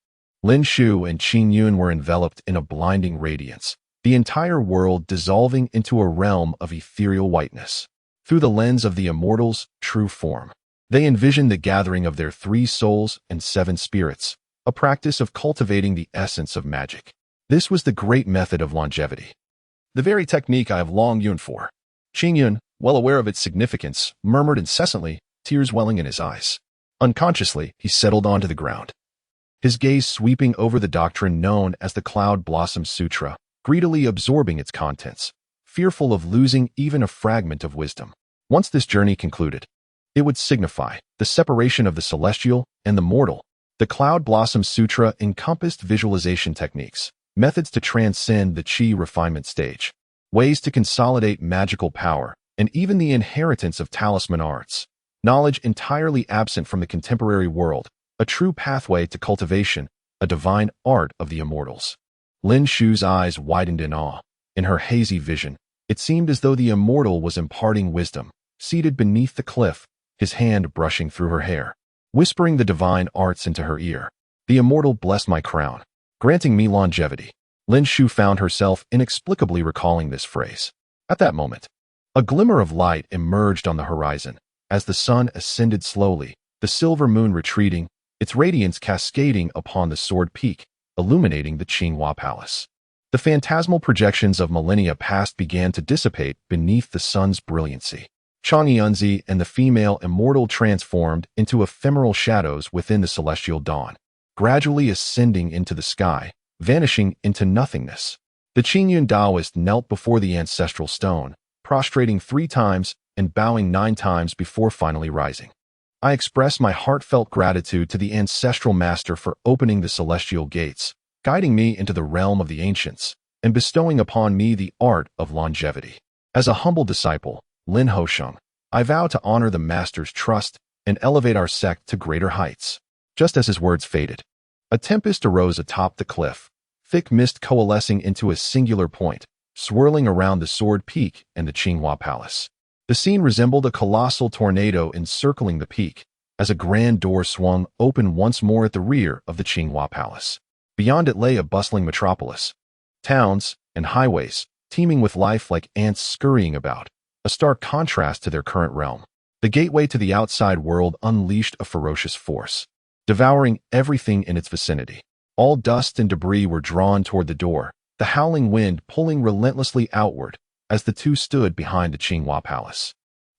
Lin Shu and Qing Yun were enveloped in a blinding radiance, the entire world dissolving into a realm of ethereal whiteness. Through the lens of the immortal's true form, they envisioned the gathering of their 3 souls and 7 spirits, a practice of cultivating the essence of magic. This was the great method of longevity, the very technique I have long yearned for. Qing Yun, well aware of its significance, murmured incessantly, tears welling in his eyes. Unconsciously, he settled onto the ground, his gaze sweeping over the doctrine known as the Cloud Blossom Sutra, greedily absorbing its contents, fearful of losing even a fragment of wisdom. Once this journey concluded, it would signify the separation of the celestial and the mortal. The Cloud Blossom Sutra encompassed visualization techniques, methods to transcend the Qi refinement stage, ways to consolidate magical power, and even the inheritance of talisman arts, knowledge entirely absent from the contemporary world. a true pathway to cultivation, a divine art of the immortals. Lin Xiu's eyes widened in awe. In her hazy vision, it seemed as though the immortal was imparting wisdom, seated beneath the cliff, his hand brushing through her hair, whispering the divine arts into her ear. The immortal blessed my crown, granting me longevity. Lin Xiu found herself inexplicably recalling this phrase. At that moment, a glimmer of light emerged on the horizon. As the sun ascended slowly, the silver moon retreating, its radiance cascading upon the sword peak, illuminating the Qinghua Palace. The phantasmal projections of millennia past began to dissipate beneath the sun's brilliancy. Chang Yunzi and the female immortal transformed into ephemeral shadows within the celestial dawn, gradually ascending into the sky, vanishing into nothingness. The Qingyun Taoist knelt before the ancestral stone, prostrating 3 times and bowing 9 times before finally rising. I express my heartfelt gratitude to the ancestral master for opening the celestial gates, guiding me into the realm of the ancients, and bestowing upon me the art of longevity. As a humble disciple, Lin Hosheng, I vow to honor the master's trust and elevate our sect to greater heights. Just as his words faded, a tempest arose atop the cliff, thick mist coalescing into a singular point, swirling around the sword peak and the Qinghua Palace. The scene resembled a colossal tornado encircling the peak, as a grand door swung open once more at the rear of the Qinghua Palace. Beyond it lay a bustling metropolis, towns and highways, teeming with life like ants scurrying about, a stark contrast to their current realm. The gateway to the outside world unleashed a ferocious force, devouring everything in its vicinity. All dust and debris were drawn toward the door, the howling wind pulling relentlessly outward as the two stood behind the Qinghua Palace.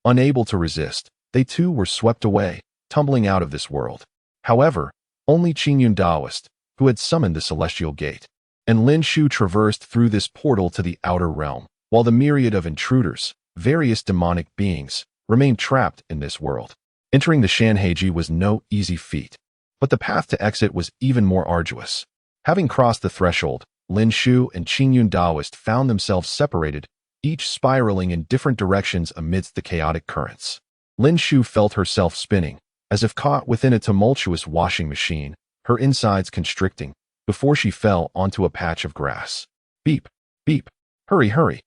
Unable to resist, they too were swept away, tumbling out of this world. However, only Qingyun Taoist, who had summoned the celestial gate, and Lin Xiu traversed through this portal to the outer realm, while the myriad of intruders, various demonic beings, remained trapped in this world. Entering the Shanheiji was no easy feat, but the path to exit was even more arduous. Having crossed the threshold, Lin Xiu and Qingyun Taoist found themselves separated, each spiraling in different directions amidst the chaotic currents. Lin Xiu felt herself spinning, as if caught within a tumultuous washing machine, her insides constricting, before she fell onto a patch of grass. Beep, beep, hurry, hurry.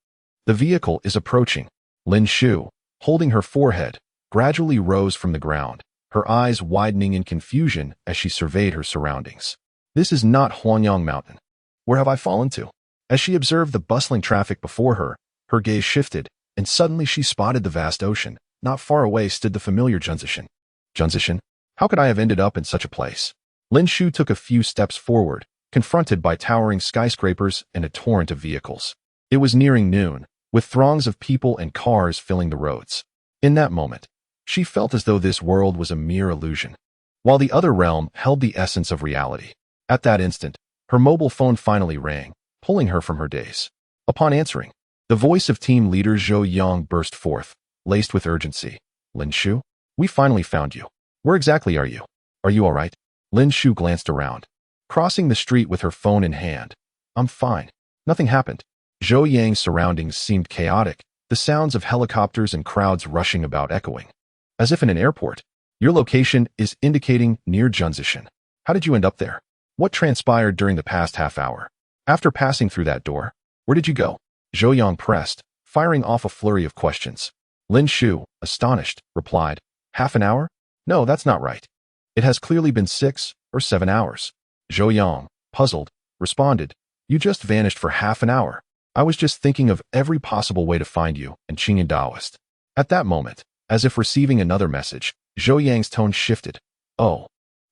The vehicle is approaching. Lin Xiu, holding her forehead, gradually rose from the ground, her eyes widening in confusion as she surveyed her surroundings. This is not Huanyang Mountain. Where have I fallen to? As she observed the bustling traffic before her, her gaze shifted, and suddenly she spotted the vast ocean. Not far away stood the familiar Junzishan. Junzishan? How could I have ended up in such a place? Lin Xiu took a few steps forward, confronted by towering skyscrapers and a torrent of vehicles. It was nearing noon, with throngs of people and cars filling the roads. In that moment, she felt as though this world was a mere illusion, while the other realm held the essence of reality. At that instant, her mobile phone finally rang, pulling her from her daze. Upon answering, the voice of team leader Zhou Yang burst forth, laced with urgency. Lin Xiu, we finally found you. Where exactly are you? Are you all right? Lin Xiu glanced around, crossing the street with her phone in hand. I'm fine. Nothing happened. Zhou Yang's surroundings seemed chaotic, the sounds of helicopters and crowds rushing about echoing, as if in an airport. Your location is indicating near Junzishan. How did you end up there? What transpired during the past half hour? After passing through that door, where did you go? Zhou Yang pressed, firing off a flurry of questions. Lin Xiu, astonished, replied, Half an hour? No, that's not right. It has clearly been 6 or 7 hours. Zhou Yang, puzzled, responded, You just vanished for half an hour. I was just thinking of every possible way to find you and Qingyun Taoist. At that moment, as if receiving another message, Zhou Yang's tone shifted. Oh,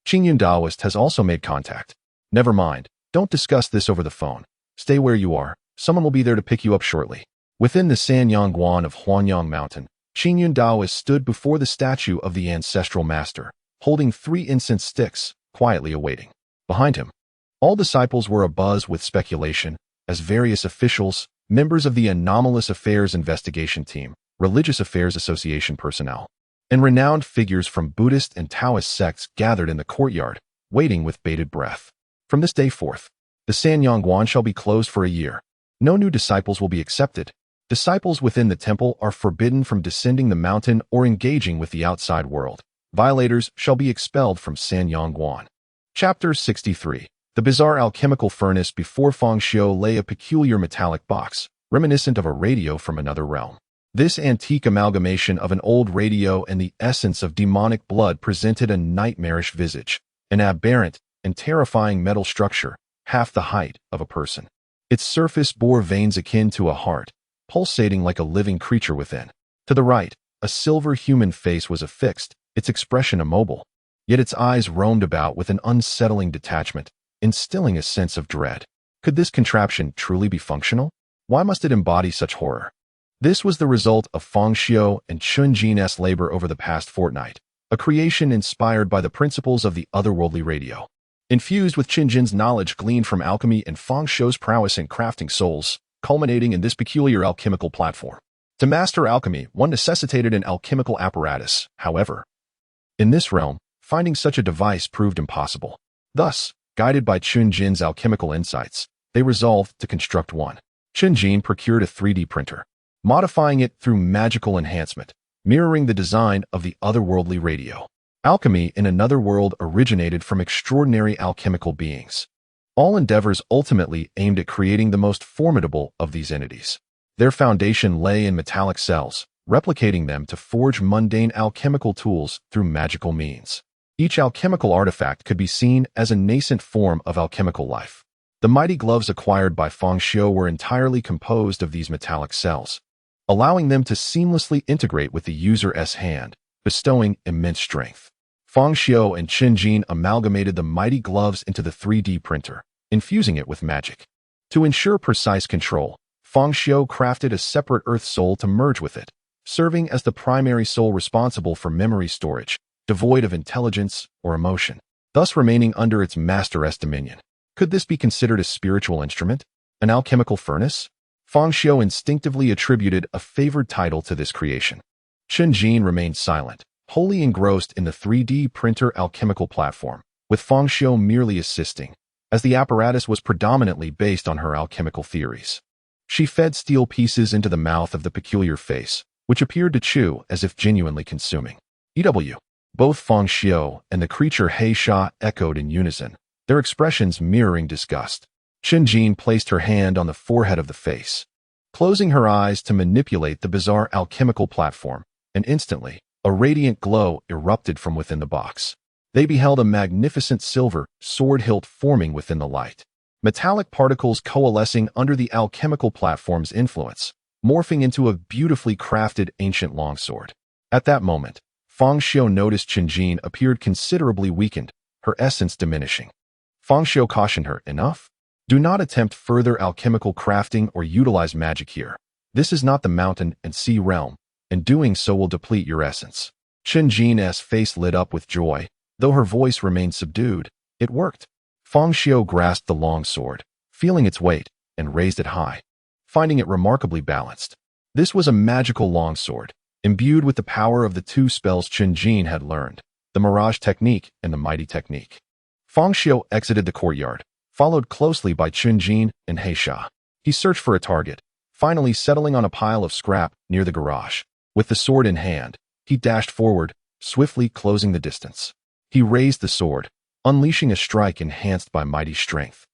Qingyun Taoist has also made contact. Never mind, don't discuss this over the phone. Stay where you are, someone will be there to pick you up shortly. Within the Sanyangguan of Huanyang Mountain, Qingyun Taoist stood before the statue of the ancestral master, holding 3 incense sticks, quietly awaiting. Behind him, all disciples were abuzz with speculation, as various officials, members of the Anomalous Affairs Investigation Team, Religious Affairs Association personnel, and renowned figures from Buddhist and Taoist sects gathered in the courtyard, waiting with bated breath. From this day forth, the Sanyangguan shall be closed for a year. No new disciples will be accepted. Disciples within the temple are forbidden from descending the mountain or engaging with the outside world. Violators shall be expelled from Sanyangguan. Chapter 63. The bizarre alchemical furnace. Before Fang Xiu lay a peculiar metallic box, reminiscent of a radio from another realm. This antique amalgamation of an old radio and the essence of demonic blood presented a nightmarish visage, an aberrant and terrifying metal structure, half the height of a person. Its surface bore veins akin to a heart, pulsating like a living creature within. To the right, a silver human face was affixed, its expression immobile, yet its eyes roamed about with an unsettling detachment, instilling a sense of dread. Could this contraption truly be functional? Why must it embody such horror? This was the result of Fang Xiu and Chun Jin's labor over the past fortnight, a creation inspired by the principles of the otherworldly radio. Infused with Chun Jin's knowledge gleaned from alchemy and Fang Xiu's prowess in crafting souls, culminating in this peculiar alchemical platform. To master alchemy, one necessitated an alchemical apparatus, however. In this realm, finding such a device proved impossible. Thus, guided by Chun Jin's alchemical insights, they resolved to construct one. Chun Jin procured a 3D printer, modifying it through magical enhancement, mirroring the design of the otherworldly radio. Alchemy in another world originated from extraordinary alchemical beings. All endeavors ultimately aimed at creating the most formidable of these entities. Their foundation lay in metallic cells, replicating them to forge mundane alchemical tools through magical means. Each alchemical artifact could be seen as a nascent form of alchemical life. The mighty gloves acquired by Fang Xiu were entirely composed of these metallic cells, allowing them to seamlessly integrate with the user's hand, bestowing immense strength. Fang Xiu and Chun Jin amalgamated the mighty gloves into the 3D printer, infusing it with magic. To ensure precise control, Fang Xiu crafted a separate earth soul to merge with it, serving as the primary soul responsible for memory storage, devoid of intelligence or emotion, thus remaining under its master's dominion. Could this be considered a spiritual instrument? An alchemical furnace? Fang Xiu instinctively attributed a favored title to this creation. Chun Jin remained silent, wholly engrossed in the 3D printer alchemical platform, with Fang Xiu merely assisting, as the apparatus was predominantly based on her alchemical theories. She fed steel pieces into the mouth of the peculiar face, which appeared to chew as if genuinely consuming. EW. Both Fang Xiu and the creature He Sha echoed in unison, their expressions mirroring disgust. Chun Jin placed her hand on the forehead of the face, closing her eyes to manipulate the bizarre alchemical platform, and instantly, a radiant glow erupted from within the box. They beheld a magnificent silver sword hilt forming within the light, metallic particles coalescing under the alchemical platform's influence, morphing into a beautifully crafted ancient longsword. At that moment, Fang Xiu noticed Chun Jin appeared considerably weakened, her essence diminishing. Fang Xiu cautioned her, "Enough? Do not attempt further alchemical crafting or utilize magic here. This is not the mountain and sea realm, and doing so will deplete your essence." Chun Jin's face lit up with joy, though her voice remained subdued. It worked. Fang Xiu grasped the long sword, feeling its weight, and raised it high, finding it remarkably balanced. This was a magical longsword, imbued with the power of the two spells Chun Jin had learned, the Mirage Technique and the Mighty Technique. Fang Xiu exited the courtyard, followed closely by Chun Jin and He Sha. He searched for a target, finally settling on a pile of scrap near the garage. With the sword in hand, he dashed forward, swiftly closing the distance. He raised the sword, unleashing a strike enhanced by mighty strength.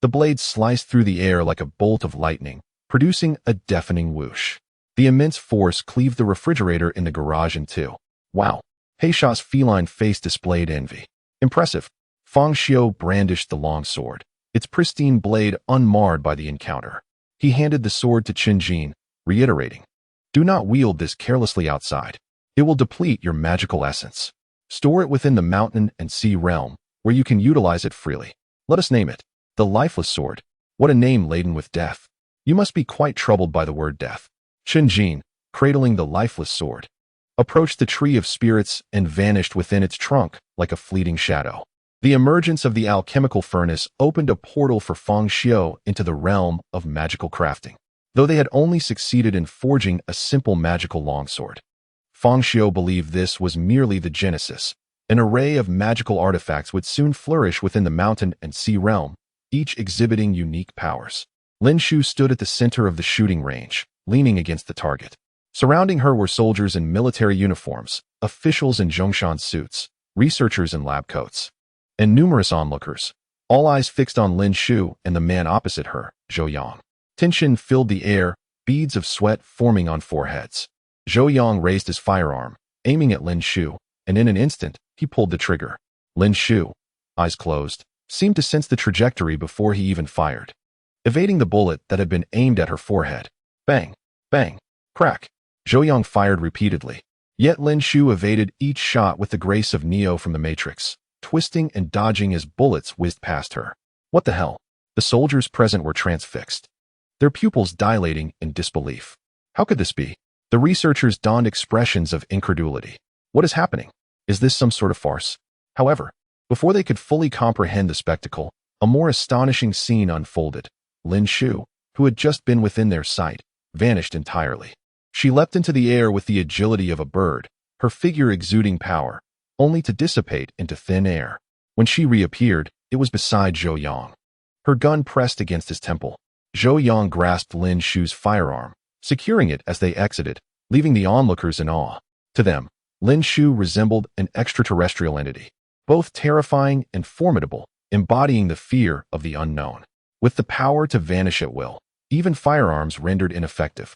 The blade sliced through the air like a bolt of lightning, producing a deafening whoosh. The immense force cleaved the refrigerator in the garage in two. Wow! He Sha's feline face displayed envy. Impressive. Fang Xiu brandished the long sword, its pristine blade unmarred by the encounter. He handed the sword to Chun Jin, reiterating, "Do not wield this carelessly outside. It will deplete your magical essence. Store it within the mountain and sea realm, where you can utilize it freely. Let us name it the Lifeless Sword. What a name laden with death. You must be quite troubled by the word death." Chun Jin, cradling the lifeless sword, approached the tree of spirits and vanished within its trunk like a fleeting shadow. The emergence of the alchemical furnace opened a portal for Fang Xiu into the realm of magical crafting. Though they had only succeeded in forging a simple magical longsword, Fang Xiu believed this was merely the genesis. An array of magical artifacts would soon flourish within the mountain and sea realm, each exhibiting unique powers. Lin Shu stood at the center of the shooting range, leaning against the target. Surrounding her were soldiers in military uniforms, officials in Zhongshan suits, researchers in lab coats, and numerous onlookers, all eyes fixed on Lin Xiu and the man opposite her, Zhou Yang. Tension filled the air, beads of sweat forming on foreheads. Zhou Yang raised his firearm, aiming at Lin Xiu, and in an instant, he pulled the trigger. Lin Xiu, eyes closed, seemed to sense the trajectory before he even fired, evading the bullet that had been aimed at her forehead. Bang, bang, crack. Zhou Yang fired repeatedly, yet Lin Xiu evaded each shot with the grace of Neo from the Matrix, twisting and dodging as bullets whizzed past her. What the hell? The soldiers present were transfixed, their pupils dilating in disbelief. How could this be? The researchers donned expressions of incredulity. What is happening? Is this some sort of farce? However, before they could fully comprehend the spectacle, a more astonishing scene unfolded. Lin Xiu, who had just been within their sight, vanished entirely. She leapt into the air with the agility of a bird, her figure exuding power, only to dissipate into thin air. When she reappeared, it was beside Zhou Yang, her gun pressed against his temple. Zhou Yang grasped Lin Xiu's firearm, securing it as they exited, leaving the onlookers in awe. To them, Lin Xiu resembled an extraterrestrial entity, both terrifying and formidable, embodying the fear of the unknown. With the power to vanish at will, even firearms rendered ineffective.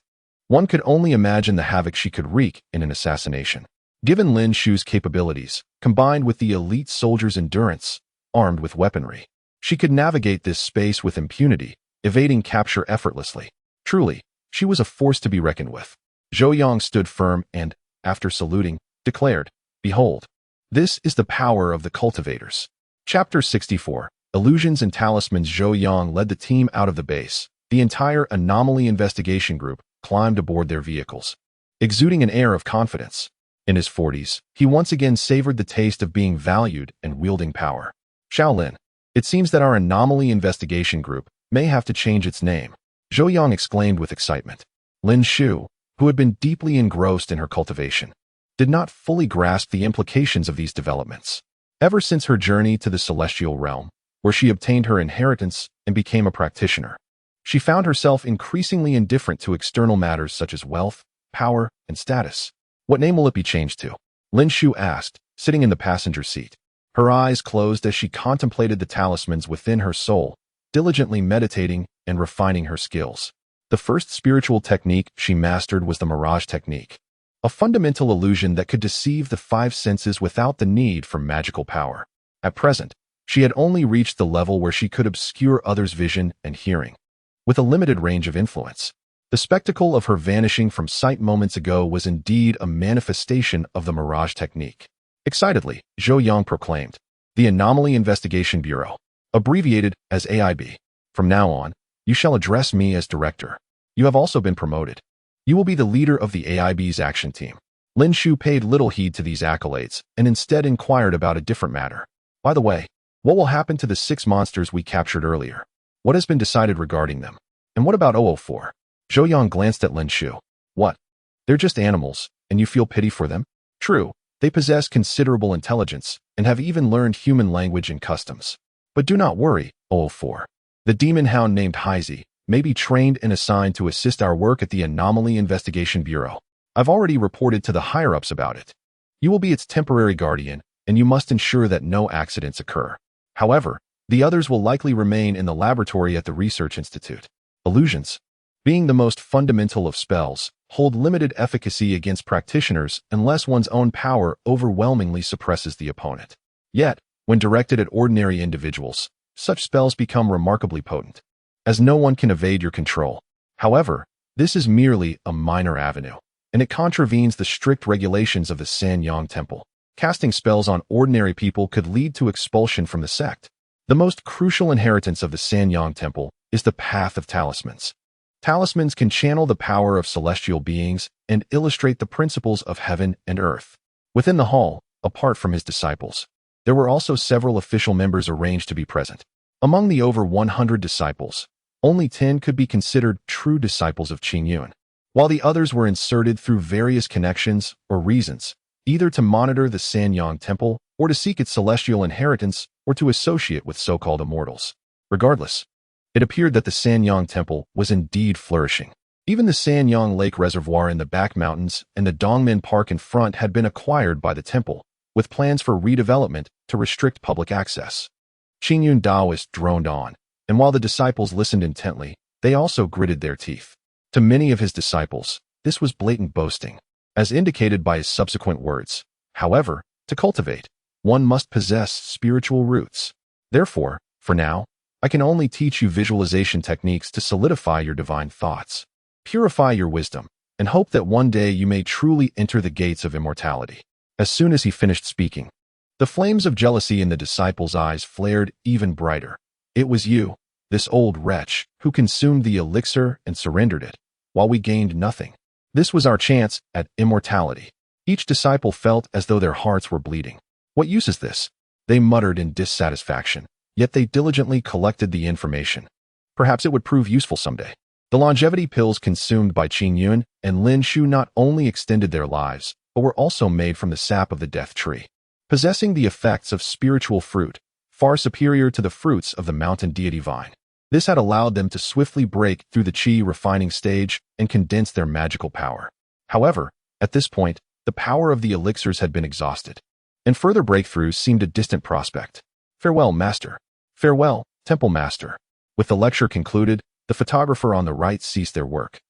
One could only imagine the havoc she could wreak in an assassination. Given Lin Xiu's capabilities, combined with the elite soldier's endurance, armed with weaponry, she could navigate this space with impunity, evading capture effortlessly. Truly, she was a force to be reckoned with. Zhou Yang stood firm and, after saluting, declared, "Behold, this is the power of the cultivators." Chapter 64, Illusions and Talismans. Zhou Yang led the team out of the base. The entire anomaly investigation group climbed aboard their vehicles, exuding an air of confidence. In his 40s, he once again savored the taste of being valued and wielding power. Shaolin, it seems that our anomaly investigation group may have to change its name, Zhou Yang exclaimed with excitement. Lin Xiu, who had been deeply engrossed in her cultivation, did not fully grasp the implications of these developments. Ever since her journey to the celestial realm, where she obtained her inheritance and became a practitioner, she found herself increasingly indifferent to external matters such as wealth, power, and status. What name will it be changed to? Lin Xiu asked, sitting in the passenger seat. Her eyes closed as she contemplated the talismans within her soul, diligently meditating and refining her skills. The first spiritual technique she mastered was the Mirage technique, a fundamental illusion that could deceive the five senses without the need for magical power. At present, she had only reached the level where she could obscure others' vision and hearing, with a limited range of influence. The spectacle of her vanishing from sight moments ago was indeed a manifestation of the Mirage technique. Excitedly, Zhou Yang proclaimed, "The Anomaly Investigation Bureau, abbreviated as AIB. From now on, you shall address me as director. You have also been promoted. You will be the leader of the AIB's action team." Lin Xiu paid little heed to these accolades and instead inquired about a different matter. "By the way, what will happen to the 6 monsters we captured earlier? What has been decided regarding them? And what about 004? Zhou Yang glanced at Lin Xiu. "What? They're just animals, and you feel pity for them? True, they possess considerable intelligence and have even learned human language and customs. But do not worry, 004. The demon hound named Heizi may be trained and assigned to assist our work at the Anomaly Investigation Bureau. I've already reported to the higher-ups about it. You will be its temporary guardian, and you must ensure that no accidents occur. However, the others will likely remain in the laboratory at the Research Institute. Illusions, being the most fundamental of spells, hold limited efficacy against practitioners unless one's own power overwhelmingly suppresses the opponent. Yet, when directed at ordinary individuals, such spells become remarkably potent, as no one can evade your control. However, this is merely a minor avenue, and it contravenes the strict regulations of the Sanyang Temple. Casting spells on ordinary people could lead to expulsion from the sect. The most crucial inheritance of the Sanyang Temple is the path of talismans. Talismans can channel the power of celestial beings and illustrate the principles of heaven and earth. Within the hall, apart from his disciples, there were also several official members arranged to be present. Among the over 100 disciples, only 10 could be considered true disciples of Qingyun, while the others were inserted through various connections or reasons, either to monitor the Sanyang Temple or to seek its celestial inheritance or to associate with so-called immortals. Regardless, it appeared that the Sanyang Temple was indeed flourishing. Even the Sanyang Lake Reservoir in the back mountains and the Dongmen Park in front had been acquired by the temple, with plans for redevelopment to restrict public access. Qingyun Daoist droned on, and while the disciples listened intently, they also gritted their teeth. To many of his disciples, this was blatant boasting, as indicated by his subsequent words. However, to cultivate, one must possess spiritual roots. Therefore, for now, I can only teach you visualization techniques to solidify your divine thoughts, purify your wisdom, and hope that one day you may truly enter the gates of immortality. As soon as he finished speaking, the flames of jealousy in the disciples' eyes flared even brighter. It was you, this old wretch, who consumed the elixir and surrendered it, while we gained nothing. This was our chance at immortality. Each disciple felt as though their hearts were bleeding. What use is this? They muttered in dissatisfaction, yet they diligently collected the information. Perhaps it would prove useful someday. The longevity pills consumed by Qingyun and Lin Xiu not only extended their lives, but were also made from the sap of the death tree, possessing the effects of spiritual fruit, far superior to the fruits of the mountain deity vine. This had allowed them to swiftly break through the qi refining stage and condense their magical power. However, at this point, the power of the elixirs had been exhausted, and further breakthroughs seemed a distant prospect. Farewell, Master. Farewell, Temple Master. With the lecture concluded, the photographer on the right ceased their work,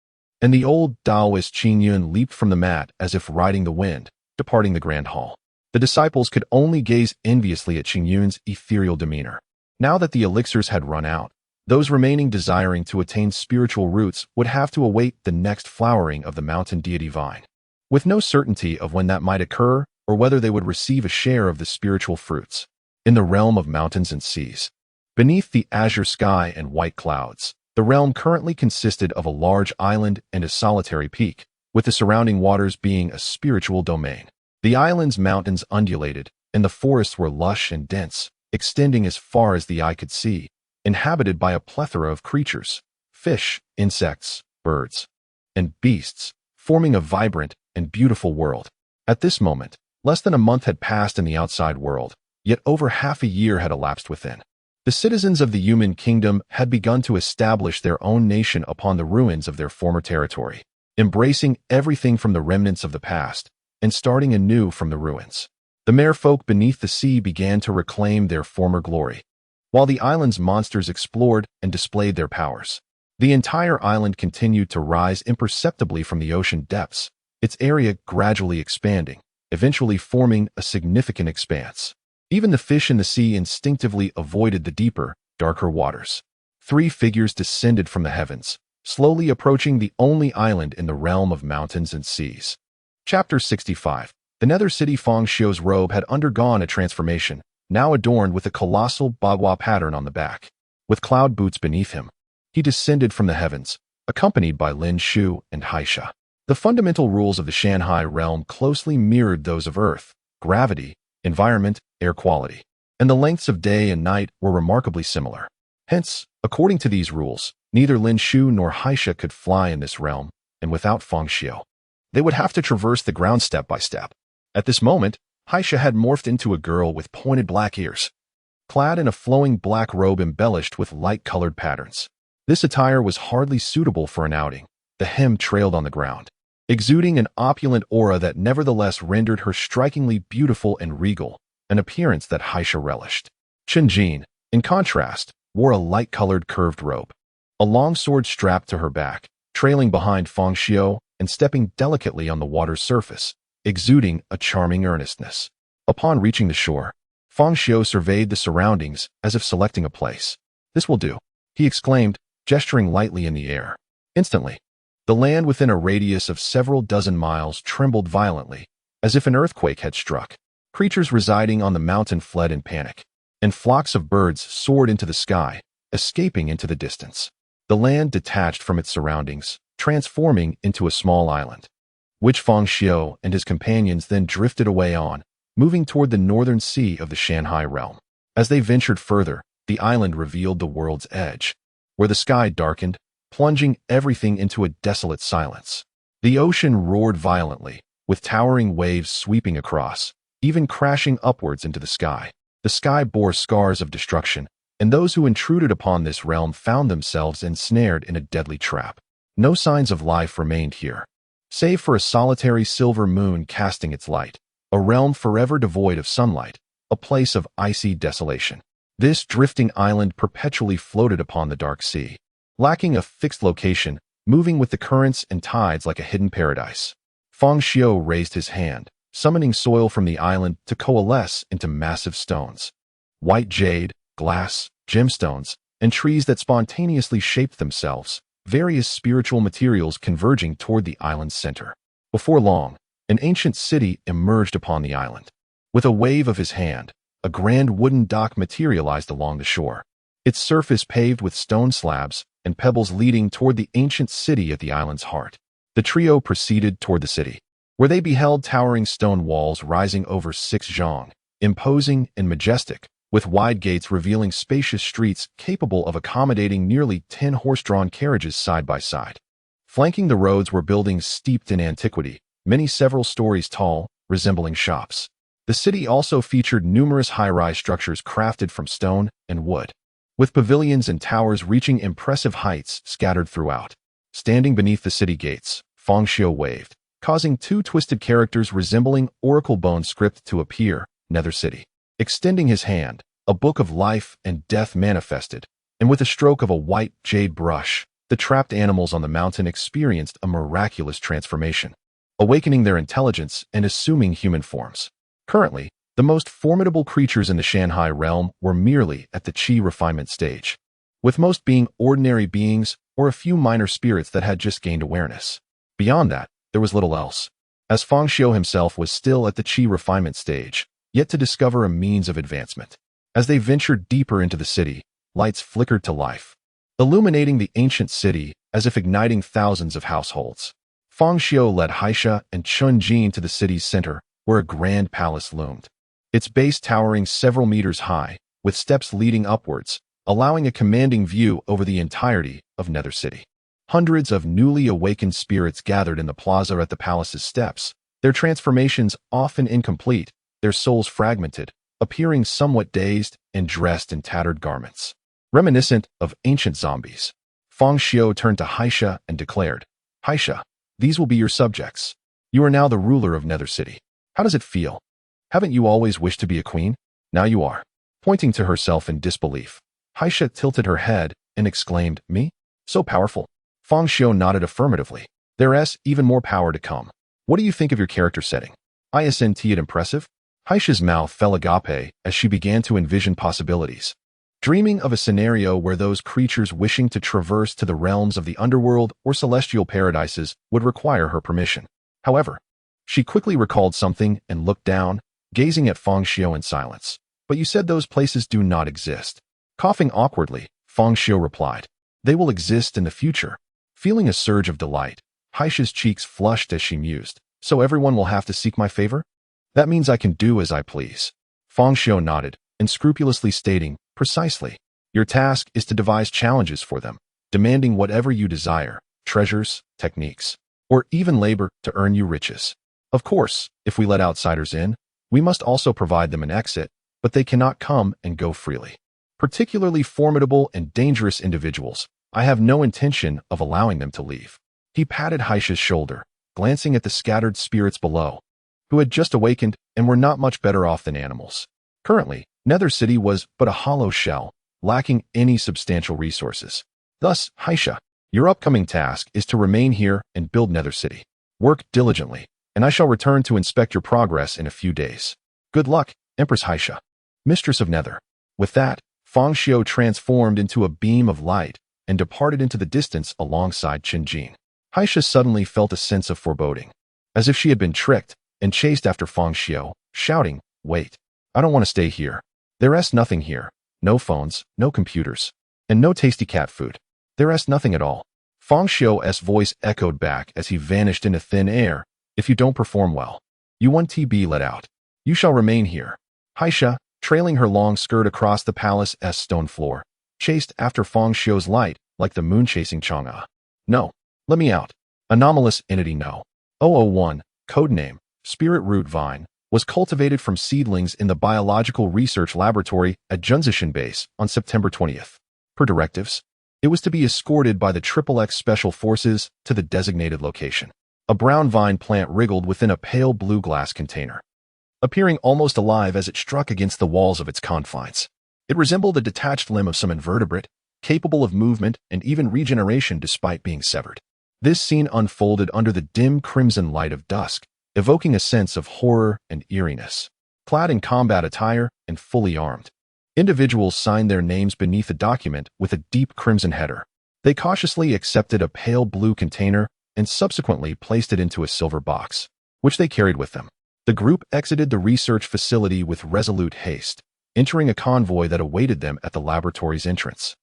and the old Taoist Qingyun leaped from the mat as if riding the wind, departing the grand hall. The disciples could only gaze enviously at Qingyun's ethereal demeanor. Now that the elixirs had run out, those remaining desiring to attain spiritual roots would have to await the next flowering of the mountain deity vine, with no certainty of when that might occur or whether they would receive a share of the spiritual fruits. In the realm of mountains and seas, beneath the azure sky and white clouds, the realm currently consisted of a large island and a solitary peak, with the surrounding waters being a spiritual domain. The island's mountains undulated, and the forests were lush and dense, extending as far as the eye could see, inhabited by a plethora of creatures, fish, insects, birds, and beasts, forming a vibrant and beautiful world. At this moment, less than a month had passed in the outside world, yet over half a year had elapsed within. The citizens of the human kingdom had begun to establish their own nation upon the ruins of their former territory, embracing everything from the remnants of the past and starting anew from the ruins. The merfolk beneath the sea began to reclaim their former glory, while the island's monsters explored and displayed their powers. The entire island continued to rise imperceptibly from the ocean depths, its area gradually expanding, eventually forming a significant expanse. Even the fish in the sea instinctively avoided the deeper, darker waters. 3 figures descended from the heavens, slowly approaching the only island in the realm of mountains and seas. Chapter 65. The nether city Fang Xiu's robe had undergone a transformation, now adorned with a colossal bagua pattern on the back. With cloud boots beneath him, he descended from the heavens, accompanied by Lin Xiu and Haisha. The fundamental rules of the Shanhai realm closely mirrored those of Earth: gravity, environment, air quality, and the lengths of day and night were remarkably similar. Hence, according to these rules, neither Lin Xiu nor Haisha could fly in this realm, and without Fang Xiu, they would have to traverse the ground step by step. At this moment, Haisha had morphed into a girl with pointed black ears, clad in a flowing black robe embellished with light-colored patterns. This attire was hardly suitable for an outing. The hem trailed on the ground, exuding an opulent aura that nevertheless rendered her strikingly beautiful and regal, an appearance that Haisha relished. Chen Jin, in contrast, wore a light-colored curved robe, a long sword strapped to her back, trailing behind Fang Xiu and stepping delicately on the water's surface, exuding a charming earnestness. Upon reaching the shore, Fang Xiu surveyed the surroundings as if selecting a place. "This will do," he exclaimed, gesturing lightly in the air. Instantly, the land within a radius of several dozen miles trembled violently, as if an earthquake had struck. Creatures residing on the mountain fled in panic, and flocks of birds soared into the sky, escaping into the distance. The land detached from its surroundings, transforming into a small island, which Fang Xiu and his companions then drifted away on, moving toward the northern sea of the Shanhai realm. As they ventured further, the island revealed the world's edge, where the sky darkened, plunging everything into a desolate silence. The ocean roared violently, with towering waves sweeping across, even crashing upwards into the sky. The sky bore scars of destruction, and those who intruded upon this realm found themselves ensnared in a deadly trap. No signs of life remained here, save for a solitary silver moon casting its light, a realm forever devoid of sunlight, a place of icy desolation. This drifting island perpetually floated upon the dark sea, lacking a fixed location, moving with the currents and tides like a hidden paradise. Fang Xiu raised his hand, summoning soil from the island to coalesce into massive stones. White jade, glass, gemstones, and trees that spontaneously shaped themselves, various spiritual materials converging toward the island's center. Before long, an ancient city emerged upon the island. With a wave of his hand, a grand wooden dock materialized along the shore, its surface paved with stone slabs and pebbles leading toward the ancient city at the island's heart. The trio proceeded toward the city, where they beheld towering stone walls rising over 6 zhang, imposing and majestic, with wide gates revealing spacious streets capable of accommodating nearly 10 horse-drawn carriages side by side. Flanking the roads were buildings steeped in antiquity, many several stories tall, resembling shops. The city also featured numerous high-rise structures crafted from stone and wood, with pavilions and towers reaching impressive heights scattered throughout. Standing beneath the city gates, Fang Xiu waved, causing 2 twisted characters resembling oracle bone script to appear, Nether City. Extending his hand, a book of life and death manifested, and with a stroke of a white jade brush, the trapped animals on the mountain experienced a miraculous transformation, awakening their intelligence and assuming human forms. Currently, the most formidable creatures in the Shanghai realm were merely at the Qi refinement stage, with most being ordinary beings or a few minor spirits that had just gained awareness. Beyond that, there was little else, as Fang Xiu himself was still at the Qi refinement stage, yet to discover a means of advancement. As they ventured deeper into the city, lights flickered to life, illuminating the ancient city as if igniting thousands of households. Fang Xiu led Haisha and Chun Jin to the city's center, where a grand palace loomed, its base towering several meters high, with steps leading upwards, allowing a commanding view over the entirety of Nether City. Hundreds of newly awakened spirits gathered in the plaza at the palace's steps, their transformations often incomplete, their souls fragmented, appearing somewhat dazed and dressed in tattered garments, reminiscent of ancient zombies. Fang Xiu turned to Haisha and declared, "Haisha, these will be your subjects. You are now the ruler of Nether City. How does it feel? Haven't you always wished to be a queen? Now you are." Pointing to herself in disbelief, Haisha tilted her head and exclaimed, "Me? So powerful?" Fang Xiu nodded affirmatively. "There's even more power to come. What do you think of your character setting? Isn't it impressive?" Haisha's mouth fell agape as she began to envision possibilities, dreaming of a scenario where those creatures wishing to traverse to the realms of the underworld or celestial paradises would require her permission. However, she quickly recalled something and looked down, gazing at Fang Xiu in silence. "But you said those places do not exist." Coughing awkwardly, Fang Xiu replied, "They will exist in the future." Feeling a surge of delight, Haisha's cheeks flushed as she mused, "So everyone will have to seek my favor? That means I can do as I please." Fang Xiu nodded, unscrupulously stating, "Precisely. Your task is to devise challenges for them, demanding whatever you desire, treasures, techniques, or even labor to earn you riches. Of course, if we let outsiders in, we must also provide them an exit, but they cannot come and go freely. Particularly formidable and dangerous individuals, I have no intention of allowing them to leave." He patted Haisha's shoulder, glancing at the scattered spirits below, who had just awakened and were not much better off than animals. Currently, Nether City was but a hollow shell, lacking any substantial resources. Thus, Haisha, your upcoming task is to remain here and build Nether City. Work diligently, and I shall return to inspect your progress in a few days. Good luck, Empress Haisha, Mistress of Nether. With that, Fang Xiu transformed into a beam of light and departed into the distance alongside Qin Jin. Haisha suddenly felt a sense of foreboding, as if she had been tricked, and chased after Fang Xiu, shouting, "Wait, I don't want to stay here. There's nothing here. No phones, no computers, and no tasty cat food. There's nothing at all." Fang Xiu's voice echoed back as he vanished into thin air. "If you don't perform well, you won't be let out. You shall remain here." Haisha, trailing her long skirt across the palace's stone floor, chased after Fang Xiu's light like the moon chasing Chang'e. "No, let me out. Anomalous entity no. 001, codename, Spirit Root Vine, was cultivated from seedlings in the Biological Research Laboratory at Junzishan Base on September 20th. Per directives, It was to be escorted by the XXX Special Forces to the designated location. A brown vine plant wriggled within a pale blue glass container, appearing almost alive as it struck against the walls of its confines. It resembled a detached limb of some invertebrate, capable of movement and even regeneration despite being severed. This scene unfolded under the dim crimson light of dusk, evoking a sense of horror and eeriness. Clad in combat attire and fully armed, individuals signed their names beneath a document with a deep crimson header. They cautiously accepted a pale blue container and subsequently placed it into a silver box, which they carried with them. The group exited the research facility with resolute haste, entering a convoy that awaited them at the laboratory's entrance,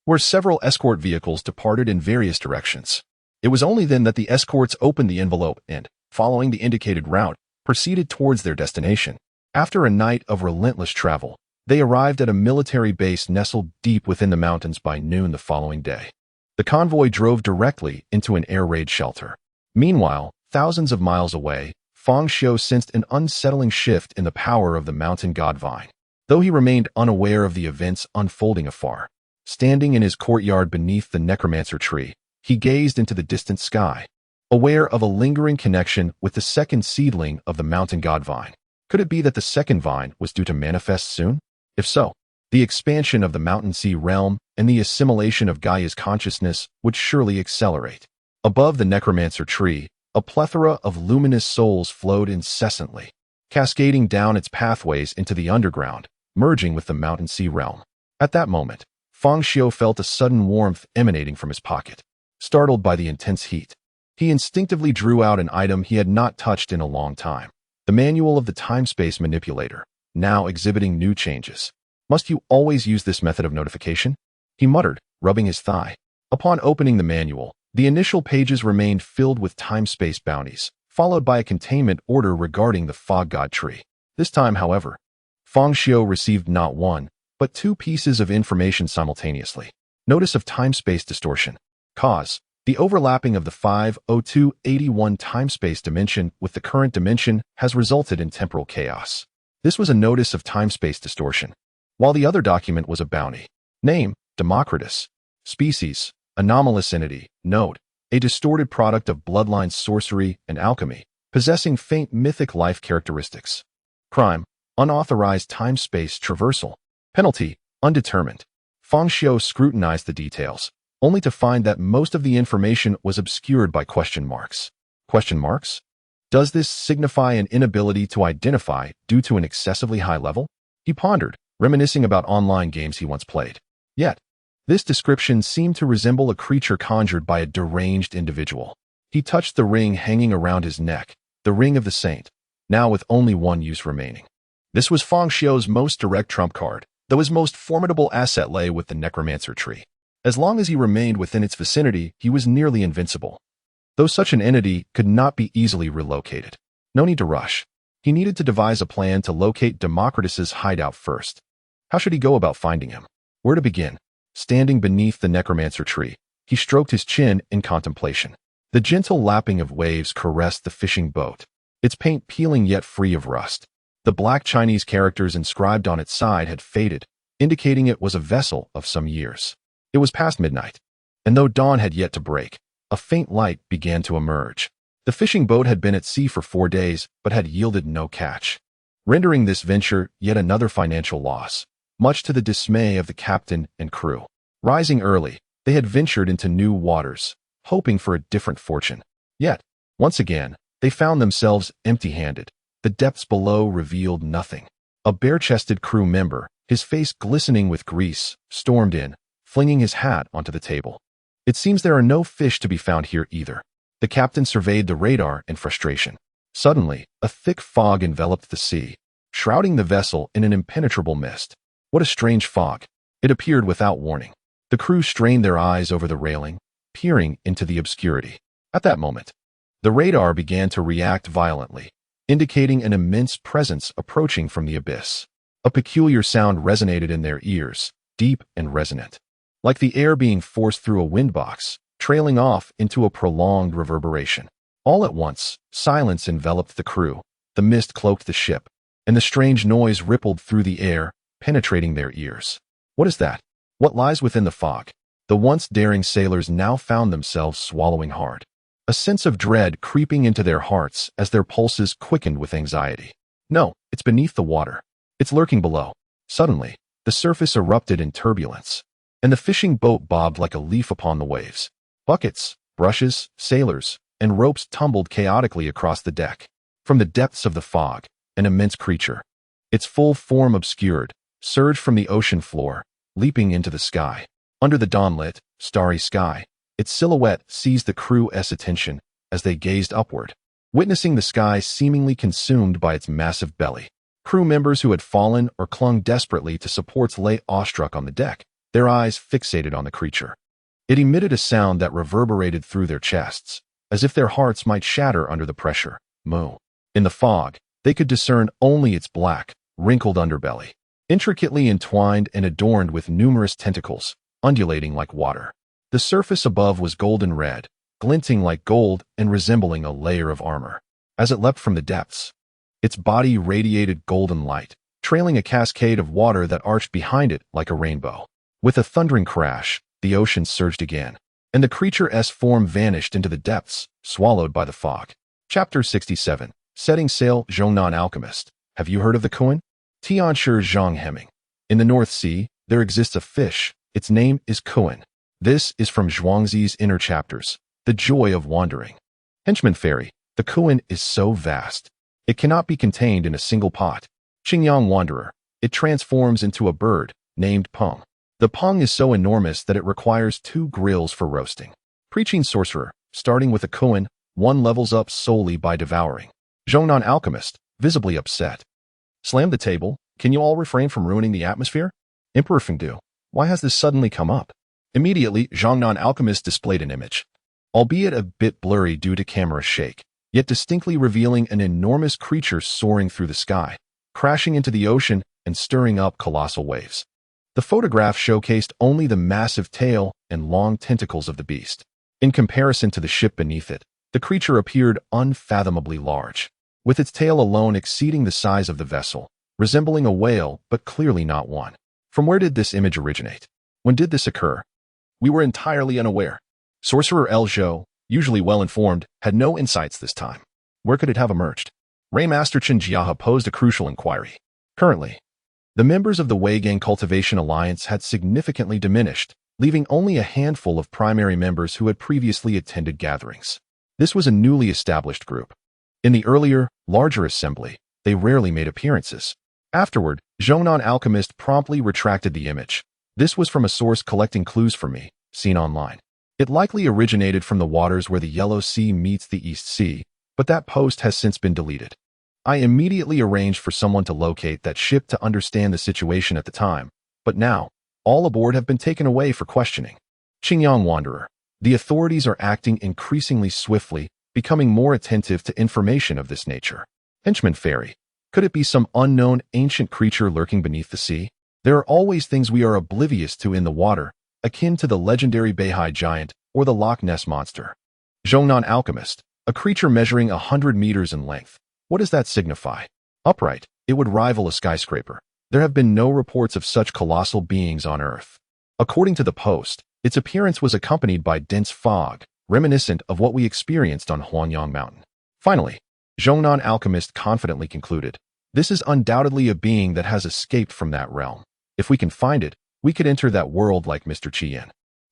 where several escort vehicles departed in various directions. It was only then that the escorts opened the envelope and, following the indicated route, proceeded towards their destination. After a night of relentless travel, they arrived at a military base nestled deep within the mountains by noon the following day. The convoy drove directly into an air raid shelter. Meanwhile, thousands of miles away, Fang Xiu sensed an unsettling shift in the power of the mountain god vine. Though he remained unaware of the events unfolding afar, standing in his courtyard beneath the necromancer tree, he gazed into the distant sky, aware of a lingering connection with the second seedling of the mountain god vine. Could it be that the second vine was due to manifest soon? If so, the expansion of the mountain sea realm and the assimilation of Gaia's consciousness would surely accelerate. Above the necromancer tree, a plethora of luminous souls flowed incessantly, cascading down its pathways into the underground, merging with the mountain sea realm. At that moment, Fang Xiu felt a sudden warmth emanating from his pocket. Startled by the intense heat, he instinctively drew out an item he had not touched in a long time. The manual of the time-space manipulator, now exhibiting new changes. Must you always use this method of notification? He muttered, rubbing his thigh. Upon opening the manual, the initial pages remained filled with time-space bounties, followed by a containment order regarding the fog god tree. This time, however, Fang Xiu received not one, but two pieces of information simultaneously. Notice of time-space distortion. Cause: the overlapping of the 50281 time-space dimension with the current dimension has resulted in temporal chaos. This was a notice of time-space distortion, while the other document was a bounty. Name: Democritus. Species: anomalous entity. Node: a distorted product of bloodline sorcery and alchemy, possessing faint mythic life characteristics. Crime: unauthorized time-space traversal. Penalty: undetermined. Fang Xiu scrutinized the details, only to find that most of the information was obscured by question marks. Question marks? Does this signify an inability to identify due to an excessively high level? He pondered, reminiscing about online games he once played. Yet, this description seemed to resemble a creature conjured by a deranged individual. He touched the ring hanging around his neck, the ring of the saint, now with only one use remaining. This was Fang Xiu's most direct trump card, though his most formidable asset lay with the necromancer tree. As long as he remained within its vicinity, he was nearly invincible. Though such an entity could not be easily relocated. No need to rush. He needed to devise a plan to locate Democritus's hideout first. How should he go about finding him? Where to begin? Standing beneath the necromancer tree, he stroked his chin in contemplation. The gentle lapping of waves caressed the fishing boat, its paint peeling yet free of rust. The black Chinese characters inscribed on its side had faded, indicating it was a vessel of some years. It was past midnight, and though dawn had yet to break, a faint light began to emerge. The fishing boat had been at sea for 4 days, but had yielded no catch, rendering this venture yet another financial loss, much to the dismay of the captain and crew. Rising early, they had ventured into new waters, hoping for a different fortune. Yet, once again, they found themselves empty-handed. The depths below revealed nothing. A bare-chested crew member, his face glistening with grease, stormed in, flinging his hat onto the table. It seems there are no fish to be found here either. The captain surveyed the radar in frustration. Suddenly, a thick fog enveloped the sea, shrouding the vessel in an impenetrable mist. What a strange fog. It appeared without warning. The crew strained their eyes over the railing, peering into the obscurity. At that moment, the radar began to react violently, indicating an immense presence approaching from the abyss. A peculiar sound resonated in their ears, deep and resonant, like the air being forced through a windbox, trailing off into a prolonged reverberation. All at once, silence enveloped the crew, the mist cloaked the ship, and the strange noise rippled through the air, penetrating their ears. What is that? What lies within the fog? The once daring sailors now found themselves swallowing hard, a sense of dread creeping into their hearts as their pulses quickened with anxiety. No, it's beneath the water. It's lurking below. Suddenly, the surface erupted in turbulence, and the fishing boat bobbed like a leaf upon the waves. Buckets, brushes, sailors, and ropes tumbled chaotically across the deck. From the depths of the fog, an immense creature, its full form obscured, surged from the ocean floor, leaping into the sky. Under the dawnlit, starry sky, its silhouette seized the crew's attention as they gazed upward, witnessing the sky seemingly consumed by its massive belly. Crew members who had fallen or clung desperately to supports lay awestruck on the deck, their eyes fixated on the creature. It emitted a sound that reverberated through their chests, as if their hearts might shatter under the pressure. Moo. In the fog, they could discern only its black, wrinkled underbelly, intricately entwined and adorned with numerous tentacles, undulating like water. The surface above was golden red, glinting like gold and resembling a layer of armor. As it leapt from the depths, its body radiated golden light, trailing a cascade of water that arched behind it like a rainbow. With a thundering crash, the ocean surged again, and the creature's form vanished into the depths, swallowed by the fog. Chapter 67. Setting Sail. Zhongnan Alchemist. Have you heard of the Kuan? Tianshi Zhang Hemming. In the North Sea, there exists a fish. Its name is Kuan. This is from Zhuangzi's Inner Chapters, The Joy of Wandering. Henchman Fairy. The Kuan is so vast, it cannot be contained in a single pot. Qingyang Wanderer. It transforms into a bird, named Peng. The Peng is so enormous that it requires 2 grills for roasting. Preaching Sorcerer. Starting with a Kuan, one levels up solely by devouring. Zhongnan Alchemist. Visibly upset. Slam the table. Can you all refrain from ruining the atmosphere? Emperor Fengdu. Why has this suddenly come up? Immediately, Zhongnan Alchemist displayed an image, albeit a bit blurry due to camera shake, yet distinctly revealing an enormous creature soaring through the sky, crashing into the ocean and stirring up colossal waves. The photograph showcased only the massive tail and long tentacles of the beast. In comparison to the ship beneath it, the creature appeared unfathomably large, with its tail alone exceeding the size of the vessel, resembling a whale but clearly not one. From where did this image originate? When did this occur? We were entirely unaware. Sorcerer El Zhou, usually well-informed, had no insights this time. Where could it have emerged? Raymaster Chen Jiahe posed a crucial inquiry. Currently, the members of the Weigang Cultivation Alliance had significantly diminished, leaving only a handful of primary members who had previously attended gatherings. This was a newly established group. In the earlier, larger assembly, they rarely made appearances. Afterward, Zhongnan Alchemist promptly retracted the image. This was from a source collecting clues for me, seen online. It likely originated from the waters where the Yellow Sea meets the East Sea, but that post has since been deleted. I immediately arranged for someone to locate that ship to understand the situation at the time, but now, all aboard have been taken away for questioning. Qingyang Wanderer. The authorities are acting increasingly swiftly, becoming more attentive to information of this nature. Henchman Fairy. Could it be some unknown ancient creature lurking beneath the sea? There are always things we are oblivious to in the water, akin to the legendary Beihai giant or the Loch Ness monster. Zhongnan Alchemist. A creature measuring 100 meters in length. What does that signify? Upright, it would rival a skyscraper. There have been no reports of such colossal beings on Earth. According to the post, its appearance was accompanied by dense fog, reminiscent of what we experienced on Huanyang Mountain. Finally, Zhongnan Alchemist confidently concluded, this is undoubtedly a being that has escaped from that realm. If we can find it, we could enter that world like Mr. Qian.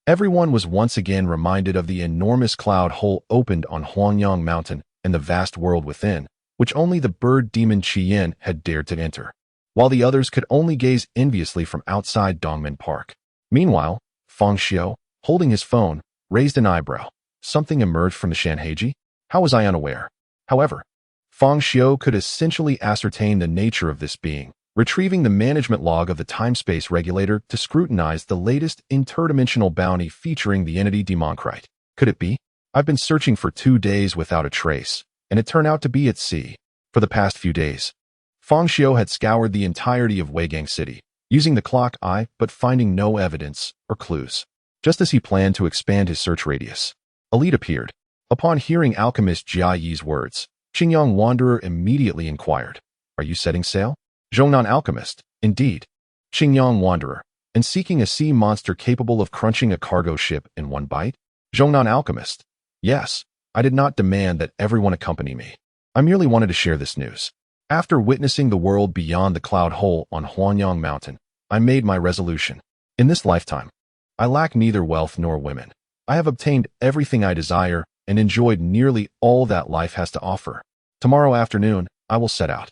Everyone was once again reminded of the enormous cloud hole opened on Huanyang Mountain and the vast world within, which only the bird demon Qian had dared to enter, while the others could only gaze enviously from outside Dongmen Park. Meanwhile, Fang Xiu, holding his phone, raised an eyebrow. Something emerged from the Shanhaiji? How was I unaware? However, Fang Xiu could essentially ascertain the nature of this being, retrieving the management log of the time-space regulator to scrutinize the latest interdimensional bounty featuring the entity Demoncrite. Could it be? I've been searching for 2 days without a trace, and it turned out to be at sea. For the past few days, Fang Xiu had scoured the entirety of Weigang City, using the clock eye but finding no evidence or clues. Just as he planned to expand his search radius, a lead appeared. Upon hearing alchemist Jia Yi's words, Qingyang Wanderer immediately inquired, "Are you setting sail?" Zhongnan Alchemist. Indeed. Qingyang Wanderer. and seeking a sea monster capable of crunching a cargo ship in one bite? Zhongnan Alchemist. Yes, I did not demand that everyone accompany me. I merely wanted to share this news. After witnessing the world beyond the cloud hole on Huanyang Mountain, I made my resolution. In this lifetime, I lack neither wealth nor women. I have obtained everything I desire and enjoyed nearly all that life has to offer. Tomorrow afternoon, I will set out.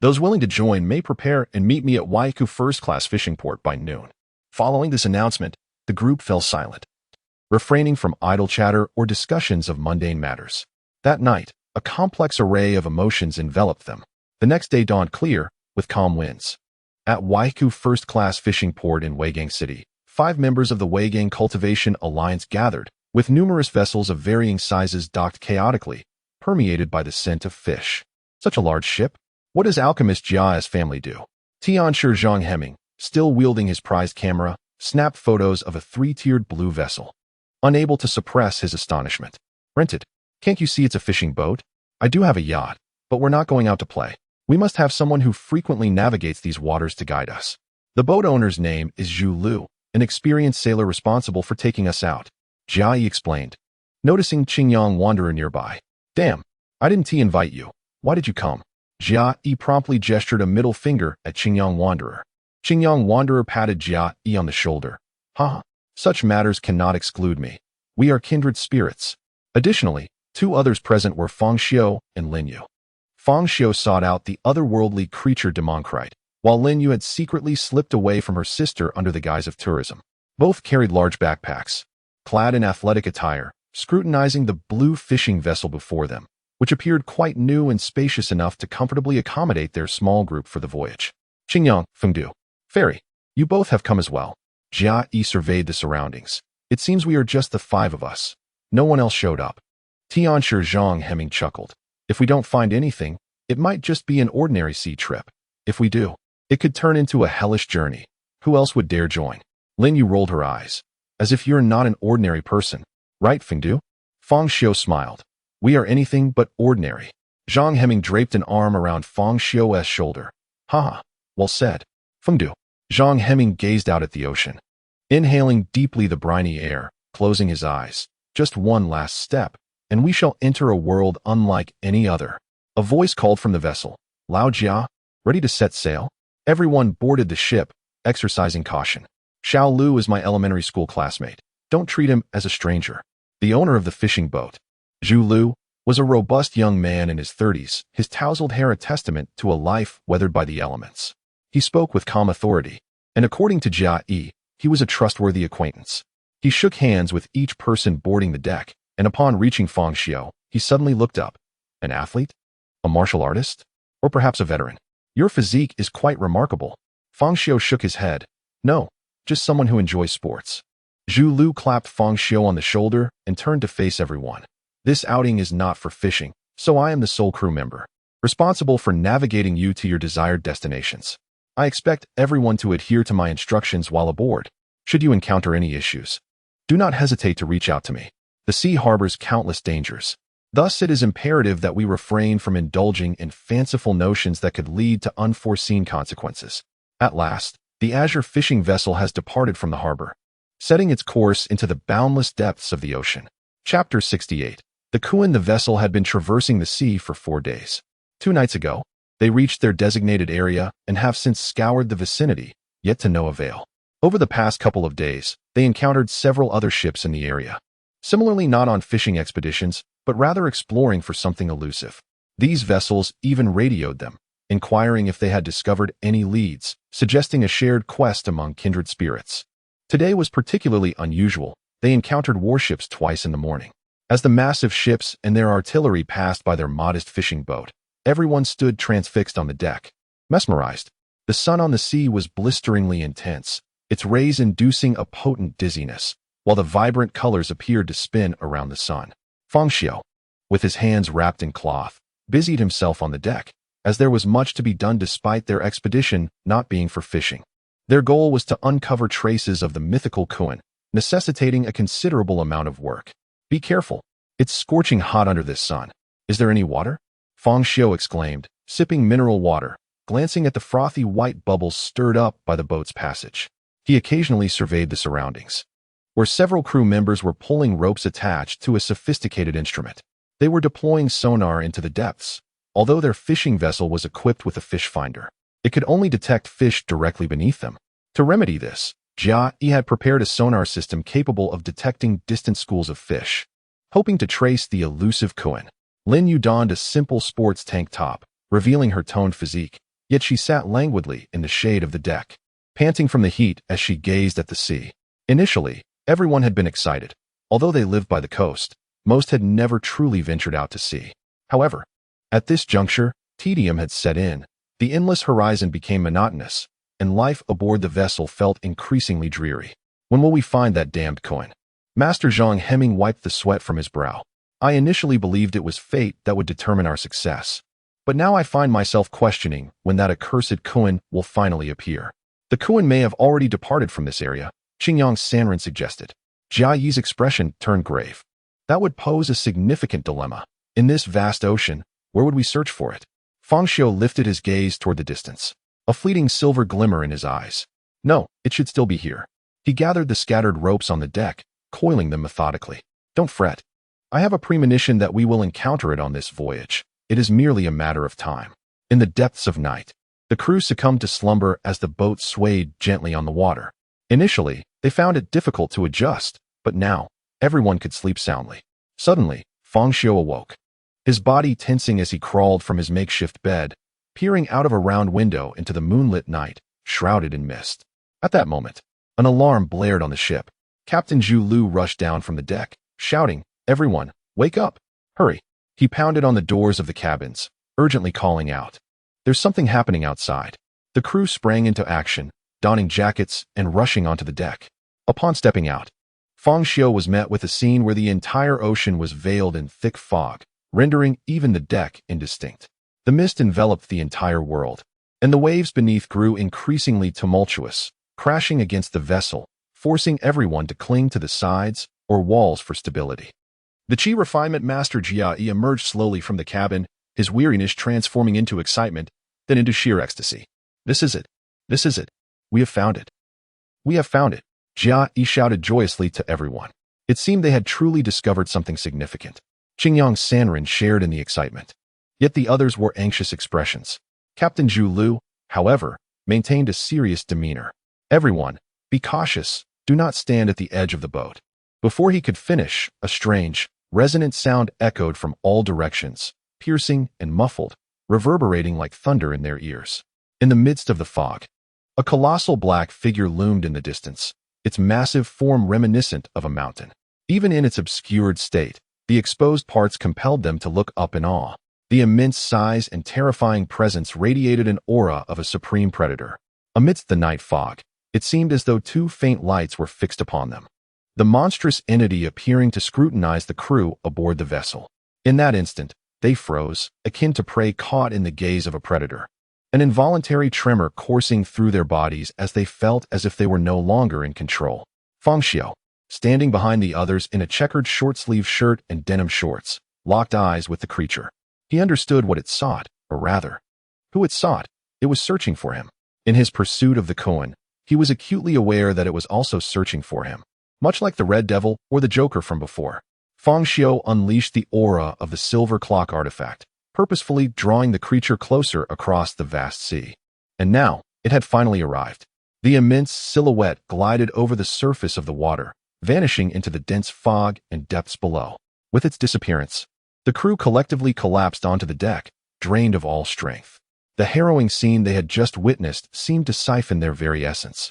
Those willing to join may prepare and meet me at Waiku First-Class Fishing Port by noon. Following this announcement, the group fell silent, refraining from idle chatter or discussions of mundane matters. That night, a complex array of emotions enveloped them. The next day dawned clear, with calm winds. At Waiku First-Class Fishing Port in Weigang City, 5 members of the Weigang Cultivation Alliance gathered, with numerous vessels of varying sizes docked chaotically, permeated by the scent of fish. Such a large ship? What does alchemist Jia's family do? Tianshi Zhang Hemming, still wielding his prized camera, snapped photos of a 3-tiered blue vessel, unable to suppress his astonishment. Rented. Can't you see it's a fishing boat? I do have a yacht, but we're not going out to play. We must have someone who frequently navigates these waters to guide us. The boat owner's name is Zhu Lu, an experienced sailor responsible for taking us out, Jia Yi explained, noticing Qingyang Wanderer nearby. Damn, I didn't invite you. Why did you come? Jia Yi promptly gestured a middle finger at Qingyang Wanderer. Qingyang Wanderer patted Jia Yi on the shoulder. Haha, such matters cannot exclude me. We are kindred spirits. Additionally, 2 others present were Fang Xiu and Lin Yu. Fang Xiu sought out the otherworldly creature Demoncrite, while Lin Yu had secretly slipped away from her sister under the guise of tourism. Both carried large backpacks, clad in athletic attire, scrutinizing the blue fishing vessel before them, which appeared quite new and spacious enough to comfortably accommodate their small group for the voyage. Qingyang, Fengdu, Fairy, you both have come as well. Jia Yi surveyed the surroundings. It seems we are just the 5 of us. No one else showed up. Tianshi Zhang Hemming chuckled. If we don't find anything, it might just be an ordinary sea trip. If we do, it could turn into a hellish journey. Who else would dare join? Lin Yu rolled her eyes. As if you're not an ordinary person. Right, Fengdu? Fang Xiu smiled. We are anything but ordinary. Zhang Hemming draped an arm around Fang Xiu's shoulder. Haha, well said. Fengdu. Zhang Hemming gazed out at the ocean, inhaling deeply the briny air, closing his eyes. Just one last step, and we shall enter a world unlike any other. A voice called from the vessel. Lao Jia, ready to set sail? Everyone boarded the ship, exercising caution. Xiao Lu is my elementary school classmate. Don't treat him as a stranger. The owner of the fishing boat, Zhu Lu, was a robust young man in his 30s, his tousled hair a testament to a life weathered by the elements. He spoke with calm authority, and according to Jia Yi, he was a trustworthy acquaintance. He shook hands with each person boarding the deck, and upon reaching Fang Xiu, he suddenly looked up. An athlete? A martial artist? Or perhaps a veteran? Your physique is quite remarkable. Fang Xiu shook his head. No, just someone who enjoys sports. Zhu Lu clapped Fang Xiu on the shoulder and turned to face everyone. This outing is not for fishing, so I am the sole crew member, responsible for navigating you to your desired destinations. I expect everyone to adhere to my instructions while aboard. Should you encounter any issues, do not hesitate to reach out to me. The sea harbors countless dangers. Thus, it is imperative that we refrain from indulging in fanciful notions that could lead to unforeseen consequences. At last, the azure fishing vessel has departed from the harbor, setting its course into the boundless depths of the ocean. Chapter 68. The Kuan. The vessel had been traversing the sea for 4 days. 2 nights ago, they reached their designated area and have since scoured the vicinity, yet to no avail. Over the past couple of days, they encountered several other ships in the area, similarly not on fishing expeditions, but rather exploring for something elusive. These vessels even radioed them, inquiring if they had discovered any leads, suggesting a shared quest among kindred spirits. Today was particularly unusual. They encountered warships twice in the morning. As the massive ships and their artillery passed by their modest fishing boat, everyone stood transfixed on the deck, mesmerized. The sun on the sea was blisteringly intense, its rays inducing a potent dizziness, while the vibrant colors appeared to spin around the sun. Fang Xiu, with his hands wrapped in cloth, busied himself on the deck, as there was much to be done despite their expedition not being for fishing. Their goal was to uncover traces of the mythical Kuan, necessitating a considerable amount of work. Be careful. It's scorching hot under this sun. Is there any water? Fang Xiu exclaimed, sipping mineral water, glancing at the frothy white bubbles stirred up by the boat's passage. He occasionally surveyed the surroundings, where several crew members were pulling ropes attached to a sophisticated instrument. They were deploying sonar into the depths, although their fishing vessel was equipped with a fish finder. It could only detect fish directly beneath them. To remedy this, Jia Yi had prepared a sonar system capable of detecting distant schools of fish. Hoping to trace the elusive Kuan, Lin Yu donned a simple sports tank top, revealing her toned physique, yet she sat languidly in the shade of the deck, panting from the heat as she gazed at the sea. Initially, everyone had been excited. Although they lived by the coast, most had never truly ventured out to sea. However, at this juncture, tedium had set in. The endless horizon became monotonous, and life aboard the vessel felt increasingly dreary. When will we find that damned Kuan? Master Zhang Hemming wiped the sweat from his brow. I initially believed it was fate that would determine our success. But now I find myself questioning when that accursed Kuan will finally appear. The Kuan may have already departed from this area, Qingyang Sanren suggested. Jia Yi's expression turned grave. That would pose a significant dilemma. In this vast ocean, where would we search for it? Fang Xiu lifted his gaze toward the distance, a fleeting silver glimmer in his eyes. No, it should still be here. He gathered the scattered ropes on the deck, coiling them methodically. Don't fret. I have a premonition that we will encounter it on this voyage. It is merely a matter of time. In the depths of night, the crew succumbed to slumber as the boat swayed gently on the water. Initially, they found it difficult to adjust, but now, everyone could sleep soundly. Suddenly, Fang Xiu awoke, his body tensing as he crawled from his makeshift bed, peering out of a round window into the moonlit night, shrouded in mist. At that moment, an alarm blared on the ship. Captain Zhu Lu rushed down from the deck, shouting, "Everyone, wake up! Hurry!" He pounded on the doors of the cabins, urgently calling out. There's something happening outside. The crew sprang into action, donning jackets and rushing onto the deck. Upon stepping out, Fang Xiu was met with a scene where the entire ocean was veiled in thick fog, rendering even the deck indistinct. The mist enveloped the entire world, and the waves beneath grew increasingly tumultuous, crashing against the vessel, forcing everyone to cling to the sides or walls for stability. The Qi Refinement Master Jia Yi emerged slowly from the cabin, his weariness transforming into excitement, then into sheer ecstasy. This is it. This is it. We have found it. We have found it. Jia Yi shouted joyously to everyone. It seemed they had truly discovered something significant. Qingyang Sanren shared in the excitement. Yet the others wore anxious expressions. Captain Zhu Lu, however, maintained a serious demeanor. Everyone, be cautious. Do not stand at the edge of the boat. Before he could finish, a strange, resonant sound echoed from all directions, piercing and muffled, reverberating like thunder in their ears. In the midst of the fog, a colossal black figure loomed in the distance, its massive form reminiscent of a mountain. Even in its obscured state, the exposed parts compelled them to look up in awe. The immense size and terrifying presence radiated an aura of a supreme predator. Amidst the night fog, it seemed as though two faint lights were fixed upon them, the monstrous entity appearing to scrutinize the crew aboard the vessel. In that instant, they froze, akin to prey caught in the gaze of a predator. An involuntary tremor coursing through their bodies as they felt as if they were no longer in control. Fang Xiu, standing behind the others in a checkered short-sleeved shirt and denim shorts, locked eyes with the creature. He understood what it sought, or rather, who it sought. It was searching for him. In his pursuit of the Kuan, he was acutely aware that it was also searching for him. Much like the Red Devil or the Joker from before, Fang Xiu unleashed the aura of the silver clock artifact, purposefully drawing the creature closer across the vast sea. And now, it had finally arrived. The immense silhouette glided over the surface of the water, vanishing into the dense fog and depths below. With its disappearance, the crew collectively collapsed onto the deck, drained of all strength. The harrowing scene they had just witnessed seemed to siphon their very essence,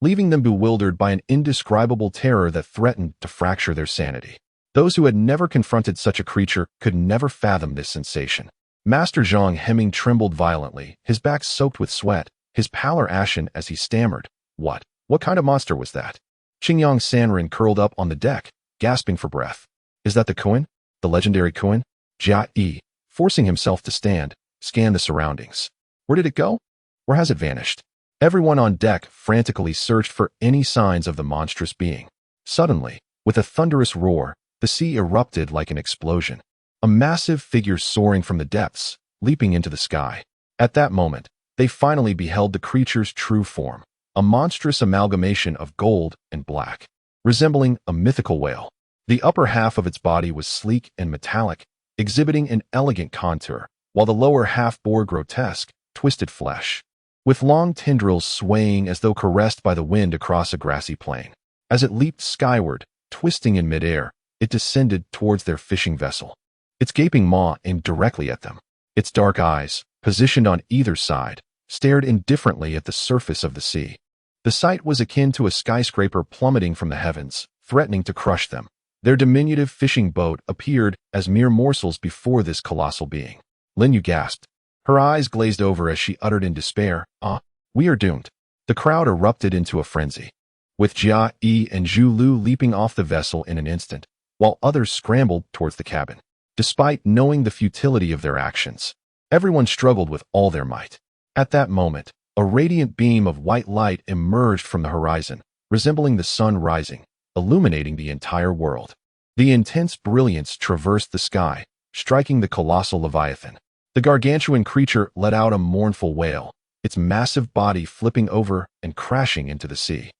leaving them bewildered by an indescribable terror that threatened to fracture their sanity. Those who had never confronted such a creature could never fathom this sensation. Master Zhang Hemming trembled violently, his back soaked with sweat, his pallor ashen as he stammered, What kind of monster was that? Qingyang Sanren curled up on the deck, gasping for breath. Is that the Kuan? The legendary Kuan? Jia Yi, forcing himself to stand, scanned the surroundings. Where did it go? Where has it vanished? Everyone on deck frantically searched for any signs of the monstrous being. Suddenly, with a thunderous roar, the sea erupted like an explosion. A massive figure soaring from the depths, leaping into the sky. At that moment, they finally beheld the creature's true form. a monstrous amalgamation of gold and black, resembling a mythical whale. The upper half of its body was sleek and metallic, exhibiting an elegant contour, while the lower half bore grotesque, twisted flesh, with long tendrils swaying as though caressed by the wind across a grassy plain. As it leaped skyward, twisting in midair, it descended towards their fishing vessel, its gaping maw aimed directly at them. Its dark eyes, positioned on either side, stared indifferently at the surface of the sea. The sight was akin to a skyscraper plummeting from the heavens, threatening to crush them. Their diminutive fishing boat appeared as mere morsels before this colossal being. Lin Yu gasped. Her eyes glazed over as she uttered in despair, we are doomed. The crowd erupted into a frenzy, with Jia Yi and Zhu Lu leaping off the vessel in an instant, while others scrambled towards the cabin. Despite knowing the futility of their actions, everyone struggled with all their might. At that moment, a radiant beam of white light emerged from the horizon, resembling the sun rising, illuminating the entire world. The intense brilliance traversed the sky, striking the colossal leviathan. The gargantuan creature let out a mournful wail, its massive body flipping over and crashing into the sea.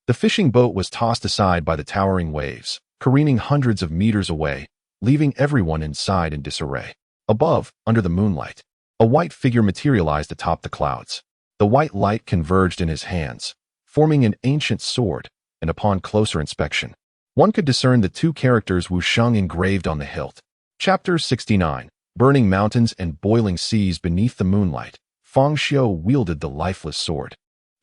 The fishing boat was tossed aside by the towering waves, careening hundreds of meters away, leaving everyone inside in disarray. Above, under the moonlight, a white figure materialized atop the clouds. The white light converged in his hands, forming an ancient sword, and upon closer inspection, one could discern the two characters Wu Sheng engraved on the hilt. Chapter 69. Burning mountains and boiling seas beneath the moonlight, Fang Xiu wielded the lifeless sword,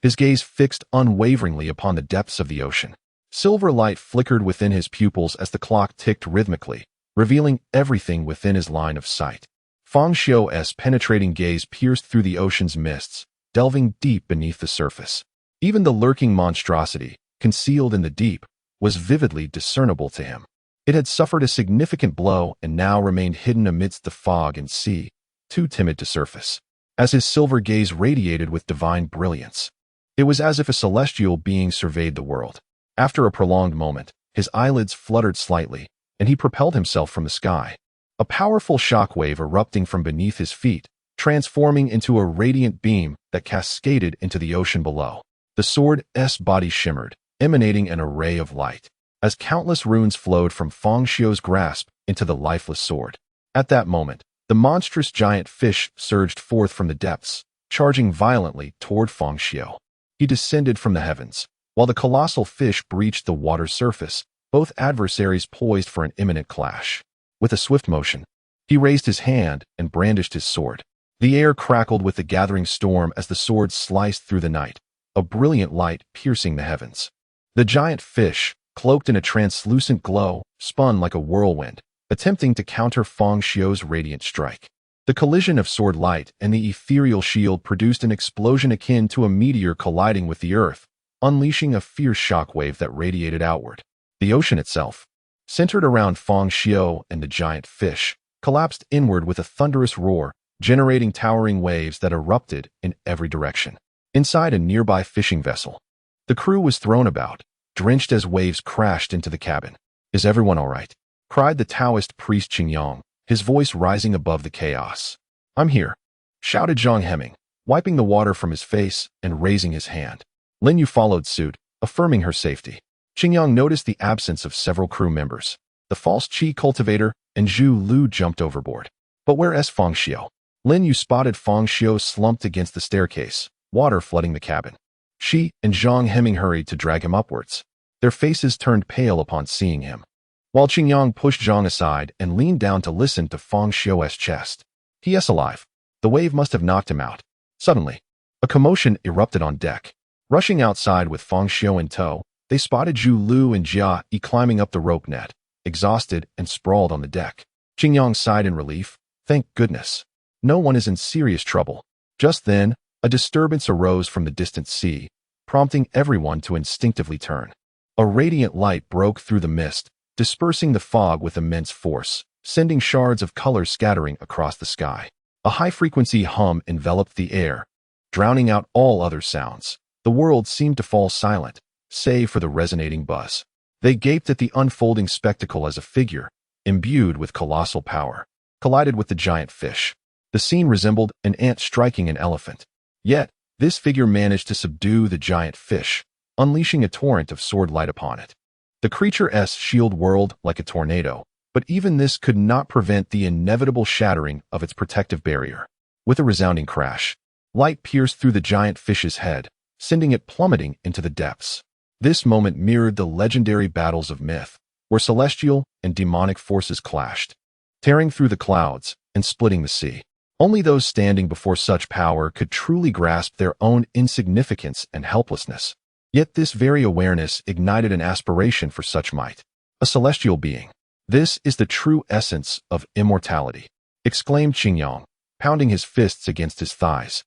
his gaze fixed unwaveringly upon the depths of the ocean. Silver light flickered within his pupils as the clock ticked rhythmically, revealing everything within his line of sight. Fang Xiu's penetrating gaze pierced through the ocean's mists, delving deep beneath the surface. Even the lurking monstrosity, concealed in the deep, was vividly discernible to him. It had suffered a significant blow and now remained hidden amidst the fog and sea, too timid to surface. As his silver gaze radiated with divine brilliance, it was as if a celestial being surveyed the world. After a prolonged moment, his eyelids fluttered slightly, and he propelled himself from the sky. A powerful shockwave erupting from beneath his feet, transforming into a radiant beam that cascaded into the ocean below. The sword's body shimmered, emanating an array of light, as countless runes flowed from Fang Xiu's grasp into the lifeless sword. At that moment, the monstrous giant fish surged forth from the depths, charging violently toward Fang Xiu. He descended from the heavens, while the colossal fish breached the water's surface, both adversaries poised for an imminent clash. With a swift motion, he raised his hand and brandished his sword. The air crackled with the gathering storm as the sword sliced through the night, a brilliant light piercing the heavens. The giant fish, cloaked in a translucent glow, spun like a whirlwind, attempting to counter Fang Xiu's radiant strike. The collision of sword light and the ethereal shield produced an explosion akin to a meteor colliding with the earth, unleashing a fierce shockwave that radiated outward. The ocean itself, centered around Fang Xiu and the giant fish, collapsed inward with a thunderous roar, generating towering waves that erupted in every direction. Inside a nearby fishing vessel, the crew was thrown about, drenched as waves crashed into the cabin. "Is everyone all right?" cried the Taoist priest Qingyang, his voice rising above the chaos. "I'm here," shouted Zhang Hemming, wiping the water from his face and raising his hand. Lin Yu followed suit, affirming her safety. Qingyang noticed the absence of several crew members. The false qi cultivator and Zhu Lu jumped overboard. But where's Fang Xiu? Lin Yu spotted Fang Xiu slumped against the staircase, water flooding the cabin. She and Zhang Hemming hurried to drag him upwards. Their faces turned pale upon seeing him, while Qingyang pushed Zhang aside and leaned down to listen to Fang Xiu's chest. "He's alive. The wave must have knocked him out." Suddenly, a commotion erupted on deck. Rushing outside with Fang Xiu in tow, they spotted Zhu Lu and Jia Yi climbing up the rope net, exhausted and sprawled on the deck. Qingyang sighed in relief. "Thank goodness. No one is in serious trouble." Just then, a disturbance arose from the distant sea, prompting everyone to instinctively turn. A radiant light broke through the mist, dispersing the fog with immense force, sending shards of color scattering across the sky. A high-frequency hum enveloped the air, drowning out all other sounds. The world seemed to fall silent, save for the resonating buzz. They gaped at the unfolding spectacle as a figure, imbued with colossal power, collided with the giant fish. The scene resembled an ant striking an elephant. Yet, This figure managed to subdue the giant fish, unleashing a torrent of sword light upon it. The creature's shield whirled like a tornado, but even this could not prevent the inevitable shattering of its protective barrier. With a resounding crash, light pierced through the giant fish's head, sending it plummeting into the depths. This moment mirrored the legendary battles of myth, where celestial and demonic forces clashed, tearing through the clouds and splitting the sea. Only those standing before such power could truly grasp their own insignificance and helplessness. Yet this very awareness ignited an aspiration for such might. A celestial being. This is the true essence of immortality, exclaimed Xingyang, pounding his fists against his thighs.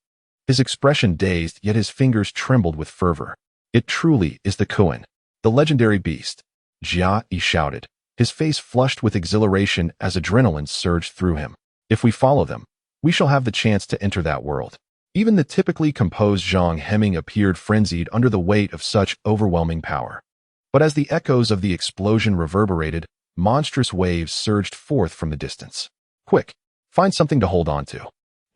His expression dazed, yet his fingers trembled with fervor. It truly is the Kuan, the legendary beast. Jia Yi shouted, his face flushed with exhilaration as adrenaline surged through him. If we follow them, we shall have the chance to enter that world. Even the typically composed Zhang Heming appeared frenzied under the weight of such overwhelming power. But as the echoes of the explosion reverberated, monstrous waves surged forth from the distance. Quick, find something to hold on to.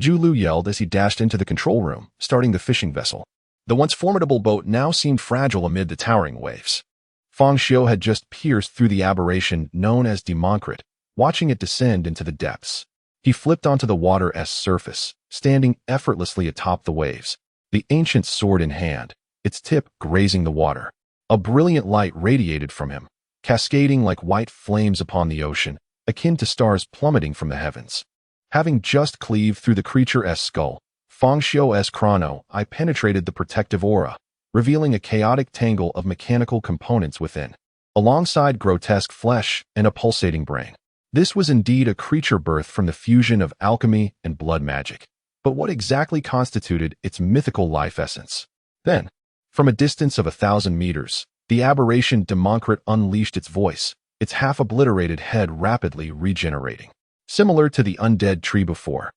Zhu Lu yelled as he dashed into the control room, starting the fishing vessel. The once formidable boat now seemed fragile amid the towering waves. Fang Xiu had just pierced through the aberration known as Demoncrit, watching it descend into the depths. He flipped onto the water's surface, standing effortlessly atop the waves, the ancient sword in hand, its tip grazing the water. A brilliant light radiated from him, cascading like white flames upon the ocean, akin to stars plummeting from the heavens. Having just cleaved through the creature's skull, Fang Xiu's chrono eye penetrated the protective aura, revealing a chaotic tangle of mechanical components within, alongside grotesque flesh and a pulsating brain. This was indeed a creature birthed from the fusion of alchemy and blood magic. But what exactly constituted its mythical life essence? Then, from a distance of 1,000 meters, the aberration Demoncrit unleashed its voice, its half-obliterated head rapidly regenerating. Similar to the undead tree before,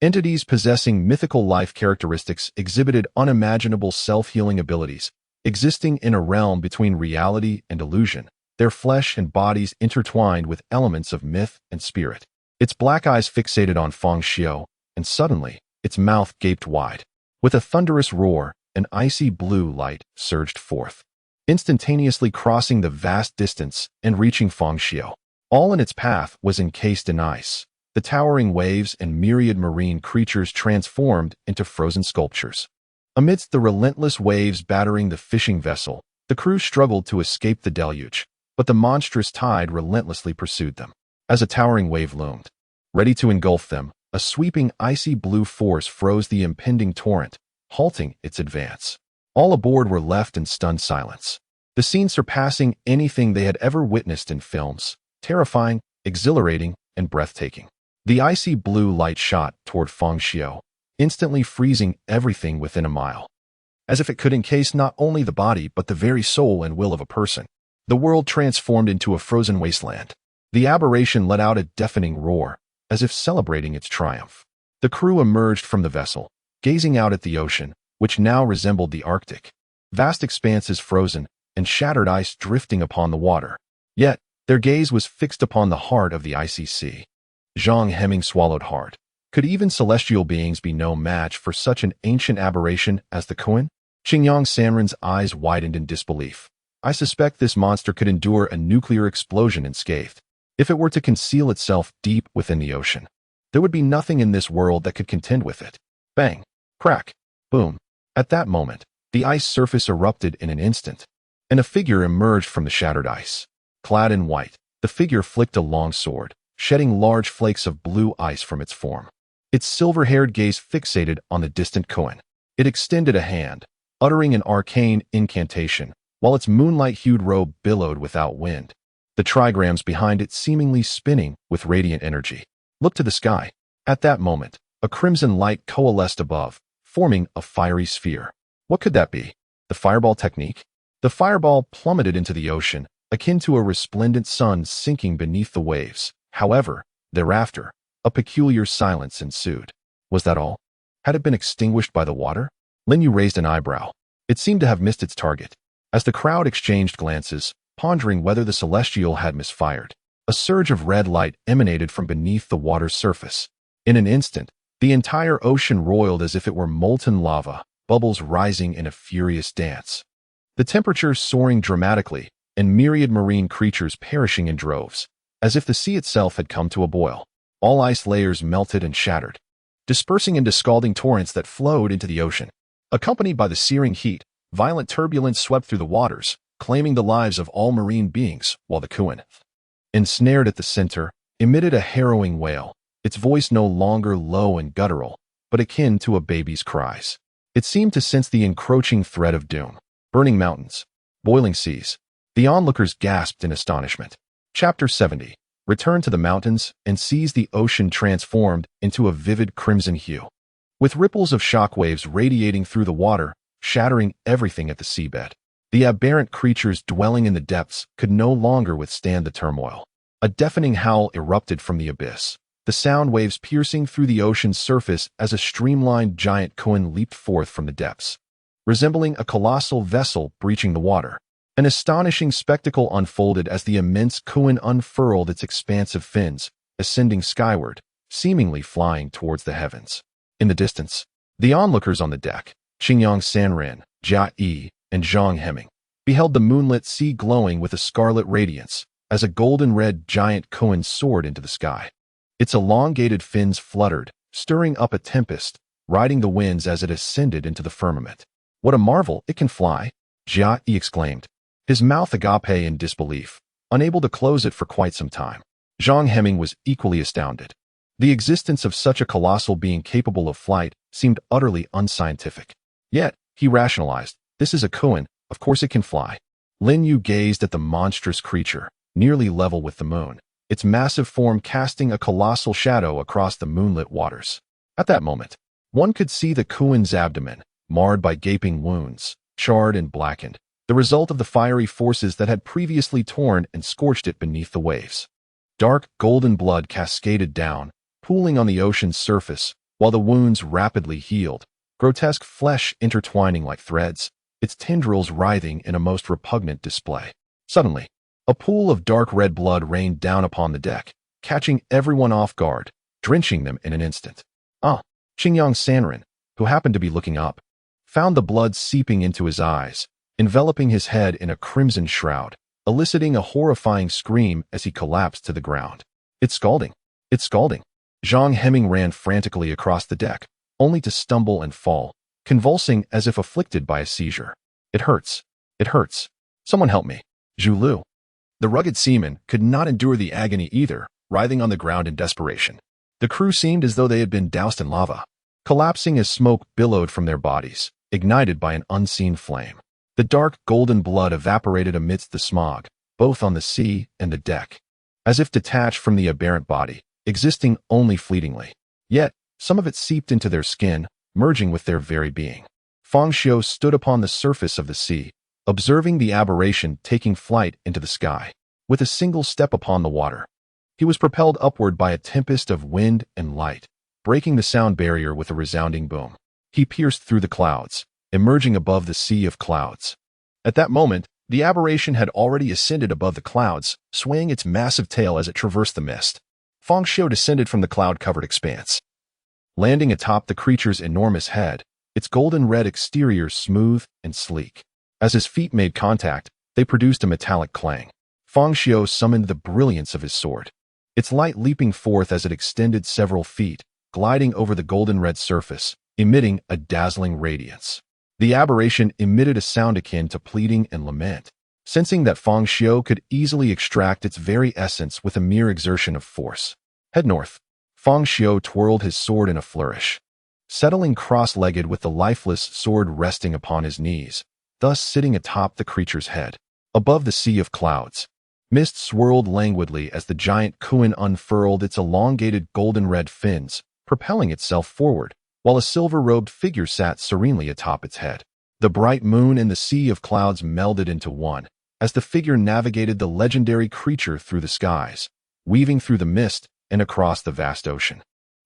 entities possessing mythical life characteristics exhibited unimaginable self-healing abilities, existing in a realm between reality and illusion, their flesh and bodies intertwined with elements of myth and spirit. Its black eyes fixated on Fang Xiu, and suddenly, its mouth gaped wide. With a thunderous roar, an icy blue light surged forth, instantaneously crossing the vast distance and reaching Fang Xiu. All in its path was encased in ice. The towering waves and myriad marine creatures transformed into frozen sculptures. Amidst the relentless waves battering the fishing vessel, the crew struggled to escape the deluge, but the monstrous tide relentlessly pursued them. As a towering wave loomed, ready to engulf them, a sweeping icy blue force froze the impending torrent, halting its advance. All aboard were left in stunned silence, the scene surpassing anything they had ever witnessed in films, terrifying, exhilarating, and breathtaking. The icy blue light shot toward Fang Xiu, instantly freezing everything within a mile, as if it could encase not only the body but the very soul and will of a person. The world transformed into a frozen wasteland. The aberration let out a deafening roar, as if celebrating its triumph. The crew emerged from the vessel, gazing out at the ocean, which now resembled the Arctic. Vast expanses frozen, and shattered ice drifting upon the water. Yet, their gaze was fixed upon the heart of the icy sea. Zhang Heming swallowed hard. Could even celestial beings be no match for such an ancient aberration as the Kuan? Xingyang Sanren's eyes widened in disbelief. I suspect this monster could endure a nuclear explosion unscathed. If it were to conceal itself deep within the ocean, there would be nothing in this world that could contend with it. Bang! Crack! Boom! At that moment, the ice surface erupted in an instant, and a figure emerged from the shattered ice. Clad in white, the figure flicked a long sword, shedding large flakes of blue ice from its form. Its silver-haired gaze fixated on the distant Kuan. It extended a hand, uttering an arcane incantation, while its moonlight-hued robe billowed without wind, the trigrams behind it seemingly spinning with radiant energy. Look to the sky. At that moment, a crimson light coalesced above, forming a fiery sphere. What could that be? The fireball technique? The fireball plummeted into the ocean, akin to a resplendent sun sinking beneath the waves. However, thereafter, a peculiar silence ensued. Was that all? Had it been extinguished by the water? Lin Yu raised an eyebrow. It seemed to have missed its target. As the crowd exchanged glances, pondering whether the celestial had misfired, a surge of red light emanated from beneath the water's surface. In an instant, the entire ocean roiled as if it were molten lava, bubbles rising in a furious dance. The temperature soaring dramatically, and myriad marine creatures perishing in droves, as if the sea itself had come to a boil. All ice layers melted and shattered, dispersing into scalding torrents that flowed into the ocean. Accompanied by the searing heat, violent turbulence swept through the waters, claiming the lives of all marine beings, while the Kuan, ensnared at the center, emitted a harrowing wail, its voice no longer low and guttural, but akin to a baby's cries. It seemed to sense the encroaching threat of doom. Burning mountains, boiling seas. The onlookers gasped in astonishment. Chapter 70. Return to the mountains and sees the ocean transformed into a vivid crimson hue, with ripples of shock waves radiating through the water, shattering everything at the seabed. The aberrant creatures dwelling in the depths could no longer withstand the turmoil. A deafening howl erupted from the abyss, the sound waves piercing through the ocean's surface as a streamlined giant Kuan leaped forth from the depths, resembling a colossal vessel breaching the water. An astonishing spectacle unfolded as the immense Kuan unfurled its expansive fins, ascending skyward, seemingly flying towards the heavens. In the distance, the onlookers on the deck, Qingyang Sanren, Jia Yi, and Zhang Heming, beheld the moonlit sea glowing with a scarlet radiance as a golden-red giant Kuan soared into the sky. Its elongated fins fluttered, stirring up a tempest, riding the winds as it ascended into the firmament. "What a marvel, it can fly!" Jia Yi exclaimed, his mouth agape in disbelief, unable to close it for quite some time. Zhang Heming was equally astounded. The existence of such a colossal being capable of flight seemed utterly unscientific. Yet, he rationalized, this is a Kuan, of course it can fly. Lin Yu gazed at the monstrous creature, nearly level with the moon, its massive form casting a colossal shadow across the moonlit waters. At that moment, one could see the Kuan's abdomen, marred by gaping wounds, charred and blackened, the result of the fiery forces that had previously torn and scorched it beneath the waves. Dark golden blood cascaded down, pooling on the ocean's surface, while the wounds rapidly healed, grotesque flesh intertwining like threads, its tendrils writhing in a most repugnant display. Suddenly, a pool of dark red blood rained down upon the deck, catching everyone off guard, drenching them in an instant. Qingyang Sanren, who happened to be looking up, found the blood seeping into his eyes, enveloping his head in a crimson shroud, eliciting a horrifying scream as he collapsed to the ground. "It's scalding! It's scalding!" Zhang Heming ran frantically across the deck, only to stumble and fall, convulsing as if afflicted by a seizure. "It hurts! It hurts! Someone help me!" Zhu Lu, the rugged seaman, could not endure the agony either, writhing on the ground in desperation. The crew seemed as though they had been doused in lava, collapsing as smoke billowed from their bodies, ignited by an unseen flame. The dark golden blood evaporated amidst the smog, both on the sea and the deck, as if detached from the aberrant body, existing only fleetingly. Yet, some of it seeped into their skin, merging with their very being. Fang Xiu stood upon the surface of the sea, observing the aberration taking flight into the sky. With a single step upon the water, he was propelled upward by a tempest of wind and light, breaking the sound barrier with a resounding boom. He pierced through the clouds, emerging above the sea of clouds. At that moment, the aberration had already ascended above the clouds, swaying its massive tail as it traversed the mist. Fang Xiu descended from the cloud-covered expanse, landing atop the creature's enormous head, its golden-red exterior smooth and sleek. As his feet made contact, they produced a metallic clang. Fang Xiu summoned the brilliance of his sword, its light leaping forth as it extended several feet, gliding over the golden-red surface, emitting a dazzling radiance. The aberration emitted a sound akin to pleading and lament. Sensing that Fang Xiu could easily extract its very essence with a mere exertion of force. "Head north." Fang Xiu twirled his sword in a flourish, settling cross-legged with the lifeless sword resting upon his knees, thus sitting atop the creature's head. Above the sea of clouds, mist swirled languidly as the giant Kuan unfurled its elongated golden-red fins, propelling itself forward, while a silver-robed figure sat serenely atop its head. The bright moon and the sea of clouds melded into one, as the figure navigated the legendary creature through the skies, weaving through the mist and across the vast ocean.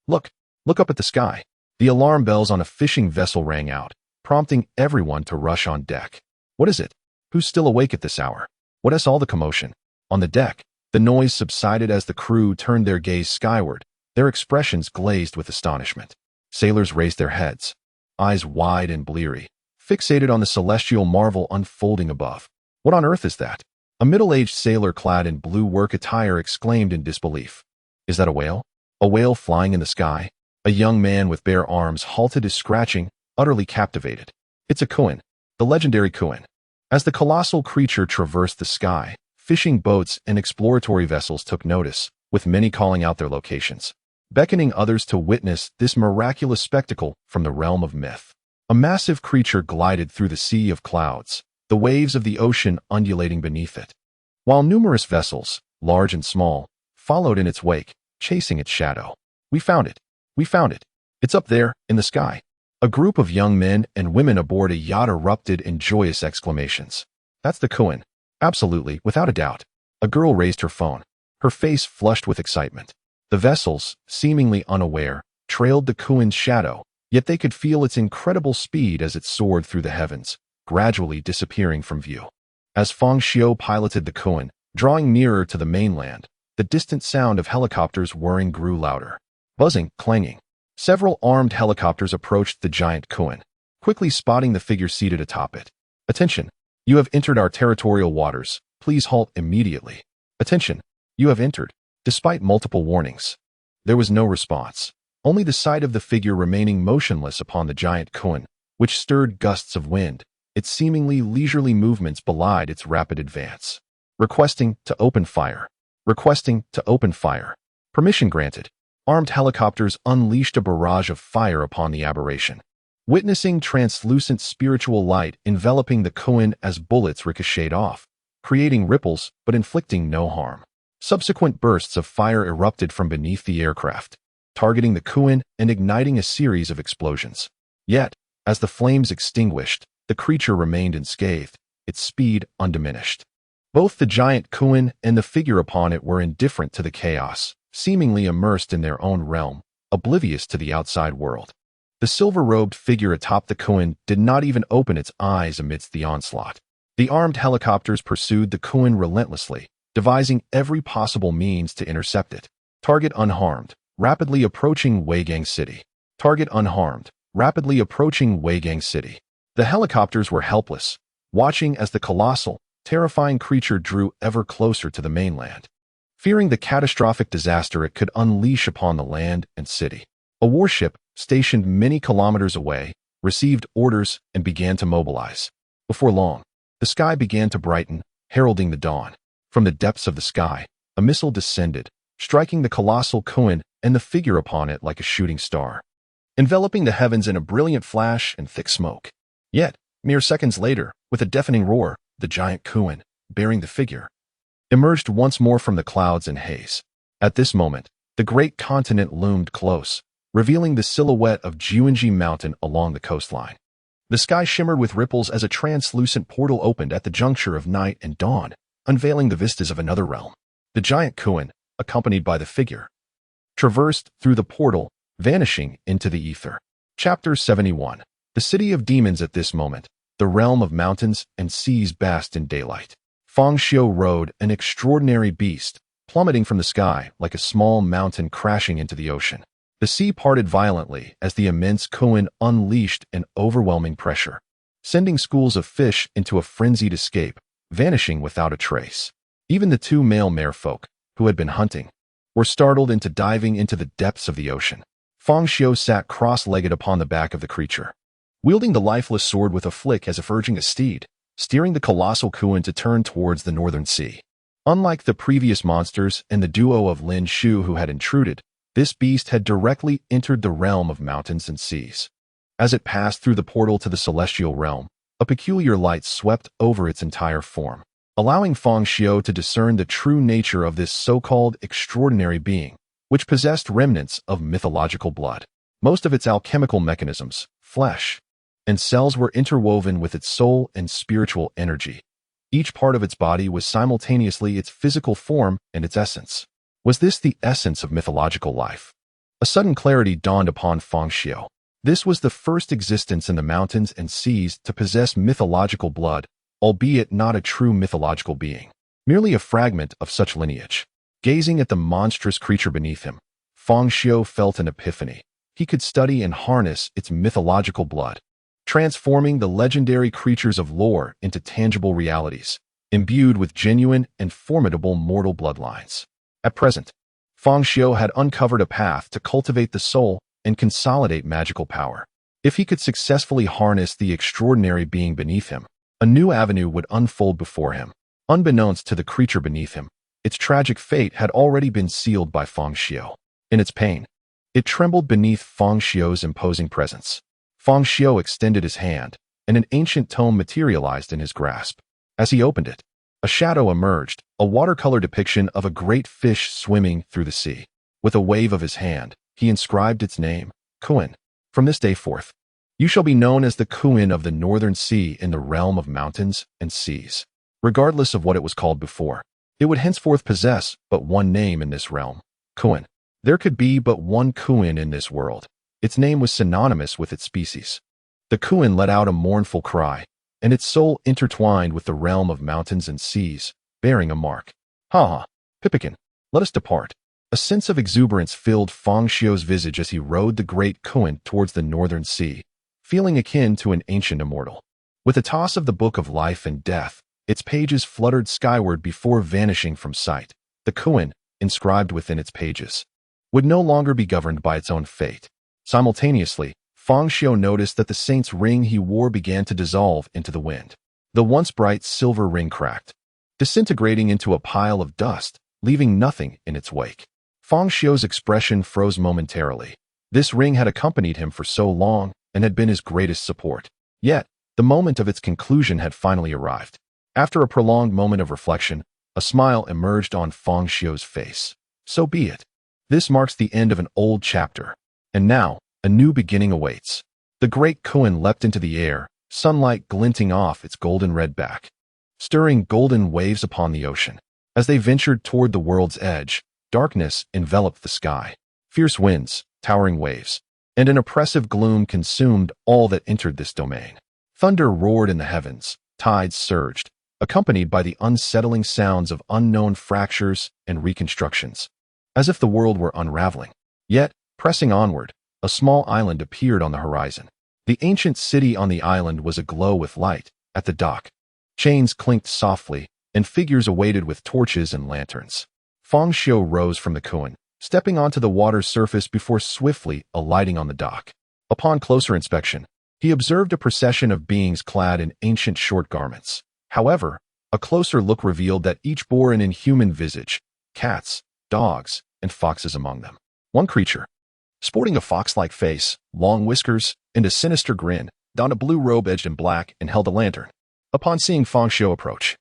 Look up at the sky." The alarm bells on a fishing vessel rang out, prompting everyone to rush on deck. "What is it? Who's still awake at this hour? What is all the commotion?" On the deck, the noise subsided as the crew turned their gaze skyward, their expressions glazed with astonishment. Sailors raised their heads. eyes wide and bleary, fixated on the celestial marvel unfolding above. "What on earth is that?" A middle-aged sailor clad in blue work attire exclaimed in disbelief. "Is that a whale? A whale flying in the sky?" A young man with bare arms halted his scratching, utterly captivated. "It's a kuin, the legendary kuin." As the colossal creature traversed the sky, fishing boats and exploratory vessels took notice, with many calling out their locations, beckoning others to witness this miraculous spectacle from the realm of myth. A massive creature glided through the sea of clouds, the waves of the ocean undulating beneath it, while numerous vessels, large and small, followed in its wake, chasing its shadow. "We found it! We found it! It's up there, in the sky!" A group of young men and women aboard a yacht erupted in joyous exclamations. "That's the kuin. Absolutely, without a doubt." A girl raised her phone, her face flushed with excitement. The vessels, seemingly unaware, trailed the kuin's shadow, yet they could feel its incredible speed as it soared through the heavens, gradually disappearing from view. As Fang Xiu piloted the kuin, drawing nearer to the mainland, the distant sound of helicopters whirring grew louder. Buzzing, clanging. Several armed helicopters approached the giant kuin, quickly spotting the figure seated atop it. "Attention! You have entered our territorial waters. Please halt immediately." "Attention! You have entered." Despite multiple warnings, there was no response, only the sight of the figure remaining motionless upon the giant kuin, which stirred gusts of wind. Its seemingly leisurely movements belied its rapid advance. "Requesting to open fire. Requesting to open fire." Permission granted. Armed helicopters unleashed a barrage of fire upon the aberration, witnessing translucent spiritual light enveloping the kuin as bullets ricocheted off, creating ripples but inflicting no harm. Subsequent bursts of fire erupted from beneath the aircraft, targeting the kuin and igniting a series of explosions. Yet, as the flames extinguished, the creature remained unscathed, its speed undiminished. Both the giant kuin and the figure upon it were indifferent to the chaos, seemingly immersed in their own realm, oblivious to the outside world. The silver-robed figure atop the kuin did not even open its eyes amidst the onslaught. The armed helicopters pursued the kuin relentlessly, devising every possible means to intercept it. Target unharmed, rapidly approaching Weigang City. Target unharmed, rapidly approaching Weigang City. The helicopters were helpless, watching as the colossal, terrifying creature drew ever closer to the mainland, fearing the catastrophic disaster it could unleash upon the land and city. A warship, stationed many kilometers away, received orders and began to mobilize. Before long, the sky began to brighten, heralding the dawn. From the depths of the sky, a missile descended, striking the colossal kuin and the figure upon it like a shooting star, enveloping the heavens in a brilliant flash and thick smoke. Yet, mere seconds later, with a deafening roar, the giant kuin, bearing the figure, emerged once more from the clouds and haze. At this moment, the great continent loomed close, revealing the silhouette of Jiuanji Mountain along the coastline. The sky shimmered with ripples as a translucent portal opened at the juncture of night and dawn, unveiling the vistas of another realm. The giant kuin, accompanied by the figure, traversed through the portal, vanishing into the ether. Chapter 71. The City of Demons. At this moment, the realm of mountains and seas basked in daylight. Fang Xiu rode an extraordinary beast, plummeting from the sky like a small mountain crashing into the ocean. The sea parted violently as the immense kuin unleashed an overwhelming pressure, sending schools of fish into a frenzied escape, vanishing without a trace. Even the two male merfolk, who had been hunting, were startled into diving into the depths of the ocean. Fang Xiu sat cross-legged upon the back of the creature, wielding the lifeless sword with a flick as if urging a steed, steering the colossal kuin to turn towards the northern sea. Unlike the previous monsters and the duo of Lin Shu who had intruded, this beast had directly entered the realm of mountains and seas. As it passed through the portal to the celestial realm, a peculiar light swept over its entire form, allowing Fang Xiu to discern the true nature of this so-called extraordinary being, which possessed remnants of mythological blood. Most of its alchemical mechanisms, flesh, and cells were interwoven with its soul and spiritual energy. Each part of its body was simultaneously its physical form and its essence. Was this the essence of mythological life? A sudden clarity dawned upon Fang Xiu. This was the first existence in the mountains and seas to possess mythological blood, albeit not a true mythological being, merely a fragment of such lineage. Gazing at the monstrous creature beneath him, Fang Xiu felt an epiphany. he could study and harness its mythological blood, transforming the legendary creatures of lore into tangible realities, imbued with genuine and formidable mortal bloodlines. At present, Fang Xiu had uncovered a path to cultivate the soul and consolidate magical power. If he could successfully harness the extraordinary being beneath him, a new avenue would unfold before him. Unbeknownst to the creature beneath him, its tragic fate had already been sealed by Fang Xiu. In its pain, it trembled beneath Fang Xiu's imposing presence. Fang Xiu extended his hand, and an ancient tome materialized in his grasp. As he opened it, a shadow emerged, a watercolor depiction of a great fish swimming through the sea. With a wave of his hand, he inscribed its name, Kuan. From this day forth, you shall be known as the Kuan of the Northern Sea in the realm of mountains and seas. Regardless of what it was called before, it would henceforth possess but one name in this realm, Kuan. There could be but one Kuan in this world. Its name was synonymous with its species. The Kuan let out a mournful cry, and its soul intertwined with the realm of mountains and seas, bearing a mark. Ha ha, Pippikin, let us depart. A sense of exuberance filled Fang Xiu's visage as he rode the great Kuan towards the northern sea, feeling akin to an ancient immortal. With a toss of the book of life and death, its pages fluttered skyward before vanishing from sight. The Kuan, inscribed within its pages, would no longer be governed by its own fate. Simultaneously, Fang Xiu noticed that the saint's ring he wore began to dissolve into the wind. The once bright silver ring cracked, disintegrating into a pile of dust, leaving nothing in its wake. Fang Xiu's expression froze momentarily. This ring had accompanied him for so long and had been his greatest support. Yet, the moment of its conclusion had finally arrived. After a prolonged moment of reflection, a smile emerged on Fang Xiu's face. So be it. This marks the end of an old chapter. And now, a new beginning awaits. The great Kuan leapt into the air, sunlight glinting off its golden-red back, stirring golden waves upon the ocean. As they ventured toward the world's edge, darkness enveloped the sky. Fierce winds, towering waves, and an oppressive gloom consumed all that entered this domain. Thunder roared in the heavens, tides surged, accompanied by the unsettling sounds of unknown fractures and reconstructions, as if the world were unraveling. Yet, pressing onward, a small island appeared on the horizon. The ancient city on the island was aglow with light. At the dock, chains clinked softly, and figures awaited with torches and lanterns. Fang Xiu rose from the Kuan, stepping onto the water's surface before swiftly alighting on the dock. Upon closer inspection, he observed a procession of beings clad in ancient short garments. However, a closer look revealed that each bore an inhuman visage, cats, dogs, and foxes among them. One creature, sporting a fox-like face, long whiskers, and a sinister grin, donned a blue robe edged in black and held a lantern. Upon seeing Fang Xiu approach,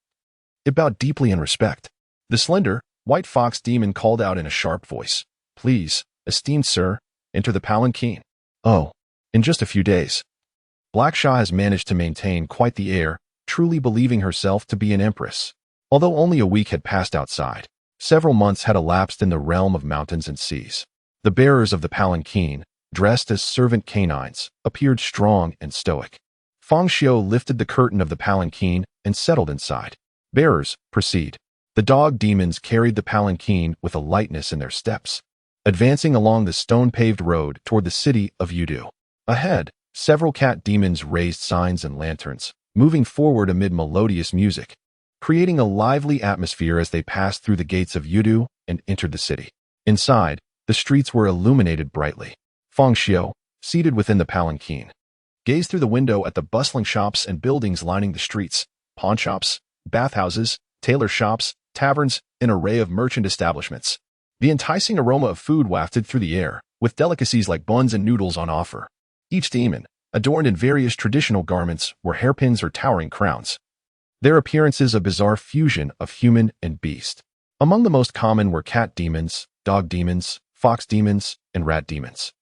it bowed deeply in respect. The slender, white fox demon called out in a sharp voice, "Please, esteemed sir, enter the palanquin." Oh, in just a few days. Black Sha has managed to maintain quite the air, truly believing herself to be an empress. Although only a week had passed outside, several months had elapsed in the realm of mountains and seas. The bearers of the palanquin, dressed as servant canines, appeared strong and stoic. Fang Xiu lifted the curtain of the palanquin and settled inside. Bearers, proceed. The dog demons carried the palanquin with a lightness in their steps, advancing along the stone-paved road toward the city of Yudu. Ahead, several cat demons raised signs and lanterns, moving forward amid melodious music, creating a lively atmosphere as they passed through the gates of Yudu and entered the city. Inside, the streets were illuminated brightly. Fang Xiu, seated within the palanquin, gazed through the window at the bustling shops and buildings lining the streets: pawnshops, bathhouses, tailor shops, taverns, an array of merchant establishments. The enticing aroma of food wafted through the air, with delicacies like buns and noodles on offer. Each demon, adorned in various traditional garments, wore hairpins or towering crowns, their appearances a bizarre fusion of human and beast. Among the most common were cat demons, dog demons, fox demons, and rat demons,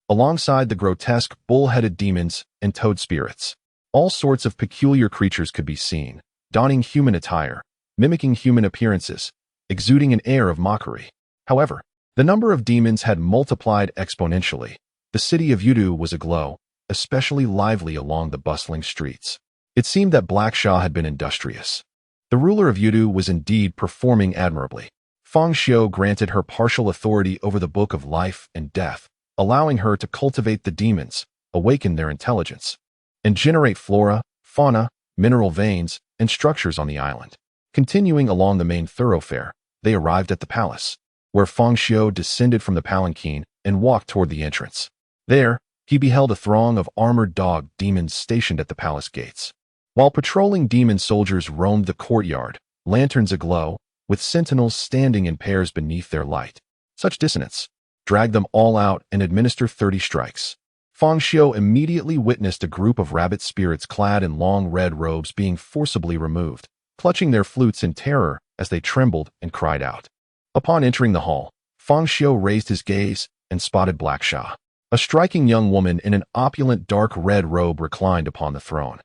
alongside the grotesque bull-headed demons and toad spirits. All sorts of peculiar creatures could be seen, donning human attire, mimicking human appearances, exuding an air of mockery. However, the number of demons had multiplied exponentially. The city of Yudu was aglow, especially lively along the bustling streets. It seemed that Black Sha had been industrious. The ruler of Yudu was indeed performing admirably. Fang Xiu granted her partial authority over the Book of Life and Death, allowing her to cultivate the demons, awaken their intelligence, and generate flora, fauna, mineral veins, and structures on the island. Continuing along the main thoroughfare, they arrived at the palace, where Fang Xiu descended from the palanquin and walked toward the entrance. There, he beheld a throng of armored dog demons stationed at the palace gates. While patrolling demon soldiers roamed the courtyard, lanterns aglow, with sentinels standing in pairs beneath their light. Such dissonance. Drag them all out and administer 30 strikes. Fang Xiu immediately witnessed a group of rabbit spirits clad in long red robes being forcibly removed, clutching their flutes in terror as they trembled and cried out. Upon entering the hall, Fang Xiu raised his gaze and spotted Black Sha. A striking young woman in an opulent dark red robe reclined upon the throne.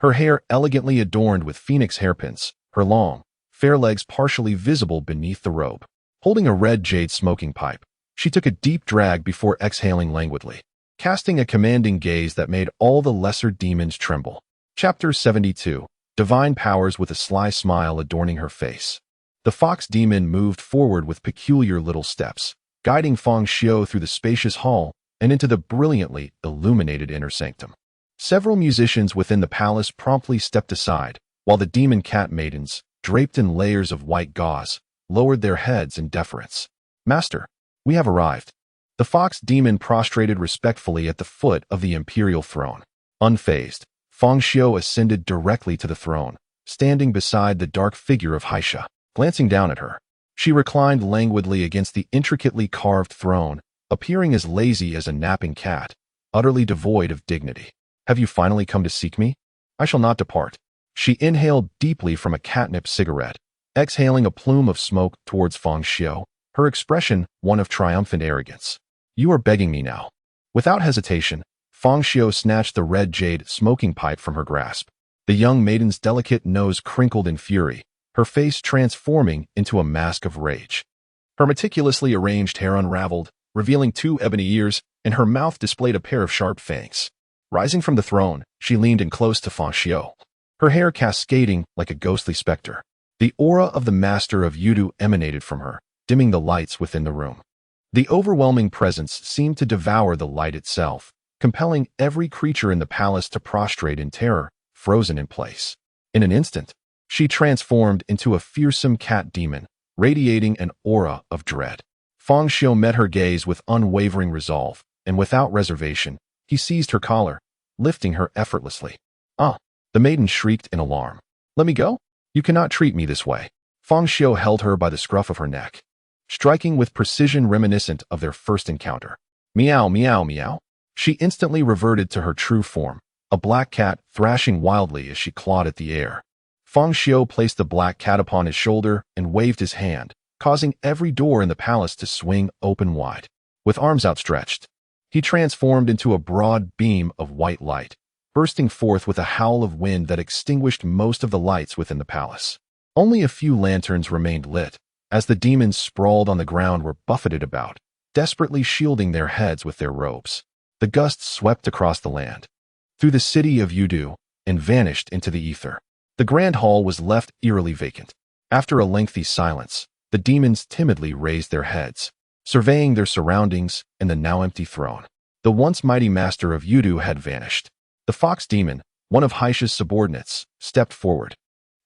Her hair elegantly adorned with phoenix hairpins, her long, fair legs partially visible beneath the robe. Holding a red jade smoking pipe, she took a deep drag before exhaling languidly, casting a commanding gaze that made all the lesser demons tremble. Chapter 72. Divine Powers with a sly smile adorning her face. The fox demon moved forward with peculiar little steps, guiding Fang Xiu through the spacious hall and into the brilliantly illuminated inner sanctum. Several musicians within the palace promptly stepped aside, while the demon cat maidens, draped in layers of white gauze, lowered their heads in deference. "Master, we have arrived." The fox demon prostrated respectfully at the foot of the imperial throne. Unfazed, Fang Xiu ascended directly to the throne, standing beside the dark figure of Haisha. Glancing down at her, she reclined languidly against the intricately carved throne, appearing as lazy as a napping cat, utterly devoid of dignity. "Have you finally come to seek me? I shall not depart." She inhaled deeply from a catnip cigarette, exhaling a plume of smoke towards Fang Xiu, her expression one of triumphant arrogance. "You are begging me now." Without hesitation, Fang Xiu snatched the red jade smoking pipe from her grasp. The young maiden's delicate nose crinkled in fury, her face transforming into a mask of rage. Her meticulously arranged hair unraveled, revealing 2 ebony ears, and her mouth displayed a pair of sharp fangs. Rising from the throne, she leaned in close to Fang Xiu, her hair cascading like a ghostly specter. The aura of the master of Yudu emanated from her, dimming the lights within the room. The overwhelming presence seemed to devour the light itself, compelling every creature in the palace to prostrate in terror, frozen in place. In an instant, she transformed into a fearsome cat demon, radiating an aura of dread. Fang Xiu met her gaze with unwavering resolve, and without reservation, he seized her collar, lifting her effortlessly. "Ah!" The maiden shrieked in alarm. "Let me go? You cannot treat me this way." Fang Xiu held her by the scruff of her neck, striking with precision reminiscent of their first encounter. "Meow, meow, meow." She instantly reverted to her true form, a black cat thrashing wildly as she clawed at the air. Fang Xiu placed the black cat upon his shoulder and waved his hand, causing every door in the palace to swing open wide. With arms outstretched, he transformed into a broad beam of white light, bursting forth with a howl of wind that extinguished most of the lights within the palace. Only a few lanterns remained lit, as the demons sprawled on the ground were buffeted about, desperately shielding their heads with their robes. The gusts swept across the land, through the city of Yudu, and vanished into the ether. The grand hall was left eerily vacant. After a lengthy silence, the demons timidly raised their heads, surveying their surroundings and the now empty throne. The once mighty master of Yudu had vanished. The fox demon, one of Haisha's subordinates, stepped forward,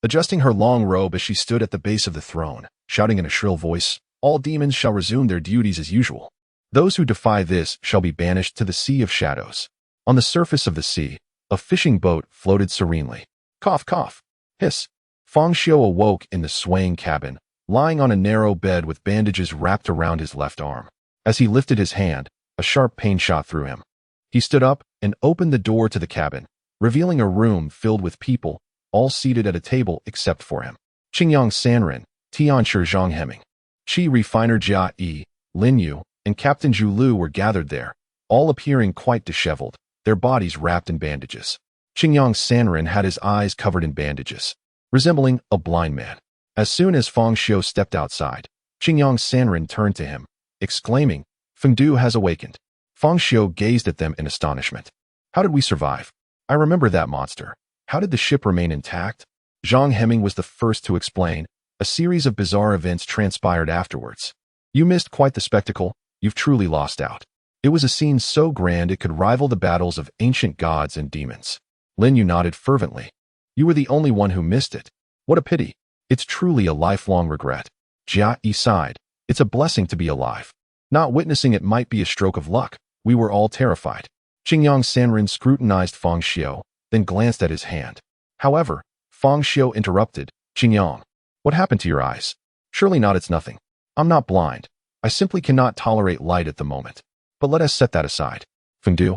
adjusting her long robe as she stood at the base of the throne, shouting in a shrill voice, "All demons shall resume their duties as usual. Those who defy this shall be banished to the Sea of Shadows." On the surface of the sea, a fishing boat floated serenely. Cough, cough, hiss. Fang Xiu awoke in the swaying cabin, lying on a narrow bed with bandages wrapped around his left arm. As he lifted his hand, a sharp pain shot through him. He stood up and opened the door to the cabin, revealing a room filled with people, all seated at a table except for him. Qingyang Sanren, Tianshi Zhang Heming, Qi Refiner Jia Yi, Lin Yu, and Captain Zhu Lu were gathered there, all appearing quite disheveled, their bodies wrapped in bandages. Qingyang Sanren had his eyes covered in bandages, resembling a blind man. As soon as Fang Xiu stepped outside, Qingyang Sanren turned to him, exclaiming, "Fengdu has awakened." Fang Xiu gazed at them in astonishment. "How did we survive? I remember that monster. How did the ship remain intact?" Zhang Heming was the first to explain. A series of bizarre events transpired afterwards. "You missed quite the spectacle. You've truly lost out." It was a scene so grand it could rival the battles of ancient gods and demons. Lin Yu nodded fervently. You were the only one who missed it. What a pity. It's truly a lifelong regret. Jia Yi sighed. It's a blessing to be alive. Not witnessing it might be a stroke of luck. We were all terrified. Qingyang Sanren scrutinized Fang Xiu, then glanced at his hand. However, Fang Xiu interrupted. Qingyang, what happened to your eyes? Surely not, it's nothing. I'm not blind. I simply cannot tolerate light at the moment. But let us set that aside. Fengdu,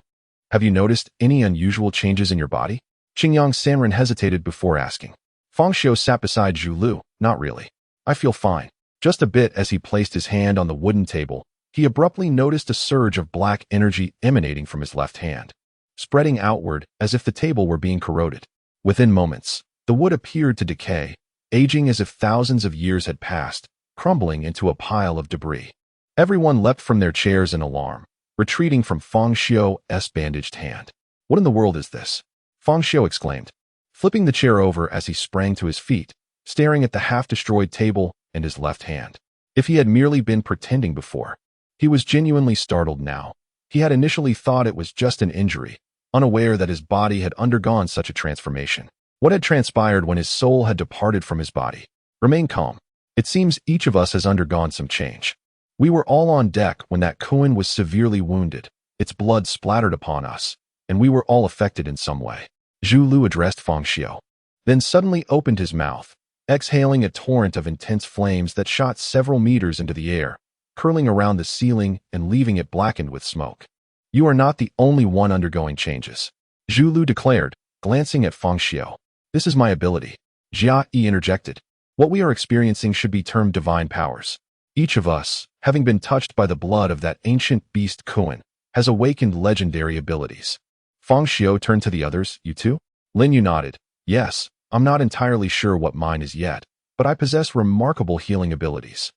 have you noticed any unusual changes in your body? Qingyang Sanren hesitated before asking. Fang Xiu sat beside Zhu Lu. Not really. I feel fine. Just a bit. As he placed his hand on the wooden table, he abruptly noticed a surge of black energy emanating from his left hand, spreading outward as if the table were being corroded. Within moments, the wood appeared to decay, aging as if thousands of years had passed, crumbling into a pile of debris. Everyone leapt from their chairs in alarm, retreating from Fang Xiu's bandaged hand. What in the world is this? Fang Xiu exclaimed, flipping the chair over as he sprang to his feet, staring at the half-destroyed table and his left hand. If he had merely been pretending before, he was genuinely startled now. He had initially thought it was just an injury, unaware that his body had undergone such a transformation. What had transpired when his soul had departed from his body? Remain calm. It seems each of us has undergone some change. We were all on deck when that Kuan was severely wounded. Its blood splattered upon us, and we were all affected in some way. Zhu Lu addressed Fang Xiu, then suddenly opened his mouth, exhaling a torrent of intense flames that shot several meters into the air, curling around the ceiling and leaving it blackened with smoke. You are not the only one undergoing changes, Zhu Lu declared, glancing at Fang Xiu. This is my ability. Jia Yi interjected. What we are experiencing should be termed divine powers. Each of us, having been touched by the blood of that ancient beast Kuan, has awakened legendary abilities. Fang Xiu turned to the others. You too? Lin Yu nodded. Yes, I'm not entirely sure what mine is yet, but I possess remarkable healing abilities.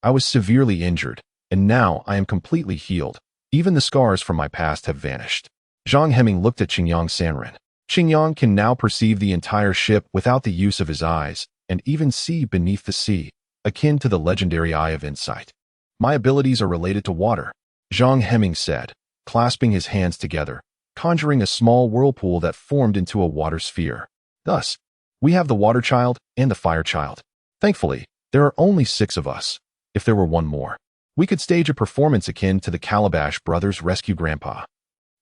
I was severely injured, and now I am completely healed. Even the scars from my past have vanished. Zhang Heming looked at Qingyang Sanren. Qingyang can now perceive the entire ship without the use of his eyes, and even see beneath the sea, akin to the legendary Eye of Insight. My abilities are related to water, Zhang Heming said, clasping his hands together, conjuring a small whirlpool that formed into a water sphere. Thus, we have the Water Child and the Fire Child. Thankfully, there are only 6 of us. If there were one more, we could stage a performance akin to the Calabash Brothers Rescue Grandpa.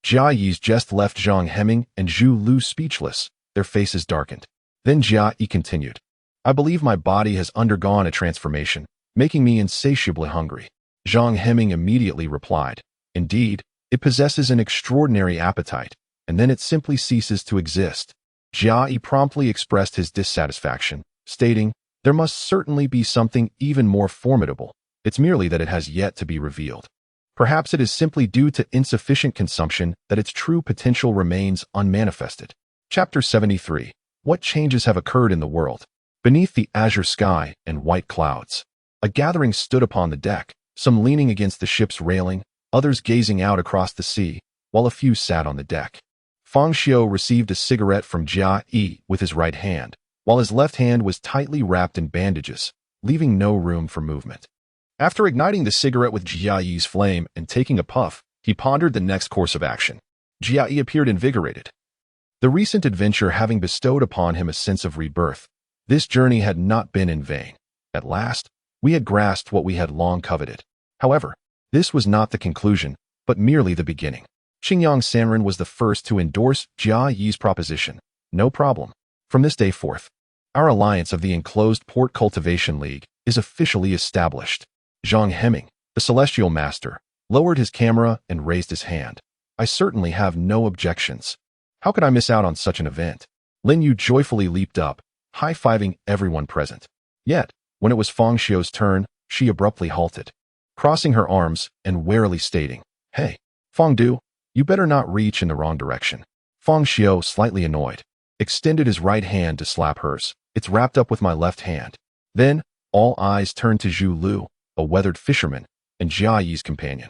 Jia Yi's jest left Zhang Heming and Zhu Lu speechless, their faces darkened. Then Jia Yi continued. I believe my body has undergone a transformation, making me insatiably hungry. Zhang Heming immediately replied. Indeed, it possesses an extraordinary appetite, and then it simply ceases to exist. Jia Yi promptly expressed his dissatisfaction, stating, there must certainly be something even more formidable. It's merely that it has yet to be revealed. Perhaps it is simply due to insufficient consumption that its true potential remains unmanifested. Chapter 73. What changes have occurred in the world? Beneath the azure sky and white clouds, a gathering stood upon the deck, some leaning against the ship's railing, others gazing out across the sea, while a few sat on the deck. Fang Xiu received a cigarette from Jia Yi with his right hand, while his left hand was tightly wrapped in bandages, leaving no room for movement. After igniting the cigarette with Jia Yi's flame and taking a puff, he pondered the next course of action. Jia Yi appeared invigorated. The recent adventure having bestowed upon him a sense of rebirth, this journey had not been in vain. At last, we had grasped what we had long coveted. However, this was not the conclusion, but merely the beginning. Qingyang Sanren was the first to endorse Jia Yi's proposition. No problem. From this day forth, our alliance of the Enclosed Port Cultivation League is officially established. Zhang Heming, the Celestial Master, lowered his camera and raised his hand. I certainly have no objections. How could I miss out on such an event? Lin Yu joyfully leaped up, high-fiving everyone present. Yet, when it was Fang Xiu's turn, she abruptly halted, crossing her arms and warily stating, Hey, Fang Du, you better not reach in the wrong direction. Fang Xiu, slightly annoyed, extended his right hand to slap hers. It's wrapped up with my left hand. Then, all eyes turned to Zhu Lu, a weathered fisherman, and Jia Yi's companion.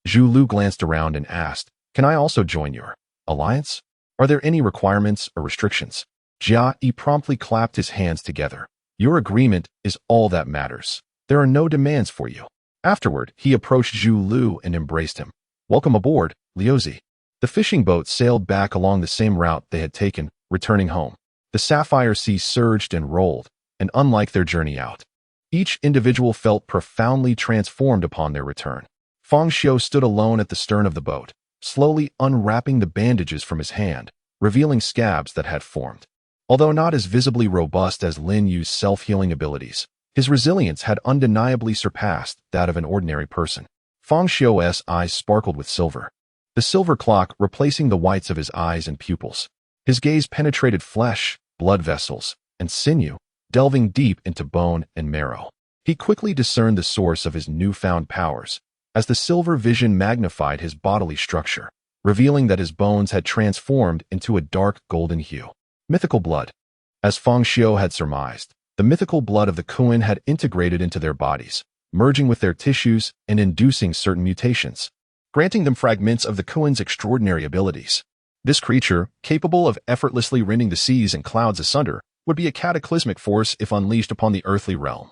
Zhu Lu glanced around and asked, Can I also join your alliance? Are there any requirements or restrictions? Jia Yi promptly clapped his hands together. Your agreement is all that matters. There are no demands for you. Afterward, he approached Zhu Lu and embraced him. Welcome aboard, Liuzi. The fishing boat sailed back along the same route they had taken, returning home. The sapphire sea surged and rolled, and unlike their journey out, each individual felt profoundly transformed upon their return. Fang Xiu stood alone at the stern of the boat, slowly unwrapping the bandages from his hand, revealing scabs that had formed. Although not as visibly robust as Lin Yu's self-healing abilities, his resilience had undeniably surpassed that of an ordinary person. Fang Xiu's eyes sparkled with silver, the silver clock replacing the whites of his eyes and pupils. His gaze penetrated flesh, blood vessels, and sinew, delving deep into bone and marrow. He quickly discerned the source of his newfound powers, as the silver vision magnified his bodily structure, revealing that his bones had transformed into a dark golden hue. Mythical blood. As Fang Xiu had surmised, the mythical blood of the Kuan had integrated into their bodies, merging with their tissues and inducing certain mutations, granting them fragments of the Kuan's extraordinary abilities. This creature, capable of effortlessly rending the seas and clouds asunder, would be a cataclysmic force if unleashed upon the earthly realm.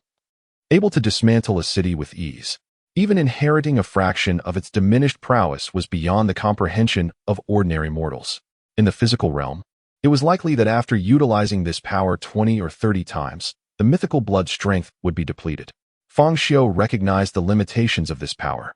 Able to dismantle a city with ease, even inheriting a fraction of its diminished prowess was beyond the comprehension of ordinary mortals. In the physical realm, it was likely that after utilizing this power 20 or 30 times, the mythical blood strength would be depleted. Fang Xiu recognized the limitations of this power.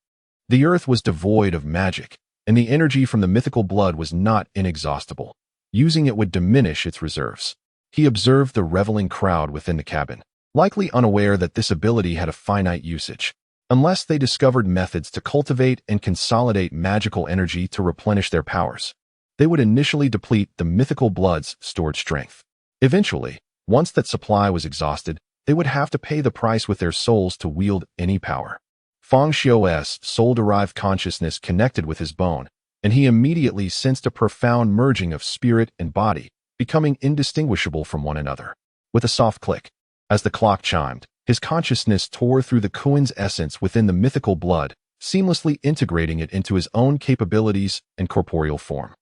The earth was devoid of magic, and the energy from the mythical blood was not inexhaustible. Using it would diminish its reserves. He observed the reveling crowd within the cabin, likely unaware that this ability had a finite usage, unless they discovered methods to cultivate and consolidate magical energy to replenish their powers. They would initially deplete the mythical blood's stored strength. Eventually, once that supply was exhausted, they would have to pay the price with their souls to wield any power. Fang Xiu's soul-derived consciousness connected with his bone, and he immediately sensed a profound merging of spirit and body, becoming indistinguishable from one another. With a soft click, as the clock chimed, his consciousness tore through the Kuan's essence within the mythical blood, seamlessly integrating it into his own capabilities and corporeal form.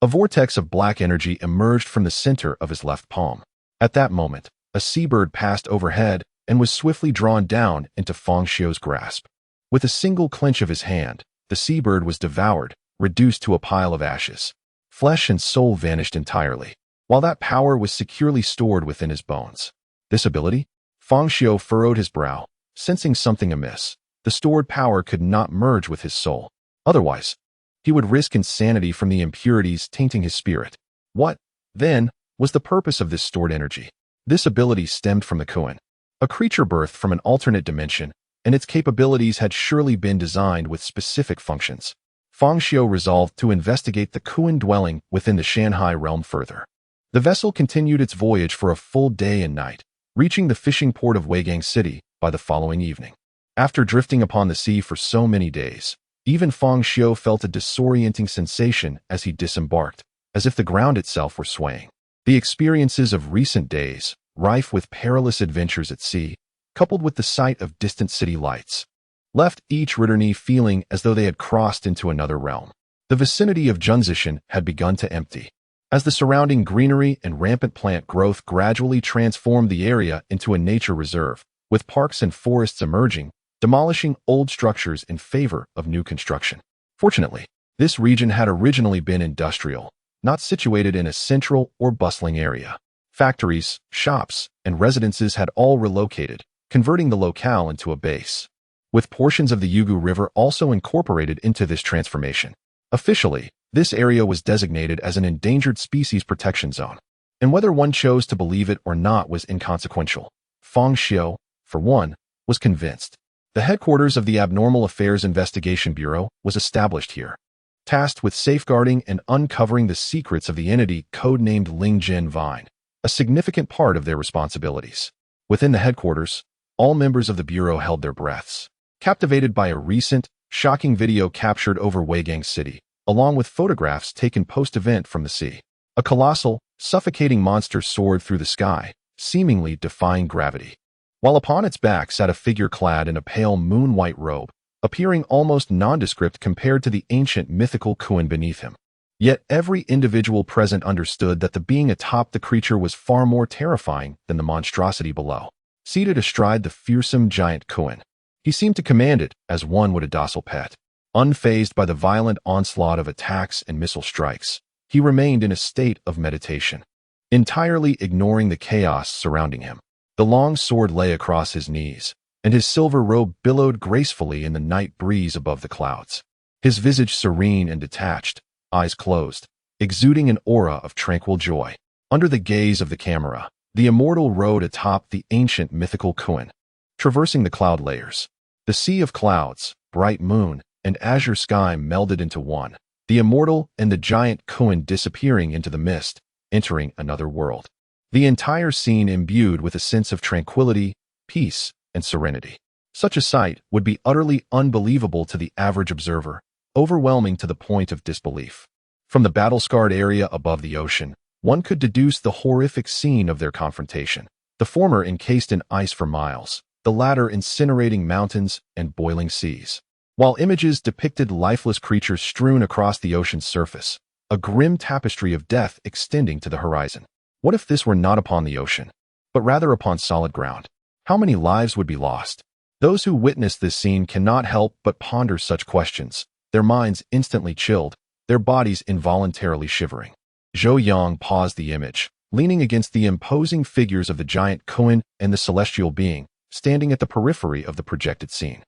A vortex of black energy emerged from the center of his left palm. At that moment, a seabird passed overhead and was swiftly drawn down into Fang Xiu's grasp. With a single clench of his hand, the seabird was devoured, reduced to a pile of ashes. Flesh and soul vanished entirely, while that power was securely stored within his bones. This ability? Fang Xiu furrowed his brow, sensing something amiss. The stored power could not merge with his soul. Otherwise, he would risk insanity from the impurities tainting his spirit. What, then, was the purpose of this stored energy? This ability stemmed from the Kuan, a creature birthed from an alternate dimension, and its capabilities had surely been designed with specific functions. Fang Xiu resolved to investigate the Kuan dwelling within the Shanghai realm further. The vessel continued its voyage for a full day and night, reaching the fishing port of Weigang City by the following evening. After drifting upon the sea for so many days, even Fang Xiu felt a disorienting sensation as he disembarked, as if the ground itself were swaying. The experiences of recent days, rife with perilous adventures at sea, coupled with the sight of distant city lights, left each returnee feeling as though they had crossed into another realm. The vicinity of Junzishan had begun to empty, as the surrounding greenery and rampant plant growth gradually transformed the area into a nature reserve, with parks and forests emerging, demolishing old structures in favor of new construction. Fortunately, this region had originally been industrial, not situated in a central or bustling area. Factories, shops, and residences had all relocated, converting the locale into a base, with portions of the Yugu River also incorporated into this transformation. Officially, this area was designated as an endangered species protection zone, and whether one chose to believe it or not was inconsequential. Fang Xiu, for one, was convinced. The headquarters of the Abnormal Affairs Investigation Bureau was established here, tasked with safeguarding and uncovering the secrets of the entity codenamed Lingjin Vine, a significant part of their responsibilities. Within the headquarters, all members of the Bureau held their breaths, captivated by a recent, shocking video captured over Weigang City, along with photographs taken post-event from the sea. A colossal, suffocating monster soared through the sky, seemingly defying gravity, while upon its back sat a figure clad in a pale moon-white robe, appearing almost nondescript compared to the ancient mythical Kuan beneath him. Yet every individual present understood that the being atop the creature was far more terrifying than the monstrosity below. Seated astride the fearsome giant Kuan, he seemed to command it as one would a docile pet. Unfazed by the violent onslaught of attacks and missile strikes, he remained in a state of meditation, entirely ignoring the chaos surrounding him. The long sword lay across his knees, and his silver robe billowed gracefully in the night breeze above the clouds. His visage serene and detached, eyes closed, exuding an aura of tranquil joy. Under the gaze of the camera, the immortal rode atop the ancient mythical Kuan, traversing the cloud layers. The sea of clouds, bright moon, and azure sky melded into one, the immortal and the giant Kuan disappearing into the mist, entering another world. The entire scene imbued with a sense of tranquility, peace, and serenity. Such a sight would be utterly unbelievable to the average observer, overwhelming to the point of disbelief. From the battle-scarred area above the ocean, one could deduce the horrific scene of their confrontation, the former encased in ice for miles, the latter incinerating mountains and boiling seas. While images depicted lifeless creatures strewn across the ocean's surface, a grim tapestry of death extending to the horizon. What if this were not upon the ocean, but rather upon solid ground? How many lives would be lost? Those who witness this scene cannot help but ponder such questions, their minds instantly chilled, their bodies involuntarily shivering. Zhou Yang paused the image, leaning against the imposing figures of the giant Kuan and the celestial being, standing at the periphery of the projected scene.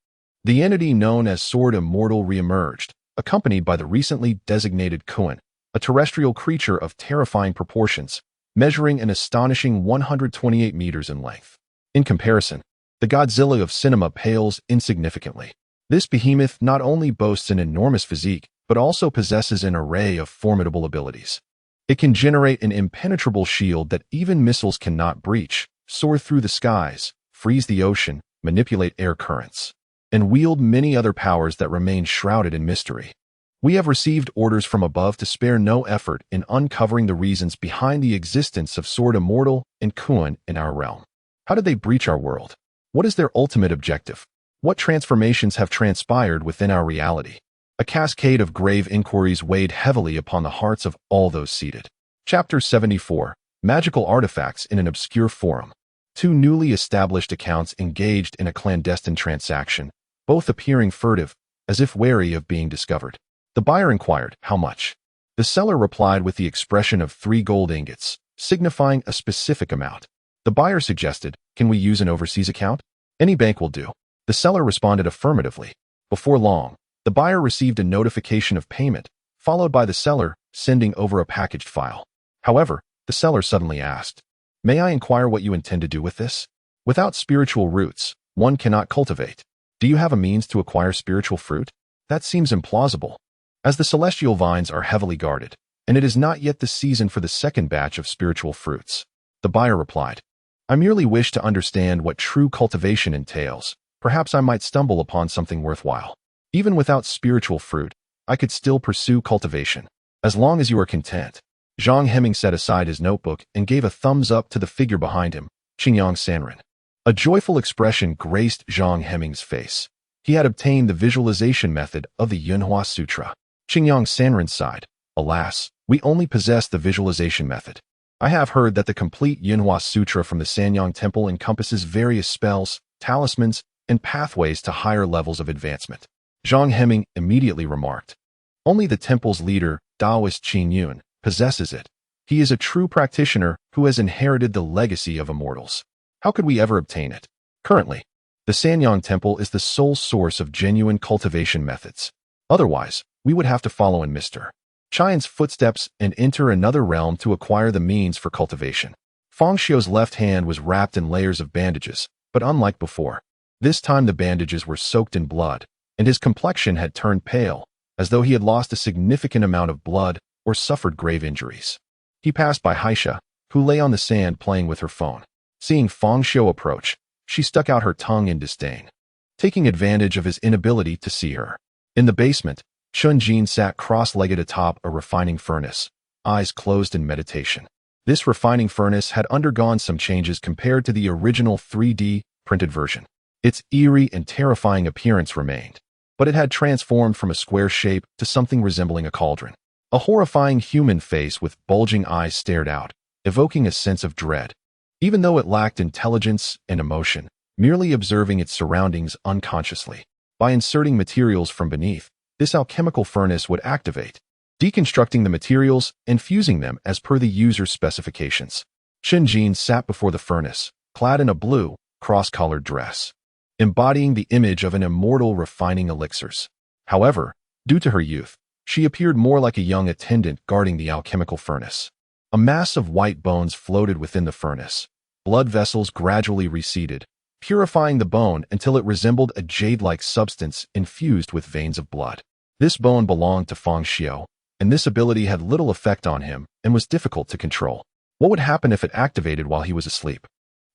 The entity known as Sword Immortal reemerged, accompanied by the recently designated Kuan, a terrestrial creature of terrifying proportions, measuring an astonishing 128 meters in length. In comparison, the Godzilla of cinema pales insignificantly. This behemoth not only boasts an enormous physique, but also possesses an array of formidable abilities. It can generate an impenetrable shield that even missiles cannot breach, soar through the skies, freeze the ocean, manipulate air currents, and wield many other powers that remain shrouded in mystery. We have received orders from above to spare no effort in uncovering the reasons behind the existence of Sword Immortal and Kuan in our realm. How did they breach our world? What is their ultimate objective? What transformations have transpired within our reality? A cascade of grave inquiries weighed heavily upon the hearts of all those seated. Chapter 74. Magical Artifacts in an Obscure Forum. Two newly established accounts engaged in a clandestine transaction, both appearing furtive, as if wary of being discovered. The buyer inquired, "How much?" The seller replied with the expression of 3 gold ingots, signifying a specific amount. The buyer suggested, "Can we use an overseas account?" "Any bank will do." The seller responded affirmatively. Before long, the buyer received a notification of payment, followed by the seller sending over a packaged file. However, the seller suddenly asked, "May I inquire what you intend to do with this?" Without spiritual roots, one cannot cultivate. Do you have a means to acquire spiritual fruit? That seems implausible, as the celestial vines are heavily guarded, and it is not yet the season for the second batch of spiritual fruits. The buyer replied, "I merely wish to understand what true cultivation entails. Perhaps I might stumble upon something worthwhile. Even without spiritual fruit, I could still pursue cultivation, as long as you are content." Zhang Heming set aside his notebook and gave a thumbs up to the figure behind him, Qingyang Sanren. A joyful expression graced Zhang Heming's face. He had obtained the visualization method of the Yunhua Sutra. Qingyang Sanren sighed, "Alas, we only possess the visualization method. I have heard that the complete Yunhua Sutra from the Sanyang Temple encompasses various spells, talismans, and pathways to higher levels of advancement." Zhang Heming immediately remarked, "Only the temple's leader, Taoist Qin Yun, possesses it. He is a true practitioner who has inherited the legacy of immortals. How could we ever obtain it? Currently, the Sanyang Temple is the sole source of genuine cultivation methods. Otherwise, we would have to follow in Mr. Qian's footsteps and enter another realm to acquire the means for cultivation." Fang Xiu's left hand was wrapped in layers of bandages, but unlike before, this time the bandages were soaked in blood, and his complexion had turned pale, as though he had lost a significant amount of blood or suffered grave injuries. He passed by Haisha, who lay on the sand playing with her phone. Seeing Fang Xiu approach, she stuck out her tongue in disdain, taking advantage of his inability to see her. In the basement, Chun Jin sat cross-legged atop a refining furnace, eyes closed in meditation. This refining furnace had undergone some changes compared to the original 3D printed version. Its eerie and terrifying appearance remained, but it had transformed from a square shape to something resembling a cauldron. A horrifying human face with bulging eyes stared out, evoking a sense of dread. Even though it lacked intelligence and emotion, merely observing its surroundings unconsciously. By inserting materials from beneath, this alchemical furnace would activate, deconstructing the materials and fusing them as per the user's specifications. Qinjin sat before the furnace, clad in a blue, cross-colored dress, embodying the image of an immortal refining elixirs. However, due to her youth, she appeared more like a young attendant guarding the alchemical furnace. A mass of white bones floated within the furnace. Blood vessels gradually receded, purifying the bone until it resembled a jade-like substance infused with veins of blood. This bone belonged to Fang Xiu, and this ability had little effect on him and was difficult to control. What would happen if it activated while he was asleep?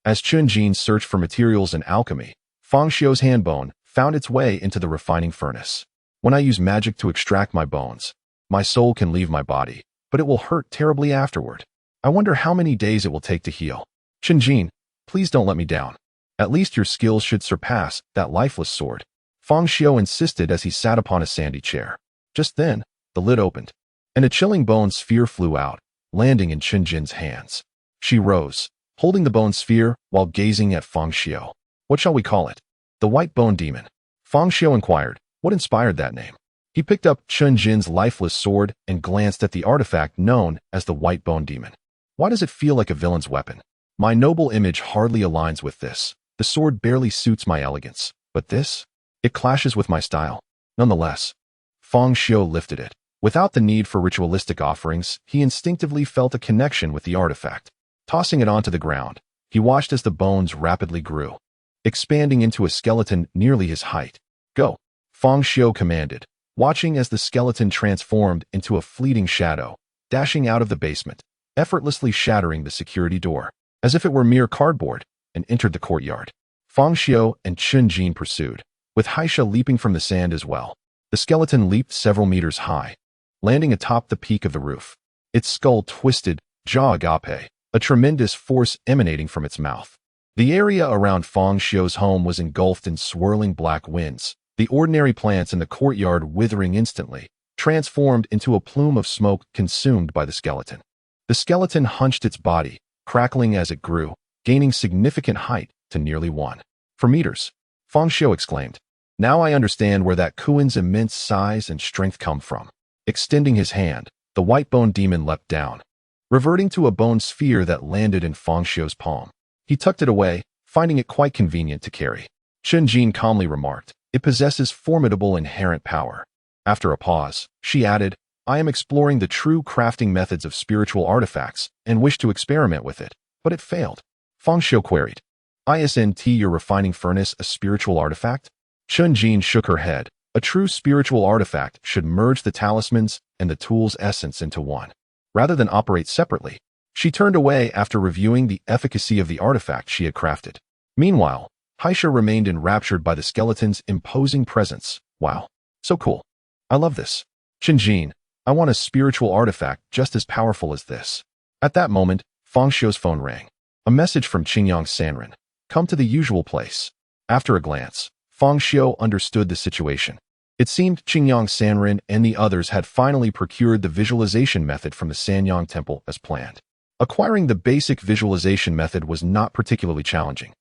As Qinjin searched for materials in alchemy, Fang Xiu's hand bone found its way into the refining furnace. When I use magic to extract my bones, my soul can leave my body, but it will hurt terribly afterward. I wonder how many days it will take to heal. Qinjin, please don't let me down. At least your skills should surpass that lifeless sword. Fang Xiu insisted as he sat upon a sandy chair. Just then, the lid opened, and a chilling bone sphere flew out, landing in Qinjin's hands. She rose, holding the bone sphere while gazing at Fang Xiu. What shall we call it? The White Bone Demon. Fang Xiu inquired, what inspired that name? He picked up Qinjin's lifeless sword and glanced at the artifact known as the White Bone Demon. Why does it feel like a villain's weapon? My noble image hardly aligns with this. The sword barely suits my elegance. But this? It clashes with my style. Nonetheless, Fang Xiu lifted it. Without the need for ritualistic offerings, he instinctively felt a connection with the artifact. Tossing it onto the ground, he watched as the bones rapidly grew, expanding into a skeleton nearly his height. Go, Fang Xiu commanded, watching as the skeleton transformed into a fleeting shadow, dashing out of the basement, effortlessly shattering the security door, as if it were mere cardboard, and entered the courtyard. Fang Xiu and Qinjin pursued, with Haisha leaping from the sand as well. The skeleton leaped several meters high, landing atop the peak of the roof. Its skull twisted, jaw agape, a tremendous force emanating from its mouth. The area around Fang Xiu's home was engulfed in swirling black winds, the ordinary plants in the courtyard withering instantly, transformed into a plume of smoke consumed by the skeleton. The skeleton hunched its body, crackling as it grew, gaining significant height to nearly 1.4 meters. Fang Xiu exclaimed, now I understand where that Kuin's immense size and strength come from. Extending his hand, the white bone demon leapt down, reverting to a bone sphere that landed in Fang Xiu's palm. He tucked it away, finding it quite convenient to carry. Qinjin calmly remarked, it possesses formidable inherent power. After a pause, she added, I am exploring the true crafting methods of spiritual artifacts and wish to experiment with it, but it failed. Fang Xiu queried, Isn't your refining furnace a spiritual artifact? Qinjin shook her head. A true spiritual artifact should merge the talisman's and the tool's essence into one, rather than operate separately. She turned away after reviewing the efficacy of the artifact she had crafted. Meanwhile, Haisha remained enraptured by the skeleton's imposing presence. Wow, so cool. I love this. Qinjin, I want a spiritual artifact just as powerful as this. At that moment, Fang Xiu's phone rang. A message from Qingyang Sanren. Come to the usual place. After a glance, Fang Xiu understood the situation. It seemed Qingyang Sanren and the others had finally procured the visualization method from the Sanyang Temple as planned. Acquiring the basic visualization method was not particularly challenging,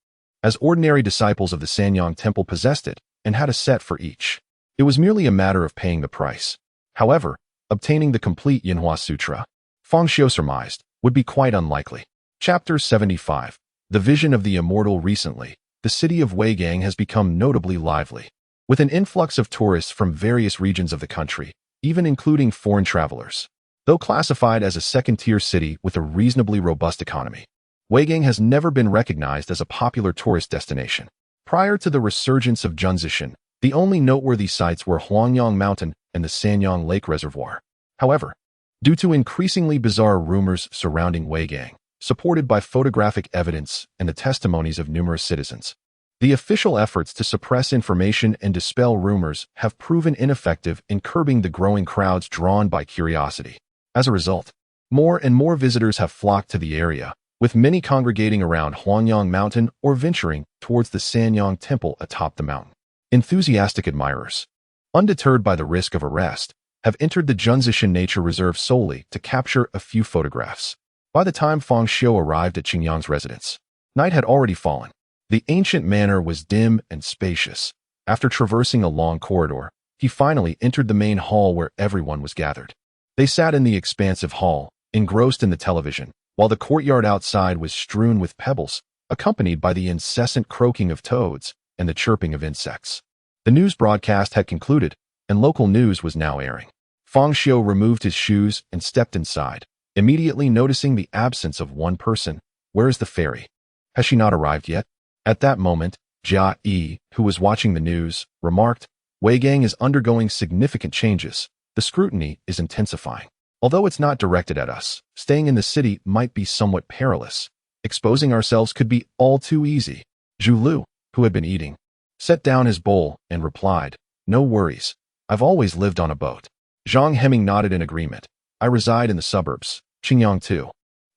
as ordinary disciples of the Sanyang Temple possessed it and had a set for each. It was merely a matter of paying the price. However, obtaining the complete Yinhua Sutra, Fang Xiu surmised, would be quite unlikely. Chapter 75. The Vision of the Immortal. Recently, the city of Weigang has become notably lively, with an influx of tourists from various regions of the country, even including foreign travelers. Though classified as a second-tier city with a reasonably robust economy, Weigang has never been recognized as a popular tourist destination. Prior to the resurgence of Junzishan, the only noteworthy sites were Huangyang Mountain and the Sanyang Lake Reservoir. However, due to increasingly bizarre rumors surrounding Weigang, supported by photographic evidence and the testimonies of numerous citizens, the official efforts to suppress information and dispel rumors have proven ineffective in curbing the growing crowds drawn by curiosity. As a result, more and more visitors have flocked to the area, with many congregating around Huangyang Mountain or venturing towards the Sanyang Temple atop the mountain. Enthusiastic admirers, undeterred by the risk of arrest, have entered the Junzishan Nature Reserve solely to capture a few photographs. By the time Fang Xiu arrived at Qingyang's residence, night had already fallen. The ancient manor was dim and spacious. After traversing a long corridor, he finally entered the main hall where everyone was gathered. They sat in the expansive hall, engrossed in the television, while the courtyard outside was strewn with pebbles, accompanied by the incessant croaking of toads and the chirping of insects. The news broadcast had concluded, and local news was now airing. Fang Xiu removed his shoes and stepped inside, immediately noticing the absence of one person. Where is the fairy? Has she not arrived yet? At that moment, Jia Yi, who was watching the news, remarked, Wei Gang is undergoing significant changes. The scrutiny is intensifying. Although it's not directed at us, staying in the city might be somewhat perilous. Exposing ourselves could be all too easy. Zhu Lu, who had been eating, set down his bowl and replied, No worries. I've always lived on a boat. Zhang Heming nodded in agreement. I reside in the suburbs. Qingyang too.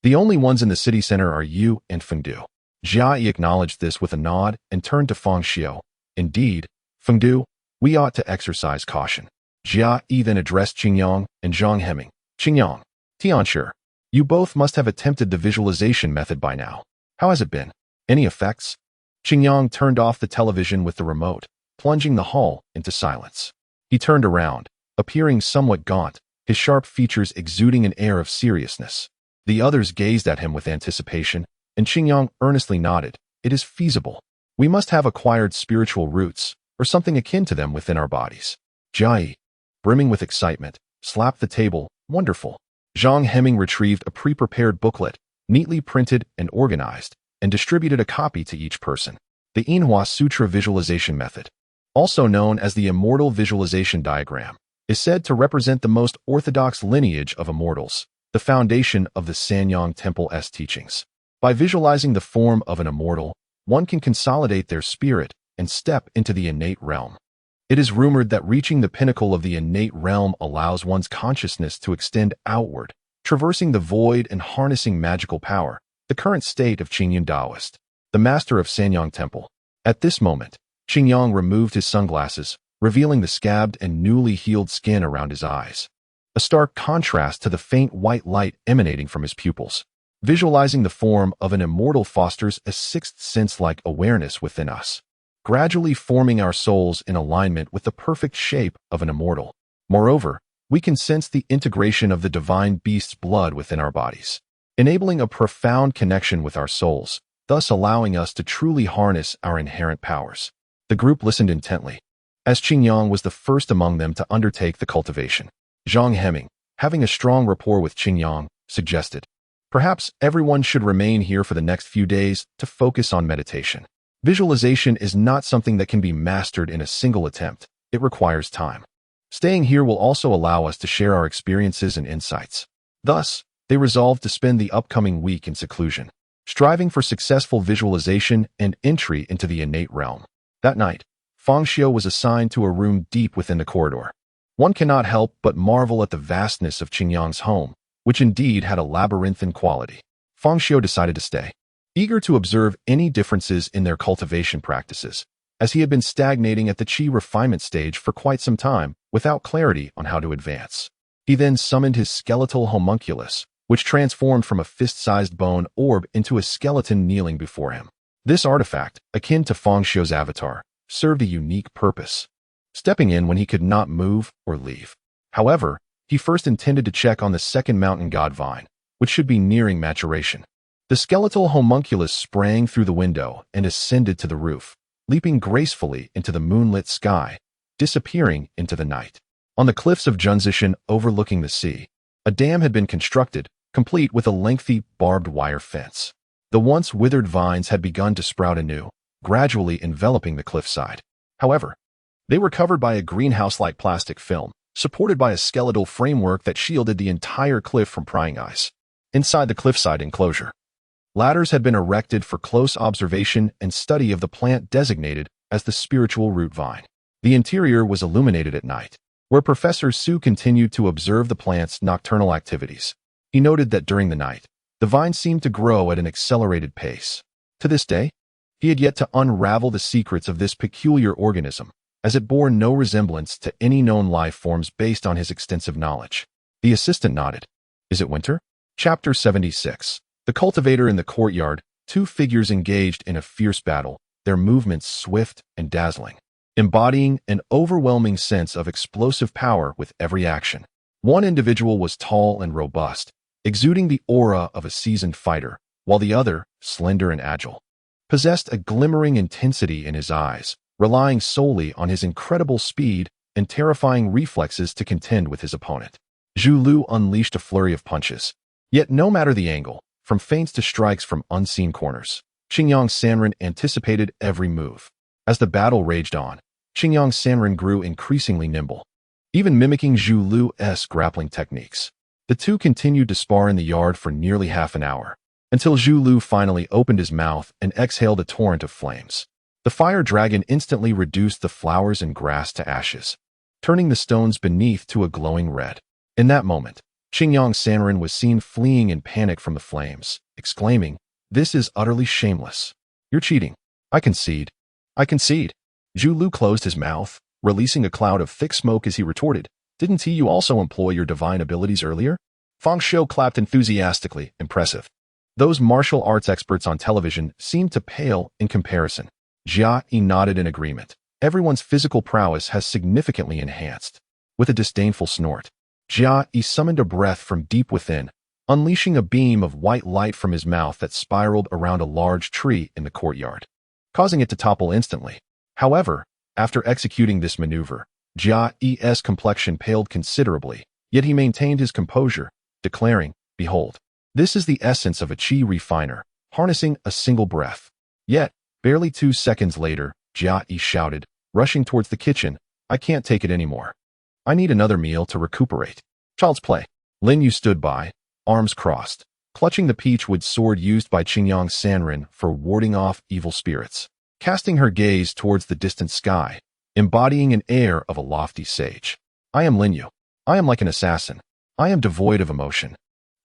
The only ones in the city center are you and Fengdu. Jia Yi acknowledged this with a nod and turned to Fang Xiu. Indeed, Fengdu, we ought to exercise caution. Jia Yi then addressed Qingyang and Zhang Heming. Qingyang, Tianshi, you both must have attempted the visualization method by now. How has it been? Any effects? Qingyang turned off the television with the remote, plunging the hall into silence. He turned around, appearing somewhat gaunt, his sharp features exuding an air of seriousness. The others gazed at him with anticipation, and Qingyang earnestly nodded. It is feasible. We must have acquired spiritual roots, or something akin to them within our bodies. Jia Yi, brimming with excitement, slapped the table. Wonderful. Zhang Heming retrieved a pre-prepared booklet, neatly printed and organized, and distributed a copy to each person. The Yinhua Sutra Visualization Method, also known as the Immortal Visualization Diagram, is said to represent the most orthodox lineage of immortals, the foundation of the Sanyong Temple's teachings. By visualizing the form of an immortal, one can consolidate their spirit and step into the innate realm. It is rumored that reaching the pinnacle of the innate realm allows one's consciousness to extend outward, traversing the void and harnessing magical power, the current state of Qingyun Taoist, the master of Sanyong Temple. At this moment, Qingyang removed his sunglasses, revealing the scabbed and newly healed skin around his eyes, a stark contrast to the faint white light emanating from his pupils. Visualizing the form of an immortal fosters a sixth sense-like awareness within us, gradually forming our souls in alignment with the perfect shape of an immortal. Moreover, we can sense the integration of the divine beast's blood within our bodies, enabling a profound connection with our souls, thus allowing us to truly harness our inherent powers. The group listened intently, as Qingyang was the first among them to undertake the cultivation. Zhang Heming, having a strong rapport with Qingyang, suggested, Perhaps everyone should remain here for the next few days to focus on meditation. Visualization is not something that can be mastered in a single attempt. It requires time. Staying here will also allow us to share our experiences and insights. Thus, they resolved to spend the upcoming week in seclusion, striving for successful visualization and entry into the innate realm. That night, Fang Xiu was assigned to a room deep within the corridor. One cannot help but marvel at the vastness of Qingyang's home, which indeed had a labyrinthine quality. Fang Xiu decided to stay, eager to observe any differences in their cultivation practices, as he had been stagnating at the qi refinement stage for quite some time without clarity on how to advance. He then summoned his skeletal homunculus, which transformed from a fist-sized bone orb into a skeleton kneeling before him. This artifact, akin to Fang Xiu's avatar, served a unique purpose, stepping in when he could not move or leave. However, he first intended to check on the second mountain god vine, which should be nearing maturation. The skeletal homunculus sprang through the window and ascended to the roof, leaping gracefully into the moonlit sky, disappearing into the night. On the cliffs of Junzishan overlooking the sea, a dam had been constructed, complete with a lengthy barbed wire fence. The once withered vines had begun to sprout anew, gradually enveloping the cliffside. However, they were covered by a greenhouse-like plastic film, supported by a skeletal framework that shielded the entire cliff from prying eyes. Inside the cliffside enclosure, ladders had been erected for close observation and study of the plant designated as the spiritual root vine. The interior was illuminated at night, where Professor Su continued to observe the plant's nocturnal activities. He noted that during the night, the vine seemed to grow at an accelerated pace. To this day, he had yet to unravel the secrets of this peculiar organism, as it bore no resemblance to any known life forms based on his extensive knowledge. The assistant nodded. Is it winter? Chapter 76. The cultivator in the courtyard, two figures engaged in a fierce battle, their movements swift and dazzling. embodying an overwhelming sense of explosive power with every action. One individual was tall and robust, exuding the aura of a seasoned fighter, while the other, slender and agile, possessed a glimmering intensity in his eyes, relying solely on his incredible speed and terrifying reflexes to contend with his opponent. Zhu Lu unleashed a flurry of punches. Yet no matter the angle, from feints to strikes from unseen corners, Qingyang Sanren anticipated every move. As the battle raged on, Qingyang Sanren grew increasingly nimble, even mimicking Zhu Lu's grappling techniques. The two continued to spar in the yard for nearly half an hour, until Zhu Lu finally opened his mouth and exhaled a torrent of flames. The fire dragon instantly reduced the flowers and grass to ashes, turning the stones beneath to a glowing red. In that moment, Qingyang Sanren was seen fleeing in panic from the flames, exclaiming, "This is utterly shameless. You're cheating. I concede. I concede." Zhu Lu closed his mouth, releasing a cloud of thick smoke as he retorted, "Didn't you also employ your divine abilities earlier?" Fang Xiu clapped enthusiastically, impressive. Those martial arts experts on television seemed to pale in comparison. Jia Yi nodded in agreement. Everyone's physical prowess has significantly enhanced. With a disdainful snort, Jia Yi summoned a breath from deep within, unleashing a beam of white light from his mouth that spiraled around a large tree in the courtyard, causing it to topple instantly. However, after executing this maneuver, Jia Yi's complexion paled considerably, yet he maintained his composure, declaring, "Behold, this is the essence of a chi refiner, harnessing a single breath." Yet, barely 2 seconds later, Jia Yi shouted, rushing towards the kitchen, "I can't take it anymore. I need another meal to recuperate." Child's play. Lin Yu stood by, arms crossed, clutching the peachwood sword used by Qingyang Sanren for warding off evil spirits, casting her gaze towards the distant sky, embodying an air of a lofty sage. "I am Lin Yu. I am like an assassin. I am devoid of emotion."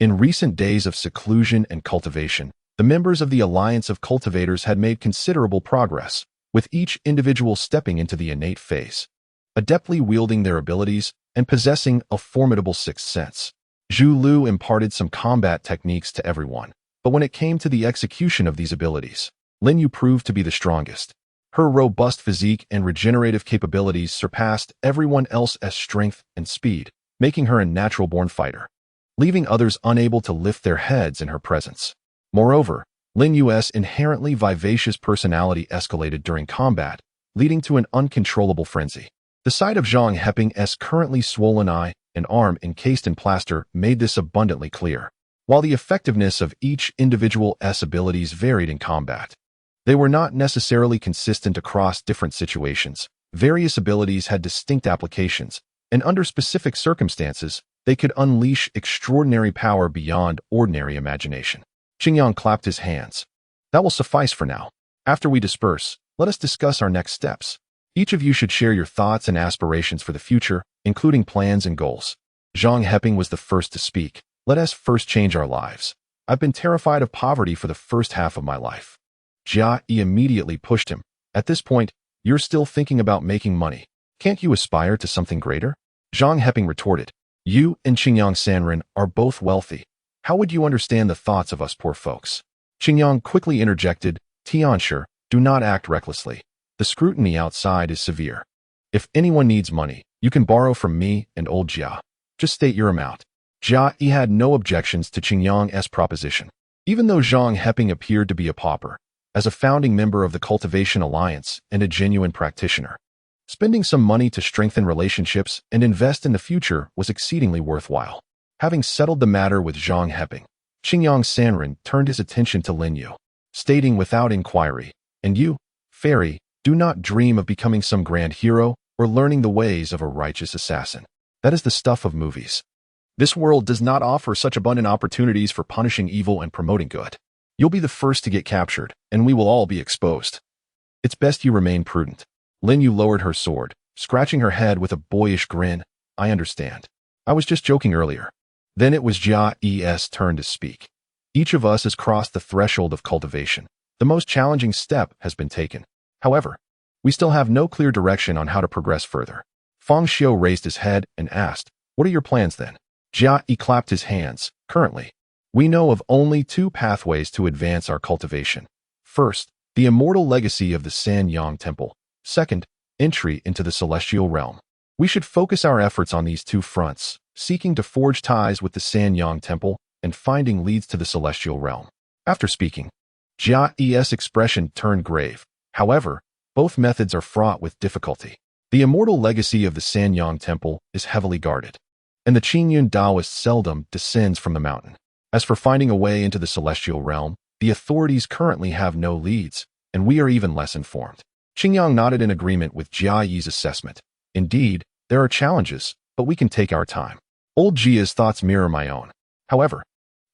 In recent days of seclusion and cultivation, the members of the Alliance of Cultivators had made considerable progress, with each individual stepping into the innate phase, adeptly wielding their abilities and possessing a formidable sixth sense. Zhu Lu imparted some combat techniques to everyone, but when it came to the execution of these abilities, Lin Yu proved to be the strongest. Her robust physique and regenerative capabilities surpassed everyone else's strength and speed, making her a natural-born fighter, leaving others unable to lift their heads in her presence. Moreover, Lin Yu's inherently vivacious personality escalated during combat, leading to an uncontrollable frenzy. The sight of Zhang Heping's currently swollen eye and arm encased in plaster made this abundantly clear. While the effectiveness of each individual's abilities varied in combat, they were not necessarily consistent across different situations. Various abilities had distinct applications, and under specific circumstances, they could unleash extraordinary power beyond ordinary imagination. Qingyang clapped his hands. "That will suffice for now. After we disperse, let us discuss our next steps. Each of you should share your thoughts and aspirations for the future, including plans and goals." Zhang Heping was the first to speak. "Let us first change our lives. I've been terrified of poverty for the first half of my life." Jia Yi immediately pushed him. "At this point, you're still thinking about making money. Can't you aspire to something greater?" Zhang Heping retorted, "You and Qingyang Sanren are both wealthy. How would you understand the thoughts of us poor folks?" Qingyang quickly interjected, "Tianshi, do not act recklessly. The scrutiny outside is severe. If anyone needs money, you can borrow from me and old Jia. Just state your amount." Jia Yi had no objections to Qingyang's proposition. Even though Zhang Heping appeared to be a pauper, as a founding member of the Cultivation Alliance and a genuine practitioner, spending some money to strengthen relationships and invest in the future was exceedingly worthwhile. Having settled the matter with Zhang Heping, Qingyang Sanren turned his attention to Lin Yu, stating without inquiry, "And you, fairy, do not dream of becoming some grand hero or learning the ways of a righteous assassin. That is the stuff of movies. This world does not offer such abundant opportunities for punishing evil and promoting good. You'll be the first to get captured, and we will all be exposed. It's best you remain prudent." Lin Yu lowered her sword, scratching her head with a boyish grin. "I understand. I was just joking earlier." Then it was Jia Yi's turn to speak. "Each of us has crossed the threshold of cultivation. The most challenging step has been taken. However, we still have no clear direction on how to progress further." Fang Xiu raised his head and asked, "What are your plans then?" Jia Yi clapped his hands. "Currently, we know of only 2 pathways to advance our cultivation. First, the immortal legacy of the San Yang Temple. Second, entry into the celestial realm. We should focus our efforts on these two fronts, seeking to forge ties with the Sanyang Temple and finding leads to the celestial realm. After speaking, Jia's expression turned grave. However, both methods are fraught with difficulty. The immortal legacy of the Sanyang Temple is heavily guarded, and the Qingyun Taoist seldom descends from the mountain. As for finding a way into the celestial realm, the authorities currently have no leads, and we are even less informed. Qingyang nodded in agreement with Jia's assessment. Indeed, there are challenges, but we can take our time. Old Jia's thoughts mirror my own. However,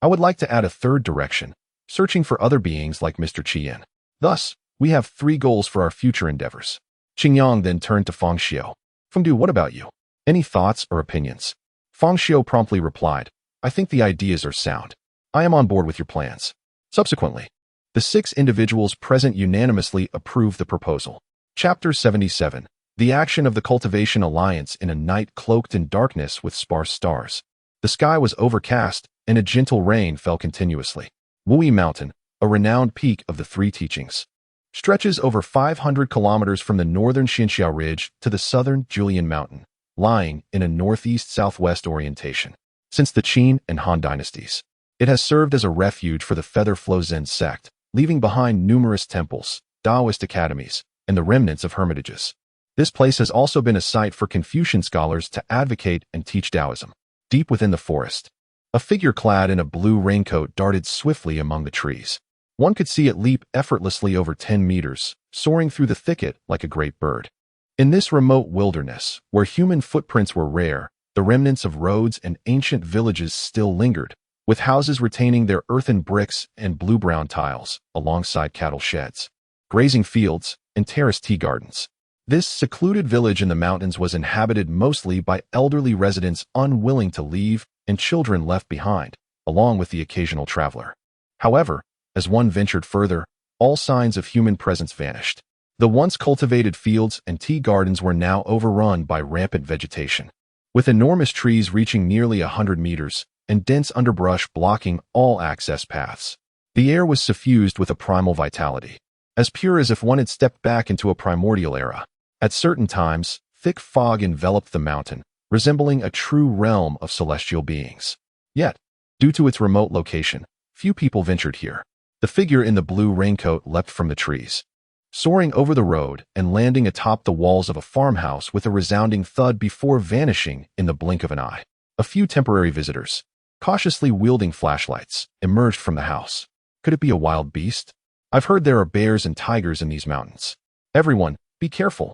I would like to add a third direction, searching for other beings like Mr. Qian. Thus, we have 3 goals for our future endeavors. Qingyang then turned to Fang Xiu. Fengdu, what about you? Any thoughts or opinions? Fang Xiu promptly replied, I think the ideas are sound. I am on board with your plans. Subsequently, the 6 individuals present unanimously approved the proposal. Chapter 77. The action of the Cultivation Alliance in a night cloaked in darkness with sparse stars. The sky was overcast, and a gentle rain fell continuously. Wui Mountain, a renowned peak of the 3 teachings, stretches over 500 kilometers from the northern Xinxiao Ridge to the southern Julian Mountain, lying in a northeast-southwest orientation. Since the Qin and Han dynasties, it has served as a refuge for the Feather Flow Zen sect, leaving behind numerous temples, Taoist academies, and the remnants of hermitages. This place has also been a site for Confucian scholars to advocate and teach Taoism. Deep within the forest, a figure clad in a blue raincoat darted swiftly among the trees. One could see it leap effortlessly over 10 meters, soaring through the thicket like a great bird. In this remote wilderness, where human footprints were rare, the remnants of roads and ancient villages still lingered, with houses retaining their earthen bricks and blue-brown tiles, alongside cattle sheds, grazing fields, and terraced tea gardens. This secluded village in the mountains was inhabited mostly by elderly residents unwilling to leave and children left behind, along with the occasional traveler. However, as one ventured further, all signs of human presence vanished. The once cultivated fields and tea gardens were now overrun by rampant vegetation, with enormous trees reaching nearly 100 meters and dense underbrush blocking all access paths. The air was suffused with a primal vitality, as pure as if one had stepped back into a primordial era. At certain times, thick fog enveloped the mountain, resembling a true realm of celestial beings. Yet, due to its remote location, few people ventured here. The figure in the blue raincoat leapt from the trees, soaring over the road and landing atop the walls of a farmhouse with a resounding thud before vanishing in the blink of an eye. A few temporary visitors, cautiously wielding flashlights, emerged from the house. Could it be a wild beast? I've heard there are bears and tigers in these mountains. Everyone, be careful.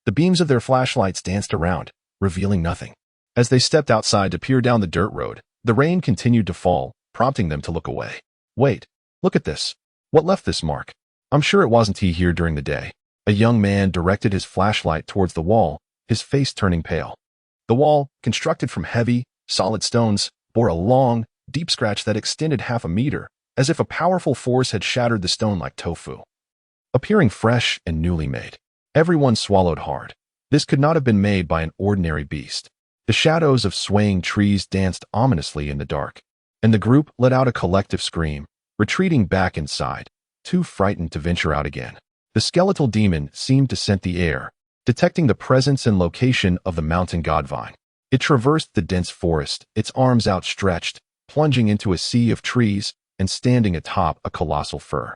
The beams of their flashlights danced around, revealing nothing. As they stepped outside to peer down the dirt road, the rain continued to fall, prompting them to look away. Wait, look at this. What left this mark? I'm sure it wasn't he here during the day. A young man directed his flashlight towards the wall, his face turning pale. The wall, constructed from heavy, solid stones, bore a long, deep scratch that extended half a meter, as if a powerful force had shattered the stone like tofu. Appearing fresh and newly made, everyone swallowed hard. This could not have been made by an ordinary beast. The shadows of swaying trees danced ominously in the dark, and the group let out a collective scream, retreating back inside, too frightened to venture out again. The skeletal demon seemed to scent the air, detecting the presence and location of the mountain godvine. It traversed the dense forest, its arms outstretched, plunging into a sea of trees and standing atop a colossal fir.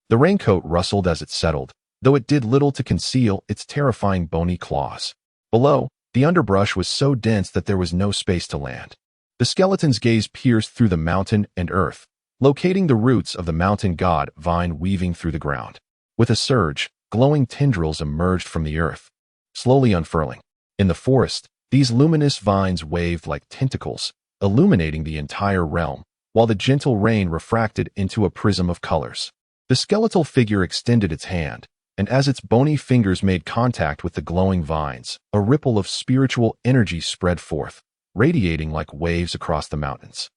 The raincoat rustled as it settled, though it did little to conceal its terrifying bony claws. Below, the underbrush was so dense that there was no space to land. The skeleton's gaze pierced through the mountain and earth, locating the roots of the mountain god vine weaving through the ground. With a surge, glowing tendrils emerged from the earth, slowly unfurling. In the forest, these luminous vines waved like tentacles, illuminating the entire realm, while the gentle rain refracted into a prism of colors. The skeletal figure extended its hand, and as its bony fingers made contact with the glowing vines, a ripple of spiritual energy spread forth, radiating like waves across the mountains.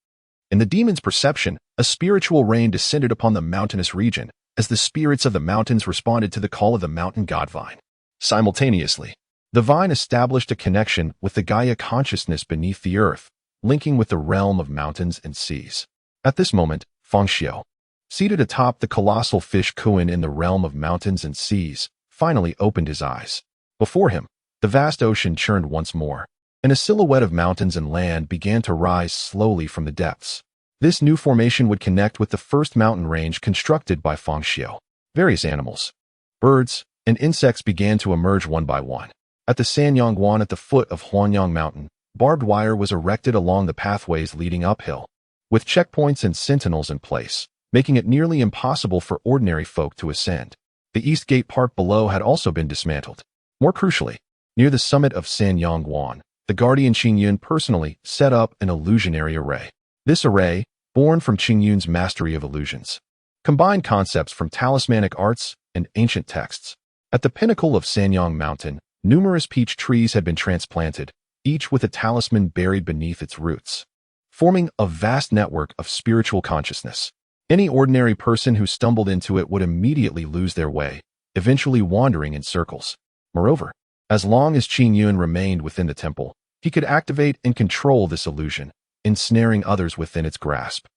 In the demon's perception, a spiritual rain descended upon the mountainous region, as the spirits of the mountains responded to the call of the mountain godvine. Simultaneously, the vine established a connection with the Gaia consciousness beneath the earth, linking with the realm of mountains and seas. At this moment, Fang Xiu, seated atop the colossal fish Kuan in the realm of mountains and seas, finally opened his eyes. Before him, the vast ocean churned once more, and a silhouette of mountains and land began to rise slowly from the depths. This new formation would connect with the first mountain range constructed by Fang Xiu. Various animals, birds, and insects began to emerge one by one. At the Sanyangwan at the foot of Huanyang Mountain, barbed wire was erected along the pathways leading uphill, with checkpoints and sentinels in place, making it nearly impossible for ordinary folk to ascend. The East Gate Park below had also been dismantled. More crucially, near the summit of Sanyangwan, the guardian Qingyun personally set up an illusionary array. This array, born from Qingyun's mastery of illusions, combined concepts from talismanic arts and ancient texts. At the pinnacle of Sanyang Mountain, numerous peach trees had been transplanted, each with a talisman buried beneath its roots, forming a vast network of spiritual consciousness. Any ordinary person who stumbled into it would immediately lose their way, eventually wandering in circles. Moreover, as long as Qingyun remained within the temple, he could activate and control this illusion, ensnaring others within its grasp.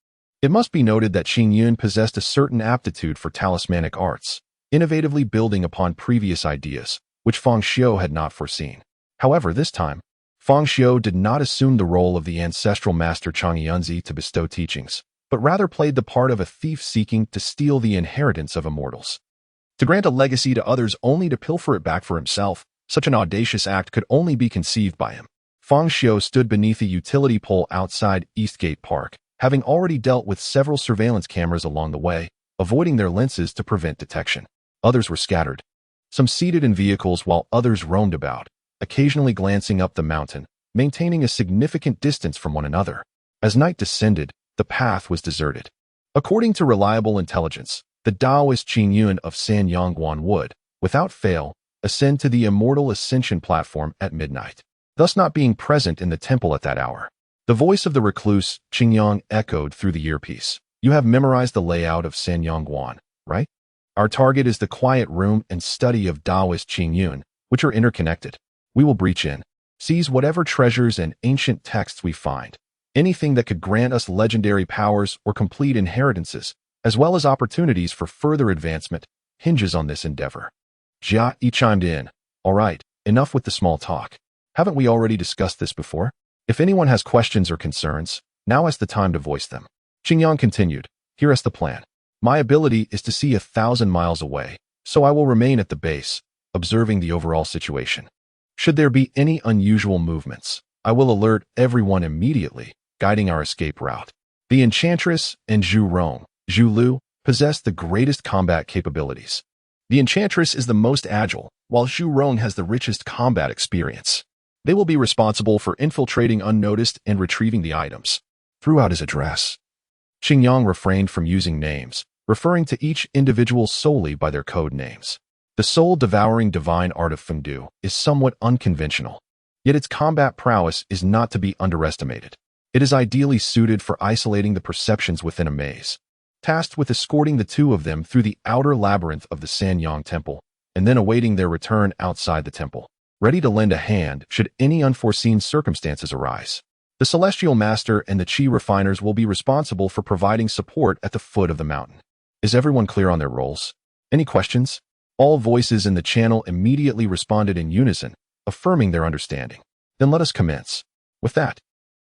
It must be noted that Qingyun possessed a certain aptitude for talismanic arts, innovatively building upon previous ideas, which Fang Xiu had not foreseen. However, this time, Fang Xiu did not assume the role of the ancestral master Changyunzi to bestow teachings, but rather played the part of a thief seeking to steal the inheritance of immortals. To grant a legacy to others only to pilfer it back for himself, such an audacious act could only be conceived by him. Fang Xiu stood beneath a utility pole outside Eastgate Park, having already dealt with several surveillance cameras along the way, avoiding their lenses to prevent detection. Others were scattered, some seated in vehicles while others roamed about, occasionally glancing up the mountain, maintaining a significant distance from one another. As night descended, the path was deserted. According to reliable intelligence, the Taoist Qingyun of Sanyangwan would, without fail, ascend to the immortal ascension platform at midnight, thus not being present in the temple at that hour. The voice of the recluse, Qingyang, echoed through the earpiece. You have memorized the layout of Sanyangwan, right? Our target is the quiet room and study of Taoist Qingyun, which are interconnected. We will breach in, seize whatever treasures and ancient texts we find, anything that could grant us legendary powers or complete inheritances, as well as opportunities for further advancement, hinges on this endeavor. Jia Yi chimed in. All right, enough with the small talk. Haven't we already discussed this before? If anyone has questions or concerns, now is the time to voice them. Qingyang continued. Here is the plan. My ability is to see 1,000 miles away, so I will remain at the base, observing the overall situation. Should there be any unusual movements, I will alert everyone immediately, guiding our escape route. The Enchantress and Zhu Rong, Zhu Lu, possess the greatest combat capabilities. The Enchantress is the most agile, while Zhu Rong has the richest combat experience. They will be responsible for infiltrating unnoticed and retrieving the items. Throughout his address, Qingyang refrained from using names, referring to each individual solely by their code names. The soul-devouring divine art of Fengdu is somewhat unconventional, yet its combat prowess is not to be underestimated. It is ideally suited for isolating the perceptions within a maze, tasked with escorting the two of them through the outer labyrinth of the Sanyang Temple, and then awaiting their return outside the temple, ready to lend a hand should any unforeseen circumstances arise. The Celestial Master and the Qi Refiners will be responsible for providing support at the foot of the mountain. Is everyone clear on their roles? Any questions? All voices in the channel immediately responded in unison, affirming their understanding. Then let us commence. With that,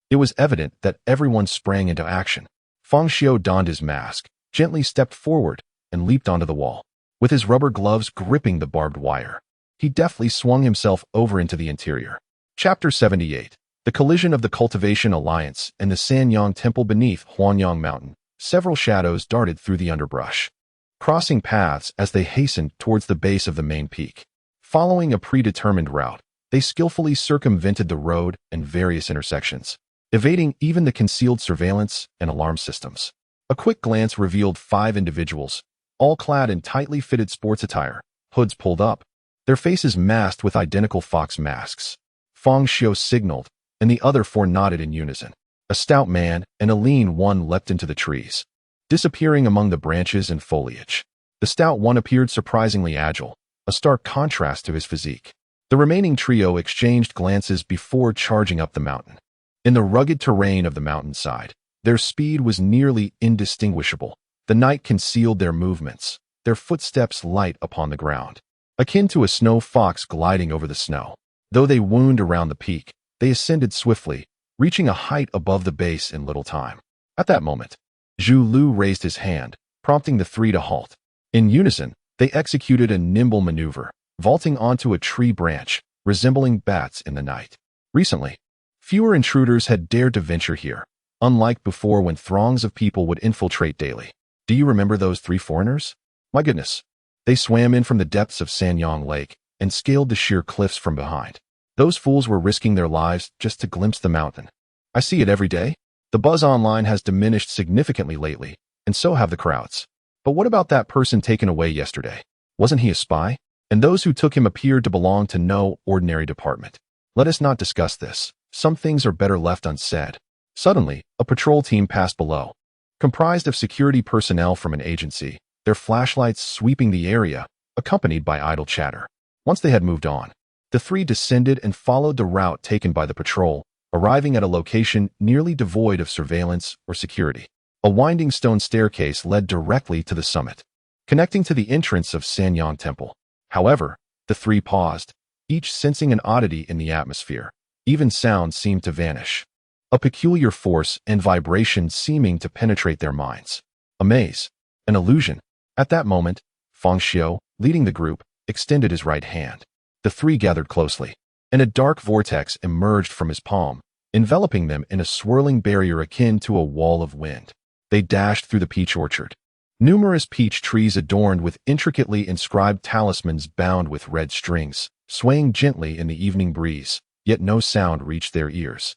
it was evident that everyone sprang into action. Fang Xiu donned his mask, gently stepped forward, and leaped onto the wall. With his rubber gloves gripping the barbed wire, he deftly swung himself over into the interior. Chapter 78. The collision of the Cultivation Alliance and the Sanyang Temple beneath Huanyang Mountain. Several shadows darted through the underbrush, crossing paths as they hastened towards the base of the main peak. Following a predetermined route, they skillfully circumvented the road and various intersections, evading even the concealed surveillance and alarm systems. A quick glance revealed 5 individuals, all clad in tightly fitted sports attire, hoods pulled up, their faces masked with identical fox masks. Fang Xiu signaled, and the other 4 nodded in unison. A stout man and a lean one leapt into the trees, disappearing among the branches and foliage. The stout one appeared surprisingly agile, a stark contrast to his physique. The remaining trio exchanged glances before charging up the mountain. In the rugged terrain of the mountainside, their speed was nearly indistinguishable. The night concealed their movements, their footsteps light upon the ground. akin to a snow fox gliding over the snow. Though they wound around the peak, they ascended swiftly, reaching a height above the base in little time. At that moment, Zhu Lu raised his hand, prompting the three to halt. In unison, they executed a nimble maneuver, vaulting onto a tree branch, resembling bats in the night. Recently, fewer intruders had dared to venture here, unlike before when throngs of people would infiltrate daily. Do you remember those three foreigners? My goodness. They swam in from the depths of Sanyang Lake and scaled the sheer cliffs from behind. Those fools were risking their lives just to glimpse the mountain. I see it every day. The buzz online has diminished significantly lately, and so have the crowds. But what about that person taken away yesterday? Wasn't he a spy? And those who took him appeared to belong to no ordinary department. Let us not discuss this. Some things are better left unsaid. Suddenly, a patrol team passed below, comprised of security personnel from an agency, their flashlights sweeping the area, accompanied by idle chatter. Once they had moved on, the three descended and followed the route taken by the patrol, arriving at a location nearly devoid of surveillance or security. A winding stone staircase led directly to the summit, connecting to the entrance of Sanyang Temple. However, the three paused, each sensing an oddity in the atmosphere. Even sound seemed to vanish, a peculiar force and vibration seeming to penetrate their minds. A maze, an illusion. At that moment, Fang Xiu, leading the group, extended his right hand. The three gathered closely, and a dark vortex emerged from his palm, enveloping them in a swirling barrier akin to a wall of wind. They dashed through the peach orchard. Numerous peach trees adorned with intricately inscribed talismans bound with red strings, swaying gently in the evening breeze, yet no sound reached their ears.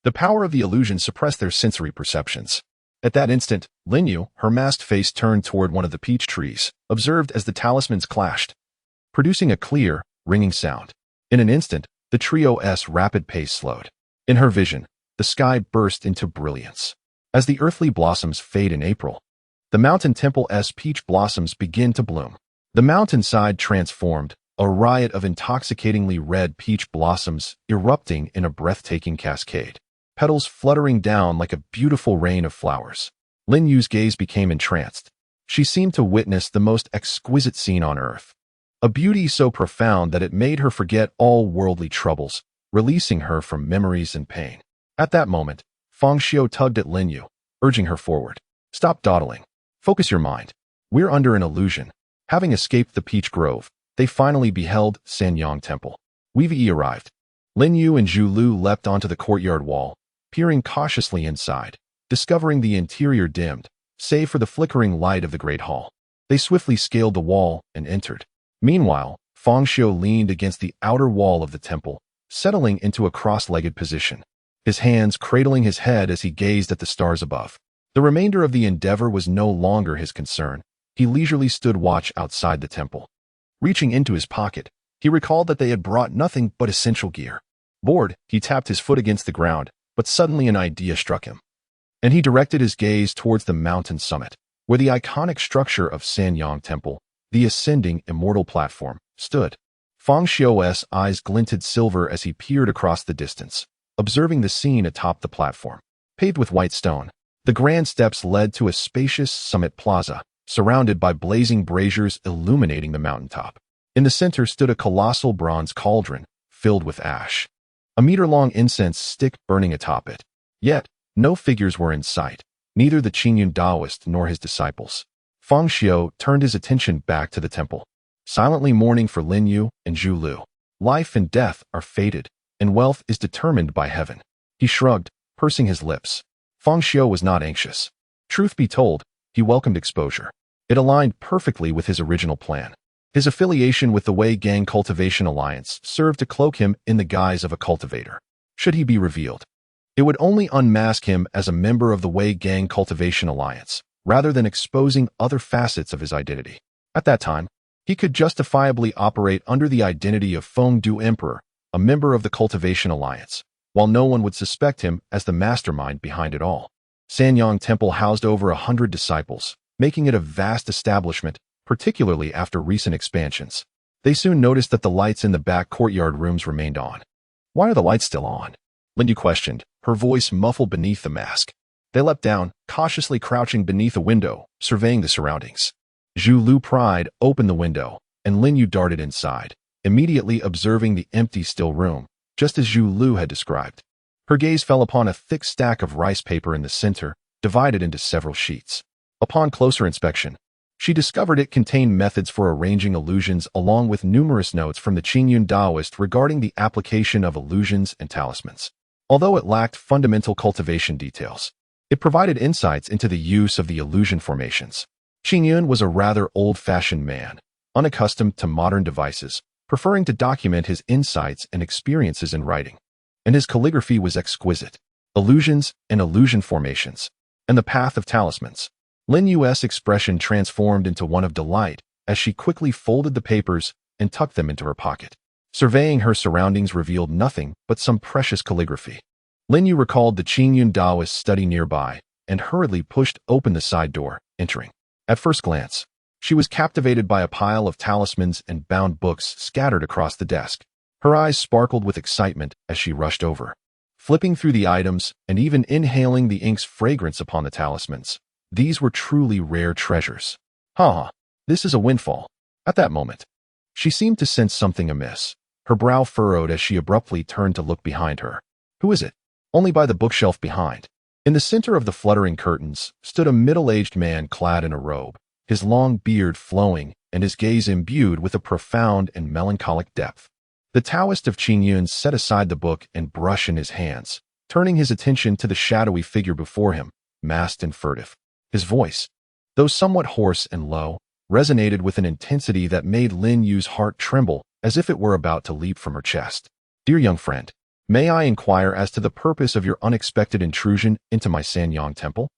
The power of the illusion suppressed their sensory perceptions. At that instant, Lin Yu, her masked face turned toward one of the peach trees, observed as the talismans clashed, producing a clear, ringing sound. In an instant, the trio's rapid pace slowed. In her vision, the sky burst into brilliance. As the earthly blossoms fade in April, the mountain temple's peach blossoms begin to bloom. The mountainside transformed, a riot of intoxicatingly red peach blossoms erupting in a breathtaking cascade, petals fluttering down like a beautiful rain of flowers. Lin Yu's gaze became entranced. She seemed to witness the most exquisite scene on earth, a beauty so profound that it made her forget all worldly troubles, releasing her from memories and pain. At that moment, Fang Xiu tugged at Lin Yu, urging her forward. Stop dawdling. Focus your mind. We're under an illusion. Having escaped the peach grove, they finally beheld Sanyang Temple. We've arrived. Lin Yu and Zhu Lu leapt onto the courtyard wall, peering cautiously inside, discovering the interior dimmed, save for the flickering light of the great hall. They swiftly scaled the wall and entered. Meanwhile, Fang Xiu leaned against the outer wall of the temple, settling into a cross-legged position, his hands cradling his head as he gazed at the stars above. The remainder of the endeavor was no longer his concern. He leisurely stood watch outside the temple. Reaching into his pocket, he recalled that they had brought nothing but essential gear. Bored, he tapped his foot against the ground, but suddenly an idea struck him, and he directed his gaze towards the mountain summit, where the iconic structure of Sanyang Temple, the ascending immortal platform, stood. Fang Xiu's eyes glinted silver as he peered across the distance, observing the scene atop the platform. Paved with white stone, the grand steps led to a spacious summit plaza, surrounded by blazing braziers illuminating the mountaintop. In the center stood a colossal bronze cauldron, filled with ash, a meter-long incense stick burning atop it. Yet, no figures were in sight, neither the Qingyun Taoist nor his disciples. Fang Xiu turned his attention back to the temple, silently mourning for Lin Yu and Zhu Lu. Life and death are fated, and wealth is determined by heaven. He shrugged, pursing his lips. Fang Xiu was not anxious. Truth be told, he welcomed exposure. It aligned perfectly with his original plan. His affiliation with the Wei Gang Cultivation Alliance served to cloak him in the guise of a cultivator. Should he be revealed, it would only unmask him as a member of the Wei Gang Cultivation Alliance, rather than exposing other facets of his identity. At that time, he could justifiably operate under the identity of Fengdu Emperor, a member of the Cultivation Alliance, while no one would suspect him as the mastermind behind it all. Sanyang Temple housed over 100 disciples, making it a vast establishment, particularly after recent expansions. They soon noticed that the lights in the back courtyard rooms remained on. Why are the lights still on? Lindy questioned, her voice muffled beneath the mask. They leapt down, cautiously crouching beneath a window, surveying the surroundings. Zhu Lu pried open the window, and Lin Yu darted inside, immediately observing the empty, still room, just as Zhu Lu had described. Her gaze fell upon a thick stack of rice paper in the center, divided into several sheets. Upon closer inspection, she discovered it contained methods for arranging illusions along with numerous notes from the Qingyun Taoist regarding the application of illusions and talismans. Although it lacked fundamental cultivation details, it provided insights into the use of the illusion formations. Qingyun was a rather old-fashioned man, unaccustomed to modern devices, preferring to document his insights and experiences in writing. And his calligraphy was exquisite. Illusions and illusion formations, and the path of talismans. Lin Yu's expression transformed into one of delight as she quickly folded the papers and tucked them into her pocket. Surveying her surroundings revealed nothing but some precious calligraphy. Lin Yu recalled the Qingyun Taoist study nearby and hurriedly pushed open the side door, entering. At first glance, she was captivated by a pile of talismans and bound books scattered across the desk. Her eyes sparkled with excitement as she rushed over, flipping through the items and even inhaling the ink's fragrance upon the talismans. These were truly rare treasures. This is a windfall. At that moment, she seemed to sense something amiss. Her brow furrowed as she abruptly turned to look behind her. Who is it? Only by the bookshelf behind. In the center of the fluttering curtains stood a middle-aged man clad in a robe, his long beard flowing and his gaze imbued with a profound and melancholic depth. The Taoist of Qingyun set aside the book and brush in his hands, turning his attention to the shadowy figure before him, masked and furtive. His voice, though somewhat hoarse and low, resonated with an intensity that made Lin Yu's heart tremble as if it were about to leap from her chest. Dear young friend, may I inquire as to the purpose of your unexpected intrusion into my Sanyang temple?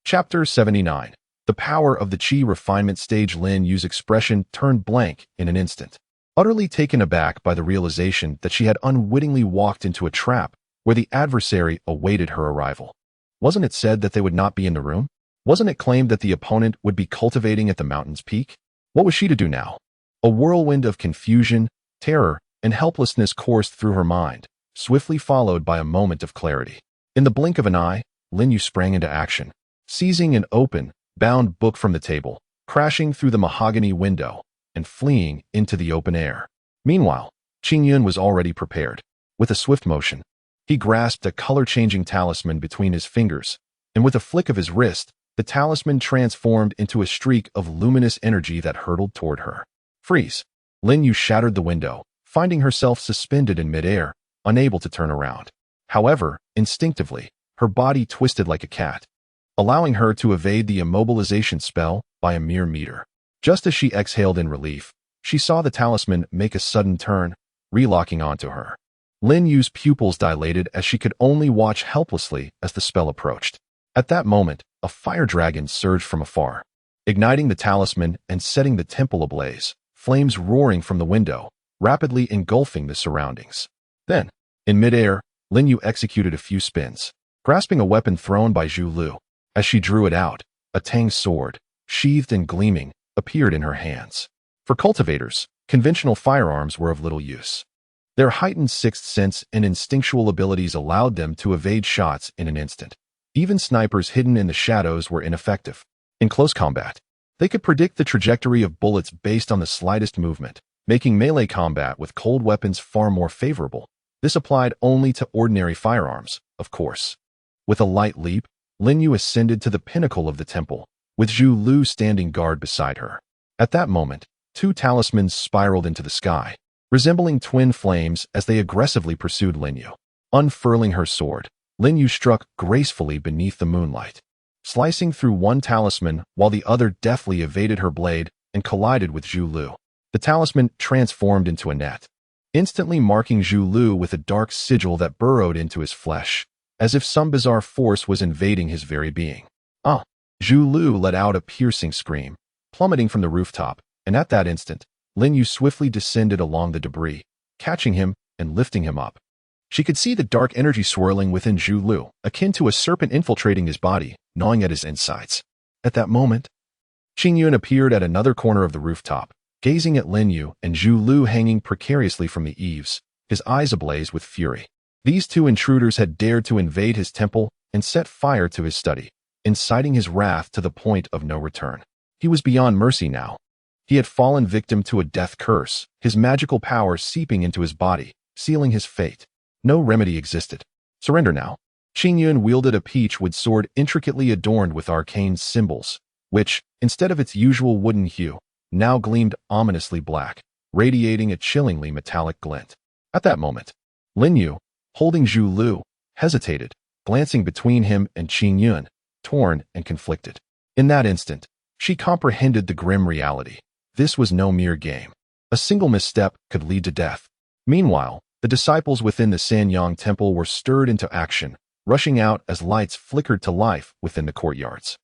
Chapter 79. The power of the Qi refinement stage. Lin Yu's expression turned blank in an instant, utterly taken aback by the realization that she had unwittingly walked into a trap where the adversary awaited her arrival. Wasn't it said that they would not be in the room? Wasn't it claimed that the opponent would be cultivating at the mountain's peak? What was she to do now? A whirlwind of confusion, terror, and helplessness coursed through her mind, swiftly followed by a moment of clarity. In the blink of an eye, Lin Yu sprang into action, seizing an open, bound book from the table, crashing through the mahogany window, and fleeing into the open air. Meanwhile, Qingyun was already prepared. With a swift motion, he grasped a color-changing talisman between his fingers, and with a flick of his wrist, the talisman transformed into a streak of luminous energy that hurtled toward her. Freeze! Lin Yu shattered the window, finding herself suspended in midair, unable to turn around. However, instinctively, her body twisted like a cat, allowing her to evade the immobilization spell by a mere meter. Just as she exhaled in relief, she saw the talisman make a sudden turn, relocking onto her. Lin Yu's pupils dilated as she could only watch helplessly as the spell approached. At that moment, a fire dragon surged from afar, igniting the talisman and setting the temple ablaze, flames roaring from the window, rapidly engulfing the surroundings. Then, in midair, Lin Yu executed a few spins, grasping a weapon thrown by Zhu Lu. As she drew it out, a Tang sword, sheathed and gleaming, appeared in her hands. For cultivators, conventional firearms were of little use. Their heightened sixth sense and instinctual abilities allowed them to evade shots in an instant. Even snipers hidden in the shadows were ineffective. In close combat, they could predict the trajectory of bullets based on the slightest movement, making melee combat with cold weapons far more favorable. This applied only to ordinary firearms, of course. With a light leap, Lin Yu ascended to the pinnacle of the temple, with Zhu Lu standing guard beside her. At that moment, two talismans spiraled into the sky, resembling twin flames as they aggressively pursued Lin Yu. Unfurling her sword, Lin Yu struck gracefully beneath the moonlight, slicing through one talisman while the other deftly evaded her blade and collided with Zhu Lu. The talisman transformed into a net, instantly marking Zhu Lu with a dark sigil that burrowed into his flesh, as if some bizarre force was invading his very being. Zhu Lu let out a piercing scream, plummeting from the rooftop, and at that instant, Lin Yu swiftly descended along the debris, catching him and lifting him up. She could see the dark energy swirling within Zhu Lu, akin to a serpent infiltrating his body, gnawing at his insides. At that moment, Qingyun appeared at another corner of the rooftop, gazing at Lin Yu and Zhu Lu hanging precariously from the eaves, his eyes ablaze with fury. These two intruders had dared to invade his temple and set fire to his study, inciting his wrath to the point of no return. He was beyond mercy now. He had fallen victim to a death curse, his magical power seeping into his body, sealing his fate. No remedy existed. Surrender now. Qingyun wielded a peach-wood sword intricately adorned with arcane symbols, which, instead of its usual wooden hue, now gleamed ominously black, radiating a chillingly metallic glint. At that moment, Lin Yu, holding Zhu Lu, hesitated, glancing between him and Qingyun, torn and conflicted. In that instant, she comprehended the grim reality. This was no mere game. A single misstep could lead to death. Meanwhile, the disciples within the Sanyang temple were stirred into action, rushing out as lights flickered to life within the courtyards.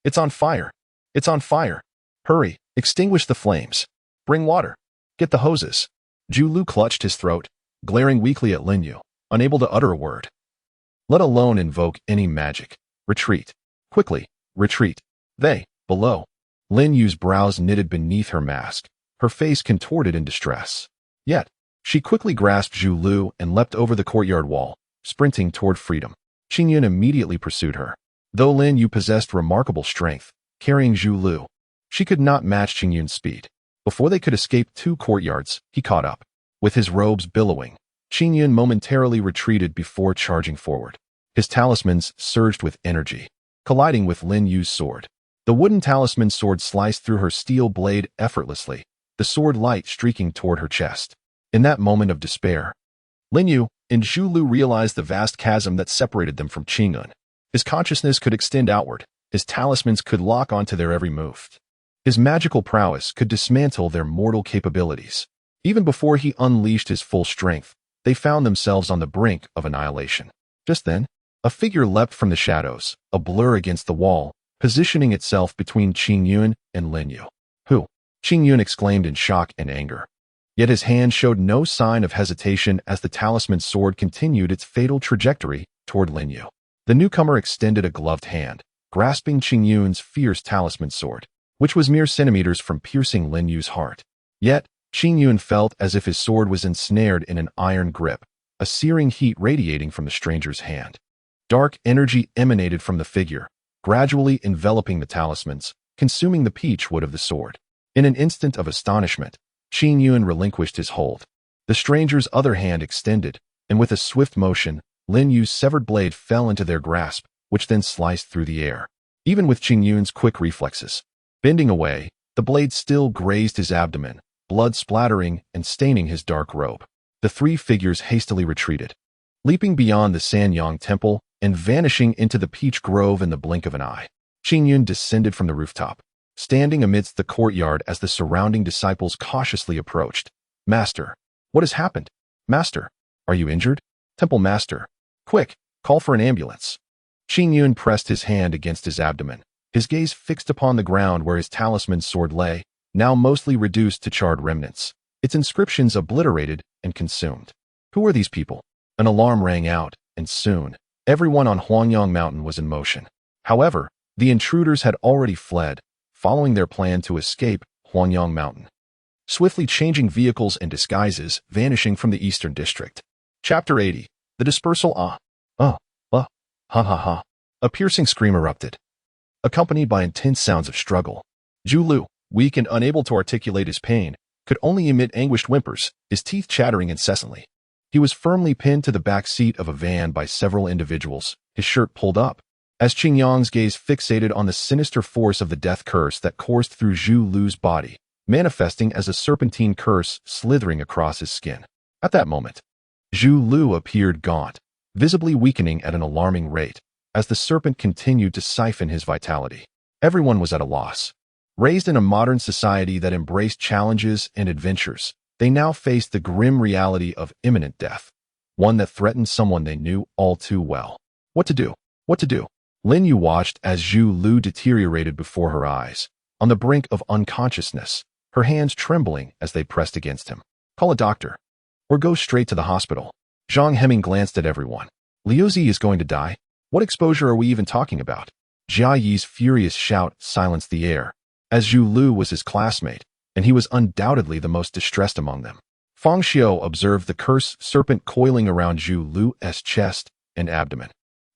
It's on fire! It's on fire! Hurry, extinguish the flames. Bring water. Get the hoses. Zhu Lu clutched his throat, glaring weakly at Lin Yu, unable to utter a word. Let alone invoke any magic. Retreat. Quickly, retreat. They, below. Lin Yu's brows knitted beneath her mask, her face contorted in distress. Yet, she quickly grasped Zhu Lu and leapt over the courtyard wall, sprinting toward freedom. Qingyun immediately pursued her. Though Lin Yu possessed remarkable strength, carrying Zhu Lu, she could not match Qingyun's speed. Before they could escape 2 courtyards, he caught up. With his robes billowing, Qingyun momentarily retreated before charging forward. His talismans surged with energy, colliding with Lin Yu's sword. The wooden talisman sword sliced through her steel blade effortlessly, the sword light streaking toward her chest. In that moment of despair, Lin Yu and Zhu Lu realized the vast chasm that separated them from Qingyun. His consciousness could extend outward, his talismans could lock onto their every move. His magical prowess could dismantle their mortal capabilities. Even before he unleashed his full strength, they found themselves on the brink of annihilation. Just then, a figure leapt from the shadows, a blur against the wall, positioning itself between Qingyun and Lin Yu. Who? Qingyun exclaimed in shock and anger. Yet his hand showed no sign of hesitation as the talisman sword continued its fatal trajectory toward Lin Yu. The newcomer extended a gloved hand, grasping Qingyun's fierce talisman sword, which was mere centimeters from piercing Lin Yu's heart. Yet, Qingyun felt as if his sword was ensnared in an iron grip, a searing heat radiating from the stranger's hand. Dark energy emanated from the figure, gradually enveloping the talismans, consuming the peach wood of the sword. In an instant of astonishment, Qingyun relinquished his hold. The stranger's other hand extended, and with a swift motion, Lin Yu's severed blade fell into their grasp, which then sliced through the air. Even with Qingyun's quick reflexes, bending away, the blade still grazed his abdomen, blood splattering and staining his dark robe. The 3 figures hastily retreated, leaping beyond the Sanyang temple and vanishing into the peach grove in the blink of an eye. Qingyun descended from the rooftop, standing amidst the courtyard as the surrounding disciples cautiously approached. Master, what has happened? Master, are you injured? Temple Master, quick, call for an ambulance. Qingyun pressed his hand against his abdomen, his gaze fixed upon the ground where his talisman sword lay, now mostly reduced to charred remnants, its inscriptions obliterated and consumed. Who are these people? An alarm rang out, and soon, everyone on Huangyang Mountain was in motion. However, the intruders had already fled, following their plan to escape Huangyang Mountain, swiftly changing vehicles and disguises, vanishing from the Eastern District. Chapter 80. The Dispersal. Ha ha ha. A piercing scream erupted, accompanied by intense sounds of struggle. Zhu Lu, weak and unable to articulate his pain, could only emit anguished whimpers, his teeth chattering incessantly. He was firmly pinned to the back seat of a van by several individuals, his shirt pulled up, as Qingyang's gaze fixated on the sinister force of the death curse that coursed through Zhu Lu's body, manifesting as a serpentine curse slithering across his skin. At that moment, Zhu Lu appeared gaunt, visibly weakening at an alarming rate, as the serpent continued to siphon his vitality. Everyone was at a loss. Raised in a modern society that embraced challenges and adventures, they now faced the grim reality of imminent death, one that threatened someone they knew all too well. What to do? What to do? Lin Yu watched as Zhu Lu deteriorated before her eyes, on the brink of unconsciousness, her hands trembling as they pressed against him. Call a doctor. Or go straight to the hospital. Zhang Hemming glanced at everyone. Liu Zi is going to die? What exposure are we even talking about? Jia Yi's furious shout silenced the air, as Zhu Lu was his classmate, and he was undoubtedly the most distressed among them. Fang Xiu observed the cursed serpent coiling around Zhu Lu's chest and abdomen.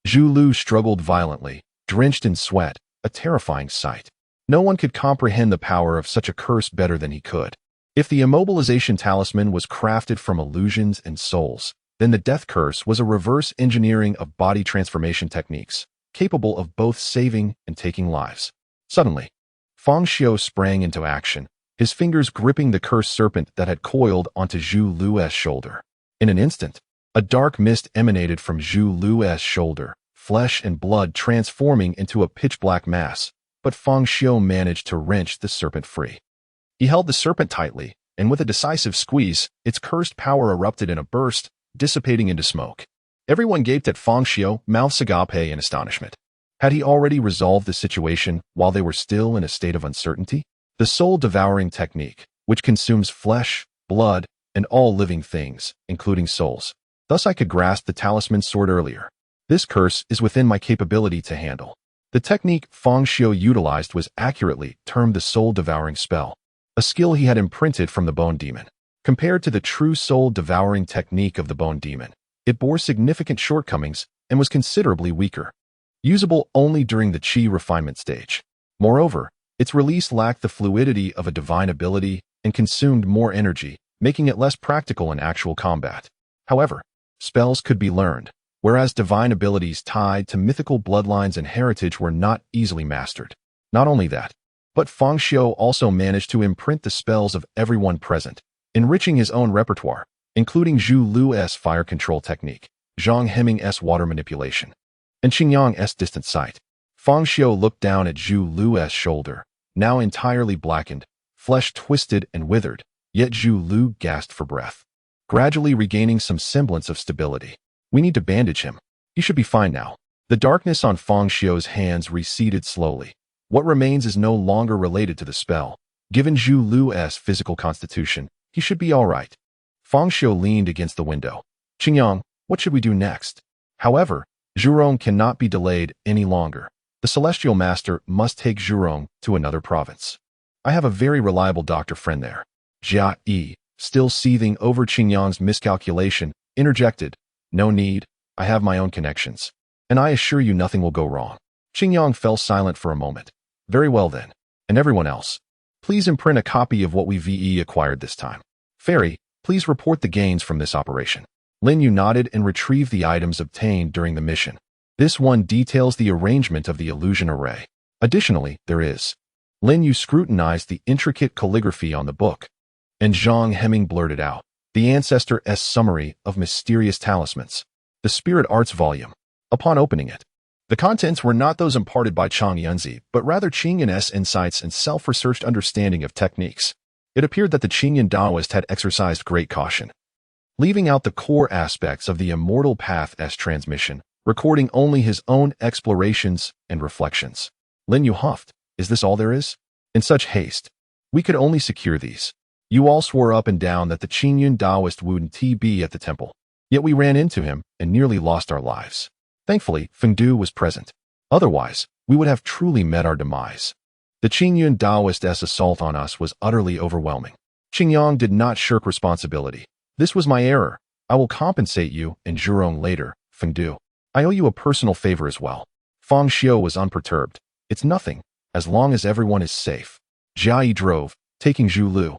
Zhu Lu struggled violently, drenched in sweat, a terrifying sight. No one could comprehend the power of such a curse better than he could. If the immobilization talisman was crafted from illusions and souls, then the death curse was a reverse engineering of body transformation techniques, capable of both saving and taking lives. Suddenly, Fang Xiu sprang into action, his fingers gripping the cursed serpent that had coiled onto Zhu Lu's shoulder. In an instant, a dark mist emanated from Zhu Lu's shoulder, flesh and blood transforming into a pitch-black mass, but Fang Xiu managed to wrench the serpent free. He held the serpent tightly, and with a decisive squeeze, its cursed power erupted in a burst, dissipating into smoke. Everyone gaped at Fang Xiu, mouths agape in astonishment. Had he already resolved the situation while they were still in a state of uncertainty? The soul-devouring technique, which consumes flesh, blood, and all living things, including souls. Thus I could grasp the talisman sword earlier. This curse is within my capability to handle. The technique Fang Xiu utilized was accurately termed the soul-devouring spell, a skill he had imprinted from the bone demon. Compared to the true soul-devouring technique of the bone demon, it bore significant shortcomings and was considerably weaker, usable only during the chi refinement stage. Moreover, its release lacked the fluidity of a divine ability and consumed more energy, making it less practical in actual combat. However, spells could be learned, whereas divine abilities tied to mythical bloodlines and heritage were not easily mastered. Not only that, but Fang Xiu also managed to imprint the spells of everyone present, enriching his own repertoire, including Zhu Lu's fire control technique, Zhang Heming's water manipulation, and Qingyang's distant sight. Fang Xiu looked down at Zhu Lu's shoulder, now entirely blackened, flesh twisted and withered, yet Zhu Lu gasped for breath, gradually regaining some semblance of stability. We need to bandage him. He should be fine now. The darkness on Fang Xiu's hands receded slowly. What remains is no longer related to the spell. Given Zhu Lu's physical constitution, he should be all right. Fang Xiu leaned against the window. Qingyang, what should we do next? However, Zhurong cannot be delayed any longer. The Celestial Master must take Zhurong to another province. I have a very reliable doctor friend there. Jia Yi, still seething over Qingyang's miscalculation, interjected, No need, I have my own connections. And I assure you nothing will go wrong. Qingyang fell silent for a moment. Very well then. And everyone else, please imprint a copy of what we VE acquired this time. Fairy, please report the gains from this operation. Lin Yu nodded and retrieved the items obtained during the mission. This one details the arrangement of the illusion array. Additionally, there is. Lin Yu scrutinized the intricate calligraphy on the book, and Zhang Heming blurted out, the Ancestor's Summary of Mysterious Talismans, the Spirit Arts Volume. Upon opening it, the contents were not those imparted by Chang Yunzi, but rather Qingyun's insights and self-researched understanding of techniques. It appeared that the Qingyun Taoist had exercised great caution, leaving out the core aspects of the Immortal Path's transmission, recording only his own explorations and reflections. Lin Yu huffed, is this all there is? In such haste, we could only secure these. You all swore up and down that the Qingyun Taoist wouldn't be at the temple. Yet we ran into him and nearly lost our lives. Thankfully, Feng Du was present. Otherwise, we would have truly met our demise. The Qingyun Taoist's assault on us was utterly overwhelming. Qingyang did not shirk responsibility. This was my error. I will compensate you and Zhurong later, Feng Du. I owe you a personal favor as well. Fang Xiu was unperturbed. It's nothing, as long as everyone is safe. Jia Yi drove, taking Zhu Lu,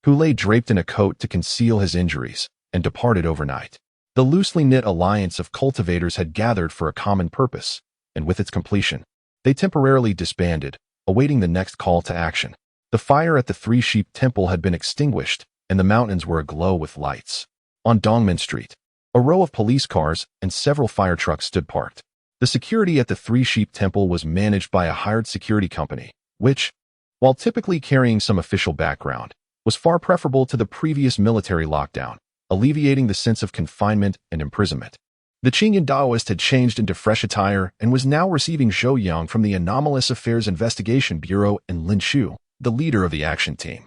who lay draped in a coat to conceal his injuries, and departed overnight. The loosely knit alliance of cultivators had gathered for a common purpose, and with its completion, they temporarily disbanded, awaiting the next call to action. The fire at the Three Sheep Temple had been extinguished, and the mountains were aglow with lights. On Dongmen Street, a row of police cars and several fire trucks stood parked. The security at the Three Sheep Temple was managed by a hired security company, which, while typically carrying some official background, was far preferable to the previous military lockdown, alleviating the sense of confinement and imprisonment. The Qingyun Taoist had changed into fresh attire and was now receiving Zhou Yang from the Anomalous Affairs Investigation Bureau and Lin Xiu, the leader of the action team.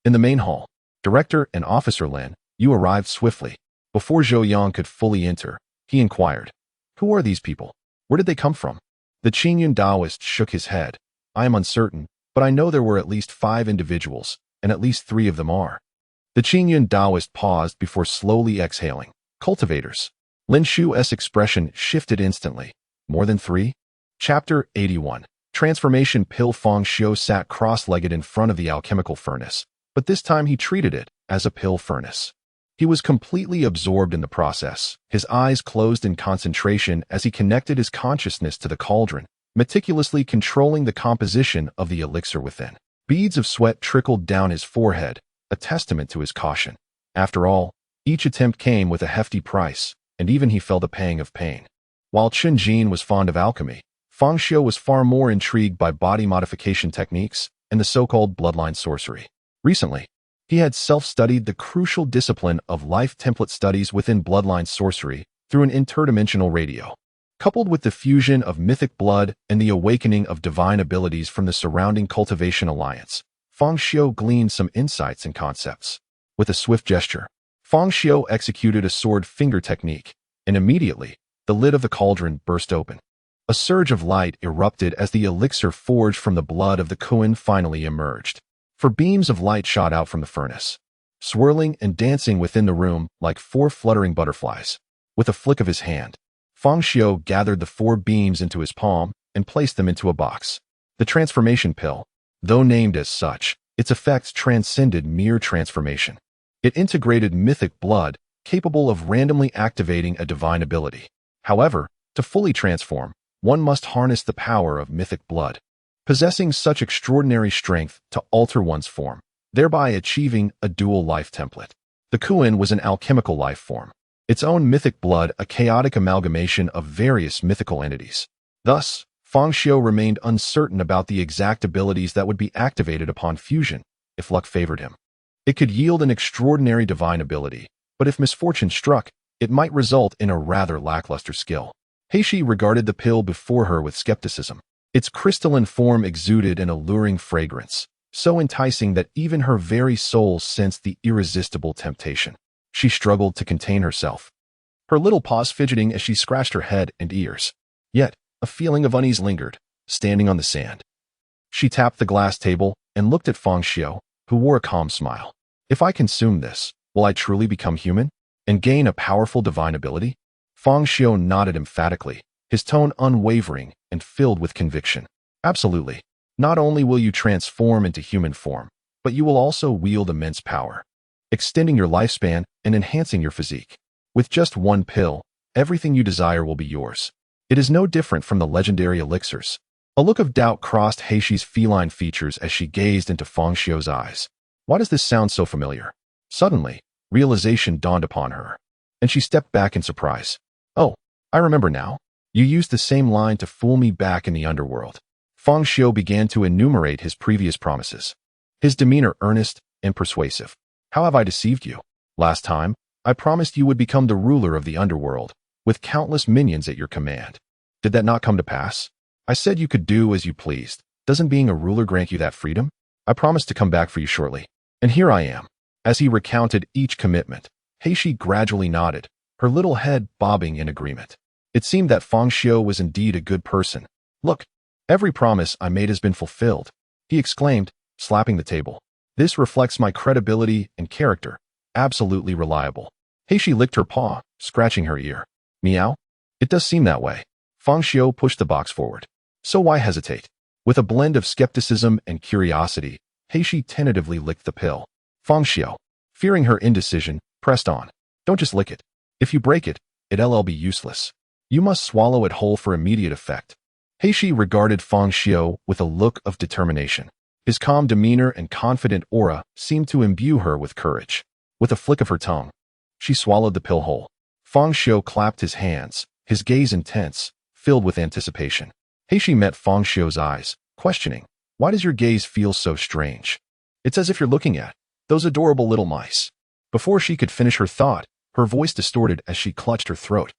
In the main hall, Director and Officer Lin Yu arrived swiftly. Before Zhou Yang could fully enter, he inquired, Who are these people? Where did they come from? The Qingyun Taoist shook his head. I am uncertain, but I know there were at least 5 individuals, and at least 3 of them are. The Qingyun Taoist paused before slowly exhaling. Cultivators. Lin Xiu's expression shifted instantly. More than 3? Chapter 81. transformation pill. Fang Xiu sat cross-legged in front of the alchemical furnace, but this time he treated it as a pill furnace. He was completely absorbed in the process, his eyes closed in concentration as he connected his consciousness to the cauldron, meticulously controlling the composition of the elixir within. Beads of sweat trickled down his forehead, a testament to his caution. After all, each attempt came with a hefty price, and even he felt a pang of pain. While Chen Jin was fond of alchemy, Fang Xiu was far more intrigued by body modification techniques and the so-called bloodline sorcery. Recently, he had self-studied the crucial discipline of life template studies within bloodline sorcery through an interdimensional radio. Coupled with the fusion of mythic blood and the awakening of divine abilities from the surrounding cultivation alliance, Fang Xiu gleaned some insights and concepts. With a swift gesture, Fang Xiu executed a sword finger technique, and immediately, the lid of the cauldron burst open. A surge of light erupted as the elixir forged from the blood of the Kuan finally emerged. For beams of light shot out from the furnace, swirling and dancing within the room like 4 fluttering butterflies. With a flick of his hand, Fang Xiu gathered the 4 beams into his palm and placed them into a box. The transformation pill, though named as such, its effects transcended mere transformation. It integrated mythic blood, capable of randomly activating a divine ability. However, to fully transform, one must harness the power of mythic blood, possessing such extraordinary strength to alter one's form, thereby achieving a dual life template. The Kuan was an alchemical life form, its own mythic blood a chaotic amalgamation of various mythical entities. Thus, Fang Xiu remained uncertain about the exact abilities that would be activated upon fusion, if luck favored him. It could yield an extraordinary divine ability, but if misfortune struck, it might result in a rather lackluster skill. Heishi regarded the pill before her with skepticism. Its crystalline form exuded an alluring fragrance, so enticing that even her very soul sensed the irresistible temptation. She struggled to contain herself, her little paws fidgeting as she scratched her head and ears. Yet, a feeling of unease lingered, standing on the sand. She tapped the glass table and looked at Fang Xiu, who wore a calm smile. If I consume this, will I truly become human and gain a powerful divine ability? Fang Xiu nodded emphatically, his tone unwavering and filled with conviction. Absolutely. Not only will you transform into human form, but you will also wield immense power, extending your lifespan and enhancing your physique. With just one pill, everything you desire will be yours. It is no different from the legendary elixirs. A look of doubt crossed Heishi's feline features as she gazed into Fang Xiu's eyes. Why does this sound so familiar? Suddenly, realization dawned upon her, and she stepped back in surprise. Oh, I remember now. You used the same line to fool me back in the underworld. Fang Xiu began to enumerate his previous promises, his demeanor earnest and persuasive. How have I deceived you? Last time, I promised you would become the ruler of the underworld, with countless minions at your command. Did that not come to pass? I said you could do as you pleased. Doesn't being a ruler grant you that freedom? I promised to come back for you shortly. And here I am. As he recounted each commitment, Heishi gradually nodded, her little head bobbing in agreement. It seemed that Fang Xiu was indeed a good person. Look, every promise I made has been fulfilled, he exclaimed, slapping the table. This reflects my credibility and character. Absolutely reliable. Heishi licked her paw, scratching her ear. Meow? It does seem that way. Fang Xiu pushed the box forward. So why hesitate? With a blend of skepticism and curiosity, Heishi tentatively licked the pill. Fang Xiu, fearing her indecision, pressed on. Don't just lick it. If you break it, it'll be useless. You must swallow it whole for immediate effect. Heishi regarded Fang Xiu with a look of determination. His calm demeanor and confident aura seemed to imbue her with courage. With a flick of her tongue, she swallowed the pill whole. Fang Xiu clapped his hands, his gaze intense, filled with anticipation. Heishi met Fang Xiu's eyes, questioning, why does your gaze feel so strange? It's as if you're looking at those adorable little mice. Before she could finish her thought, her voice distorted as she clutched her throat.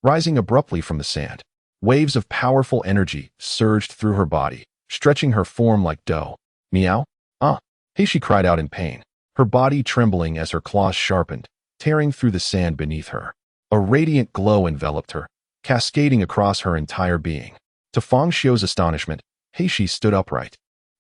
Rising abruptly from the sand, waves of powerful energy surged through her body, stretching her form like dough. Meow? Ah! Heishi cried out in pain, her body trembling as her claws sharpened, tearing through the sand beneath her. A radiant glow enveloped her, cascading across her entire being. To Fang Xiu's astonishment, Heishi stood upright,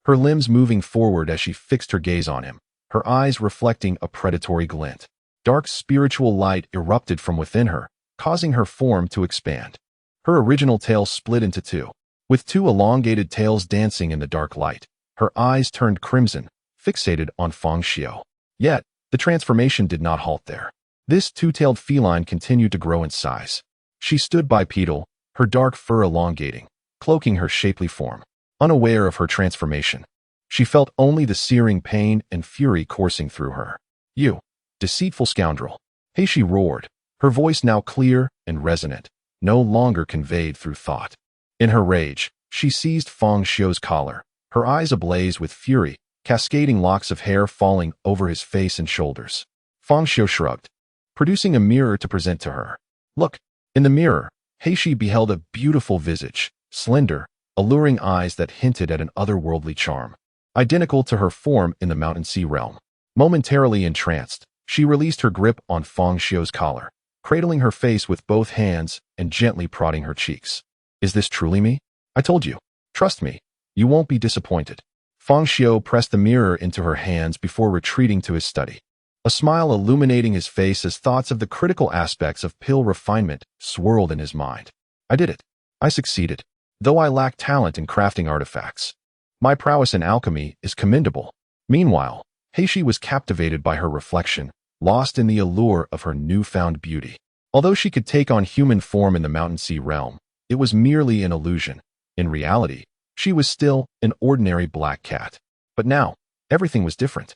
her limbs moving forward as she fixed her gaze on him, her eyes reflecting a predatory glint. Dark spiritual light erupted from within her, causing her form to expand. Her original tail split into two, with two elongated tails dancing in the dark light. Her eyes turned crimson, fixated on Fang Xiu. Yet, the transformation did not halt there. This two-tailed feline continued to grow in size. She stood bipedal, her dark fur elongating, cloaking her shapely form. Unaware of her transformation, she felt only the searing pain and fury coursing through her. "You, deceitful scoundrel!" Heishi roared, her voice now clear and resonant, no longer conveyed through thought. In her rage, she seized Fang Xiu's collar, her eyes ablaze with fury, cascading locks of hair falling over his face and shoulders. Fang Xiu shrugged, producing a mirror to present to her. Look, in the mirror, Heishi beheld a beautiful visage, slender, alluring eyes that hinted at an otherworldly charm, identical to her form in the Mountain Sea realm. Momentarily entranced, she released her grip on Fang Xiu's collar, cradling her face with both hands and gently prodding her cheeks. "Is this truly me? I told you. Trust me. You won't be disappointed." Fang Xiu pressed the mirror into her hands before retreating to his study, a smile illuminating his face as thoughts of the critical aspects of pill refinement swirled in his mind. "I did it. I succeeded. Though I lack talent in crafting artifacts, my prowess in alchemy is commendable." Meanwhile, Heishi was captivated by her reflection, lost in the allure of her newfound beauty. Although she could take on human form in the Mountain Sea realm, it was merely an illusion. In reality, she was still an ordinary black cat. But now, everything was different.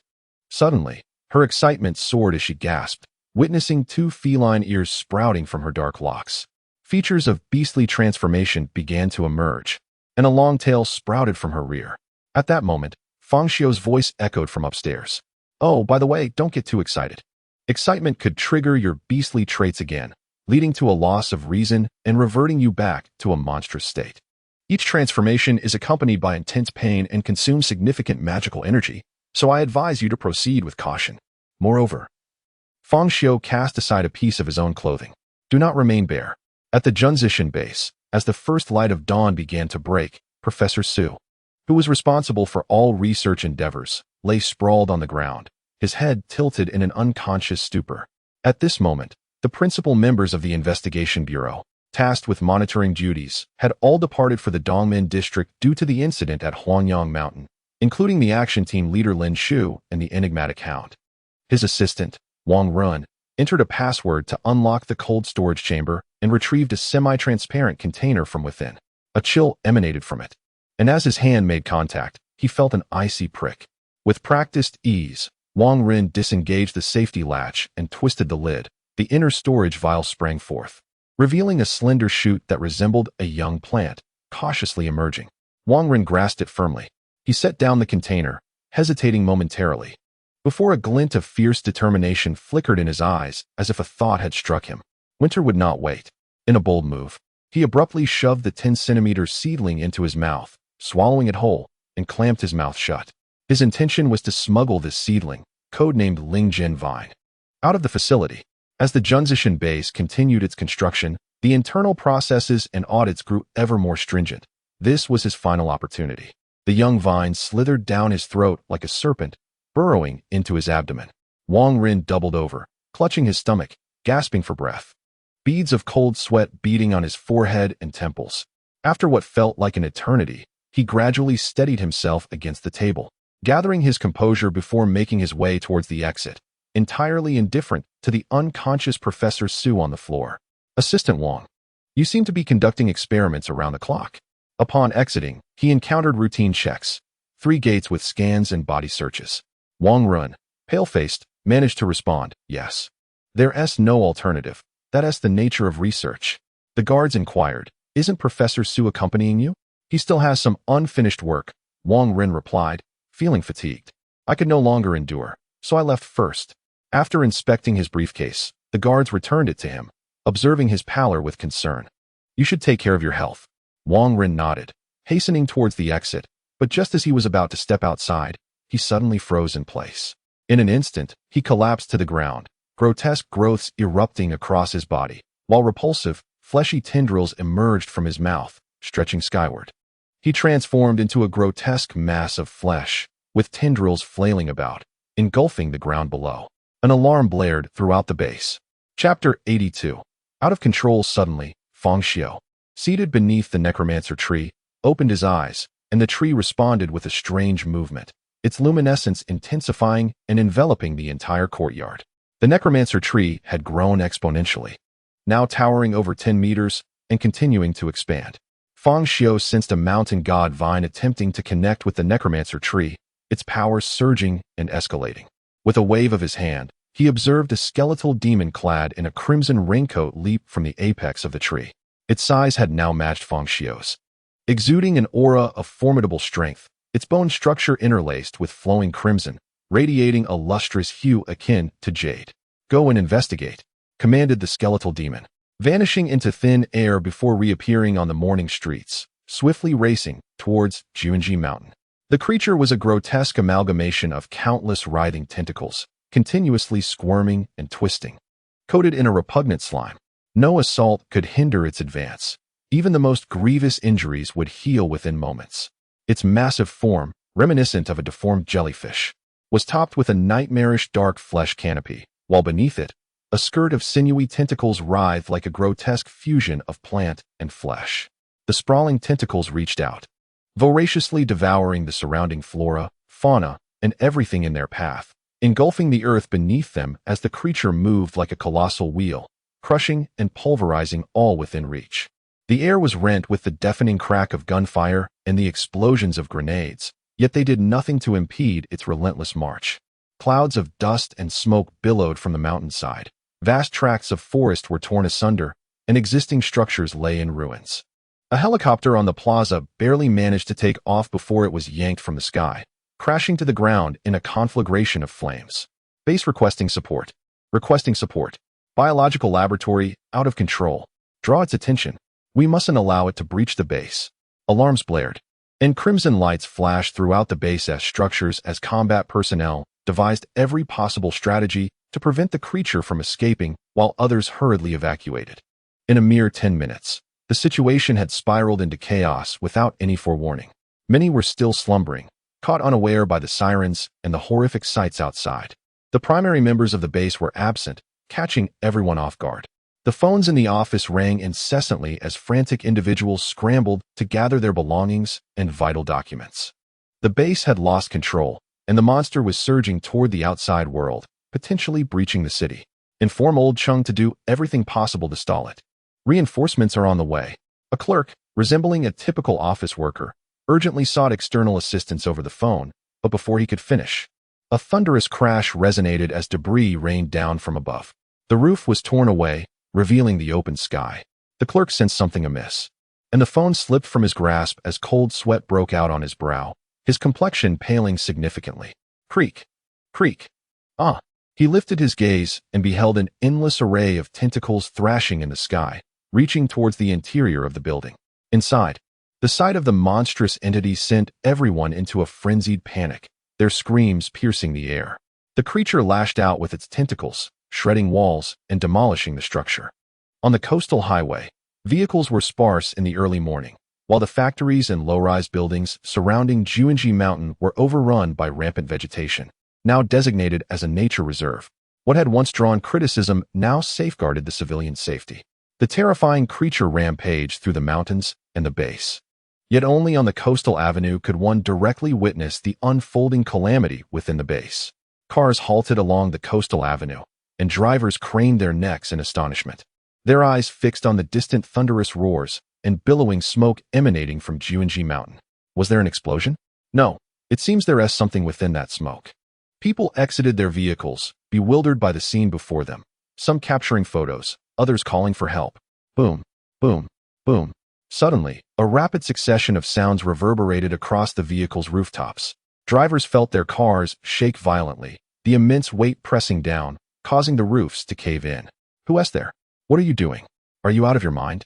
Suddenly, her excitement soared as she gasped, witnessing two feline ears sprouting from her dark locks. Features of beastly transformation began to emerge, and a long tail sprouted from her rear. At that moment, Fang Xiu's voice echoed from upstairs. "Oh, by the way, don't get too excited. Excitement could trigger your beastly traits again, leading to a loss of reason and reverting you back to a monstrous state. Each transformation is accompanied by intense pain and consumes significant magical energy, so I advise you to proceed with caution. Moreover," Fang Xiu cast aside a piece of his own clothing. "Do not remain bare." At the Junzishan base, as the first light of dawn began to break, Professor Su, who was responsible for all research endeavors, lay sprawled on the ground, his head tilted in an unconscious stupor. At this moment, the principal members of the Investigation Bureau, tasked with monitoring duties, had all departed for the Dongmen district due to the incident at Huangyang Mountain, including the action team leader Lin Shu and the enigmatic Hound. His assistant, Wang Run, entered a password to unlock the cold storage chamber and retrieved a semi-transparent container from within. A chill emanated from it, and as his hand made contact, he felt an icy prick. With practiced ease, Wang Rin disengaged the safety latch and twisted the lid. The inner storage vial sprang forth, revealing a slender shoot that resembled a young plant, cautiously emerging. Wang Rin grasped it firmly. He set down the container, hesitating momentarily, before a glint of fierce determination flickered in his eyes as if a thought had struck him. Winter would not wait. In a bold move, he abruptly shoved the 10-centimeter seedling into his mouth, swallowing it whole, and clamped his mouth shut. His intention was to smuggle this seedling, codenamed Lingjin Vine, out of the facility. As the Junzishan base continued its construction, the internal processes and audits grew ever more stringent. This was his final opportunity. The young vine slithered down his throat like a serpent, burrowing into his abdomen. Wang Rin doubled over, clutching his stomach, gasping for breath. Beads of cold sweat beading on his forehead and temples. After what felt like an eternity, he gradually steadied himself against the table, gathering his composure before making his way towards the exit, entirely indifferent to the unconscious Professor Su on the floor. "Assistant Wang, you seem to be conducting experiments around the clock." Upon exiting, he encountered routine checks, 3 gates with scans and body searches. Wang Run, pale-faced, managed to respond, "Yes. There's no alternative. That's the nature of research." The guards inquired, "Isn't Professor Su accompanying you?" "He still has some unfinished work," Wang Rin replied, feeling fatigued. "I could no longer endure, so I left first." After inspecting his briefcase, the guards returned it to him, observing his pallor with concern. "You should take care of your health." Wang Rin nodded, hastening towards the exit, but just as he was about to step outside, he suddenly froze in place. In an instant, he collapsed to the ground, grotesque growths erupting across his body, while repulsive, fleshy tendrils emerged from his mouth, stretching skyward. He transformed into a grotesque mass of flesh, with tendrils flailing about, engulfing the ground below. An alarm blared throughout the base. Chapter 82. Out of control suddenly, Fang Xiu, seated beneath the necromancer tree, opened his eyes, and the tree responded with a strange movement, its luminescence intensifying and enveloping the entire courtyard. The necromancer tree had grown exponentially, now towering over 10 meters and continuing to expand. Fang Xiu sensed a mountain god vine attempting to connect with the necromancer tree, its powers surging and escalating. With a wave of his hand, he observed a skeletal demon clad in a crimson raincoat leap from the apex of the tree. Its size had now matched Fang Xiu's. Exuding an aura of formidable strength, its bone structure interlaced with flowing crimson, radiating a lustrous hue akin to jade. "Go and investigate," commanded the skeletal demon, vanishing into thin air before reappearing on the morning streets, swiftly racing towards Junji Mountain. The creature was a grotesque amalgamation of countless writhing tentacles, continuously squirming and twisting. Coated in a repugnant slime, no assault could hinder its advance. Even the most grievous injuries would heal within moments. Its massive form, reminiscent of a deformed jellyfish, was topped with a nightmarish dark flesh canopy, while beneath it, a skirt of sinewy tentacles writhed like a grotesque fusion of plant and flesh. The sprawling tentacles reached out, voraciously devouring the surrounding flora, fauna, and everything in their path, engulfing the earth beneath them as the creature moved like a colossal wheel, crushing and pulverizing all within reach. The air was rent with the deafening crack of gunfire and the explosions of grenades, yet they did nothing to impede its relentless march. Clouds of dust and smoke billowed from the mountainside. Vast tracts of forest were torn asunder, and existing structures lay in ruins. A helicopter on the plaza barely managed to take off before it was yanked from the sky, crashing to the ground in a conflagration of flames. Base requesting support. Requesting support. Biological laboratory, out of control. Draw its attention. We mustn't allow it to breach the base. Alarms blared, and crimson lights flashed throughout the base's structures as combat personnel devised every possible strategy to prevent the creature from escaping while others hurriedly evacuated. In a mere 10 minutes, the situation had spiraled into chaos without any forewarning. Many were still slumbering, caught unaware by the sirens and the horrific sights outside. The primary members of the base were absent, catching everyone off guard. The phones in the office rang incessantly as frantic individuals scrambled to gather their belongings and vital documents. The base had lost control, and the monster was surging toward the outside world, potentially breaching the city. Inform Old Chung to do everything possible to stall it. Reinforcements are on the way. A clerk, resembling a typical office worker, urgently sought external assistance over the phone, but before he could finish, a thunderous crash resonated as debris rained down from above. The roof was torn away, revealing the open sky. The clerk sensed something amiss, and the phone slipped from his grasp as cold sweat broke out on his brow, his complexion paling significantly. Creak. Creak. Ah. He lifted his gaze and beheld an endless array of tentacles thrashing in the sky, reaching towards the interior of the building. Inside, the sight of the monstrous entity sent everyone into a frenzied panic, their screams piercing the air. The creature lashed out with its tentacles, shredding walls and demolishing the structure. On the coastal highway, vehicles were sparse in the early morning, while the factories and low-rise buildings surrounding Junji Mountain were overrun by rampant vegetation. Now designated as a nature reserve, what had once drawn criticism now safeguarded the civilian safety. The terrifying creature rampaged through the mountains and the base. Yet only on the coastal avenue could one directly witness the unfolding calamity within the base. Cars halted along the coastal avenue, and drivers craned their necks in astonishment, their eyes fixed on the distant thunderous roars and billowing smoke emanating from Junji Mountain. Was there an explosion? No, it seems there is something within that smoke. People exited their vehicles, bewildered by the scene before them, some capturing photos, others calling for help. Boom, boom, boom. Suddenly, a rapid succession of sounds reverberated across the vehicle's rooftops. Drivers felt their cars shake violently, the immense weight pressing down, causing the roofs to cave in. Who is there? What are you doing? Are you out of your mind?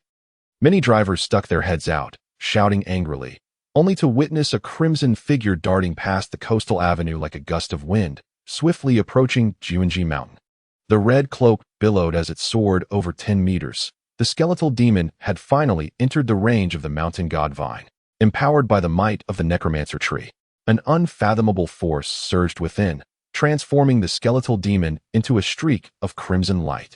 Many drivers stuck their heads out, shouting angrily, only to witness a crimson figure darting past the coastal avenue like a gust of wind, swiftly approaching Junji Mountain. The red cloak billowed as it soared over 10 meters. The skeletal demon had finally entered the range of the mountain god vine. Empowered by the might of the necromancer tree, an unfathomable force surged within, transforming the skeletal demon into a streak of crimson light,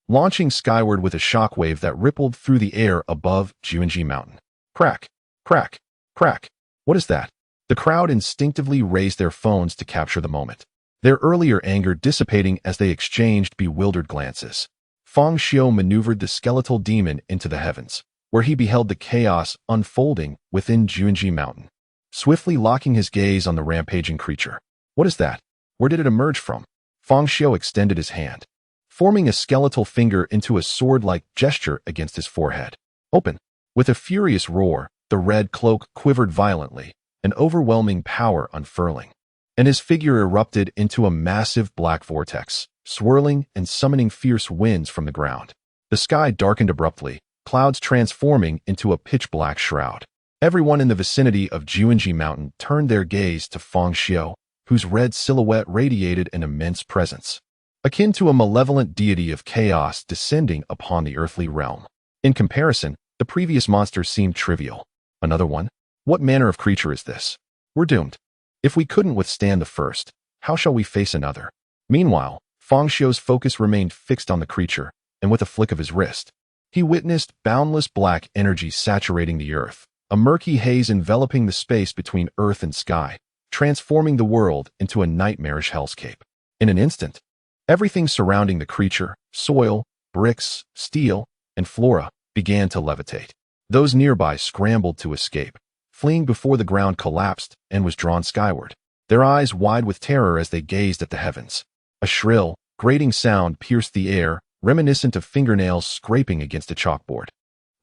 launching skyward with a shockwave that rippled through the air above Junji Mountain. Crack, crack. Crack. What is that? The crowd instinctively raised their phones to capture the moment, their earlier anger dissipating as they exchanged bewildered glances. Fang Xiu maneuvered the skeletal demon into the heavens, where he beheld the chaos unfolding within Junji Mountain, swiftly locking his gaze on the rampaging creature. What is that? Where did it emerge from? Fang Xiu extended his hand, forming a skeletal finger into a sword-like gesture against his forehead. Open. With a furious roar, the red cloak quivered violently, an overwhelming power unfurling, and his figure erupted into a massive black vortex, swirling and summoning fierce winds from the ground. The sky darkened abruptly, clouds transforming into a pitch-black shroud. Everyone in the vicinity of Junji Mountain turned their gaze to Fang Xiu, whose red silhouette radiated an immense presence, akin to a malevolent deity of chaos descending upon the earthly realm. In comparison, the previous monster seemed trivial. Another one? What manner of creature is this? We're doomed. If we couldn't withstand the first, how shall we face another? Meanwhile, Fang Xiu's focus remained fixed on the creature, and with a flick of his wrist, he witnessed boundless black energy saturating the earth, a murky haze enveloping the space between earth and sky, transforming the world into a nightmarish hellscape. In an instant, everything surrounding the creature, soil, bricks, steel, and flora, began to levitate. Those nearby scrambled to escape, fleeing before the ground collapsed and was drawn skyward, their eyes wide with terror as they gazed at the heavens. A shrill, grating sound pierced the air, reminiscent of fingernails scraping against a chalkboard.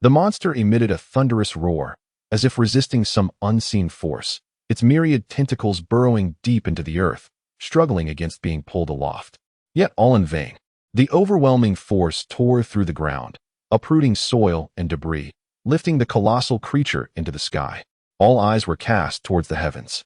The monster emitted a thunderous roar, as if resisting some unseen force, its myriad tentacles burrowing deep into the earth, struggling against being pulled aloft. Yet all in vain. The overwhelming force tore through the ground, uprooting soil and debris, lifting the colossal creature into the sky. All eyes were cast towards the heavens,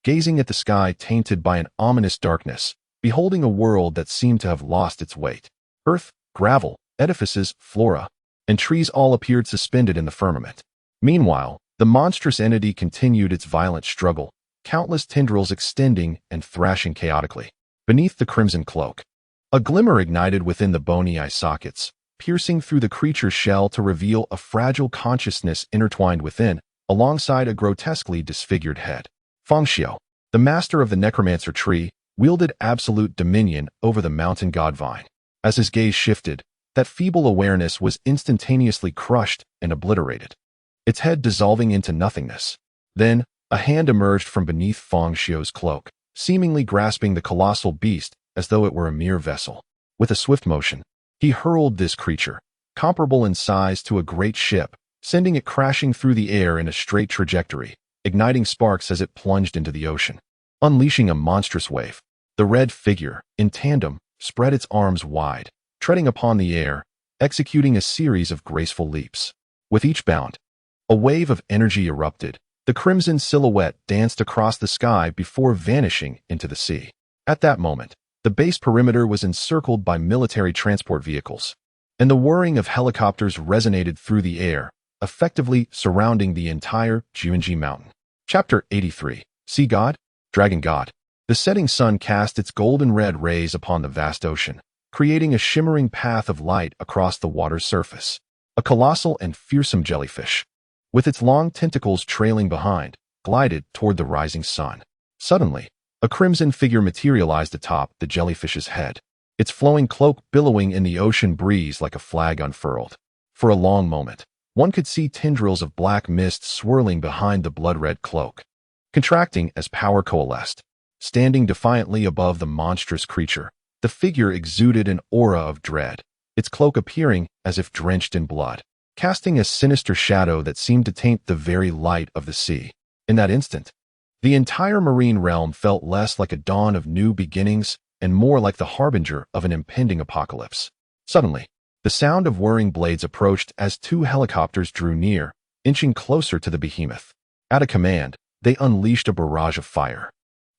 gazing at the sky tainted by an ominous darkness, beholding a world that seemed to have lost its weight. Earth, gravel, edifices, flora, and trees all appeared suspended in the firmament. Meanwhile, the monstrous entity continued its violent struggle, countless tendrils extending and thrashing chaotically. Beneath the crimson cloak, a glimmer ignited within the bony eye sockets, piercing through the creature's shell to reveal a fragile consciousness intertwined within, alongside a grotesquely disfigured head. Fang Xiu, the master of the necromancer tree, wielded absolute dominion over the mountain godvine. As his gaze shifted, that feeble awareness was instantaneously crushed and obliterated, its head dissolving into nothingness. Then, a hand emerged from beneath Fang Xiu's cloak, seemingly grasping the colossal beast as though it were a mere vessel. With a swift motion, he hurled this creature, comparable in size to a great ship, sending it crashing through the air in a straight trajectory, igniting sparks as it plunged into the ocean. Unleashing a monstrous wave, the red figure, in tandem, spread its arms wide, treading upon the air, executing a series of graceful leaps. With each bound, a wave of energy erupted. The crimson silhouette danced across the sky before vanishing into the sea. At that moment, the base perimeter was encircled by military transport vehicles, and the whirring of helicopters resonated through the air, effectively surrounding the entire Junji Mountain. Chapter 83. Sea God? Dragon God. The setting sun cast its golden red rays upon the vast ocean, creating a shimmering path of light across the water's surface. A colossal and fearsome jellyfish, with its long tentacles trailing behind, glided toward the rising sun. Suddenly, a crimson figure materialized atop the jellyfish's head, its flowing cloak billowing in the ocean breeze like a flag unfurled. For a long moment, one could see tendrils of black mist swirling behind the blood-red cloak, contracting as power coalesced. Standing defiantly above the monstrous creature, the figure exuded an aura of dread, its cloak appearing as if drenched in blood, casting a sinister shadow that seemed to taint the very light of the sea. In that instant, the entire marine realm felt less like a dawn of new beginnings and more like the harbinger of an impending apocalypse. Suddenly, the sound of whirring blades approached as two helicopters drew near, inching closer to the behemoth. At a command, they unleashed a barrage of fire.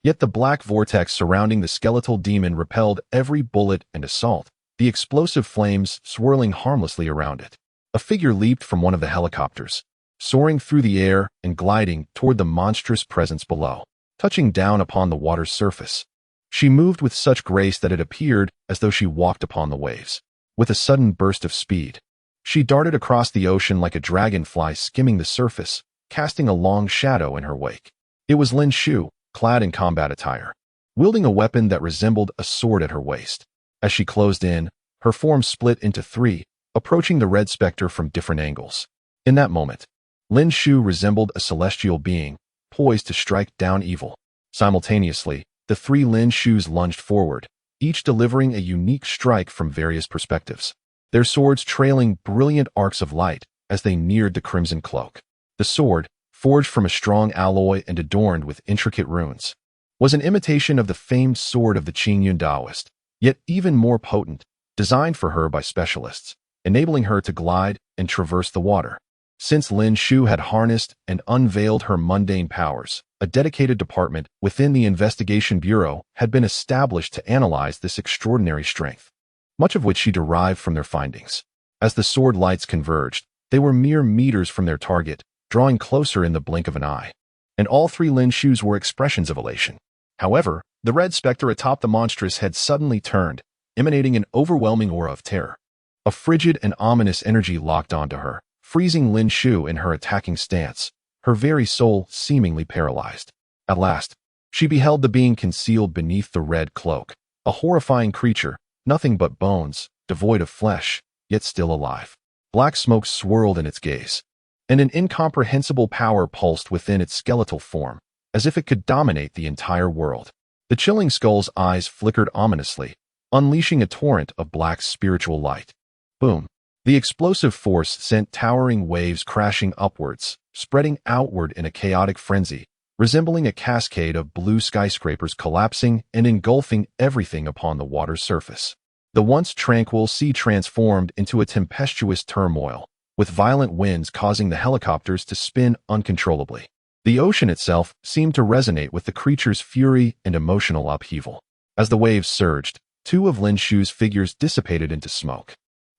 Yet the black vortex surrounding the skeletal demon repelled every bullet and assault, the explosive flames swirling harmlessly around it. A figure leaped from one of the helicopters, soaring through the air and gliding toward the monstrous presence below, touching down upon the water's surface. She moved with such grace that it appeared as though she walked upon the waves. With a sudden burst of speed, she darted across the ocean like a dragonfly skimming the surface, casting a long shadow in her wake. It was Lin Xiu, clad in combat attire, wielding a weapon that resembled a sword at her waist. As she closed in, her form split into three, approaching the red specter from different angles. In that moment, Lin Xiu resembled a celestial being, poised to strike down evil. Simultaneously, the three Lin Xius lunged forward, each delivering a unique strike from various perspectives, their swords trailing brilliant arcs of light as they neared the crimson cloak. The sword, forged from a strong alloy and adorned with intricate runes, was an imitation of the famed sword of the Qingyun Taoist, yet even more potent, designed for her by specialists, enabling her to glide and traverse the water. Since Lin Xiu had harnessed and unveiled her mundane powers, a dedicated department within the Investigation Bureau had been established to analyze this extraordinary strength, much of which she derived from their findings. As the sword lights converged, they were mere meters from their target, drawing closer in the blink of an eye. And all three Lin Xius were expressions of elation. However, the red specter atop the monstrous head suddenly turned, emanating an overwhelming aura of terror. A frigid and ominous energy locked onto her, freezing Lin Xiu in her attacking stance, her very soul seemingly paralyzed. At last, she beheld the being concealed beneath the red cloak, a horrifying creature, nothing but bones, devoid of flesh, yet still alive. Black smoke swirled in its gaze, and an incomprehensible power pulsed within its skeletal form, as if it could dominate the entire world. The chilling skull's eyes flickered ominously, unleashing a torrent of black spiritual light. Boom! The explosive force sent towering waves crashing upwards, spreading outward in a chaotic frenzy, resembling a cascade of blue skyscrapers collapsing and engulfing everything upon the water's surface. The once tranquil sea transformed into a tempestuous turmoil, with violent winds causing the helicopters to spin uncontrollably. The ocean itself seemed to resonate with the creature's fury and emotional upheaval. As the waves surged, two of Lin Xiu's figures dissipated into smoke.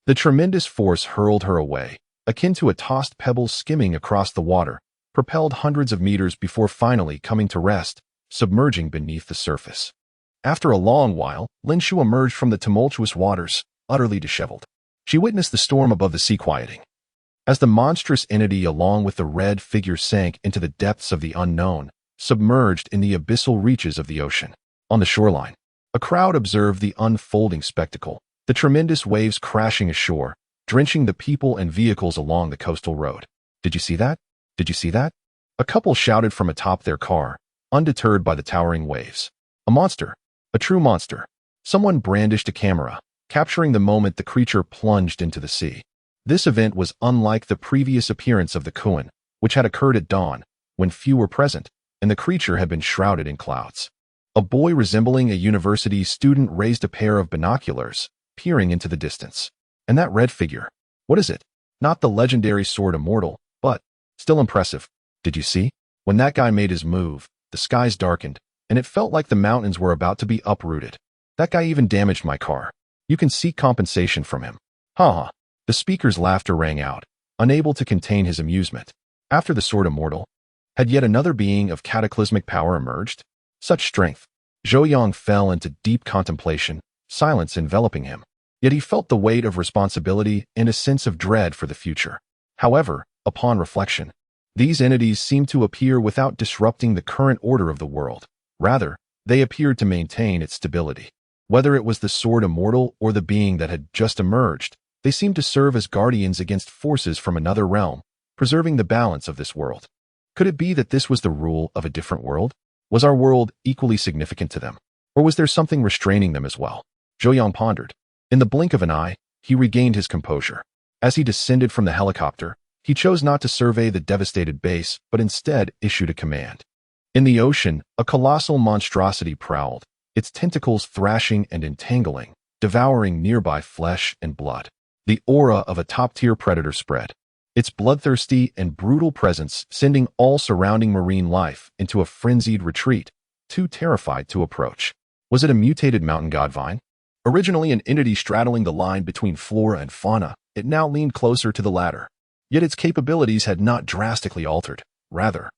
The tremendous force hurled her away, akin to a tossed pebble skimming across the water, propelled hundreds of meters before finally coming to rest, submerging beneath the surface. After a long while, Lin Xiu emerged from the tumultuous waters, utterly disheveled. She witnessed the storm above the sea quieting. As the monstrous entity along with the red figure sank into the depths of the unknown, submerged in the abyssal reaches of the ocean. On the shoreline, a crowd observed the unfolding spectacle, the tremendous waves crashing ashore, drenching the people and vehicles along the coastal road. "Did you see that? Did you see that?" A couple shouted from atop their car, undeterred by the towering waves. "A monster! A true monster!" Someone brandished a camera, capturing the moment the creature plunged into the sea. This event was unlike the previous appearance of the Kuan, which had occurred at dawn, when few were present, and the creature had been shrouded in clouds. A boy resembling a university student raised a pair of binoculars, peering into the distance. And that red figure, what is it? Not the legendary sword immortal, but still impressive. Did you see? When that guy made his move, the skies darkened, and it felt like the mountains were about to be uprooted. That guy even damaged my car. You can seek compensation from him. Ha ha. The speaker's laughter rang out, unable to contain his amusement. After the sword immortal, had yet another being of cataclysmic power emerged? Such strength. Zhou Yang fell into deep contemplation, silence enveloping him. Yet he felt the weight of responsibility and a sense of dread for the future. However, upon reflection, these entities seemed to appear without disrupting the current order of the world. Rather, they appeared to maintain its stability. Whether it was the sword immortal or the being that had just emerged, they seemed to serve as guardians against forces from another realm, preserving the balance of this world. Could it be that this was the rule of a different world? Was our world equally significant to them? Or was there something restraining them as well? Zhou Yang pondered. In the blink of an eye, he regained his composure. As he descended from the helicopter, he chose not to survey the devastated base, but instead issued a command. In the ocean, a colossal monstrosity prowled, its tentacles thrashing and entangling, devouring nearby flesh and blood. The aura of a top-tier predator spread, its bloodthirsty and brutal presence sending all surrounding marine life into a frenzied retreat, too terrified to approach. Was it a mutated mountain godvine? Originally an entity straddling the line between flora and fauna, it now leaned closer to the latter. Yet its capabilities had not drastically altered. Rather,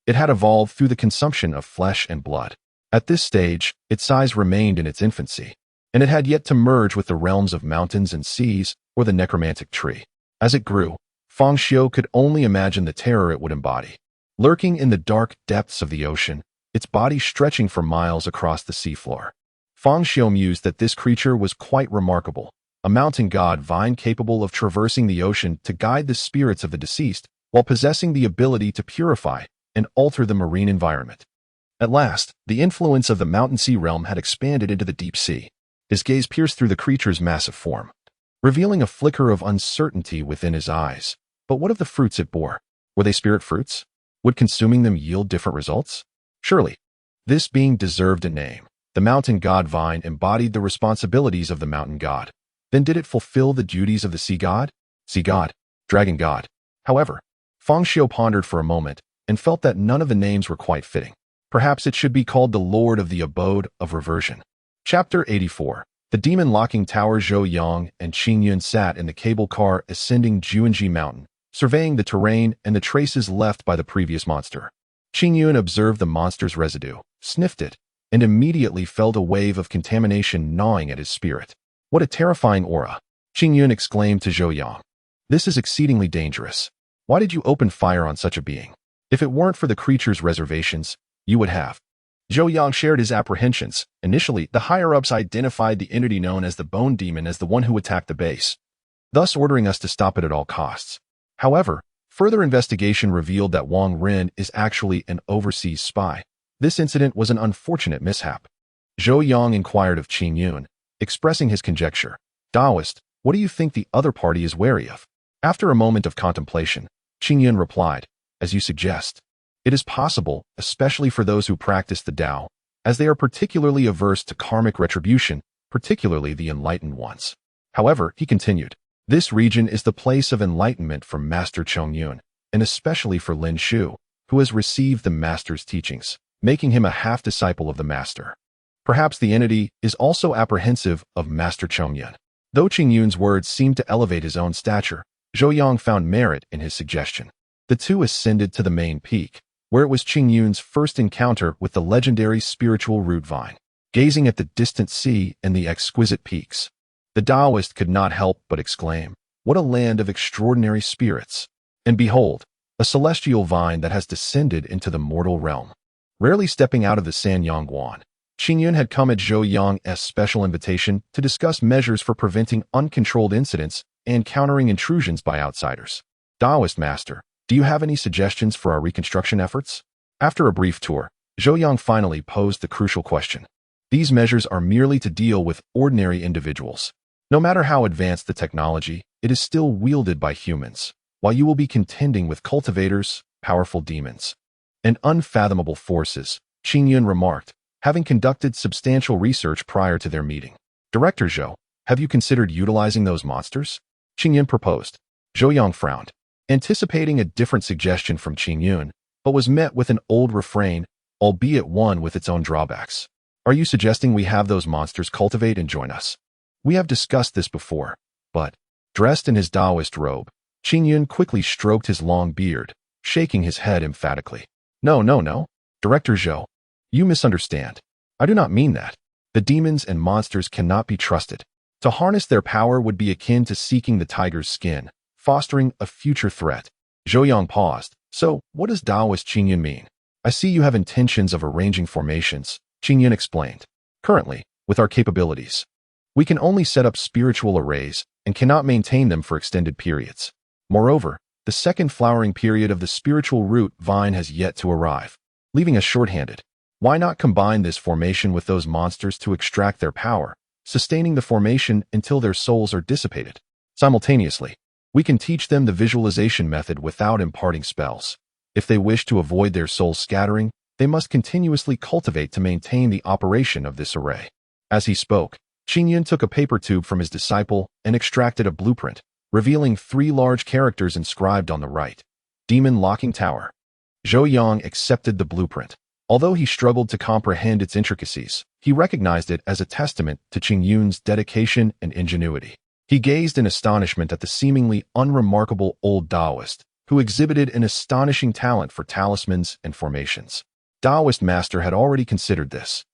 it had evolved through the consumption of flesh and blood. At this stage, its size remained in its infancy, and it had yet to merge with the realms of mountains and seas or the necromantic tree. As it grew, Fang Xiu could only imagine the terror it would embody. Lurking in the dark depths of the ocean, its body stretching for miles across the seafloor. Fang Xiu mused that this creature was quite remarkable, a mountain god vine capable of traversing the ocean to guide the spirits of the deceased while possessing the ability to purify and alter the marine environment. At last, the influence of the mountain sea realm had expanded into the deep sea. His gaze pierced through the creature's massive form, revealing a flicker of uncertainty within his eyes. But what of the fruits it bore? Were they spirit fruits? Would consuming them yield different results? Surely. This being deserved a name. The mountain god vine embodied the responsibilities of the mountain god. Then did it fulfill the duties of the sea god? Sea god, dragon god. However, Fang Xiu pondered for a moment and felt that none of the names were quite fitting. Perhaps it should be called the Lord of the Abode of Reversion. Chapter 84. The demon-locking tower. Zhou Yang and Qing Yun sat in the cable car ascending Juanji Mountain, surveying the terrain and the traces left by the previous monster. Qing Yun observed the monster's residue, sniffed it, and immediately felt a wave of contamination gnawing at his spirit. What a terrifying aura! Qing Yun exclaimed to Zhou Yang. This is exceedingly dangerous. Why did you open fire on such a being? If it weren't for the creature's reservations, you would have. Zhou Yang shared his apprehensions. Initially, the higher-ups identified the entity known as the Bone Demon as the one who attacked the base, thus ordering us to stop it at all costs. However, further investigation revealed that Wang Ren is actually an overseas spy. This incident was an unfortunate mishap. Zhou Yang inquired of Qing Yun, expressing his conjecture. Taoist, what do you think the other party is wary of? After a moment of contemplation, Qing Yun replied, as you suggest. It is possible, especially for those who practice the Tao, as they are particularly averse to karmic retribution, particularly the enlightened ones. However, he continued, this region is the place of enlightenment for Master Cheng Yun, and especially for Lin Shu, who has received the Master's teachings, making him a half-disciple of the Master. Perhaps the entity is also apprehensive of Master Cheng Yun. Though Qing Yun's words seemed to elevate his own stature, Zhou Yang found merit in his suggestion. The two ascended to the main peak, where it was Qing Yun's first encounter with the legendary spiritual root vine. Gazing at the distant sea and the exquisite peaks, the Taoist could not help but exclaim, what a land of extraordinary spirits! And behold, a celestial vine that has descended into the mortal realm. Rarely stepping out of the Sanyang Guan, Qing Yun had come at Zhou Yang's special invitation to discuss measures for preventing uncontrolled incidents and countering intrusions by outsiders. Taoist Master, do you have any suggestions for our reconstruction efforts? After a brief tour, Zhou Yang finally posed the crucial question. These measures are merely to deal with ordinary individuals. No matter how advanced the technology, it is still wielded by humans, while you will be contending with cultivators, powerful demons, and unfathomable forces, Qing Yun remarked, having conducted substantial research prior to their meeting. Director Zhou, have you considered utilizing those monsters? Qing Yun proposed. Zhou Yang frowned, anticipating a different suggestion from Qing Yun, but was met with an old refrain, albeit one with its own drawbacks. Are you suggesting we have those monsters cultivate and join us? We have discussed this before, but, dressed in his Taoist robe, Qing Yun quickly stroked his long beard, shaking his head emphatically. No, Director Zhou, you misunderstand. I do not mean that. The demons and monsters cannot be trusted. To harness their power would be akin to seeking the tiger's skin, fostering a future threat. Zhou Yang paused. So, what does Taoist Qing Yun mean? I see you have intentions of arranging formations, Qing Yun explained. Currently, with our capabilities, we can only set up spiritual arrays and cannot maintain them for extended periods. Moreover, the second flowering period of the spiritual root vine has yet to arrive, leaving us short-handed. Why not combine this formation with those monsters to extract their power, sustaining the formation until their souls are dissipated? Simultaneously, we can teach them the visualization method without imparting spells. If they wish to avoid their soul scattering, they must continuously cultivate to maintain the operation of this array. As he spoke, Qing Yun took a paper tube from his disciple and extracted a blueprint, revealing 3 large characters inscribed on the right. Demon Locking Tower. Zhou Yang accepted the blueprint. Although he struggled to comprehend its intricacies, he recognized it as a testament to Qing Yun's dedication and ingenuity. He gazed in astonishment at the seemingly unremarkable old Taoist, who exhibited an astonishing talent for talismans and formations. Taoist Master had already considered this.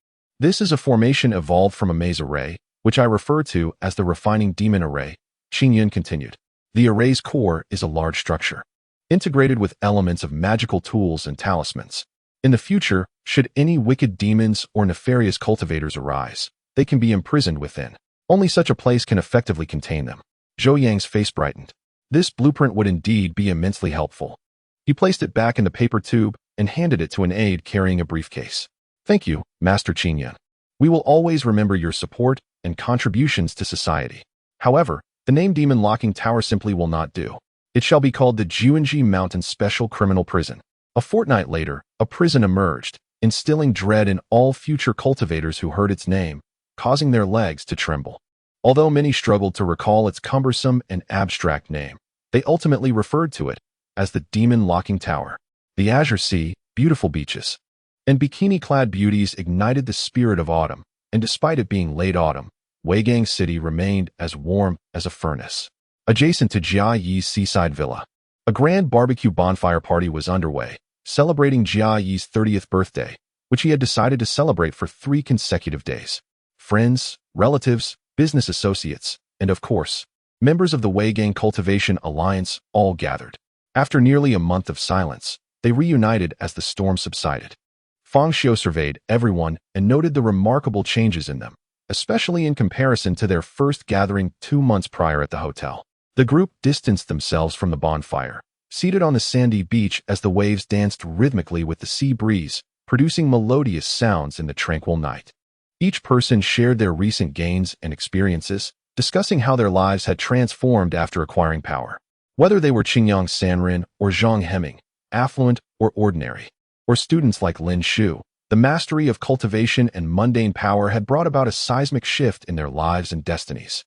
This is a formation evolved from a maze array, which I refer to as the refining demon array, Qing Yun continued. The array's core is a large structure, integrated with elements of magical tools and talismans. In the future, should any wicked demons or nefarious cultivators arise, they can be imprisoned within. Only such a place can effectively contain them. Zhou Yang's face brightened. This blueprint would indeed be immensely helpful. He placed it back in the paper tube and handed it to an aide carrying a briefcase. Thank you, Master Qingyan. We will always remember your support and contributions to society. However, the name Demon Locking Tower simply will not do. It shall be called the Juanji Mountain Special Criminal Prison. A fortnight later, a prison emerged, instilling dread in all future cultivators who heard its name, causing their legs to tremble. Although many struggled to recall its cumbersome and abstract name, they ultimately referred to it as the Demon Locking Tower. The azure sea, beautiful beaches, and bikini-clad beauties ignited the spirit of autumn, and despite it being late autumn, Weigang City remained as warm as a furnace. Adjacent to Jia Yi's seaside villa, a grand barbecue bonfire party was underway, celebrating Jia Yi's 30th birthday, which he had decided to celebrate for 3 consecutive days. Friends, relatives, business associates, and of course, members of the Weigang Cultivation Alliance all gathered. After nearly a month of silence, they reunited as the storm subsided. Fang Xiu surveyed everyone and noted the remarkable changes in them, especially in comparison to their first gathering 2 months prior at the hotel. The group distanced themselves from the bonfire, seated on the sandy beach as the waves danced rhythmically with the sea breeze, producing melodious sounds in the tranquil night. Each person shared their recent gains and experiences, discussing how their lives had transformed after acquiring power. Whether they were Qingyang Sanrin or Zhang Heming, affluent or ordinary, or students like Lin Shu, the mastery of cultivation and mundane power had brought about a seismic shift in their lives and destinies.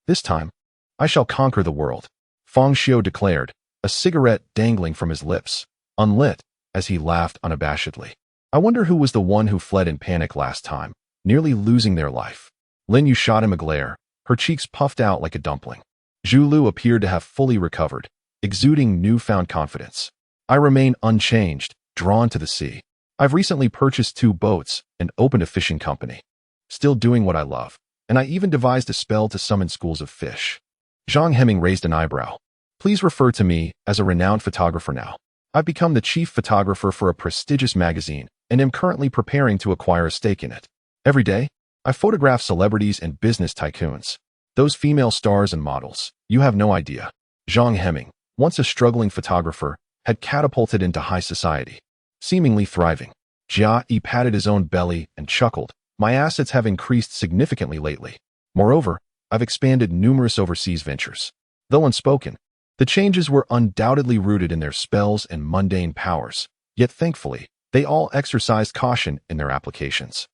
This time, I shall conquer the world, Fang Xiu declared, a cigarette dangling from his lips, unlit, as he laughed unabashedly. I wonder who was the one who fled in panic last time, nearly losing their life. Lin Yu shot him a glare, her cheeks puffed out like a dumpling. Zhu Lu appeared to have fully recovered, exuding newfound confidence. I remain unchanged, drawn to the sea. I've recently purchased 2 boats and opened a fishing company. Still doing what I love, and I even devised a spell to summon schools of fish. Zhang Heming raised an eyebrow. Please refer to me as a renowned photographer now. I've become the chief photographer for a prestigious magazine and am currently preparing to acquire a stake in it. Every day, I photograph celebrities and business tycoons. Those female stars and models, you have no idea. Zhang Heming, once a struggling photographer, had catapulted into high society, seemingly thriving. Jia Yi patted his own belly and chuckled. My assets have increased significantly lately. Moreover, I've expanded numerous overseas ventures. Though unspoken, the changes were undoubtedly rooted in their spells and mundane powers, yet thankfully, they all exercised caution in their applications.